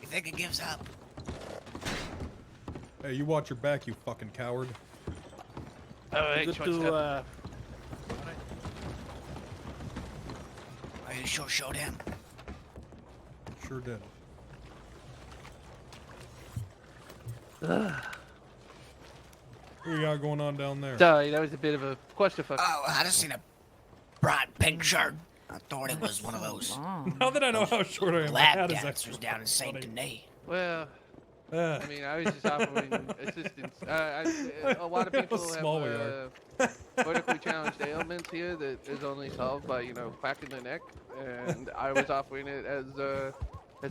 You think he gives up? Hey, you watch your back, you fucking coward. Alright, Good short step. to, Are you sure showed him? Sure did. What you got going on down there? Sorry, that was a bit of a clusterfuck. Oh, I just seen a bright pink shirt. I thought it was one of those Now that I know how short I am, my lap hat is dancers actually down in Saint funny. Denis. Well, I mean, I was just offering assistance. A lot of people small we have vertically challenged ailments here that is only solved by, cracking the neck, and I was offering it as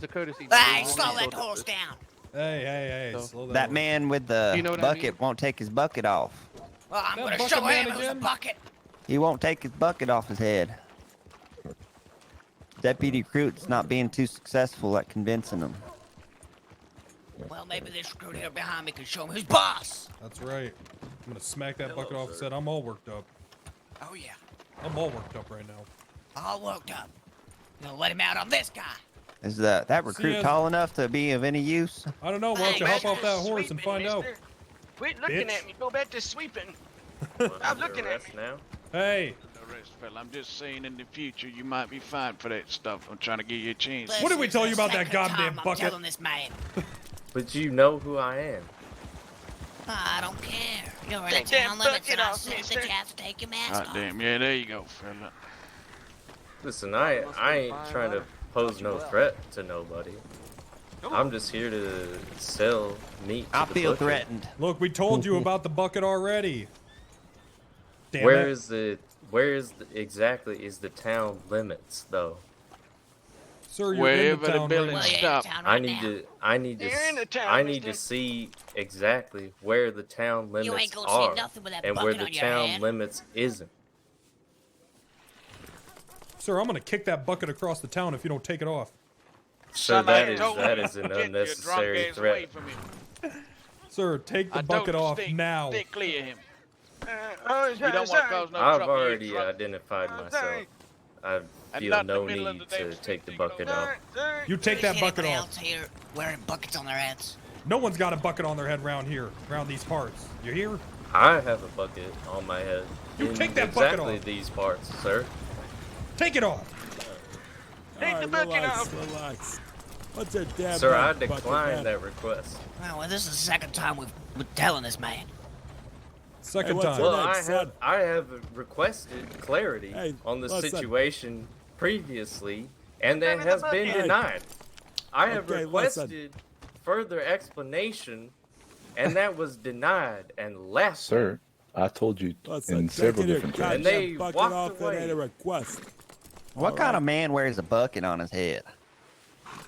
a courtesy. Hey, slow that horse down. Hey, So- slow That man with the You know what I bucket won't take his bucket off. Well, I'm That gonna bucket show man him who's a again? bucket. He won't take his bucket off his head. Deputy Recruit's not being too successful at convincing them. Well, maybe this recruit here behind me can show him who's boss. That's right. I'm gonna smack that bucket off his head. I'm all worked up. Oh yeah, I'm all worked up right now. all worked up. You gonna let him out on this guy? Is that recruit tall enough to be of any use? I don't know. Why don't you hop off that horse and find out? Quit looking Bitch. at me. Go back to sweeping. Stop looking at me. Now? Hey. Arrest, fella. I'm just saying in the future you might be fined for that stuff. I'm trying to give you a chance. What did we tell you about that goddamn I'm bucket? telling this man. But you know who I am. I don't care. You're in the Take that town limits, bucket and I off, said that mister. you have to take your mask God off. damn. Yeah, there you go, fella. Listen, I ain't trying to pose no threat to nobody. I'm just here to sell meat. I to the feel butcher. threatened. Look, we told you about the bucket already. Damn Where it. is the exactly is the town limits though? Sir, you're Wherever in the the town building right now. stop. I need to You're in the town, I need to mister. see exactly where the town You ain't limits gonna see are nothing with that and where bucket the on your town head. limits isn't. Sir, I'm gonna kick that bucket across the town if you don't take it off. So that is an unnecessary threat. Sir, take the I bucket told you off stay- now. Stay clear of him. Oh, You don't want to cause no I've trouble. You're already drunk. identified myself. I And feel not the no middle of need the day to take the bucket off. You take that Is bucket anybody off. else here wearing buckets on their heads? No one's got a bucket on their head round here, round these parts. You hear? I have a bucket on my head. You in take that bucket exactly off. these parts, sir. Take it off. Take the bucket relax, off. relax. What's your damn Sir, I bucket, decline man? that request. Well, this is the second time we've been telling this man. Second what's time. your Well, name, I have requested clarity Hey, on the listen. situation previously, and that Give me the has been bucket. denied. I have Okay, requested further explanation, and that was denied and left. Sir, I told you Listen, in several taking your different goddamn times. And they bucket walked off away. and ain't a request. What kind of man wears a bucket on his head?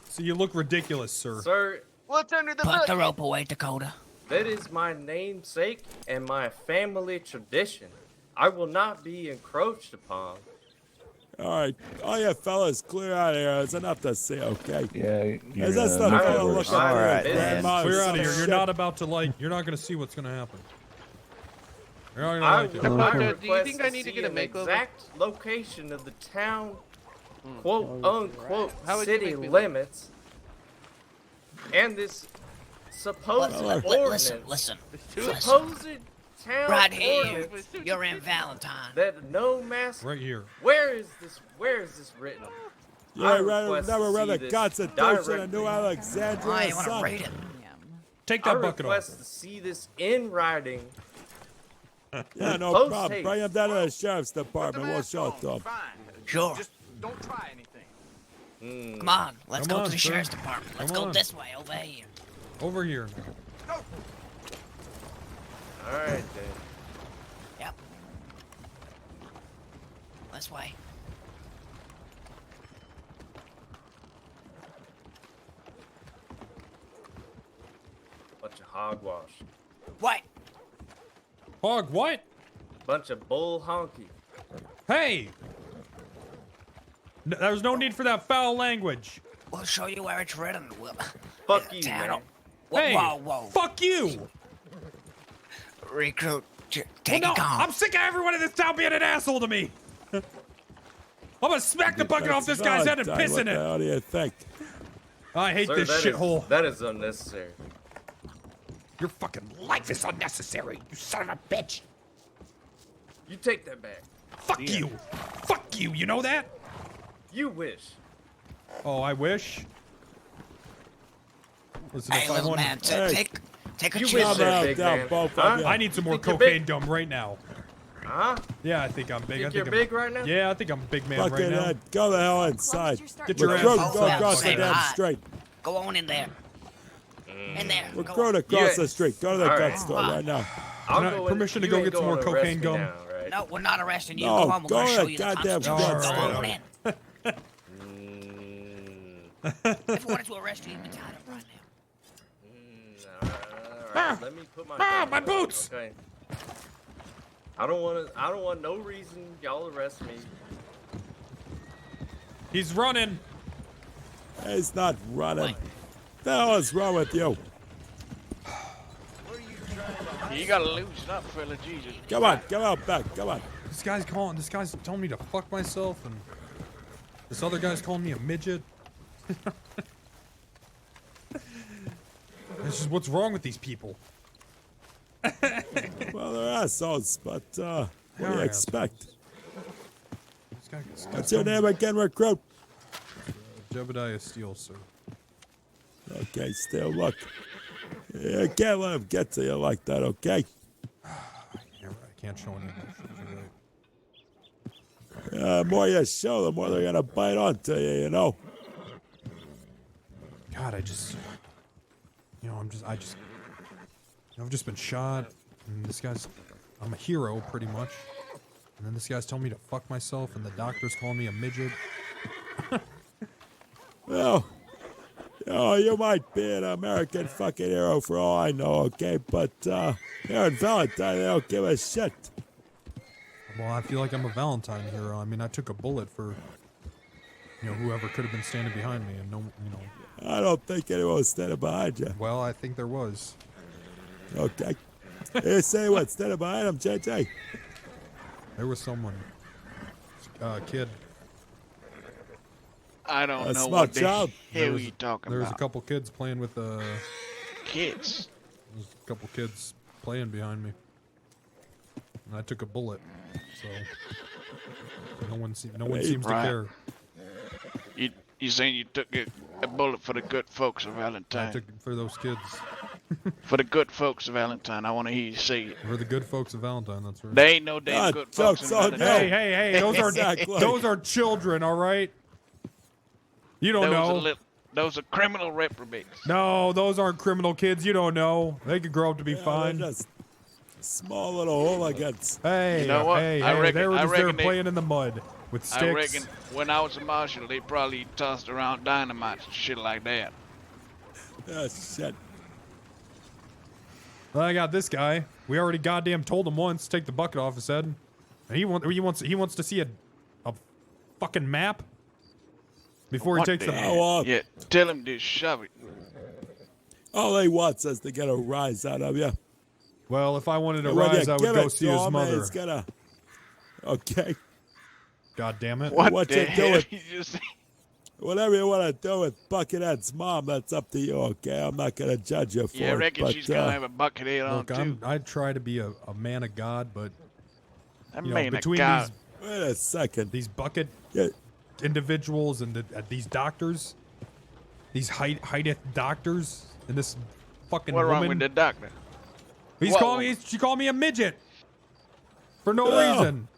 So you look ridiculous, sir. Sir, What's under the Put bucket? the rope away, Dakota. that is my namesake and my family tradition. I will not be encroached upon. All right, all you fellas, clear out of here. It's enough to see, okay? Yeah, Is that stuff not gonna gonna look stop like All your right, man. grandma or Clear out some of here. You're shit? not about to like. You're not gonna see what's gonna happen. You're not gonna I like it. would Dakota, request do you think I need to see get a an makeover? exact location of the town, quote unquote, How would you city make me look? limits, and this supposed Listen, ordinance, listen. supposed town Right here, ordinance you're in Valentine. that no mask. Right here. Where is this? Where is this written? You I ain't request never to read see the this Constitution of directly. New Alexandria, Why you want to son? read it? Take I that bucket off. request to see this in writing. Yeah, no Post problem. haste. Bring him down to the sheriff's department. We'll show it to him. Fine. Sure. Just don't try anything. Mm. Come on, let's Come go on, to the sir. sheriff's department. Let's Come go on. this way, over here. Over here. All right, then. Yep. This way. Bunch of hogwash. What? Hog, what? Bunch of bull honky. Hey! There's no need for that foul language. We'll show you where it's written. We'll, Fuck in you, the town. man. Whoa, Hey! whoa, whoa. Fuck you! Recruit, take Well, it no, calm. I'm sick of everyone in this town being an asshole to me. I'm gonna smack the bucket off this guy's head and Valentine, piss what in the it. hell do you think? I hate Sir, this that is- shithole. That is unnecessary. Your fucking life is unnecessary, you son of a bitch. You take that back. Fuck you. Fuck you, you know that? You wish. Oh, I wish. Listen, Hey, if I little want man, Hey. take a You chill. wish that, big man. both of Huh? you. I need some more think you're cocaine big? gum right now. Huh? Yeah, I think I'm big. Think I think you're I'm big right now? Yeah, I think I'm a big man right Fucking now. Ed, go the hell inside. Get your Recruit, ass go outside. across the Say damn hi. street. Go on in there. In there. Go Recruit on. across Yes. the street. Go to the All gun right. store right now. I'll Can I- go in- permission to you go ain't get some going more to arrest cocaine me gum? now, right? No, we're not arresting you. No, Come on, we're go going to to show the you the goddamn Constitution. gun Go store. on in. If we wanted to arrest you, you'd be tied up right now. All right, let me put my Ah, gun my away, boots! Okay. I don't want no reason y'all arrest me. He's running. He's not running. The hell is wrong with you? You gotta loosen up, fella. Jesus. Come on, come out back. Come on. This guy's telling me to fuck myself, and this other guy's calling me a midget. This is what's wrong with these people. Well, they're assholes, but what do you expect? What's your name again, recruit? JEBEDIAH STEELE, sir. Okay, Steele, look. You can't let him get to you like that, okay? I can't show any emotions, The more you show, the more they're gonna bite onto you, you know? God, I've just been shot, and this guy's, I'm a hero, pretty much. And then this guy's telling me to fuck myself, and the doctor's calling me a midget. Well, you might be an American fucking hero for all I know, okay? But here in Valentine, they don't give a shit. Well, I feel like I'm a Valentine hero. I mean, I took a bullet for, whoever could have been standing behind me, and I don't think anyone was standing behind you. Well, I think there was. Okay. You say what, standing behind him, JJ? There was someone. Kid. I don't A know small what the child? hell you talking There was a about. couple kids playing with Kids. There was a couple kids playing behind me. And I took a bullet, so no one seems to Right. care. You saying you took a bullet for the good folks of I Valentine? took it for those kids. For the good folks of Valentine, I want to hear you say it. For the good folks of Valentine, that's right. There ain't no damn good folks in Valentine. Hey, those are Exactly. those are children, all right? You don't know. Those are criminal reprobates. No, those aren't criminal kids. You don't know. They could grow up to be fine. They're just small little hooligans. Hey, You know what? hey, I hey, reckon- they were I just there reckon they- playing in the mud with sticks. I reckon when I was a marshal, they probably tossed around dynamite and shit like that. Oh, shit. Well, I got this guy. We already goddamn told him once, take the bucket off his head. And he wants to see a fucking map before What he takes the the hell? Yeah, tell him to shove it. All he wants is to get a rise out of you. Well, if I wanted a And when rise, you I would give go it see to his him, mother. He's gonna... Okay. God damn it. What What the you hell doing? you just say? Whatever you want to do with Buckethead's mom, that's up to you, okay? I'm not gonna judge you for Yeah, I it, reckon but, she's gonna have a bucket head on Look, too. I try to be a man of God, but A you know, man of between God. Wait a second. these bucket Yeah. individuals and these doctors, these hideth doctors, and this fucking What's wrong woman. with the doctor? He's What calling me. woman? She called me a midget for no Oh. reason.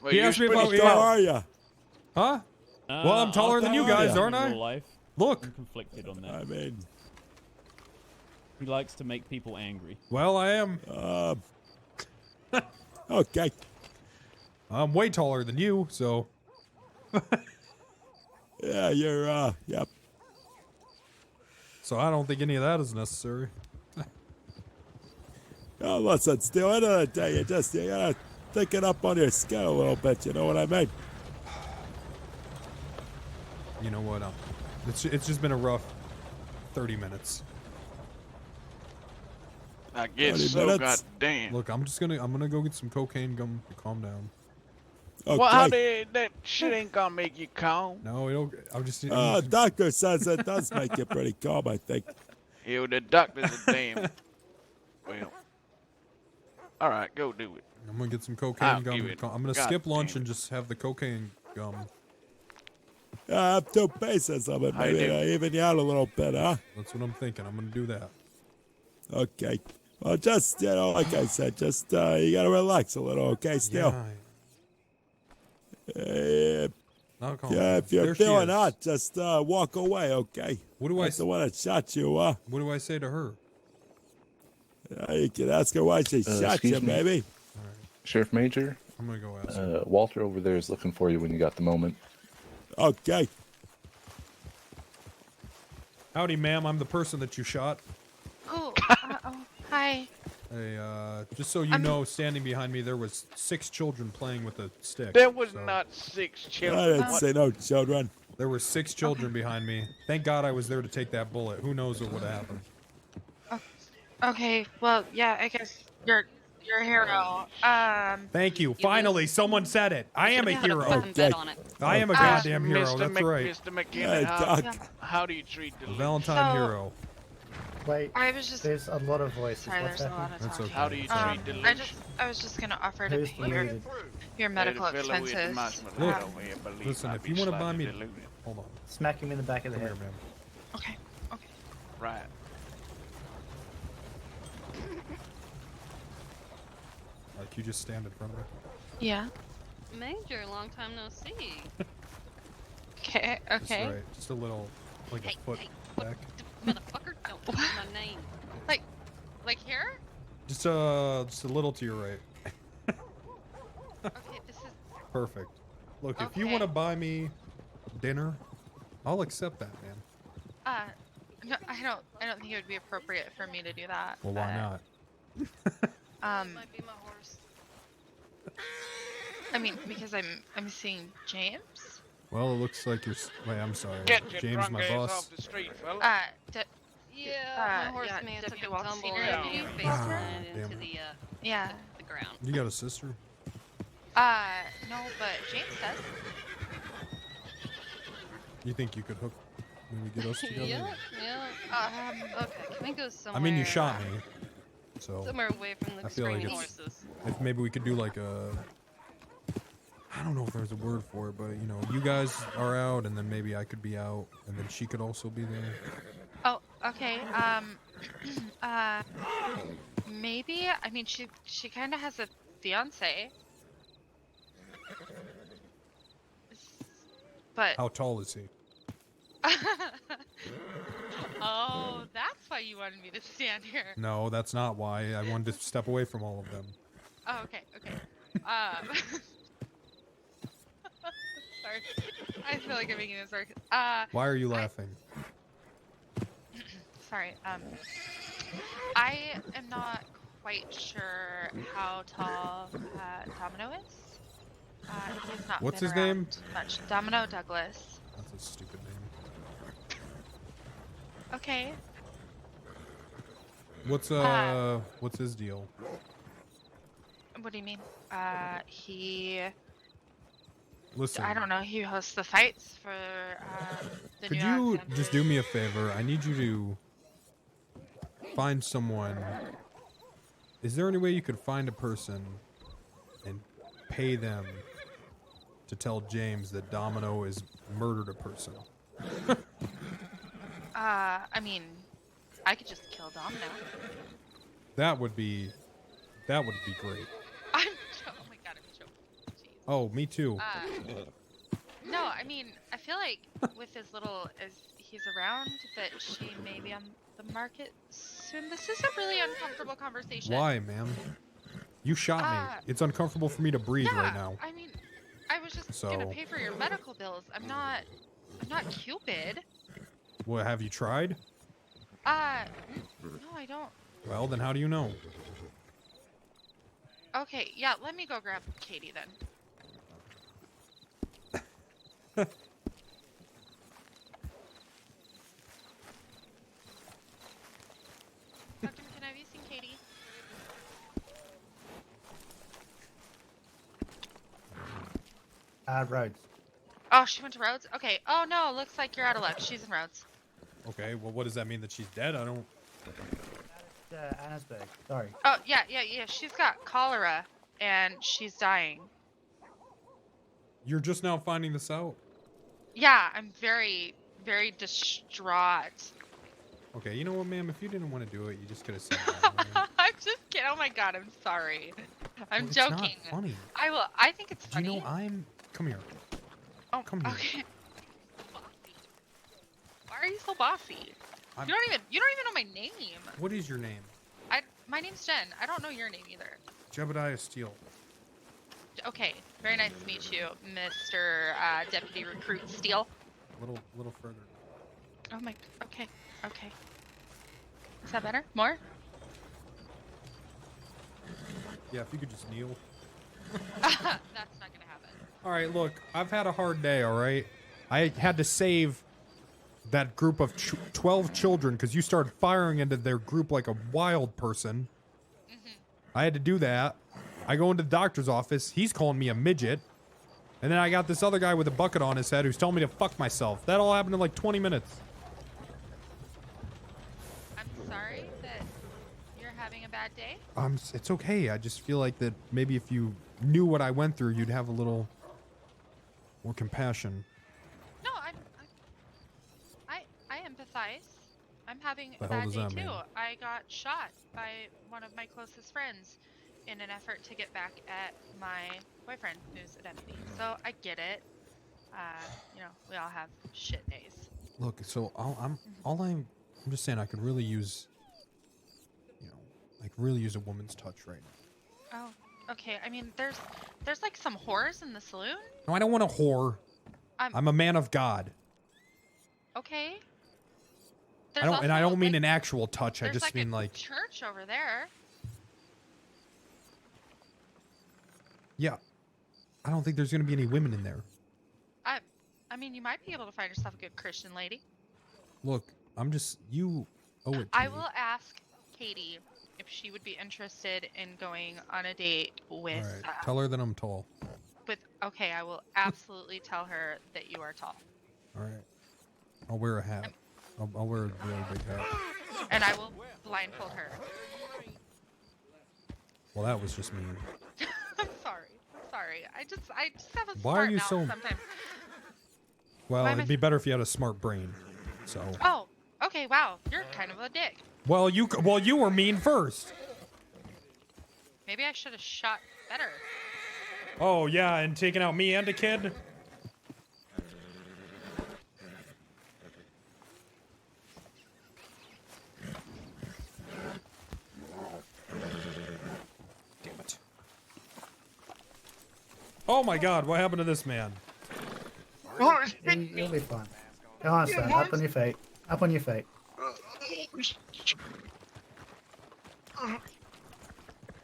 Well, He you're asked me if pretty I- How tall. are you? Huh? Well, I'm taller than you guys, aren't I? Real life, Look. I'm conflicted on that. I mean, He likes to make people angry. Well, I am. okay. I'm way taller than you, so. Yeah, you're, yep. So I don't think any of that is necessary. Oh, listen, still, end of the day, you gotta think it up on your skin a little bit, you know what I mean? You know what? It's just been a rough 30 minutes. I guess 30 so. minutes? Goddamn. Look, I'm gonna go get some cocaine gum to calm down. Okay. Well, how that shit ain't gonna make you calm. No, it'll. I'm just. Doctor says it does make you pretty calm, I think. Hell, the doctor's a damn. Well. All right, go do it. I'm gonna get some cocaine I'll gum. give it. I'm gonna God skip lunch damn and just have the cocaine gum. I have 2 pieces of it, How you maybe do? even you out a little bit, huh? That's what I'm thinking. I'm gonna do that. Okay. Well, just, like I said, just, you gotta relax a little, okay, still? Yeah. Yeah, if you're There she feeling is. hot, just walk away, okay? What do I That's the one that shot you, huh? What do I say to her? You can ask her why she shot excuse you, me? baby. Sheriff Major, I'm gonna go ask. Walter over there is looking for you when you got the moment. Okay. Howdy, ma'am. I'm the person that you shot. Oh, hi. Hey, just so you know, standing behind me, there was 6 children playing with a stick. There was so- not 6 I children. didn't say no children. There were 6 children behind me. Thank God I was there to take that bullet. Who knows what would have happened? Okay, well, yeah, I guess you're a hero. Thank you. Finally, someone said it. I am a hero. I am a goddamn hero. That's right. Mr. McKinnon, how do you treat the Valentine hero. Wait, I was just. there's a lot of voices. Sorry, What's there's a lot of happening? talking. How do you treat delusion? I was just gonna offer to Who's pay your medical Hey, the fellow with the expenses. marshmallow over here believes Listen, I'd if be you want to buy slightly me, deluded. hold on. Smack him in the back of the Come head. here, man. Okay. Right. Like you just stand in front of me. Yeah. Major, long time no see. Okay. That's right. Just a little, like a foot back. Motherfucker, don't put my name. Like here? Just a little to your right. Okay, this is. Perfect. Look, if you want to buy me dinner, I'll accept that, man. No, I don't think it would be appropriate for me to do that. Well, why not? Might be my horse. I mean, because I'm seeing James. Well, it looks like you're. Wait, I'm sorry. Get your James, drunk my ass boss. off the street, fella. Yeah, my horse man took Deputy a Walsh tumble Senior. and you face planted Damn into it. the Yeah. the ground. You got a sister? No, but James does. You think you could hook? Maybe get us together? Yeah. Okay, can we go somewhere? I mean, you shot me, so. Somewhere away from the I feel like screaming it's, horses. if maybe we could do like a. I don't know if there's a word for it, but you know, you guys are out, and then maybe I could be out, and then she could also be there. Oh, okay. Maybe. I mean, she kind of has a fiance. But. How tall is he? Oh, that's why you wanted me to stand here. No, that's not why. I wanted to step away from all of them. Oh, okay. Sorry. I feel like I'm making this work. Why are you laughing? Sorry. I am not quite sure how tall Domino is. He's not What's been his name? around much. Domino Douglas. That's a stupid name. Okay. What's his deal? What do you mean? He. Listen. I don't know. He hosts the fights for the Could New you York just do me a favor? I need you to find someone. Is there any way you could find a person and pay them to tell James that Domino has murdered a person? I mean, I could just kill Domino. That would be great. Oh my god, I'm joking. Oh, me too. No, I mean, I feel like with as little as he's around, that she may be on the market soon. This is a really uncomfortable conversation. Why, ma'am? You shot me. It's uncomfortable for me to breathe Yeah, right now. I mean, I was just gonna pay for your medical bills. I'm not Cupid. Well, have you tried? No, I don't. Well, then how do you know? Okay, yeah, let me go grab Katie then. Captain, have you seen Katie? Rhodes. Oh, she went to Rhodes? Okay. Oh no, looks like you're out of luck. She's in Rhodes. Okay, well, what does that mean, that she's dead? I don't. Annesburg. Sorry. Oh, yeah. She's got cholera, and she's dying. You're just now finding this out? Yeah, I'm very, very distraught. Okay, you know what, ma'am? If you didn't want to do it, you just could have said I'm just kidding. Oh my god, I'm sorry. I'm Well, it's joking. not funny. I think it's Do funny. you know Come here. Oh, come here. Okay. Why are you so bossy? I'm- You don't even know my name. What is your name? My name's Jen. I don't know your name either. JEBEDIAH STEELE. Okay, very nice to meet you, Mr. Deputy Recruit Steele. Little further. Oh my. Okay. Is that better? More? Yeah, if you could just kneel. That's not gonna happen. All right, look, I've had a hard day, all right? I had to save that group of 12 children because you started firing into their group like a wild person. I had to do that. I go into the doctor's office. He's calling me a midget. And then I got this other guy with a bucket on his head who's telling me to fuck myself. That all happened in like 20 minutes. I'm sorry that you're having a bad day. It's okay. I just feel like that maybe if you knew what I went through, you'd have a little more compassion. No, I empathize. I'm having The a hell bad does day that too. mean? I got shot by one of my closest friends in an effort to get back at my boyfriend, who's a deputy. So I get it. You know, we all have shit days. Look, so I'm just saying I could really use, like really use a woman's touch right now. Oh, okay. I mean, there's like some whores in the saloon. No, I don't want a whore. I'm a man of God. Okay. I don't mean an actual touch. I There's just mean like church over there. yeah. I don't think there's gonna be any women in there. I mean, you might be able to find yourself a good Christian lady. Look, you owe it to I me. will ask Katie if she would be interested in going on a date with. All right, tell her that I'm tall. Okay, I will absolutely tell her that you are tall, All right. I'll wear a hat. I'll wear a really big hat. and I will blindfold her. Well, that was just mean. I'm sorry. I just have a Why smart are you mouth so- sometimes. Well, Why am it'd I- be better if you had a smart brain. So. Oh, okay. Wow, you're kind of a dick. Well, you were mean first. Maybe I should have shot better. Oh yeah, and taking out me and a kid. Damn it. Oh my God, what happened to this man? You'll be fine. Come on, son. Up on your feet. Up on your feet.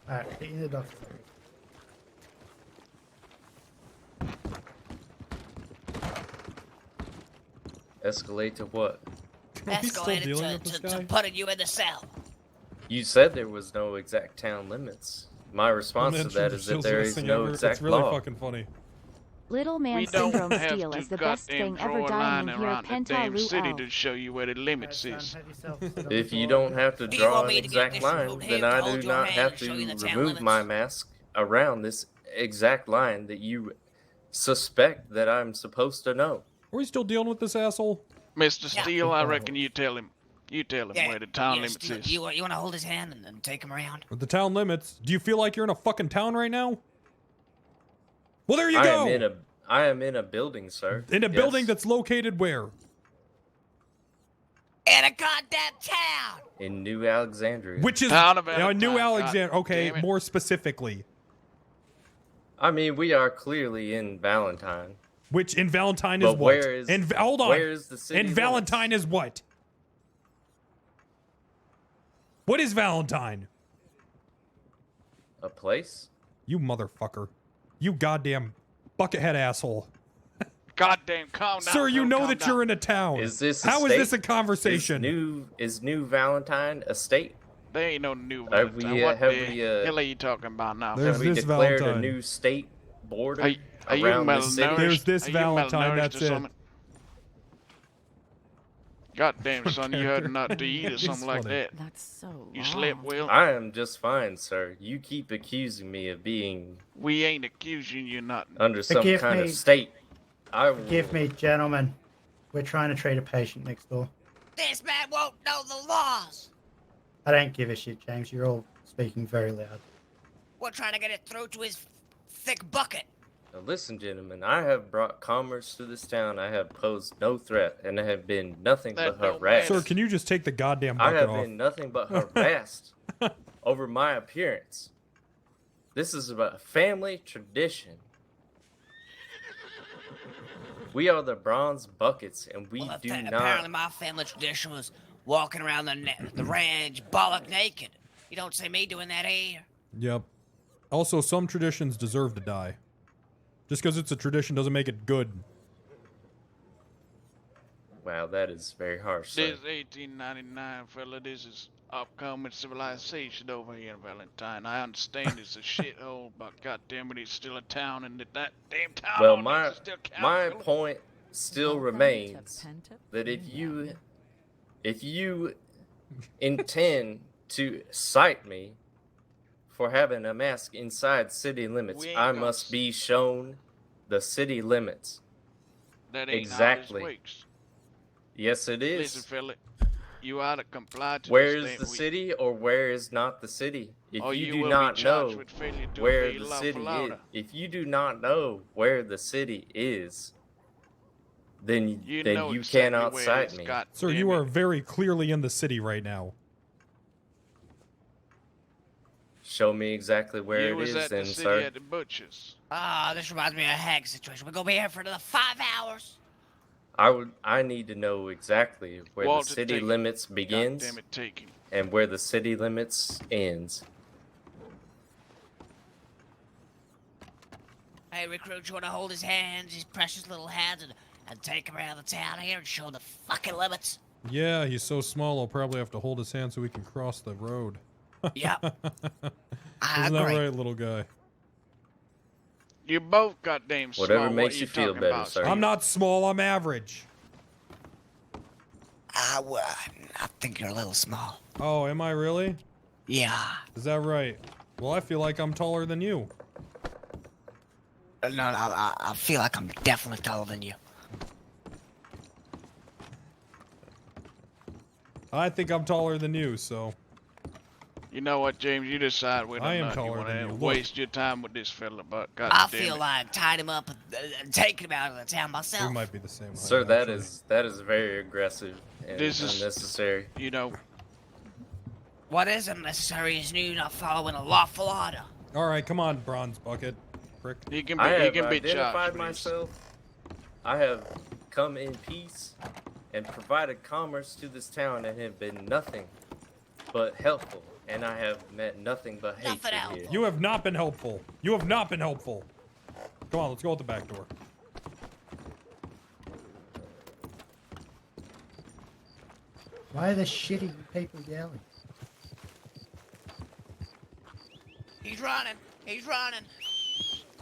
Alright, get you the doctor. Escalate to what? Escalated to putting you in the cell. You said there was no exact town limits. My response to that is that there is no exact It's really law. fucking funny. Little man We don't syndrome have STEELE to is the best goddamn thing ever draw a dying line in here. around the Penta damn city Lu to show you where the limits is. If you don't have to Do you draw want an me to get exact this line, road then here, I hold do your not hand have and show to you the town remove my limits? mask around this exact line that you suspect that I'm supposed to know. Are we still dealing with this asshole? Mr. Steele, I reckon you tell him. You tell him where the town limits Steele, is. you want to hold his hand and take him around? With the town limits. Do you feel like you're in a fucking town right now? Well, there you I go. am in a building, sir. In a Yes. building that's located where? In a goddamn town. In New Alexandria. Which is Town of New Valentine, Alexandria. God Okay, damn it. more specifically. I mean, we are clearly in Valentine. Which in Valentine is But what? where is- Hold on. where is the city In Valentine is what? What is Valentine? A place? You motherfucker. You goddamn buckethead asshole. Goddamn, calm down. Sir, you bro, know calm that down. you're in a town. Is this a How is state? this a conversation? Is New Valentine a state? There ain't no new Have Valentine. we, What have the we, hell are you talking about now? There's Have we this declared Valentine. a new state border Are you around the city? malnourished? There's this Are you Valentine, malnourished that's or it. something? Goddamn, son, you had not to eat or It's something like funny. that. That's so You slept well? I am just fine, sir. You keep accusing me of being We ain't accusing you nothing. under some Forgive kind me. of state. I will... Forgive me, gentlemen. We're trying to treat a patient next door. This man won't know the laws. I don't give a shit, James. You're all speaking very loud. We're trying to get it through to his thick bucket. Now listen, gentlemen, I have brought commerce to this town. I have posed no threat, and I have been nothing but harassed. Sir, can you just take the goddamn I bucket have off? been nothing but harassed over my appearance. This is about family tradition. We are the Bronzebuckets, and we do Apparently not. my family tradition was walking around the range bollock naked. You don't see me doing that here. Yep. Also, some traditions deserve to die. Just because it's a tradition doesn't make it good. Wow, that is very harsh. Sir. This is 1899, fella. This is upcoming civilization over here in Valentine. I understand it's a shithole, but goddammit, it's still a town, and that damn town. Well, on my this is still count, my fella. point still remains that if you intend to cite me for having a mask inside city limits, We ain't I gonna must be shown the city limits. That ain't Exactly. how this works. Yes, it is. Listen, fella, you ought to comply to Where the is the city or where is not the city? If Or you you do will be not charged know with failure to where obey the lawful city is, order. if you do not know where the city is, then You then know you exactly cannot where it cite is, me. God Sir, damn you it. are very clearly in the city right now. Show me exactly where You it was is, at the then, city sir. at the butcher's. Ah, this reminds me of a hag situation. We're gonna be here for another 5 hours. I need to know exactly where Walter, the city take him. limits begins Goddammit, take him. and where the city limits ends. Hey, recruit, you wanna hold his hands, his precious little hands, and take him around the town here and show the fucking limits? Yeah, he's so small I'll probably have to hold his hand so we can cross the road. Yep. Isn't that right, little guy? You both goddamn small. Whatever What makes are you feel talking better, about, sir. I'm not small, I'm average. Well, I think you're a little small. Oh, am I really? Yeah. Is that right? Well, I feel like I'm taller than you. No, I feel like I'm definitely taller than you. I think I'm taller than you, so. You know what, James? You decide whether I or am not you taller want than to you. Look. waste your time with this fella, but I goddamn feel it. like tying him up and taking him out of the town myself. We might be the same height. Sir, that actually. is very aggressive and This is- unnecessary. You know, What is unnecessary is you not following a lawful order. All right, come on, Bronzebucket. Prick. he can I be, he have can be identified charged. for this. myself. I have come in peace and provided commerce to this town and have been nothing but helpful. And I have met nothing but hatred here. You have not been helpful. You have not been helpful. Come on, let's go out the back door. Why are the shitty people yelling? He's running. He's running.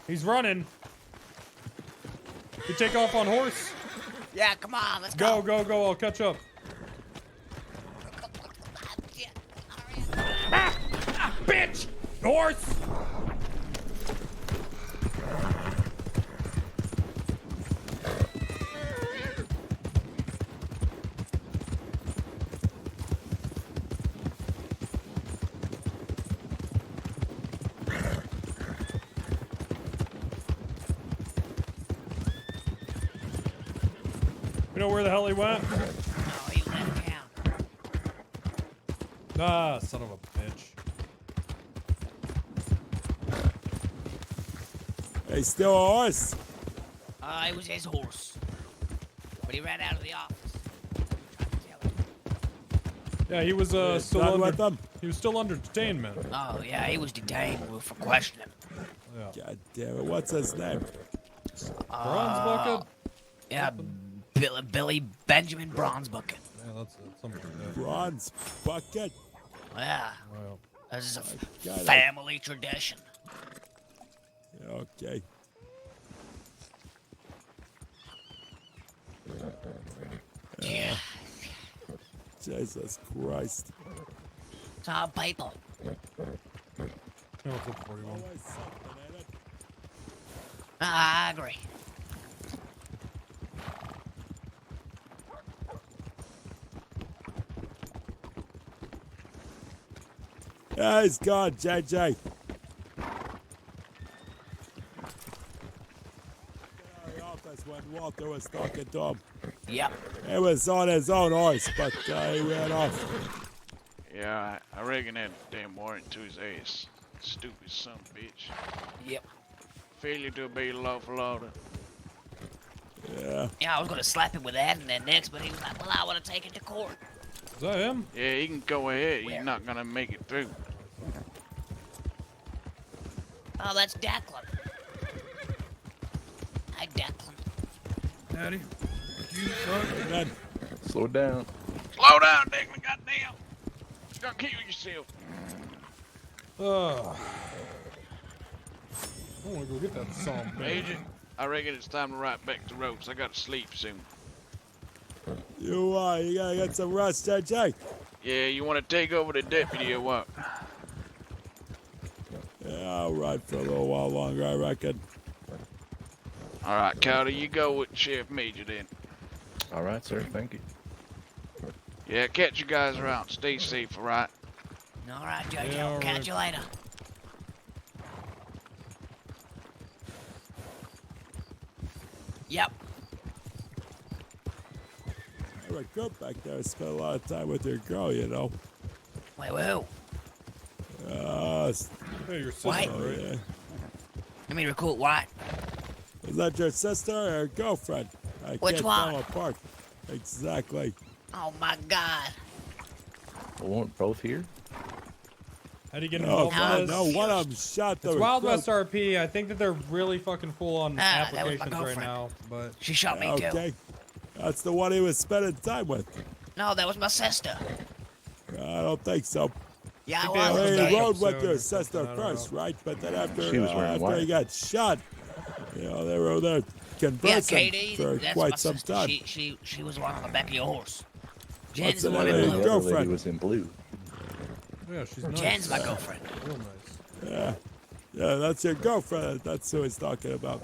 He's running. You take off on horse? Yeah, come on, let's Go, go, go. I'll catch up. Bitch! Horse! You know where the hell he went? Oh, he left town. Ah, son of a bitch. Hey, still a horse? It was his horse. But he ran out of the office. Yeah, he was still done under. with them? He was still under detainment. Oh, yeah, he was detained for questioning. Yeah. God damn it, what's his name? Bronzebucket. Yeah, Billy Benjamin Bronzebucket. Yeah, that's something like that. Bronze bucket? Yeah, Wow. this is a got it. family tradition. Okay. Yeah. Jesus Christ. It's all people. No, flip 41. I agree. Yeah, he's gone, JJ. When Walter was talking to him. Yep. He was on his own horse, but he ran off. Yeah, I reckon that damn warrant to his ass. Stupid son of a bitch. Yep. Failure to obey lawful order. Yeah. Yeah, I was gonna slap him with that and then next, but he was like, well, I want to take it to court. Is that him? Yeah, he can go ahead. He's not gonna make it through. Oh, that's Declan. Hi, Declan. Daddy, you Then Slow down. Slow down, Declan, goddamn. You're gonna kill yourself. I want to go get that song. Major, I reckon it's time to ride back to Rhodes. I gotta sleep soon. You gotta get some rest, JJ. Yeah, you wanna take over the deputy or what? Yeah, I'll ride for a little while longer, I reckon. Alright, Cowder, you go with Sheriff Major then. All right, sir. Thank you. Yeah, catch you guys around. Stay safe, alright? Alright, Jojo. Catch you later. Yep. I recruit back there. I spent a lot of time with your girl, you know. Wait, who? Hey, your sister, What? right? Yeah. Let me recruit what? Is that your sister or your girlfriend? I Which can't one? tell apart. Exactly. Oh my god. We weren't both here. How do you get No, involved in this? no, one of them shot the It's Wild recruit. West RP. I think that they're really fucking full on that was my applications right girlfriend. now, but She shot me too. Okay. That's the one he was spending time with. No, that was my sister. I don't think so. Yeah, I Well, was. He Well, rode with soon your or sister something, I don't first, know. right? But then after, She was wearing after white. he got shot, you know, they were there Yeah, conversing Katie, for that's quite my some sister. time. She was one on the back of your horse. What's Jen's the the one name in of The your blue. other lady girlfriend? was in blue. Yeah, she's nice. Jen's my girlfriend. Real nice. Yeah, that's your girlfriend. That's who he's talking about.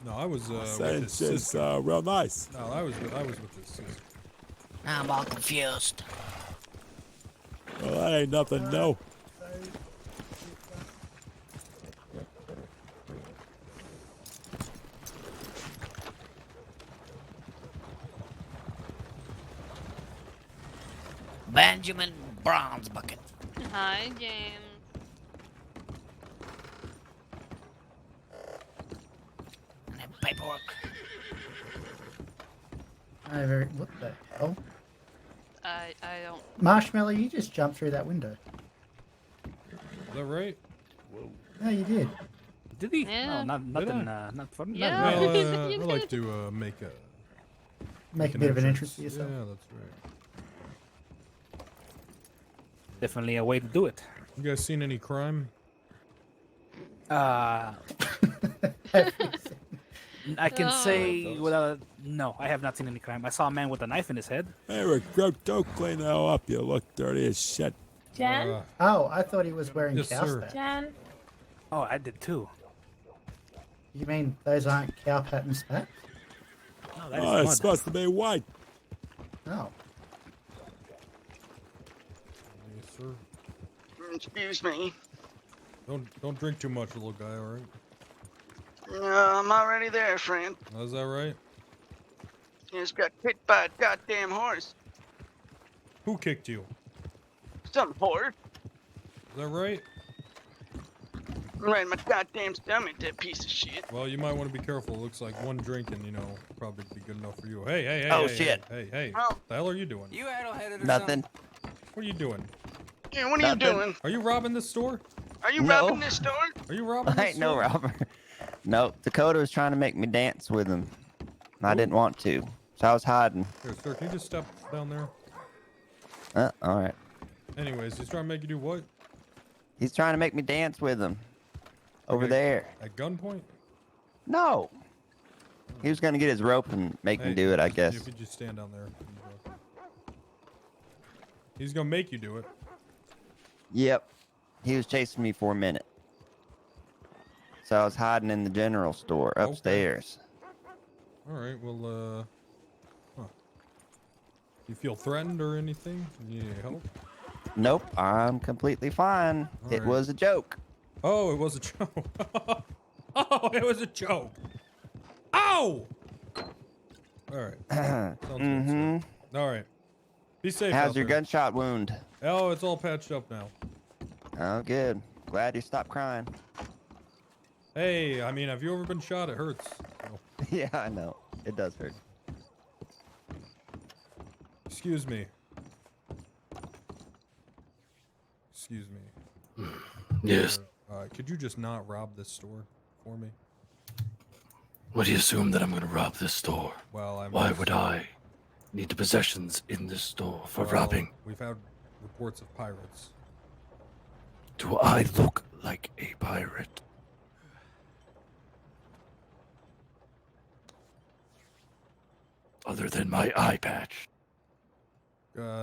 No, I was with Saying his she's sister. real nice. No, I was with his sister. I'm all confused. Well, that ain't nothing new. Benjamin Bronzebucket. Hi, James. And then paperwork. What the hell? I don't. Marshmallow, you just jumped through that window. Is that right? Whoa. No, you did. Did he? Yeah. No, Did nothing. I? Not fun. Yeah. Not really. Well, You I like did. to make a Make a bit of an entrance for Yeah, yourself. that's right. Definitely a way to do it. You guys seen any crime? I can Oh. say without. No, I have not seen any crime. I saw a man with a knife in his head. Hey, recruit, don't clean that up. You look dirty as shit. Jen? Oh, I thought he was wearing Yes, cow sir. spats. Jen? Oh, I did too. You mean those aren't cow pattern spats? No, that is Oh, it's mud. supposed to be white. Oh. Yes, sir. Excuse me. Don't drink too much, little guy. All right? I'm already there, friend. Is that right? You just got kicked by a goddamn horse. Who kicked you? Some whore. Is that right? Right in my goddamn stomach, that piece of shit. Well, you might want to be careful. It looks like one drink and, probably be good enough for you. Hey, hey, hey. Oh, hey, shit. Hey. Oh. What the hell are you doing? You addle-headed or Nothing. What are you doing? Yeah, what are you doing? Are you robbing this store? Are you No. robbing this store? Are you robbing I this ain't no store? robber. No, Dakota was trying to make me dance with him. I didn't want to, so I was hiding. Here, sir, can you just step down there? All right. Anyways, he's trying to make you do what? He's trying to make me dance with him. Over there. At gunpoint? No. He was gonna get his rope and make me Hey, do it, I guess. If you just stand down there. He's gonna make you do it. Yep. He was chasing me for a minute. So I was hiding in the general store upstairs. All right. Well, huh. You feel threatened or anything? You need any help? Nope, I'm completely fine. All It right. was a joke. Oh, it was a joke. Oh, it was a joke. Ow! All right. Sounds good, Mm-hmm. sir. All right. Be safe. How's out your there. gunshot wound? Oh, it's all patched up now. Oh, good. Glad you stopped crying. Hey, I mean, have you ever been shot? It hurts. So. Yeah, I know. It does hurt. Excuse me. Excuse me. Yes. Could you just not rob this store for me? What do you assume that I'm going to rob this store? Well, I'm. Why would I? need the possessions in the store for Well, robbing. We've had reports of pirates. Do I look like a pirate? Other than my eye patch.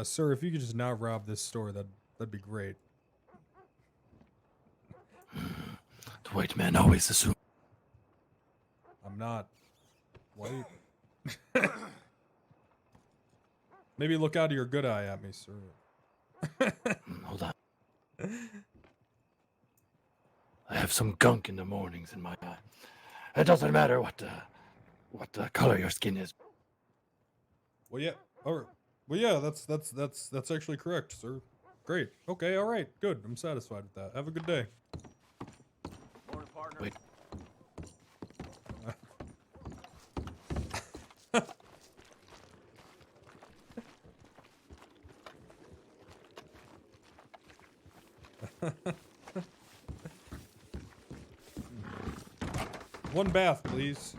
Sir, if you could just not rob this store, that'd be great. The white man always assumes. I'm not white. Maybe look out of your good eye at me, sir. Hold on. I have some gunk in the mornings in my eye. It doesn't matter what color your skin is. Well, yeah. All right. Well, yeah. That's actually correct, sir. Great. Okay. All right. Good. I'm satisfied with that. Have a good day. Wait. One bath, please.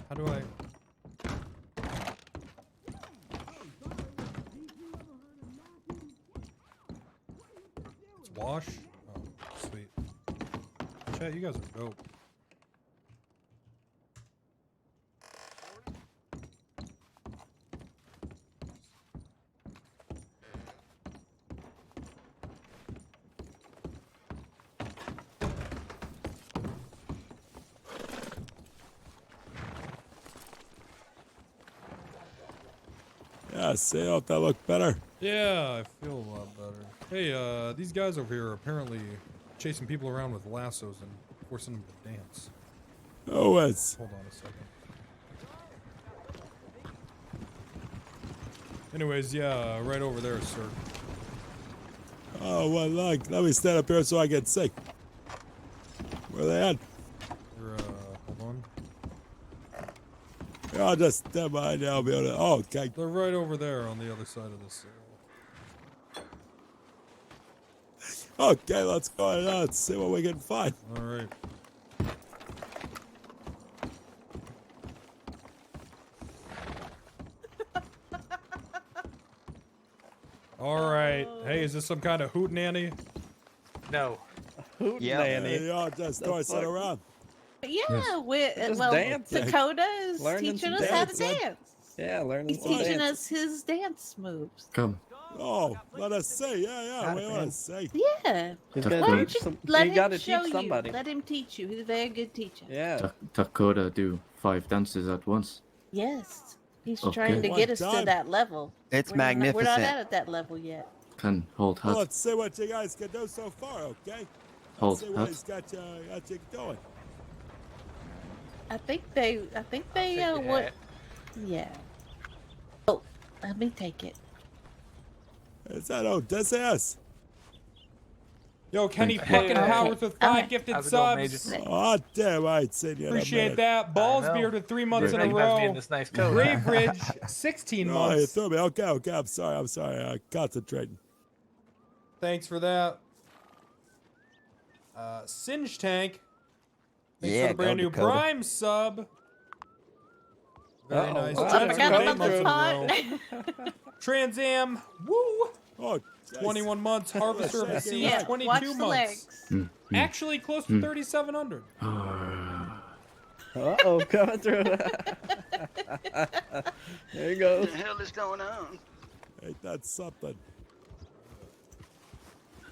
How do I... It's wash? Oh, sweet. Chat, you guys are dope. Yeah, see, hope that look better. Yeah, I feel a lot better. Hey, these guys over here are apparently chasing people around with lassos and forcing them to dance. Oh, it's... Hold on a second. Anyways, yeah, right over there, sir. Oh, well, look, let me stand up here so I can see. Where they at? They're, hold on. Yeah, I'll just stand behind you. I'll be able to... Oh, okay. They're right over there on the other side of this. Okay, let's go on. Let's see what we can find. All right. All right. Hey, is this some kind of hootenanny? No. Yeah, Hootenanny. y'all just toss it around. Yeah, Just well, dance. Dakota is Learning teaching some us how to dance. dance. Yeah, learning He's some teaching dance. us his dance moves. Come. Oh, let us see. Yeah, we want to see. Yeah. He's Why gotta don't teach you some- let you him gotta show teach somebody. you? Let him teach you. He's a very good teacher. Yeah. Dakota do 5 dances at once. Yes. He's Okay. trying to get us to time. that level. It's We're not magnificent. at that level yet. Can hold Well, hat. let's see what you guys can do so far, okay? Hold Let's see what hat. he's got you going. I think they what? Yeah. Oh, let me take it. Is that Odysseus? Yo, Kenny Hey, fucking okay. Powers with 5 Okay. gifted How's it going, subs. Major? Oh, damn, I ain't seen you in a Appreciate minute. that. Balls I know. beard with 3 months in a You must be in row. this nice coat. Grave Ridge, 16 Oh, you months. threw me. Okay, I'm sorry. Concentrating. Thanks for that. Singe Tank. Thanks Yeah, for the brand go new Dakota. Prime sub. Very Uh-oh. nice. Oh, Jackson I forgot Bateman about this in a part. row. Trans-Am. Woo. Oh, 21 months. Harvester of the Seas. Yeah, 22 watch the months. legs. Actually, close to 3,700. Uh-oh, coming through. There you go. What the hell is going on? Ain't that something?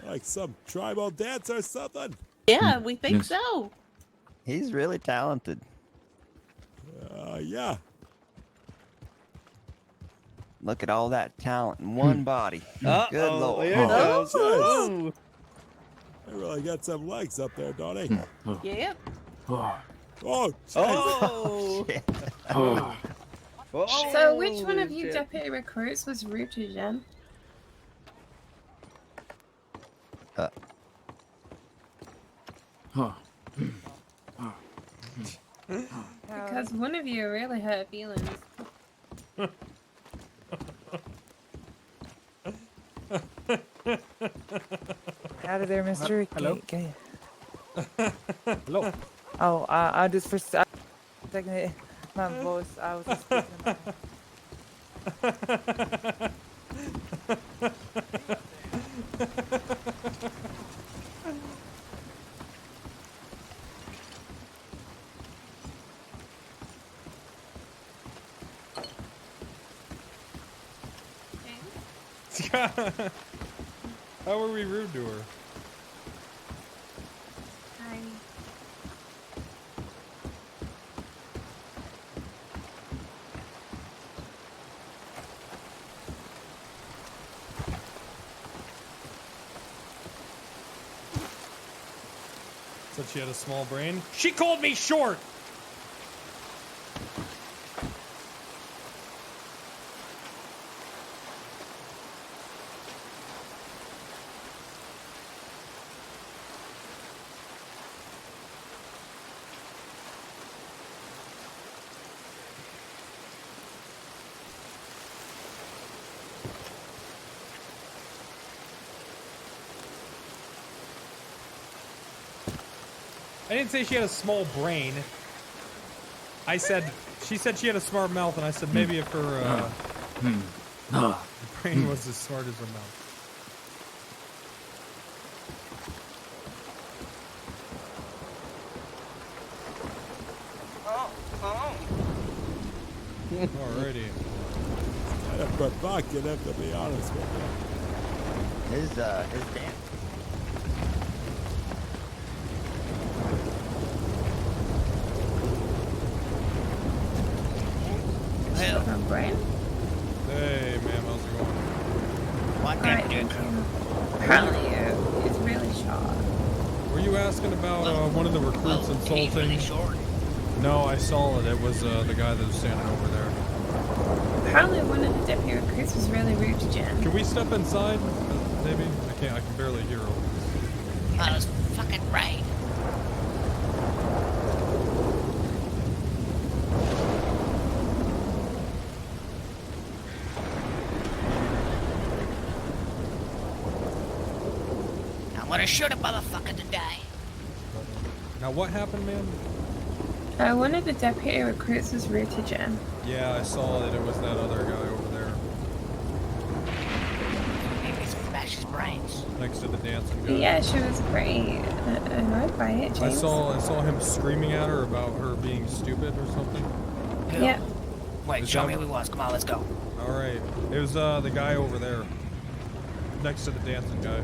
Like some tribal dance or something? Yeah, we think Yes. so. He's really talented. Yeah. Look at all that talent in one body. Good Uh-oh, lord. here it goes. Oh. Ooh. They really got some legs up there, don't they? Yep. Oh, Oh. Oh. Oh, So which one of you shit. deputy recruits was rude to Jen? Because one of you really hurt feelings. Out of there, mister. Hello? Hello? Oh, I just for a second, my voice, I was just speaking about. How were we rude to her? Hi. Said she had a small brain. She called me short! I didn't say she had a small brain. I said, she said she had a smart mouth, and I said maybe if her brain was as smart as her mouth. Alrighty. Kind of provocative, to be honest with you. His dance. Brain? Hey, ma'am, how's it going? What Alright, thank you. Apparently, it's really short. Were you asking about one of the recruits insulting? Really short. No, I saw it. It was the guy that was standing over there. Apparently, one of the deputy recruits was really rude to Jen. Can we step inside? Maybe? I can't. I can barely hear her. Oh, it was fucking rain. I'm gonna shoot a motherfucker today. Now, what happened, man? One of the deputy recruits was rude to Jen. Yeah, I saw that it was that other guy over there. Maybe smash his brains. Next to the dancing guy. Yeah, she was pretty annoyed by it, James. I saw him screaming at her about her being stupid or something. Yeah. Wait, show me who he was. Come on, let's go. Alright. It was the guy over there. Next to the dancing guy.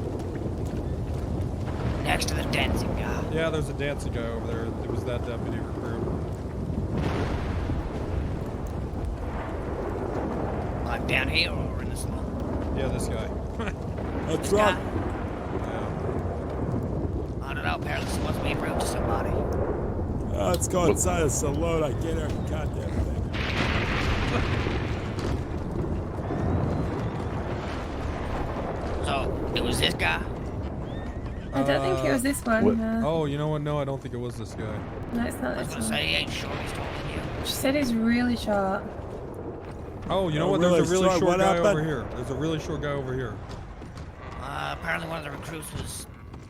Next to the dancing guy. Yeah, there's a dancing guy over there. It was that deputy recruit. Like down here or in the smoke? Yeah, this guy. That's right. I don't know, apparently someone's being rude to somebody. Let's go inside the saloon. I can't hear a goddamn thing. So, it was this guy? I don't think it was this one. Oh, you know what? No, I don't think it was this guy. No, it's not I was this gonna one. say he ain't short, he's taller than you. She said he's really short. Oh, you know Oh, what? There's a really really short? short What guy happened? over here. There's a really short guy over here. Apparently one of the recruits was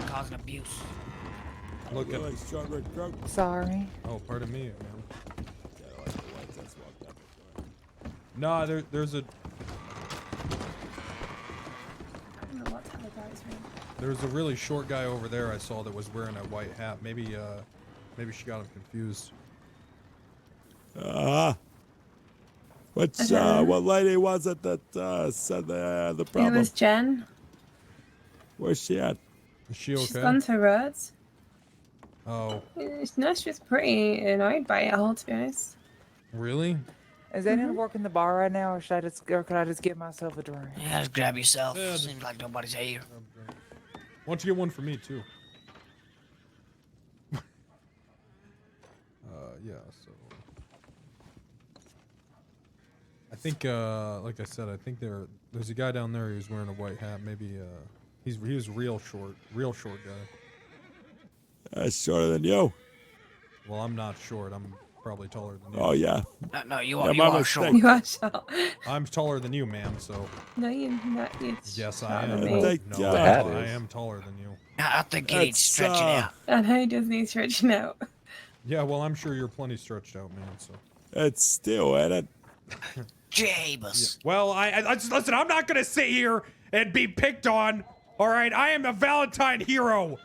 causing abuse. Look at. Really short recruit. Sorry. Oh, pardon me, man. Nah, there's a I don't know what type of guy is rude. there's a really short guy over there I saw that was wearing a white hat. Maybe maybe she got him confused. What lady was it that said the It problem? was Jen. Where's she at? Is she She's okay? gone to Rhodes. Oh, No, she was pretty annoyed by it all, to be honest. really? Is anyone working the bar right now, or could I just get myself a drink? Yeah, just grab yourself. Yeah, just- Seems like nobody's here. Why don't you get one for me too? Yeah. So I think, like I said, I think there's a guy down there who's wearing a white hat. Maybe He was real short guy. That's shorter than you. Well, I'm not short. I'm probably taller than you. Oh, yeah. No, you Yeah, are, you my are mistake. short. You are short. I'm taller than you, ma'am, so. No, you're not. You're Yes, I shorter am. than No, me. no, The hat I is. am taller than you. I think you need to stretch it out. I know he does need stretching out. Yeah, well, I'm sure you're plenty stretched out, man, so. It's still at it. Jabus. Well, I listen, I'm not gonna sit here and be picked on. All right, I am a Valentine hero.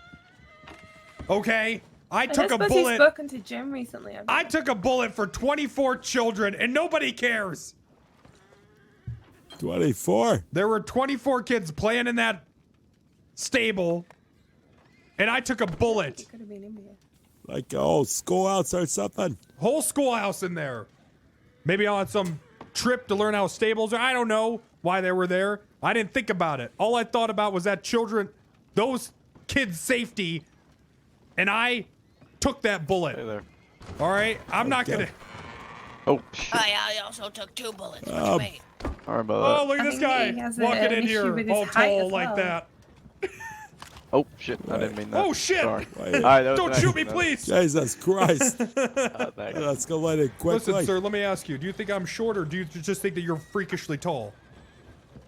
Okay? I took a suppose bullet. You've spoken to Jim recently. I took a bullet for 24 children and nobody cares. 24? There were 24 kids playing in that stable and I took a bullet. Could have been in here. Like a whole schoolhouse or something? Whole schoolhouse in there. Maybe on some trip to learn how stables are. I don't know why they were there. I didn't think about it. All I thought about was that children, those kids' safety, and I took that bullet. Hey there. All right, I'm not gonna. Oh shit. I also took 2 bullets. What you mean? Sorry about Oh, look at this guy walking in here, all tall like that. Oh shit! I didn't mean that. Oh shit! Sorry. Wait. All right, that was Don't an shoot me, accident. please. Jesus Christ. Thanks. Let's go let it quickly. Listen, sir, let me ask you: do you think I'm short, or do you just think that you're freakishly tall?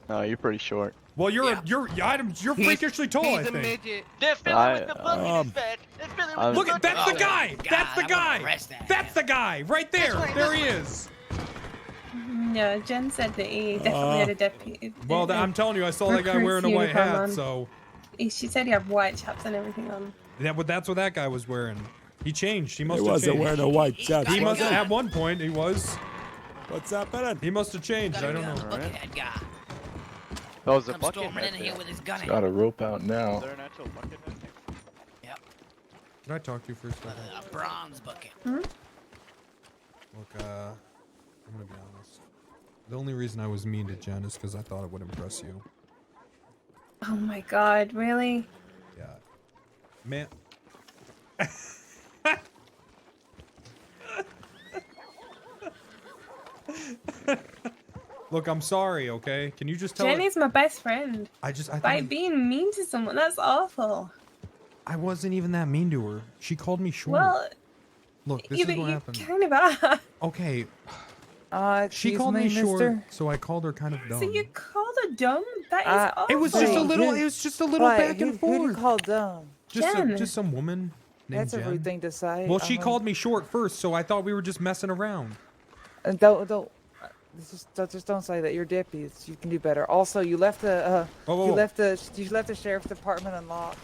No, you're pretty short. Well, you're freakishly tall. I He's a think. midget. That fella with the book in um, his bed. That fella with Look the at book that's in the his guy. bed. That's the guy. That's the guy right there. There he is. No, Jen said that he definitely had a deputy. Well, I'm telling you, I saw that guy wearing a white hat. So She said he had white chaps and everything on. yeah, but that's what that guy was wearing. He changed. He must He have wasn't changed. wearing a white chaps. He must was have he? at one point. He was. What's happening? He must have changed. I don't know. Look at that guy. Oh, is the Come bucket storming right in here there? with his gun Got a rope out Is now. there an actual bucket right there? Yep. Can I talk to you for a second? A bronze bucket. Look, I'm gonna be honest. The only reason I was mean to Jen is because I thought it would impress you. Oh my god, really? Yeah. Man. Look, I'm sorry, okay? Can you just tell Jenny's my best friend. I By being mean to someone, that's awful. I wasn't even that mean to her. She called me short. Well, Look, this yeah, is but what you happened. kind of are. Okay, she Excuse called me short, mister? so I called her kind of dumb. So you called her dumb? That is awful. It was just a little. It was just a little Wait, back and Who do forth. you call dumb? Just some woman named That's a Jen. rude thing to say. Well, I she mean, called me short first, so I thought we were just messing around. Don't. Just don't say that. You're deputies. You can do better. Also, you left the whoa. you left the sheriff's department unlocked.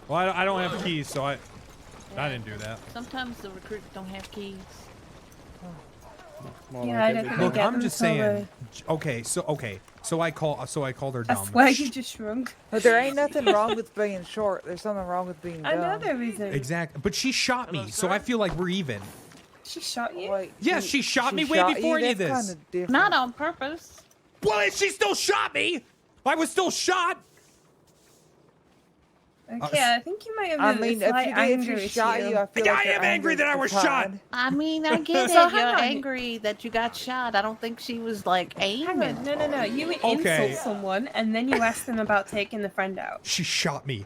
Well, I don't have keys, so I didn't do that. Sometimes the recruits don't have keys. Yeah, I definitely Look, get I'm them just so, saying. So I called her dumb. That's why you just shrunk. But there ain't nothing wrong with being short. There's something wrong with being dumb. Another reason. Exactly, but she shot me, so I feel like we're even. She shot you? Wait, Yes, she shot me way shot before you? any of That's this. kinda different. Not on purpose. Well, she still shot me. I was still shot. Okay, I think you might have I a mean, slight if anger she shot issue. you, I feel like I you're am angry that I was shot. I mean, I get So it. hang You're on. angry that you got shot. I don't think she was like Hang aiming. on, no. You Okay. insult someone and then you ask them about taking the friend out. She shot me.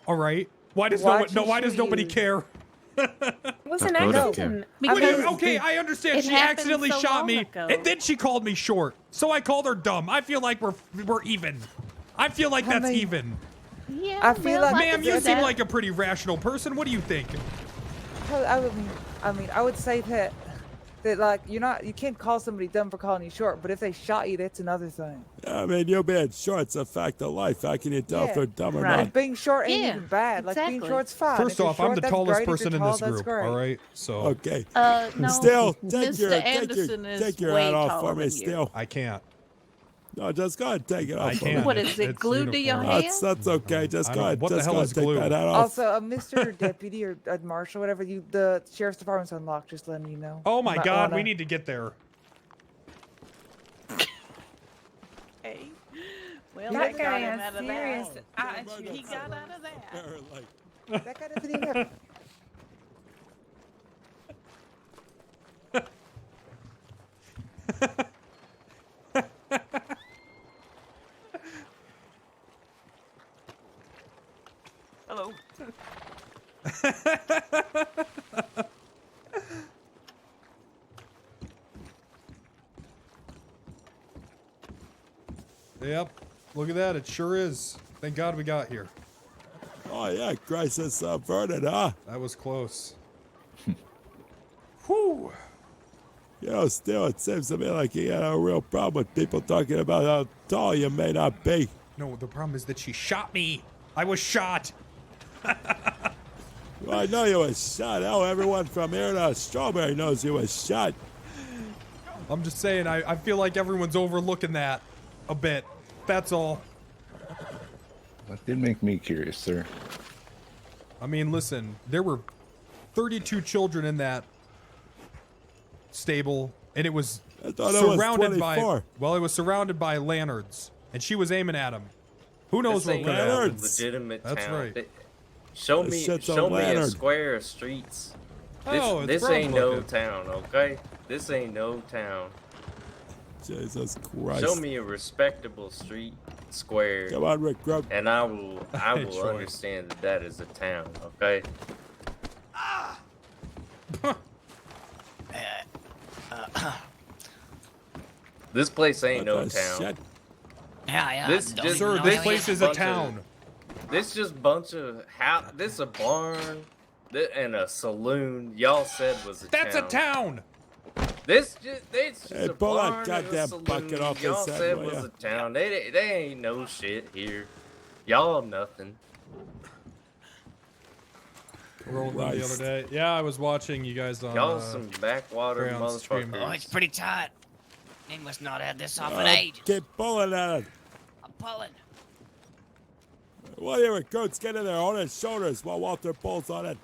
All right. Why does Why'd she shoot nobody you? care? It was an Dakota accident. What do you- Because okay, I understand. it She happened accidentally so shot long me, ago. and then she called me short. So I called her dumb. I feel like we're even. I feel like that's mean, even. Yeah, I feel well, like- I Ma'am, can you see seem that. like a pretty rational person. What do you think? I would say that like you can't call somebody dumb for calling you short, but if they shot you, that's another thing. I mean, you being short's a fact of life. How can you tell if they're dumb or And being short ain't Yeah, even bad. Like being exactly. short's fine. First If you're off, I'm short, the that's tallest great. If person you're in tall, this that's group. great. All right, so Okay. No, Still, take Mr. your Anderson is take your way hat off taller for me, than Still. I can't. No, just go ahead and take it off. I for me. can't. What is it, It's glued to your uniform. hand? That's okay. Just I go don't- ahead. what the Just hell go is ahead, take glue? that hat off. Also, Mr. Deputy or Marshal, whatever, the sheriff's department's unlocked. Just letting you know. Oh You my might God, wanna- we need to get there. Hey. Well, That they guy got him has out of serious that. attitude. He got out of that. That guy doesn't even have. Yep. Look at that. It sure is. Thank God we got here. Oh, yeah, crisis averted, huh? That was close. Whew. You know, still, it seems to me like you got a real problem with people talking about how tall you may not be. No, the problem is that she shot me. I was shot. Well, I know you was shot. Hell, everyone from here to Strawberry knows you was shot. I'm just saying, I feel like everyone's overlooking that a bit. That's all. That did make me curious, sir. I mean, listen, there were 32 children in that stable, and it was surrounded by, well, it was surrounded by lanterns, and she was aiming at him. Who knows what ain't could no happen? legitimate That's town. right. Show This me shit's a a lantern. square of streets. Oh, This it's ain't no Bronzebucket. town, okay? This ain't no town. Jesus Christ. Show me a respectable street square. Come on, Rick Grubb. And I will Troy. understand that that is a town, okay? This place ain't no What the town. shit? Yeah, This don't just- Sir, know this that place yet. is a town. This just bunch of this a barn and a saloon. Y'all said was a That's town. a town. This just Hey, a pull that barn and a goddamn saloon. bucket off his Y'all head, said will was ya? a town. They ain't no shit here. Y'all nothing. Rolled them the Christ. other day. Yeah, I was watching you guys on. Y'all some backwater Brown stream. motherfuckers. Oh, it's pretty tight. He must not have this off Uh, an 8. keep pulling at it. I'm pulling. One of your recruits get in there on his shoulders while Walter pulls on it.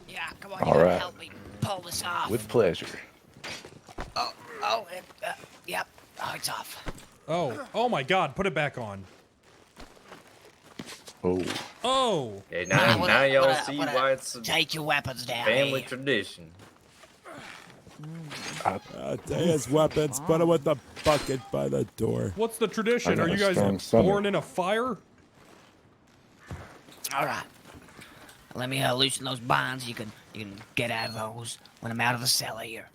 Yeah, come on, All you gotta right. help me pull this off. With pleasure. Yep. Oh, it's off. Oh my God! Put it back on. Oh. Oh. Okay, now y'all see why it's a Take your weapons down. family here. tradition. Take his weapons, put him with the bucket by the door. What's the tradition? I Are got you a guys strong stomach. born in a fire? All right. Let me loosen those bonds. You can get out of those when I'm out of the cellar here.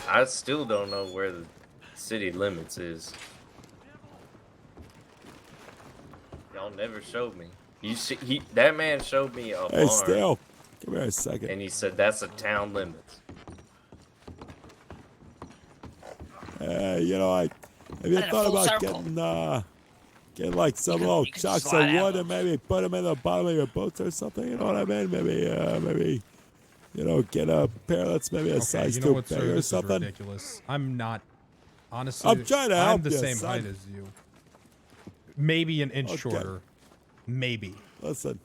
I still don't know where the city limits is. Y'all never showed me. That man showed me a Hey, barn, Steele, come here a second. and he said that's a town limits. You know, have you At a thought full about circle. getting like some little can chunks of slide out wood and maybe put them in the bottom of your boots or something? You know what I mean? Maybe, you know, get a pair that's maybe a Okay, size you know too what, big sir? or This is something. ridiculous. I'm not. Honestly, I'm trying to I'm help the you, same son. height as you. Maybe an inch Okay. shorter. Maybe. Listen,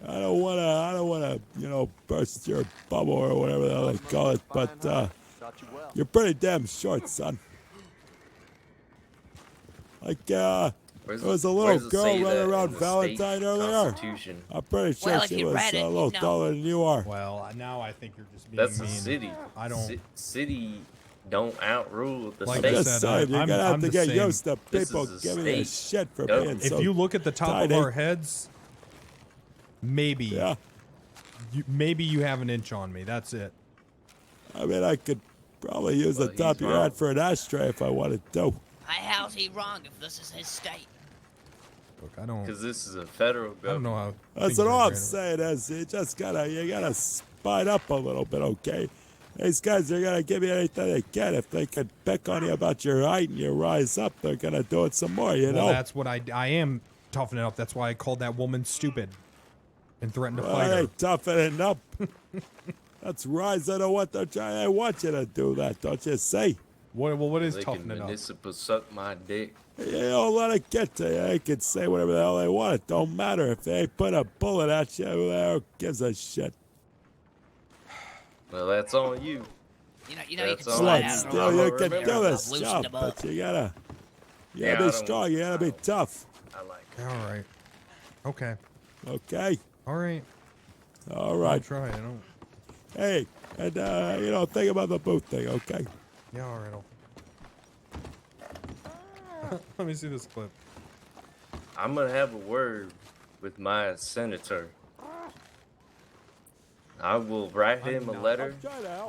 I don't wanna, you know, burst your bubble or whatever the hell they call it, but you're pretty damn short, son. Like, there was a little girl running around Valentine earlier. I'm pretty sure Well, if she you was read it, a little you'd know. taller than you are. Well, now I think you're just being That's mean. the city. I don't. City don't outrule the Like I'm I state. just said, saying, you're I'm- gonna have I'm to the get same. used to This people is a giving you state shit for government. being If so you look at the top tiny. of our heads, maybe, Yeah, maybe you have an inch on me. That's it. I mean, I could probably use Well, the top of he's your wrong. head for an ashtray if I wanted to. How's he wrong if this is his state? Look, I don't. Because this is a federal I don't government. know how. That's things what are all I'm ran. saying is you gotta spine up a little bit, okay? These guys are gonna give you anything they can. If they can pick on you about your height and you rise up, they're gonna do it some more, you Well, know? that's what I am toughening up. That's why I called that woman stupid and threatened to Well, fight that her. ain't toughening up. That's rising to what they're trying. They want you to do that, don't you see? What is They can toughening up? municipal suck my dick. You don't let it get to you. They can say whatever the hell they want. It don't matter if they put a bullet at you. Who the hell gives a shit? Well, that's on you. You know you That's can all slide right. out. Still, I'ma you can remember. do this Loosen job, them up. but you gotta Yeah, I be don't- strong. You gotta be tough. I like it. All right. Okay. Okay. All right. All I'll right. try. I don't. Hey, and you know, think about the boot thing, okay? Yeah. All right. Let me see this clip. I'm gonna have a word with my senator. I will write him a letter,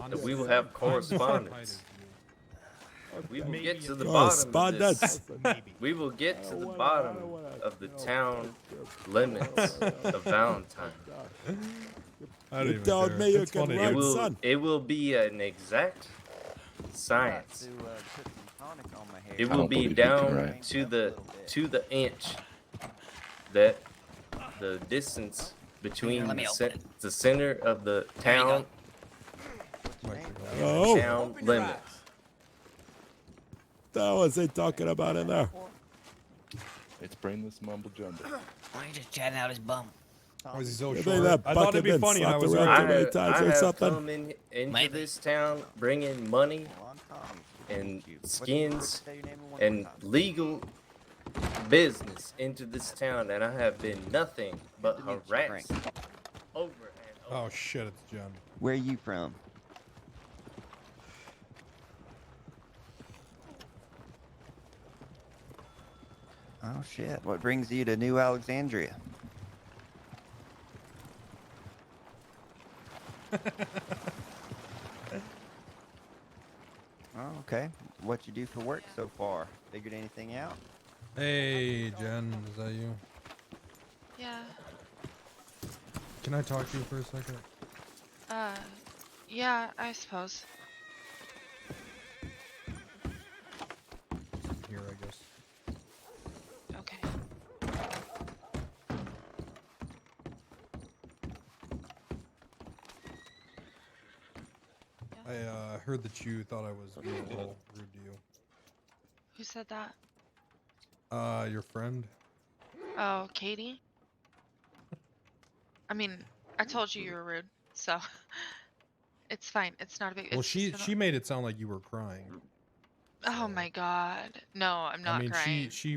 and we will have correspondence. We will get to the bottom of this. We will get to the bottom of the town limits of Valentine. You told me you can run, son. It will be an exact science. It will be down to the inch that the distance between the center of the town town limits. What was they talking about in there? It's brainless mumble jumble. Why are you just chatting out his bum? Was he so You short? think that I thought bucket it'd be been funny. I slapped was around right. too many times or something? Come into this town bringing money and skins and legal business into this town, and I have been nothing but harassed over and over. Oh shit, it's Jen. Where are you from? Oh shit, what brings you to New Alexandria? Oh, okay. What you do for work so far? Figured anything out? Hey, Jen, is that you? Yeah. Can I talk to you for a second? Yeah, I suppose. Here, I guess. Okay. I heard that you thought I was being a little rude to you. Who said that? Your friend? Oh, Katie? I mean, I told you you were rude, so it's fine. It's not a big. Well, it's she just an- made it sound like you were crying. Oh my god. No, I'm not I mean, crying. she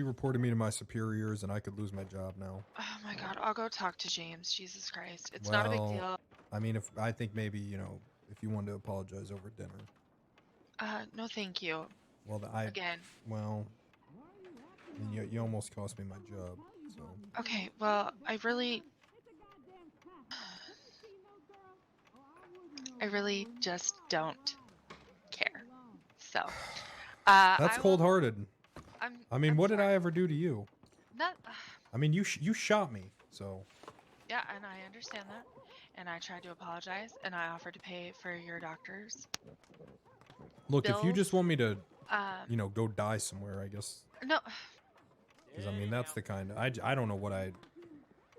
reported me to my superiors, and I could lose my job now. Oh my god. I'll go talk to James. Jesus Christ. It's not a big deal. I mean, if I think maybe if you wanted to apologize over dinner. No, thank you. Well, Again. Well, I mean, you almost cost me my job. So. Okay. Well, I really just don't care. So. That's cold-hearted. I mean, what did I ever do to you? Not. I mean, you shot me, so. Yeah, and I understand that. And I tried to apologize, and I offered to pay for your doctors. Look, if you just want me to, Um, go die somewhere, I guess. No. Because I mean, that's the kind of I don't know what I.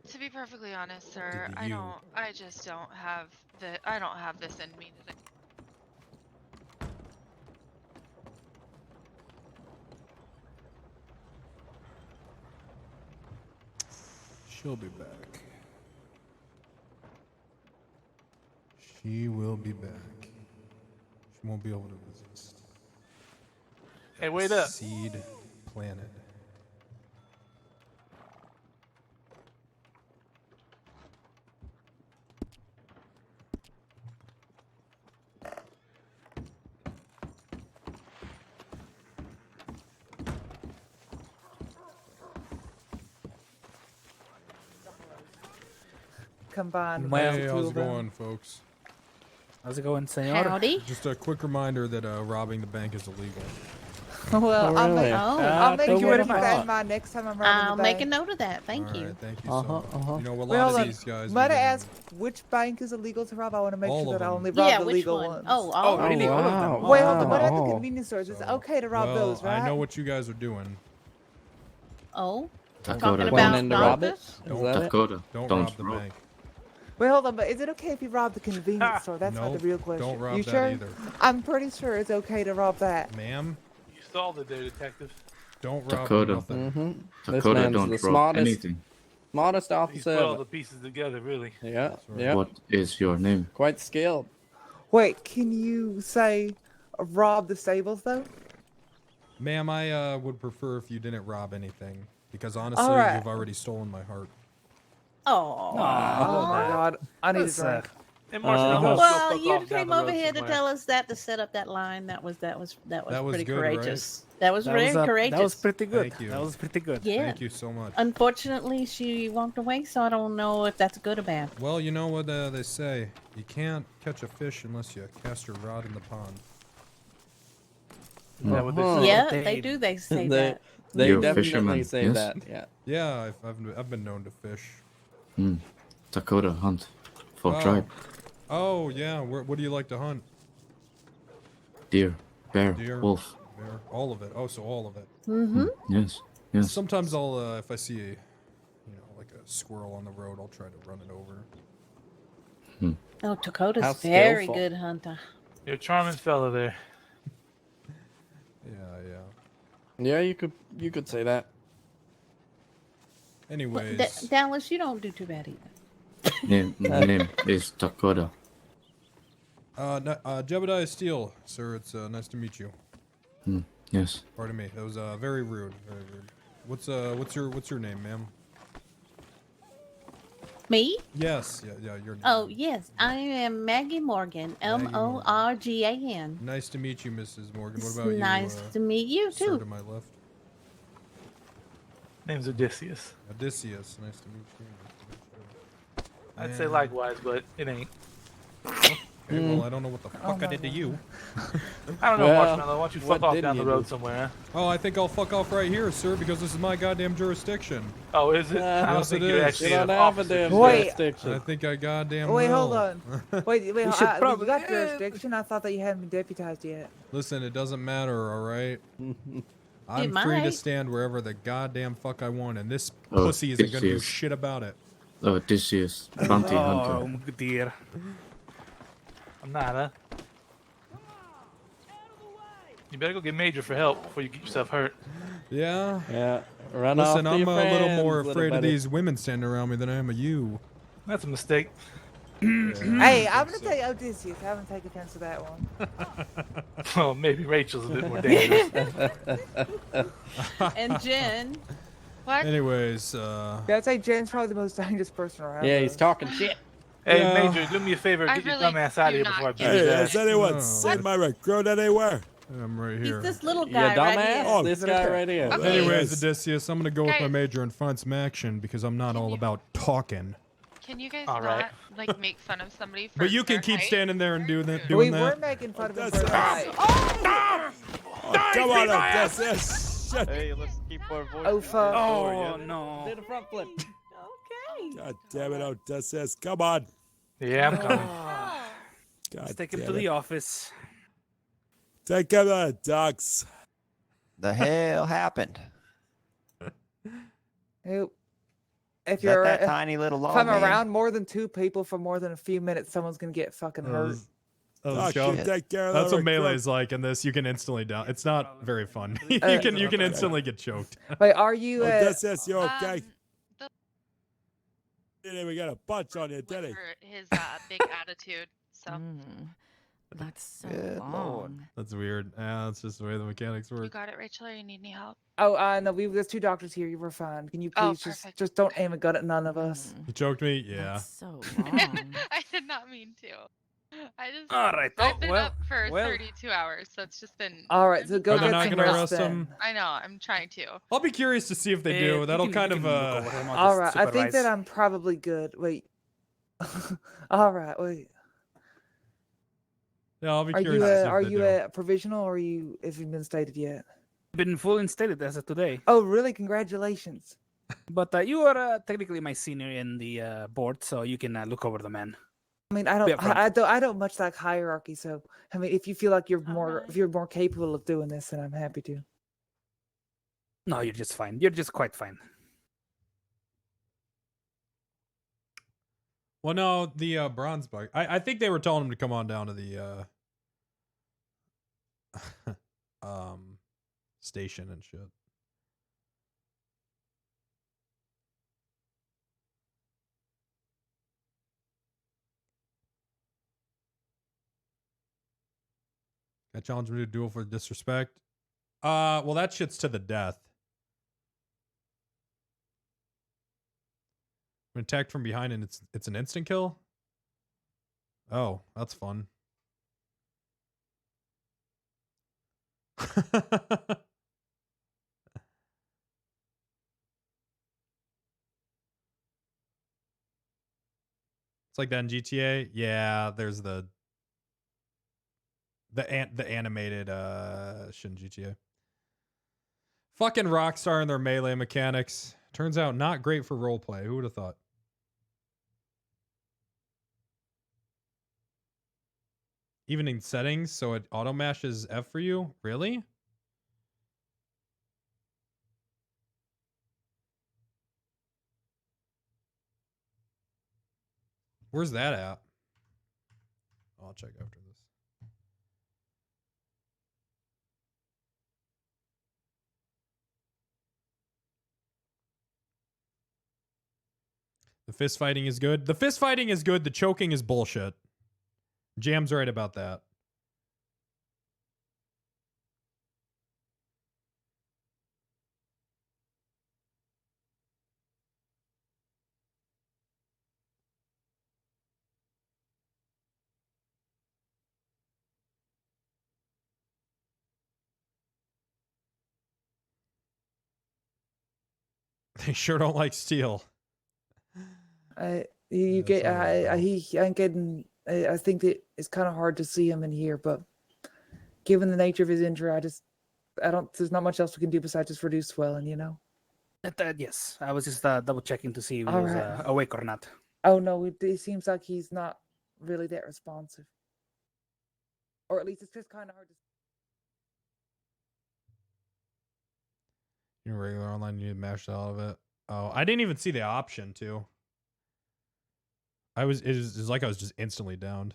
To be perfectly honest, sir, Did to you. I just don't have I don't have this in me today. She'll be back. She will be back. She won't be able to resist. Hey, wait up. Seed planted. Combined. Hey, how's it going, folks? How's it going, senor? Howdy. Just a quick reminder that robbing the bank is illegal. Well, I'll make, I'll make thank you sure to very keep that much. in mind next time I'm robbing I'll the make bank. a note of that. Thank All you. right, thank you so much. You know, a lot Well, of these guys. might I ask which bank is illegal to rob? I want to make All sure of that I them. only rob Yeah, the which legal one? ones. Oh, all of really? them. All of them? Well, what at the Wow. convenience stores? It's okay to rob Well, those, right? I know what you guys are doing. Oh, Dakota, talking don't- about Wanting to rob it? robbers? Is that it? Dakota, Don't don't rob the rob. bank. Wait, hold on, but is it okay if you rob the convenience store? That's not Nope, the real question. don't rob you that sure? either. I'm pretty sure it's okay to rob that. Ma'am, You solved it there, detective. don't rob Dakota. nothing. Mm-hmm. This Dakota, man's don't the rob smartest, anything. smartest He's officer. put all ever. the pieces together, really. Yeah, right. yeah. What is your name? Quite skilled. Wait, can you say rob the stables though? Ma'am, I would prefer if you didn't rob anything because honestly, right. you've already stolen my heart. Oh. Oh my god, I need a That's, drink. Hey, Marshall, why don't you go Well, fuck you off down came the over road here to somewhere? tell us that to set up that line. That was That was pretty good, right? courageous. That was That very was courageous. that was pretty good. Thank you. That was pretty good. Yeah. Thank you so much. Unfortunately, she walked away, so I don't know if that's good or bad. Well, you know what they say. You can't catch a fish unless you cast your rod in the pond. Is that what they say? Yeah, they do. They say that. They You're a definitely fisherman, say yes? that. Yeah. Yeah, I've been known to fish. Dakota hunt for Oh. tribe. Oh yeah, what do you like to hunt? Deer, bear, Deer, wolf. bear, all of it. Oh, so all of it. Mm-hmm. Yes, yes. Sometimes I'll if I see a, like a squirrel on the road, I'll try to run it over. Oh, Dakota's How very skillful. good hunter. You're a charming fella there. Yeah. Yeah, you could say that. Anyways, Dallas, you don't do too bad either. My name is Dakota. JEBEDIAH STEELE, sir. It's nice to meet you. Yes. Pardon me. That was very rude. Very rude. What's your name, ma'am? Me? Yes. Yeah. Your name. Oh, yes. I am Maggie Morgan. Morgan. Nice to meet you, Mrs. Morgan. What It's about you? nice to meet you Sir too. to my left. Name's Odysseus. Odysseus. Nice to meet you. I'd say likewise, but it ain't. Okay, well, I don't know what the fuck I did to you. I don't know, Well, Marshmallow. Why don't you fuck what off didn't down the you road do? somewhere? Oh, I think I'll fuck off right here, sir, because this is my goddamn jurisdiction. Oh, is it? I don't Yes, think it you're is. actually You don't an have a officer. damn Wait. jurisdiction. I think I goddamn Wait, will. hold on. Wait, should you probably- got jurisdiction? I thought that you hadn't been deputized yet. Listen, it doesn't matter, all right? I'm free to might. stand wherever the goddamn fuck I want, and this Oh, pussy isn't gonna do Odysseus. shit about it. Odysseus, bounty hunter. Oh dear. I'm not, huh? You better go get Major for help before you get yourself hurt. Yeah. Yeah. Run off Listen, to I'm your a little friends, more little afraid of buddy. these women standing around me than I am of you. That's a mistake. Hey, I'm gonna tell you Odysseus. I haven't taken offense to that one. Well, maybe Rachel's a bit more dangerous. And Jen. What? Anyways, Yeah, I'd say Jen's probably the most dangerous person around. Yeah, though. he's talking shit. Hey, Yeah. Major, do me a favor. I Get your really dumb ass out of do here not before I get beat Hey, his has ass. anyone Oh. seen my recruit anywhere? I'm right He's here. this little You guy right dumbass. here. Oh, This guy right here. Okay. Anyways, Yes. Odysseus, I'm gonna go with my Guys. major and find some action because I'm not all about talking. Can you guys All right. not like make fun of somebody for But you can their keep height? standing there and doing We that. were making fun of him for That's- that. Oh, come on, Odysseus. Shit. Hey, let's keep our voices. Oh, fuck. Oh no. Did a front flip. Okay. God damn it, Odysseus. Come on. Yeah, I'm coming. God Let's take him damn to it. the office. Take him to the docks. The hell happened? If Is you're that tiny little if log I'm man? around more than two people for more than a few minutes, someone's gonna get fucking hurt. Doc, Joe. you take care of That's the what recruit. melee's like in this. You can instantly down. It's not very fun. you can instantly get choked. Wait, are you? Odysseus, you okay? The We got a bunch on you, did he? for his big attitude. So That's so Good long. Lord. That's weird. Yeah, that's just the way the mechanics you work. got it, Rachel. Or you need any help? Oh, no, there's two doctors here. You were fine. Can you Oh, please perfect. just don't aim a gun at none of us? You choked me? Yeah. That's so long. I did not mean to. I just. All right. Oh, I've been well, up for well. 32 hours, so it's just been. All right, so go Are they get not some gonna rest arrest then. him? I know. I'm trying to. I'll be curious to see if they Eh, do. you That'll can- kind you of can look over him, I'll All just right, I think that supervise. I'm probably good. Wait. All right, wait. Yeah, I'll be Are curious you to see if are they you do. a provisional or are you have you been stated yet? Been full instated as of today. Oh, really? Congratulations. But you are technically my senior in the board, so you can look over the man. I mean, Be upfront. I don't much like hierarchy, so I mean, if you feel like you're more if you're more capable of doing this, then I'm happy to. No, you're just fine. You're just quite fine. Well, no, the Bronzebucket. I think they were telling him to come on down to the station and shit. I challenge him to a duel for disrespect. Well, that shit's to the death. When attacked from behind and it's an instant kill. Oh, that's fun. It's like that in GTA. Yeah, there's the animated shit in GTA. Fucking Rockstar and their melee mechanics. Turns out not great for roleplay. Who would have thought? Even in settings, so it auto mashes F for you? Really? Where's that at? I'll check after this. The fist fighting is good. The fist fighting is good. The choking is bullshit. Jam's right about that. They sure don't like steel. You get I'm getting. I think that it's kind of hard to see him in here, but given the nature of his injury, I don't. There's not much else we can do besides just reduce swelling, you know. Yes, I was just double checking to see if he All was right. awake or not. Oh no, it seems like he's not really that responsive, or at least it's just kind of hard to. In regular online, you mashed out of it. Oh, I didn't even see the option to. It was like I was just instantly downed.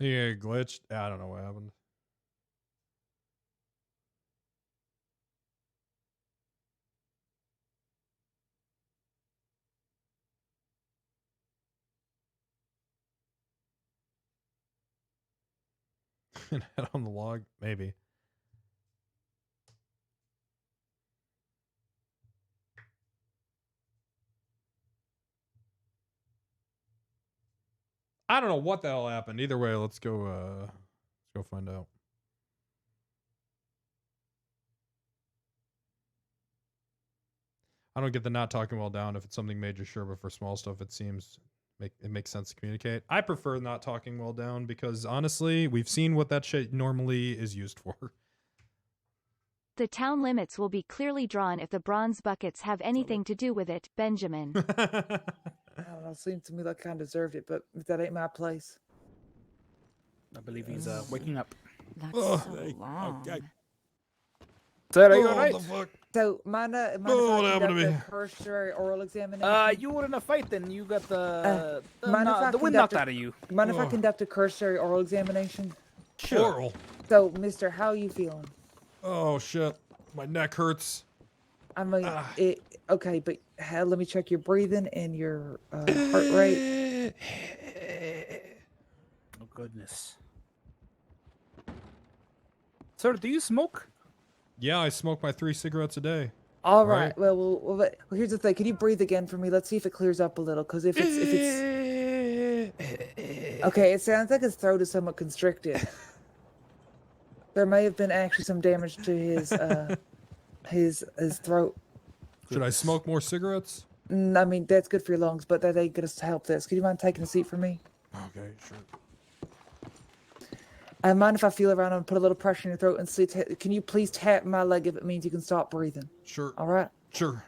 Yeah, glitched. I don't know what happened. Head on the log, maybe. I don't know what the hell happened. Either way, let's go find out. I don't get the not talking well down if it's something major, sure, but for small stuff it seems it makes sense to communicate. I prefer not talking well down because honestly, we've seen what that shit normally is used for. The town limits will be clearly drawn if the Bronzebuckets have anything to do with it, Benjamin. I don't know. It seems to me like I kind of deserved it, but that ain't my place. I believe he's waking up. That's Oh, so long. okay. Sir, are you alright? So, mind if what I happened to conduct me? a cursory oral examination? You were in a fight, then you got the Mind if I the wind conduct knocked out of you. Mind if I conduct a cursory oral examination? Sure. Oral. So, mister, how are you feeling? Oh shit, my neck hurts. I mean, okay, but let me check your breathing and your heart rate. Oh, goodness. Sir, do you smoke? Yeah, I smoke my 3 cigarettes a day. All right. Well, here's the thing. Can you breathe again for me? Let's see if it clears up a little. Because if it's okay, it sounds like his throat is somewhat constricted. There may have been actually some damage to his throat. Should I smoke more cigarettes? I mean, that's good for your lungs, but that ain't gonna help this. Could you mind taking a seat for me? Okay, sure. I mind if I feel around and put a little pressure in your throat and see? Can you please tap my leg if it means you can stop breathing? Sure. All right. Sure.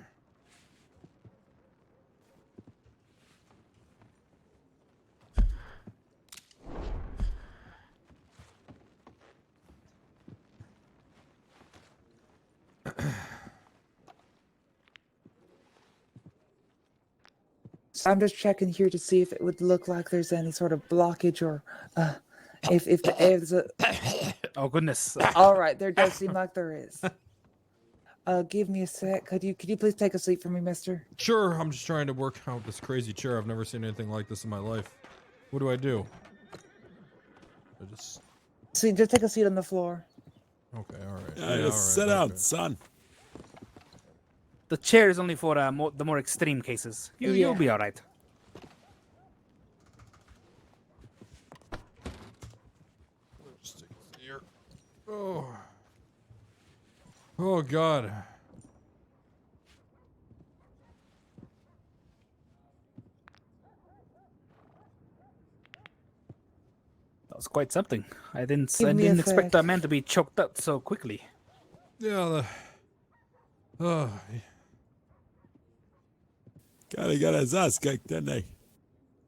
So I'm just checking here to see if it would look like there's any sort of blockage or if there's a. Oh goodness. All right, there does seem like there is. Give me a sec. Could you please take a seat for me, mister? Sure, I'm just trying to work out this crazy chair. I've never seen anything like this in my life. What do I do? I just See, just take a seat on the floor. Okay, all right. Yeah, just sit down, son. The chair is only for the more extreme cases. You'll be all right. Oh. Oh, God. That was quite something. I didn't Give me a expect sec. a man to be choked up so quickly. Yeah, oh. Gotta get his ass kicked, didn't he?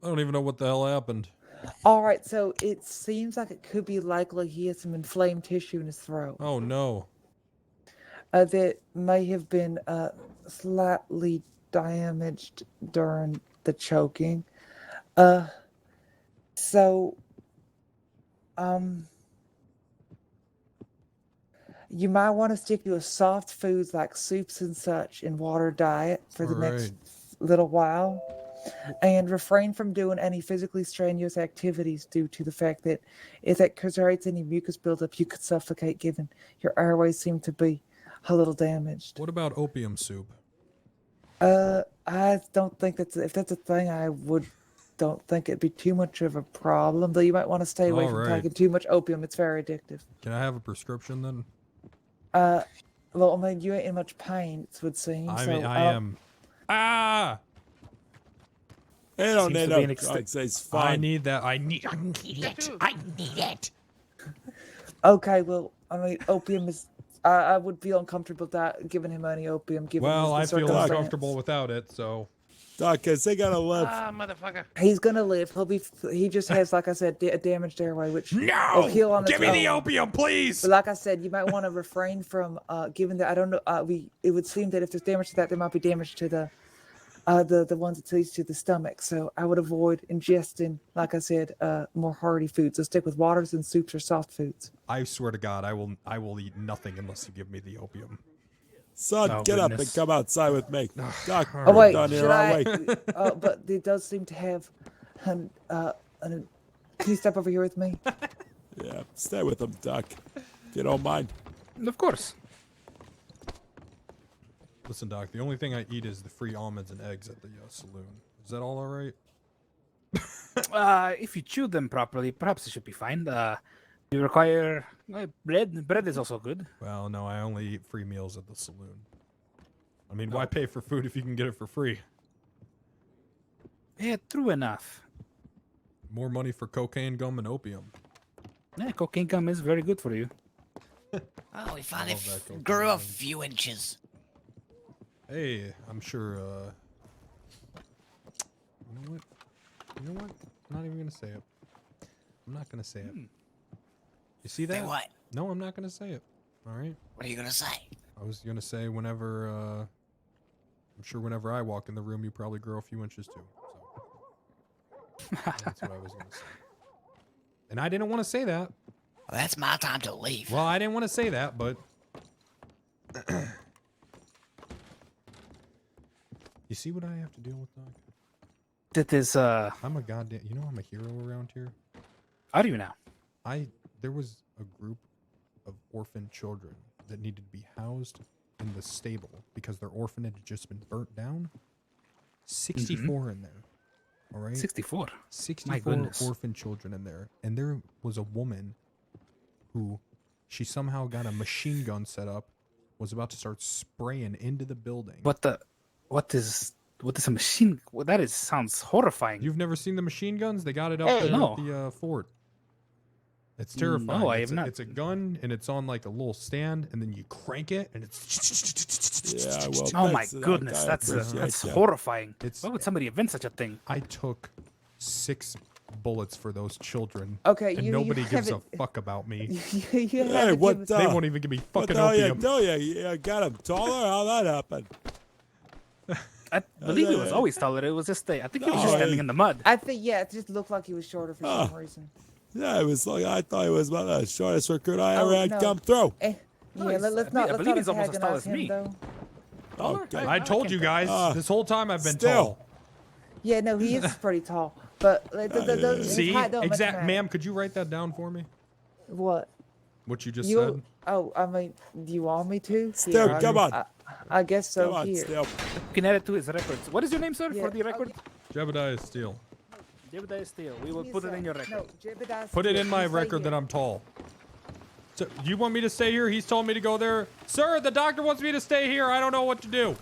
I don't even know what the hell happened. All right, so it seems like it could be likely he has some inflamed tissue in his throat. Oh, no. That may have been slightly damaged during the choking. You might want to stick to a soft foods like soups and such and water diet for the next little while, and refrain from doing any physically strenuous activities due to the fact that if that creates any mucus buildup, you could suffocate given your airways seem to be a little damaged. What about opium soup? I don't think if that's a thing, don't think it'd be too much of a problem, though you might want to stay away from taking too much opium. It's very addictive. Can I have a prescription then? Well, I mean, you ain't in much pain, it would seem. I so mean, I am. Ah! They don't Seems need to be no an drugs. It's I fine. need that. I need it. I need it. Okay, well, I mean, opium is. I would feel uncomfortable giving him any opium. Given Well, I the feel circumstance. uncomfortable without it, so. Doc, is he gonna live? Motherfucker. He's gonna live. He just has, like I said, a damaged airway, which No! will heal on its Give me the own. opium, please! But like I said, you might want to refrain from, given that I don't know, it would seem that if there's damage to that, there might be damage to the ones that leads to the stomach. So I would avoid ingesting, like I said, more hearty foods. So stick with waters and soups or soft foods. I swear to God, I will eat nothing unless you give me the opium. Son, get up and come outside with me. Doc, Oh wait, down here, should I'll I? wait. But it does seem to have can you step over here with me? Yeah, stay with him, Doc. If you don't mind. Of course. Listen, Doc, the only thing I eat is the free almonds and eggs at the saloon. Is that all right? If you chew them properly, perhaps it should be fine. You require bread. Bread is also good. Well, no, I only eat free meals at the saloon. I mean, why pay for food if you can get it for free? Yeah, true enough. More money for cocaine, gum, and opium. Yeah, cocaine gum is very good for you. Oh, we finally love that cocaine grew a gum. few inches. Hey, I'm sure, You know what? You know what? I'm not even gonna say it. I'm not gonna say it. You see that? Say what? No, I'm not gonna say it. Alright? What are you gonna say? I was gonna say whenever, I'm sure whenever I walk in the room, you probably grow a few inches too. So. That's what I was gonna say. And I didn't want to say that. Well, that's my time to leave. Well, I didn't want to say that, but. You see what I have to deal with, Doc? That is, I'm a goddamn. You know I'm a hero around here. How do you now? There was a group of orphan children that needed to be housed in the stable because their orphanage had just been burnt down. 64 in there. All right. 64. 64 My goodness. orphan children in there, and there was a woman who she somehow got a machine gun set up, was about to start spraying into the building. What is a machine? Well, that sounds horrifying. You've never seen the machine guns? They got it up Hey. there No. at the fort. It's terrifying. No, I it's have not. It's a gun, and it's on like a little stand, and then you crank it, and it's. Yeah, well, Oh my thanks, Doc. goodness, I that's appreciate ya. horrifying. It's- Why would somebody invent such a thing? I took 6 bullets for those children. Okay, and you nobody gives a haven't- fuck about me. you Hey, haven't what given- the? They won't even give me What fucking the hell opium. you do? You got him taller? How'd that happen? I believe he was always taller. It was just I think he was just No, standing in the mud. I think it just looked like he was shorter for some reason. Yeah, it was like I thought he was one of the shortest recruit I Oh, ever had no. come through. Yeah, let's I not believe he's almost as tall antagonize as me. him, though. Okay. I told you guys this whole time I've been Still. tall. Yeah, no, he is pretty tall, but his See, height don't much exact, matter. ma'am. Could you write that down for me? What? What you just You? said? Oh, I mean, do you want me to? Still, Here, come on. I guess so. Come on, here. Still. You can add it to his records. What is your name, sir, Yeah, for the record? JEBEDIAH STEELE. JEBEDIAH STEELE. We will Give me a put it in sec. your record. No, JEBEDIAH Put it Steel. in my You stay record that here. I'm tall. So, you want me to stay here? He's told me to go there. Sir, the doctor wants me to stay here. I don't know what to do.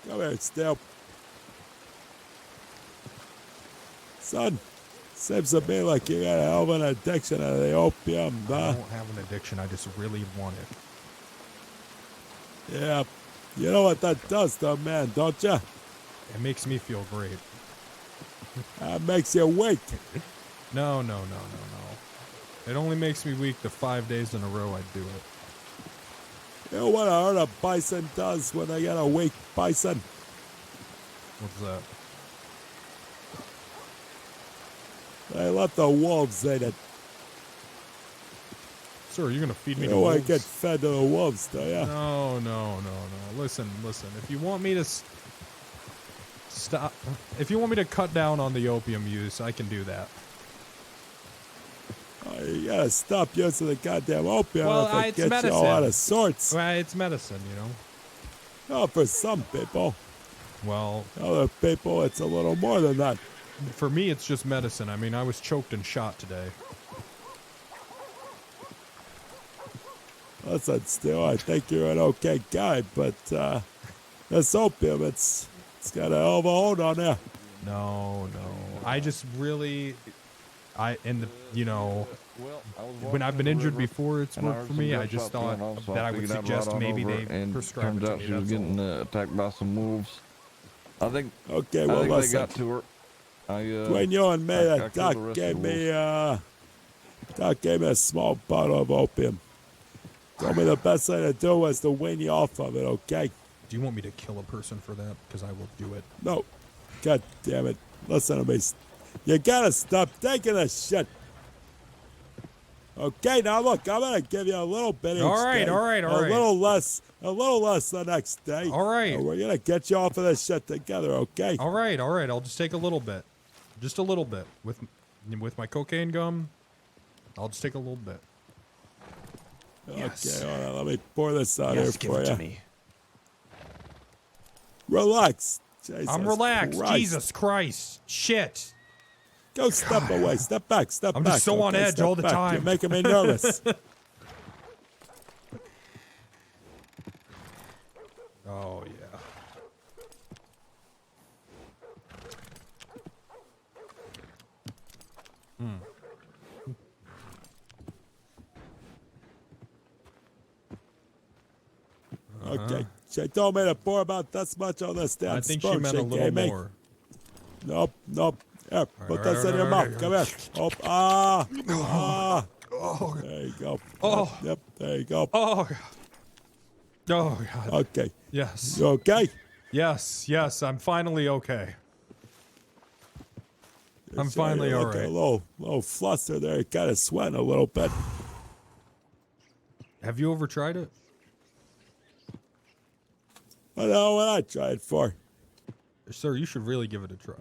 Come here, Still. Son, seems to me like you got a hell of an addiction to the opium, I huh? don't have an addiction. I just really want it. Yeah. You know what that does to a man, don't you? It makes me feel great. That makes you weak. No. It only makes me weak the 5 days in a row I do it. You know what a herd of bison does when they get a weak bison? What's that? They let the wolves eat it. Sir, you're gonna feed me You to don't want wolves? to get fed to the wolves, do ya? No. Listen. If you want me to stop, if you want me to cut down on the opium use, I can do that. Oh, you gotta stop using the goddamn opium Well, if it it's gets medicine. you all out of sorts. Well, it's medicine, you know. No, for some people. Well, other people, it's a little more than that. For me, it's just medicine. I mean, I was choked and shot today. Listen, Still, I think you're an okay guy, but this opium, it's got a hell of a hold on you. No. I just really, when I've been injured before, it's worked for me. I just thought that I would suggest maybe they prescribe it to turns out me. she was That's getting all. attacked by some wolves. I think. Okay, well, I think listen. they got to her. Between you and me, I Doc killed the rest gave of the me Doc gave me a small bottle of opium. Told me the best thing to do was to wean you off of it, okay? Do you want me to kill a person for that? Because I will do it. No. God damn it. Listen to me. You gotta stop taking this shit. Okay, now look, I'm gonna give you a little bit each All right, day. all right. A little less the next day. All right. And we're gonna get you off of this shit together, okay? All right. I'll just take a little bit. Just a little bit. With my cocaine gum, I'll just take a little bit. Okay, hold on, let me pour this out here Yes, give for it you. to me. Relax. Jesus I'm relaxed. Christ. Jesus Christ. Shit. Go step away. Step back. Step I'm back. just so on okay? edge Step all the back. time. You're making me nervous. Oh, yeah. Okay. She told me to pour about this much on this damn I think she spoon meant a little gave me. more. Nope. Here, put this in your mouth. Come here. Oh, there you go. Oh. Yep, there you go. Oh, God. Oh, God. Okay. Yes. You okay? Yes, I'm finally okay. I'm Sure, finally you're all looking right. A little flustered there. You're kind of sweating a little bit. Have you ever tried it? I know what I tried for. Sir, you should really give it a try.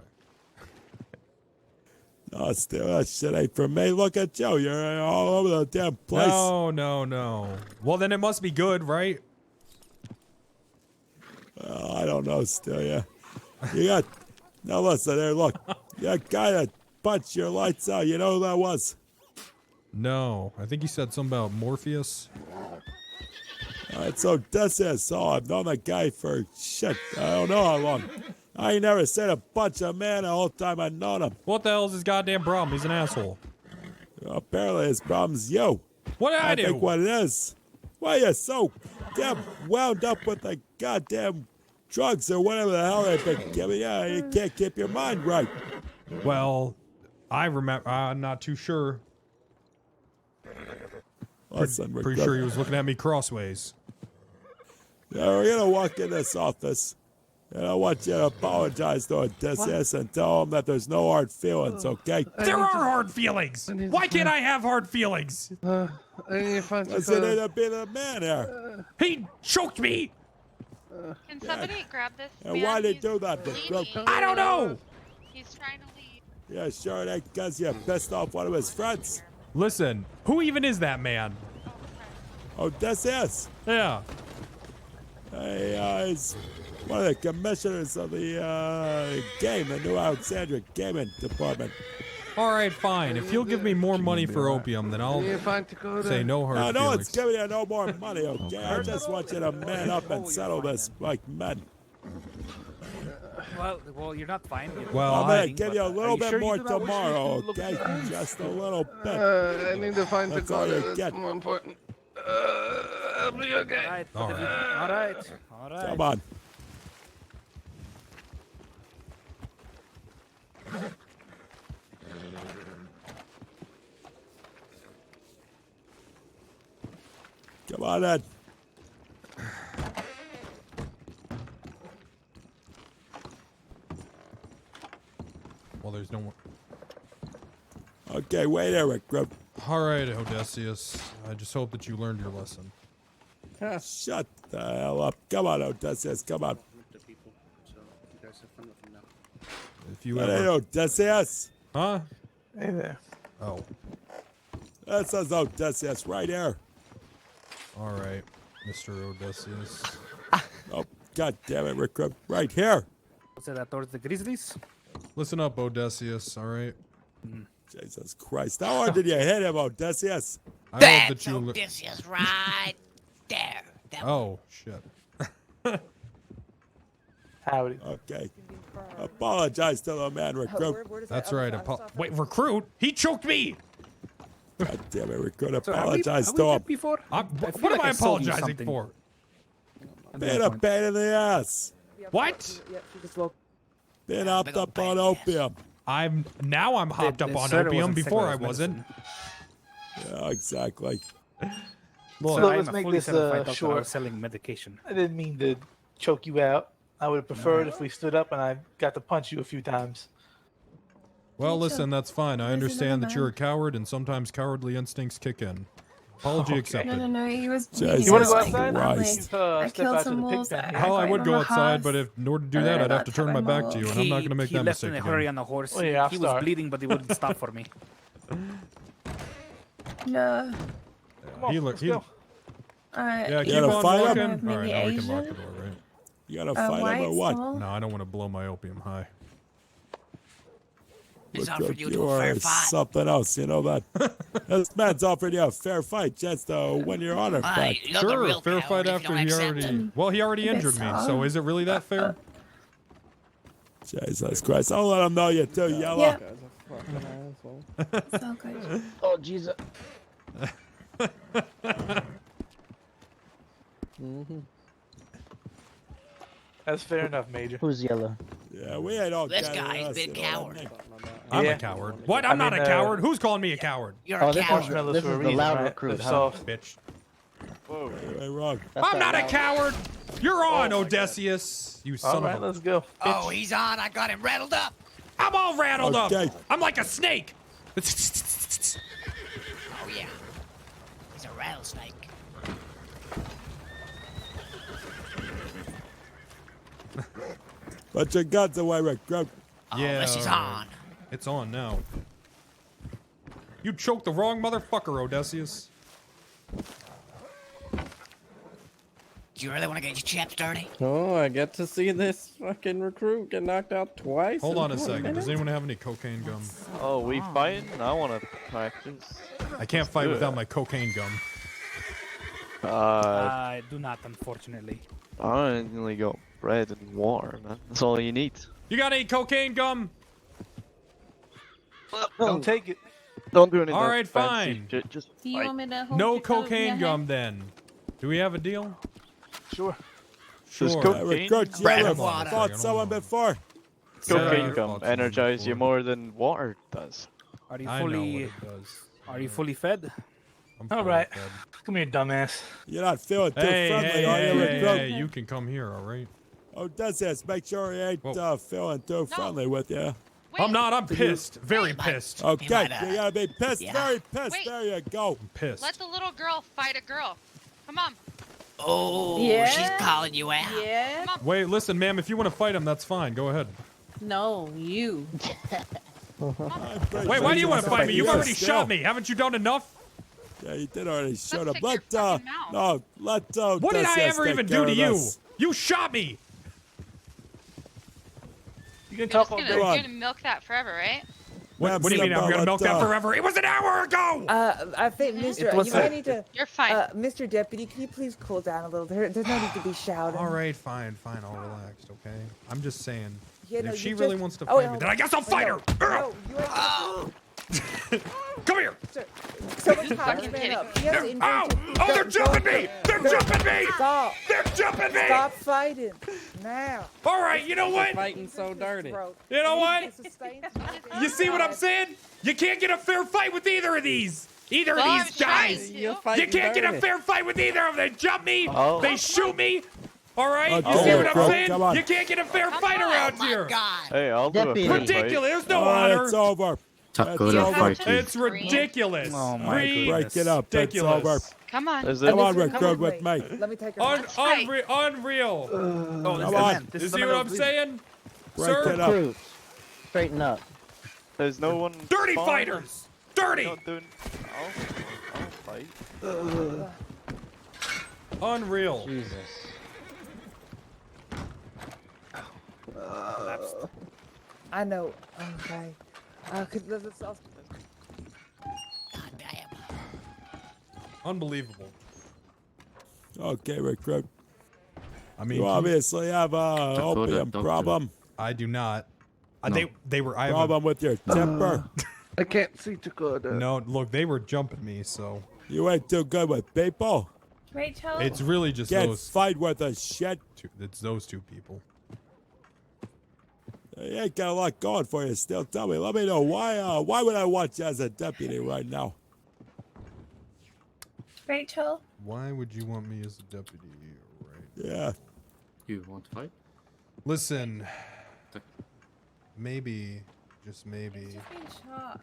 No, Still, that shit ain't for me. Look at you. You're all over the damn place. No. Well, then it must be good, right? Well, I don't know, Still, yeah. You got... Now listen there, look. That guy that punched your lights out, you know who that was? No. I think you said something about Morpheus. Alright, so this is so I've known that guy for shit. I don't know how long. I ain't never seen a bunch of man the whole time I've known him. What the hell is his goddamn problem? He's an asshole. Well, apparently his problem's you. What did I do? think what it is. Why you so damn wound up with the goddamn drugs or whatever the hell they've been giving you? You can't keep your mind right. Well, I remember. I'm not too sure. Listen, Pretty sure he was looking at me crossways. Yeah, we're gonna walk in this office, and I want you to apologize to Odysseus and tell him that there's no hard feelings, okay? There are hard feelings. Why can't I have hard feelings? What's it end up being a man here? He choked me. Can somebody grab this And man? why they He's do that? bleeding. I don't know. He's trying to leave. Yeah, sure it ain't because you pissed off one of his friends. Listen, who even is that man? Odysseus. Yeah. Hey, he's one of the commissioners of the the New Alexandria Gaming Department. All right, fine. If you'll give me more money for opium, then I'll say no hard No feelings. one's giving you no more money, okay? I just want you to man up and settle this like men. Well, you're not fine. Well, I'm gonna hiding, give but you a are little you bit sure you more do not wish tomorrow, to look okay? at- Just a little bit. I need to find That's all Dakota. you That's get. more important. I'll be okay. All right. Come on. Come on, Ed. Well, there's no more. Okay, wait there, recruit. All right, Odysseus. I just hope that you learned your lesson. Shut the hell up. Come on, Odysseus, come on. If you That ever... ain't Odysseus. Huh? Hey there. Oh. That says Odysseus right here. All right, Mr. Odysseus. Oh, God damn it, recruit. Right here. Was that towards the Grizzlies? Listen up, Odysseus, all right? Jesus Christ. How hard did you hit him, Odysseus? I hope That's that you... Odysseus right there. Oh, shit. Howdy. Okay. Apologize to the man, recruit. That's right. Wait, recruit? He choked me! God damn it, recruit. So have we Apologize met to him. before? What am I apologizing for? Being a pain in the ass. What? Being hopped up on opium. I'm hopped up on sir opium. wasn't sick Before with I his wasn't. medicine. Yeah, exactly. Look, So I'm let's a make fully this certified doctor. I short. was selling medication. I didn't mean to choke you out. I would have preferred if we stood up and I got to punch you a few times. Well, listen, that's fine. I understand that you're a coward, and sometimes cowardly instincts kick in. Apology accepted. No, he was. Jesus You want to go Christ. outside? I step killed out to some the pig wolves. pen. Hell, I got would on go the outside, horse, but in order to do and that, then I'd I have to got turn my my back wolf. to you, and I'm not going to make He that left mistake in a hurry again. on the horse. Oh, yeah, I'll he was start. bleeding, but he wouldn't stop for me. No. Come on, let's go. Alright. Yeah, You keep gotta on fight walking. him? All right, now we can lock the Asian? door, right? You gotta fight him or what? No, I don't want to blow my opium high. He's Recruit, offered you you to a fair are fight. something else, you know that? This man's offering you a fair fight just to win your honor back. Hey, you're the Sure, real fair coward fight if you after don't he accept already... him. Well, he already injured me, so is it really that fair? Jesus Christ. I'll let him know you too, Yellow. Yeah. Guy's a fucking asshole. It's all good. Oh, Jesus. That's fair enough, Major. Who's yellow? Yeah, we ain't all This gathered guy's a us, big you know what I coward. mean? I'm Yeah. a coward. What? I'm not a coward. Who's calling me a coward? You're Oh, a this is coward. Marshmallows this for a is the reason, loud right? recruit, They're huh? soft. Bitch. You ain't wrong. That's I'm that not a loud- coward. You're on, Odysseus. You All son right, of a... let's go. Oh, he's on. I got him rattled up. I'm all rattled Okay. up. I'm like a snake. Oh, yeah. He's a rattlesnake. Put your guns away, recruit. Oh, Yeah. this is on. It's on now. You choked the wrong motherfucker, Odysseus. Do you really want to get your chaps dirty? Oh, I get to see this fucking recruit get knocked out twice. Hold in on a 4 second. Does minutes? anyone have any cocaine gum? Oh, we fighting? I want to practice. I can't fight do without it. my cocaine gum. I do not, unfortunately. I only got bread and water, man. That's all you need. You got any cocaine gum? Don't take it. Don't do anything. All right, fancy. fine. Just Do you want me to hold No your coat in cocaine your gum hand? then. Do we have a deal? Sure. Does Sure. cocaine, Recruit, you Bread ever and water. fought someone before? cocaine Yeah, gum I've energize fought you someone more than water does. Are you I know what fully? it does. Are you fully fed? I'm All fully right. fed. Come here, dumbass. You're not feeling too Hey, friendly, hey, are you, hey, recruit? hey, you can come here, all right? Odysseus, make sure he ain't Whoa. feeling too friendly with you. I'm not. I'm pissed. Very pissed. Okay, you gotta be pissed, Yeah. very pissed. Wait. There you go. I'm pissed. Let the little girl fight a girl. Come on. Oh, Yeah? she's calling you out. Yeah? Wait, listen, ma'am. If you want to fight him, that's fine. Go ahead. No, you. Wait, why do you want to fight me? You've already shot me. Haven't you done enough? Yeah, you did already shoot him. Shut Let your fucking mouth. no, let What did I Decius ever take even care do to of you? this. You shot me. You can You're talk just all gonna, day. you're gonna milk that forever, right? What do you mean I'm gonna milk that forever? It was an hour ago. I think, Mr. was You might a- need to. You're fine. Mr. Deputy, can you please cool down a little? There's no need to be shouting. All right, fine, I'll relax, okay? I'm just saying. Yeah, that no, if she you really just- wants to oh, fight no. me, then I guess I'll fight her. No, you ain't. Come here. Someone Fucking talk man kidding up. He has Ow! injury. Oh, they're jumping me! They're jumping me! Stop! They're jumping me! Stop fighting now. All right, you know what? Fighting so dirty. You know what? You see what I'm saying? You can't get a fair fight with either of these. Either Well, of these I'm trying guys. to. You fighting can't get a dirty. fair fight with either of them. They jump me. Oh. They shoot me. All right? Okay, You see what bro, I'm saying? come on. You can't get a fair fight around here. Hey, I'll do a Deputy. fair fight. Ridiculous. There's no All right, honor. it's over. Takoda You have fight to- you. It's ridiculous. Oh my goodness. Break it up. It's Ridiculous. over. Come on. Is Come it? on, recruit with me. Let me take her. Unreal. Oh, Come on. This You is see what I'm saying? Break Sir? it up. Recruit. Straighten up. There's no one. Dirty spawned? fighters. Dirty. Not doing. I'll fight. Unreal. Jesus. I know. Okay. Let's all. Unbelievable. Okay, recruit. I mean, You obviously have a opium doctor. problem. I do not. No. They were. I have a, Problem with your temper. I can't see Dakota. no. Look, they were jumping me, so You ain't too good with people. Rachel. it's really just Can't those. fight with a shit. It's those two people. You ain't got a lot going for you still. Tell me. Let me know why would I want you as a deputy right now? Rachel. Why would you want me as a deputy? Right. Yeah. You want to fight? Listen. Maybe, just maybe, Just being shot.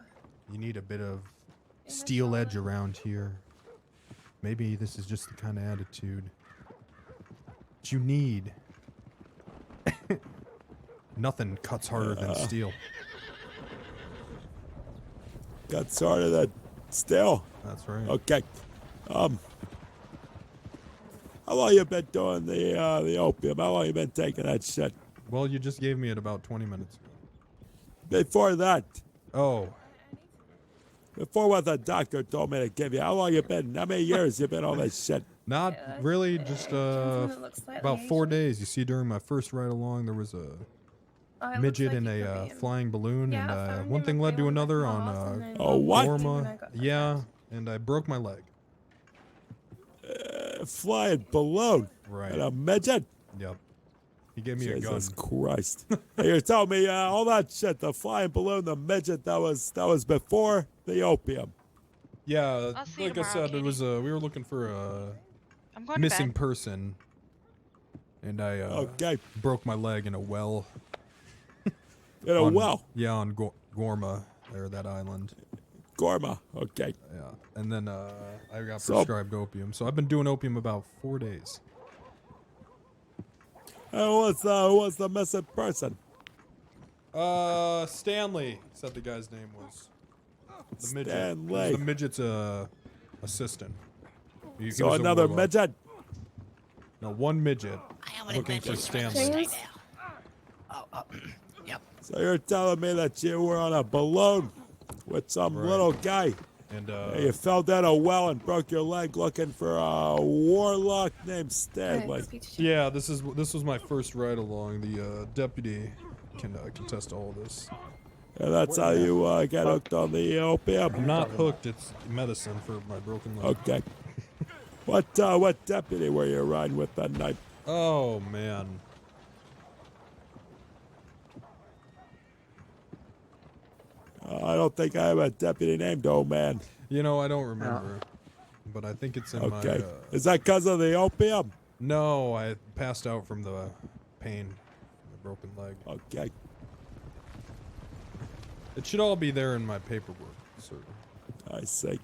you need a bit of steel edge around here. Maybe this is just the kind of attitude that you need. Nothing cuts harder than steel. Got started at still. That's right. Okay. How long you been doing the opium? How long you been taking that shit? Well, you just gave me it about 20 minutes ago. Before that. Oh. Before what the doctor told me to give you. How long you been? How many years you been on this shit? Not really, just Someone that looks slightly about 4 Asian. days. You see, during my first ride along, there was a Oh, it looks midget like in you a could be in- flying balloon, Yeah, I and found one him thing at led to the another house, on and then Oh, what? when I Gorma. got the Yeah, and I broke my leg. Flying balloon. Right. And a midget. Yep. He gave me a gun. Jesus Christ. Hey, you're telling me all that shit, the flying balloon, the midget, that was before the opium. Yeah, I'll see you like I tomorrow, said, it was we were looking for a I'm going to missing bed. person, and I Okay. broke my leg in a well. In a well? Yeah, on Gorma, there, that island. Gorma, okay. Yeah, and then I got So- prescribed opium, so I've been doing opium about 4 days. Who was the missing person? Stanley said the guy's name was. The midget. Stanley. He was the midget's assistant. He So was a another warlock. midget? No, one midget looking for Stanley. So you're telling me that you were on a balloon with some little guy, and you fell down a well and broke your leg looking for a warlock named Stanley. Yeah, this was my first ride along. The deputy can contest to all this. And that's how you got hooked on the opium? I'm not hooked. It's medicine for my broken leg. Okay. What deputy were you riding with that night? Oh man. I don't think I have a deputy named Old Man. You know, I don't remember, but I think it's in my. Okay. Is that because of the opium? No, I passed out from the pain, the broken leg. Okay. It should all be there in my paperwork, sir. I see.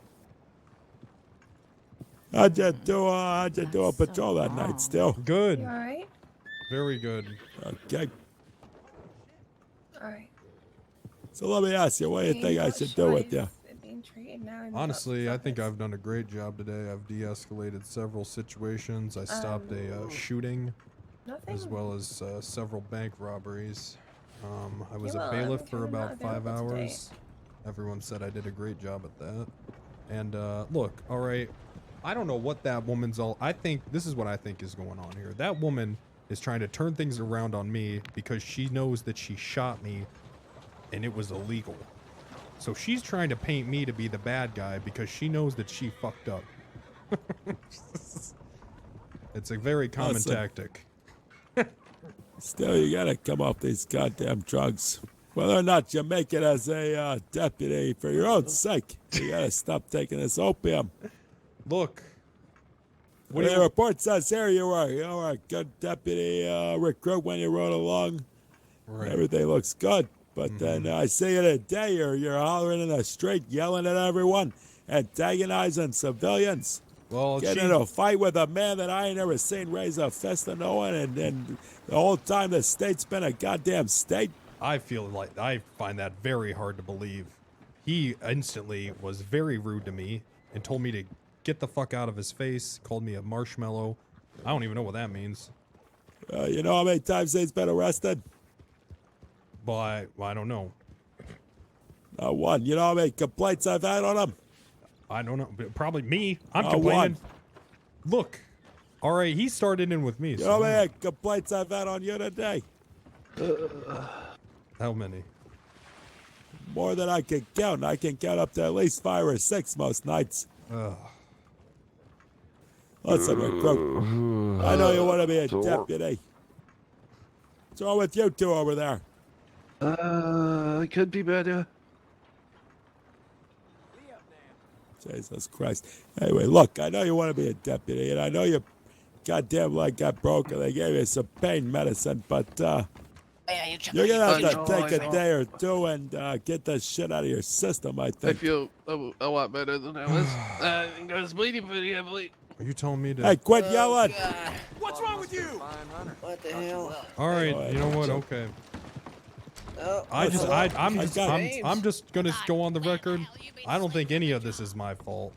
How'd you do a patrol that night still? Good. You alright? Very good. Okay. Alright. So let me ask you, what do you think I should do with you? Honestly, I think I've done a great job today. I've de-escalated several situations. I stopped a shooting, as well as several bank robberies. I was a bailiff for about 5 hours. Everyone said I did a great job at that. And look, all right, I don't know what that woman's all. I think this is what I think is going on here. That woman is trying to turn things around on me because she knows that she shot me, and it was illegal. So she's trying to paint me to be the bad guy because she knows that she fucked up. It's a very common tactic. Still, you gotta come off these goddamn drugs. Whether or not you make it as a deputy, for your own sake, you gotta stop taking this opium. Look. What the report says here you were a good deputy recruit when you rode along. Right. Everything looks good. But then I see you today, you're hollering in the street, yelling at everyone, antagonizing civilians. Well, getting in a fight with a man that I ain't never seen raise a fist to no one, and the whole time the state's been a goddamn state. I find that very hard to believe. He instantly was very rude to me and told me to get the fuck out of his face, called me a marshmallow. I don't even know what that means. You know how many times he's been arrested? Well, I don't know. Not one. You know how many complaints I've had on him? I don't know. Probably me. I'm complaining. One. Look. All right, he started in with me. You know how many complaints I've had on you today? How many? More than I can count. I can count up to at least 5 or 6 most nights. Listen, recruit. I know you want to be a deputy. What's wrong with you two over there? It could be better. Jesus Christ. Anyway, look, I know you want to be a deputy, and I know your goddamn leg got broken. They gave you some pain medicine, but you're going to have to take a day or two and get that shit out of your system, I I think. feel a lot better than I was. I think I was bleeding pretty heavily. Are you telling me to... Hey, quit yelling! What's wrong with you? What the hell? All right, you know what? Okay. I'm just gonna go on the record. I don't think any of this is my fault.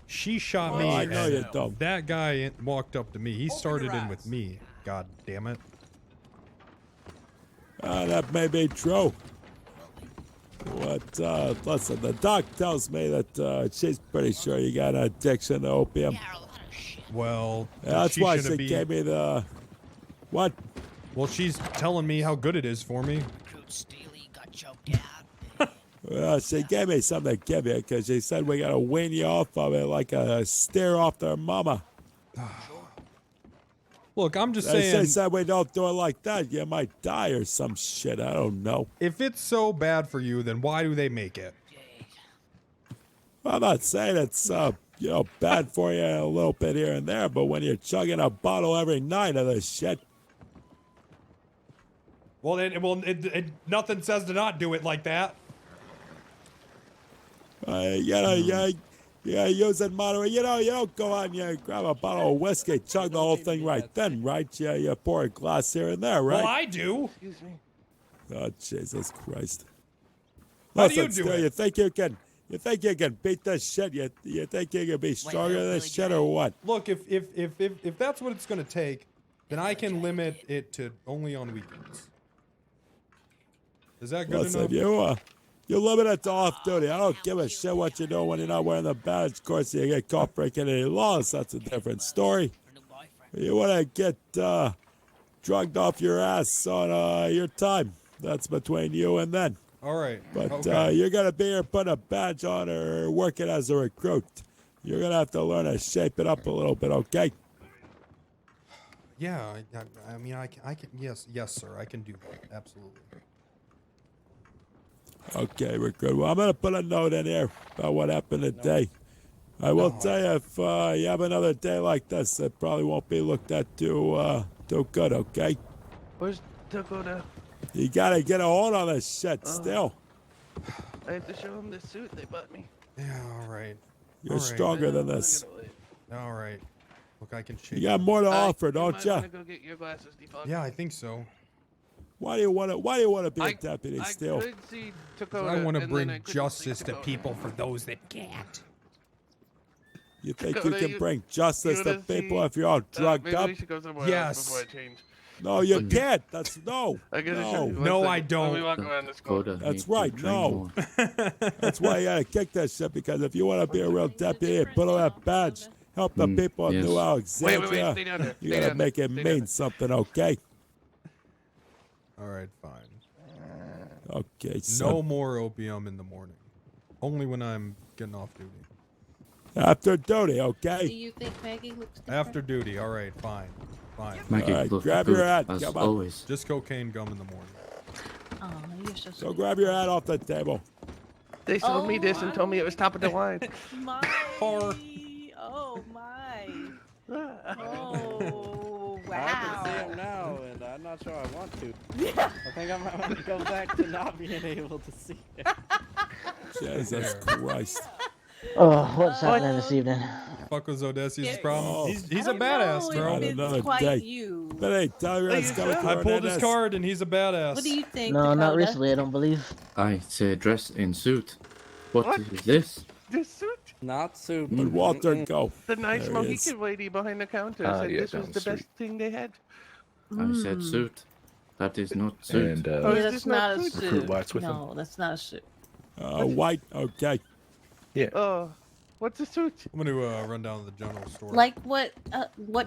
She shot me. I know and you don't. That guy walked up to me. He started in with me. God damn it. That may be true. But listen, the doc tells me that she's pretty sure you got an addiction to opium. Well, that's why she be... gave me the... What? Well, she's telling me how good it is for me. Well, she gave me something to give you because she said we got to wean you off of it like a steer off their mama. Look, I'm just saying... She said we don't do it like that. You might die or some shit. I don't know. If it's so bad for you, then why do they make it? I'm not saying it's, bad for you a little bit here and there, but when you're chugging a bottle every night of this shit... Well, nothing says to not do it like that. Yeah, use it moderate. You don't go out and you grab a bottle of whiskey, chug the whole thing right then, right? You pour a glass here and there, right? Well, I do. Excuse me. Oh, Jesus Christ. How do you do Still, it? You think you can beat this shit? You think you can be stronger than this shit or what? Look, if that's what it's going to take, then I can limit it to only on weekends. Is that good Listen, enough? You limit it to off duty. I don't give a shit what you do when you're not wearing the badge. Of course, you get caught breaking any laws. That's a different story. You want to get drugged off your ass on your time. That's between you and them. All right. But okay. you're going to be here putting a badge on or working as a recruit. You're going to have to learn to shape it up a little bit, okay? Yeah, I mean, I can. Yes, sir. I can do that. Absolutely. Okay, recruit. Well, I'm going to put a note in here about what happened today. I will tell you, if you have another day like this, it probably won't be looked at too good, okay? Where's Dakota? You got to get a hold on this shit still. I have to show him the suit they bought me. Yeah, all right. You're stronger than this. All right. Look, I can shake. You got more to offer, You don't might you? wanna go get your glasses defogged. Yeah, I think so. Why do you want to be a deputy, Steele? could see Dakota, I want to and bring then I couldn't see justice to Dakota. people for those that can't. You think Dakota, you can bring justice to wanna people see- if you're all drugged maybe up? we should go somewhere Yes. else before I change. No, you can't. That's no. I gotta show No. you. One No, second. I Let me don't. walk around this corner. That's right. No. That's why you gotta kick that shit, because if you want to be a real deputy, put on that badge, help the people of yes. New Wait, Alexandria. stay down there. You Stay gotta down make there. it Stay down mean there. something, okay? All right, fine. Okay, son. No more opium in the morning. Only when I'm getting off duty. After duty, Do okay? you think Maggie looks different? After duty, all right, fine. Fine. Maggie, All right, look grab good, your hat, as come on. always. Just cocaine gum in the morning. Oh, you're so So sweet. grab your hat off the table. They sold me this and told me it was top of the line. My. Horror. Oh my. Ah. Oh I can see wow. him now, and I'm not sure I want to. Yeah. I think I might want to go back to not being able to see him. Jesus Christ. Oh, what's happening this evening? Fuck was Odessi's Yeah. problem? Oh. He's I a don't badass, know bro. if it's Another quite day. you. But hey, tell your ass coming I pulled his card and he's a badass. What do you think? No, not Dakota? recently, I don't believe. I say dress in suit. What is this? This suit? Not super. Where'd Walter go? The nice There he is. Mohican lady behind the counter Ah, said yeah, this was down the the best thing they had. I said suit. That is not suit. And Oh, Yeah, is that's this not not a food? suit. Recruit whites with No, that's not a suit. White, okay. Oh, what's the suit? I'm gonna run down to the general store. Like what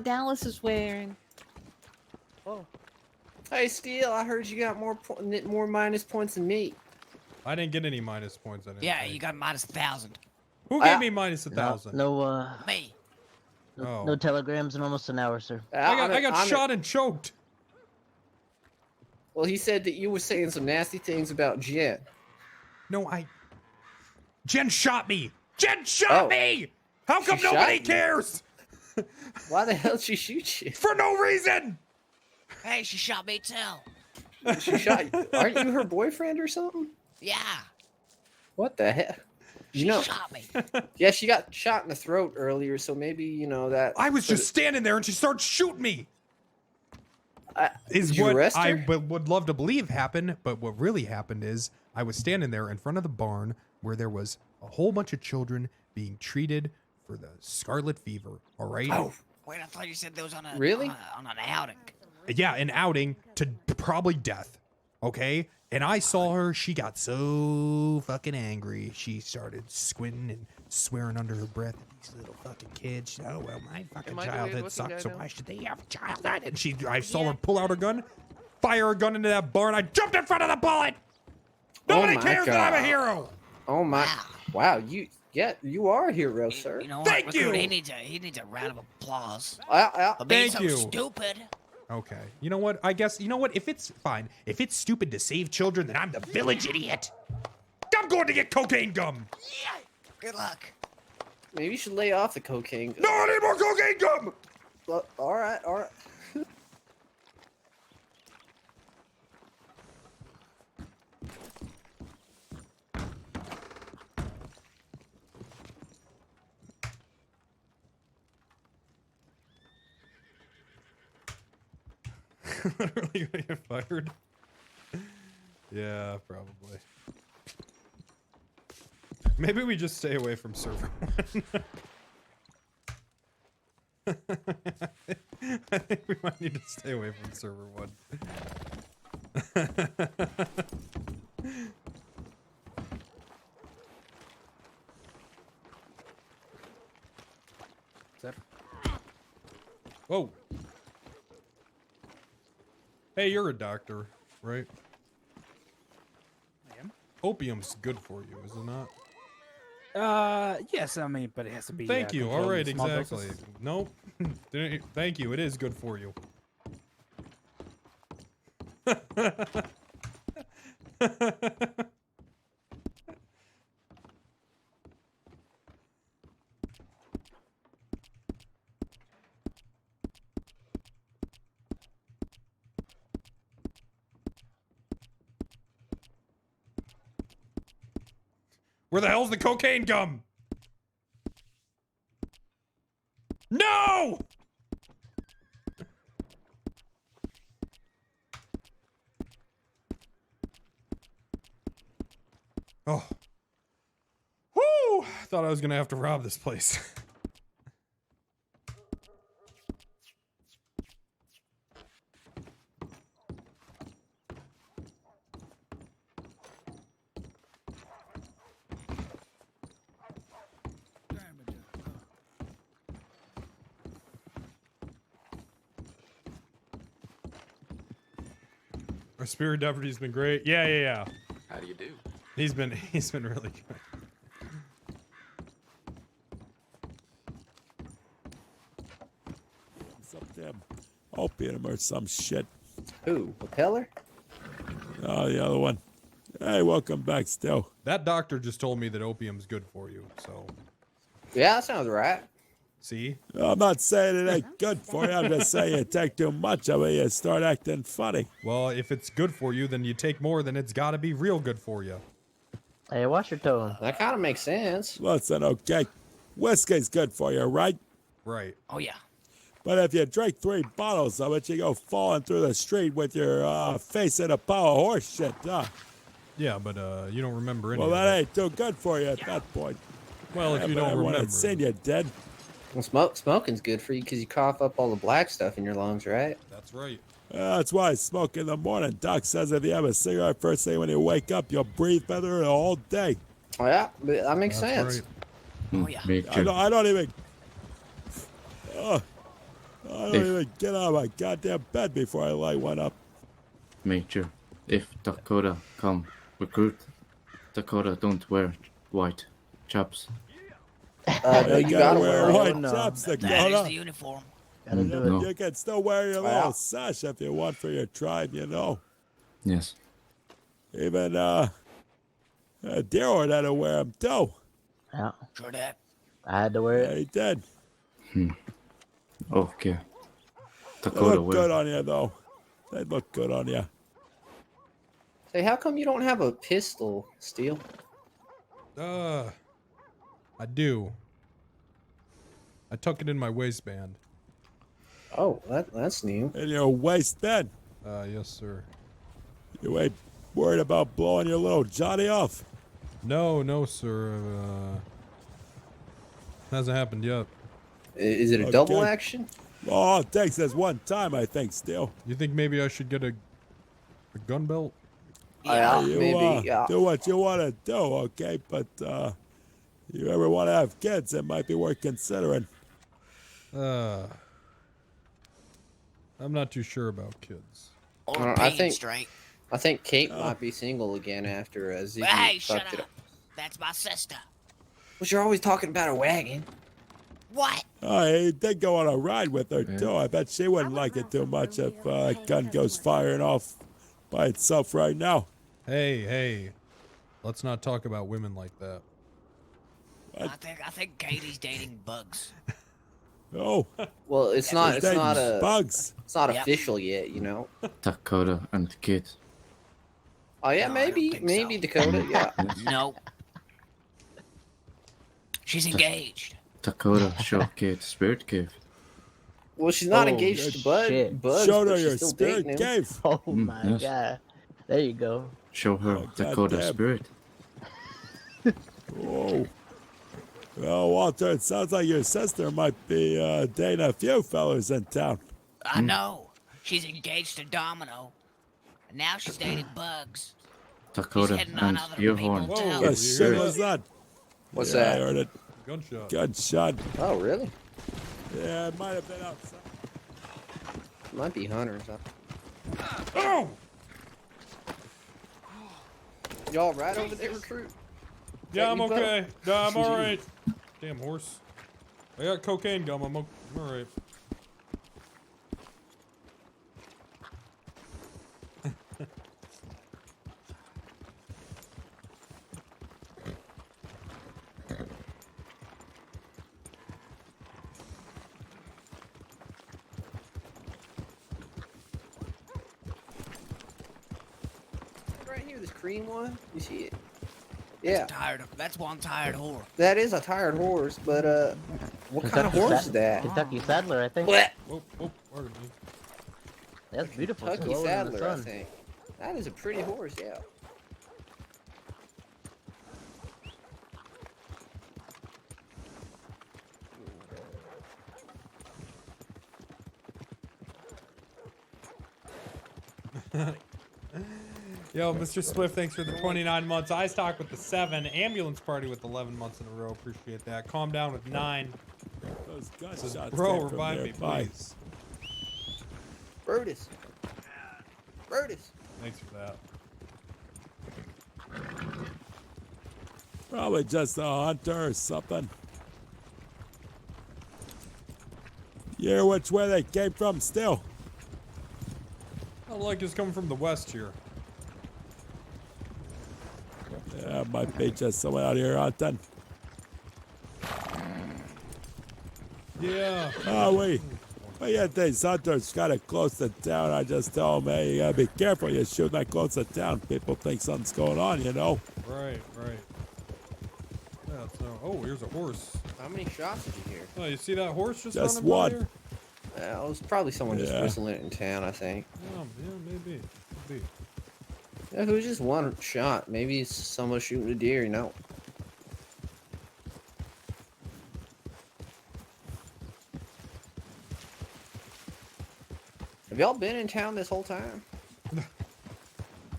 Dallas is wearing. Oh, Hey, Steele, I heard you got more minus points than me. I didn't get any minus points. I didn't Yeah, think. you got minus 1,000. Who gave me minus 1,000? No, Me. Oh. No telegrams in almost an hour, sir. I got shot and choked. Well, he said that you were saying some nasty things about Jen. No, Jen shot me. Jen shot me. How come She shot nobody you? cares? Why the hell did she shoot you? For no reason. Hey, she shot me too. She shot you. Aren't you her boyfriend or something? Yeah. What the hell? She You know, shot me. yeah, she got shot in the throat earlier, so maybe, you know, that... I was just standing there and she started shooting me. Is did you what arrest I her? would love to believe happened, but what really happened is I was standing there in front of the barn where there was a whole bunch of children being treated for the scarlet fever. All right. Oh, wait, I thought you said there was on a Really? on an outing. Yeah, an outing to probably death. Okay. And I saw her. She got so fucking angry. She started squinting and swearing under her breath at these little fucking kids. She said, oh, well, my fucking Am I the childhood weird-looking sucked, guy so now? why should they have a childhood? And I saw her pull out her gun, fire a gun into that barn. I jumped in front of the bullet. Nobody my cares that I'm a God. hero. Oh, my... Wow, you are a hero, sir. You know Thank what? Recruit, you. he needs a round of applause. I, For being Thank so you. stupid. Okay. You know what? I guess, you know what? If it's fine, if it's stupid to save children, then I'm the village idiot. I'm going to get cocaine gum. Yeah. Good luck. maybe you should lay off the cocaine. No, I need more cocaine gum. All right. Literally gonna get fired. Yeah, probably. Maybe we just stay away from server one. I think we might need to stay away from server one. Whoa. Hey, you're a doctor, right? I am. Opium's good for you, is it not? Yes, I mean, but it has to be. Thank you. All controlled right, in small exactly. doses. Nope. Thank you. It is good for you. Where the hell's the cocaine gum? No! Oh. Woo! Thought I was gonna have to rob this place. Our spirit deputy's been great. Yeah. How do you do? He's been really good. Some damn opium or some shit. Who? Propeller? Oh, the other one. Hey, welcome back, still. That doctor just told me that opium's good for you, so. Yeah, that sounds right. See? I'm not saying it ain't good for you. I'm just saying you take too much of it, you start acting funny. Well, if it's good for you, then you take more, then it's gotta be real good for you. Hey, watch your tone. That kind of makes sense. Listen, okay. Whiskey's good for you, right? Right. Oh, yeah. But if you drink 3 bottles of it, you go falling through the street with your face in a pile of horse shit, huh? Yeah, but you don't remember any Well, of that it. ain't too good for you at that point. Well, if you but don't everyone remember. had seen you dead. Well, smoking's good for you because you cough up all the black stuff in your lungs, right? That's right. That's why I smoke in the morning. Doc says if you have a cigarette first thing when you wake up, you'll breathe better the whole day. Oh, yeah, but that makes sense. Oh, yeah. I don't even... I don't even get out of my goddamn bed before I light one up. Major, if Dakota come recruit, Dakota don't wear white chaps. No, you gotta wear white one. chaps, That Dakota. is the uniform. No. You can still wear your Wow. little sash if you want for your tribe, you know. Yes. Even Daryl had to wear them too. Yeah. Sure did. I had to wear Yeah, he did. Okay. They Dakota look good wear. on you though. They look good on you. Hey, how come you don't have a pistol, Steel? I do. I tuck it in my waistband. Oh, that's new. In your waistband. Yes, sir. You ain't worried about blowing your little Johnny off. No, sir. Hasn't happened yet. Is it a double action? Oh, it takes us one time, I think, still. You think maybe I should get a gun belt? Yeah, You, maybe. Yeah. do what you want to do, okay? But you ever want to have kids, it might be worth considering. I'm not too sure about kids. I think Kate might be single again after Ziggy Hey, shut fucked it up. That's my sister. But you're always talking about a wagon. What? He did go on a ride with her, too. I bet she wouldn't like it too much if a gun goes firing off by itself right now. Hey. Let's not talk about women like that. I think Katie's dating Bugs. Oh. Well, it's not bugs. It's not official yet, you know. Dakota and Kid. Oh yeah, maybe Dakota. Yeah. No. She's engaged. Dakota show Kid spirit cave. Well, she's not engaged to Bugs. Showed her but she's your still spirit dating him. cave. Oh my yes. god. There you go. Show her Dakota goddamn. spirit. Whoa. Well, Walter, it sounds like your sister might be dating a few fellas in town. I know. She's engaged to Domino. And now she's dating Bugs. Dakota heading on and other your people horn. too. What the shit was that? What's Yeah, that? I heard it. Gunshot. Oh, really? Yeah, it might have been outside. Might be hunters. Oh! Y'all right over there, recruit? Yeah, I'm Take me, okay. bud. Nah, I'm alright. Damn horse. I got cocaine gum. I'm alright. Right here, this cream one. You see it? Yeah. That's one tired whore. That is a tired horse, but what kind of horse is that? Kentucky Saddler, I think. What? Pardon me. That's beautiful. Kentucky glowing in the Saddler, I sun. think. That is a pretty horse, yeah. Yo, Mr. Spliff, thanks for the 29 months. Ice Talk with the 7. Ambulance Party with 11 months in a row. Appreciate that. Calm Down with 9. Those Says, gunshots bro, came from revive me, nearby. please. Brutus. Brutus. Thanks for that. Probably just a hunter or something. You hear which way they came from still? Not like it's coming from the west here. Yeah, might be just someone out here hunting. Yeah. Oh, wait. But yeah, these hunters kind of close to town. I just tell them, hey, you gotta be careful. You shoot that close to town. People think something's going on, you know? Right. Yeah, so, oh, here's a horse. How many shots did you hear? Oh, you see that horse just Just running by one. here? It was probably someone just Yeah. whistling it in town, I think. Yeah, maybe. Could be. Yeah, if it was just one shot, maybe it's someone shooting a deer, you know. Have y'all been in town this whole time?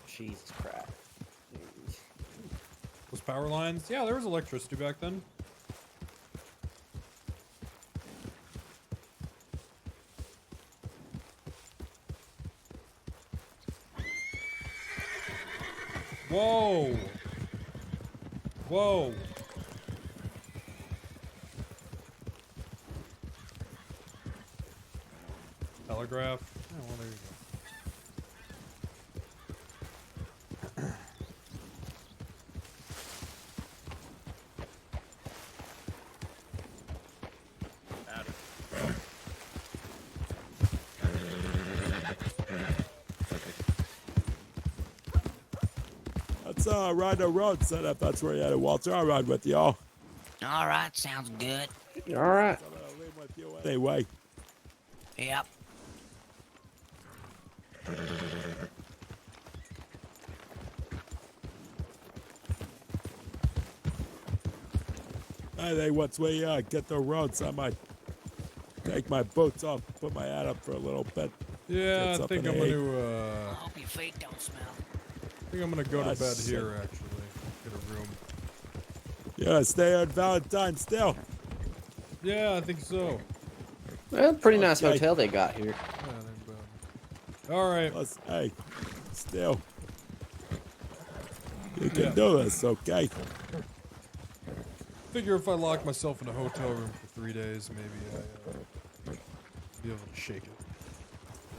Jesus Christ. Was power lines? Yeah, there was electricity back then. Whoa! Whoa! Telegraph. Oh, well, there you go. Let's ride the road setup. That's where you had it, Walter. I'll ride with y'all. All right, sounds good. All right. Anyway. Yep. I think once we get the roads, I might take my boots off, put my hat up for a little bit. Yeah, Get I think something I'm to eat. gonna. I hope your feet don't smell. I think I'm gonna go to bed That's here. Actually, get a room. Yeah, stay on Valentine still. Yeah, I think so. Well, pretty nice Okay. hotel they got here. All right. Hey, still. You can do this, okay? Figure if I lock myself in a hotel room for 3 days, maybe I be able to shake it.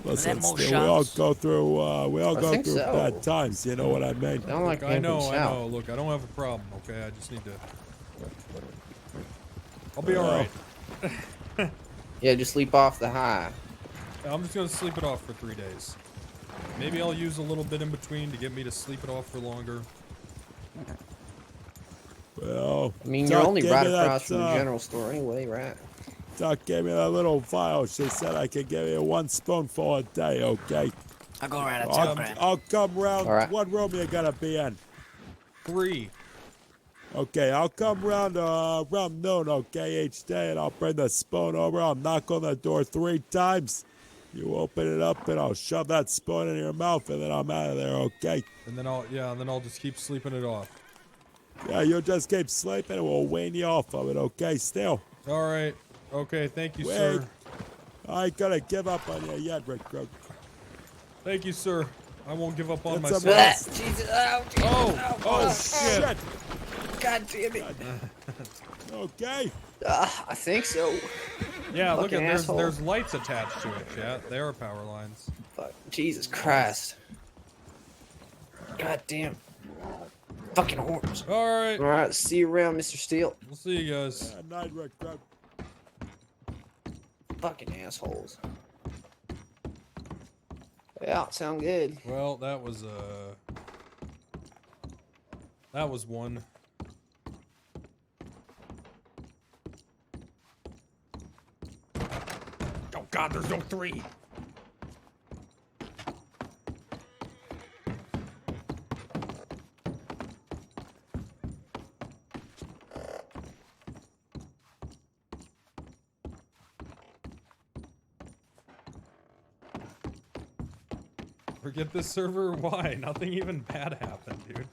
Listen, still, we all go through think so. bad times. You know what I mean? Sound like I know. south. Look, I don't have a problem. Okay, I just need to. I'll be all right. Yeah, just sleep off the high. I'm just gonna sleep it off for 3 days. Maybe I'll use a little bit in between to get me to sleep it off for longer. Well, I mean, you're Doc only gave right me across that, from the general store anyway, right? Doc gave me that little vial. She said I could give you 1 spoonful a day, okay? I'll go around a I'll, telegram. I'll come round. All right. What room you gonna be in? 3. Okay, I'll come round around noon, okay, each day, and I'll bring the spoon over. I'll knock on the door 3 times. You open it up, and I'll shove that spoon in your mouth, and then I'm out of there, okay? And then I'll just keep sleeping it off. Yeah, you just keep sleeping, and we'll wean you off of it, okay? Still. All right. Okay. Thank you, Wait. sir. I ain't gonna give up on you yet, Recruit. Thank you, sir. I won't give up on Get some myself. rest. Jesus, oh, Jesus, Oh, shit. God damn it. Okay. I think so. Yeah, look Fucking at asshole. there's lights attached to it, chat. They are power lines. Fuck, Jesus Christ. God damn. Fucking horse. All right. All right, see you around, Mr. Steele. We'll see you guys. Night, Recruit. Fucking assholes. Yeah, sound good. Well, that was one. Oh God, there's no 3. Forget this server? Why? Nothing even bad happened, dude.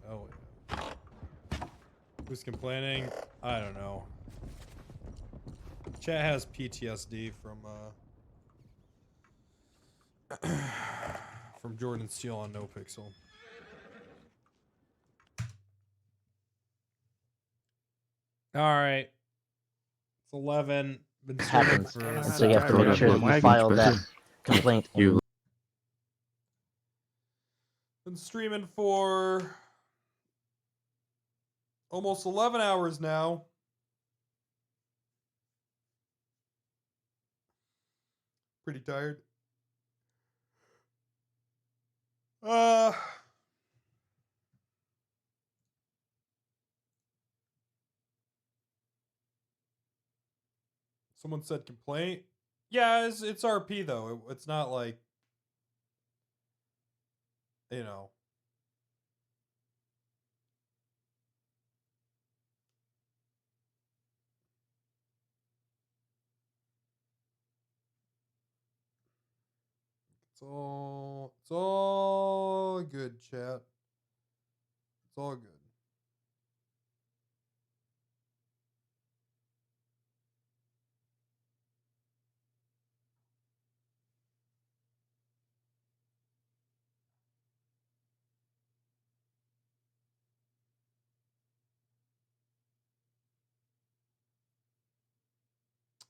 Oh, yeah. Who's complaining? I don't know. Chat has PTSD from from Jordan Steele on NoPixel. All right. It's 11. Been streaming Happens. for... So you have to make sure that you file that complaint. You. Been streaming for almost 11 hours now. Pretty tired. Someone said complaint. Yeah, it's RP though. It's not like, you know. It's all good, chat. It's all good.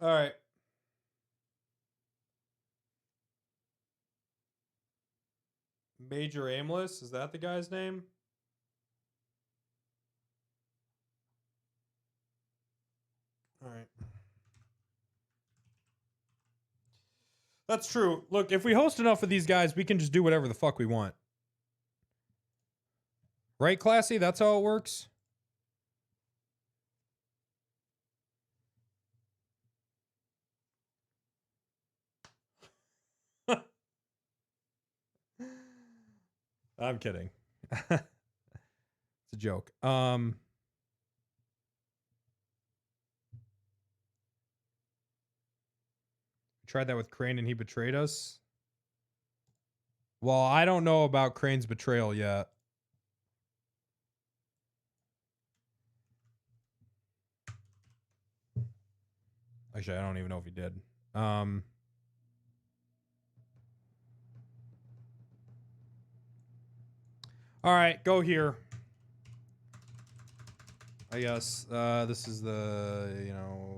All right. Major Aimless, is that the guy's name? All right. That's true. Look, if we host enough of these guys, we can just do whatever the fuck we want. Right, Classy? That's how it works? I'm kidding. It's a joke. Tried that with Crane and he betrayed us. Well, I don't know about Crane's betrayal yet. Actually, I don't even know if he did. All right, go here. I guess this is the, you know,